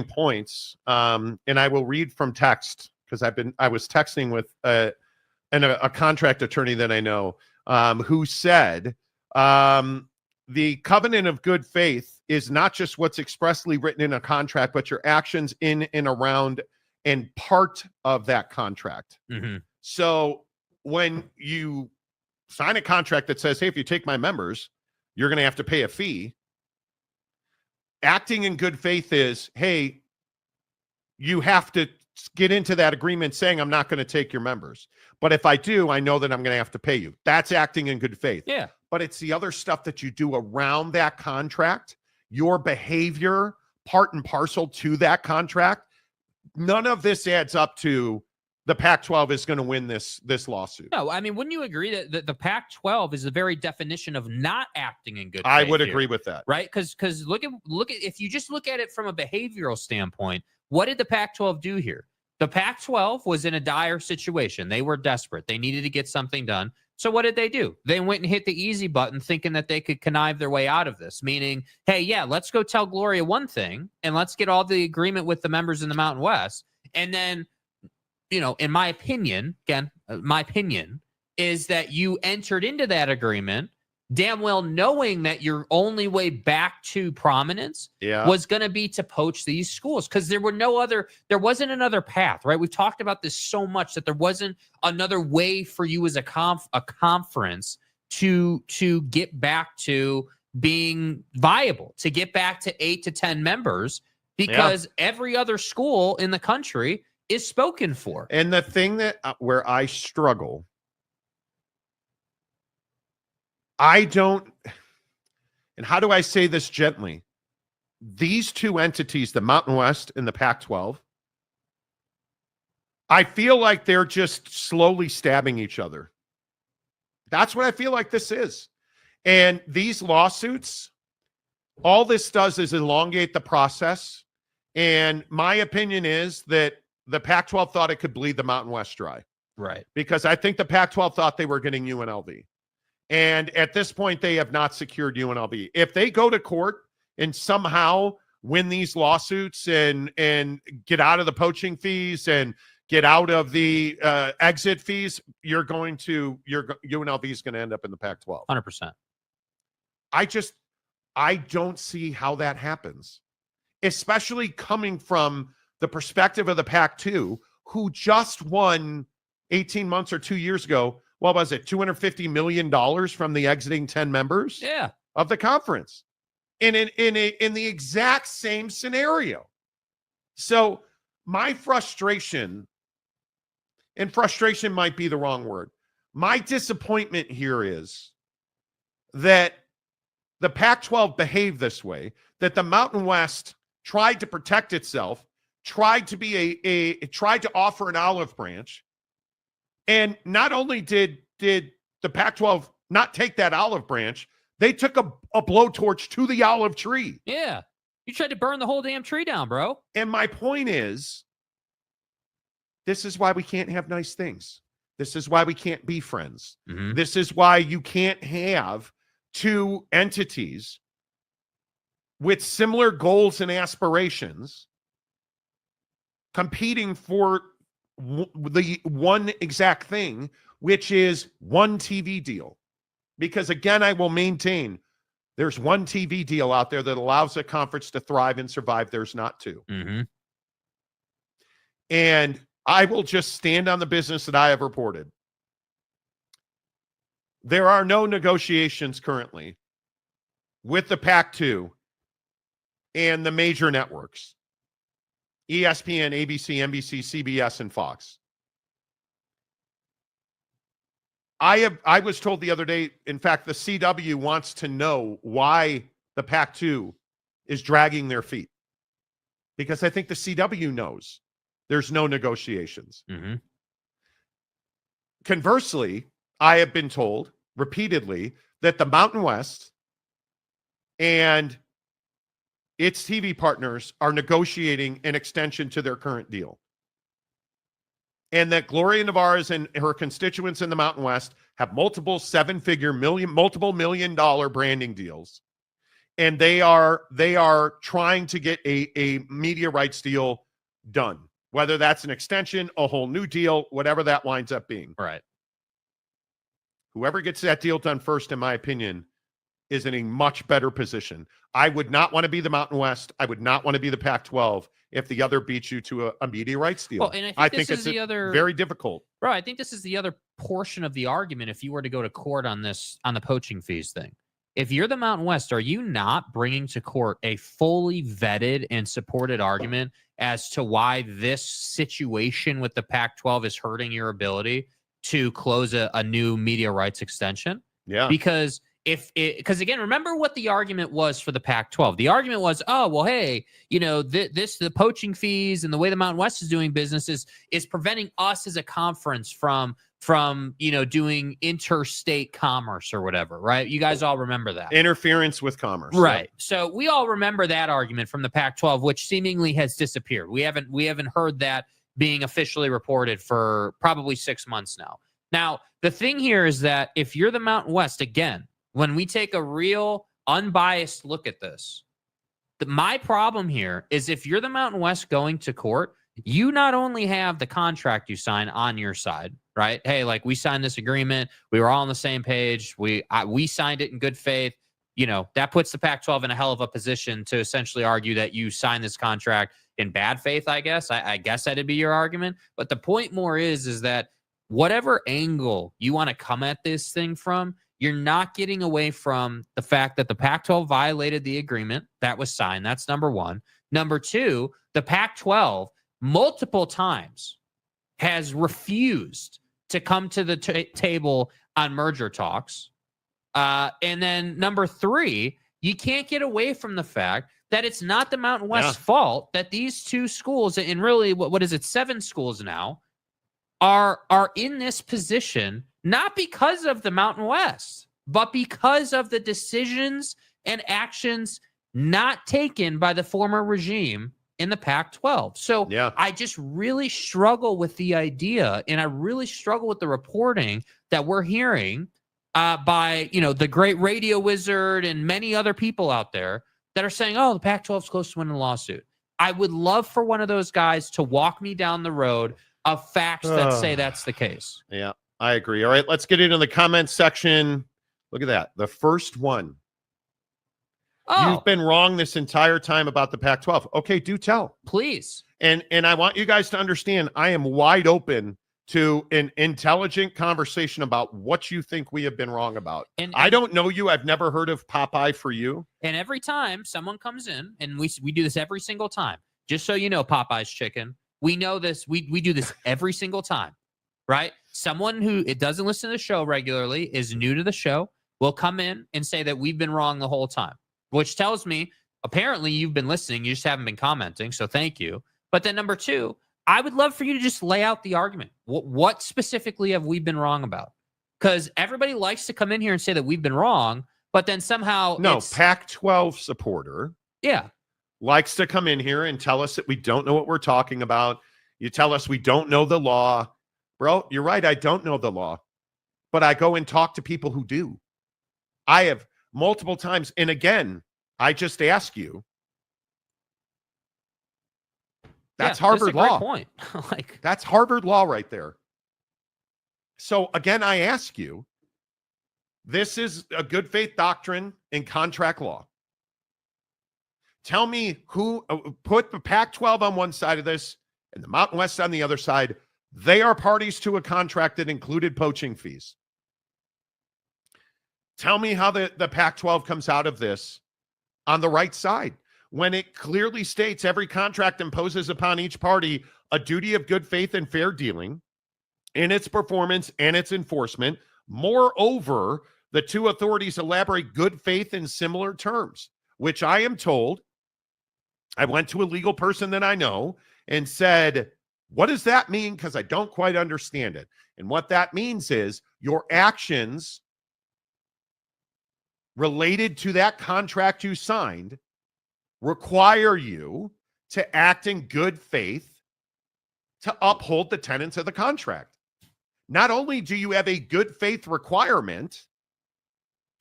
points, and I will read from text because I was texting with a contract attorney that I know, who said the covenant of good faith is not just what's expressly written in a contract, but your actions in and around and part of that contract. Mm-hmm. So when you sign a contract that says, hey, if you take my members, you're going to have to pay a fee. Acting in good faith is, hey, you have to get into that agreement saying I'm not going to take your members. But if I do, I know that I'm going to have to pay you. That's acting in good faith. Yeah. But it's the other stuff that you do around that contract, your behavior, part and parcel to that contract. None of this adds up to the Pac-12 is going to win this lawsuit. No, I mean, wouldn't you agree that the Pac-12 is the very definition of not acting in good faith? I would agree with that. Right? Because look at if you just look at it from a behavioral standpoint, what did the Pac-12 do here? The Pac-12 was in a dire situation. They were desperate. They needed to get something done. So what did they do? They went and hit the easy button thinking that they could connive their way out of this, meaning, hey, yeah, let's go tell Gloria one thing and let's get all the agreement with the members in the Mountain West. And then, you know, in my opinion, again, my opinion is that you entered into that agreement damn well knowing that your only way back to prominence was going to be to poach these schools, because there wasn't another path, right? We've talked about this so much that there wasn't another way for you as a conference to get back to being viable, to get back to 8 to 10 members, because every other school in the country is spoken for. And the thing that where I struggle, I don't, and how do I say this gently? These two entities, the Mountain West and the Pac-12, I feel like they're just slowly stabbing each other. That's what I feel like this is. And these lawsuits, all this does is elongate the process. And my opinion is that the Pac-12 thought it could bleed the Mountain West dry. Right. Because I think the Pac-12 thought they were getting UNLV. And at this point, they have not secured UNLV. If they go to court and somehow win these lawsuits and get out of the poaching fees and get out of the exit fees, UNLV is going to end up in the Pac-12. 100%. I don't see how that happens, especially coming from the perspective of the Pac-2, who just won 18 months or 2 years ago. What was it? $250 million from the exiting 10 members of the conference in the exact same scenario. So my frustration, and frustration might be the wrong word, my disappointment here is that the Pac-12 behaved this way, that the Mountain West tried to protect itself, tried to offer an olive branch. And not only did the Pac-12 not take that olive branch, they took a blowtorch to the olive tree. Yeah. You tried to burn the whole damn tree down, bro. And my point is, This is why we can't have nice things. This is why we can't be friends. Mhm. This is why you can't have two entities with similar goals and aspirations competing for the one exact thing, which is one TV deal. Because again, I will maintain there's one TV deal out there that allows a conference to thrive and survive. There's not two. Mm-hmm. And I will just stand on the business that I have reported. There are no negotiations currently with the Pac-2 and the major networks, ESPN, ABC, NBC, CBS, and Fox. I was told the other day, in fact, the CW wants to know why the Pac-2 is dragging their feet. Because I think the CW knows there's no negotiations. Mm-hmm. Conversely, I have been told repeatedly that the Mountain West and its TV partners are negotiating an extension to their current deal. And that Gloria Nevarez and her constituents in the Mountain West have multiple multiple million dollar branding deals. And they are trying to get a media rights deal done. Whether that's an extension, a whole new deal, whatever that winds up being. Right. Whoever gets that deal done first, in my opinion, is in a much better position. I would not want to be the Mountain West. I would not want to be the Pac-12 if the other beats you to a media rights deal. Well, and I think it's very difficult. Bro, I think this is the other portion of the argument if you were to go to court on this, on the poaching fees thing. If you're the Mountain West, are you not bringing to court a fully vetted and supported argument as to why this situation with the Pac-12 is hurting your ability to close a new media rights extension? Yeah. Because because again, remember what the argument was for the Pac-12. The argument was, oh, well, hey, you know, the poaching fees and the way the Mountain West is doing business is preventing us as a conference from, you know, doing interstate commerce or whatever, right? You guys all remember that. Interference with commerce. Right. So we all remember that argument from the Pac-12, which seemingly has disappeared. We haven't heard that being officially reported for probably 6 months now. Now, the thing here is that if you're the Mountain West, again, when we take a real unbiased look at this, my problem here is if you're the Mountain West going to court, you not only have the contract you sign on your side, right? Hey, like we signed this agreement. We were all on the same page. We signed it in good faith. You know, that puts the Pac-12 in a hell of a position to essentially argue that you signed this contract in bad faith, I guess. I guess that'd be your argument. But the point more is that whatever angle you want to come at this thing from, you're not getting away from the fact that the Pac-12 violated the agreement that was signed. That's number one. Number two, the Pac-12 multiple times has refused to come to the table on merger talks. And then number three, you can't get away from the fact that it's not the Mountain West's fault that these two schools, and really, what is it, 7 schools now, are in this position, not because of the Mountain West, but because of the decisions and actions not taken by the former regime in the Pac-12. So I just really struggle with the idea, and I really struggle with the reporting that we're hearing by, you know, the great radio wizard and many other people out there that are saying, oh, the Pac-12 is close to winning a lawsuit. I would love for one of those guys to walk me down the road of facts that say that's the case. Yeah, I agree. All right, let's get into the comments section. Look at that. The first one. Oh. You've been wrong this entire time about the Pac-12. Okay, do tell. Please. And I want you guys to understand, I am wide open to an intelligent conversation about what you think we have been wrong about. And I don't know you. I've never heard of Popeye for you. And every time someone comes in, and we do this every single time, just so you know, Popeye's chicken, we know this. We do this every single time, right? Someone who doesn't listen to the show regularly, is new to the show, will come in and say that we've been wrong the whole time, which tells me apparently you've been listening. You just haven't been commenting. So thank you. But then number two, I would love for you to just lay out the argument. What specifically have we been wrong about? Because everybody likes to come in here and say that we've been wrong, but then somehow Pac-12 supporter. Yeah. Likes to come in here and tell us that we don't know what we're talking about You tell us we don't know the law. Bro, you're right. I don't know the law, but I go and talk to people who do. I have multiple times. And again, I just ask you, that's Harvard law. Point. That's Harvard law right there. So again, I ask you, this is a good faith doctrine in contract law. Tell me who put the Pac-12 on one side of this and the Mountain West on the other side. They are parties to a contract that included poaching fees. Tell me how the Pac-12 comes out of this on the right side when it clearly states every contract imposes upon each party a duty of good faith and fair dealing in its performance and its enforcement. Moreover, the two authorities elaborate good faith in similar terms, which I am told, I went to a legal person that I know and said, what does that mean? Because I don't quite understand it. And what that means is your actions related to that contract you signed require you to act in good faith to uphold the tenets of the contract. Not only do you have a good faith requirement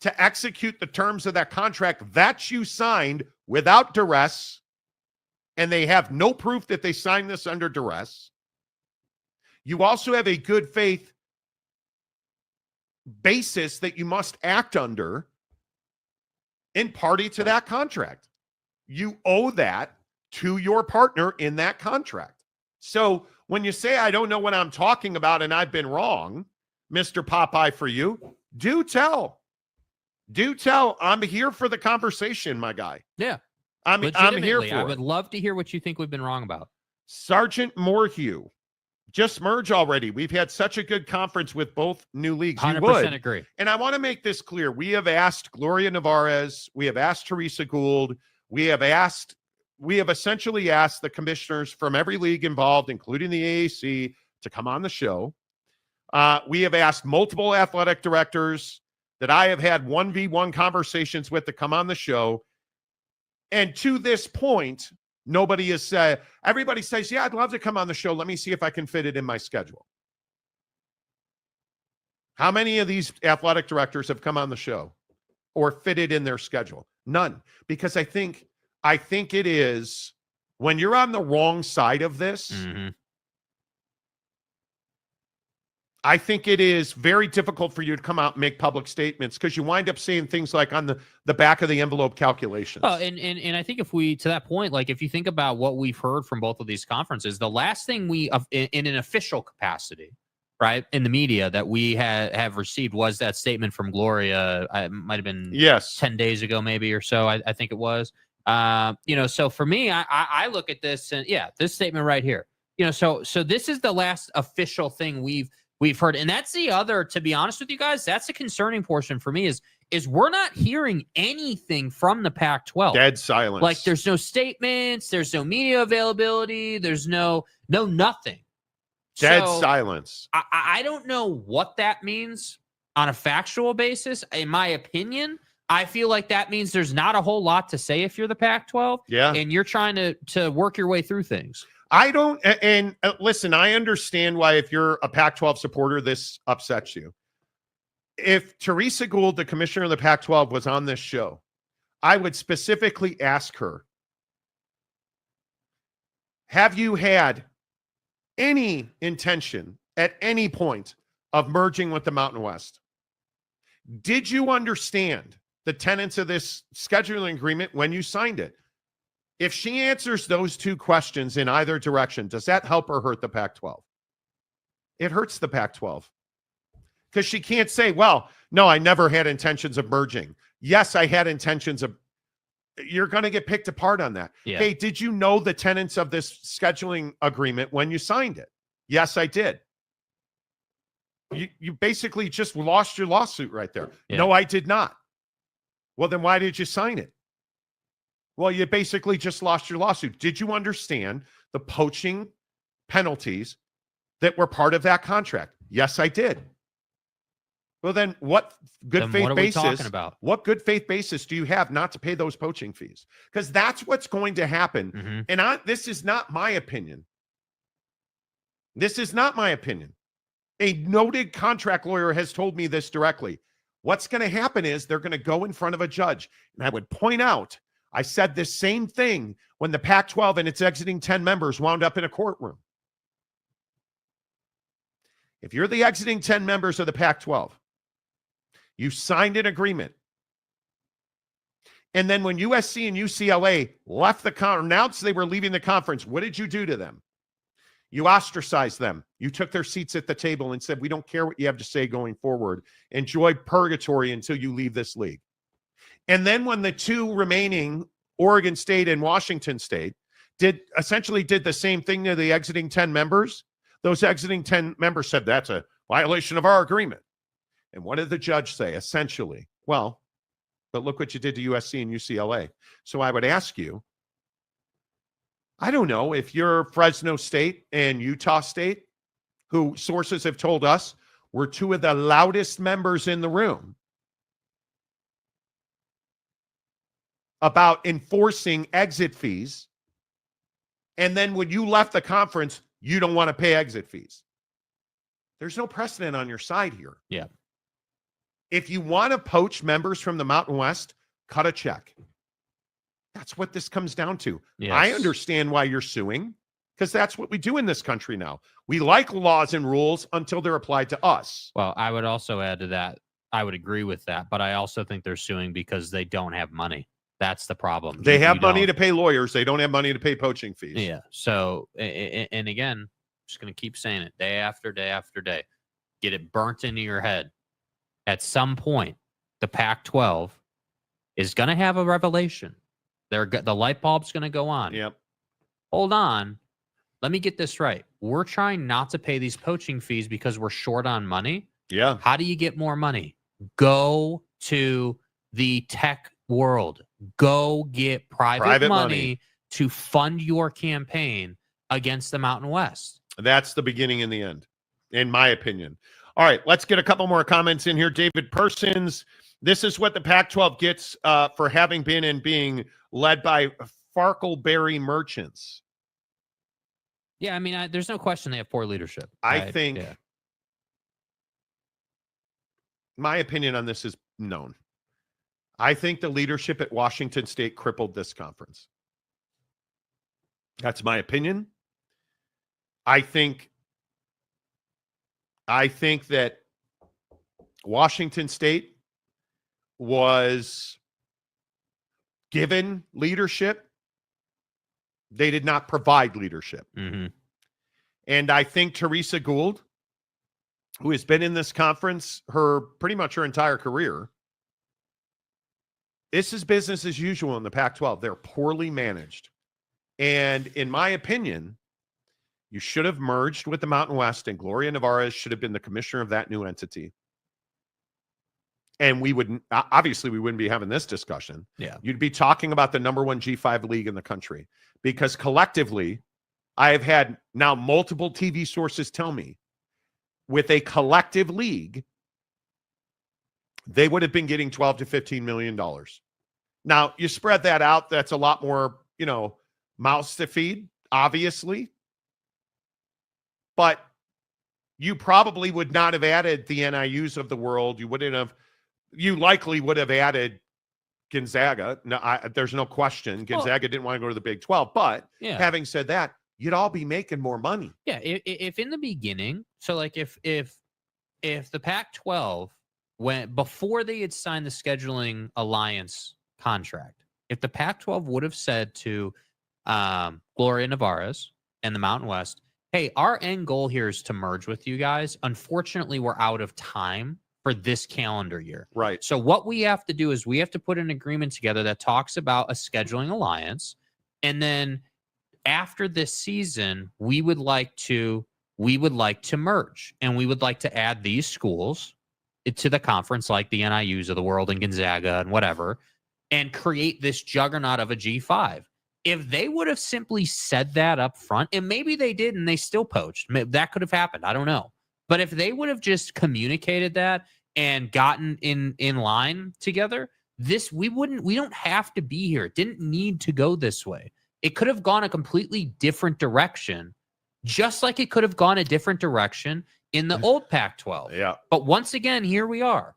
to execute the terms of that contract that you signed without duress, and they have no proof that they signed this under duress, you also have a good faith basis that you must act under in party to that contract. You owe that to your partner in that contract. So when you say, I don't know what I'm talking about and I've been wrong, Mr. Popeye for you, do tell. Do tell. I'm here for the conversation, my guy. Yeah. I'm here for I it. would love to hear what you think we've been wrong about. Sergeant Morhew, just merge already. We've had such a good conference with both new leagues. 100% agree. And I want to make this clear. We have asked Gloria Nevarez. We have asked Teresa Gould. We have essentially asked the commissioners from every league involved, including the AAC, to come on the show. We have asked multiple athletic directors that I have had 1v1 conversations with to come on the show. And to this point, nobody has said, everybody says, yeah, I'd love to come on the show. Let me see if I can fit it in my schedule. How many of these athletic directors have come on the show or fitted in their schedule? None. Because I think it is when you're on the wrong side of this, I think it is very difficult for you to come out and make public statements because you wind up saying things like on the back of the envelope calculations. Oh, and I think if we, to that point, like if you think about what we've heard from both of these conferences, the last thing we, in an official capacity, right, in the media that we have received was that statement from Gloria. It might have been 10 days ago, maybe, or so. I think it was. So for me, I look at this and this statement right here. So this is the last official thing we've heard. And that's the other, to be honest with you guys, that's the concerning portion for me is we're not hearing anything from the Pac-12. Dead silence. Like there's no statements, there's no media availability, there's no nothing. Dead silence. I don't know what that means on a factual basis. In my opinion, I feel like that means there's not a whole lot to say if you're the Pac-12. Yeah. And you're trying to work your way through things. I don't, and listen, I understand why if you're a Pac-12 supporter, this upsets you. If Teresa Gould, the commissioner of the Pac-12, was on this show, I would specifically ask her, have you had any intention at any point of merging with the Mountain West? Did you understand the tenets of this scheduling agreement when you signed it? If she answers those two questions in either direction, does that help or hurt the Pac-12? It hurts the Pac-12. Because she can't say, well, no, I never had intentions of merging. Yes, I had intentions of. You're going to get picked apart on that. Yeah. Hey, did you know the tenets of this scheduling agreement when you signed it? Yes, I did. You basically just lost your lawsuit right there. Yeah. No, I did not. Well, then why did you sign it? Well, you basically just lost your lawsuit. Did you understand the poaching penalties that were part of that contract? Yes, I did. Well, then what good faith basis? Talking about? What good faith basis do you have not to pay those poaching fees? Because that's what's going to happen. And this is not my opinion. This is not my opinion. A noted contract lawyer has told me this directly. What's going to happen is they're going to go in front of a judge. And I would point out, I said this same thing when the Pac-12 and its exiting 10 members wound up in a courtroom. If you're the exiting 10 members of the Pac-12, you signed an agreement. And then when USC and UCLA left announced they were leaving the conference, what did you do to them? You ostracized them. You took their seats at the table and said, we don't care what you have to say going forward. Enjoy purgatory until you leave this league. And then when the two remaining, Oregon State and Washington State, essentially did the same thing to the exiting 10 members, those exiting 10 members said, that's a violation of our agreement. And what did the judge say? Essentially, well, but look what you did to USC and UCLA. So I would ask you, I don't know if you're Fresno State and Utah State, who sources have told us were two of the loudest members in the room about enforcing exit fees. And then when you left the conference, you don't want to pay exit fees. There's no precedent on your side here. Yeah. If you want to poach members from the Mountain West, cut a check. That's what this comes down to. Yes. I understand why you're suing, because that's what we do in this country now. We like laws and rules until they're applied to us. Well, I would also add to that, I would agree with that, but I also think they're suing because they don't have money. That's the problem. They have money to pay lawyers. They don't have money to pay poaching fees. Yeah. So, and again, I'm just going to keep saying it day after day after day. Get it burnt into your head. At some point, the Pac-12 is going to have a revelation. The light bulb's going to go on. Yep. Hold on. Let me get this right. We're trying not to pay these poaching fees because we're short on money. Yeah. How do you get more money? Go to the tech world. Go get private money to fund your campaign against the Mountain West. That's the beginning and the end, in my opinion. All right, let's get a couple more comments in here. David Persons, this is what the Pac-12 gets for having been and being led by Farkleberry merchants. Yeah, I mean, there's no question they have poor leadership. I think my opinion on this is known. I think the leadership at Washington State crippled this conference. That's my opinion. I think that Washington State was given leadership. They did not provide leadership. Mm-hmm. And I think Teresa Gould, who has been in this conference pretty much her entire career, this is business as usual in the Pac-12. They're poorly managed. And in my opinion, you should have merged with the Mountain West, and Gloria Nevarez should have been the commissioner of that new entity. And we wouldn't, obviously, we wouldn't be having this discussion. Yeah. You'd be talking about the number one G5 league in the country, because collectively, I have had now multiple TV sources tell me with a collective league, they would have been getting $12 to $15 million. Now, you spread that out, that's a lot more, mouths to feed, obviously. But you probably would not have added the NIUs of the world. You likely would have added Gonzaga. No, there's no question. Gonzaga didn't want to go to the Big 12. But having said that, you'd all be making more money. Yeah, if in the beginning, so like if the Pac-12 before they had signed the scheduling alliance contract, if the Pac-12 would have said to Gloria Nevarez and the Mountain West, hey, our end goal here is to merge with you guys. Unfortunately, we're out of time for this calendar year. Right. So what we have to do is we have to put an agreement together that talks about a scheduling alliance. And then after this season, we would like to merge, and we would like to add these schools to the conference, like the NIUs of the world and Gonzaga and whatever, and create this juggernaut of a G5. If they would have simply said that up front, and maybe they did and they still poached, that could have happened. I don't know. But if they would have just communicated that and gotten in line together, we don't have to be here. It didn't need to go this way. It could have gone a completely different direction just like it could have gone a different direction in the old Pac-12. Yeah. But once again, here we are.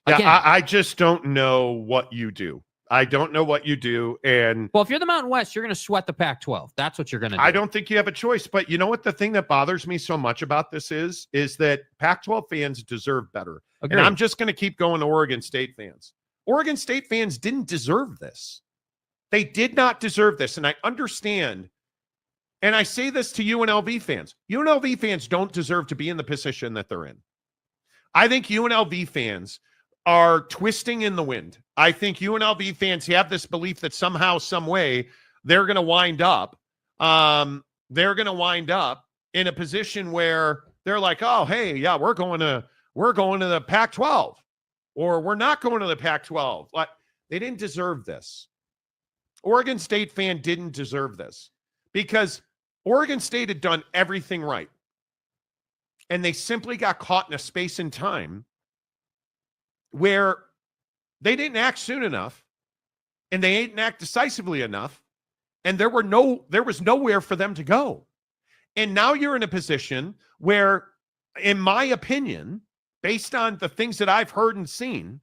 Yeah, I just don't know what you do. I don't know what you do. And well, if you're the Mountain West, you're going to sweat the Pac-12. That's what you're going to do. I don't think you have a choice. But you know what? The thing that bothers me so much about this is that Pac-12 fans deserve better. Agreed. And I'm just going to keep going to Oregon State fans. Oregon State fans didn't deserve this. They did not deserve this. And I understand. And I say this to UNLV fans. UNLV fans don't deserve to be in the position that they're in. I think UNLV fans are twisting in the wind. I think UNLV fans have this belief that somehow, some way, they're going to wind up. They're going to wind up in a position where they're like, oh, hey, yeah, we're going to the Pac-12, or we're not going to the Pac-12. Like, they didn't deserve this. Oregon State fan didn't deserve this because Oregon State had done everything right. And they simply got caught in a space and time where they didn't act soon enough and they didn't act decisively enough. And there was nowhere for them to go. And now you're in a position where, in my opinion, based on the things that I've heard and seen,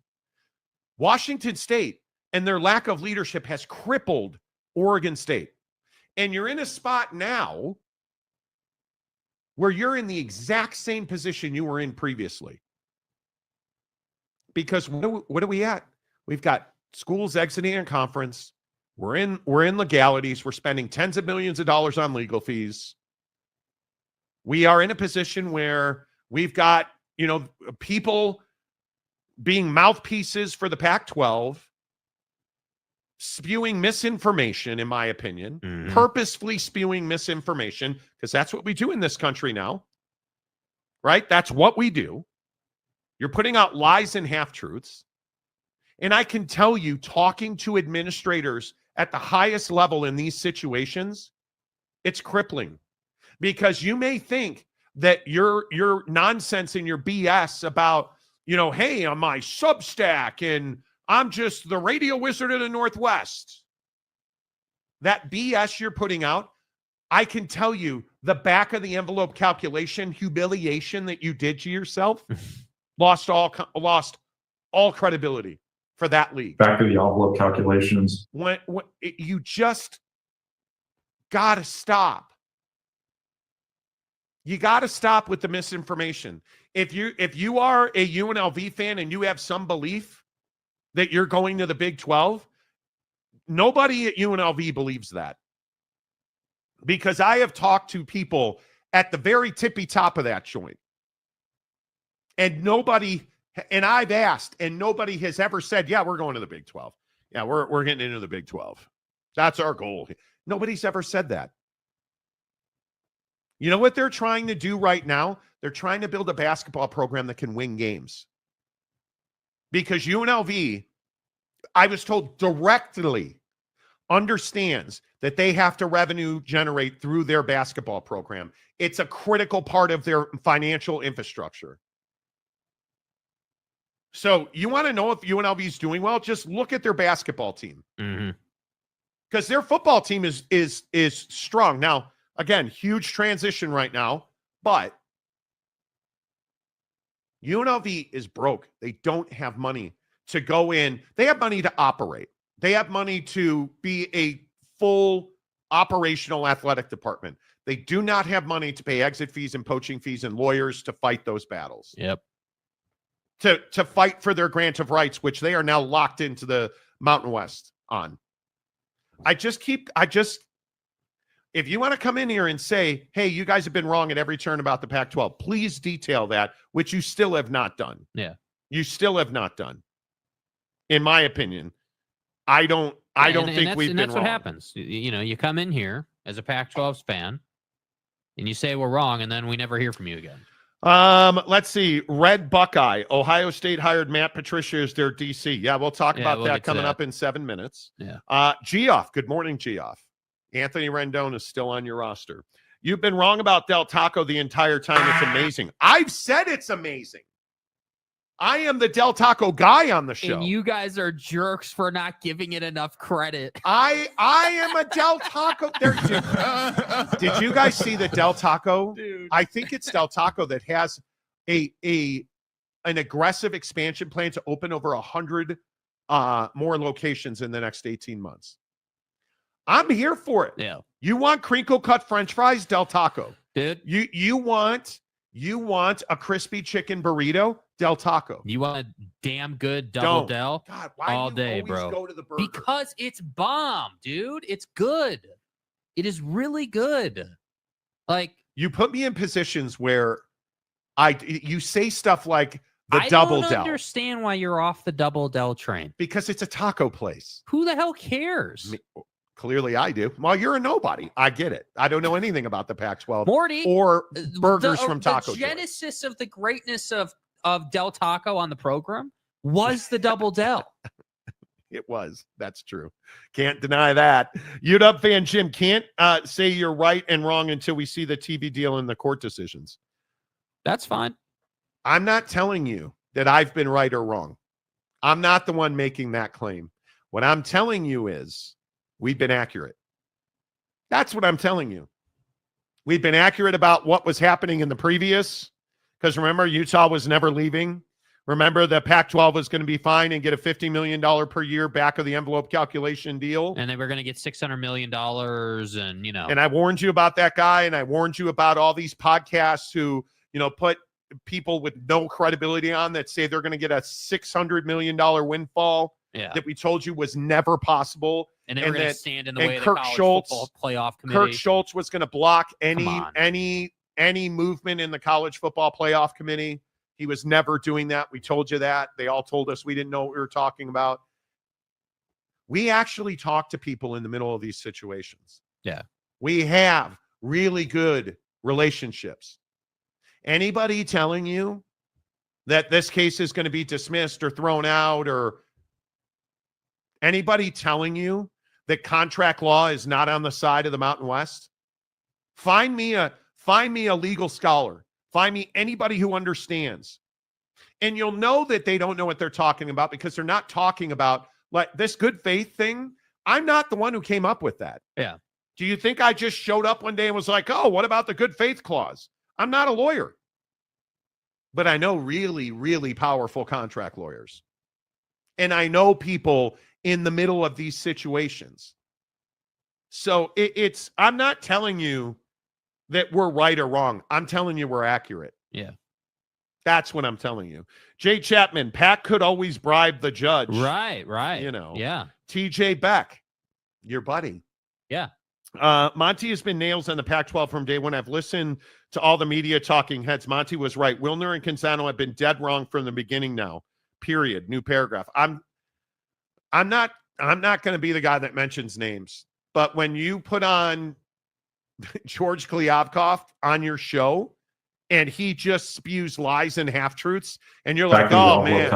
Washington State and their lack of leadership has crippled Oregon State. And you're in a spot now where you're in the exact same position you were in previously. Because what are we at? We've got schools exiting a conference. We're in legalities. We're spending tens of millions of dollars on legal fees. We are in a position where we've got, people being mouthpieces for the Pac-12, spewing misinformation, in my opinion, purposefully spewing misinformation, because that's what we do in this country now, right? That's what we do. You're putting out lies and half-truths. And I can tell you, talking to administrators at the highest level in these situations, it's crippling. Because you may think that your nonsense and your BS about, hey, on my Substack and I'm just the radio wizard of the Northwest. That BS you're putting out, I can tell you the back of the envelope calculation, humiliation that you did to yourself, lost all credibility for that league. Back of the envelope calculations. When you just got to stop. You got to stop with the misinformation. If you are a UNLV fan and you have some belief that you're going to the Big 12, nobody at UNLV believes that. Because I have talked to people at the very tippy top of that joint. And I've asked, and nobody has ever said, yeah, we're going to the Big 12. Yeah, we're getting into the Big 12. That's our goal. Nobody's ever said that. You know what they're trying to do right now? They're trying to build a basketball program that can win games. Because UNLV, I was told directly, understands that they have to revenue generate through their basketball program. It's a critical part of their financial infrastructure. So you want to know if UNLV is doing well? Just look at their basketball team. Because their football team is strong. Now, again, huge transition right now, but UNLV is broke. They don't have money to go in. They have money to operate. They have money to be a full operational athletic department. They do not have money to pay exit fees and poaching fees and lawyers to fight those battles. Yep. To fight for their grant of rights, which they are now locked into the Mountain West on. If you want to come in here and say, hey, you guys have been wrong at every turn about the Pac-12, please detail that, which you still have not done. Yeah. You still have not done. In my opinion, I don't think we've been wrong. And that's what happens. You come in here as a Pac-12 fan and you say we're wrong, and then we never hear from you again. Let's see. Red Buckeye. Ohio State hired Matt Patricia as their DC. Yeah, we'll talk about that coming up in 7 minutes. Yeah. Geoff. Good morning, Geoff. Anthony Rendon is still on your roster. You've been wrong about Del Taco the entire time. It's amazing. I've said it's amazing. I am the Del Taco guy on the show. And you guys are jerks for not giving it enough credit. I am a Del Taco. Did you guys see the Del Taco? Dude. I think it's Del Taco that has an aggressive expansion plan to open over 100 more locations in the next 18 months. I'm here for it. Yeah. You want crinkle cut French fries, Del Taco. Dude. You want a crispy chicken burrito, Del Taco. You want a damn good double Del? God, why all do you day, always bro. go to the burger? Because it's bomb, dude. It's good. It is really good. Like, you put me in positions where you say stuff like the I double don't Del. understand why you're off the double Del train. Because it's a taco place. Who the hell cares? Clearly I do. Well, you're a nobody. I get it. I don't know anything about the Pac-12 Morty, or burgers from Taco The Joy. genesis of the greatness of Del Taco on the program was the double Del. It was. That's true. Can't deny that. UW fan Jim can't say you're right and wrong until we see the TV deal and the court decisions. That's fine. I'm not telling you that I've been right or wrong. I'm not the one making that claim. What I'm telling you is we've been accurate. That's what I'm telling you. We've been accurate about what was happening in the previous, because remember, Utah was never leaving. Remember, the Pac-12 was going to be fine and get a $50 million per year back of the envelope calculation deal. And they were going to get $600 million and, you know. And I warned you about that guy, and I warned you about all these podcasts who, put people with no credibility on that say they're going to get a $600 million windfall that we told you was never possible. And they were going to stand in the way of the Kirk college Schultz, football playoff committee. Kirk Schultz was going to block any movement in the college football playoff committee. He was never doing that. We told you that. They all told us we didn't know what we were talking about. We actually talk to people in the middle of these situations. Yeah. We have really good relationships. Anybody telling you that this case is going to be dismissed or thrown out, or anybody telling you that contract law is not on the side of the Mountain West, find me a legal scholar. Find me anybody who understands. And you'll know that they don't know what they're talking about, because they're not talking about like this good faith thing. I'm not the one who came up with that. Yeah. Do you think I just showed up one day and was like, oh, what about the good faith clause? I'm not a lawyer. But I know really, really powerful contract lawyers. And I know people in the middle of these situations. So I'm not telling you that we're right or wrong. I'm telling you we're accurate. Yeah. That's what I'm telling you. Jay Chapman, Pat could always bribe the judge. Right. Yeah. TJ Beck, your buddy. Yeah. Monty has been nails on the Pac-12 from day one. I've listened to all the media talking heads. Monty was right. Wilner and Canzano have been dead wrong from the beginning now. Period. New paragraph. I'm not going to be the guy that mentions names. But when you put on George Kliavkoff on your show and he just spews lies and half-truths, and you're like, oh, man.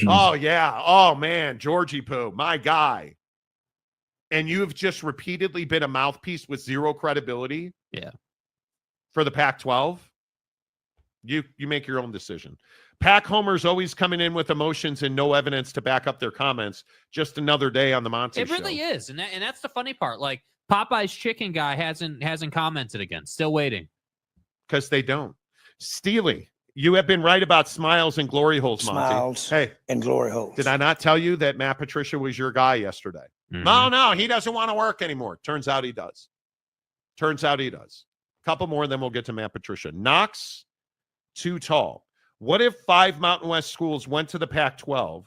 Oh, yeah. Oh, man. Georgie Poo, my guy. And you have just repeatedly been a mouthpiece with zero credibility. Yeah. For the Pac-12, you make your own decision. Pac homers always coming in with emotions and no evidence to back up their comments. Just another day on the Monty Show. It really is, and that's the funny part. Like Popeye's chicken guy hasn't commented again. Still waiting. Because they don't. Steely, you have been right about smiles and glory holes, Monty. Smiles hey, and glory holes. Did I not tell you that Matt Patricia was your guy yesterday? Mm-hmm. No, he doesn't want to work anymore. Turns out he does. A couple more, then we'll get to Matt Patricia. Knox, too tall. What if 5 Mountain West schools went to the Pac-12,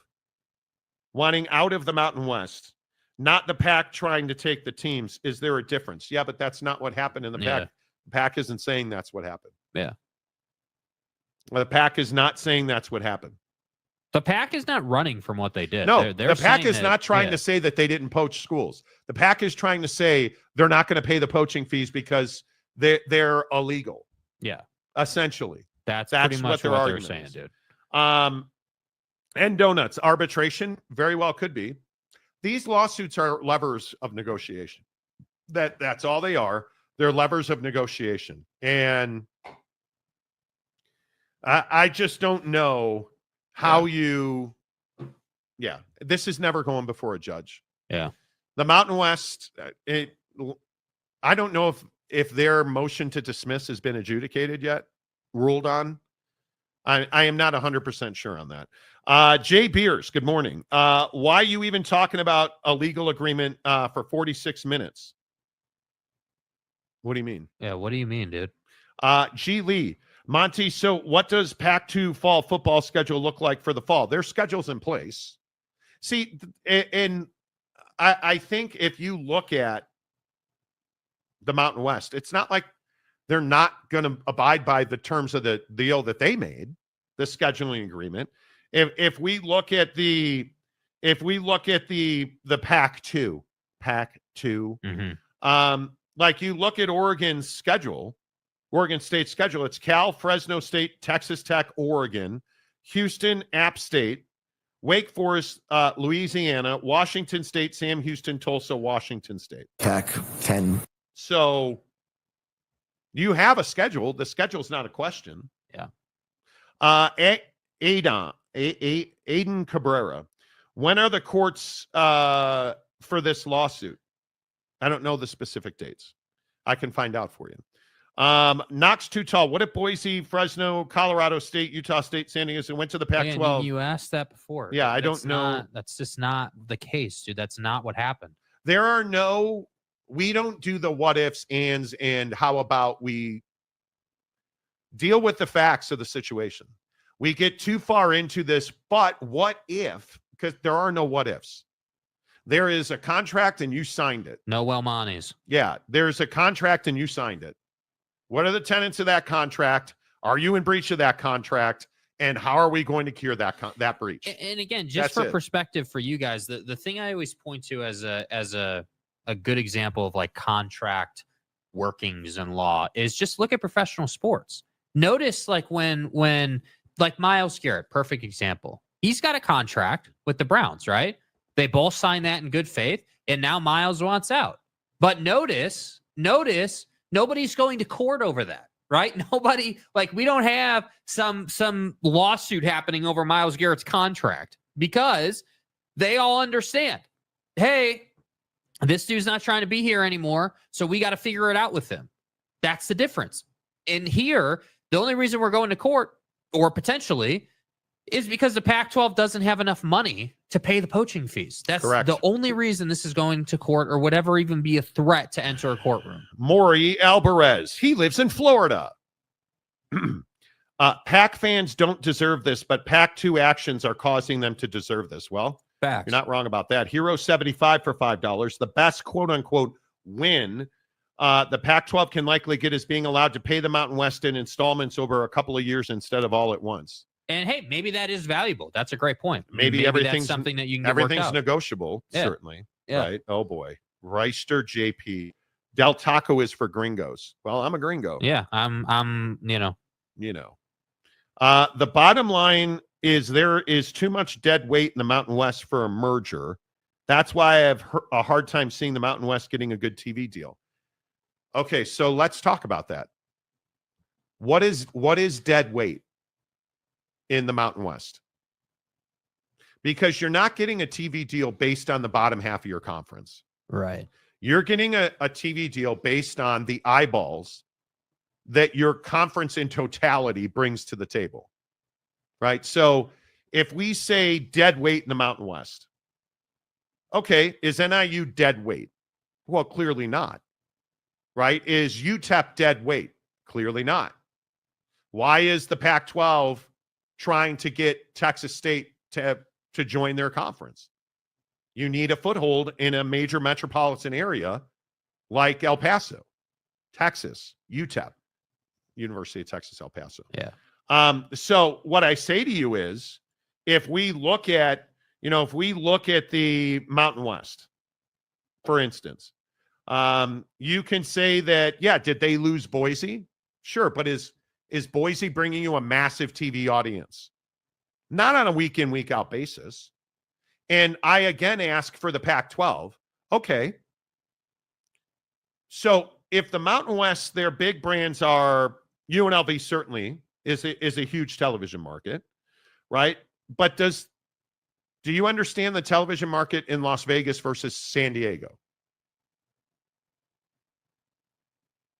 wanting out of the Mountain West, not the Pac trying to take the teams? Is there a difference? Yeah, but that's not what happened in the Pac. The Pac isn't saying that's what happened. Yeah. The Pac is not saying that's what happened. The Pac is not running from what they did. No, they're the Pac is that, not trying to say that they didn't poach schools. The Pac is trying to say they're not going to pay the poaching fees because they're illegal. Yeah. Essentially. That's pretty much what they're saying, dude. And donuts. Arbitration very well could be. These lawsuits are levers of negotiation. That's all they are. They're levers of negotiation. And I just don't know this is never going before a judge. Yeah. The Mountain West, I don't know if their motion to dismiss has been adjudicated yet, ruled on. I am not 100% sure on that. Jay Beers, good morning. Why are you even talking about a legal agreement for 46 minutes? What do you mean? Yeah, what do you mean, dude? G. Lee, Monty, so what does Pac-2 fall football schedule look like for the fall? Their schedule's in place. See, and I think if you look at the Mountain West, it's not like they're not going to abide by the terms of the deal that they made, the scheduling agreement. If we look at the Pac-2, like you look at Oregon's schedule, Oregon State's schedule, it's Cal, Fresno State, Texas Tech, Oregon, Houston, App State, Wake Forest, Louisiana, Washington State, Sam Houston, Tulsa, Washington State. Pac-10. So you have a schedule. The schedule's not a question. Yeah. Aiden Cabrera, when are the courts for this lawsuit? I don't know the specific dates. I can find out for you. Knox too tall. What if Boise, Fresno, Colorado State, Utah State, San Diego went to the Pac-12? Man, you asked that before. Yeah, I don't know. That's just not the case, dude. That's not what happened. We don't do the what ifs, ands, and how about we deal with the facts of the situation. We get too far into this, but what if, because there are no what ifs. There is a contract and you signed it. No Welmanis. Yeah, there's a contract and you signed it. What are the tenets of that contract? Are you in breach of that contract? And how are we going to cure that breach? And again, just for perspective for you guys, the thing I always point to as a good example of like contract workings and law is just look at professional sports. Notice like when like Myles Garrett, perfect example. He's got a contract with the Browns, right? They both signed that in good faith, and now Myles wants out. But notice, nobody's going to court over that, right? Nobody, like we don't have some lawsuit happening over Myles Garrett's contract because they all understand, hey, this dude's not trying to be here anymore, so we got to figure it out with him. That's the difference. And here, the only reason we're going to court, or potentially, is because the Pac-12 doesn't have enough money to pay the poaching fees. That's correct. The only reason this is going to court or would ever even be a threat to enter a courtroom. Maury Alvarez, he lives in Florida. Pac fans don't deserve this, but Pac-2 actions are causing them to deserve this. Well, facts. You're not wrong about that. Hero 75 for $5. The best quote-unquote win the Pac-12 can likely get is being allowed to pay the Mountain West in installments over a couple of years instead of all at once. And hey, maybe that is valuable. That's a great point. Maybe everything's that's something that you can get everything's negotiable, certainly. Yeah. Right. Oh boy. Reister JP. Del Taco is for gringos. Well, I'm a gringo. Yeah, I'm the bottom line is there is too much dead weight in the Mountain West for a merger. That's why I have a hard time seeing the Mountain West getting a good TV deal. Okay, so let's talk about that. What is dead weight in the Mountain West? Because you're not getting a TV deal based on the bottom half of your conference. Right. You're getting a TV deal based on the eyeballs that your conference in totality brings to the table. Right? So if we say dead weight in the Mountain West, okay, is NIU dead weight? Well, clearly not. Right? Is UTEP dead weight? Clearly not. Why is the Pac-12 trying to get Texas State to join their conference? You need a foothold in a major metropolitan area like El Paso, Texas, UTEP, University of Texas, El Paso. Yeah. So what I say to you is, if we look at the Mountain West, for instance, you can say that, yeah, did they lose Boise? Sure, but is Boise bringing you a massive TV audience? Not on a week in, week out basis. And I again ask for the Pac-12. Okay. So if the Mountain West, their big brands are UNLV, certainly is a huge television market, right? But do you understand the television market in Las Vegas versus San Diego?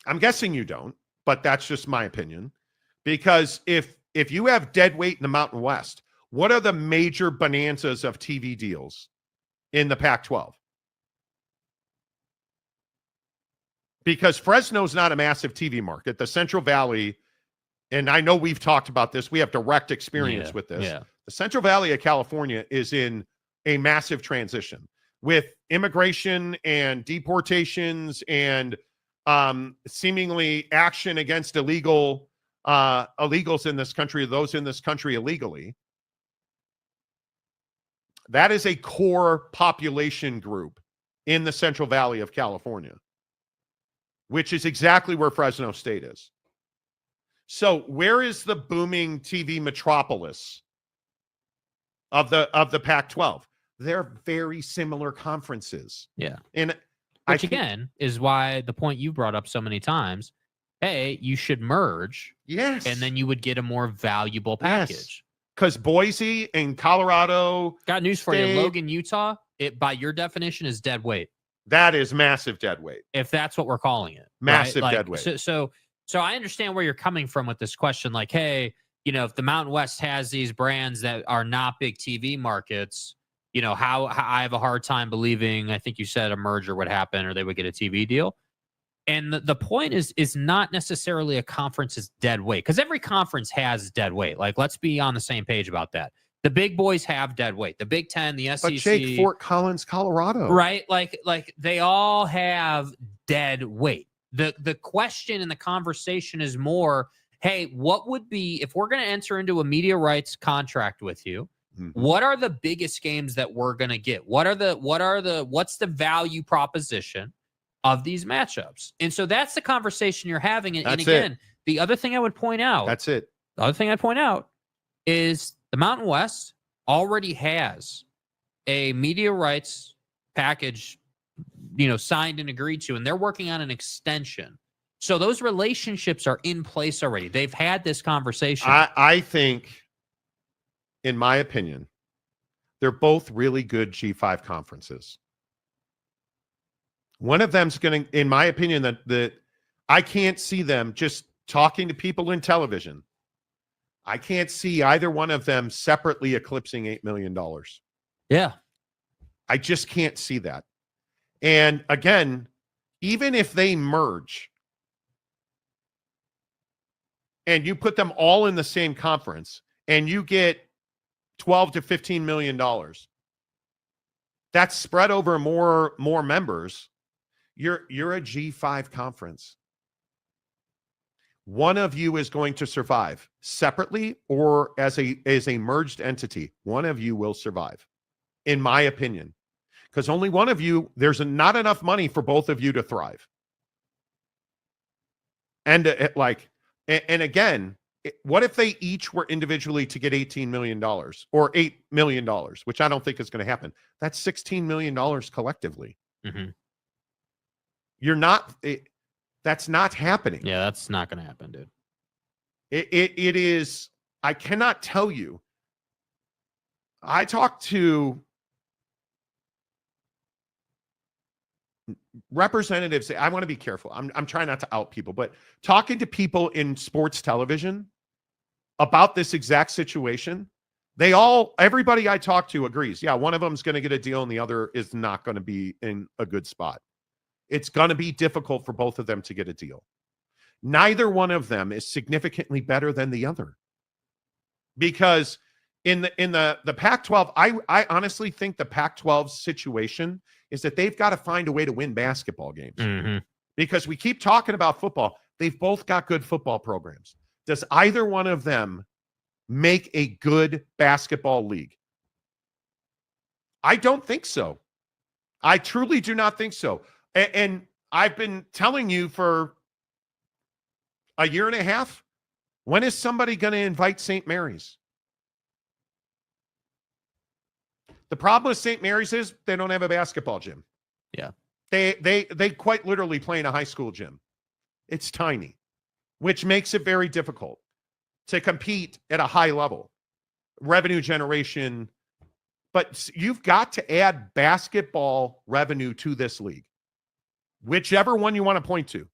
I'm guessing you don't, but that's just my opinion. Because if you have dead weight in the Mountain West, what are the major bonanzas of TV deals in the Pac-12? Because Fresno's not a massive TV market. The Central Valley, and I know we've talked about this, we have direct experience with this. Yeah. The Central Valley of California is in a massive transition with immigration and deportations and seemingly action against illegals in this country, those in this country illegally. That is a core population group in the Central Valley of California, which is exactly where Fresno State is. So where is the booming TV metropolis of the Pac-12? They're very similar conferences. Yeah. And which again is why the point you brought up so many times, hey, you should merge. Yes. And then you would get a more valuable package. Because Boise and Colorado. Got news for you. Logan, Utah, it by your definition is dead weight. That is massive dead weight. If that's what we're calling it. Massive right? dead weight. So I understand where you're coming from with this question. Like, hey, if the Mountain West has these brands that are not big TV markets, how I have a hard time believing, I think you said a merger would happen or they would get a TV deal. And the point is not necessarily a conference is dead weight, because every conference has dead weight. Like, let's be on the same page about that. The big boys have dead weight. The Big Ten, the SEC. But Jake, Fort Collins, Colorado. Right? Like they all have dead weight. The question and the conversation is more, hey, what would be, if we're going to enter into a media rights contract with you, what are the biggest games that we're going to get? What's the value proposition of these matchups? And so that's the conversation you're having. And again, the other thing I would point out. That's it. The other thing I'd point out is the Mountain West already has a media rights package, signed and agreed to, and they're working on an extension. So those relationships are in place already. They've had this conversation. I think, in my opinion, they're both really good G5 conferences. One of them's going to, in my opinion, that I can't see them just talking to people in television. I can't see either one of them separately eclipsing $8 million. Yeah. I just can't see that. And again, even if they merge and you put them all in the same conference and you get $12 to $15 million, that's spread over more members. You're a G5 conference. One of you is going to survive separately or as a merged entity. One of you will survive, in my opinion, because only one of you, there's not enough money for both of you to thrive. And and again, what if they each were individually to get $18 million or $8 million, which I don't think is going to happen? That's $16 million collectively. Mm-hmm. That's not happening. Yeah, that's not going to happen, dude. It is. I cannot tell you. I talked to representatives. I want to be careful. I'm trying not to out people, but talking to people in sports television about this exact situation, everybody I talk to agrees. Yeah, one of them is going to get a deal and the other is not going to be in a good spot. It's going to be difficult for both of them to get a deal. Neither one of them is significantly better than the other. Because in the Pac-12, I honestly think the Pac-12's situation is that they've got to find a way to win basketball games. Mm-hmm. Because we keep talking about football. They've both got good football programs. Does either one of them make a good basketball league? I don't think so. I truly do not think so. And I've been telling you for a year and a half, when is somebody going to invite St. Mary's? The problem with St. Mary's is they don't have a basketball gym. Yeah. They quite literally play in a high school gym. It's tiny, which makes it very difficult to compete at a high level. revenue generation, but you've got to add basketball revenue to this league, whichever one you want to point to.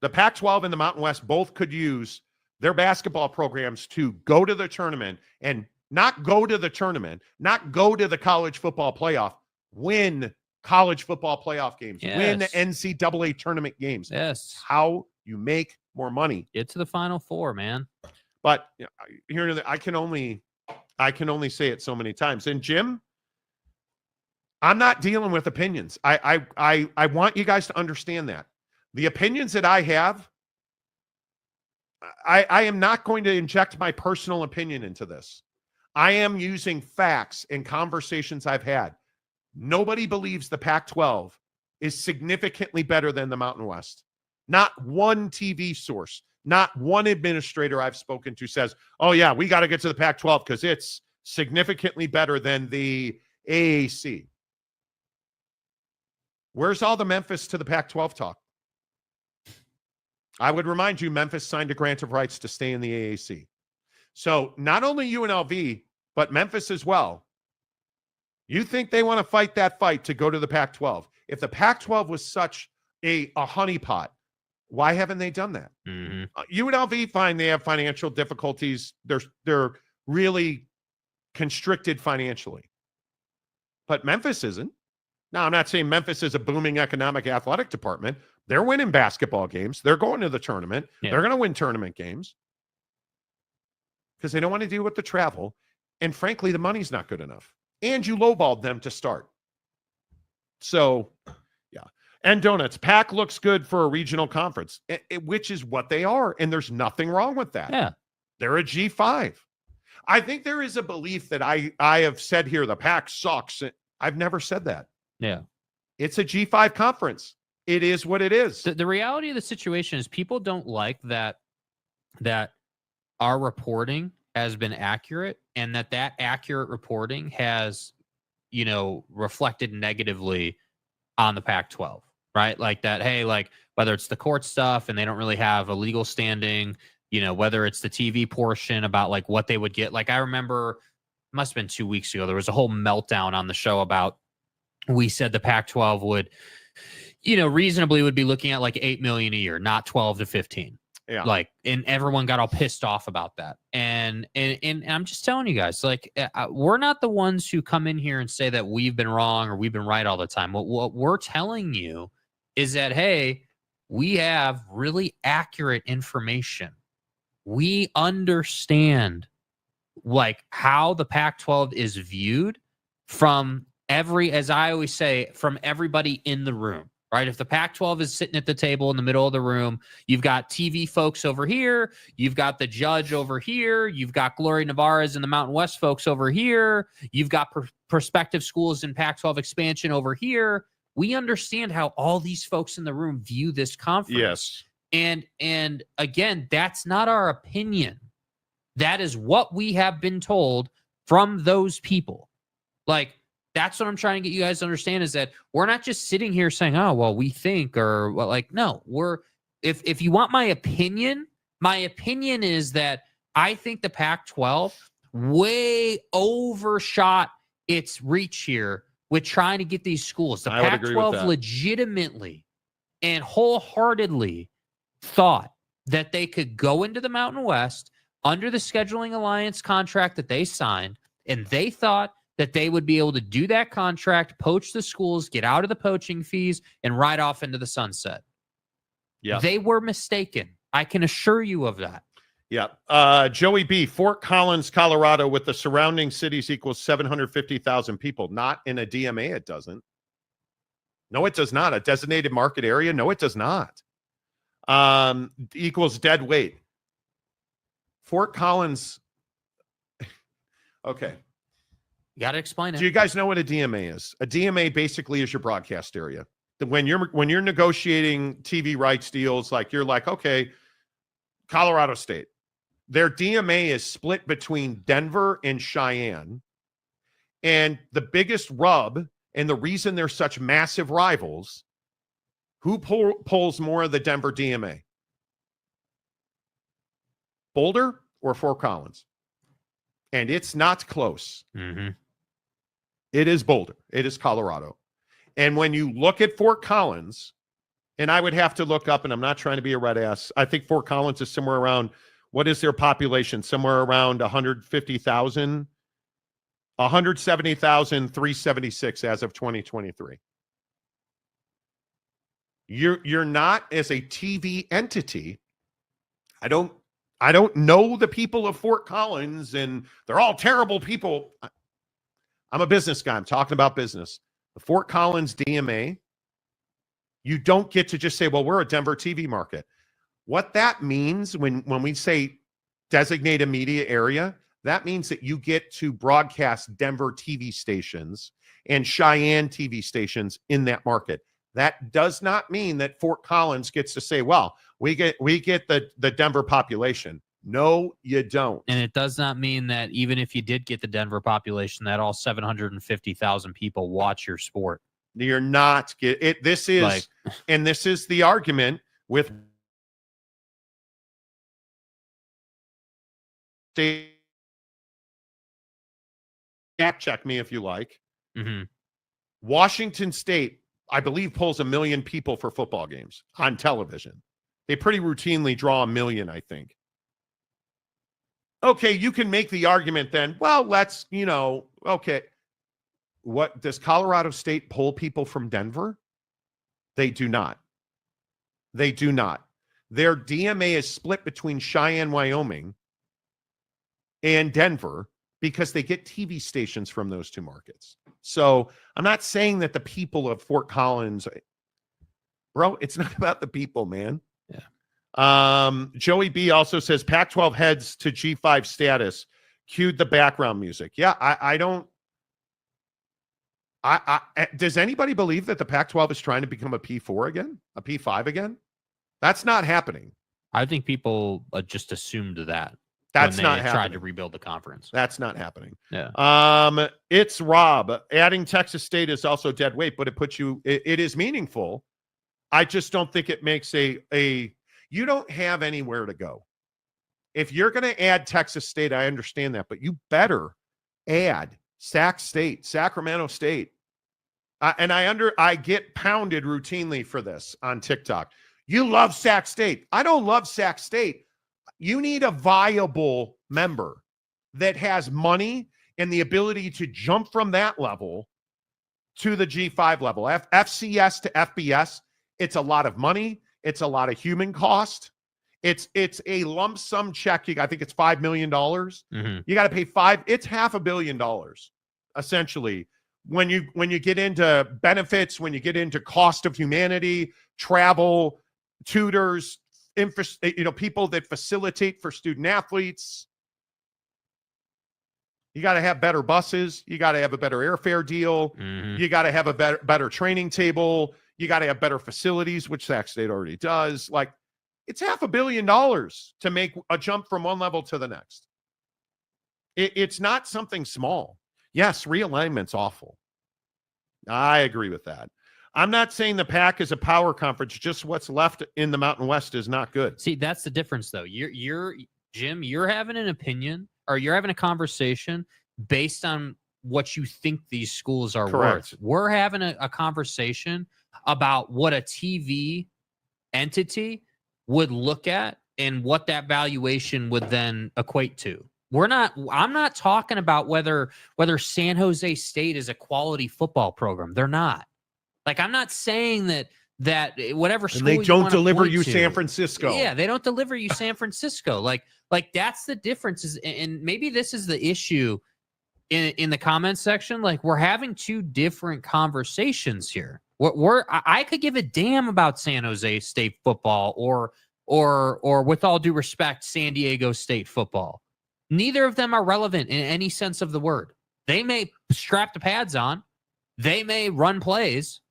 The Pac-12 and the Mountain West both could use their basketball programs to go to the tournament and not go to the tournament, not go to the college football playoff, win college football playoff games, win NCAA tournament games. Yes. How you make more money. Get to the Final Four, man. But here, I can only say it so many times. And Jim, I'm not dealing with opinions. I want you guys to understand that. The opinions that I have, I am not going to inject my personal opinion into this. I am using facts and conversations I've had. Nobody believes the Pac-12 is significantly better than the Mountain West. Not one TV source, not one administrator I've spoken to says, oh, yeah, we got to get to the Pac-12 because it's significantly better than the AAC. Where's all the Memphis to the Pac-12 talk? I would remind you, Memphis signed a grant of rights to stay in the AAC. So not only UNLV, but Memphis as well. You think they want to fight that fight to go to the Pac-12? If the Pac-12 was such a honeypot, why haven't they done that? UNLV, fine, they have financial difficulties. They're really constricted financially. But Memphis isn't. Now, I'm not saying Memphis is a booming economic athletic department. They're winning basketball games. They're going to the tournament. Yeah. They're going to win tournament games because they don't want to deal with the travel. And frankly, the money's not good enough. And you lowballed them to start. So, yeah. And donuts. Pac looks good for a regional conference, which is what they are. And there's nothing wrong with that. Yeah. They're a G5. I think there is a belief that I have said here, the Pac sucks. I've never said that. Yeah. It's a G5 conference. It is what it is. The reality of the situation is people don't like that our reporting has been accurate and that accurate reporting has, reflected negatively on the Pac-12, right? Like that, hey, like whether it's the court stuff and they don't really have a legal standing, whether it's the TV portion about like what they would get. Like I remember, must have been 2 weeks ago, there was a whole meltdown on the show about, we said the Pac-12 would, reasonably would be looking at like 8 million a year, not 12 to 15. Yeah. Like, and everyone got all pissed off about that. And I'm just telling you guys, like, we're not the ones who come in here and say that we've been wrong or we've been right all the time. What we're telling you is that, hey, we have really accurate information. We understand like how the Pac-12 is viewed from as I always say, from everybody in the room, right? If the Pac-12 is sitting at the table in the middle of the room, you've got TV folks over here, you've got the judge over here, you've got Gloria Navarez and the Mountain West folks over here, you've got prospective schools in Pac-12 expansion over here. We understand how all these folks in the room view this conference. Yes. And again, that's not our opinion. That is what we have been told from those people. Like, that's what I'm trying to get you guys to understand is that we're not just sitting here saying, oh, well, we think or well, like, no, if you want my opinion is that I think the Pac-12 way overshot its reach here with trying to get these schools. The Pac-12 legitimately and wholeheartedly thought that they could go into the Mountain West under the scheduling alliance contract that they signed, and they thought that they would be able to do that contract, poach the schools, get out of the poaching fees, and ride off into the sunset. Yeah. They were mistaken. I can assure you of that. Yeah. Joey B., Fort Collins, Colorado, with the surrounding cities equals 750,000 people. Not in a DMA, it doesn't. No, it does not. A designated market area? No, it does not. Equals dead weight. Fort Collins. Okay. You got to explain it. Do you guys know what a DMA is? A DMA basically is your broadcast area. When you're negotiating TV rights deals, like you're like, okay, Colorado State, their DMA is split between Denver and Cheyenne. And the biggest rub and the reason they're such massive rivals, who pulls more of the Denver DMA? Boulder or Fort Collins? and it's not close. Mm-hmm. It is Boulder. It is Colorado. And when you look at Fort Collins, and I would have to look up, and I'm not trying to be a red ass. I think Fort Collins is somewhere around, what is their population? Somewhere around 150,000, 170,376 as of 2023. You're not, as a TV entity. I don't know the people of Fort Collins, and they're all terrible people. I'm a business guy. I'm talking about business. The Fort Collins DMA, you don't get to just say, well, we're a Denver TV market. What that means when we say designate a media area, that means that you get to broadcast Denver TV stations and Cheyenne TV stations in that market. That does not mean that Fort Collins gets to say, well, we get the Denver population. No, you don't. And it does not mean that even if you did get the Denver population, that all 750,000 people watch your sport. You're not get it. This is, and this is the argument with state. Check me if you like. Mm-hmm. Washington State, I believe, pulls 1 million people for football games on television. They pretty routinely draw 1 million, I think. Okay, you can make the argument then, well, let's, okay. What does Colorado State pull people from Denver? They do not. They do not. Their DMA is split between Cheyenne, Wyoming and Denver because they get TV stations from those two markets. So I'm not saying that the people of Fort Collins, bro, it's not about the people, man. Joey B also says Pac-12 heads to G5 status. Cued the background music. Yeah, I don't. Does anybody believe that the Pac-12 is trying to become a P4 again, a P5 again? That's not happening. I think people just assumed that. That's when not they happening. tried to rebuild the conference. That's not happening. Yeah. It's Rob. Adding Texas State is also dead weight, but it puts you. It is meaningful. I just don't think it makes a. You don't have anywhere to go. If you're going to add Texas State, I understand that, but you better add Sac State, Sacramento State. I get pounded routinely for this on TikTok. You love Sac State. I don't love Sac State. You need a viable member that has money and the ability to jump from that level to the G5 level. FCS to FBS, it's a lot of money. It's a lot of human cost. It's a lump sum check. I think it's $5 million. Mm-hmm. You got to pay it's $500 million, essentially. When you get into benefits, when you get into cost of humanity, travel, tutors, people that facilitate for student athletes. You got to have better buses. You got to have a better airfare deal. Mm-hmm. You got to have a better training table. You got to have better facilities, which Sac State already does. Like, it's $500 million to make a jump from one level to the next. It's not something small. Yes, realignment's awful. I agree with that. I'm not saying the Pac is a power conference. Just what's left in the Mountain West is not good. See, that's the difference, though. You're Jim. You're having an opinion, or you're having a conversation based on what you think these schools are Correct. worth. We're having a conversation about what a TV entity would look at and what that valuation would then equate to. I'm not talking about whether San Jose State is a quality football program. They're not. Like, I'm not saying that whatever school and they don't deliver you to, San Francisco. Yeah, they don't deliver you San Francisco. Like that's the difference. And maybe this is the issue in the comments section. Like, we're having two different conversations here. I could give a damn about San Jose State football or with all due respect, San Diego State football. Neither of them are relevant in any sense of the word. They may strap the pads on. They may run plays.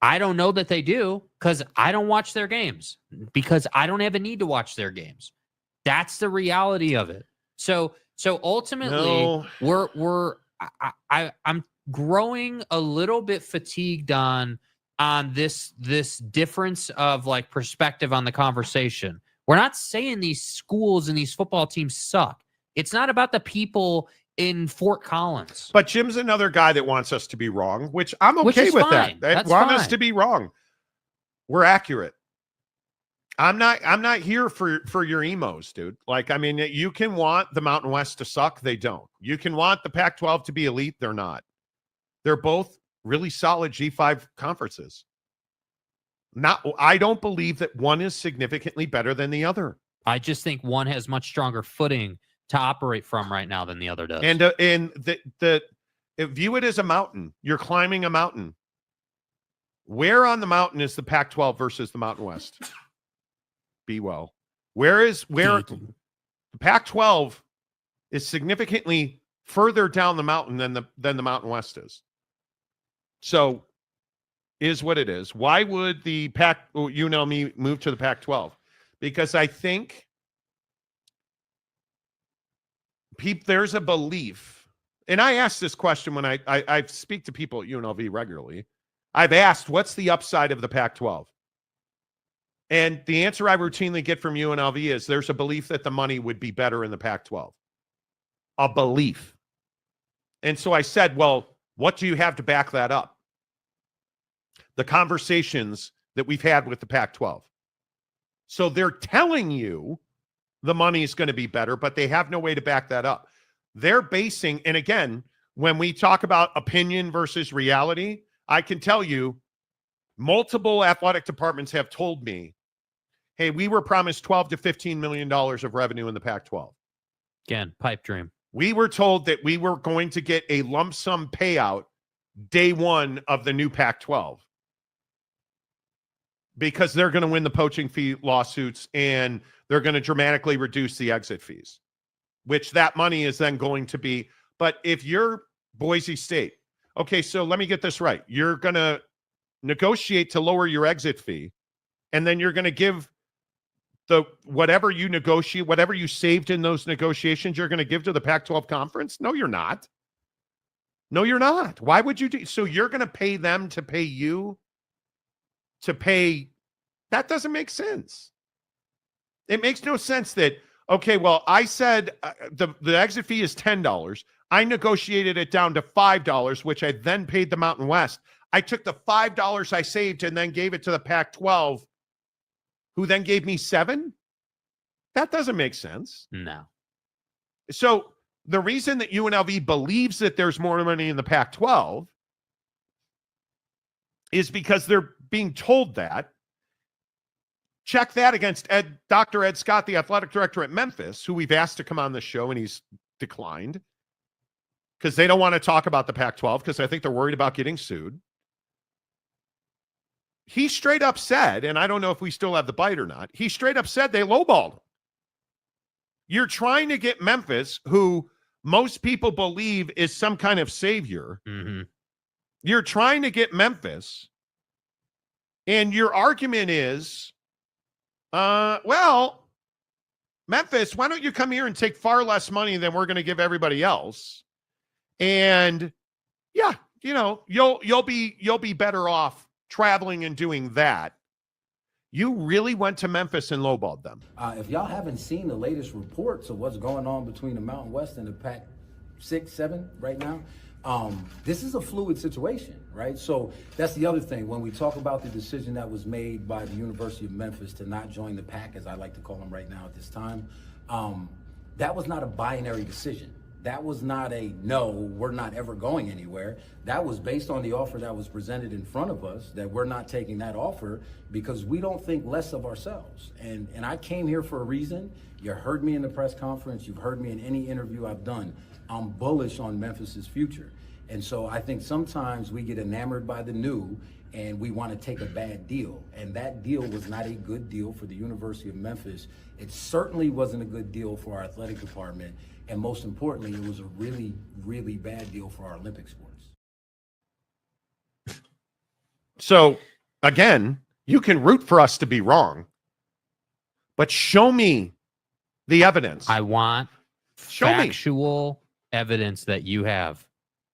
I don't know that they do because I don't watch their games, because I don't have a need to watch their games. That's the reality of it. So ultimately, I'm growing a little bit fatigued on this difference of like perspective on the conversation. We're not saying these schools and these football teams suck. It's not about the people in Fort Collins. But Jim's another guy that wants us to be wrong, which I'm okay with fine. that. They That's want fine. us to be wrong. We're accurate. I'm not here for your emos, dude. Like, I mean, you can want the Mountain West to suck. They don't. You can want the Pac-12 to be elite. They're not. They're both really solid G5 conferences. I don't believe that one is significantly better than the other. I just think one has much stronger footing to operate from right now than the other does. And view it as a mountain. You're climbing a mountain. Where on the mountain is the Pac-12 versus the Mountain West? Be well. Where the Pac-12 is significantly further down the mountain than the Mountain West is. So is what it is. Why would the UNLV move to the Pac-12? Because I think there's a belief, and I ask this question when I speak to people at UNLV regularly. I've asked, what's the upside of the Pac-12? And the answer I routinely get from UNLV is there's a belief that the money would be better in the Pac-12. A belief. And so I said, well, what do you have to back that up? The conversations that we've had with the Pac-12. So they're telling you the money is going to be better, but they have no way to back that up. They're basing, and again, when we talk about opinion versus reality, I can tell you multiple athletic departments have told me, hey, we were promised $12 to $15 million of revenue in the Pac-12. Again, pipe dream. We were told that we were going to get a lump sum payout day one of the new Pac-12 because they're going to win the poaching fee lawsuits and they're going to dramatically reduce the exit fees, which that money is then going to be. But if you're Boise State, okay, so let me get this right. You're going to negotiate to lower your exit fee, and then you're going to give whatever you negotiate, whatever you saved in those negotiations, you're going to give to the Pac-12 conference? No, you're not. No, you're not. Why would you do so? You're going to pay them to pay you to pay. That doesn't make sense. It makes no sense that, okay, well, I said the exit fee is $10. I negotiated it down to $5, which I then paid the Mountain West. I took the $5 I saved and then gave it to the Pac-12, who then gave me $7. That doesn't make sense. No. So the reason that UNLV believes that there's more money in the Pac-12 is because they're being told that. Check that against Dr. Ed Scott, the athletic director at Memphis, who we've asked to come on the show, and he's declined because they don't want to talk about the Pac-12 because I think they're worried about getting sued. He straight up said, and I don't know if we still have the bite or not, he straight up said they lowballed him. You're trying to get Memphis, who most people believe is some kind of savior. Mm-hmm. You're trying to get Memphis, and your argument is, well, Memphis, why don't you come here and take far less money than we're going to give everybody else? And yeah, you know, you'll be better off traveling and doing that. You really went to Memphis and lowballed them. If y'all haven't seen the latest reports of what's going on between the Mountain West and the Pac-6, 7 right now, this is a fluid situation, right? So that's the other thing. When we talk about the decision that was made by the University of Memphis to not join the Pac, as I like to call them right now at this time, that was not a binary decision. That was not a, no, we're not ever going anywhere. That was based on the offer that was presented in front of us, that we're not taking that offer because we don't think less of ourselves. And I came here for a reason. You heard me in the press conference. You've heard me in any interview I've done. I'm bullish on Memphis's future. And so I think sometimes we get enamored by the new and we want to take a bad deal. And that deal was not a good deal for the University of Memphis. It certainly wasn't a good deal for our athletic department. And most importantly, it was a really, really bad deal for our Olympic sports. So, again, you can root for us to be wrong, but show me the evidence. I want factual evidence that you have.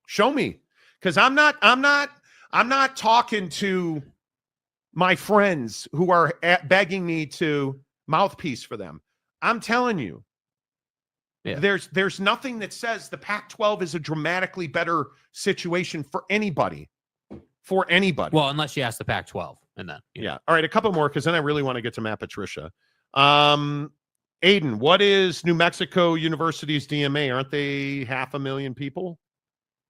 Show me. Because I'm not talking to my friends who are begging me to mouthpiece for them. I'm telling you, Yeah. There's nothing that says the Pac-12 is a dramatically better situation for anybody. For anybody. Well, unless you ask the Pac-12, and then yeah. All right, a couple more because then I really want to get to Matt Patricia. Aiden, what is New Mexico University's DMA? Aren't they 500,000 people?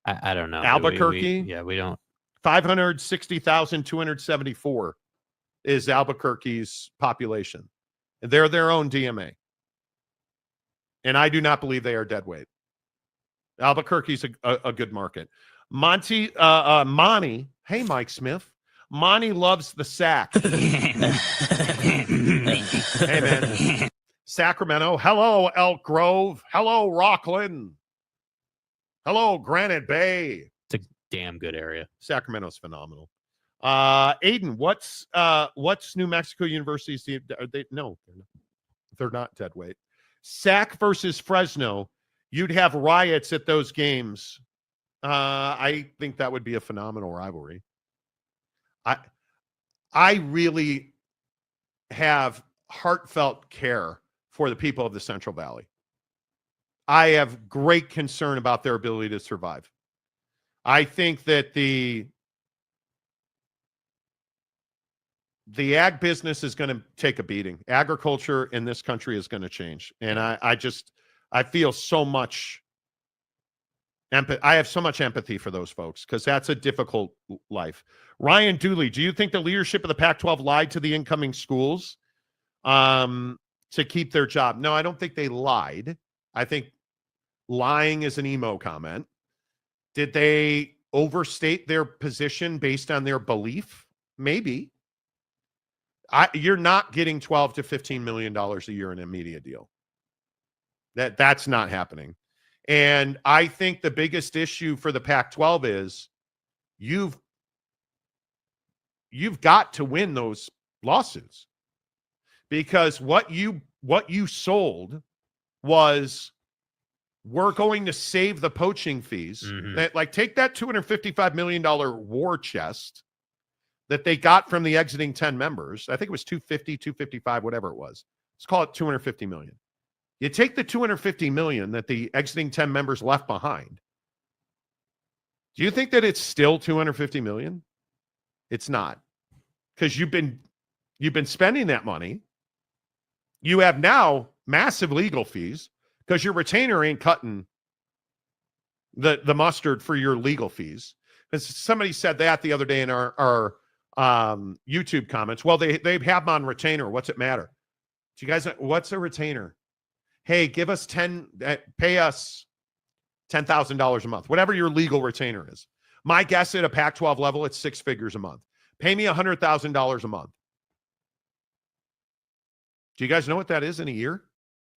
I don't know. Albuquerque? We don't. 560,274 is Albuquerque's population. They're their own DMA. And I do not believe they are dead weight. Albuquerque's a good market. Monty, hey, Mike Smith. Monty loves the sack. Hey, man. Sacramento. Hello, Elk Grove. Hello, Rockland. Hello, Granite Bay. It's a damn good area. Sacramento's phenomenal. Aiden, what's New Mexico University's? Are they? No, they're not dead weight. Sac versus Fresno. You'd have riots at those games. I think that would be a phenomenal rivalry. I really have heartfelt care for the people of the Central Valley. I have great concern about their ability to survive. I think that the ag business is going to take a beating. Agriculture in this country is going to change. And I feel so much empathy. I have so much empathy for those folks because that's a difficult life. Ryan Dooley, do you think the leadership of the Pac-12 lied to the incoming schools to keep their job? No, I don't think they lied. I think lying is an emo comment. Did they overstate their position based on their belief? Maybe. You're not getting $12 to $15 million a year in a media deal. That's not happening. And I think the biggest issue for the Pac-12 is you've got to win those lawsuits, because what you sold was, we're going to save the poaching fees. Like, take that $255 million war chest that they got from the exiting 10 members. I think it was 250, 255, whatever it was. Let's call it 250 million. You take the 250 million that the exiting 10 members left behind. Do you think that it's still 250 million? It's not, because you've been spending that money. You have now massive legal fees because your retainer ain't cutting the mustard for your legal fees. As somebody said that the other day in our YouTube comments. Well, they have them on retainer. What's it matter? Do you guys know what's a retainer? Hey, pay us $10,000 a month, whatever your legal retainer is. My guess at a Pac-12 level, it's 6 figures a month. Pay me $100,000 a month. Do you guys know what that is in a year?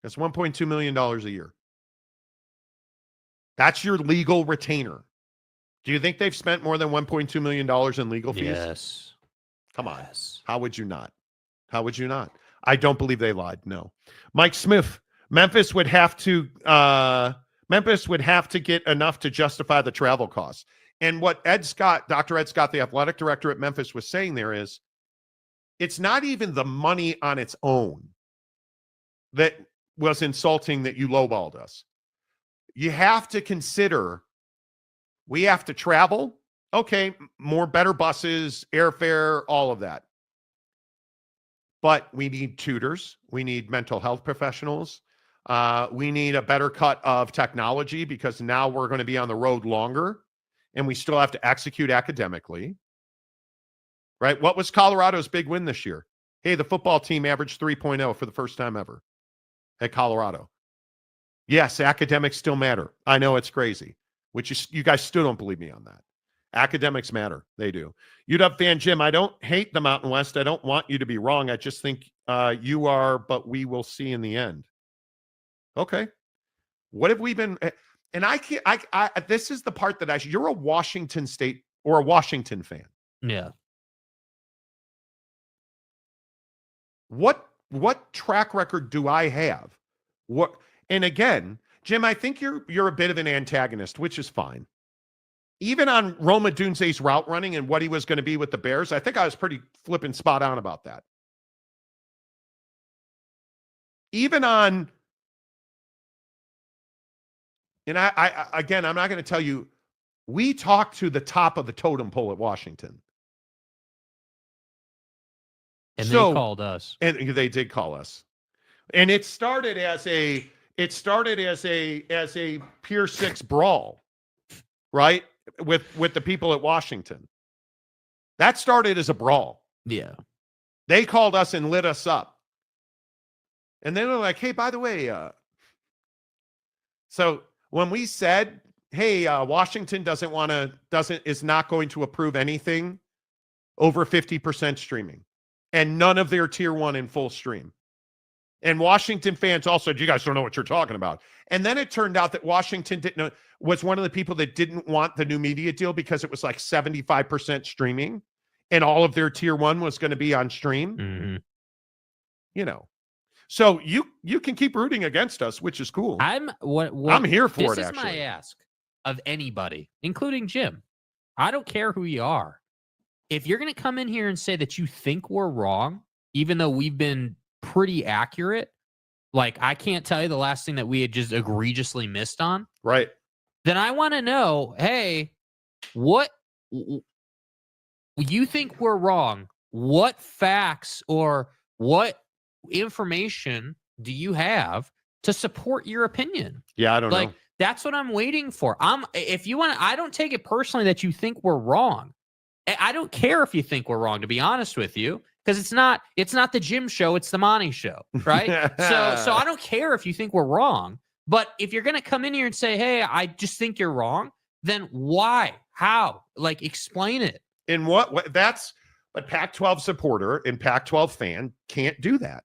That's $1.2 million a year. That's your legal retainer. Do you think they've spent more than $1.2 million in legal fees? Yes. Come on. How would you not? How would you not? I don't believe they lied. No. Mike Smith, Memphis would have to get enough to justify the travel costs. And what Dr. Ed Scott, the athletic director at Memphis, was saying there is, it's not even the money on its own that was insulting that you lowballed us. You have to consider, we have to travel. Okay, better buses, airfare, all of that. But we need tutors. We need mental health professionals. We need a better cut of technology, because now we're going to be on the road longer and we still have to execute academically. Right? What was Colorado's big win this year? Hey, the football team averaged 3.0 for the first time ever at Colorado. Yes, academics still matter. I know it's crazy, which you guys still don't believe me on that. Academics matter. They do. UW fan Jim, I don't hate the Mountain West. I don't want you to be wrong. I just think you are, but we will see in the end. Okay. What have we been? And I can't, this is the part that you're a Washington State or a Washington fan. Yeah. What track record do I have? And again, Jim, I think you're a bit of an antagonist, which is fine. Even on Roma Dunze's route running and what he was going to be with the Bears, I think I was pretty flipping spot on about that. Even on And I again, I'm not going to tell you, we talked to the top of the totem pole at Washington. And they called us. And they did call us. And it started as a Pier 6 brawl, right? With the people at Washington. That started as a brawl. Yeah. They called us and lit us up. And then they're like, hey, by the way, so when we said, hey, Washington is not going to approve anything over 50% streaming and none of their tier 1 in full stream. And Washington fans all said, you guys don't know what you're talking about. And then it turned out that Washington was one of the people that didn't want the new media deal because it was like 75% streaming and all of their tier 1 was going to be on stream. Mm-hmm. You know. So you can keep rooting against us, which is cool. I'm here for it, This is actually. my ask of anybody, including Jim. I don't care who you are. If you're going to come in here and say that you think we're wrong, even though we've been pretty accurate, like I can't tell you the last thing that we had just egregiously missed on. Right. Then I want to know, hey, what you think we're wrong? What facts or what information do you have to support your opinion? Yeah, I don't know. That's what I'm waiting for. If you want to, I don't take it personally that you think we're wrong. I don't care if you think we're wrong, to be honest with you, because it's not the Jim show, it's the Monty show, right? So I don't care if you think we're wrong. But if you're going to come in here and say, hey, I just think you're wrong, then why? How? Like, explain it. In what that's a Pac-12 supporter and Pac-12 fan can't do that.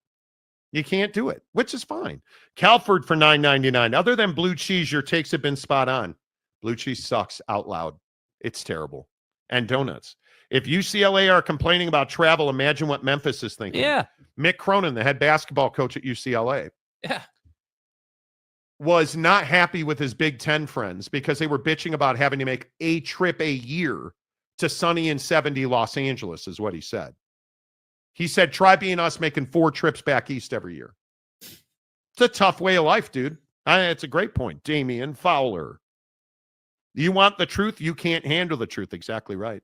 You can't do it, which is fine. Calford for $9.99. Other than blue cheese, your takes have been spot on. Blue cheese sucks out loud. It's terrible. And donuts. If UCLA are complaining about travel, imagine what Memphis is thinking. Yeah. Mick Cronin, the head basketball coach at UCLA, yeah, was not happy with his Big Ten friends because they were bitching about having to make a trip a year to sunny and 70 Los Angeles, is what he said. He said, try being us making 4 trips back east every year. It's a tough way of life, dude. It's a great point. Damian Fowler. You want the truth? You can't handle the truth. Exactly right.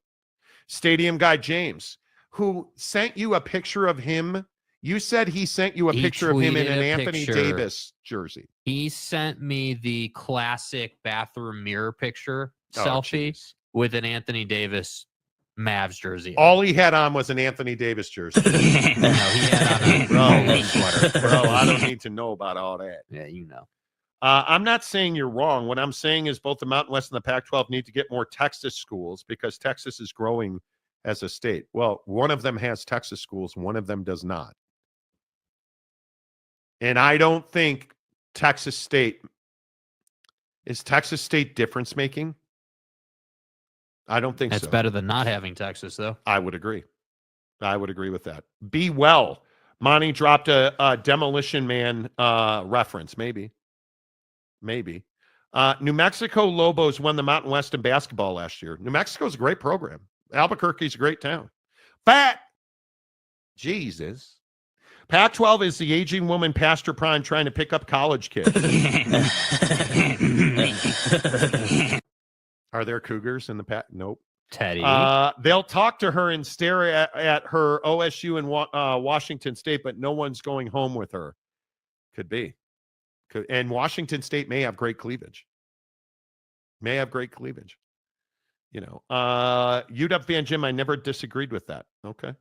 Stadium guy James, who sent you a picture of him. You said he sent you a picture of him in an Anthony Davis jersey. He sent me the classic bathroom mirror picture selfie with an Anthony Davis Mavs jersey. All he had on was an Anthony Davis jersey. No, he had on a sweater. Bro, I don't need to know about all that. Yeah, you know. I'm not saying you're wrong. What I'm saying is both the Mountain West and the Pac-12 need to get more Texas schools because Texas is growing as a state. Well, one of them has Texas schools, one of them does not. And I don't think Texas State difference making. I don't think That's so. better than not having Texas, though. I would agree. I would agree with that. Be well. Monty dropped a Demolition Man reference. Maybe. New Mexico Lobos won the Mountain West in basketball last year. New Mexico's a great program. Albuquerque's a great town. Jesus. Pac-12 is the aging woman past her prime trying to pick up college kids. Are there cougars in the Pac? Nope. Teddy. They'll talk to her and stare at her OSU and Washington State, but no one's going home with her. Could be. And Washington State may have great cleavage. You know, UW Van Jim, I never disagreed with that. Okay.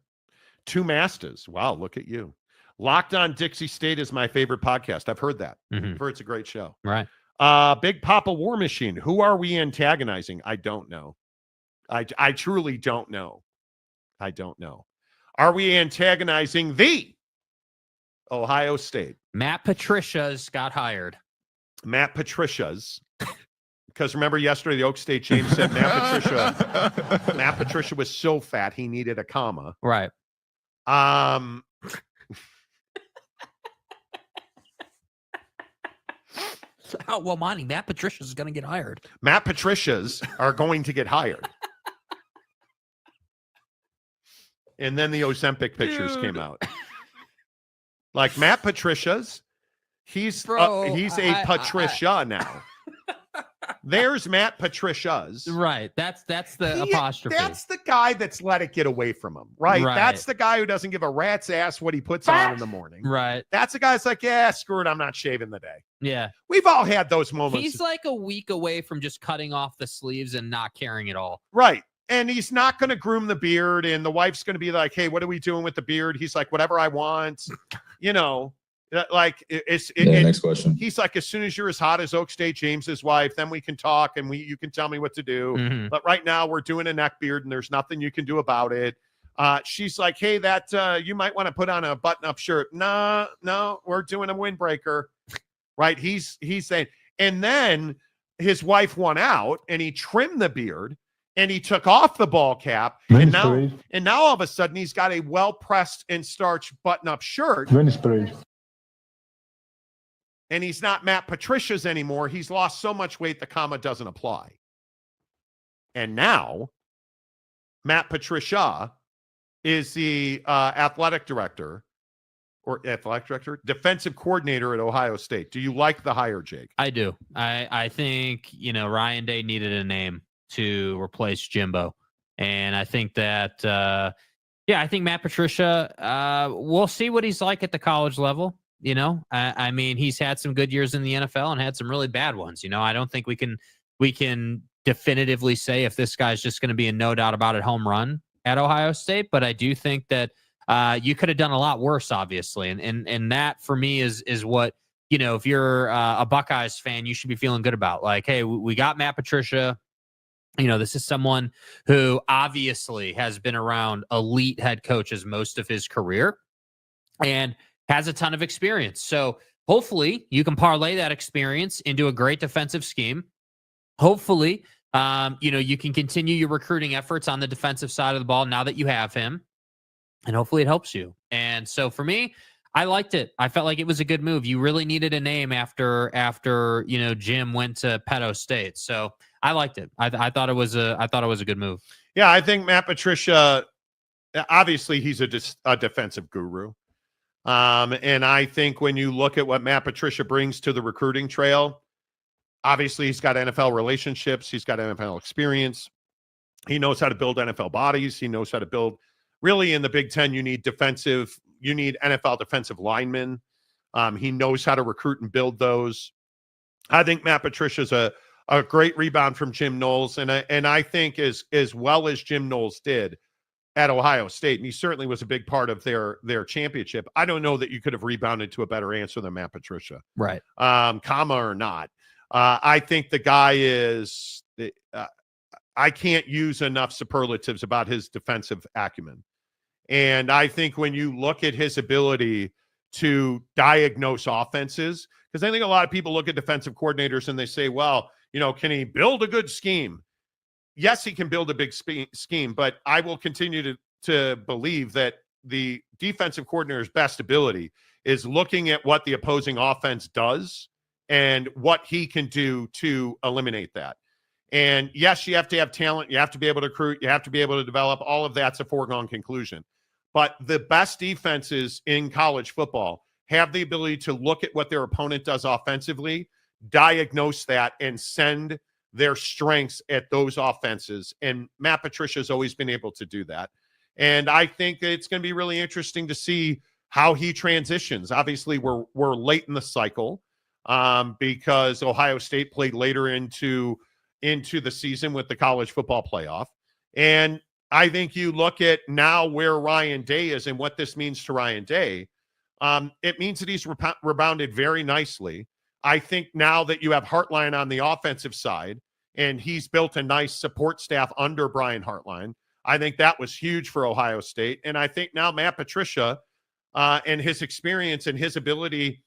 Two Masters. Wow, look at you. Locked on Dixie State is my favorite podcast. I've heard that. I've heard it's a great show. Right. Big Papa War Machine. Who are we antagonizing? I don't know. I truly don't know. I don't know. Are we antagonizing the Ohio State? Matt Patricia's got hired. Matt Patricia's. Because remember yesterday, the Oak State James said Matt Patricia was so fat he needed a comma. Right. Well, Monty, Matt Patricia's going to get hired. Matt Patricia's are going to get hired. And then the Ozempic pictures came out. Like Matt Patricia's, he's a Patricia now. There's Matt Patricia's. Right. That's the apostrophe. That's the guy that's let it get away from him, right? That's the guy who doesn't give a rat's ass what he puts on in the morning. Right. That's the guy that's like, yeah, screw it, I'm not shaving the day. Yeah. We've all had those moments. He's like a week away from just cutting off the sleeves and not caring at all. Right. And he's not going to groom the beard, and the wife's going to be like, hey, what are we doing with the beard? He's like, whatever I want. Next question. He's like, as soon as you're as hot as Oak State James's wife, then we can talk and you can tell me what to do. Mm-hmm. But right now we're doing a neck beard and there's nothing you can do about it. She's like, hey, you might want to put on a button-up shirt. No, we're doing a windbreaker. Right? He's saying, and then his wife won out and he trimmed the beard and he took off the ball cap. And now all of a sudden he's got a well-pressed and starched button-up shirt. And he's not Matt Patricia's anymore. He's lost so much weight, the comma doesn't apply. And now, Matt Patricia is the defensive coordinator at Ohio State. Do you like the hire, Jake? I do. I think, Ryan Day needed a name to replace Jimbo. And I think that, I think Matt Patricia, we'll see what he's like at the college level. I mean, he's had some good years in the NFL and had some really bad ones. I don't think we can definitively say if this guy's just going to be a no doubt about it home run at Ohio State. But I do think that you could have done a lot worse, obviously. And that for me is what, if you're a Buckeyes fan, you should be feeling good about. Like, hey, we got Matt Patricia. This is someone who obviously has been around elite head coaches most of his career and has a ton of experience. So hopefully you can parlay that experience into a great defensive scheme. Hopefully, you can continue your recruiting efforts on the defensive side of the ball now that you have him, and hopefully it helps you. And so for me, I liked it. I felt like it was a good move. You really needed a name after Jim went to Penn State. So I liked it. I thought it was a good move. Yeah, I think Matt Patricia, obviously he's a defensive guru. And I think when you look at what Matt Patricia brings to the recruiting trail, obviously he's got NFL relationships. He's got NFL experience. He knows how to build NFL bodies. He knows how to build, really in the Big Ten, you need NFL defensive linemen. He knows how to recruit and build those. I think Matt Patricia's a great rebound from Jim Knowles. And I think as well as Jim Knowles did at Ohio State, and he certainly was a big part of their championship, I don't know that you could have rebounded to a better answer than Matt Patricia. Right. Comma or not. I think the guy is, I can't use enough superlatives about his defensive acumen. And I think when you look at his ability to diagnose offenses, because I think a lot of people look at defensive coordinators and they say, well, can he build a good scheme? Yes, he can build a big scheme, but I will continue to believe that the defensive coordinator's best ability is looking at what the opposing offense does and what he can do to eliminate that. And yes, you have to have talent. You have to be able to recruit. You have to be able to develop. All of that's a foregone conclusion. But the best defenses in college football have the ability to look at what their opponent does offensively, diagnose that, and send their strengths at those offenses. And Matt Patricia has always been able to do that. And I think it's going to be really interesting to see how he transitions. Obviously, we're late in the cycle because Ohio State played later into the season with the college football playoff. And I think you look at now where Ryan Day is and what this means to Ryan Day. It means that he's rebounded very nicely. I think now that you have Hartline on the offensive side and he's built a nice support staff under Brian Hartline, I think that was huge for Ohio State. And I think now Matt Patricia and his experience and his ability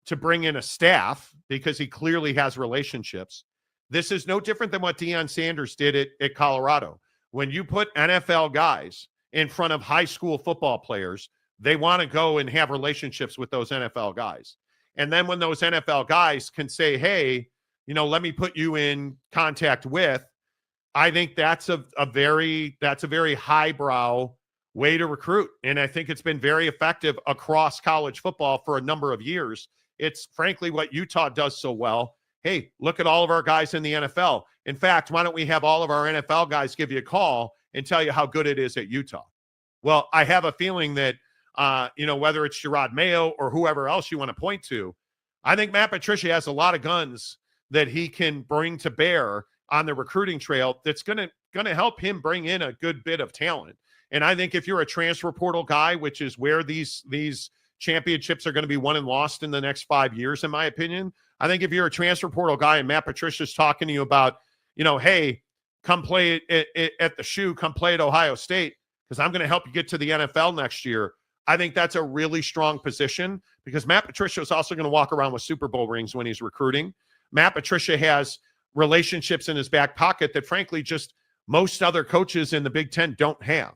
to bring in a staff, because he clearly has relationships. This is no different than what Deion Sanders did at Colorado. When you put NFL guys in front of high school football players, they want to go and have relationships with those NFL guys. And then when those NFL guys can say, hey, let me put you in contact with, I think that's a very highbrow way to recruit. And I think it's been very effective across college football for a number of years. It's frankly what Utah does so well, hey, look at all of our guys in the NFL. In fact, why don't we have all of our NFL guys give you a call and tell you how good it is at Utah? Well, I have a feeling that, whether it's Gerard Mayo or whoever else you want to point to, I think Matt Patricia has a lot of guns that he can bring to bear on the recruiting trail that's going to help him bring in a good bit of talent. And I think if you're a transfer portal guy, which is where these championships are going to be won and lost in the next 5 years, in my opinion, I think if you're a transfer portal guy and Matt Patricia's talking to you about, hey, come play at the Shoe, come play at Ohio State, because I'm going to help you get to the NFL next year. I think that's a really strong position because Matt Patricia is also going to walk around with Super Bowl rings when he's recruiting. Matt Patricia has relationships in his back pocket that, frankly, just most other coaches in the Big Ten don't have.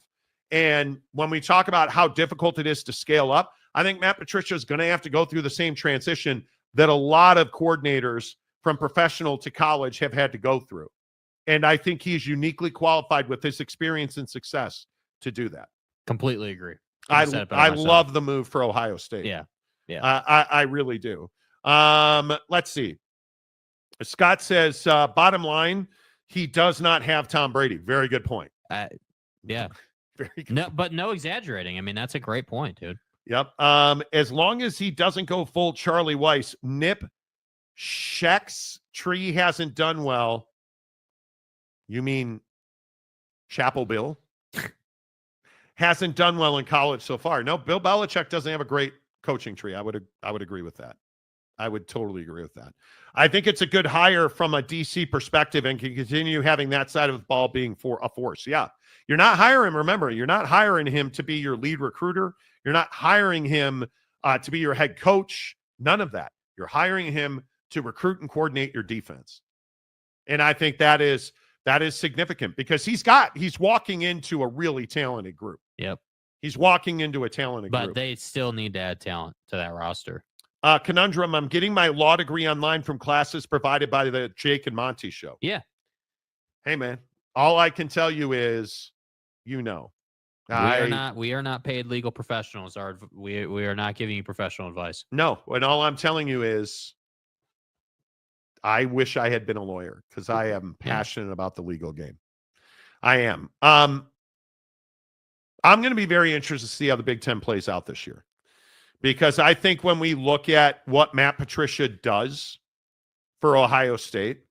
And when we talk about how difficult it is to scale up, I think Matt Patricia is going to have to go through the same transition that a lot of coordinators from professional to college have had to go through. And I think he's uniquely qualified with his experience and success to do that. Completely agree. I love the move for Ohio State. Yeah. I really do. Let's see. Scott says, bottom line, he does not have Tom Brady. Very good point. Yeah. Very good. No, but no exaggerating. I mean, that's a great point, dude. Yep. As long as he doesn't go full Charlie Weiss, Nip Sheck's tree hasn't done well. You mean Chapel Bill? Hasn't done well in college so far. No, Bill Belichick doesn't have a great coaching tree. I would agree with that. I would totally agree with that. I think it's a good hire from a DC perspective and can continue having that side of the ball being a force. Yeah. You're not hiring, remember, you're not hiring him to be your lead recruiter. You're not hiring him to be your head coach. None of that. You're hiring him to recruit and coordinate your defense. And I think that is significant because he's walking into a really talented group. Yep. He's walking into a talented group. But they still need to add talent to that roster. Conundrum, I'm getting my law degree online from classes provided by the Jake and Monty Show. Yeah. Hey, man, all I can tell you is, we are not paid legal professionals. We are not giving you professional advice. No, and all I'm telling you is I wish I had been a lawyer because I am passionate about the legal game. I am. I'm going to be very interested to see how the Big Ten plays out this year because I think when we look at what Matt Patricia does for Ohio State,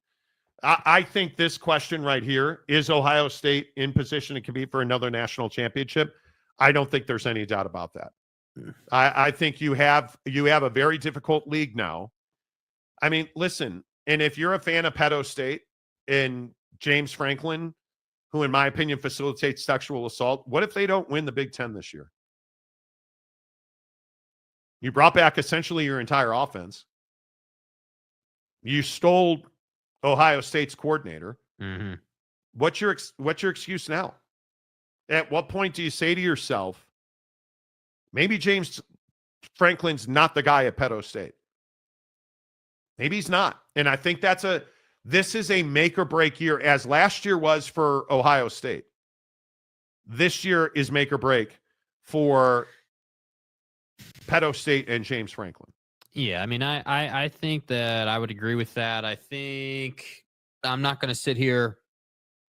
I think this question right here, is Ohio State in position to compete for another national championship? I don't think there's any doubt about that. I think you have a very difficult league now. I mean, listen, and if you're a fan of Pedo State and James Franklin, who in my opinion facilitates sexual assault, what if they don't win the Big Ten this year? You brought back essentially your entire offense. You stole Ohio State's coordinator. Mm-hmm. What's your excuse now? At what point do you say to yourself, maybe James Franklin's not the guy at Pedo State? Maybe he's not. And I think this is a make or break year, as last year was for Ohio State. This year is make or break for Pedo State and James Franklin. Yeah, I mean, I think that I would agree with that. I think I'm not going to sit here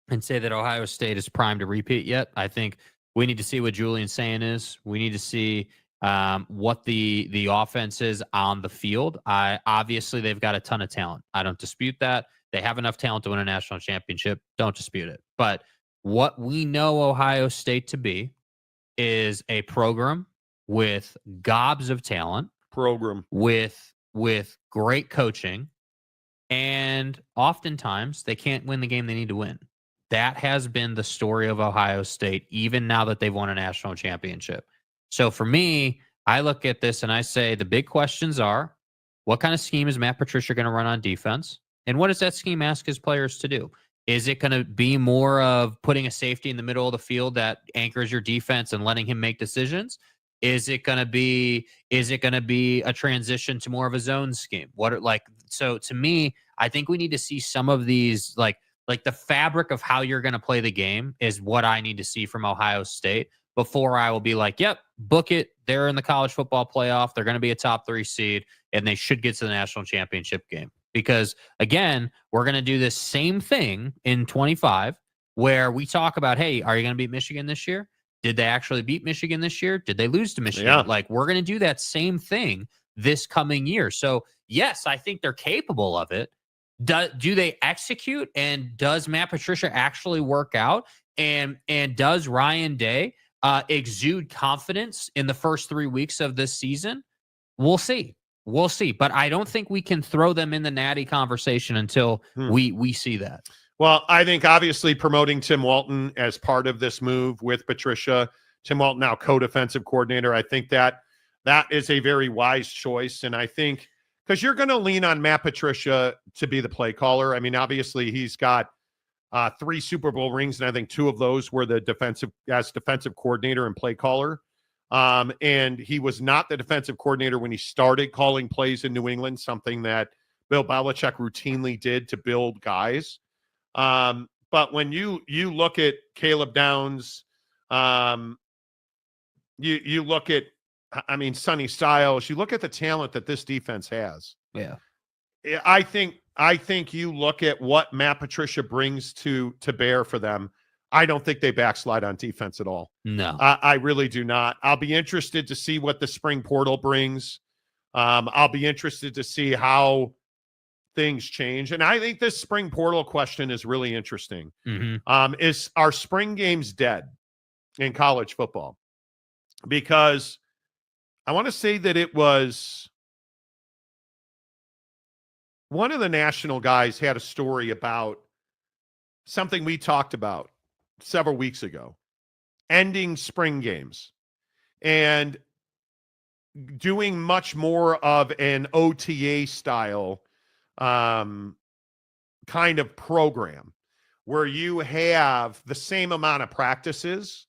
and say that Ohio State is primed to repeat yet. I think we need to see what Julian's saying is. We need to see what the offense is on the field. Obviously, they've got a ton of talent. I don't dispute that. They have enough talent to win a national championship. Don't dispute it. But what we know Ohio State to be is a program with gobs of talent. With great coaching, and oftentimes they can't win the game they need to win. That has been the story of Ohio State, even now that they've won a national championship. So for me, I look at this and I say the big questions are, what kind of scheme is Matt Patricia going to run on defense? And what does that scheme ask his players to do? Is it going to be more of putting a safety in the middle of the field that anchors your defense and letting him make decisions? Is it going to be a transition to more of a zone scheme? So to me, I think we need to see some of these, like the fabric of how you're going to play the game is what I need to see from Ohio State before I will be like, yep, book it. They're in the college football playoff. They're going to be a top 3 seed and they should get to the national championship game. because again, we're going to do this same thing in 25 where we talk about, hey, are you going to beat Michigan this year? Did they actually beat Michigan this year? Did they lose to Michigan? Yeah. Like, we're going to do that same thing this coming year. So yes, I think they're capable of it. Do they execute? And does Matt Patricia actually work out? And does Ryan Day exude confidence in the first 3 weeks of this season? We'll see. We'll see. But I don't think we can throw them in the natty conversation until we see that. Well, I think obviously promoting Tim Walton as part of this move with Patricia, Tim Walton now co-defensive coordinator, I think that is a very wise choice. And I think because you're going to lean on Matt Patricia to be the play caller. I mean, obviously he's got 3 Super Bowl rings, and I think 2 of those were the defensive coordinator and play caller. And he was not the defensive coordinator when he started calling plays in New England, something that Bill Belichick routinely did to build guys. But when you look at Caleb Downs, you look at, I mean, Sonny Styles, you look at the talent that this defense has. Yeah. I think you look at what Matt Patricia brings to bear for them. I don't think they backslide on defense at all. No. I really do not. I'll be interested to see what the spring portal brings. I'll be interested to see how things change. And I think this spring portal question is really interesting. Are spring games dead in college football? Because I want to say that it was one of the national guys had a story about something we talked about several weeks ago, ending spring games and doing much more of an OTA style kind of program where you have the same amount of practices,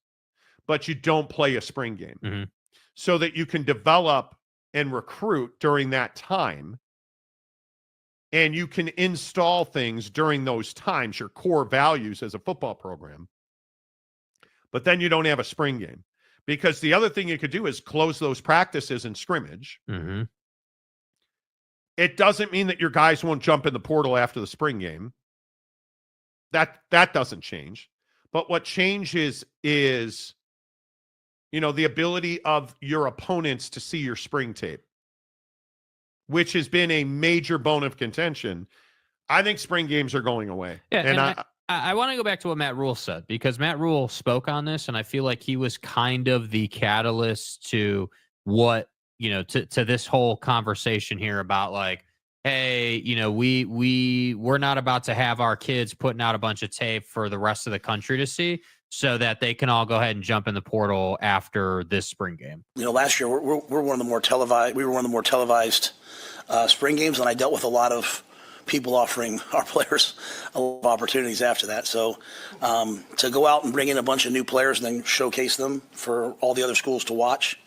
but you don't play a spring game so that you can develop and recruit during that time. And you can install things during those times, your core values as a football program. But then you don't have a spring game. Because the other thing you could do is close those practices and scrimmage. It doesn't mean that your guys won't jump in the portal after the spring game. That doesn't change. But what changes is, the ability of your opponents to see your spring tape, which has been a major bone of contention. I think spring games are going away. Yeah, and I want to go back to what Matt Rule said, because Matt Rule spoke on this, and I feel like he was kind of the catalyst to what, to this whole conversation here about like, hey, we're not about to have our kids putting out a bunch of tape for the rest of the country to see, so that they can all go ahead and jump in the portal after this spring game. Last year we're one of the more televised. We were one of the more televised spring games, and I dealt with a lot of people offering our players a lot of opportunities after that. So to go out and bring in a bunch of new players and then showcase them for all the other schools to watch,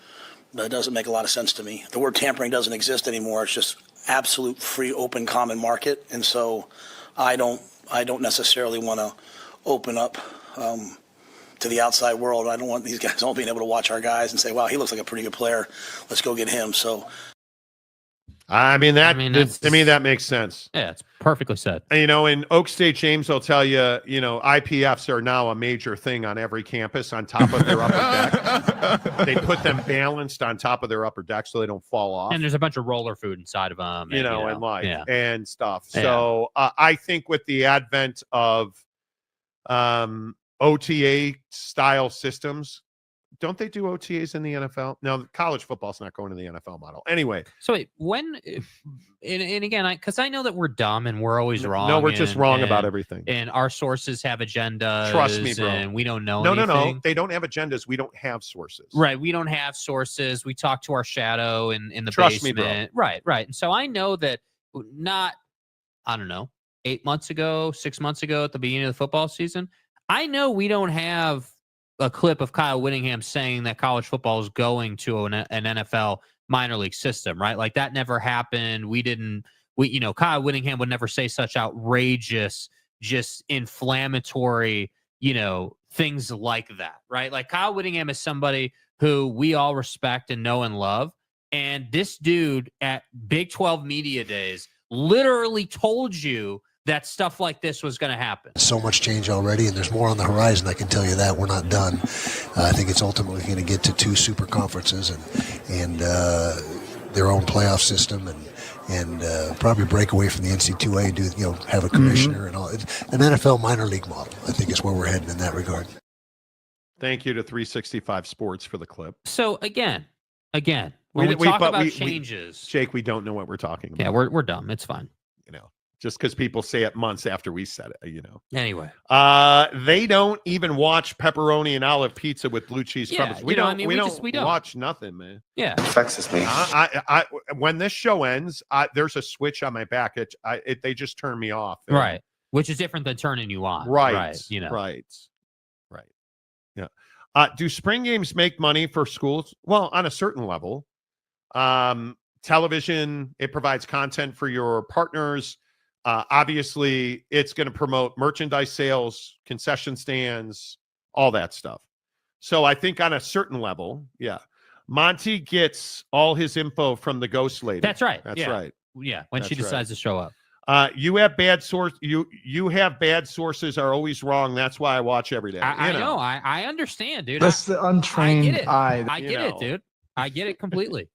that doesn't make a lot of sense to me. The word tampering doesn't exist anymore. It's just absolute free, open, common market, and so I don't necessarily want to open up to the outside world. I don't want these guys all being able to watch our guys and say, wow, he looks like a pretty good player. Let's go get him. So, to me, that makes sense. Yeah, it's perfectly said. And Oak State James will tell you, IPFs are now a major thing on every campus on top of their upper deck. They put them balanced on top of their upper deck so they don't fall off. And there's a bunch of roller food inside of them. And stuff. Yeah. So I think with the advent of OTA style systems, don't they do OTAs in the NFL? No, college football's not going to the NFL model. Anyway. So wait, and again, because I know that we're dumb and we're always wrong. No, we're just wrong about everything. And our sources have agendas. Trust me, bro. And we don't know anything. No. They don't have agendas. We don't have sources. Right. We don't have sources. We talk to our shadow in the Trust basement. me, bro. Right. And so I know that 8 months ago, 6 months ago at the beginning of the football season, I know we don't have a clip of Kyle Whittingham saying that college football is going to an NFL minor league system, right? Like that never happened. Kyle Whittingham would never say such outrageous, just inflammatory, things like that, right? Like Kyle Whittingham is somebody who we all respect and know and love. And this dude at Big 12 Media Days literally told you that stuff like this was going to happen. So much change already, and there's more on the horizon. I can tell you that we're not done. I think it's ultimately going to get to 2 super conferences and their own playoff system, and probably break away from the NC2A and do have a commissioner and all. An NFL minor league model, I think, is where we're heading in that regard. Thank you to 365 Sports for the clip. So again, when we talk about changes, Jake, we don't know what we're talking about. Yeah, we're dumb. It's fine. Just because people say it months after we said it, Anyway, they don't even watch pepperoni and olive pizza with blue cheese crumbles. We don't watch nothing, man. Yeah, Vexes me. When this show ends, there's a switch on my back. They just turn me off. Right, which is different than turning you on. Right. Right. Yeah. Do spring games make money for schools? Well, on a certain level. Television, it provides content for your partners. Obviously, it's going to promote merchandise sales, concession stands, all that stuff. So I think on a certain level, yeah. Monty gets all his info from the ghost lady. That's right. That's right. Yeah, when she decides to show up. You have bad source. You have bad sources are always wrong. That's why I watch every day. I know. I understand, dude. That's the untrained eye. I get it, dude. I get it completely.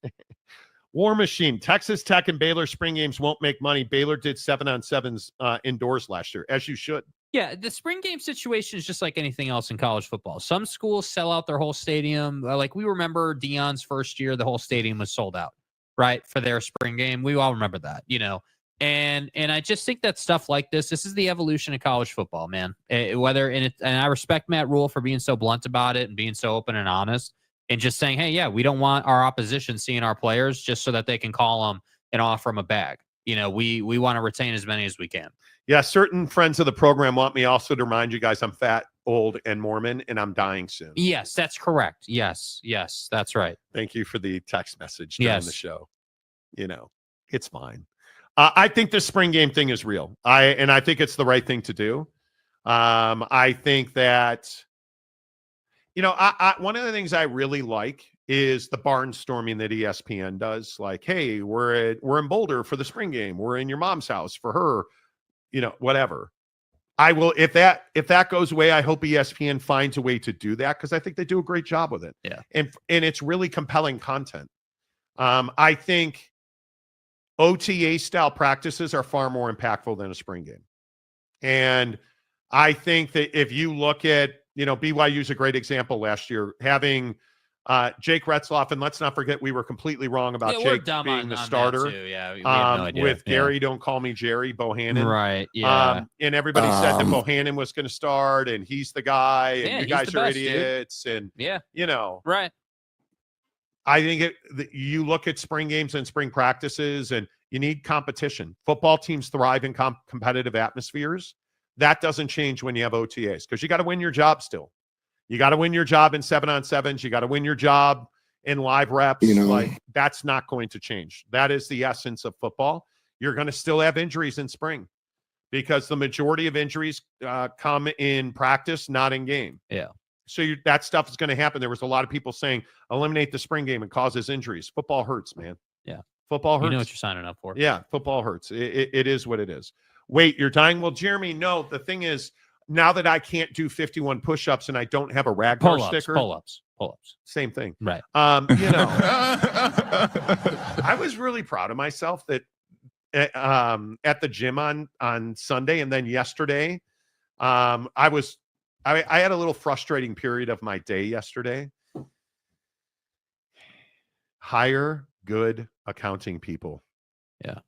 War Machine, Texas Tech and Baylor spring games won't make money. Baylor did 7-on-7s indoors last year, as you should. Yeah, the spring game situation is just like anything else in college football. Some schools sell out their whole stadium. Like we remember Deion's first year, the whole stadium was sold out, right, for their spring game. We all remember that, And I just think that stuff like this is the evolution of college football, man. And I respect Matt Rule for being so blunt about it and being so open and honest. And just saying, hey, yeah, we don't want our opposition seeing our players just so that they can call them and offer them a bag. We want to retain as many as we can. Yeah, certain friends of the program want me also to remind you guys I'm fat, old, and Mormon, and I'm dying soon. Yes, that's correct. Yes, that's right. Thank you for the text message during the show. It's fine. I think the spring game thing is real. I think it's the right thing to do. I think that... one of the things I really like is the barnstorming that ESPN does. Like, hey, we're in Boulder for the spring game. We're in your mom's house for her, whatever. I will, if that goes away, I hope ESPN finds a way to do that because I think they do a great job with it. Yeah. And it's really compelling content. I think OTA style practices are far more impactful than a spring game. And I think that if you look at, BYU is a great example last year, having Jake Retzloff, and let's not forget we were completely wrong about Jake being the starter. Yeah, we have no idea. With Gary, don't call me Jerry, Bohannon. Right, yeah. And everybody said that Bohannon was going to start, and he's the guy, and you guys are idiots. Dude. And, right. I think you look at spring games and spring practices, and you need competition. Football teams thrive in competitive atmospheres. That doesn't change when you have OTAs because you got to win your job still. You got to win your job in 7-on-7s. You got to win your job in live reps. Like that's not going to change. That is the essence of football. You're going to still have injuries in spring because the majority of injuries come in practice, not in game. Yeah. So that stuff is going to happen. There was a lot of people saying eliminate the spring game and causes injuries. Football hurts, man. Yeah. Football hurts. You know what you're signing up for. Yeah. Football hurts. It is what it is. Wait, you're dying? Well, Jeremy, no. The thing is, now that I can't do 51 push-ups and I don't have a Ragnar sticker. Pull-ups. Same thing. Right. I was really proud of myself that at the gym on Sunday and then yesterday, I had a little frustrating period of my day yesterday. Hire good accounting people. Yeah.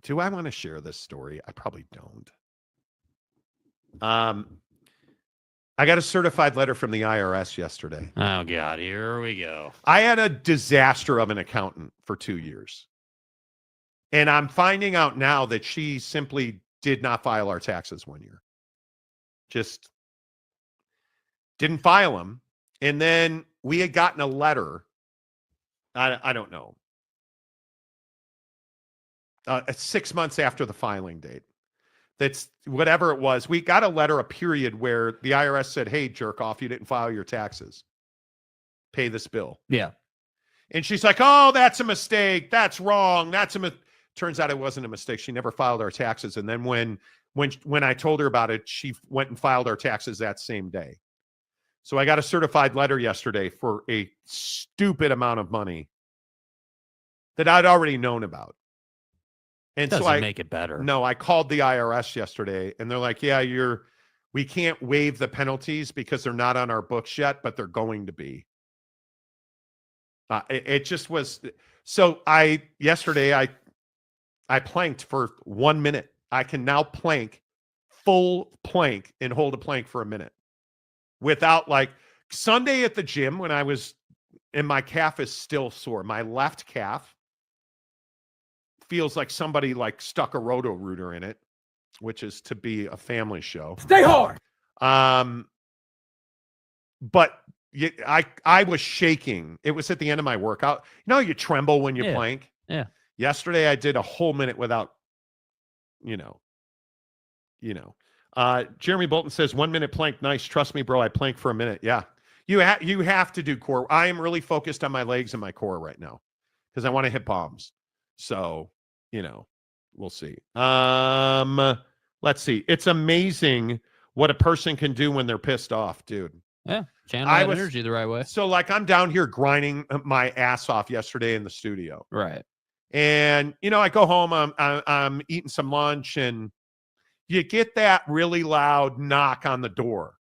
Do I want to share this story? I probably don't. I got a certified letter from the IRS yesterday. Oh, God. Here we go. I had a disaster of an accountant for 2 years. And I'm finding out now that she simply did not file our taxes 1 year. Just didn't file them. And then we had gotten a letter. I don't know. 6 months after the filing date. That's whatever it was. We got a letter, a period where the IRS said, hey, jerk off, you didn't file your taxes. Pay this bill. Yeah. And she's like, oh, that's a mistake. That's wrong. Turns out it wasn't a mistake. She never filed our taxes. And then when I told her about it, she went and filed our taxes that same day. So I got a certified letter yesterday for a stupid amount of money that I'd already known about. And Doesn't so I make it better. No, I called the IRS yesterday and they're like, yeah, we can't waive the penalties because they're not on our books yet, but they're going to be. It just was. So yesterday I planked for 1 minute. I can now plank, full plank, and hold a plank for a minute without, like, Sunday at the gym when I was, and my calf is still sore. My left calf feels like somebody like stuck a roto-rooter in it, which is to be a family show. Stay hard. But I was shaking. It was at the end of my workout. You know, you tremble when you plank. Yeah. Yesterday I did a whole minute without, Jeremy Bolton says 1 minute plank. Nice. Trust me, bro. I plank for a minute. Yeah. You have to do core. I am really focused on my legs and my core right now because I want to hit bombs. So, we'll see. Let's see. It's amazing what a person can do when they're pissed off, dude. Yeah. Channel that energy the right way. So, like, I'm down here grinding my ass off yesterday in the studio. Right. And, I go home, I'm eating some lunch, and you get that really loud knock on the door.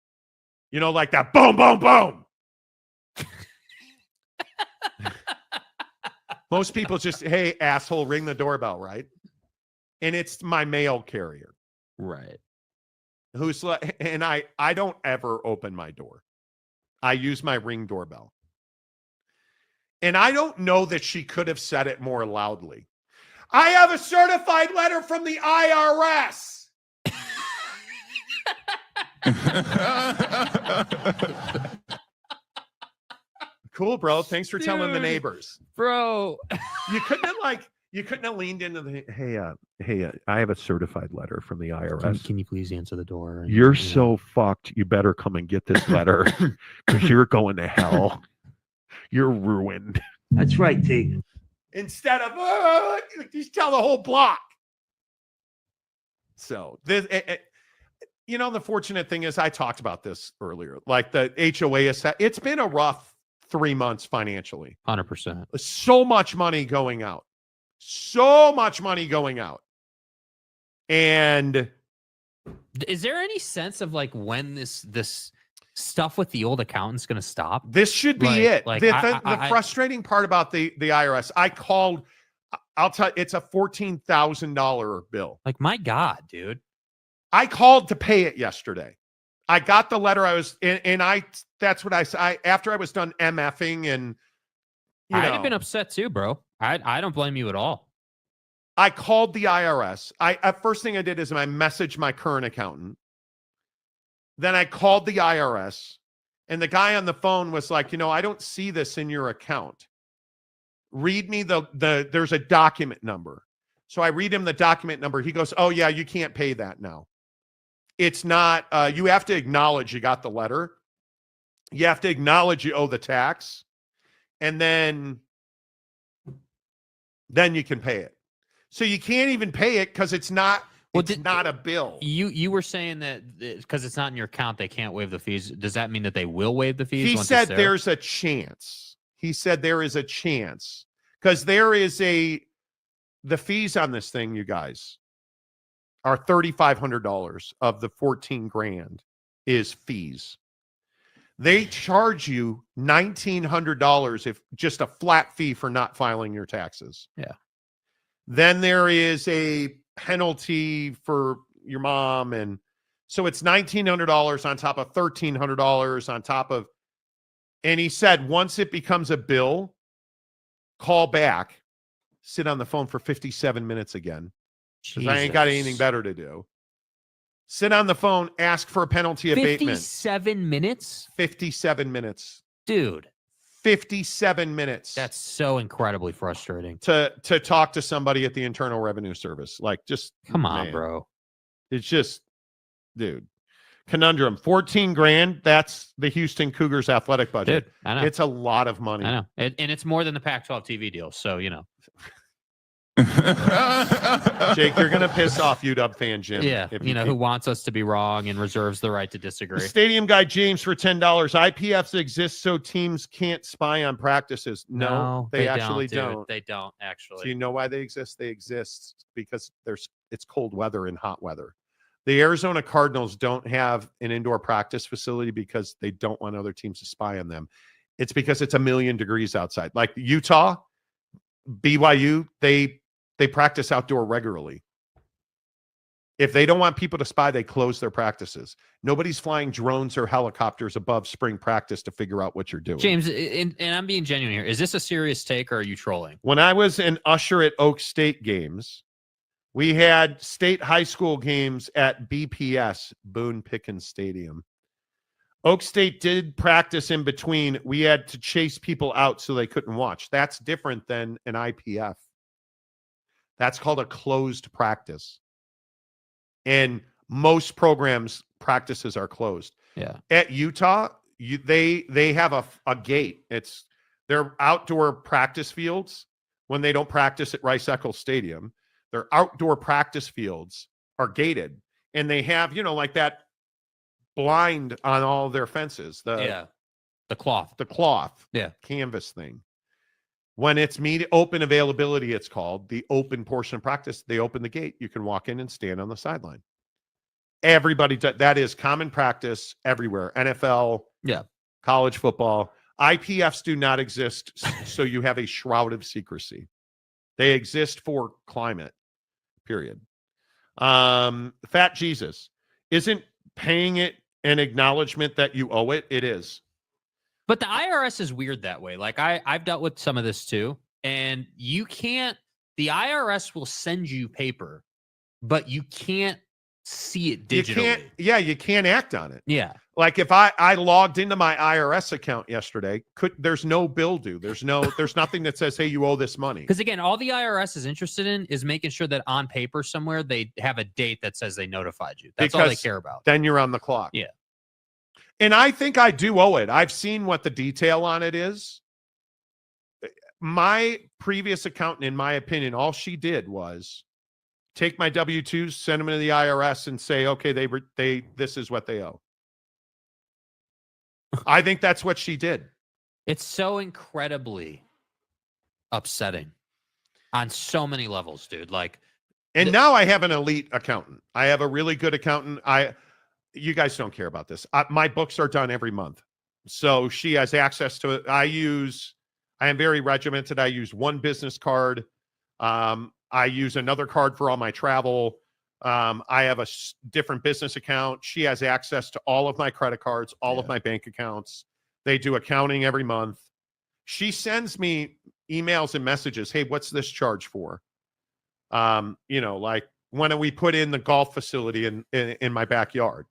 Like that boom, boom, boom. Most people just, hey, asshole, ring the doorbell, right? And it's my mail carrier. Right. Who's like, and I don't ever open my door. I use my Ring doorbell. And I don't know that she could have said it more loudly. I have a certified letter from the IRS. Cool, bro. Thanks for telling the neighbors. Bro. You couldn't have leaned into the, hey, I have a certified letter from the IRS. Can you please answer the door? You're so fucked. You better come and get this letter because you're going to hell. You're ruined. That's right, T. Instead of, just tell the whole block. So, this, the fortunate thing is I talked about this earlier. Like the HOA, it's been a rough 3 months financially. 100%. So much money going out. So much money going out. And is there any sense of like when this stuff with the old accountant's going to stop? This should be it. Like the frustrating part about the IRS, I'll tell you, it's a $14,000 bill. Like, my God, dude. I called to pay it yesterday. I got the letter. That's what I said. After I was done MFing and, I'd have been upset too, bro. I don't blame you at all. I called the IRS. First thing I did is I messaged my current accountant. Then I called the IRS, and the guy on the phone was like, I don't see this in your account. Read me there's a document number. So I read him the document number. He goes, oh yeah, you can't pay that now. It's not, you have to acknowledge you got the letter. You have to acknowledge you owe the tax. And then you can pay it. So you can't even pay it because it's not not a bill. You were saying that because it's not in your account, they can't waive the fees. Does that mean that they will waive the fees? He said there's a chance. He said there is a chance because there is the fees on this thing, you guys, are $3,500 of the $14,000 is fees. They charge you $1,900 if just a flat fee for not filing your taxes. Yeah. Then there is a penalty for your mom. And so it's $1,900 on top of $1,300 on top of, and he said, once it becomes a bill, call back, sit on the phone for 57 minutes again. Because I ain't got anything better to do. Sit on the phone, ask for a penalty abatement. 57 minutes? 57 minutes. Dude. 57 minutes. That's so incredibly frustrating. To talk to somebody at the Internal Revenue Service. Like, just come on, bro. It's just, dude. Conundrum. $14,000. That's the Houston Cougars athletic budget. Dude, I know. It's a lot of money. I know. And it's more than the Pac-12 TV deal. So, Jake, you're going to piss off UW fan Jim. Yeah, if who wants us to be wrong and reserves the right to disagree. Stadium guy James for $10. IPFs exist so teams can't spy on practices. No, they actually don't. They don't actually. Do you know why they exist? They exist because it's cold weather and hot weather. The Arizona Cardinals don't have an indoor practice facility because they don't want other teams to spy on them. It's because it's 1,000,000 degrees outside. Like Utah, BYU, they practice outdoor regularly. If they don't want people to spy, they close their practices. Nobody's flying drones or helicopters above spring practice to figure out what you're doing. James, and I'm being genuine here. Is this a serious take or are you trolling? When I was an usher at Oak State games, we had state high school games at BPS, Boone Pickens Stadium. Oak State did practice in between. We had to chase people out so they couldn't watch. That's different than an IPF. That's called a closed practice. And most programs' practices are closed. Yeah. At Utah, they have a gate. It's their outdoor practice fields when they don't practice at Rice-Eccles Stadium. Their outdoor practice fields are gated, and they have, like that blind on all their fences. The cloth. The cloth. Yeah. Canvas thing. When it's open availability, it's called the open portion of practice. They open the gate. You can walk in and stand on the sideline. Everybody, that is common practice everywhere. NFL, college football. IPFs do not exist, so you have a shroud of secrecy. They exist for climate, period. Fat Jesus. Isn't paying it an acknowledgement that you owe it? It is. But the IRS is weird that way. Like I've dealt with some of this too. And the IRS will send you paper, but you can't see it digitally. You can't act on it. Yeah. Like if I logged into my IRS account yesterday, there's no bill due. There's nothing that says, hey, you owe this money. Because again, all the IRS is interested in is making sure that on paper somewhere they have a date that says they notified you. That's all they care about. Then you're on the clock. Yeah. And I think I do owe it. I've seen what the detail on it is. My previous accountant, in my opinion, all she did was take my W-2s, send them to the IRS, and say, okay, this is what they owe. I think that's what she did. It's so incredibly upsetting on so many levels, dude. And now I have an elite accountant. I have a really good accountant. You guys don't care about this. My books are done every month. So she has access to it. I am very regimented. I use one business card. I use another card for all my travel. I have a different business account. She has access to all of my credit cards, all of my bank accounts. They do accounting every month. She sends me emails and messages. Hey, what's this charge for? Like when we put in the golf facility in my backyard.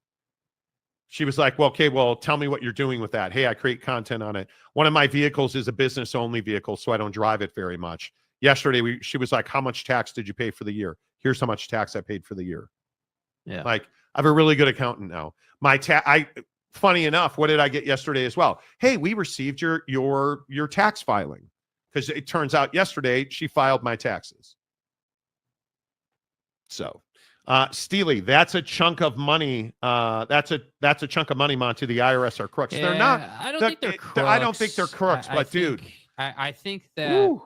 She was like, well, tell me what you're doing with that. Hey, I create content on it. One of my vehicles is a business only vehicle, so I don't drive it very much. Yesterday, she was like, how much tax did you pay for the year? Here's how much tax I paid for the year. Yeah. Like, I have a really good accountant now. Funny enough, what did I get yesterday as well? Hey, we received your tax filing. Because it turns out yesterday she filed my taxes. So, Steely, that's a chunk of money. That's a chunk of money, Monty. The IRS are crooks. Yeah, they're not. I don't think they're crooks. I don't think they're crooks, dude. I think that.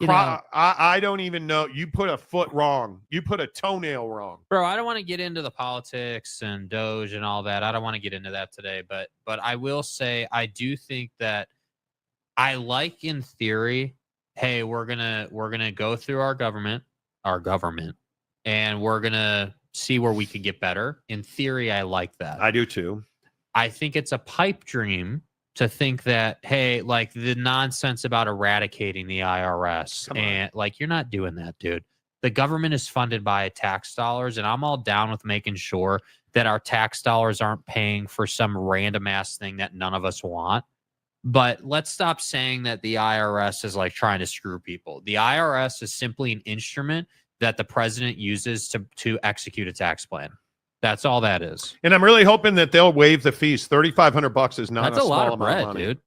I don't even know. You put a foot wrong. You put a toenail wrong. Bro, I don't want to get into the politics and Doge and all that. I don't want to get into that today. But I will say I do think that I like in theory, hey, we're gonna go through our government, and we're gonna see where we can get better. In theory, I like that. I do too. I think it's a pipe dream to think that, hey, like the nonsense about eradicating the IRS and like, you're not doing that, dude. The government is funded by tax dollars, and I'm all down with making sure that our tax dollars aren't paying for some random ass thing that none of us want. But let's stop saying that the IRS is like trying to screw people. The IRS is simply an instrument that the president uses to execute a tax plan. That's all that is. And I'm really hoping that they'll waive the fees. $3,500 is not a small amount of money. Dude.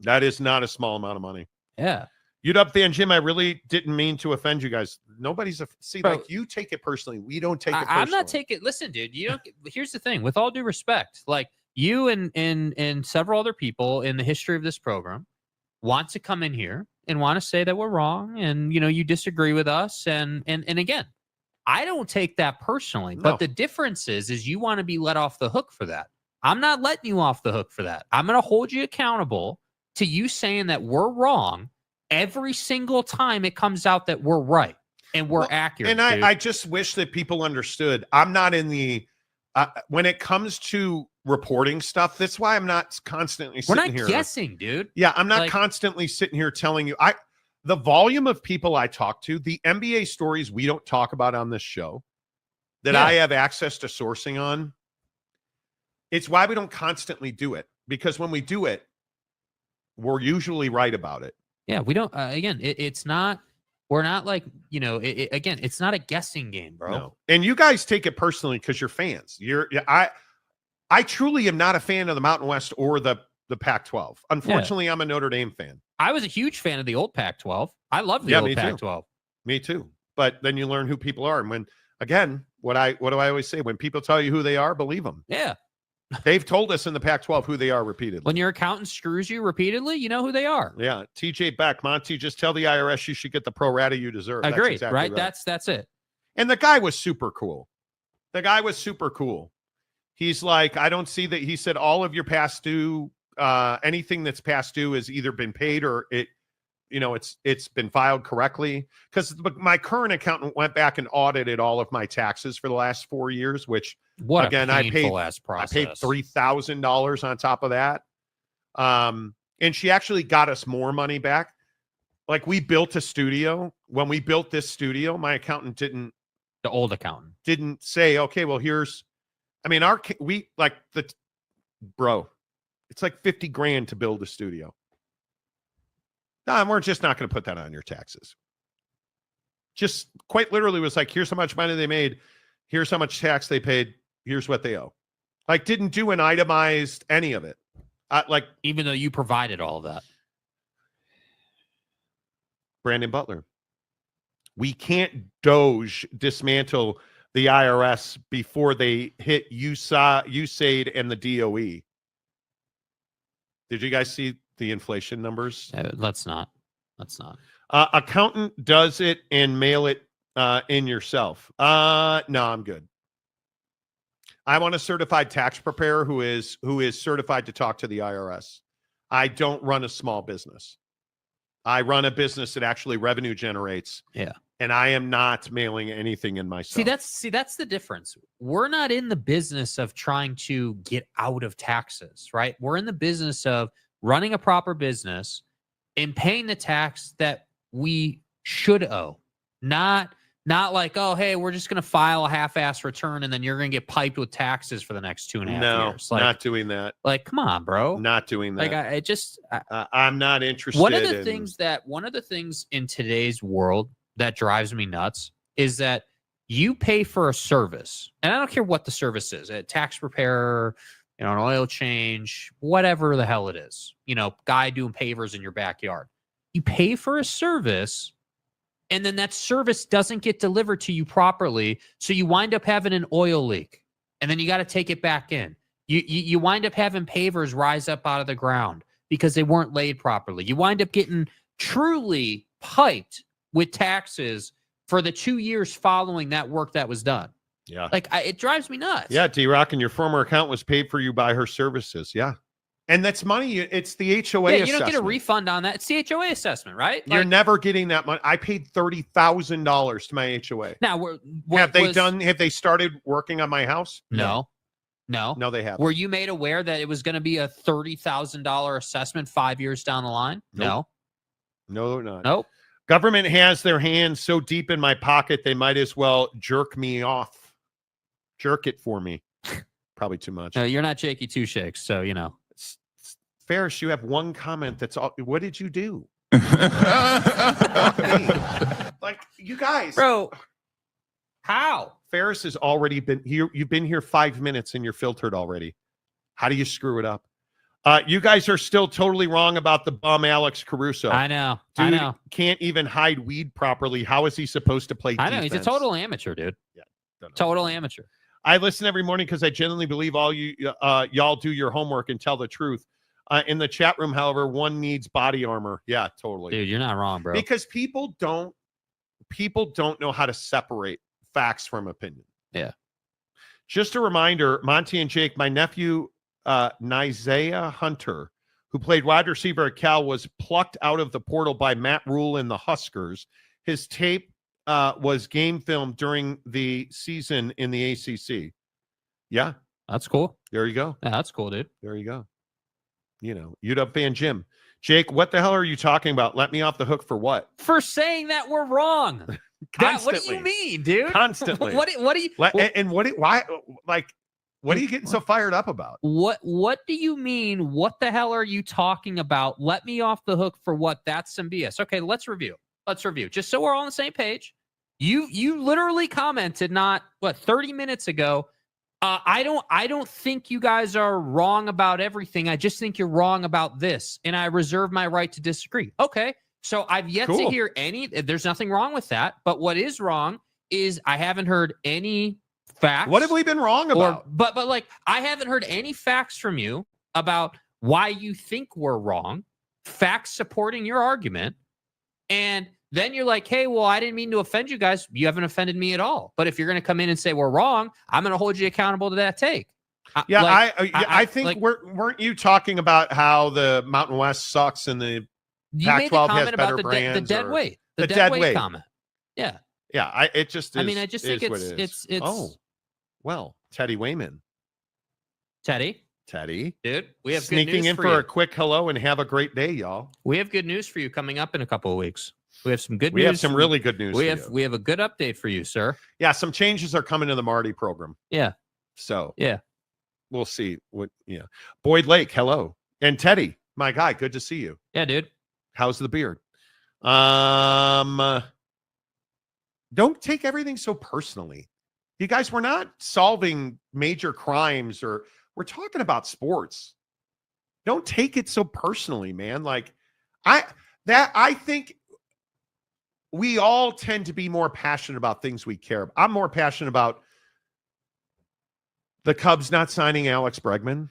That is not a small amount of money. Yeah. UW fan Jim, I really didn't mean to offend you guys. Nobody's Bro, like you take it personally. We don't take it personally. I'm not taking. Listen, dude. You don't. Here's the thing. With all due respect, like you and several other people in the history of this program want to come in here and want to say that we're wrong, and you disagree with us, and again, I don't take that personally. No. But the difference is you want to be let off the hook for that. I'm not letting you off the hook for that. I'm going to hold you accountable to you saying that we're wrong every single time it comes out that we're right and we're accurate. And I just wish that people understood. I'm not in the when it comes to reporting stuff. That's why I'm not constantly sitting here. We're not guessing, dude. Yeah, I'm not constantly sitting here telling you. The volume of people I talk to, the NBA stories we don't talk about on this show that I have access to sourcing on. It's why we don't constantly do it, because when we do it, we're usually right about it. Yeah, we don't. Again, it's not. We're not like again, it's not a guessing game, bro. No. And you guys take it personally because you're fans. I truly am not a fan of the Mountain West or the Pac-12. Unfortunately, I'm a Notre Dame fan. I was a huge fan of the old Pac-12. I love the old Pac-12. Me too. But then you learn who people are, and when again, what do I always say? When people tell you who they are, believe them. Yeah. They've told us in the Pac-12 who they are repeatedly. When your accountant screws you repeatedly, you know who they are. Yeah. TJ Beck, Monty, just tell the IRS you should get the pro rata you deserve. Agreed, That's exactly right? That's it. And the guy was super cool. He's like, I don't see that. He said all of your past due, anything that's past due has either been paid or it's been filed correctly. Because my current accountant went back and audited all of my taxes for the last 4 years, which again, I paid $3,000 on top of that. And she actually got us more money back. Like we built a studio. When we built this studio, my accountant the old accountant didn't say, okay, well, it's like 50 grand to build a studio. No, and we're just not going to put that on your taxes. Just quite literally was like, here's how much money they made. Here's how much tax they paid. Here's what they owe. Like didn't do an itemized any of it. Even though you provided all of that. Brandon Butler. We can't dismantle the IRS before they hit USAID and the DOE. Did you guys see the inflation numbers? Let's not. Accountant does it and mail it in yourself. No, I'm good. I want a certified tax preparer who is certified to talk to the IRS. I don't run a small business. I run a business that actually revenue generates. Yeah. And I am not mailing anything in myself. See, that's the difference. We're not in the business of trying to get out of taxes, right? We're in the business of running a proper business and paying the tax that we should owe. Not like, oh, hey, we're just going to file a half-ass return and then you're going to get piped with taxes for the next 2.5 years. No, not doing that. Like, come on, bro. Not doing that. Like, I'm not interested. One of the things in today's world that drives me nuts is that you pay for a service, and I don't care what the service is, a tax preparer, an oil change, whatever the hell it is, guy doing pavers in your backyard. You pay for a service, and then that service doesn't get delivered to you properly, so you wind up having an oil leak, and then you got to take it back in. You wind up having pavers rise up out of the ground because they weren't laid properly. You wind up getting truly piped with taxes for the 2 years following that work that was done. Yeah. It drives me nuts. Yeah, D-Rock, and your former account was paid for you by her services. Yeah. And that's money. It's the HOA assessment. You don't get a refund on that. It's the HOA assessment, right? You're never getting that money. I paid $30,000 to my HOA. Now, have they started working on my house? No, they haven't. Were you made aware that it was going to be a $30,000 assessment 5 years down the line? Nope. No, they're not. Nope. Government has their hands so deep in my pocket, they might as well jerk me off. Jerk it for me. Probably too much. No, you're not Jakey Two Shakes, so Ferris, you have one comment that's all. What did you do? Like, you guys. Bro, how? Ferris has already been here. You've been here 5 minutes and you're filtered already. How do you screw it up? You guys are still totally wrong about the bum Alex Caruso. I know. Dude I know. Can't even hide weed properly. How is he supposed to play defense? I know. He's a total amateur, dude. Yeah. Total amateur. I listen every morning because I genuinely believe all y'all do your homework and tell the truth. In the chat room, however, one needs body armor. Yeah, totally. Dude, you're not wrong, bro. Because people don't know how to separate facts from opinion. Yeah. Just a reminder, Monty and Jake, my nephew, Nizea Hunter, who played wide receiver at Cal, was plucked out of the portal by Matt Rule and the Huskers. His tape was game film during the season in the ACC. Yeah. That's cool. There you go. Yeah, that's cool, dude. There you go. You know, UW fan Jim. Jake, what the hell are you talking about? Let me off the hook for what? For saying that we're wrong. What do you mean, dude? Constantly. What do you why what are you getting so fired up about? What do you mean? What the hell are you talking about? Let me off the hook for what? That's some BS. Okay, let's review. Just so we're all on the same page. You literally commented 30 minutes ago. I don't think you guys are wrong about everything. I just think you're wrong about this, and I reserve my right to disagree. Okay, so I've yet to hear any. There's nothing wrong with that, but what is wrong is I haven't heard any facts. What have we been wrong about? But like I haven't heard any facts from you about why you think we're wrong. Facts supporting your argument, and then you're like, hey, well, I didn't mean to offend you guys. You haven't offended me at all. But if you're going to come in and say we're wrong, I'm going to hold you accountable to that take. Yeah, I think weren't you talking about how the Mountain West sucks and the Pac-12 has better brands? The dead weight. The dead weight comment. Yeah. Yeah, I just think it's oh, well, Teddy Wayman. Teddy, dude, we have sneaking good news in for a quick hello and have a great day, y'all. We have good news for you coming up in a couple of weeks. We have some good news. We have some really good news. We have a good update for you, sir. Yeah, some changes are coming to the Marty program. Yeah. So yeah, we'll see. Boyd Lake, hello, and Teddy, my guy, good to see you. Yeah, dude. How's the beard? Don't take everything so personally. You guys, we're not solving major crimes, or we're talking about sports. Don't take it so personally, man. Like I think we all tend to be more passionate about things we care about. I'm more passionate about the Cubs not signing Alex Bregman.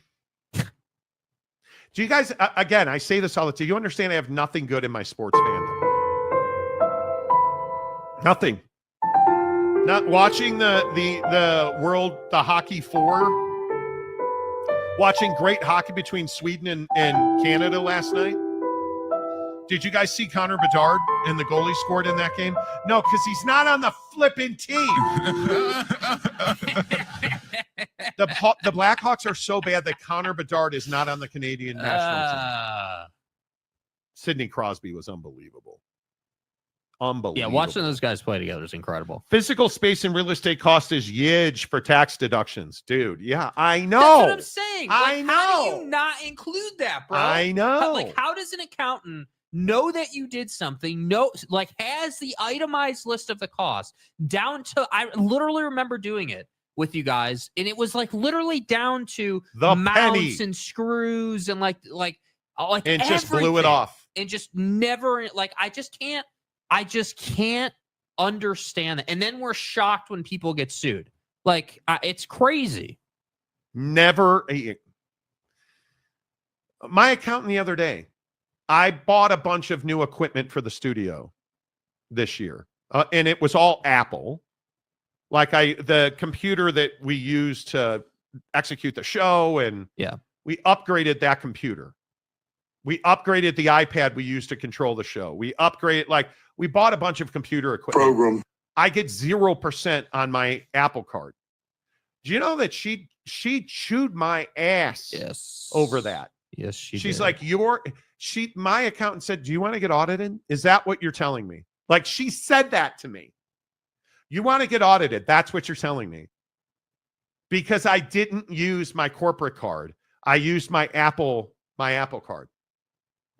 Do you guys, again, I say this all the time. You understand I have nothing good in my sports fandom. Nothing. Not watching the World, the Hockey 4. Watching great hockey between Sweden and Canada last night. Did you guys see Connor Bedard and the goalie scored in that game? No, because he's not on the flipping team. The Blackhawks are so bad that Connor Bedard is not on the Canadian national team. Sidney Crosby was unbelievable. Unbelievable. Yeah, watching those guys play together is incredible. Physical space and real estate cost is huge for tax deductions. Dude, yeah, I know. That's what I'm saying. I know. How do you not include that, bro? I know. How does an accountant know that you did something, has the itemized list of the cost down to, I literally remember doing it with you guys, and it was literally down to the mounts and screws and and everything. Just blew it off. And just never, I just can't understand that. And then we're shocked when people get sued. It's crazy. Never. My accountant the other day, I bought a bunch of new equipment for the studio this year, and it was all Apple. The computer that we use to execute the show, and we upgraded that computer. We upgraded the iPad we use to control the show. We upgraded, we bought a bunch of computer equipment. Program. I get 0% on my Apple card. Do you know that she chewed my ass over that? Yes, she's did. My accountant said, do you want to get audited? Is that what you're telling me? She said that to me. You want to get audited? That's what you're telling me. Because I didn't use my corporate card. I used my Apple card.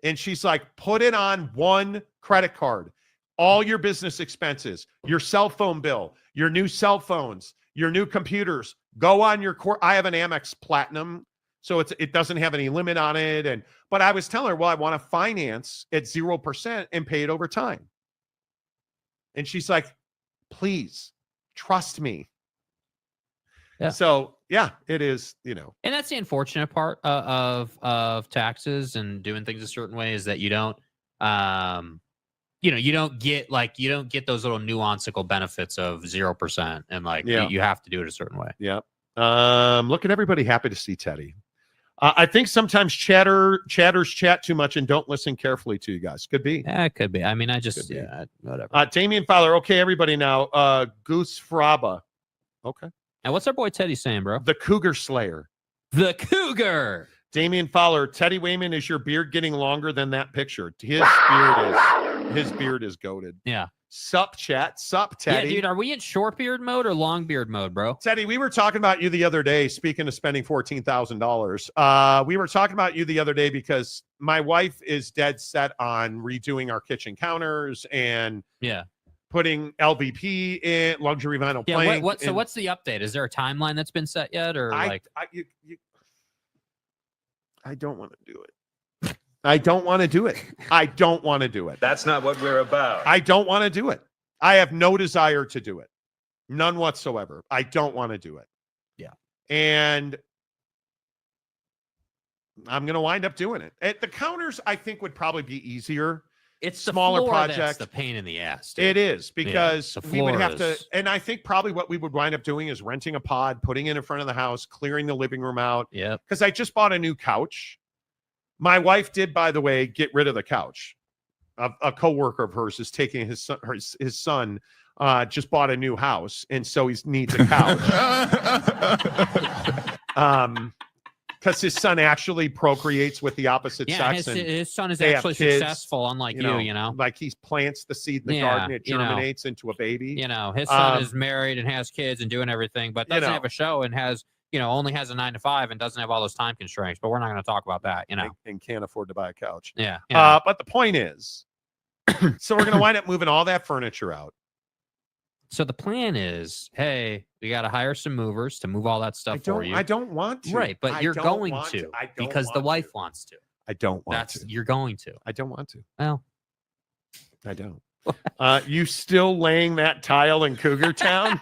And she's like, put it on one credit card. All your business expenses, your cell phone bill, your new cell phones, your new computers, go on your I have an Amex Platinum. So it doesn't have any limit on it. But I was telling her, well, I want to finance at 0% and pay it over time. And she's like, please trust me. Yeah. So yeah, it is, And that's the unfortunate part of taxes and doing things a certain way is that you don't, you don't get those little nuanceical benefits of 0% and you have to do it a certain way. Yeah. Look at everybody happy to see Teddy. I think sometimes chatters chat too much and don't listen carefully to you guys. Could be. Yeah, it could be. I mean, whatever. Damian Fowler. Okay, everybody now. Goose Fraba. Okay. And what's our boy Teddy saying, bro? The Cougar Slayer. The Cougar. Damian Fowler. Teddy Wayman, is your beard getting longer than that picture? His beard is goated. Yeah. Sup, chat. Sup, Teddy. Yeah, dude, are we in short beard mode or long beard mode, bro? Teddy, we were talking about you the other day, speaking of spending $14,000. We were talking about you the other day because my wife is dead set on redoing our kitchen counters and putting LVP in, luxury vinyl plank. So what's the update? Is there a timeline that's been set yet? Or I don't want to do it. I don't want to do it. I don't want to do it. That's not what we're about. I don't want to do it. I have no desire to do it. None whatsoever. I don't want to do it. Yeah. And I'm going to wind up doing it. The counters, I think, would probably be easier. It's smaller the floor project. That's the pain in the ass. Dude. It is because we would have to. is- And I think probably what we would wind up doing is renting a pod, putting it in front of the house, clearing the living room out. Yeah. Because I just bought a new couch. My wife did, by the way, get rid of the couch. A coworker of hers is taking his son just bought a new house, and so he needs a couch. Because his son actually procreates with the opposite sex. His son is actually successful, unlike you know. Like he plants the seed in the garden, it germinates into a baby. His son is married and has kids and doing everything, but doesn't have a show and has only has a 9-to-5 and doesn't have all those time constraints. But we're not going to talk about that, and can't afford to buy a couch. Yeah. But the point is, so we're going to wind up moving all that furniture out. So the plan is, hey, we got to hire some movers to move all that stuff for you. I don't want to. Right, but you're going to because the wife wants to. I don't want to. You're going to. I don't want to. Well, I don't. You still laying that tile in Cougar Town?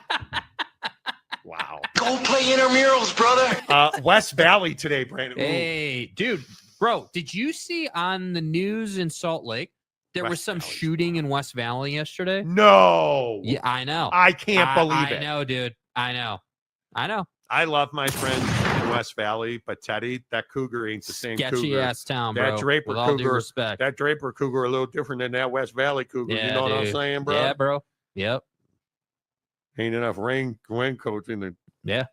Wow. Go play intramurals, brother. West Valley today, Brandon. Hey, dude, bro, did you see on the news in Salt Lake there was some shooting in West Valley yesterday? No. Yeah, I know. I can't believe it. I know, dude. I know. I love my friends in West Valley, but Teddy, that Cougar ain't the same Cougar. Sketchy ass town, bro. That Draper with all Cougar, due respect. that Draper Cougar a little different than that West Valley Cougar. Yeah, you know dude. what I'm saying, bro? Yeah, bro. Yep. Ain't enough raincoats in the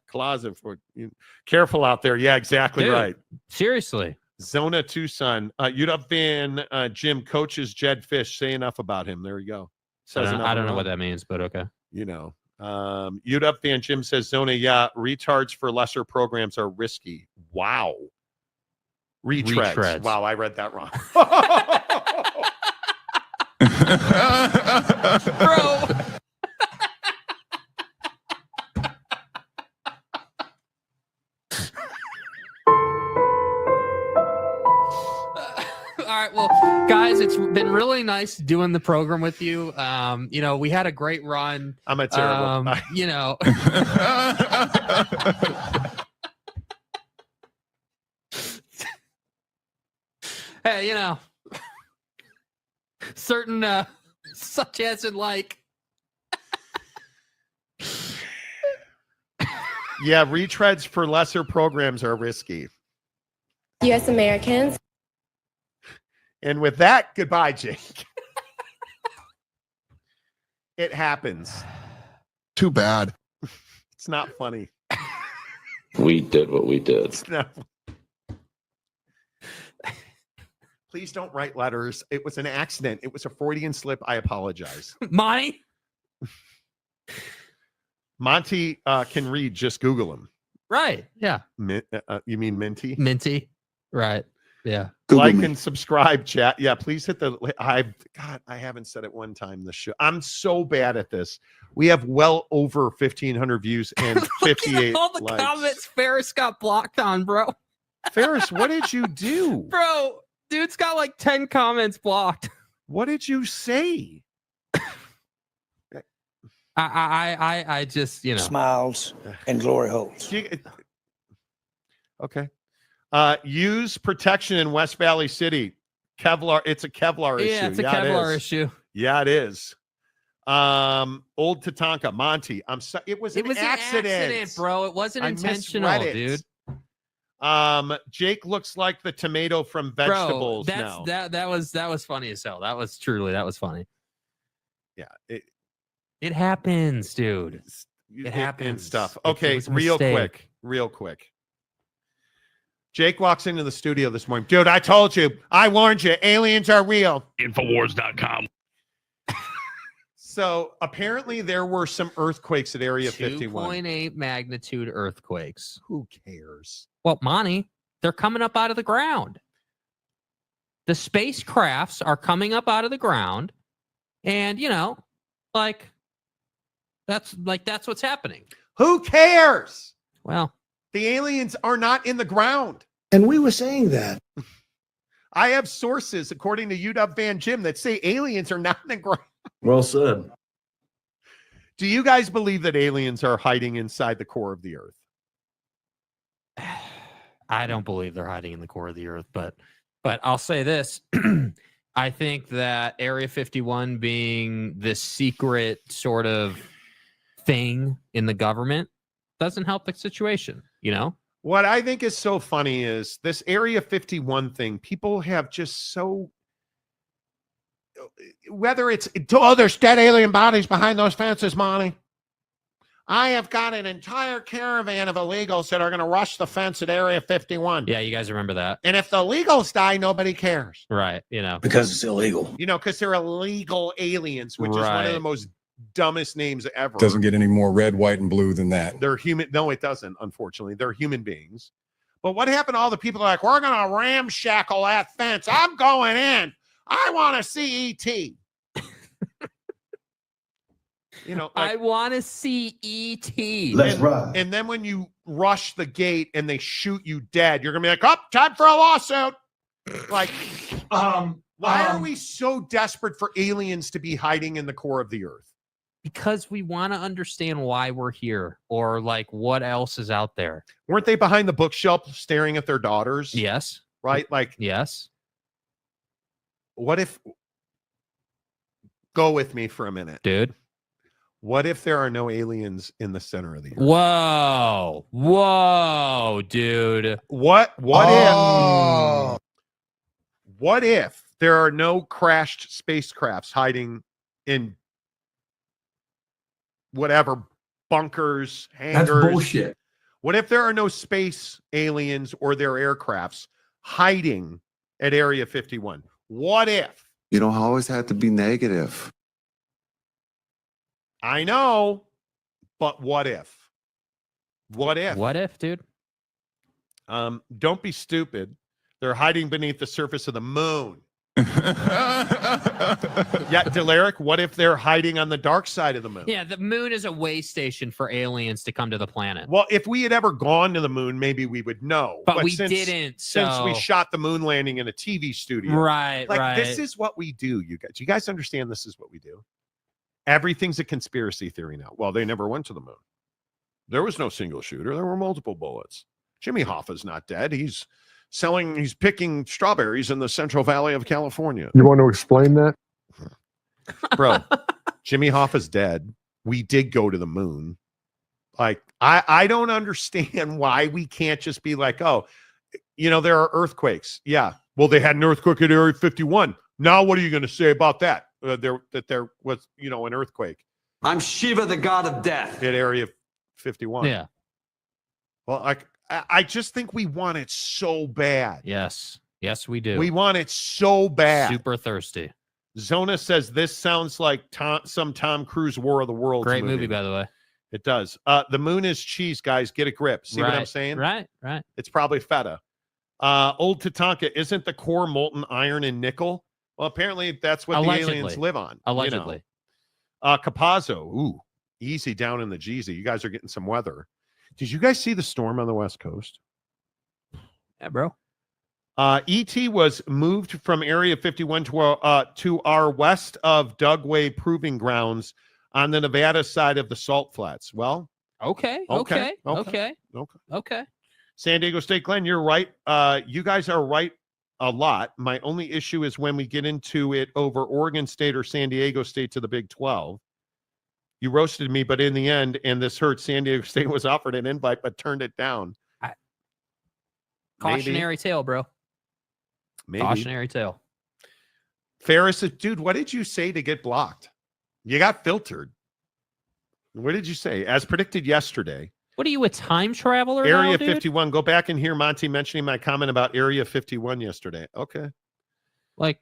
closet for you. Careful out there. Yeah, exactly right. Seriously. Zona Tucson. UW fan Jim coaches Jed Fish. Say enough about him. There you go. I don't know what that means, but okay. UW fan Jim says Zona, retards for lesser programs are risky. Wow. Retreads. Wow, I read that wrong. Bro. All right, well, guys, it's been really nice doing the program with you. We had a great run. I'm a terrible. Hey, certain such as in like. Yeah, retreads for lesser programs are risky. U.S. Americans. And with that, goodbye, Jake. It happens. Too bad. It's not funny. We did what we did. It's not. Please don't write letters. It was an accident. It was a Freudian slip. I apologize. Monty can read. Just Google him. Right. Yeah. You mean Minty? Minty. Right. Yeah. Like and subscribe, chat. Yeah, please hit the. I haven't said it one time this show. I'm so bad at this. We have well over 1,500 views and 58 all the likes. comments Ferris got blocked on, bro. Ferris, what did you do? Bro, dude's got like 10 comments blocked. What did you say? I just, Smiles and glory holes. Okay. Use protection in West Valley City. Kevlar. It's a Kevlar issue. Yeah, it's a Kevlar issue. Yeah, it is. Old Tatanka, Monty. It was an accident, bro. It wasn't intentional, dude. Jake looks like the tomato from Vegetables. Bro, now. that was funny as hell. That was funny. Yeah, it happens, dude. It happens. And stuff. Okay, real quick. Jake walks into the studio this morning. Dude, I told you. I warned you. Aliens are real. Infowars.com. So apparently there were some earthquakes at Area 51. 2.8 magnitude earthquakes. Who cares? Well, Monty, they're coming up out of the ground. The spacecrafts are coming up out of the ground. And, that's what's happening. Who cares? Well, the aliens are not in the ground. And we were saying that. I have sources, according to UW Van Jim, that say aliens are not in the ground. Well said. Do you guys believe that aliens are hiding inside the core of the earth? I don't believe they're hiding in the core of the earth, but I'll say this. I think that Area 51 being this secret sort of thing in the government doesn't help the situation, What I think is so funny is this Area 51 thing. People have just whether it's, there's dead alien bodies behind those fences, Monty. I have got an entire caravan of illegals that are going to rush the fence at Area 51. Yeah, you guys remember that. And if the illegals die, nobody cares. Right, Because it's illegal. Because they're illegal aliens, which is one of the most dumbest names ever. Doesn't get any more red, white, and blue than that. They're human. No, it doesn't, unfortunately. They're human beings. But what happened to all the people that are like, we're going to ramshackle that fence. I'm going in. I want to see E.T. I want to see E.T. Let's run. And then when you rush the gate and they shoot you dead, you're going to be like, oh, time for a lawsuit. Like, why are we so desperate for aliens to be hiding in the core of the earth? Because we want to understand why we're here or what else is out there. Weren't they behind the bookshelf staring at their daughters? Yes. Right? Yes. What if, go with me for a minute. Dude. What if there are no aliens in the center of the earth? Whoa, dude. What if there are no crashed spacecrafts hiding in whatever bunkers, hangars? That's bullshit. What if there are no space aliens or their aircrafts hiding at Area 51? What if? You don't always have to be negative. I know, but what if? What if? What if, dude? Don't be stupid. They're hiding beneath the surface of the moon. Yeah, Delaric, what if they're hiding on the dark side of the moon? Yeah, the moon is a way station for aliens to come to the planet. Well, if we had ever gone to the moon, maybe we would know. But we didn't. Since we shot the moon landing in a TV studio. Right, This is what we do, you guys. You guys understand this is what we do? Everything's a conspiracy theory now. Well, they never went to the moon. There was no single shooter. There were multiple bullets. Jimmy Hoffa's not dead. He's picking strawberries in the Central Valley of California. You want to explain that? Bro, Jimmy Hoffa's dead. We did go to the moon. I don't understand why we can't just be like, oh, there are earthquakes. Yeah. Well, they had an earthquake at Area 51. Now, what are you going to say about that? There was, an earthquake. I'm Shiva, the god of death. At Area 51. Yeah. Well, I just think we want it so bad. Yes. Yes, we do. We want it so bad. Super thirsty. Zona says this sounds like some Tom Cruise War of the Worlds Great movie, by the way. It does. The moon is cheese, guys. Get a grip. See what I'm saying? Right. It's probably feta. Old Tatanka, isn't the core molten iron and nickel? Well, apparently that's what the aliens live on. Allegedly. Capazzo, ooh, easy down in the Jeezy. You guys are getting some weather. Did you guys see the storm on the West Coast? Yeah, bro. ET was moved from Area 51 to our west of Dugway Proving Grounds on the Nevada side of the Salt Flats. Well, Okay. San Diego State, Glenn, you're right. You guys are right a lot. My only issue is when we get into it over Oregon State or San Diego State to the Big 12. You roasted me, but in the end, and this hurts, San Diego State was offered an invite but turned it down. Cautionary tale, bro. Maybe. Cautionary tale. Ferris, dude, what did you say to get blocked? You got filtered. What did you say? As predicted yesterday. What are you, a time traveler? Area now, dude? 51. Go back and hear Monty mentioning my comment about Area 51 yesterday. Okay. Like,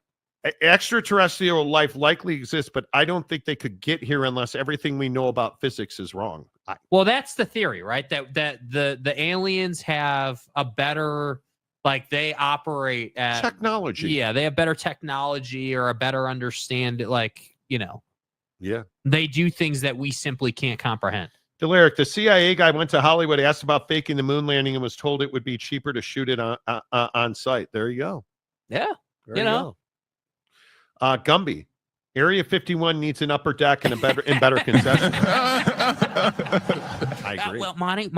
extraterrestrial life likely exists, but I don't think they could get here unless everything we know about physics is wrong. well, that's the theory, right? That the aliens have a better, like, they operate at technology. Yeah, they have better technology or a better understand. Like, yeah, they do things that we simply can't comprehend. Delaric, the CIA guy went to Hollywood, asked about faking the moon landing, and was told it would be cheaper to shoot it on site. There you go. Yeah, there you go. Gumby, Area 51 needs an upper deck and better concession. I agree. Well, Monty,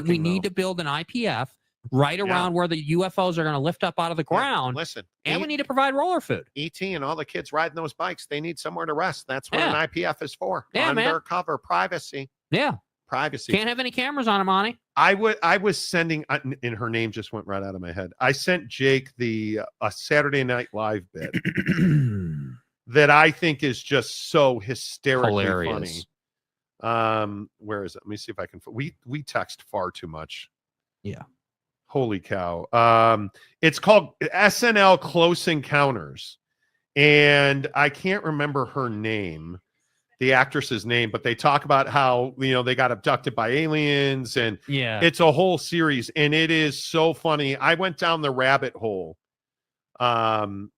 we need to build an IPF right around Yeah. where the UFOs are going to lift up out of the ground. Listen, and we need to provide roller food. ET and all the kids riding those bikes, they need somewhere to rest. That's what Yeah. an IPF is for. Yeah, man. Undercover privacy. Yeah. Privacy. Can't have any cameras on them, Monty. I was sending, and her name just went right out of my head. I sent Jake a Saturday Night Live bit that I think is just so hysterically Hilarious. funny. Where is it? Let me see if I can. We text far too much. Yeah. Holy cow. It's called SNL Close Encounters. And I can't remember her name, the actress's name, but they talk about how, they got abducted by aliens, and Yeah. it's a whole series, and it is so funny. I went down the rabbit hole. And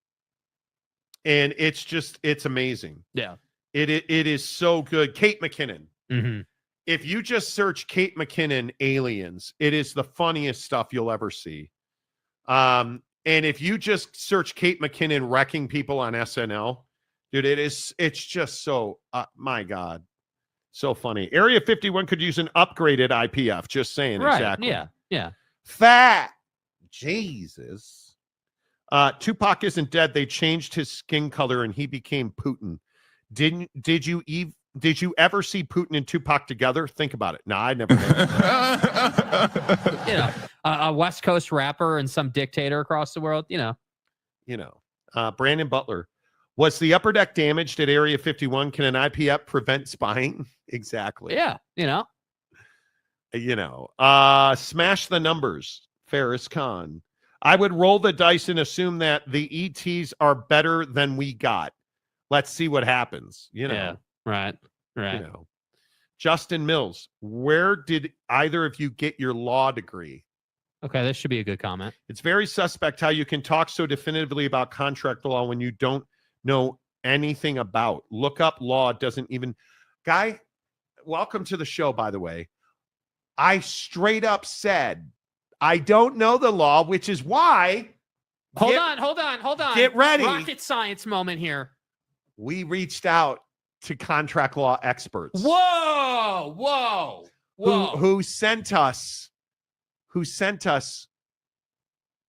it's amazing. Yeah. It is so good. Kate McKinnon. Mm-hmm. If you just search Kate McKinnon aliens, it is the funniest stuff you'll ever see. And if you just search Kate McKinnon wrecking people on SNL, dude, it's just so, my God, so funny. Area 51 could use an upgraded IPF, just saying. Right. Exactly. Yeah. Fat. Jesus. Tupac isn't dead. They changed his skin color and he became Putin. Did you ever see Putin and Tupac together? Think about it. No, I never did. A West Coast rapper and some dictator across the world, Brandon Butler. Was the upper deck damaged at Area 51? Can an IPF prevent spying? Exactly. Yeah. Smash the numbers. Ferris Khan. I would roll the dice and assume that the ETs are better than we got. Let's see what happens. Yeah. Right. Justin Mills, where did either of you get your law degree? Okay, this should be a good comment. It's very suspect how you can talk so definitively about contract law when you don't know anything about. Look up law, doesn't even. Guy, welcome to the show, by the way. I straight up said, I don't know the law, which is why. Hold on. Get ready. Rocket science moment here. We reached out to contract law experts. Whoa. Who sent us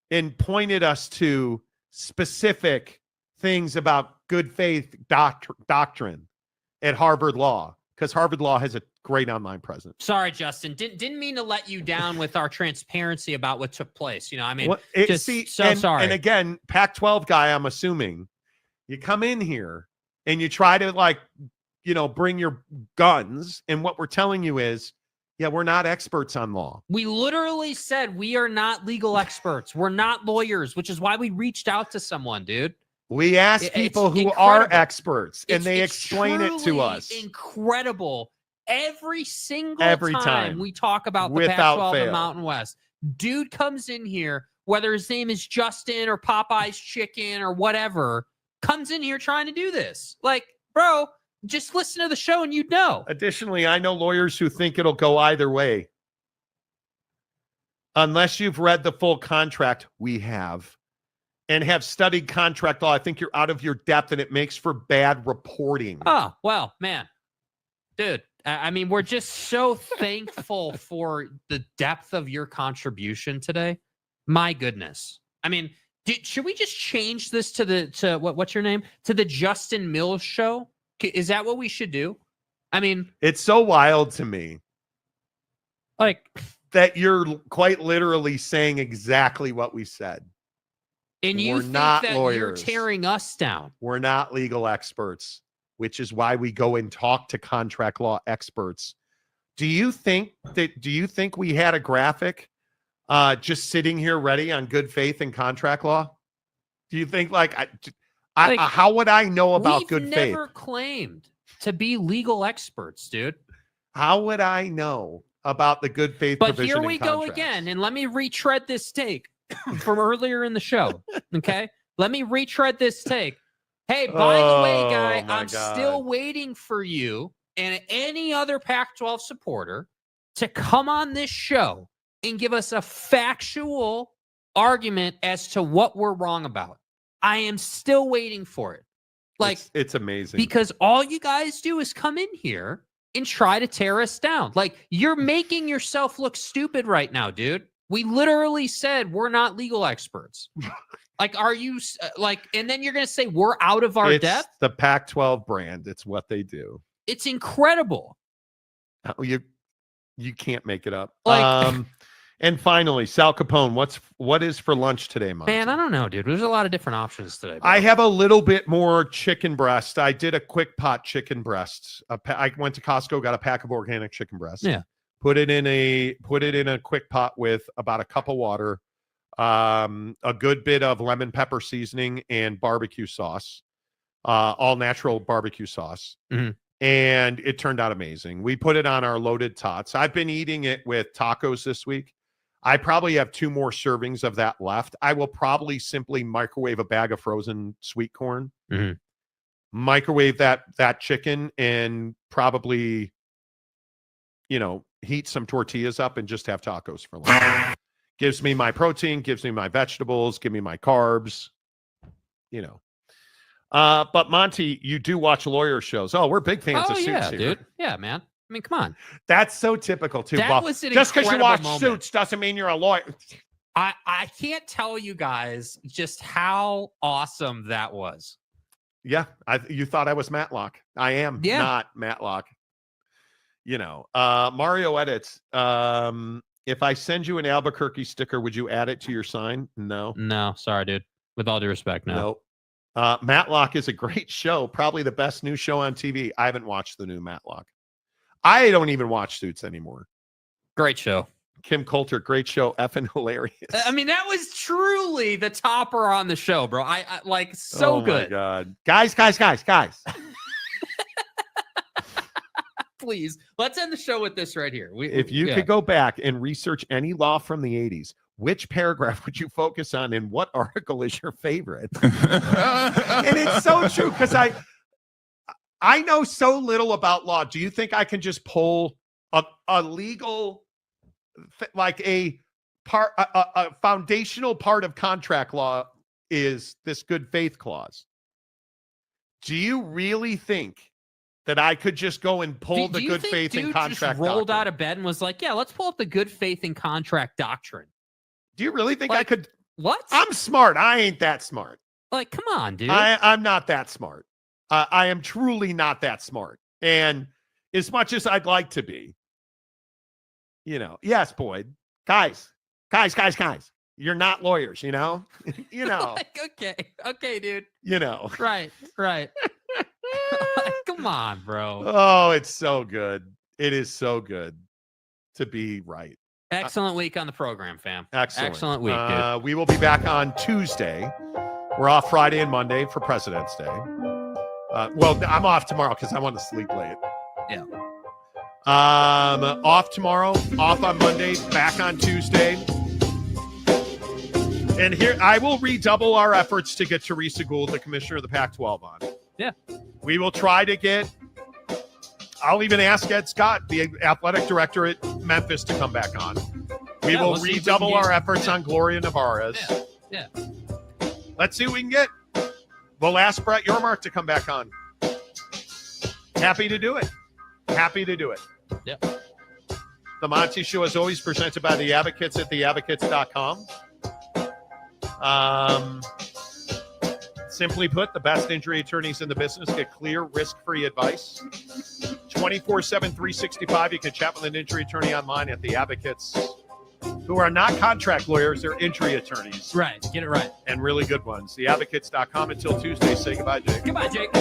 and pointed us to specific things about good faith doctrine at Harvard Law, because Harvard Law has a great online presence. Sorry, Justin. Didn't mean to let you down with our transparency about what took place. Sorry. And again, Pac-12 guy, I'm assuming you come in here and you try to bring your guns. And what we're telling you is, we're not experts on law. We literally said we are not legal experts. We're not lawyers, which is why we reached out to someone, dude. We asked people who are experts, and they explain it to us. Incredible. Every time we talk about the Pac-12 and Mountain West, dude comes in here, whether his name is Justin or Popeye's Chicken or whatever, comes in here trying to do this. Like, bro, just listen to the show and you'd know. Additionally, I know lawyers who think it'll go either way. unless you've read the full contract, we have, and have studied contract law, I think you're out of your depth, and it makes for bad reporting. Oh, well, man. Dude, I mean, we're just so thankful for the depth of your contribution today. My goodness. I mean, should we just change this to what's your name? To the Justin Mills show? Is that what we should do? I mean, it's so wild to me. Like, that you're quite literally saying exactly what we said. And you We're think not that lawyers. you're tearing us down. We're not legal experts, which is why we go and talk to contract law experts. Do you think we had a graphic just sitting here ready on good faith and contract law? Do you think how would I know about good faith? We've never claimed to be legal experts, dude. How would I know about the good faith But provision here we in go contracts? again, and let me retread this take from earlier in the show. Okay, let me retread this take. Hey, by the way, guy, I'm still waiting for you and any other Pac-12 supporter to come on this show and give us a factual argument as to what we're wrong about. I am still waiting for it. Like, it's amazing. Because all you guys do is come in here and try to tear us down. Like, you're making yourself look stupid right now, dude. We literally said we're not legal experts. Like, are you and then you're going to say we're out of our depth? It's the Pac-12 brand. It's what they do. It's incredible. You can't make it up. Like, and finally, Sal Capone, what is for lunch today, Monty? Man, I don't know, dude. There's a lot of different options today. Bro. I have a little bit more chicken breast. I did a quick pot chicken breast. I went to Costco, got a pack of organic chicken breast. Yeah. Put it in a quick pot with about a cup of water, a good bit of lemon pepper seasoning and barbecue sauce, all natural barbecue sauce. Mm-hmm. And it turned out amazing. We put it on our loaded tots. I've been eating it with tacos this week. I probably have 2 more servings of that left. I will probably simply microwave a bag of frozen sweet corn, microwave that chicken, and probably, heat some tortillas up and just have tacos for lunch. Gives me my protein, gives me my vegetables, give me my carbs, But Monty, you do watch lawyer shows. Oh, we're big fans of Suits here. Dude. Yeah, man. I mean, come on. That's so typical too. That was an just because you watch moment. Suits doesn't mean you're a lawyer. I can't tell you guys just how awesome that was. Yeah, you thought I was Matlock. I am not Matlock. Mario edits. If I send you an Albuquerque sticker, would you add it to your sign? No. No, sorry, dude. With all due respect, no. Nope. Matlock is a great show, probably the best new show on TV. I haven't watched the new Matlock. I don't even watch Suits anymore. Great show. Kim Coulter, great show, effing hilarious. I mean, that was truly the topper on the show, bro. I like so good. Oh my God. Guys. Please, let's end the show with this right here. If you could go back and research any law from the 80s, which paragraph would you focus on and what article is your favorite? And it's so true because I know so little about law. Do you think I can just pull a legal, like a foundational part of contract law is this good faith clause? Do you really think that I could just go and pull the good faith and contract just rolled doctrine? Out of bed and was like, yeah, let's pull up the good faith and contract doctrine. Do you really think I could? What? I'm smart. I ain't that smart. Like, come on, dude. I'm not that smart. I am truly not that smart. And as much as I'd like to be, yes, Boyd, guys, you're not lawyers, Like, okay, dude. Right. Come on, bro. Oh, it's so good. It is so good to be right. Excellent week on the program, fam. Excellent week, dude. We will be back on Tuesday. We're off Friday and Monday for President's Day. Well, I'm off tomorrow because I want to sleep late. Yeah. Off tomorrow, off on Monday, back on Tuesday. And here, I will redouble our efforts to get Teresa Gould, the commissioner of the Pac-12, on. Yeah. We will try to get, I'll even ask Ed Scott, the athletic director at Memphis, to come back on. We will we'll see if we redouble can our efforts on Gloria Navarez. Yeah. Let's see what we can get. We'll ask Brett Yormark to come back on. Happy to do it. Yep. The Monty Show is always presented by The Advocates at theadvocates.com. Simply put, the best injury attorneys in the business get clear, risk-free advice. 24/7, 365. You can chat with an injury attorney online at The Advocates, who are not contract lawyers, they're injury attorneys. Right. Get it right. And really good ones. Theadvocates.com. Until Tuesday, say goodbye, Jake. Goodbye, Jake.